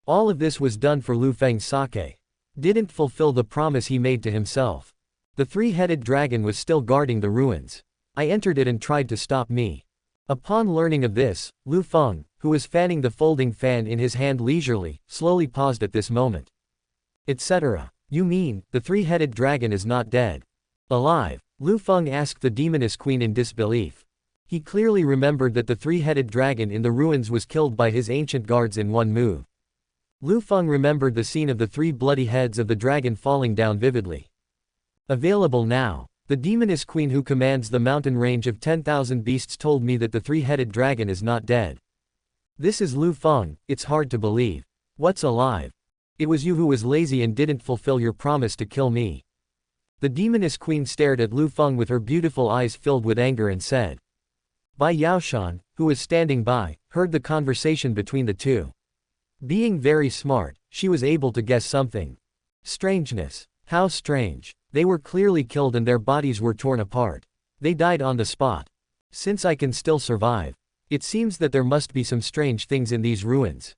All of this was done for Liu Feng's sake. Didn't fulfill the promise he made to himself. The three-headed dragon was still guarding the ruins. I entered it and tried to stop me. Upon learning of this, Liu Feng, who was fanning the folding fan in his hand leisurely, slowly paused at this moment. Etc. You mean, the three-headed dragon is not dead? Alive? Liu Feng asked the demoness queen in disbelief. He clearly remembered that the three-headed dragon in the ruins was killed by his ancient guards in one move. Liu Feng remembered the scene of the 3 bloody heads of the dragon falling down vividly. Available now. The demoness queen who commands the mountain range of 10,000 beasts told me that the three-headed dragon is not dead. This is Liu Feng, it's hard to believe. What's alive? It was you who was lazy and didn't fulfill your promise to kill me. The demoness queen stared at Liu Feng with her beautiful eyes filled with anger and said. Bai Yaoshan, who was standing by, heard the conversation between the two. Being very smart, she was able to guess something. Strangeness. How strange. They were clearly killed and their bodies were torn apart. They died on the spot. Since I can still survive. It seems that there must be some strange things in these ruins.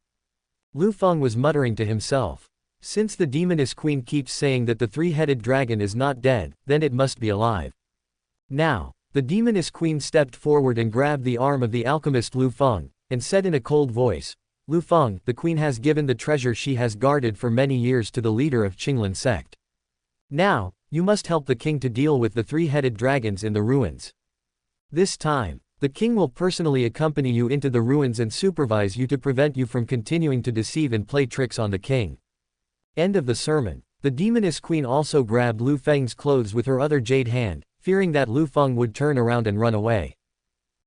Liu Feng was muttering to himself. Since the demoness queen keeps saying that the three-headed dragon is not dead, then it must be alive. Now, the demoness queen stepped forward and grabbed the arm of the alchemist Liu Feng, and said in a cold voice, Liu Feng, the queen has given the treasure she has guarded for many years to the leader of Qinglan sect. Now, you must help the king to deal with the three-headed dragons in the ruins. This time, the king will personally accompany you into the ruins and supervise you to prevent you from continuing to deceive and play tricks on the king. End of the sermon. The demoness queen also grabbed Liu Feng's clothes with her other jade hand, fearing that Liu Feng would turn around and run away.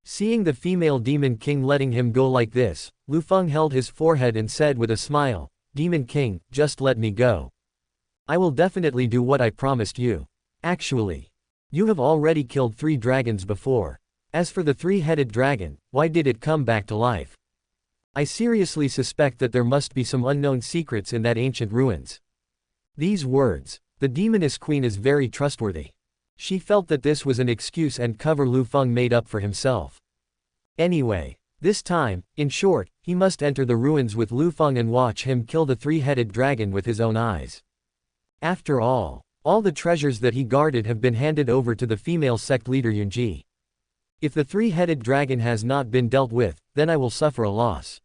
Seeing the female demon king letting him go like this, Liu Feng held his forehead and said with a smile, Demon King, just let me go. I will definitely do what I promised you. Actually, you have already killed 3 dragons before. As for the three-headed dragon, why did it come back to life? I seriously suspect that there must be some unknown secrets in that ancient ruins. These words, the demoness queen is very trustworthy. She felt that this was an excuse and cover Liu Feng made up for himself. Anyway, this time, in short, he must enter the ruins with Liu Feng and watch him kill the three-headed dragon with his own eyes. After all the treasures that he guarded have been handed over to the female sect leader Yunji. If the three-headed dragon has not been dealt with, then I will suffer a loss.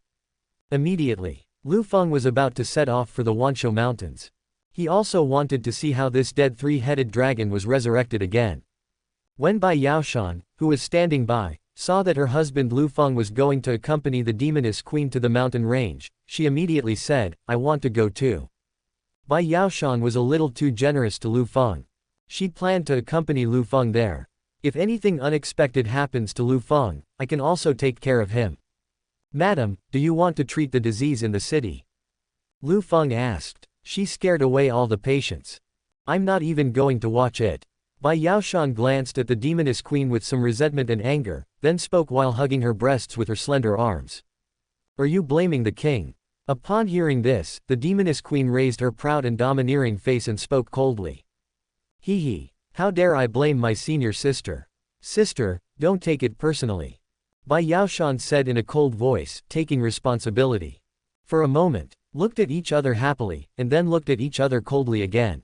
Immediately, Liu Feng was about to set off for the Wanshou Mountains. He also wanted to see how this dead three-headed dragon was resurrected again. When Bai Yaoshan, who was standing by, saw that her husband Liu Feng was going to accompany the demoness queen to the mountain range, she immediately said, I want to go too. Bai Yaoshan was a little too generous to Liu Feng. She planned to accompany Liu Feng there. If anything unexpected happens to Liu Feng, I can also take care of him. Madam, do you want to treat the disease in the city? Liu Feng asked. She scared away all the patients. I'm not even going to watch it. Bai Yaoshan glanced at the demoness queen with some resentment and anger, then spoke while hugging her breasts with her slender arms. Are you blaming the king? Upon hearing this, the demoness queen raised her proud and domineering face and spoke coldly. Hee hee. How dare I blame my senior sister? Sister, don't take it personally. Bai Yaoshan said in a cold voice, taking responsibility. For a moment, looked at each other happily, and then looked at each other coldly again.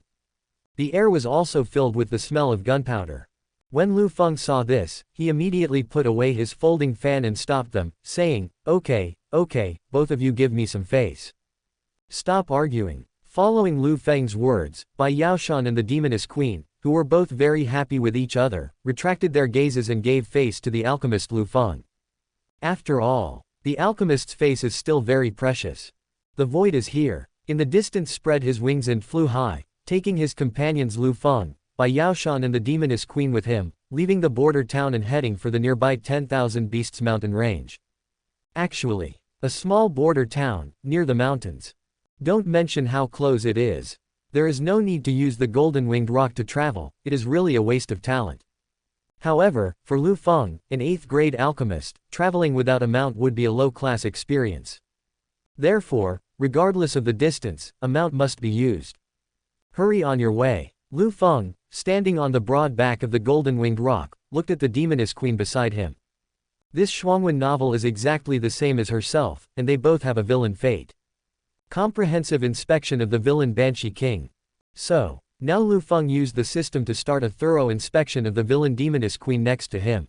The air was also filled with the smell of gunpowder. When Liu Feng saw this, he immediately put away his folding fan and stopped them, saying, Okay, both of you give me some face. Stop arguing. Following Liu Feng's words, Bai Yaoshan and the demoness queen, who were both very happy with each other, retracted their gazes and gave face to the alchemist Liu Feng. After all, the alchemist's face is still very precious. The void is here. In the distance spread his wings and flew high, taking his companions Liu Feng, Bai Yaoshan and the demoness queen with him, leaving the border town and heading for the nearby 10,000 Beasts mountain range. Actually, a small border town, near the mountains. Don't mention how close it is. There is no need to use the golden-winged rock to travel, it is really a waste of talent. However, for Liu Feng, an 8th-grade alchemist, traveling without a mount would be a low-class experience. Therefore, regardless of the distance, a mount must be used. Hurry on your way. Liu Feng, standing on the broad back of the golden-winged rock, looked at the demoness queen beside him. This Shuangwen novel is exactly the same as herself, and they both have a villain fate. Comprehensive inspection of the villain Banshee King. So, now Liu Feng used the system to start a thorough inspection of the villain demoness queen next to him.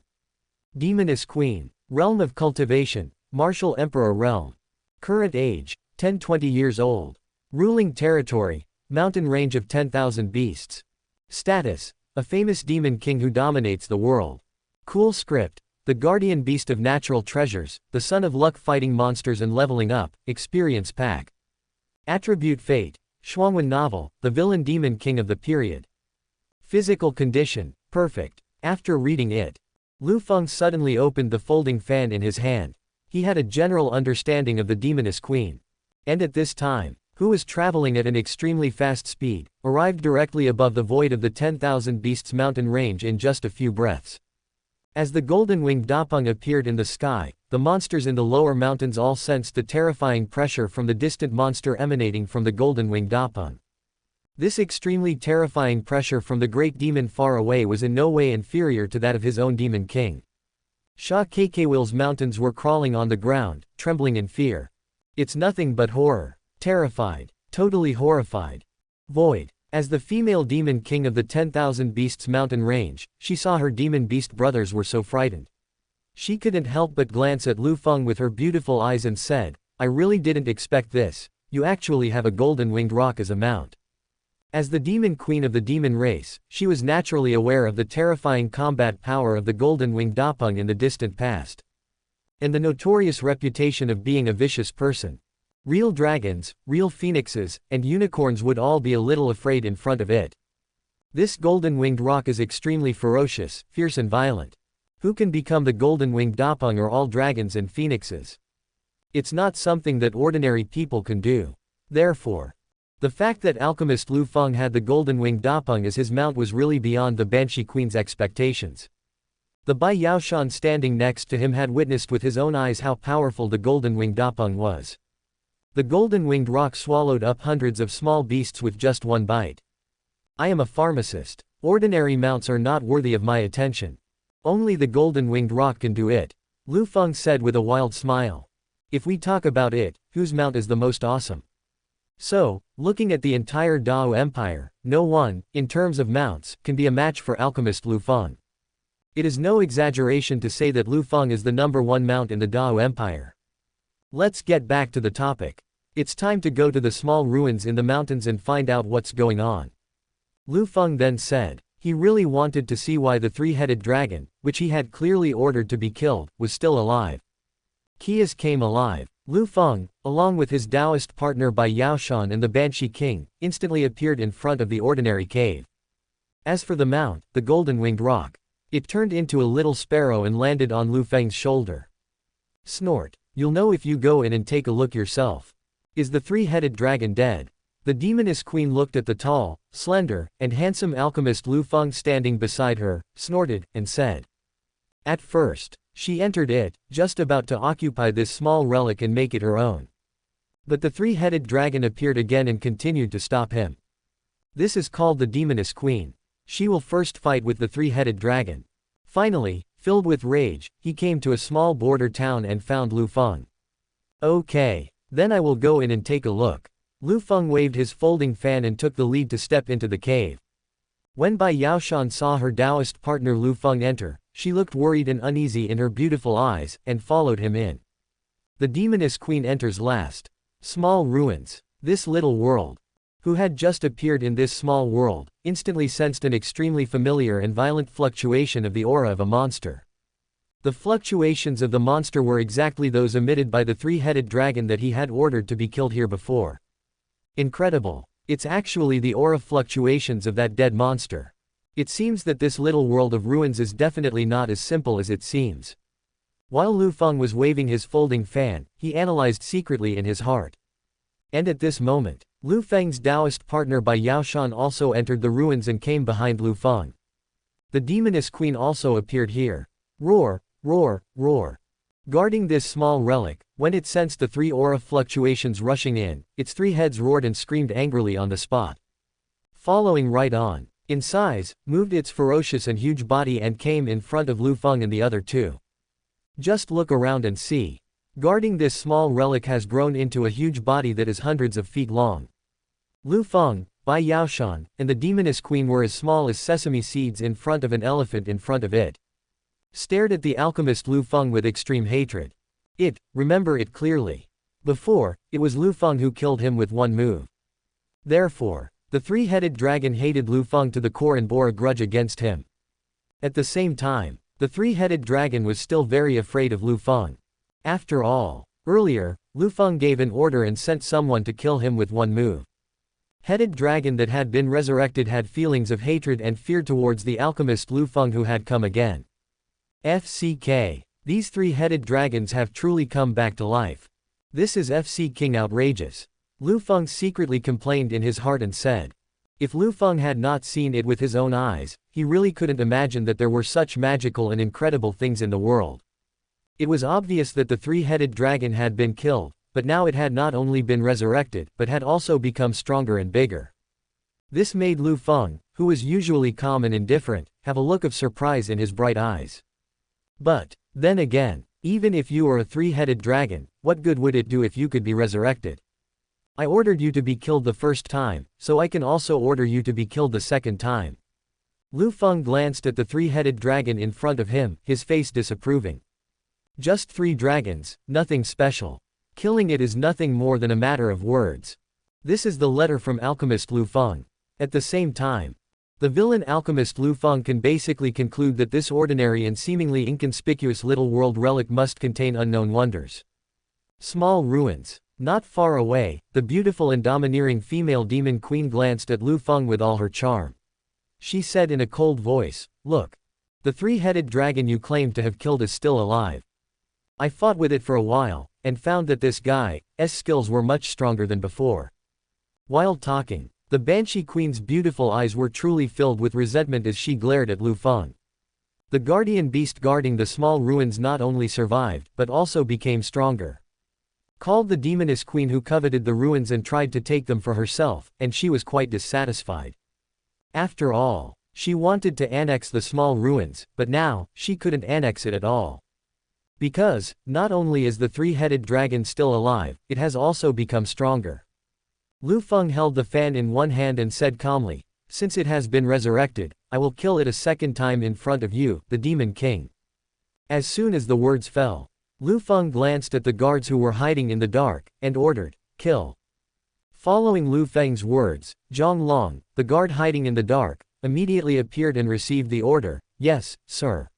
Demoness queen. Realm of cultivation, martial emperor realm. Current age, 10-20 years old. Ruling territory, mountain range of 10,000 beasts. Status, a famous demon king who dominates the world. Cool script, the guardian beast of natural treasures, the son of luck fighting monsters and leveling up, experience pack. Attribute fate, Shuangwen novel, the villain demon king of the period. Physical condition, perfect. After reading it, Liu Feng suddenly opened the folding fan in his hand. He had a general understanding of the demoness queen. And at this time, who was traveling at an extremely fast speed, arrived directly above the void of the 10,000 Beasts mountain range in just a few breaths. As the golden-winged Dapeng appeared in the sky, the monsters in the lower mountains all sensed the terrifying pressure from the distant monster emanating from the golden-winged Dapeng. This extremely terrifying pressure from the great demon far away was in no way inferior to that of his own demon king. Sha Kkawil's mountains were crawling on the ground, trembling in fear. It's nothing but horror. Terrified. Totally horrified. Void. As the female demon king of the 10,000 Beasts mountain range, she saw her demon beast brothers were so frightened. She couldn't help but glance at Liu Feng with her beautiful eyes and said, I really didn't expect this, you actually have a golden-winged rock as a mount. As the demon queen of the demon race, she was naturally aware of the terrifying combat power of the golden-winged Dapeng in the distant past. And the notorious reputation of being a vicious person. Real dragons, real phoenixes, and unicorns would all be a little afraid in front of it. This golden-winged rock is extremely ferocious, fierce and violent. Who can become the golden-winged Dapeng or all dragons and phoenixes? It's not something that ordinary people can do. Therefore, the fact that alchemist Liu Feng had the golden-winged Dapeng as his mount was really beyond the Banshee Queen's expectations. The Bai Yaoshan standing next to him had witnessed with his own eyes how powerful the golden-winged Dapeng was. The golden-winged rock swallowed up hundreds of small beasts with just one bite. I am a pharmacist. Ordinary mounts are not worthy of my attention. Only the golden-winged rock can do it. Liu Feng said with a wild smile. If we talk about it, whose mount is the most awesome? So, looking at the entire Dao Empire, no one, in terms of mounts, can be a match for alchemist Liu Feng. It is no exaggeration to say that Liu Feng is the #1 mount in the Dao Empire. Let's get back to the topic. It's time to go to the small ruins in the mountains and find out what's going on. Liu Feng then said. He really wanted to see why the three-headed dragon, which he had clearly ordered to be killed, was still alive. Kias came alive. Liu Feng, along with his Taoist partner Bai Yaoshan and the Banshee King, instantly appeared in front of the ordinary cave. As for the mount, the golden-winged rock, it turned into a little sparrow and landed on Liu Feng's shoulder. Snort. You'll know if you go in and take a look yourself. Is the three-headed dragon dead? The demoness queen looked at the tall, slender, and handsome alchemist Liu Feng standing beside her, snorted, and said. At first, she entered it, just about to occupy this small relic and make it her own. But the three-headed dragon appeared again and continued to stop him. This is called the demoness queen. She will first fight with the three-headed dragon. Finally, filled with rage, he came to a small border town and found Liu Feng. Okay. Then I will go in and take a look. Liu Feng waved his folding fan and took the lead to step into the cave. When Bai Yaoshan saw her Taoist partner Liu Feng enter, she looked worried and uneasy in her beautiful eyes, and followed him in. The demoness queen enters last. Small ruins. This little world. Who had just appeared in this small world, instantly sensed an extremely familiar and violent fluctuation of the aura of a monster. The fluctuations of the monster were exactly those emitted by the three-headed dragon that he had ordered to be killed here before. Incredible. It's actually the aura fluctuations of that dead monster. It seems that this little world of ruins is definitely not as simple as it seems. While Liu Feng was waving his folding fan, he analyzed secretly in his heart. And at this moment, Liu Feng's Taoist partner Bai Yaoshan also entered the ruins and came behind Liu Feng. The demoness queen also appeared here. Roar, roar, roar. Guarding this small relic, when it sensed the three aura fluctuations rushing in, its three heads roared and screamed angrily on the spot. Following right on, in size, moved its ferocious and huge body and came in front of Liu Feng and the other two. Just look around and see. Guarding this small relic has grown into a huge body that is hundreds of feet long. Liu Feng, Bai Yaoshan, and the demoness queen were as small as sesame seeds in front of an elephant in front of it. Stared at the alchemist Liu Feng with extreme hatred. Remember it clearly. Before, it was Liu Feng who killed him with one move. Therefore, the three-headed dragon hated Liu Feng to the core and bore a grudge against him. At the same time, the three-headed dragon was still very afraid of Liu Feng. After all, earlier, Liu Feng gave an order and sent someone to kill him with one move. Headed dragon that had been resurrected had feelings of hatred and fear towards the alchemist Liu Feng who had come again. FCK. These three-headed dragons have truly come back to life. This is FC King outrageous. Liu Feng secretly complained in his heart and said. If Liu Feng had not seen it with his own eyes, he really couldn't imagine that there were such magical and incredible things in the world. It was obvious that the three-headed dragon had been killed, but now it had not only been resurrected, but had also become stronger and bigger. This made Liu Feng, who was usually calm and indifferent, have a look of surprise in his bright eyes. But, then again, even if you are a three-headed dragon, what good would it do if you could be resurrected? I ordered you to be killed the first time, so I can also order you to be killed the second time. Liu Feng glanced at the three-headed dragon in front of him, his face disapproving. Just 3 dragons, nothing special. Killing it is nothing more than a matter of words. This is the letter from alchemist Liu Feng. At the same time, the villain alchemist Liu Feng can basically conclude that this ordinary and seemingly inconspicuous little world relic must contain unknown wonders. Small ruins. Not far away, the beautiful and domineering female demon queen glanced at Liu Feng with all her charm. She said in a cold voice, "Look. The three-headed dragon you claim to have killed is still alive. I fought with it for a while, and found that this guy's skills were much stronger than before." While talking, the Banshee Queen's beautiful eyes were truly filled with resentment as she glared at Liu Feng. The guardian beast guarding the small ruins not only survived, but also became stronger. Called the demoness queen who coveted the ruins and tried to take them for herself, and she was quite dissatisfied. After all, she wanted to annex the small ruins, but now, she couldn't annex it at all. Because, not only is the three-headed dragon still alive, it has also become stronger. Liu Feng held the fan in one hand and said calmly, "Since it has been resurrected, I will kill it a second time in front of you, the Demon King." As soon as the words fell, Liu Feng glanced at the guards who were hiding in the dark, and ordered, "Kill." Following Liu Feng's words, Zhang Long, the guard hiding in the dark, immediately appeared and received the order, "Yes, sir."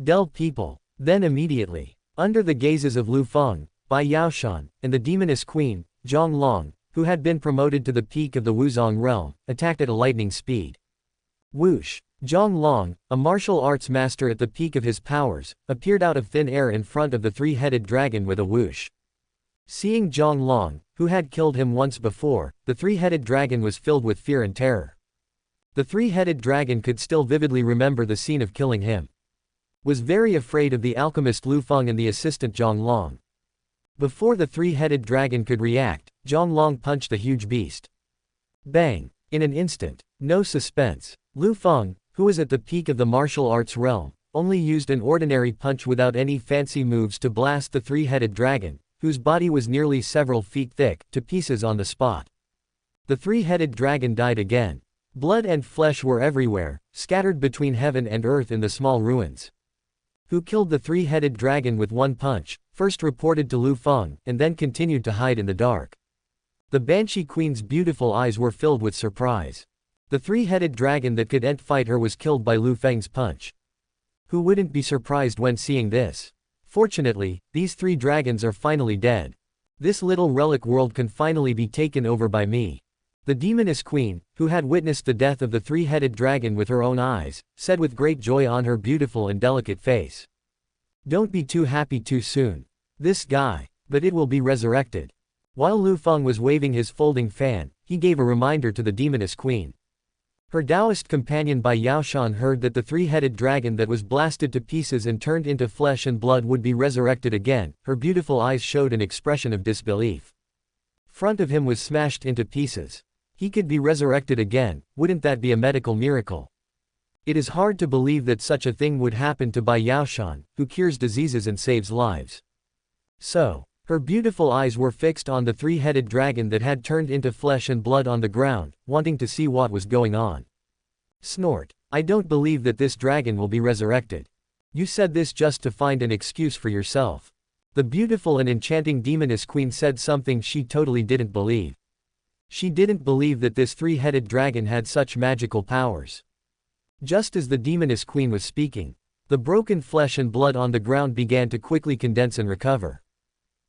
Del people. Then immediately, under the gazes of Liu Feng, Bai Yaoshan, and the demoness queen, Zhang Long, who had been promoted to the peak of the Wuzong realm, attacked at a lightning speed. Whoosh! Zhang Long, a martial arts master at the peak of his powers, appeared out of thin air in front of the three-headed dragon with a whoosh. Seeing Zhonglong, who had killed him once before, the three-headed dragon was filled with fear and terror. The three-headed dragon could still vividly remember the scene of killing him. Was very afraid of the alchemist Liu Feng and the assistant Zhonglong. Before the three-headed dragon could react, Zhonglong punched the huge beast. Bang! In an instant. No suspense. Liu Feng, who was at the peak of the martial arts realm, only used an ordinary punch without any fancy moves to blast the three-headed dragon, whose body was nearly several feet thick, to pieces on the spot. The three-headed dragon died again. Blood and flesh were everywhere, scattered between heaven and earth in the small ruins. Who killed the three-headed dragon with one punch, first reported to Liu Feng, and then continued to hide in the dark. The Banshee Queen's beautiful eyes were filled with surprise. The three-headed dragon that could fight her was killed by Liu Feng's punch. Who wouldn't be surprised when seeing this? Fortunately, these three dragons are finally dead. This little relic world can finally be taken over by me. The Demoness Queen, who had witnessed the death of the three-headed dragon with her own eyes, said with great joy on her beautiful and delicate face. Don't be too happy too soon. This guy. But it will be resurrected. While Liu Feng was waving his folding fan, he gave a reminder to the Demoness Queen. Her Taoist companion Bai Yaoshan heard that the three-headed dragon that was blasted to pieces and turned into flesh and blood would be resurrected again. Her beautiful eyes showed an expression of disbelief. Front of him was smashed into pieces. He could be resurrected again. Wouldn't that be a medical miracle? It is hard to believe that such a thing would happen to Bai Yaoshan, who cures diseases and saves lives. So, her beautiful eyes were fixed on the three-headed dragon that had turned into flesh and blood on the ground, wanting to see what was going on. Snort. I don't believe that this dragon will be resurrected. You said this just to find an excuse for yourself. The beautiful and enchanting Demoness Queen said something she totally didn't believe. She didn't believe that this three-headed dragon had such magical powers. Just as the Demoness Queen was speaking, the broken flesh and blood on the ground began to quickly condense and recover.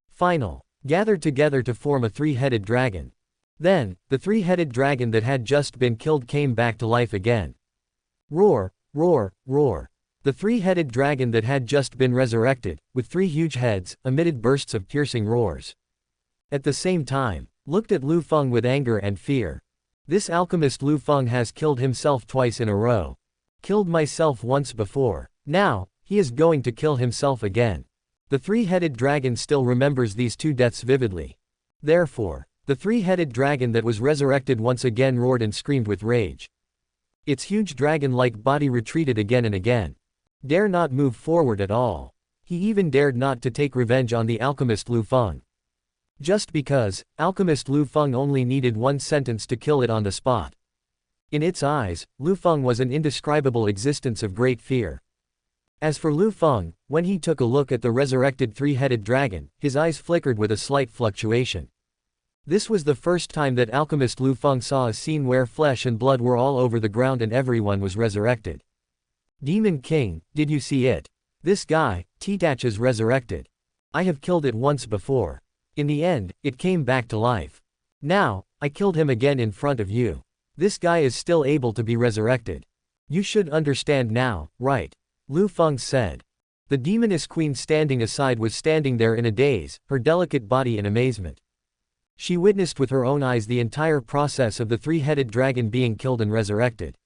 Final. Gathered together to form a three-headed dragon. Then, the three-headed dragon that had just been killed came back to life again. Roar, roar, roar. The three-headed dragon that had just been resurrected, with three huge heads, emitted bursts of piercing roars. At the same time, looked at Liu Feng with anger and fear. This alchemist Liu Feng has killed himself twice in a row. Killed myself once before. Now, he is going to kill himself again. The three-headed dragon still remembers these two deaths vividly. Therefore, the three-headed dragon that was resurrected once again roared and screamed with rage. Its huge dragon-like body retreated again and again. Dare not move forward at all. He even dared not to take revenge on the alchemist Liu Feng. Just because, alchemist Liu Feng only needed one sentence to kill it on the spot. In its eyes, Liu Feng was an indescribable existence of great fear. As for Liu Feng, when he took a look at the resurrected three-headed dragon, his eyes flickered with a slight fluctuation. This was the first time that alchemist Liu Feng saw a scene where flesh and blood were all over the ground and everyone was resurrected. Demon King, did you see it? This guy, Titach, is resurrected. I have killed it once before. In the end, it came back to life. Now, I killed him again in front of you. This guy is still able to be resurrected. You should understand now, right? Liu Feng said. The Demoness Queen standing aside was standing there in a daze, her delicate body in amazement. She witnessed with her own eyes the entire process of the three-headed dragon being killed and resurrected.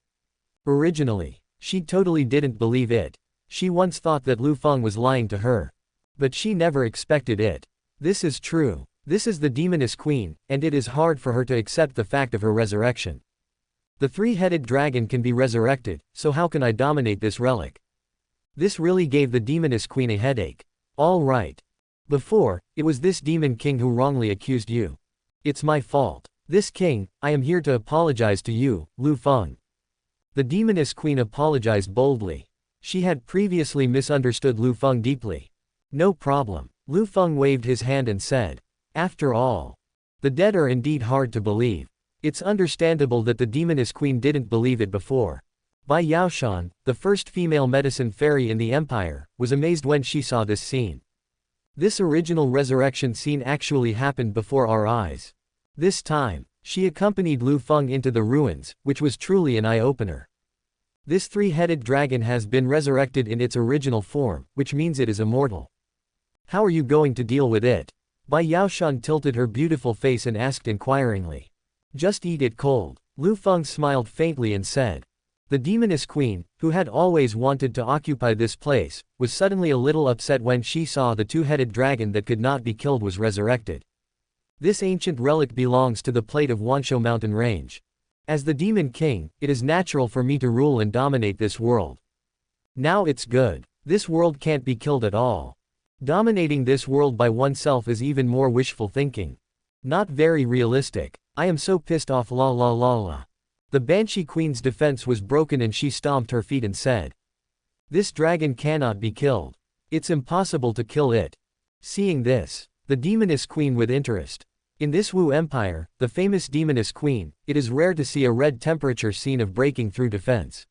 Originally, she totally didn't believe it. She once thought that Liu Feng was lying to her. But she never expected it. This is true. This is the Demoness Queen, and it is hard for her to accept the fact of her resurrection. The three-headed dragon can be resurrected, so how can I dominate this relic? This really gave the Demoness Queen a headache. All right. Before, it was this Demon King who wrongly accused you. It's my fault. This king, I am here to apologize to you, Liu Feng. The Demoness Queen apologized boldly. She had previously misunderstood Liu Feng deeply. No problem. Liu Feng waved his hand and said. After all, the dead are indeed hard to believe. It's understandable that the Demoness Queen didn't believe it before. Bai Yaoshan, the first female medicine fairy in the empire, was amazed when she saw this scene. This original resurrection scene actually happened before our eyes. This time, she accompanied Liu Feng into the ruins, which was truly an eye-opener. This three-headed dragon has been resurrected in its original form, which means it is immortal. How are you going to deal with it? Bai Yaoshan tilted her beautiful face and asked inquiringly. Just eat it cold. Liu Feng smiled faintly and said. The demoness queen, who had always wanted to occupy this place, was suddenly a little upset when she saw the two-headed dragon that could not be killed was resurrected. This ancient relic belongs to the plate of Wanshou mountain range. As the demon king, it is natural for me to rule and dominate this world. Now it's good. This world can't be killed at all. Dominating this world by oneself is even more wishful thinking. Not very realistic. I am so pissed off la la la la. The Banshee Queen's defense was broken and she stomped her feet and said. This dragon cannot be killed. It's impossible to kill it. Seeing this, the Demoness Queen with interest. In this Wu Empire, the famous Demoness Queen, it is rare to see a red temperature scene of breaking through defense.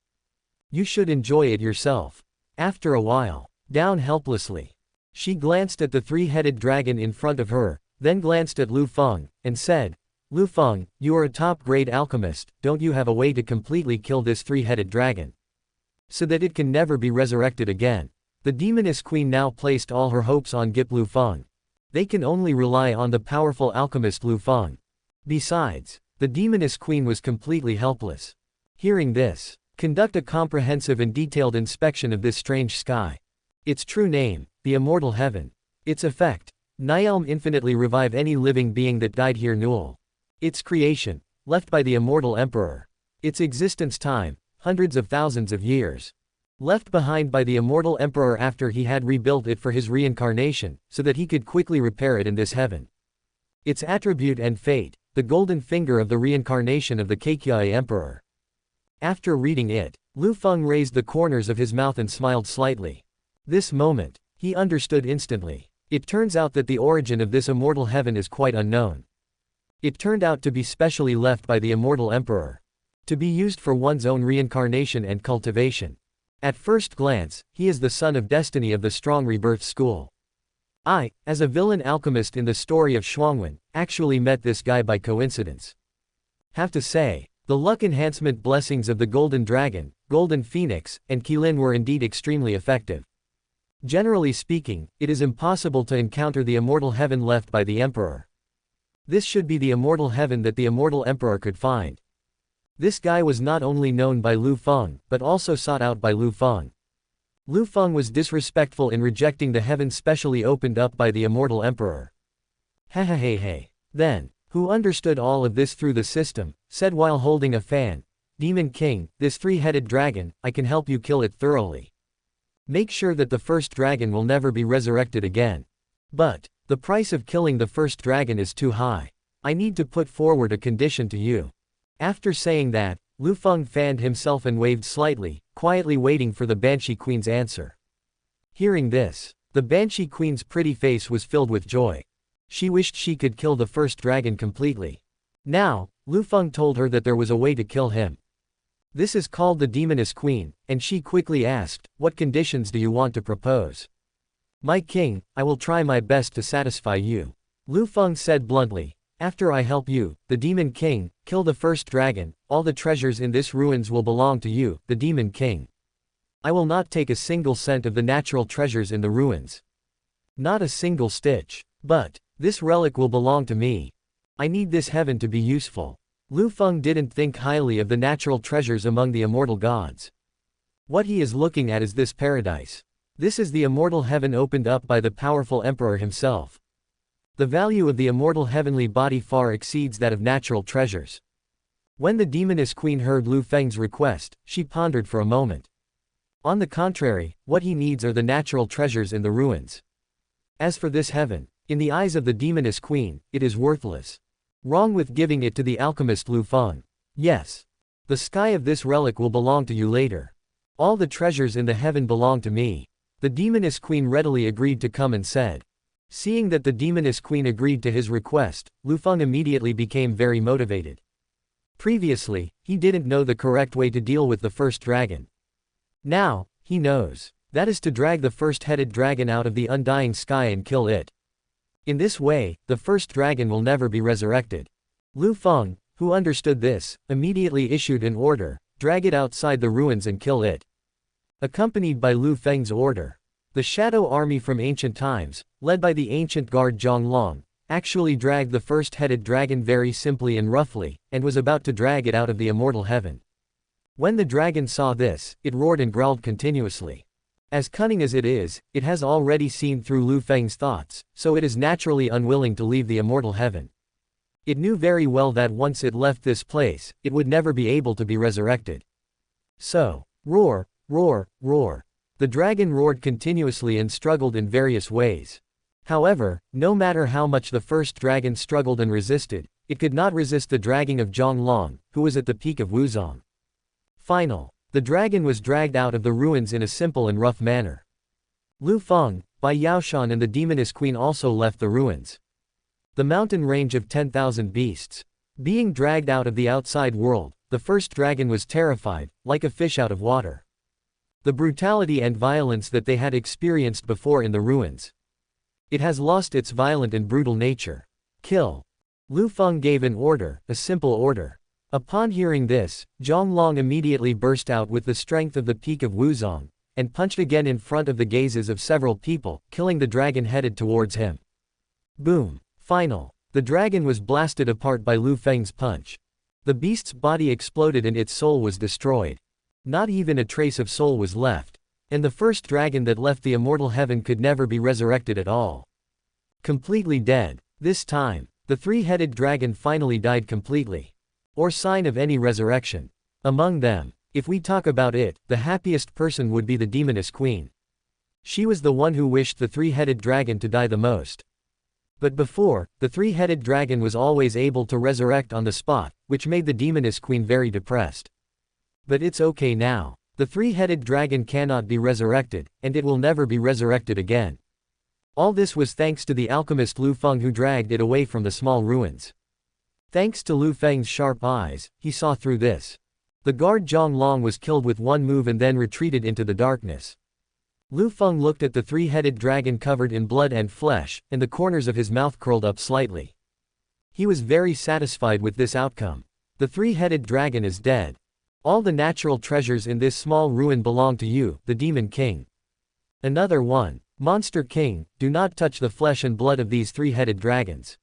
You should enjoy it yourself. After a while, down helplessly. She glanced at the three-headed dragon in front of her, then glanced at Liu Feng, and said, Liu Feng, you are a top-grade alchemist, don't you have a way to completely kill this three-headed dragon? So that it can never be resurrected again. The Demoness Queen now placed all her hopes on Liu Feng. They can only rely on the powerful alchemist Liu Feng. Besides, the Demoness Queen was completely helpless. Hearing this, conduct a comprehensive and detailed inspection of this strange sky. Its true name, the immortal heaven. Its effect, Nyelm infinitely revive any living being that died here Newell. Its creation, left by the immortal emperor. Its existence time, hundreds of thousands of years. Left behind by the immortal emperor after he had rebuilt it for his reincarnation, so that he could quickly repair it in this heaven. Its attribute and fate, the golden finger of the reincarnation of the Keikyai emperor. After reading it, Liu Feng raised the corners of his mouth and smiled slightly. This moment, he understood instantly. It turns out that the origin of this immortal heaven is quite unknown. It turned out to be specially left by the immortal emperor. To be used for one's own reincarnation and cultivation. At first glance, he is the son of destiny of the strong rebirth school. I, as a villain alchemist in the story of Shuangwen, actually met this guy by coincidence. Have to say, the luck enhancement blessings of the Golden Dragon, Golden Phoenix, and Qilin were indeed extremely effective. Generally speaking, it is impossible to encounter the immortal heaven left by the emperor. This should be the immortal heaven that the immortal emperor could find. This guy was not only known by Liu Feng, but also sought out by Liu Feng. Liu Feng was disrespectful in rejecting the heaven specially opened up by the immortal emperor. Hey. Then, who understood all of this through the system, said while holding a fan, Demon King, this three-headed dragon, I can help you kill it thoroughly. Make sure that the first dragon will never be resurrected again. But, the price of killing the first dragon is too high. I need to put forward a condition to you. After saying that, Liu Feng fanned himself and waved slightly, quietly waiting for the Banshee Queen's answer. Hearing this, the Banshee Queen's pretty face was filled with joy. She wished she could kill the first dragon completely. Now, Liu Feng told her that there was a way to kill him. This is called the Demoness Queen, and she quickly asked, what conditions do you want to propose? My king, I will try my best to satisfy you. Liu Feng said bluntly, after I help you, the Demon King, kill the first dragon, all the treasures in this ruins will belong to you, the Demon King. I will not take a single cent of the natural treasures in the ruins. Not a single stitch. But, this relic will belong to me. I need this heaven to be useful. Liu Feng didn't think highly of the natural treasures among the immortal gods. What he is looking at is this paradise. This is the immortal heaven opened up by the powerful emperor himself. The value of the immortal heavenly body far exceeds that of natural treasures. When the Demoness Queen heard Liu Feng's request, she pondered for a moment. On the contrary, what he needs are the natural treasures in the ruins. As for this heaven, in the eyes of the Demoness Queen, it is worthless. Wrong with giving it to the alchemist Liu Feng. Yes. The sky of this relic will belong to you later. All the treasures in the heaven belong to me. The Demoness Queen readily agreed to come and said. Seeing that the Demoness Queen agreed to his request, Liu Feng immediately became very motivated. Previously, he didn't know the correct way to deal with the first dragon. Now, he knows. That is to drag the first-headed dragon out of the undying sky and kill it. In this way, the first dragon will never be resurrected. Liu Feng, who understood this, immediately issued an order, drag it outside the ruins and kill it. Accompanied by Liu Feng's order, the shadow army from ancient times, led by the ancient guard Zhonglong, actually dragged the first-headed dragon very simply and roughly, and was about to drag it out of the immortal heaven. When the dragon saw this, it roared and growled continuously. As cunning as it is, it has already seen through Liu Feng's thoughts, so it is naturally unwilling to leave the immortal heaven. It knew very well that once it left this place, it would never be able to be resurrected. So, roar, roar, roar. The dragon roared continuously and struggled in various ways. However, no matter how much the first dragon struggled and resisted, it could not resist the dragging of Zhonglong, who was at the peak of Wuzong. The dragon was dragged out of the ruins in a simple and rough manner. Liu Feng, Bai Yaoshan and the demoness queen also left the ruins. The mountain range of 10,000 beasts. Being dragged out of the outside world, the first dragon was terrified, like a fish out of water. The brutality and violence that they had experienced before in the ruins. It has lost its violent and brutal nature. Kill. Liu Feng gave an order, a simple order. Upon hearing this, Zhonglong immediately burst out with the strength of the peak of Wuzong, and punched again in front of the gazes of several people, killing the dragon headed towards him. Boom. The dragon was blasted apart by Liu Feng's punch. The beast's body exploded and its soul was destroyed. Not even a trace of soul was left. And the first dragon that left the immortal heaven could never be resurrected at all. Completely dead. This time, the three-headed dragon finally died completely. Or sign of any resurrection. Among them, if we talk about it, the happiest person would be the demoness queen. She was the one who wished the three-headed dragon to die the most. But before, the three-headed dragon was always able to resurrect on the spot, which made the demoness queen very depressed. But it's okay now. The three-headed dragon cannot be resurrected, and it will never be resurrected again. All this was thanks to the alchemist Liu Feng who dragged it away from the small ruins. Thanks to Liu Feng's sharp eyes, he saw through this. The guard Zhonglong was killed with one move and then retreated into the darkness. Liu Feng looked at the three-headed dragon covered in blood and flesh, and the corners of his mouth curled up slightly. He was very satisfied with this outcome. The three-headed dragon is dead. All the natural treasures in this small ruin belong to you, the Demon King. Another one. Monster King, do not touch the flesh and blood of these three-headed dragons.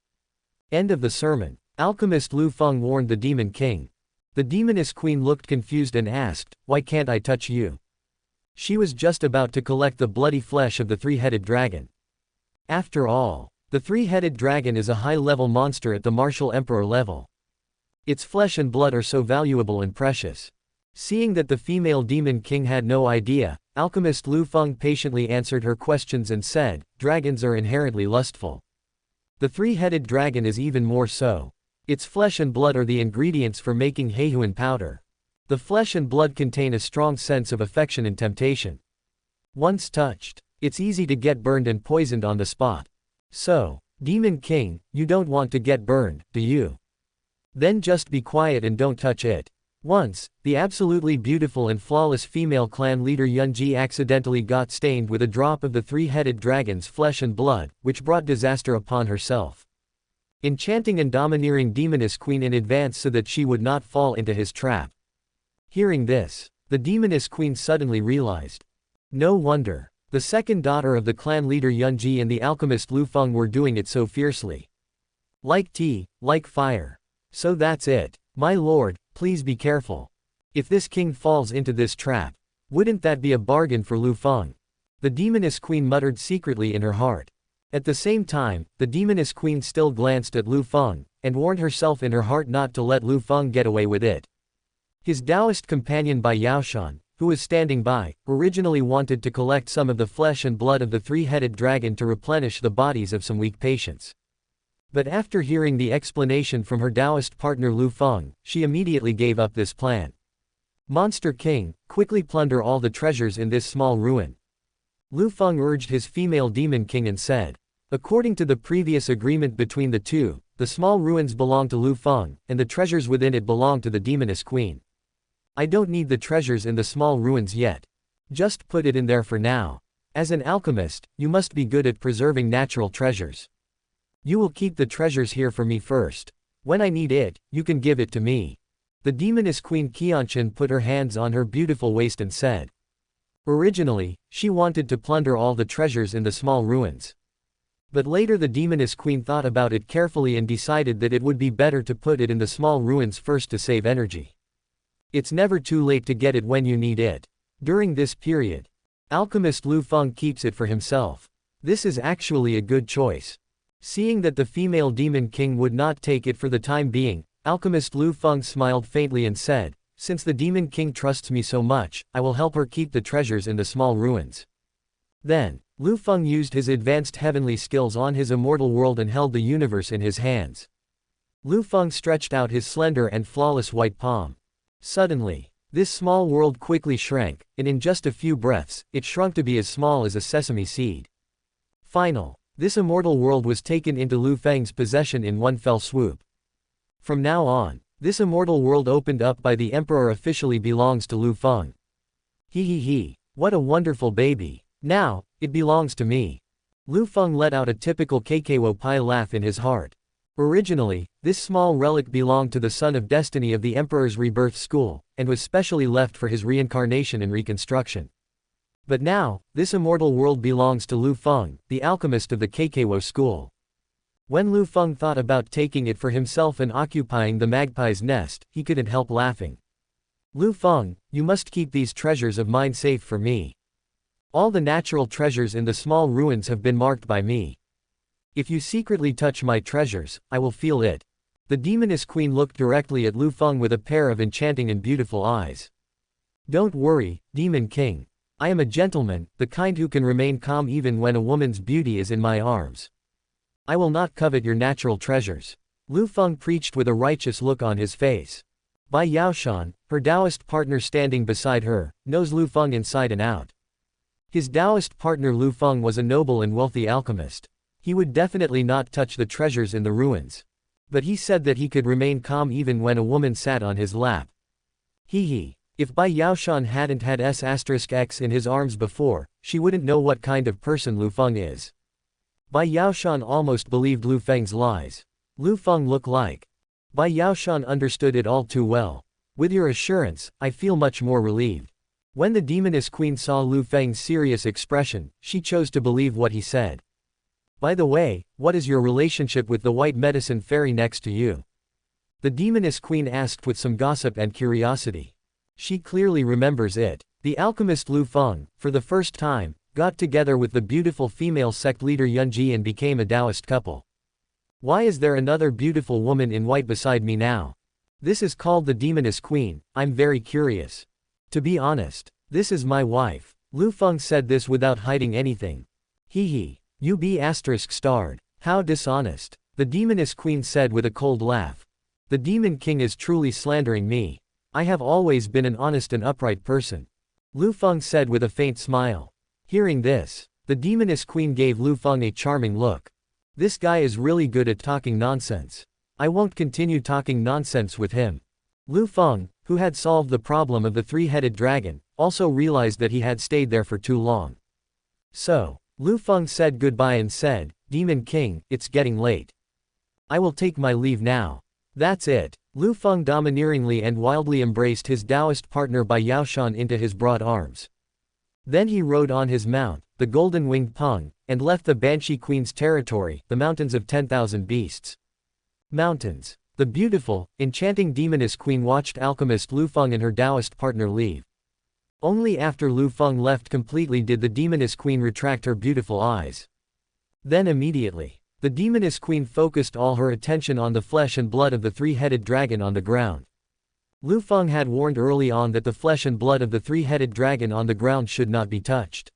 End of the sermon. Alchemist Liu Feng warned the Demon King. The demoness queen looked confused and asked, "Why can't I touch you?" She was just about to collect the bloody flesh of the three-headed dragon. After all, the three-headed dragon is a high-level monster at the martial emperor level. Its flesh and blood are so valuable and precious. Seeing that the female demon king had no idea, alchemist Liu Feng patiently answered her questions and said, "Dragons are inherently lustful. The three-headed dragon is even more so. Its flesh and blood are the ingredients for making Heihuan powder. The flesh and blood contain a strong sense of affection and temptation. Once touched, it's easy to get burned and poisoned on the spot. So, Demon King, you don't want to get burned, do you? Then just be quiet and don't touch it." Once, the absolutely beautiful and flawless female clan leader Yunji accidentally got stained with a drop of the three-headed dragon's flesh and blood, which brought disaster upon herself. Enchanting and domineering demoness queen in advance so that she would not fall into his trap. Hearing this, the demoness queen suddenly realized. No wonder. The second daughter of the clan leader Yunji and the alchemist Liu Feng were doing it so fiercely. Like tea, like fire. So that's it. My lord, please be careful. If this king falls into this trap, wouldn't that be a bargain for Liu Feng? The demoness queen muttered secretly in her heart. At the same time, the demoness queen still glanced at Liu Feng, and warned herself in her heart not to let Liu Feng get away with it. His Taoist companion Bai Yaoshan, who was standing by, originally wanted to collect some of the flesh and blood of the three-headed dragon to replenish the bodies of some weak patients. But after hearing the explanation from her Taoist partner Liu Feng, she immediately gave up this plan. Monster King, quickly plunder all the treasures in this small ruin. Liu Feng urged his female demon king and said. According to the previous agreement between the two, the small ruins belong to Liu Feng, and the treasures within it belong to the demoness queen. I don't need the treasures in the small ruins yet. Just put it in there for now. As an alchemist, you must be good at preserving natural treasures. You will keep the treasures here for me first. When I need it, you can give it to me. The demoness queen Qianchen put her hands on her beautiful waist and said. Originally, she wanted to plunder all the treasures in the small ruins. But later the demoness queen thought about it carefully and decided that it would be better to put it in the small ruins first to save energy. It's never too late to get it when you need it. During this period, alchemist Liu Feng keeps it for himself. This is actually a good choice. Seeing that the female demon king would not take it for the time being, alchemist Liu Feng smiled faintly and said, "Since the demon king trusts me so much, I will help her keep the treasures in the small ruins." Then, Liu Feng used his advanced heavenly skills on his immortal world and held the universe in his hands. Liu Feng stretched out his slender and flawless white palm. Suddenly, this small world quickly shrank, and in just a few breaths, it shrunk to be as small as a sesame seed. This immortal world was taken into Liu Feng's possession in one fell swoop. From now on, this immortal world opened up by the emperor officially belongs to Liu Feng. He, what a wonderful baby. Now, it belongs to me. Liu Feng let out a typical Kko Pai laugh in his heart. Originally, this small relic belonged to the son of destiny of the emperor's rebirth school, and was specially left for his reincarnation and reconstruction. But now, this immortal world belongs to Liu Feng, the alchemist of the Kko school. When Liu Feng thought about taking it for himself and occupying the magpie's nest, he couldn't help laughing. "Liu Feng, you must keep these treasures of mine safe for me. All the natural treasures in the small ruins have been marked by me. If you secretly touch my treasures, I will feel it." The demoness queen looked directly at Liu Feng with a pair of enchanting and beautiful eyes. "Don't worry, demon king. I am a gentleman, the kind who can remain calm even when a woman's beauty is in my arms. I will not covet your natural treasures." Liu Feng preached with a righteous look on his face. Bai Yaoshan, her Taoist partner standing beside her, knows Liu Feng inside and out. His Taoist partner Liu Feng was a noble and wealthy alchemist. He would definitely not touch the treasures in the ruins. But he said that he could remain calm even when a woman sat on his lap. If Bai Yaoshan hadn't had S*X in his arms before, she wouldn't know what kind of person Liu Feng is. Bai Yaoshan almost believed Liu Feng's lies. Liu Feng looked like. Bai Yaoshan understood it all too well. "With your assurance, I feel much more relieved." When the demoness queen saw Liu Feng's serious expression, she chose to believe what he said. "By the way, what is your relationship with the white medicine fairy next to you?" The demoness queen asked with some gossip and curiosity. She clearly remembers it. The alchemist Liu Feng, for the first time, got together with the beautiful female sect leader Yunji and became a Taoist couple. "Why is there another beautiful woman in white beside me now? This is called the demoness queen, I'm very curious. To be honest, this is my wife." Liu Feng said this without hiding anything. You be ****. How dishonest. The demoness queen said with a cold laugh. "The demon king is truly slandering me. I have always been an honest and upright person." Liu Feng said with a faint smile. Hearing this, the demoness queen gave Liu Feng a charming look. This guy is really good at talking nonsense. I won't continue talking nonsense with him. Liu Feng, who had solved the problem of the three-headed dragon, also realized that he had stayed there for too long. So, Liu Feng said goodbye and said, "Demon King, it's getting late. I will take my leave now." That's it. Liu Feng domineeringly and wildly embraced his Taoist partner Bai Yaoshan into his broad arms. Then he rode on his mount, the golden-winged Peng, and left the Banshee Queen's territory, the mountains of 10,000 beasts. Mountains. The beautiful, enchanting demoness queen watched alchemist Liu Feng and her Taoist partner leave. Only after Liu Feng left completely did the demoness queen retract her beautiful eyes. Then immediately, the demoness queen focused all her attention on the flesh and blood of the three-headed dragon on the ground. Liu Feng had warned early on that the flesh and blood of the three-headed dragon on the ground should not be touched.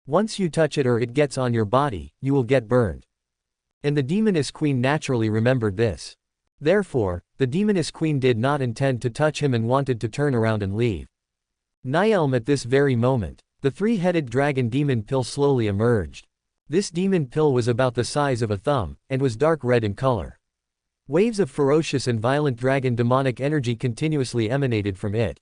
Once you touch it or it gets on your body, you will get burned. And the demoness queen naturally remembered this. Therefore, the demoness queen did not intend to touch him and wanted to turn around and leave. Nyelm at this very moment, the three-headed dragon demon pill slowly emerged. This demon pill was about the size of a thumb, and was dark red in color. Waves of ferocious and violent dragon demonic energy continuously emanated from it.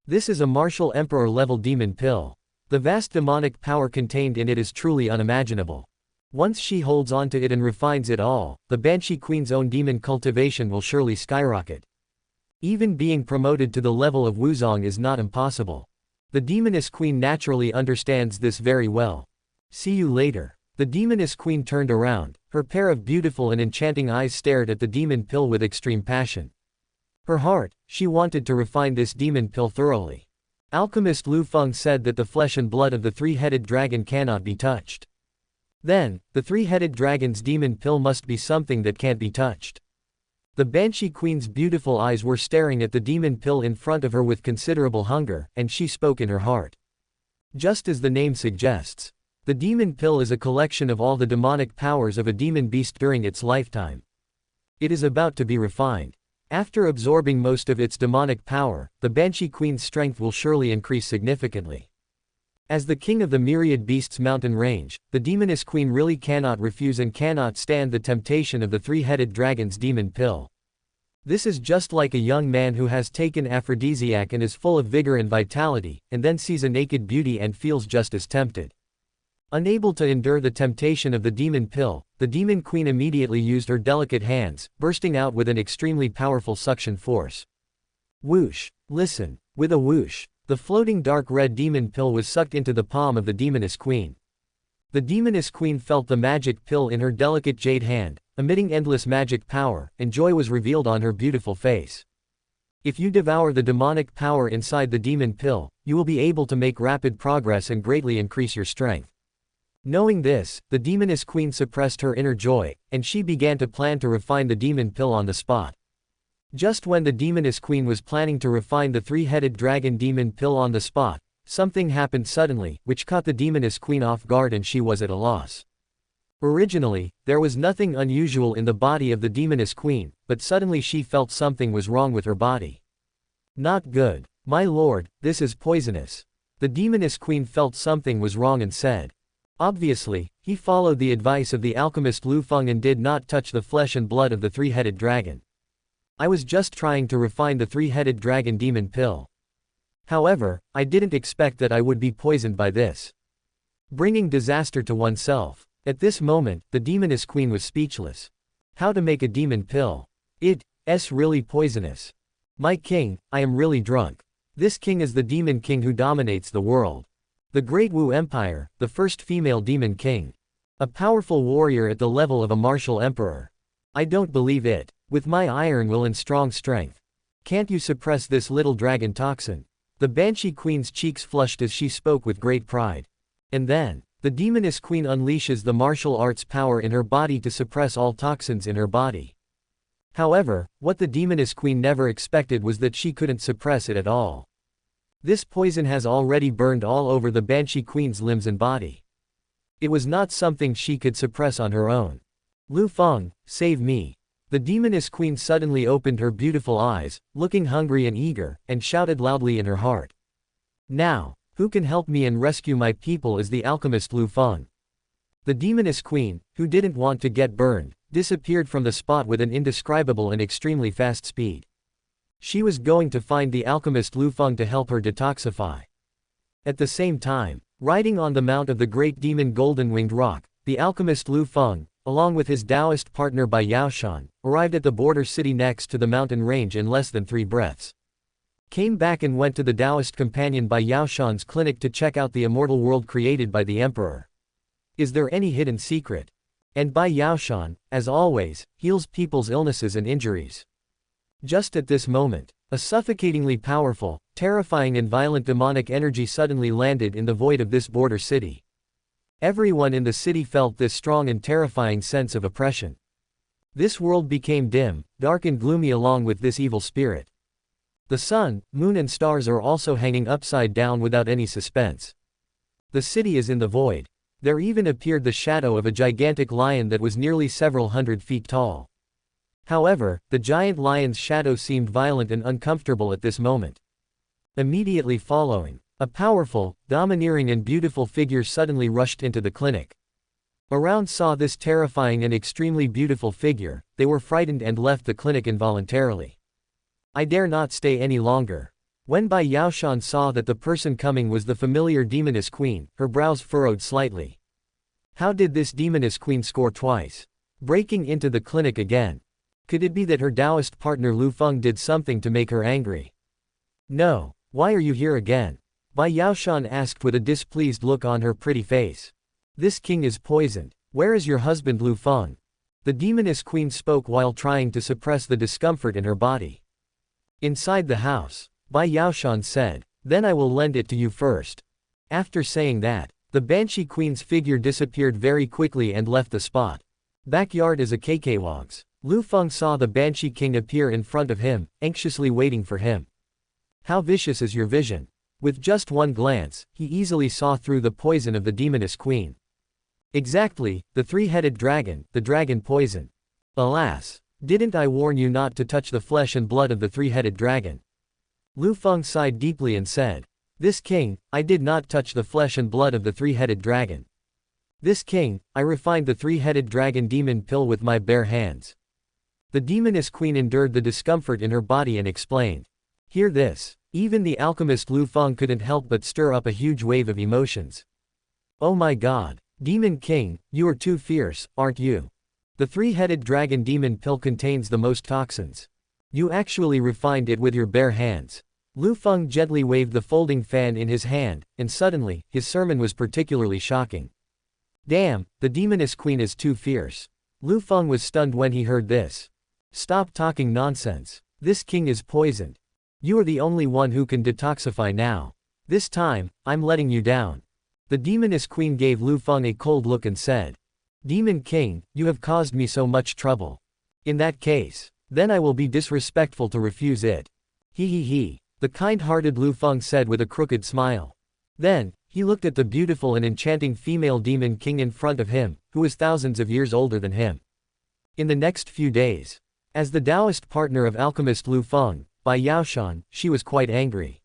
This is a martial emperor-level demon pill. The vast demonic power contained in it is truly unimaginable. Once she holds onto it and refines it all, the Banshee Queen's own demon cultivation will surely skyrocket. Even being promoted to the level of Wuzong is not impossible. The demoness queen naturally understands this very well. See you later. The demoness queen turned around, her pair of beautiful and enchanting eyes stared at the demon pill with extreme passion. Her heart, she wanted to refine this demon pill thoroughly. Alchemist Liu Feng said that the flesh and blood of the three-headed dragon cannot be touched. Then, the three-headed dragon's demon pill must be something that can't be touched. The Banshee Queen's beautiful eyes were staring at the demon pill in front of her with considerable hunger, and she spoke in her heart. Just as the name suggests, the demon pill is a collection of all the demonic powers of a demon beast during its lifetime. It is about to be refined. After absorbing most of its demonic power, the Banshee Queen's strength will surely increase significantly. As the king of the myriad beasts mountain range, the demoness queen really cannot refuse and cannot stand the temptation of the three-headed dragon's demon pill. This is just like a young man who has taken aphrodisiac and is full of vigor and vitality, and then sees a naked beauty and feels just as tempted. Unable to endure the temptation of the demon pill, the demon queen immediately used her delicate hands, bursting out with an extremely powerful suction force. Whoosh! Listen! With a whoosh, the floating dark red demon pill was sucked into the palm of the demoness queen. The demoness queen felt the magic pill in her delicate jade hand, emitting endless magic power, and joy was revealed on her beautiful face. If you devour the demonic power inside the demon pill, you will be able to make rapid progress and greatly increase your strength. Knowing this, the demoness queen suppressed her inner joy, and she began to plan to refine the demon pill on the spot. Just when the demoness queen was planning to refine the three-headed dragon demon pill on the spot, something happened suddenly, which caught the demoness queen off guard and she was at a loss. Originally, there was nothing unusual in the body of the demoness queen, but suddenly she felt something was wrong with her body. Not good. My lord, this is poisonous. The demoness queen felt something was wrong and said. Obviously, he followed the advice of the alchemist Liu Feng and did not touch the flesh and blood of the three-headed dragon. I was just trying to refine the three-headed dragon demon pill. However, I didn't expect that I would be poisoned by this. Bringing disaster to oneself. At this moment, the demoness queen was speechless. How to make a demon pill? It's really poisonous. My king, I am really drunk. This king is the demon king who dominates the world. The Great Wu Empire, the first female demon king. A powerful warrior at the level of a martial emperor. I don't believe it. With my iron will and strong strength. Can't you suppress this little dragon toxin? The Banshee Queen's cheeks flushed as she spoke with great pride. And then, the demoness queen unleashes the martial arts power in her body to suppress all toxins in her body. However, what the demoness queen never expected was that she couldn't suppress it at all. This poison has already burned all over the Banshee Queen's limbs and body. It was not something she could suppress on her own. Liu Feng, save me. The demoness queen suddenly opened her beautiful eyes, looking hungry and eager, and shouted loudly in her heart. Now, who can help me and rescue my people is the alchemist Liu Feng. The demoness queen, who didn't want to get burned, disappeared from the spot with an indescribable and extremely fast speed. She was going to find the alchemist Liu Feng to help her detoxify. At the same time, riding on the mount of the great demon golden-winged rock, the alchemist Liu Feng, along with his Taoist partner Bai Yaoshan, arrived at the border city next to the mountain range in less than 3 breaths. Came back and went to the Taoist companion Bai Yaoshan's clinic to check out the immortal world created by the emperor. Is there any hidden secret? And Bai Yaoshan, as always, heals people's illnesses and injuries. Just at this moment, a suffocatingly powerful, terrifying and violent demonic energy suddenly landed in the void of this border city. Everyone in the city felt this strong and terrifying sense of oppression. This world became dim, dark and gloomy along with this evil spirit. The sun, moon and stars are also hanging upside down without any suspense. The city is in the void. There even appeared the shadow of a gigantic lion that was nearly several hundred feet tall. However, the giant lion's shadow seemed violent and uncomfortable at this moment. Immediately following, a powerful, domineering and beautiful figure suddenly rushed into the clinic. Around saw this terrifying and extremely beautiful figure, they were frightened and left the clinic involuntarily. I dare not stay any longer. When Bai Yaoshan saw that the person coming was the familiar demoness queen, her brows furrowed slightly. How did this demoness queen score twice? Breaking into the clinic again. Could it be that her Taoist partner Liu Feng did something to make her angry? No. Why are you here again? Bai Yaoshan asked with a displeased look on her pretty face. This king is poisoned. Where is your husband Liu Feng? The demoness queen spoke while trying to suppress the discomfort in her body. Inside the house, Bai Yaoshan said, then I will lend it to you first. After saying that, the Banshee queen's figure disappeared very quickly and left the spot. Backyard is a cakewalks. Liu Feng saw the Banshee king appear in front of him, anxiously waiting for him. How vicious is your vision? With just one glance, he easily saw through the poison of the demoness queen. Exactly, the three-headed dragon, the dragon poison. Alas! Didn't I warn you not to touch the flesh and blood of the three-headed dragon? Liu Feng sighed deeply and said, this king, I did not touch the flesh and blood of the three-headed dragon. This king, I refined the three-headed dragon demon pill with my bare hands. The demoness queen endured the discomfort in her body and explained. Hear this. Even the alchemist Liu Feng couldn't help but stir up a huge wave of emotions. Oh my god. Demon King, you are too fierce, aren't you? The three-headed dragon demon pill contains the most toxins. You actually refined it with your bare hands. Liu Feng gently waved the folding fan in his hand, and suddenly, his sermon was particularly shocking. Damn, the demoness queen is too fierce. Liu Feng was stunned when he heard this. Stop talking nonsense. This king is poisoned. You are the only one who can detoxify now. This time, I'm letting you down. The demoness queen gave Liu Feng a cold look and said, Demon King, you have caused me so much trouble. In that case, then I will be disrespectful to refuse it. He. The kind-hearted Liu Feng said with a crooked smile. Then, he looked at the beautiful and enchanting female demon king in front of him, who was thousands of years older than him. In the next few days, as the Taoist partner of alchemist Liu Feng, Bai Yaoshan, she was quite angry.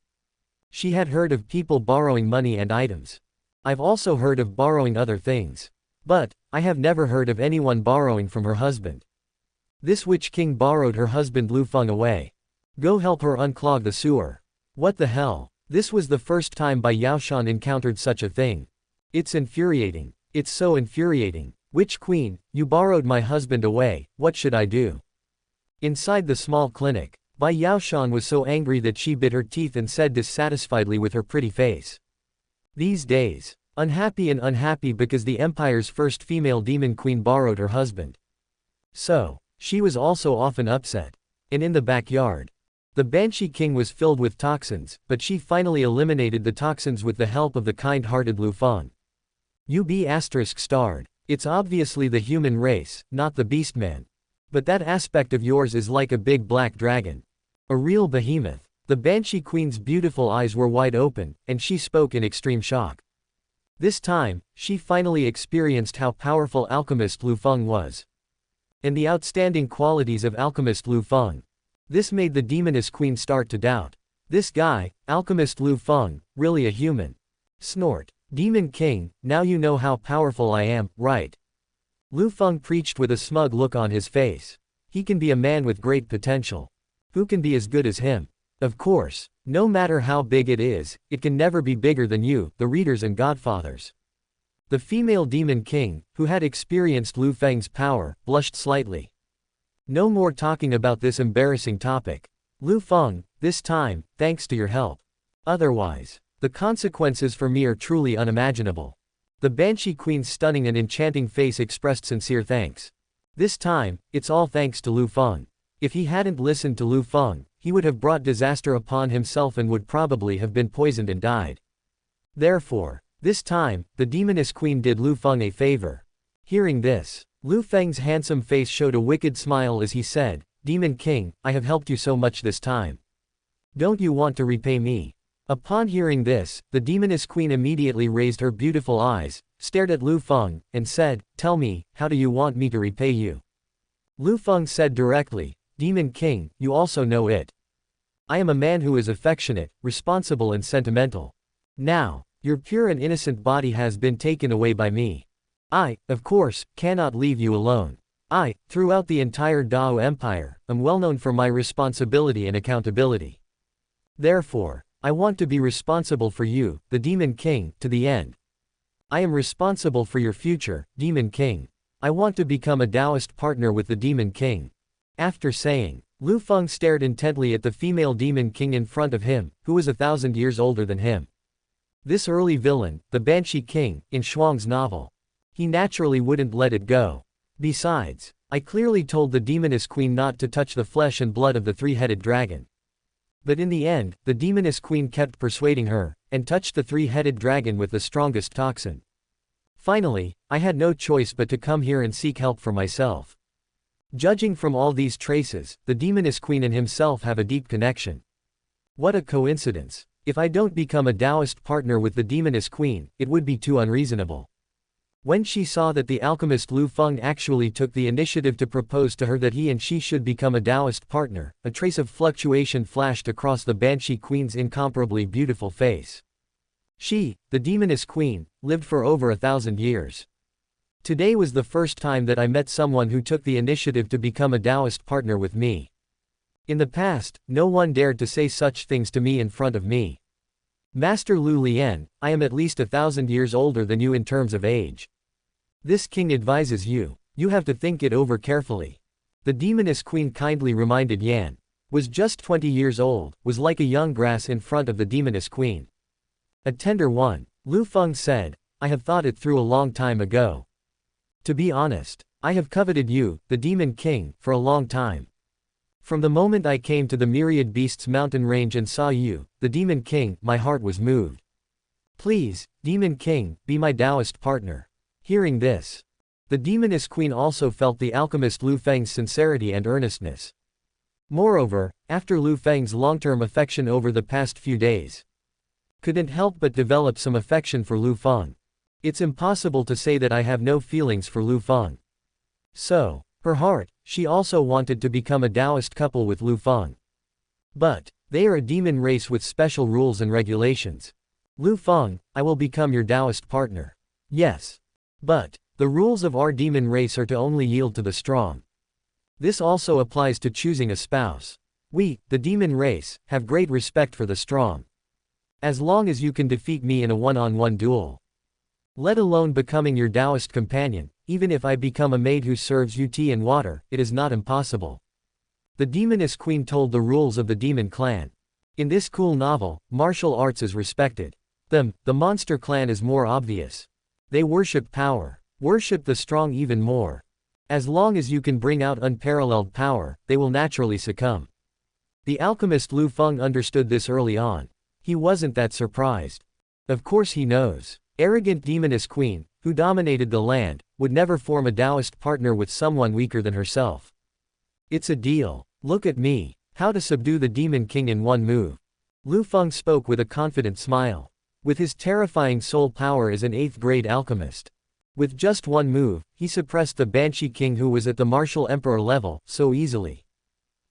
She had heard of people borrowing money and items. I've also heard of borrowing other things. But, I have never heard of anyone borrowing from her husband. This witch king borrowed her husband Liu Feng away. Go help her unclog the sewer. What the hell? This was the first time Bai Yaoshan encountered such a thing. It's infuriating. It's so infuriating. Witch queen, you borrowed my husband away, what should I do? Inside the small clinic, Bai Yaoshan was so angry that she bit her teeth and said dissatisfiedly with her pretty face. These days, unhappy because the empire's first female demon queen borrowed her husband. So, she was also often upset. And in the backyard, the Banshee King was filled with toxins, but she finally eliminated the toxins with the help of the kind-hearted Liu Feng. ****. It's obviously the human race, not the beastman. But that aspect of yours is like a big black dragon. A real behemoth. The Banshee Queen's beautiful eyes were wide open, and she spoke in extreme shock. This time, she finally experienced how powerful alchemist Liu Feng was. And the outstanding qualities of alchemist Liu Feng. This made the demoness queen start to doubt. This guy, alchemist Liu Feng, really a human? Snort. Demon King, now you know how powerful I am, right? Liu Feng preached with a smug look on his face. He can be a man with great potential. Who can be as good as him? Of course, no matter how big it can never be bigger than you, the readers and godfathers. The female demon king, who had experienced Liu Feng's power, blushed slightly. No more talking about this embarrassing topic. Liu Feng, this time, thanks to your help. Otherwise, the consequences for me are truly unimaginable. The Banshee Queen's stunning and enchanting face expressed sincere thanks. This time, it's all thanks to Liu Feng. If he hadn't listened to Liu Feng, he would have brought disaster upon himself and would probably have been poisoned and died. Therefore, this time, the demoness queen did Liu Feng a favor. Hearing this, Liu Feng's handsome face showed a wicked smile as he said, Demon King, I have helped you so much this time. Don't you want to repay me? Upon hearing this, the demoness queen immediately raised her beautiful eyes, stared at Liu Feng, and said, Tell me, how do you want me to repay you? Liu Feng said directly, Demon King, you also know it. I am a man who is affectionate, responsible and sentimental. Now, your pure and innocent body has been taken away by me. I, of course, cannot leave you alone. I, throughout the entire Dao Empire, am well known for my responsibility and accountability. Therefore, I want to be responsible for you, the Demon King, to the end. I am responsible for your future, Demon King. I want to become a Taoist partner with the Demon King. After saying, Liu Feng stared intently at the female Demon King in front of him, who was 1,000 years older than him. This early villain, the Banshee King, in Shuang's novel, He naturally wouldn't let it go. Besides, I clearly told the demoness queen not to touch the flesh and blood of the three-headed dragon. But in the end, the demoness queen kept persuading her, and touched the three-headed dragon with the strongest toxin. Finally, I had no choice but to come here and seek help for myself. Judging from all these traces, the demoness queen and himself have a deep connection. What a coincidence. If I don't become a Taoist partner with the demoness queen, it would be too unreasonable. When she saw that the alchemist Liu Feng actually took the initiative to propose to her that he and she should become a Taoist partner, a trace of fluctuation flashed across the Banshee Queen's incomparably beautiful face. She, the demoness queen, lived for over 1,000 years. Today was the first time that I met someone who took the initiative to become a Taoist partner with me. In the past, no one dared to say such things to me in front of me. Master Lu Lian, I am at least 1,000 years older than you in terms of age. This king advises you. You have to think it over carefully. The demoness queen kindly reminded Yan. Was just 20 years old, was like a young grass in front of the demoness queen. A tender one, Liu Feng said, I have thought it through a long time ago. To be honest, I have coveted you, the demon king, for a long time. From the moment I came to the Myriad Beasts mountain range and saw you, the demon king, my heart was moved. Please, demon king, be my Taoist partner. Hearing this, the demoness queen also felt the alchemist Liu Feng's sincerity and earnestness. Moreover, after Liu Feng's long-term affection over the past few days, couldn't help but develop some affection for Liu Feng. It's impossible to say that I have no feelings for Liu Feng. So, her heart, she also wanted to become a Taoist couple with Liu Feng. But, they are a demon race with special rules and regulations. Liu Feng, I will become your Taoist partner. Yes. But, the rules of our demon race are to only yield to the strong. This also applies to choosing a spouse. We, the demon race, have great respect for the strong. As long as you can defeat me in a one-on-one duel. Let alone becoming your Taoist companion, even if I become a maid who serves you tea and water, it is not impossible. The demoness queen told the rules of the demon clan. In this cool novel, martial arts is respected. The monster clan is more obvious. They worship power. Worship the strong even more. As long as you can bring out unparalleled power, they will naturally succumb. The alchemist Liu Feng understood this early on. He wasn't that surprised. Of course he knows. Arrogant demoness queen, who dominated the land, would never form a Taoist partner with someone weaker than herself. It's a deal. Look at me. How to subdue the demon king in one move. Liu Feng spoke with a confident smile. With his terrifying soul power as an 8th-grade alchemist. With just one move, he suppressed the Banshee king who was at the martial emperor level, so easily.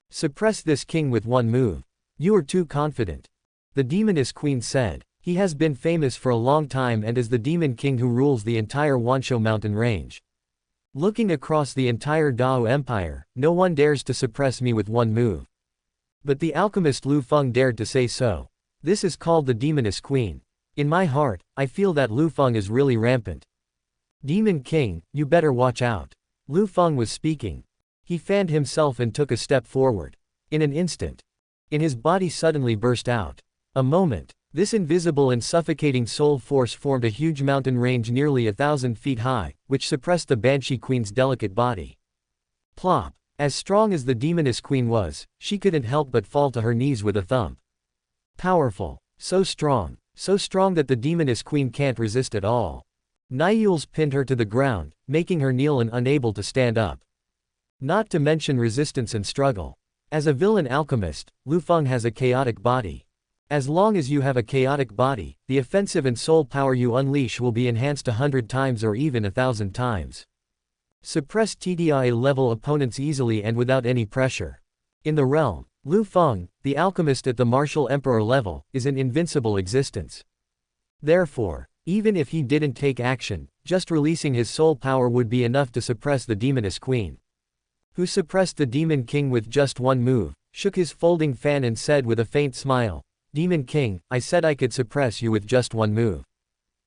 Suppress this king with one move. You are too confident. The demoness queen said. He has been famous for a long time and is the demon king who rules the entire Wanshou mountain range. Looking across the entire Dao Empire, no one dares to suppress me with one move. But the alchemist Liu Feng dared to say so. This is called the demoness queen. In my heart, I feel that Liu Feng is really rampant. Demon king, you better watch out. Liu Feng was speaking. He fanned himself and took a step forward. In an instant, his body suddenly burst out. A moment. This invisible and suffocating soul force formed a huge mountain range nearly 1,000 feet high, which suppressed the Banshee Queen's delicate body. Plop. As strong as the demoness queen was, she couldn't help but fall to her knees with a thump. Powerful. So strong that the demoness queen can't resist at all. Niules pinned her to the ground, making her kneel and unable to stand up. Not to mention resistance and struggle. As a villain alchemist, Liu Feng has a chaotic body. As long as you have a chaotic body, the offensive and soul power you unleash will be enhanced 100 times or even 1,000 times. Suppress TDI-level opponents easily and without any pressure. In the realm, Liu Feng, the alchemist at the martial emperor level, is an invincible existence. Therefore, even if he didn't take action, just releasing his soul power would be enough to suppress the demoness queen. Who suppressed the demon king with just one move, shook his folding fan and said with a faint smile, Demon king, I said I could suppress you with just one move.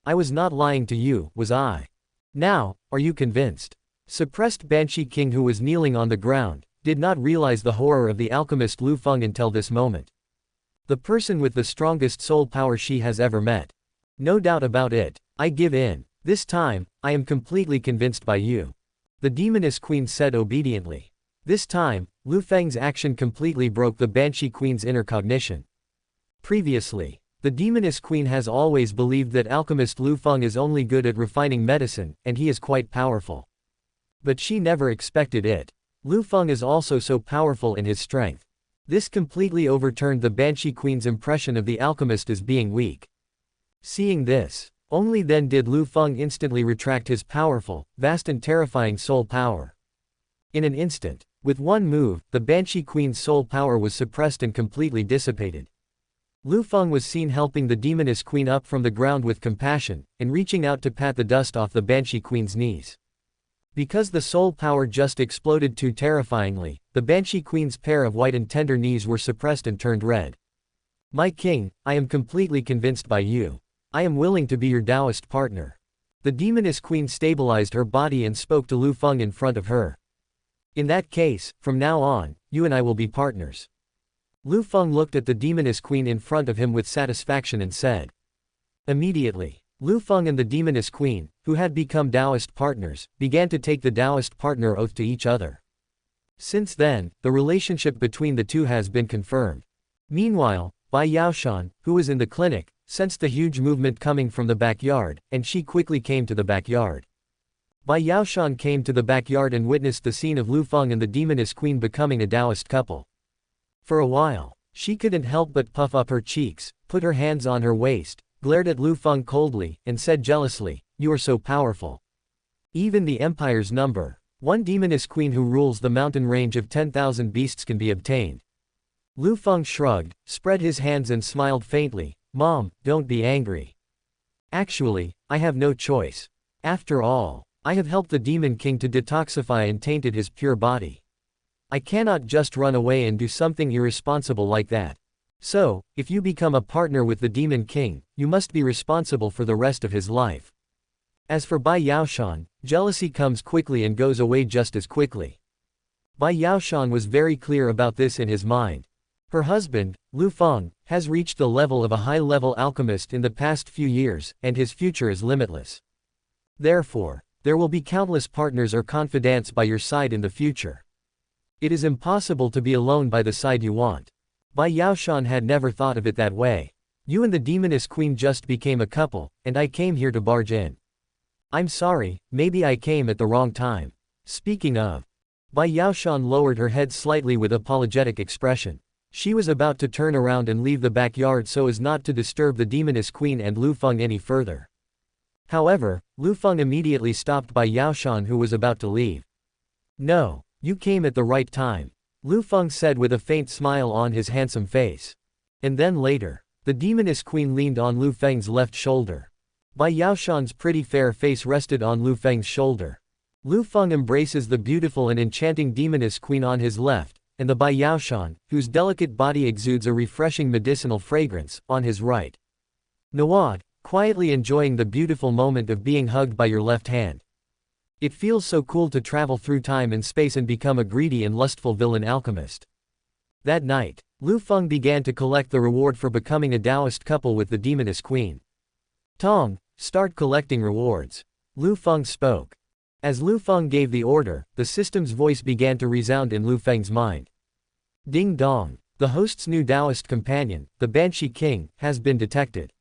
I was not lying to you, was I? Now, are you convinced? Suppressed Banshee king who was kneeling on the ground, did not realize the horror of the alchemist Liu Feng until this moment. The person with the strongest soul power she has ever met. No doubt about it, I give in. This time, I am completely convinced by you. The demoness queen said obediently. This time, Liu Feng's action completely broke the Banshee queen's inner cognition. Previously, the demoness queen has always believed that alchemist Liu Feng is only good at refining medicine, and he is quite powerful. But she never expected it. Liu Feng is also so powerful in his strength. This completely overturned the Banshee queen's impression of the alchemist as being weak. Seeing this, only then did Liu Feng instantly retract his powerful, vast and terrifying soul power. In an instant, with one move, the Banshee queen's soul power was suppressed and completely dissipated. Liu Feng was seen helping the demoness queen up from the ground with compassion, and reaching out to pat the dust off the Banshee queen's knees. Because the soul power just exploded too terrifyingly, the Banshee queen's pair of white and tender knees were suppressed and turned red. My king, I am completely convinced by you. I am willing to be your Taoist partner. The demoness queen stabilized her body and spoke to Liu Feng in front of her. In that case, from now on, you and I will be partners. Liu Feng looked at the demoness queen in front of him with satisfaction and said. Immediately, Liu Feng and the demoness queen, who had become Taoist partners, began to take the Taoist partner oath to each other. Since then, the relationship between the two has been confirmed. Meanwhile, Bai Yaoshan, who was in the clinic, sensed the huge movement coming from the backyard, and she quickly came to the backyard. Bai Yaoshan came to the backyard and witnessed the scene of Liu Feng and the demoness queen becoming a Taoist couple. For a while, she couldn't help but puff up her cheeks, put her hands on her waist, glared at Liu Feng coldly, and said jealously, "You are so powerful. Even the Empire's number one demoness queen who rules the mountain range of 10,000 beasts can be obtained." Liu Feng shrugged, spread his hands and smiled faintly. Mom, don't be angry. Actually, I have no choice. After all, I have helped the Demon King to detoxify and tainted his pure body. I cannot just run away and do something irresponsible like that. So, if you become a partner with the Demon King, you must be responsible for the rest of his life. As for Bai Yaoshan, jealousy comes quickly and goes away just as quickly. Bai Yaoshan was very clear about this in his mind. Her husband, Liu Feng, has reached the level of a high-level alchemist in the past few years, and his future is limitless. Therefore, there will be countless partners or confidants by your side in the future. It is impossible to be alone by the side you want. Bai Yaoshan had never thought of it that way. You and the demoness queen just became a couple, and I came here to barge in. I'm sorry, maybe I came at the wrong time. Speaking of. Bai Yaoshan lowered her head slightly with apologetic expression. She was about to turn around and leave the backyard so as not to disturb the demoness queen and Liu Feng any further. However, Liu Feng immediately stopped Bai Yaoshan, who was about to leave. No, you came at the right time, Liu Feng said with a faint smile on his handsome face. And then later, the demoness queen leaned on Liu Feng's left shoulder. Bai Yaoshan's pretty fair face rested on Liu Feng's shoulder. Liu Feng embraces the beautiful and enchanting demoness queen on his left, and the Bai Yaoshan, whose delicate body exudes a refreshing medicinal fragrance, on his right. Nawad, quietly enjoying the beautiful moment of being hugged by your left hand. It feels so cool to travel through time and space and become a greedy and lustful villain alchemist. That night, Liu Feng began to collect the reward for becoming a Taoist couple with the demoness queen. Tong, start collecting rewards. Liu Feng spoke. As Liu Feng gave the order, the system's voice began to resound in Liu Feng's mind. Ding dong, the host's new Taoist companion, the Banshee King, has been detected.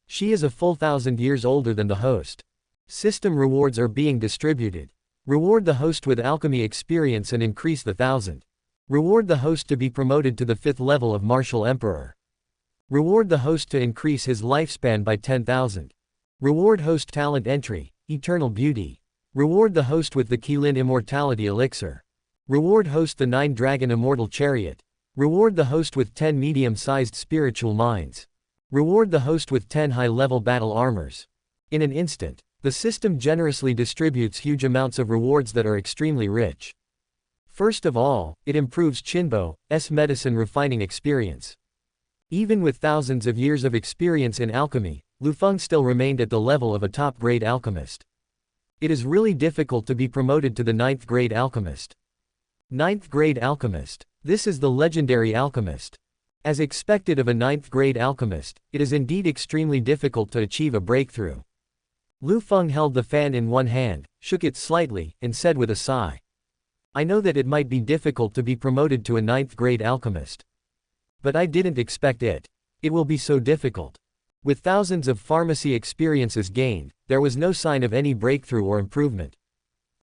She is a full 1,000 years older than the host. System rewards are being distributed. Reward the host with alchemy experience and increase the 1,000. Reward the host to be promoted to the 5th level of Martial Emperor. Reward the host to increase his lifespan by 10,000. Reward host talent entry, eternal beauty. Reward the host with the Qilin immortality elixir. Reward host the 9 dragon immortal chariot. Reward the host with 10 medium-sized spiritual minds. Reward the host with 10 high-level battle armors. In an instant, the system generously distributes huge amounts of rewards that are extremely rich. First of all, it improves Qinbo's medicine refining experience. Even with thousands of years of experience in alchemy, Liu Feng still remained at the level of a top-grade alchemist. It is really difficult to be promoted to the 9th grade alchemist. 9th grade alchemist. This is the legendary alchemist. As expected of a 9th grade alchemist, it is indeed extremely difficult to achieve a breakthrough. Liu Feng held the fan in one hand, shook it slightly, and said with a sigh. I know that it might be difficult to be promoted to a 9th grade alchemist. But I didn't expect it. It will be so difficult. With thousands of pharmacy experiences gained, there was no sign of any breakthrough or improvement.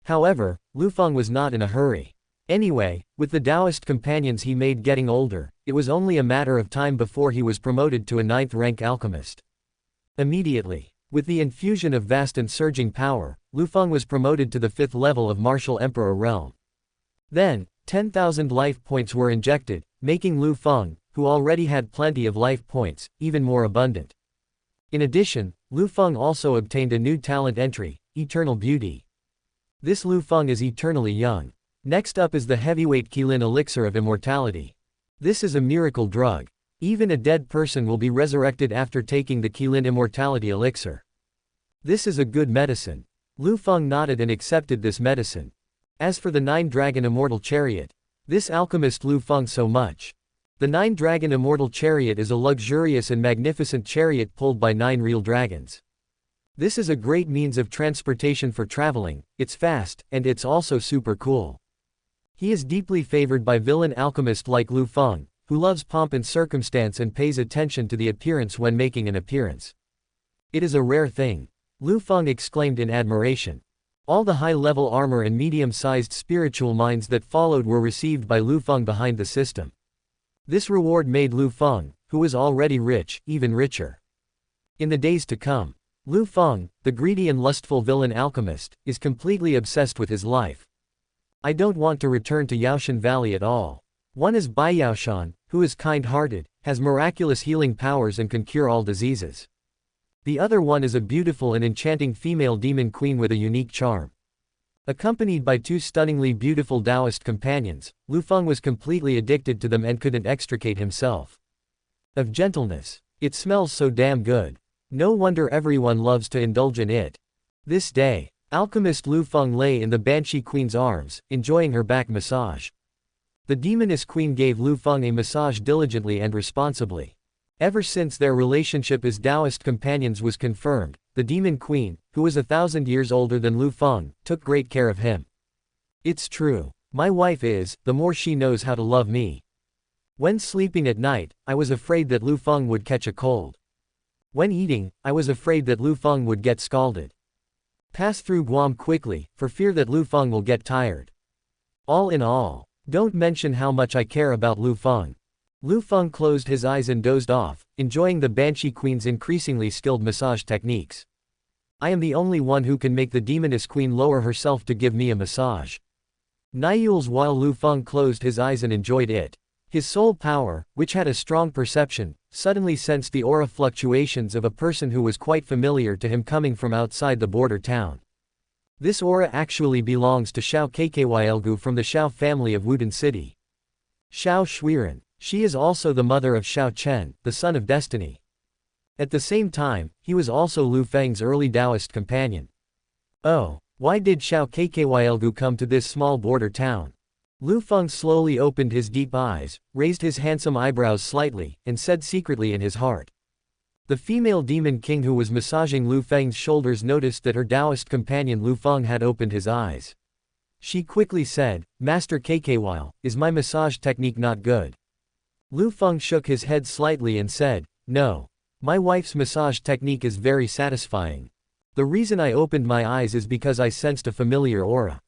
However, Liu Feng was not in a hurry. Anyway, with the Taoist companions he made getting older, it was only a matter of time before he was promoted to a 9th rank alchemist. Immediately, with the infusion of vast and surging power, Liu Feng was promoted to the 5th level of martial emperor realm. Then, 10,000 life points were injected, making Liu Feng, who already had plenty of life points, even more abundant. In addition, Liu Feng also obtained a new talent entry, Eternal Beauty. This Liu Feng is eternally young. Next up is the heavyweight Qilin elixir of immortality. This is a miracle drug. Even a dead person will be resurrected after taking the Qilin immortality elixir. This is a good medicine. Liu Feng nodded and accepted this medicine. As for the 9-dragon immortal chariot, this alchemist Liu Feng so much. The 9-dragon immortal chariot is a luxurious and magnificent chariot pulled by 9 real dragons. This is a great means of transportation for traveling, it's fast, and it's also super cool. He is deeply favored by villain alchemists like Liu Feng, who loves pomp and circumstance and pays attention to the appearance when making an appearance. It is a rare thing. Liu Feng exclaimed in admiration. All the high-level armor and medium-sized spiritual mines that followed were received by Liu Feng behind the system. This reward made Liu Feng, who was already rich, even richer. In the days to come, Liu Feng, the greedy and lustful villain alchemist, is completely obsessed with his life. I don't want to return to Yaoshan Valley at all. One is Bai Yaoshan, who is kind-hearted, has miraculous healing powers and can cure all diseases. The other one is a beautiful and enchanting female demon queen with a unique charm. Accompanied by 2 stunningly beautiful Taoist companions, Liu Feng was completely addicted to them and couldn't extricate himself. Of gentleness. It smells so damn good. No wonder everyone loves to indulge in it. This day, alchemist Liu Feng lay in the Banshee Queen's arms, enjoying her back massage. The demoness queen gave Liu Feng a massage diligently and responsibly. Ever since their relationship as Taoist companions was confirmed, the demon queen, who was 1,000 years older than Liu Feng, took great care of him. It's true. My wife is, the more she knows how to love me. When sleeping at night, I was afraid that Liu Feng would catch a cold. When eating, I was afraid that Liu Feng would get scalded. Pass through Guam quickly, for fear that Liu Feng will get tired. All in all, don't mention how much I care about Liu Feng. Liu Feng closed his eyes and dozed off, enjoying the Banshee Queen's increasingly skilled massage techniques. I am the only one who can make the demoness queen lower herself to give me a massage. Niules while Liu Feng closed his eyes and enjoyed it. His soul power, which had a strong perception, suddenly sensed the aura fluctuations of a person who was quite familiar to him coming from outside the border town. This aura actually belongs to Xiao Kkyilgu from the Xiao family of Wudin City. Xiao Shuiren. She is also the mother of Xiao Chen, the son of destiny. At the same time, he was also Liu Feng's early Taoist companion. Oh, why did Xiao Kkyilgu come to this small border town? Liu Feng slowly opened his deep eyes, raised his handsome eyebrows slightly, and said secretly in his heart. The female demon king who was massaging Liu Feng's shoulders noticed that her Taoist companion Liu Feng had opened his eyes. She quickly said, Master Kkyil, is my massage technique not good? Liu Feng shook his head slightly and said, no. My wife's massage technique is very satisfying. The reason I opened my eyes is because I sensed a familiar aura.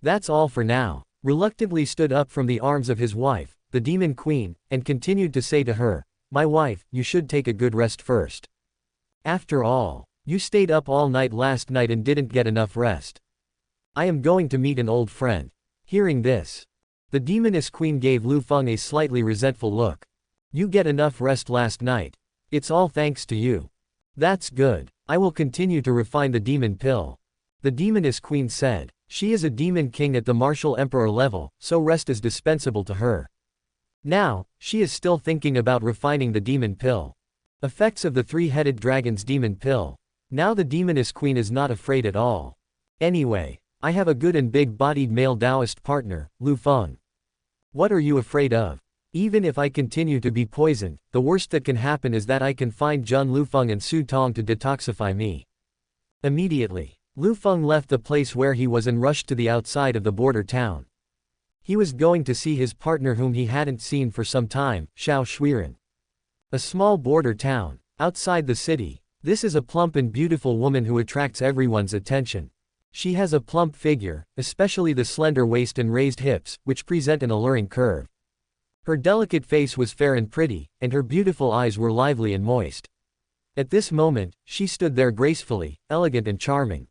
That's all for now. Reluctantly stood up from the arms of his wife, the demon queen, and continued to say to her, my wife, you should take a good rest first. After all, you stayed up all night last night and didn't get enough rest. I am going to meet an old friend. Hearing this, the demoness queen gave Liu Feng a slightly resentful look. You get enough rest last night. It's all thanks to you. That's good. I will continue to refine the demon pill. The demoness queen said. She is a demon king at the martial emperor level, so rest is dispensable to her. Now, she is still thinking about refining the demon pill. Effects of the 3-headed dragon's demon pill. Now the demoness queen is not afraid at all. Anyway, I have a good and big-bodied male Taoist partner, Liu Feng. What are you afraid of? Even if I continue to be poisoned, the worst that can happen is that I can find Jun Liu Feng and Su Tong to detoxify me. Immediately, Liu Feng left the place where he was and rushed to the outside of the border town. He was going to see his partner whom he hadn't seen for some time, Shuangwen. A small border town, outside the city. This is a plump and beautiful woman who attracts everyone's attention. She has a plump figure, especially the slender waist and raised hips, which present an alluring curve. Her delicate face was fair and pretty, and her beautiful eyes were lively and moist. At this moment, she stood there gracefully, elegant and charming.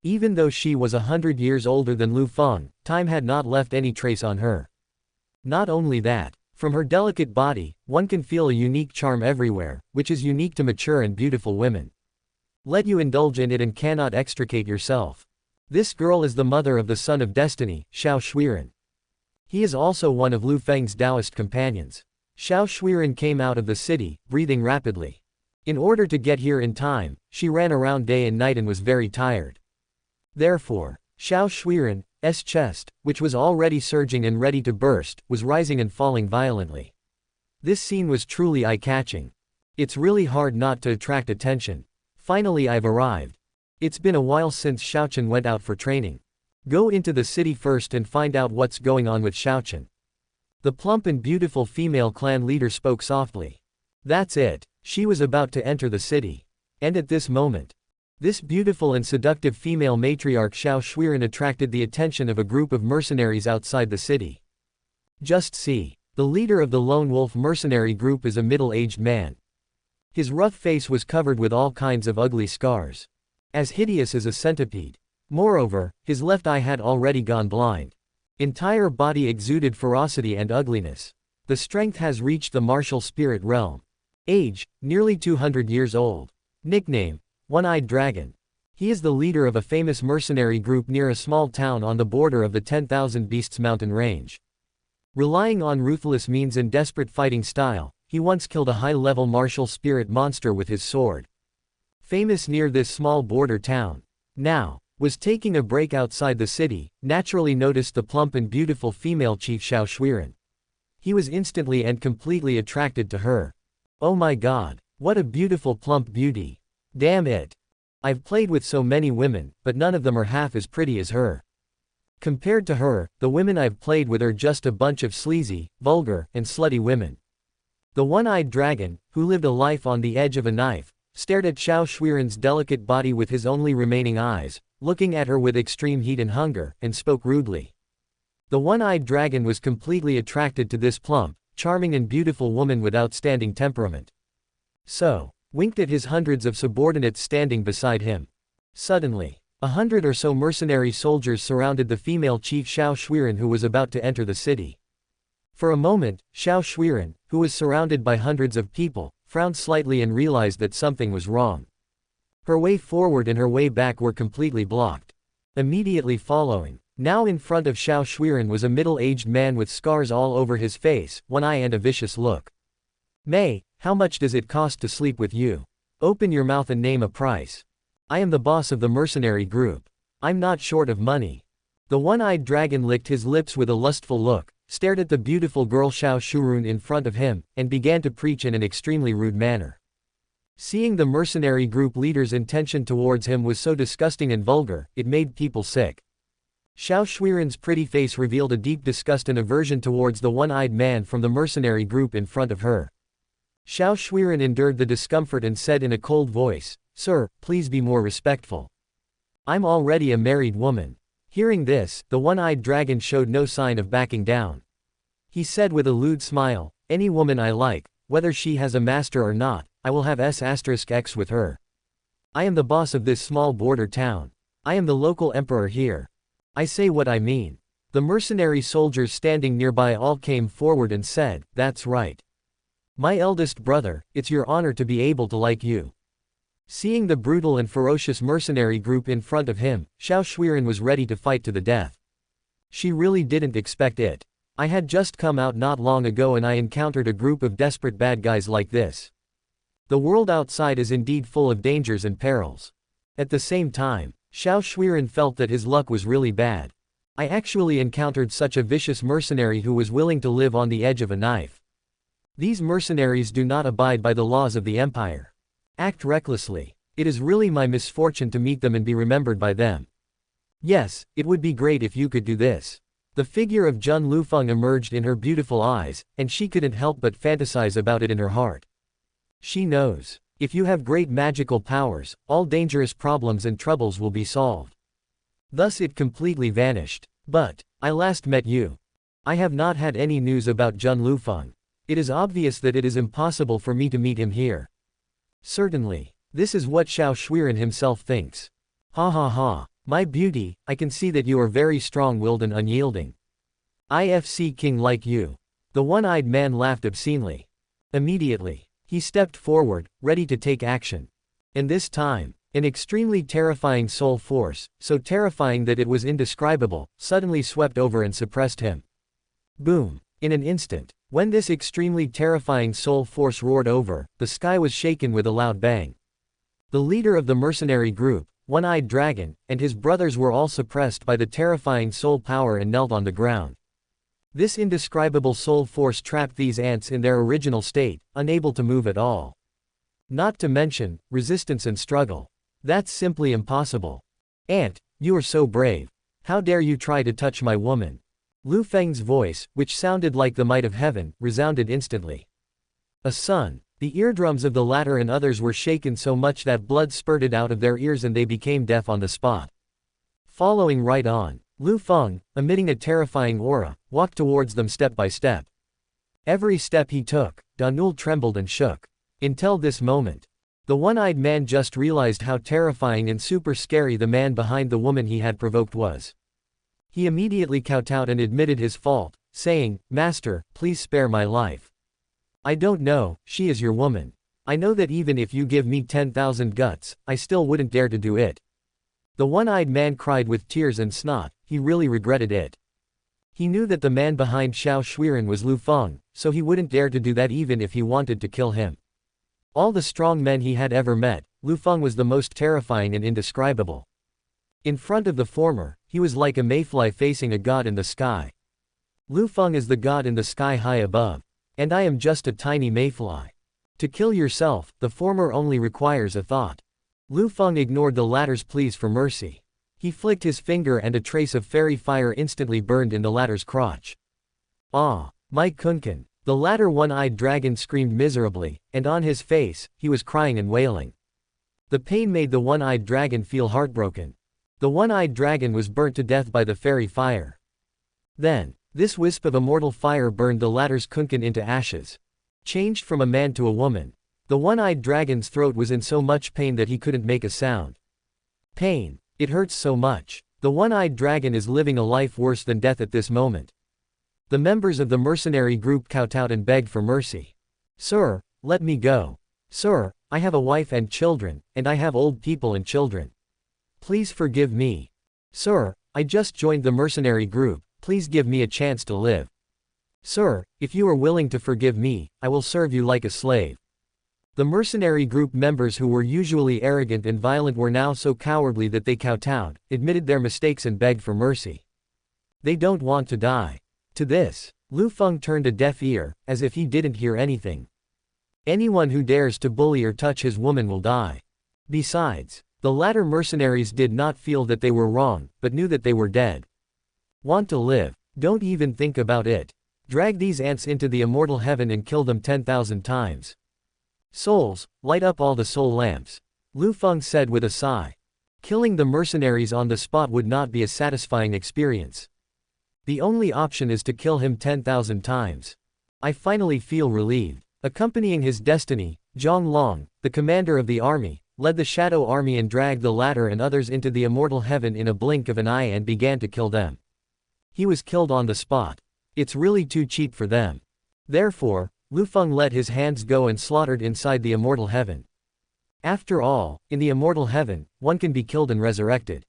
Even though she was 100 years older than Liu Feng, time had not left any trace on her. Not only that, from her delicate body, one can feel a unique charm everywhere, which is unique to mature and beautiful women. Let you indulge in it and cannot extricate yourself. This girl is the mother of the son of destiny, Shuangwen. He is also one of Liu Feng's Taoist companions. Shuangwen came out of the city, breathing rapidly. In order to get here in time, she ran around day and night and was very tired. Therefore, Shuangwen's chest, which was already surging and ready to burst, was rising and falling violently. This scene was truly eye-catching. It's really hard not to attract attention. Finally I've arrived. It's been a while since Xiaochen went out for training. Go into the city first and find out what's going on with Xiaochen. The plump and beautiful female clan leader spoke softly. That's it. She was about to enter the city. And at this moment, this beautiful and seductive female matriarch Shuangwen attracted the attention of a group of mercenaries outside the city. Just see. The leader of the lone wolf mercenary group is a middle-aged man. His rough face was covered with all kinds of ugly scars. As hideous as a centipede. Moreover, his left eye had already gone blind. Entire body exuded ferocity and ugliness. The strength has reached the martial spirit realm. Age, nearly 200 years old. Nickname, One-Eyed Dragon. He is the leader of a famous mercenary group near a small town on the border of the 10,000 Beasts mountain range. Relying on ruthless means and desperate fighting style, he once killed a high-level martial spirit monster with his sword. Famous near this small border town. Now, was taking a break outside the city, naturally noticed the plump and beautiful female chief Shuangwen. He was instantly and completely attracted to her. Oh my god, what a beautiful plump beauty. Damn it. I've played with so many women, but none of them are half as pretty as her. Compared to her, the women I've played with are just a bunch of sleazy, vulgar, and slutty women. The one-eyed dragon, who lived a life on the edge of a knife, stared at Shuangwen's delicate body with his only remaining eyes, looking at her with extreme heat and hunger, and spoke rudely. The one-eyed dragon was completely attracted to this plump, charming and beautiful woman with outstanding temperament. So, winked at his hundreds of subordinates standing beside him. Suddenly, 100 or so mercenary soldiers surrounded the female chief Shuangwen who was about to enter the city. For a moment, Shuangwen, who was surrounded by hundreds of people, frowned slightly and realized that something was wrong. Her way forward and her way back were completely blocked. Immediately following, now in front of Shuangwen was a middle-aged man with scars all over his face, one eye and a vicious look. "May, how much does it cost to sleep with you? Open your mouth and name a price. I am the boss of the mercenary group. I'm not short of money." The one-eyed dragon licked his lips with a lustful look, stared at the beautiful girl Shuangwen in front of him, and began to preach in an extremely rude manner. Seeing the mercenary group leader's intention towards him was so disgusting and vulgar, it made people sick. Shuangwen's pretty face revealed a deep disgust and aversion towards the one-eyed man from the mercenary group in front of her. Shuangwen endured the discomfort and said in a cold voice, "Sir, please be more respectful. I'm already a married woman." Hearing this, the one-eyed dragon showed no sign of backing down. He said with a lewd smile, "Any woman I like, whether she has a master or not, I will have S*X with her. I am the boss of this small border town. I am the local emperor here. I say what I mean." The mercenary soldiers standing nearby all came forward and said, "That's right. My eldest brother, it's your honor to be able to like you." Seeing the brutal and ferocious mercenary group in front of him, Shuangwen was ready to fight to the death. She really didn't expect it. I had just come out not long ago and I encountered a group of desperate bad guys like this. The world outside is indeed full of dangers and perils. At the same time, Shuangwen felt that his luck was really bad. I actually encountered such a vicious mercenary who was willing to live on the edge of a knife. These mercenaries do not abide by the laws of the empire. Act recklessly. It is really my misfortune to meet them and be remembered by them. Yes, it would be great if you could do this. The figure of Liu Feng emerged in her beautiful eyes, and she couldn't help but fantasize about it in her heart. She knows. If you have great magical powers, all dangerous problems and troubles will be solved. Thus it completely vanished. But, I last met you. I have not had any news about Liu Feng. It is obvious that it is impossible for me to meet him here. Certainly. This is what Shuangwen himself thinks. Ha ha ha. My beauty, I can see that you are very strong-willed and unyielding. IFC king like you. The one-eyed man laughed obscenely. Immediately, he stepped forward, ready to take action. And this time, an extremely terrifying soul force, so terrifying that it was indescribable, suddenly swept over and suppressed him. Boom! In an instant, when this extremely terrifying soul force roared over, the sky was shaken with a loud bang. The leader of the mercenary group, One-Eyed Dragon, and his brothers were all suppressed by the terrifying soul power and knelt on the ground. This indescribable soul force trapped these ants in their original state, unable to move at all. Not to mention, resistance and struggle. That's simply impossible. Ant, you are so brave. How dare you try to touch my woman? Liu Feng's voice, which sounded like the might of heaven, resounded instantly. A son. The eardrums of the latter and others were shaken so much that blood spurted out of their ears and they became deaf on the spot. Following right on, Liu Feng, emitting a terrifying aura, walked towards them step by step. Every step he took, Danul trembled and shook. Until this moment, the one-eyed man just realized how terrifying and super scary the man behind the woman he had provoked was. He immediately kowtowed and admitted his fault, saying, "Master, please spare my life. I don't know, she is your woman. I know that even if you give me 10,000 guts, I still wouldn't dare to do it." The one-eyed man cried with tears and snot, he really regretted it. He knew that the man behind Shuangwen was Liu Feng, so he wouldn't dare to do that even if he wanted to kill him. All the strong men he had ever met, Liu Feng was the most terrifying and indescribable. In front of the former, he was like a mayfly facing a god in the sky. Liu Feng is the god in the sky high above. And I am just a tiny mayfly. To kill yourself, the former only requires a thought. Liu Feng ignored the latter's pleas for mercy. He flicked his finger and a trace of fairy fire instantly burned in the latter's crotch. Ah, my kunkan! The latter one-eyed dragon screamed miserably, and on his face, he was crying and wailing. The pain made the one-eyed dragon feel heartbroken. The one-eyed dragon was burnt to death by the fairy fire. Then, this wisp of immortal fire burned the latter's kunkan into ashes. Changed from a man to a woman. The one-eyed dragon's throat was in so much pain that he couldn't make a sound. Pain. It hurts so much. The one-eyed dragon is living a life worse than death at this moment. The members of the mercenary group kowtowed and begged for mercy. "Sir, let me go. Sir, I have a wife and children, and I have old people and children. Please forgive me. Sir, I just joined the mercenary group. Please give me a chance to live. Sir, if you are willing to forgive me, I will serve you like a slave." The mercenary group members who were usually arrogant and violent were now so cowardly that they kowtowed, admitted their mistakes and begged for mercy. They don't want to die. To this, Liu Feng turned a deaf ear, as if he didn't hear anything. Anyone who dares to bully or touch his woman will die. Besides, the latter mercenaries did not feel that they were wrong, but knew that they were dead. Want to live? Don't even think about it. Drag these ants into the immortal heaven and kill them 10,000 times. Souls, light up all the soul lamps. Liu Feng said with a sigh. Killing the mercenaries on the spot would not be a satisfying experience. The only option is to kill him 10,000 times. I finally feel relieved. Accompanying his destiny, Zhang Long, the commander of the army, led the shadow army and dragged the latter and others into the immortal heaven in a blink of an eye and began to kill them. He was killed on the spot. It's really too cheap for them. Therefore, Liu Feng let his hands go and slaughtered inside the immortal heaven. After all, in the immortal heaven, one can be killed and resurrected.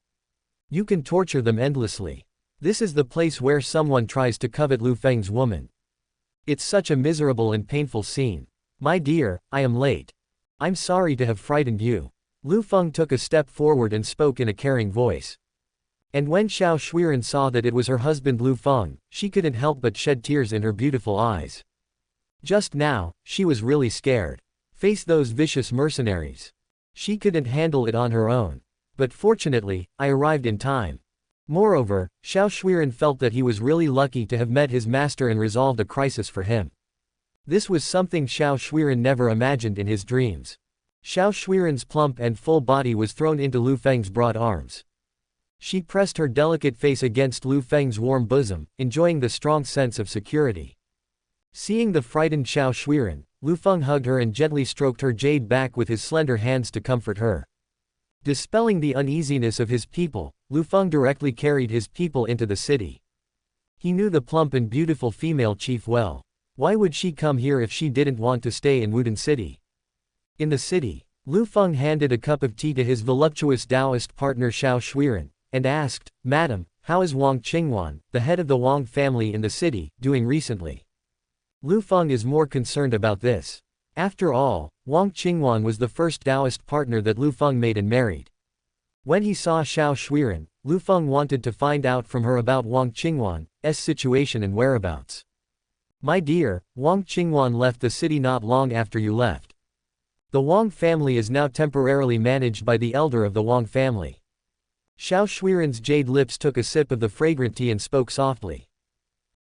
You can torture them endlessly. This is the place where someone tries to covet Liu Feng's woman. It's such a miserable and painful scene. My dear, I am late. I'm sorry to have frightened you. Liu Feng took a step forward and spoke in a caring voice. And when Shuangwen saw that it was her husband Liu Feng, she couldn't help but shed tears in her beautiful eyes. Just now, she was really scared. Face those vicious mercenaries. She couldn't handle it on her own. But fortunately, I arrived in time. Moreover, Shuangwen felt that he was really lucky to have met his master and resolved a crisis for him. This was something Shuangwen never imagined in his dreams. Shuangwen's plump and full body was thrown into Liu Feng's broad arms. She pressed her delicate face against Liu Feng's warm bosom, enjoying the strong sense of security. Seeing the frightened Shuangwen, Liu Feng hugged her and gently stroked her jade back with his slender hands to comfort her. Dispelling the uneasiness of his people, Liu Feng directly carried his people into the city. He knew the plump and beautiful female chief well. Why would she come here if she didn't want to stay in Wudin City? In the city, Liu Feng handed a cup of tea to his voluptuous Taoist partner Shuangwen, and asked, "Madam, how is Wang Qingwan, the head of the Wang family in the city, doing recently?" Liu Feng is more concerned about this. After all, Wang Qingwan was the first Taoist partner that Liu Feng made and married. When he saw Shuangwen, Liu Feng wanted to find out from her about Wang Qingwan's situation and whereabouts. "My dear, Wang Qingwan left the city not long after you left. The Wang family is now temporarily managed by the elder of the Wang family." Shuangwen's jade lips took a sip of the fragrant tea and spoke softly.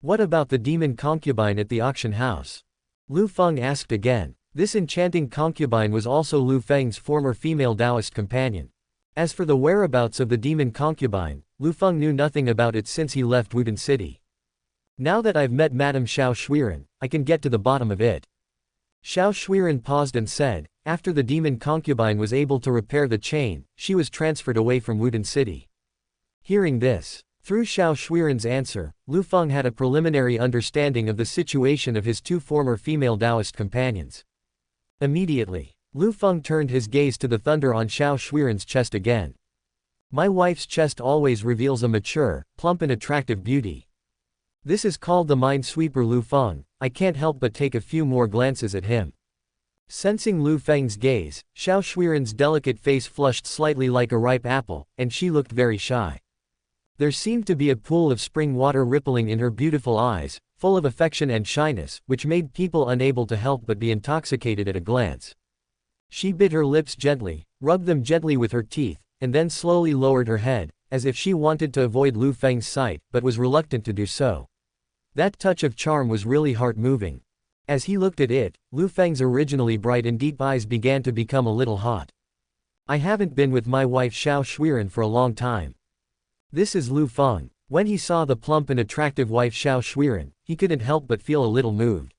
"What about the demon concubine at the auction house?" Liu Feng asked again. This enchanting concubine was also Liu Feng's former female Taoist companion. As for the whereabouts of the demon concubine, Liu Feng knew nothing about it since he left Wudin City. "Now that I've met Madame Shuangwen, I can get to the bottom of it." Shuangwen paused and said, "After the demon concubine was able to repair the chain, she was transferred away from Wudin City." Hearing this, through Shuangwen's answer, Liu Feng had a preliminary understanding of the situation of his two former female Taoist companions. Immediately, Liu Feng turned his gaze to the thunder on Shuangwen's chest again. "My wife's chest always reveals a mature, plump and attractive beauty. This is called the mind sweeper Liu Feng. I can't help but take a few more glances at him." Sensing Liu Feng's gaze, Shuangwen's delicate face flushed slightly like a ripe apple, and she looked very shy. There seemed to be a pool of spring water rippling in her beautiful eyes, full of affection and shyness, which made people unable to help but be intoxicated at a glance. She bit her lips gently, rubbed them gently with her teeth, and then slowly lowered her head, as if she wanted to avoid Liu Feng's sight, but was reluctant to do so. That touch of charm was really heart-moving. As he looked at it, Liu Feng's originally bright and deep eyes began to become a little hot. "I haven't been with my wife Shuangwen for a long time." This is Liu Feng. When he saw the plump and attractive wife Shuangwen, he couldn't help but feel a little moved.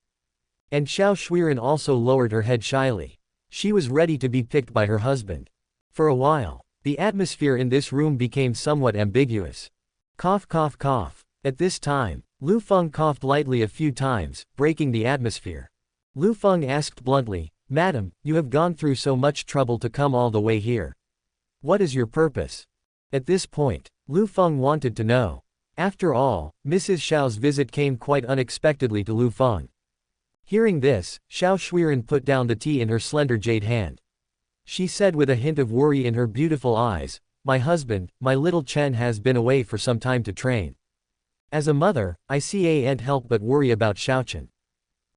And Shuangwen also lowered her head shyly. She was ready to be picked by her husband. For a while, the atmosphere in this room became somewhat ambiguous. Cough cough cough. At this time, Liu Feng coughed lightly a few times, breaking the atmosphere. Liu Feng asked bluntly, "Madam, you have gone through so much trouble to come all the way here. What is your purpose?" At this point, Liu Feng wanted to know. After all, Mrs. Xiao's visit came quite unexpectedly to Liu Feng. Hearing this, Shuangwen put down the tea in her slender jade hand. She said with a hint of worry in her beautiful eyes, "My husband, my little Chen has been away for some time to train. As a mother, I can't help but worry about Xiaochen.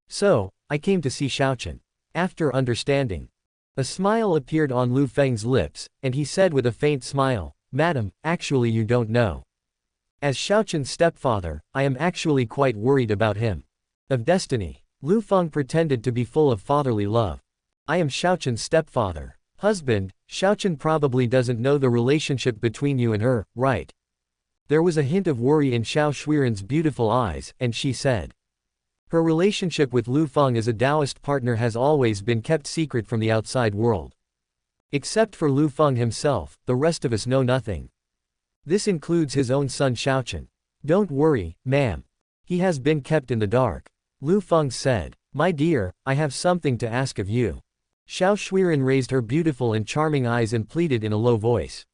So, I came to see Xiaochen." After understanding, a smile appeared on Liu Feng's lips, and he said with a faint smile, "Madam, actually you don't know. As Xiaochen's stepfather, I am actually quite worried about him." Of destiny, Liu Feng pretended to be full of fatherly love. "I am Xiaochen's stepfather. Husband, Xiaochen probably doesn't know the relationship between you and her, right?" There was a hint of worry in Shuangwen's beautiful eyes, and she said, "Her relationship with Liu Feng as a Taoist partner has always been kept secret from the outside world. Except for Liu Feng himself, the rest of us know nothing. This includes his own son Xiaochen. Don't worry, ma'am. He has been kept in the dark." Liu Feng said, "My dear, I have something to ask of you." Shuangwen raised her beautiful and charming eyes and pleaded in a low voice.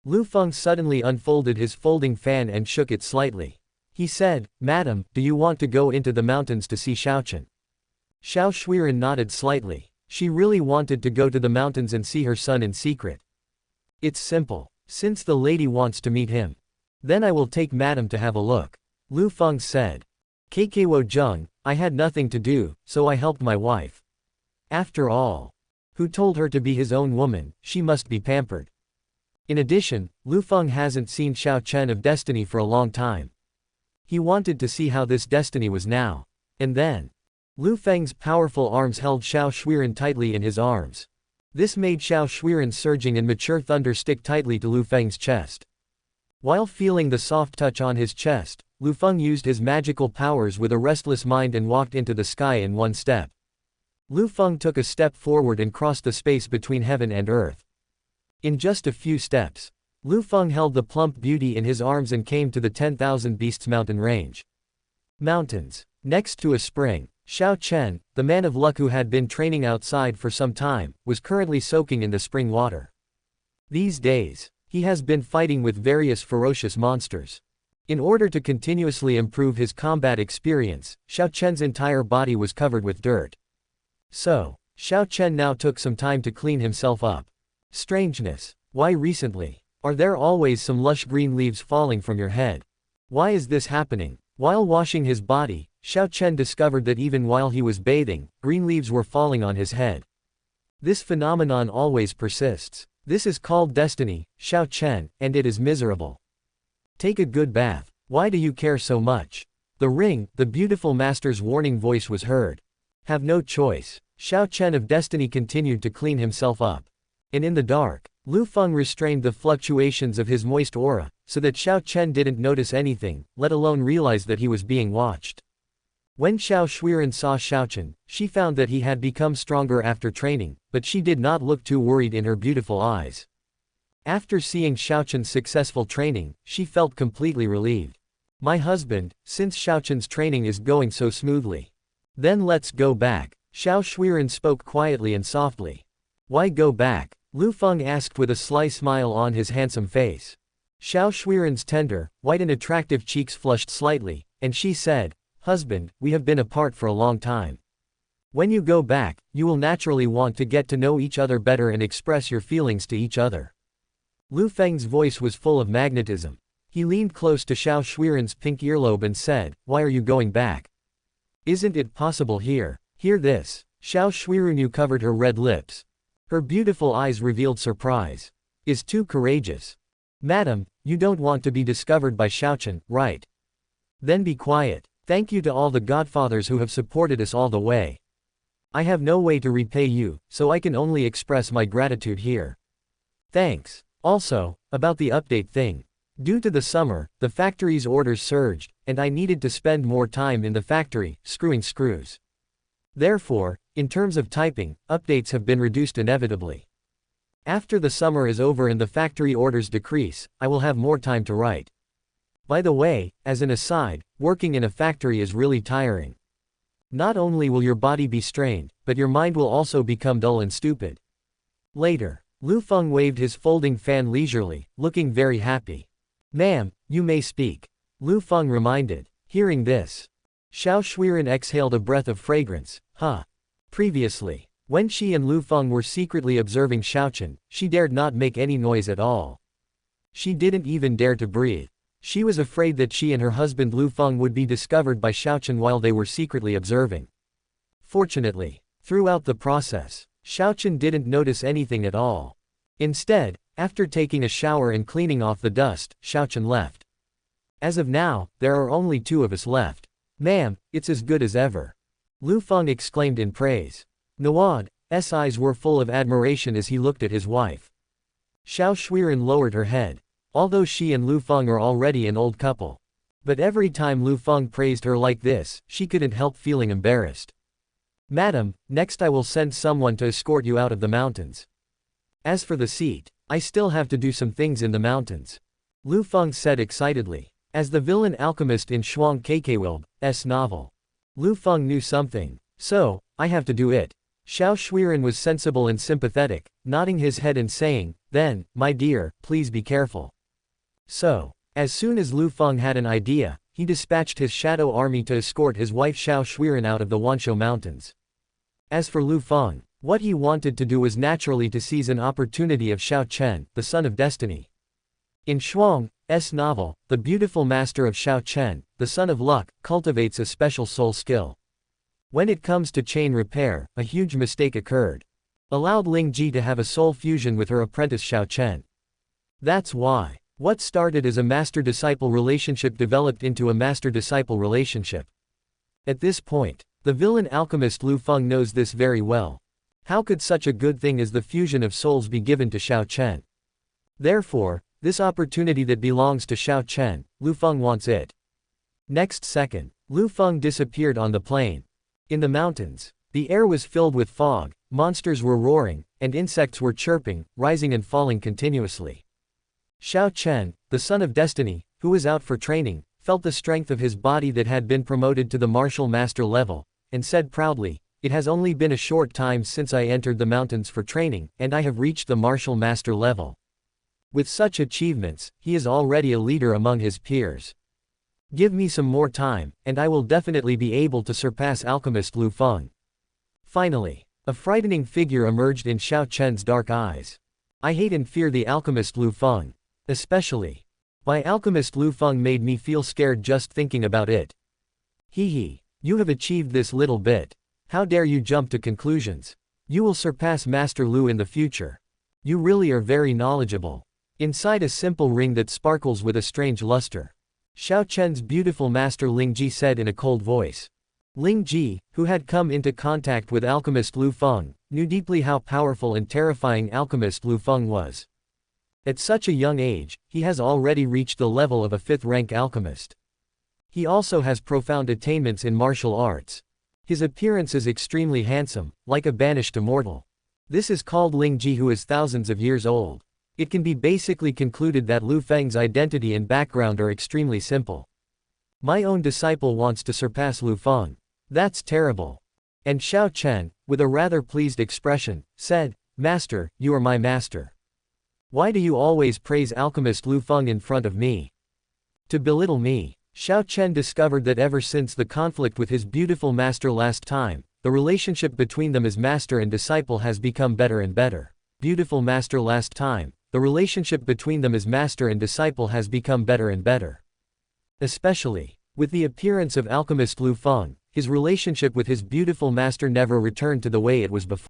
Liu Feng suddenly unfolded his folding fan and shook it slightly. He said, "Madam, do you want to go into the mountains to see Xiaochen?" Shuangwen nodded slightly. She really wanted to go to the mountains and see her son in secret. "It's simple. Since the lady wants to meet him, then I will take madam to have a look," Liu Feng said. "Kwo Zheng, I had nothing to do, so I helped my wife. After all, Who told her to be his own woman? She must be pampered. In addition, Liu Feng hasn't seen Shuangwen of destiny for a long time. He wanted to see how this destiny was now. And then, Liu Feng's powerful arms held Shuangwen tightly in his arms. This made Shuangwen's surging and mature thunder stick tightly to Liu Feng's chest. While feeling the soft touch on his chest, Liu Feng used his magical powers with a restless mind and walked into the sky in one step. Liu Feng took a step forward and crossed the space between heaven and earth. In just a few steps, Liu Feng held the plump beauty in his arms and came to the 10,000 Beasts mountain range. Mountains. Next to a spring, Shuangwen, the man of luck who had been training outside for some time, was currently soaking in the spring water. These days, he has been fighting with various ferocious monsters. In order to continuously improve his combat experience, Shuangwen's entire body was covered with dirt. So, Shuangwen now took some time to clean himself up. Strangeness. Why recently? Are there always some lush green leaves falling from your head? Why is this happening? While washing his body, Shuangwen discovered that even while he was bathing, green leaves were falling on his head. This phenomenon always persists. This is called destiny, Shuangwen, and it is miserable. Take a good bath. Why do you care so much? The ring, the beautiful master's warning voice was heard. Have no choice. Shuangwen of destiny continued to clean himself up. And in the dark, Liu Feng restrained the fluctuations of his moist aura, so that Shuangwen didn't notice anything, let alone realize that he was being watched. When Shuangwen saw Shuangwen, she found that he had become stronger after training, but she did not look too worried in her beautiful eyes. After seeing Shuangwen's successful training, she felt completely relieved. My husband, since Shuangwen's training is going so smoothly. Then let's go back. Shuangwen spoke quietly and softly. Why go back? Liu Feng asked with a sly smile on his handsome face. Shuangwen's tender, white and attractive cheeks flushed slightly, and she said, Husband, we have been apart for a long time. When you go back, you will naturally want to get to know each other better and express your feelings to each other. Liu Feng's voice was full of magnetism. He leaned close to Shuangwen's pink earlobe and said, Why are you going back? Isn't it possible here? Hear this. Shuangwen covered her red lips. Her beautiful eyes revealed surprise. Is too courageous. Madam, you don't want to be discovered by Shuangwen, right? Then be quiet. Thank you to all the godfathers who have supported us all the way. I have no way to repay you, so I can only express my gratitude here. Thanks. Also, about the update thing. Due to the summer, the factory's orders surged, and I needed to spend more time in the factory, screwing screws. Therefore, in terms of typing, updates have been reduced inevitably. After the summer is over and the factory orders decrease, I will have more time to write. By the way, as an aside, working in a factory is really tiring. Not only will your body be strained, but your mind will also become dull and stupid. Later, Liu Feng waved his folding fan leisurely, looking very happy. Ma'am, you may speak. Liu Feng reminded. Hearing this, Shuangwen exhaled a breath of fragrance. Previously, when she and Liu Feng were secretly observing Shuangwen, she dared not make any noise at all. She didn't even dare to breathe. She was afraid that she and her husband Liu Feng would be discovered by Shuangwen while they were secretly observing. Fortunately, throughout the process, Shuangwen didn't notice anything at all. Instead, after taking a shower and cleaning off the dust, Shuangwen left. As of now, there are only 2 of us left. Ma'am, it's as good as ever. Liu Feng exclaimed in praise. Noad's eyes were full of admiration as he looked at his wife. Shuangwen lowered her head. Although she and Liu Feng are already an old couple. But every time Liu Feng praised her like this, she couldn't help feeling embarrassed. Madam, next I will send someone to escort you out of the mountains. As for the seat, I still have to do some things in the mountains. Liu Feng said excitedly. As the villain alchemist in Shuangwen's novel, Liu Feng knew something. So, I have to do it. Shuangwen was sensible and sympathetic, nodding his head and saying, Then, my dear, please be careful. So, as soon as Liu Feng had an idea, he dispatched his shadow army to escort his wife Shuangwen out of the Wanshou mountains. As for Liu Feng, what he wanted to do was naturally to seize an opportunity of Shuangwen, the son of destiny. In Shuangwen's novel, the beautiful master of Shuangwen, the son of luck, cultivates a special soul skill. When it comes to chain repair, a huge mistake occurred. allowed Ling Ji to have a soul fusion with her apprentice Xiao Chen. That's why what started as a master-disciple relationship developed into a master-disciple relationship. At this point, the villain alchemist Liu Feng knows this very well. How could such a good thing as the fusion of souls be given to Xiao Chen? Therefore, this opportunity that belongs to Xiao Chen, Liu Feng wants it. Next second, Liu Feng disappeared on the plain. In the mountains, the air was filled with fog, monsters were roaring, and insects were chirping, rising and falling continuously. Xiao Chen, the son of destiny, who was out for training, felt the strength of his body that had been promoted to the martial master level, and said proudly, "It has only been a short time since I entered the mountains for training, and I have reached the martial master level." With such achievements, he is already a leader among his peers. Give me some more time, and I will definitely be able to surpass alchemist Liu Feng. Finally, a frightening figure emerged in Xiao Chen's dark eyes. I hate and fear the alchemist Liu Feng. Especially. Why alchemist Liu Feng made me feel scared just thinking about it. Hee, you have achieved this little bit. How dare you jump to conclusions? You will surpass Master Liu in the future. You really are very knowledgeable. Inside a simple ring that sparkles with a strange luster, Xiao Chen's beautiful master Ling Ji said in a cold voice. Ling Ji, who had come into contact with alchemist Liu Feng, knew deeply how powerful and terrifying alchemist Liu Feng was. At such a young age, he has already reached the level of a 5th-rank alchemist. He also has profound attainments in martial arts. His appearance is extremely handsome, like a banished immortal. This is called Ling Ji, who is thousands of years old. It can be basically concluded that Liu Feng's identity and background are extremely simple. My own disciple wants to surpass Liu Feng. That's terrible. And Xiao Chen, with a rather pleased expression, said, "Master, you are my master. Why do you always praise alchemist Liu Feng in front of me? To belittle me?" Xiao Chen discovered that ever since the conflict with his beautiful master last time, the relationship between them as master and disciple has become better and better. Beautiful master last time, the relationship between them as master and disciple has become better and better. Especially, with the appearance of alchemist Liu Feng, his relationship with his beautiful master never returned to the way it was before.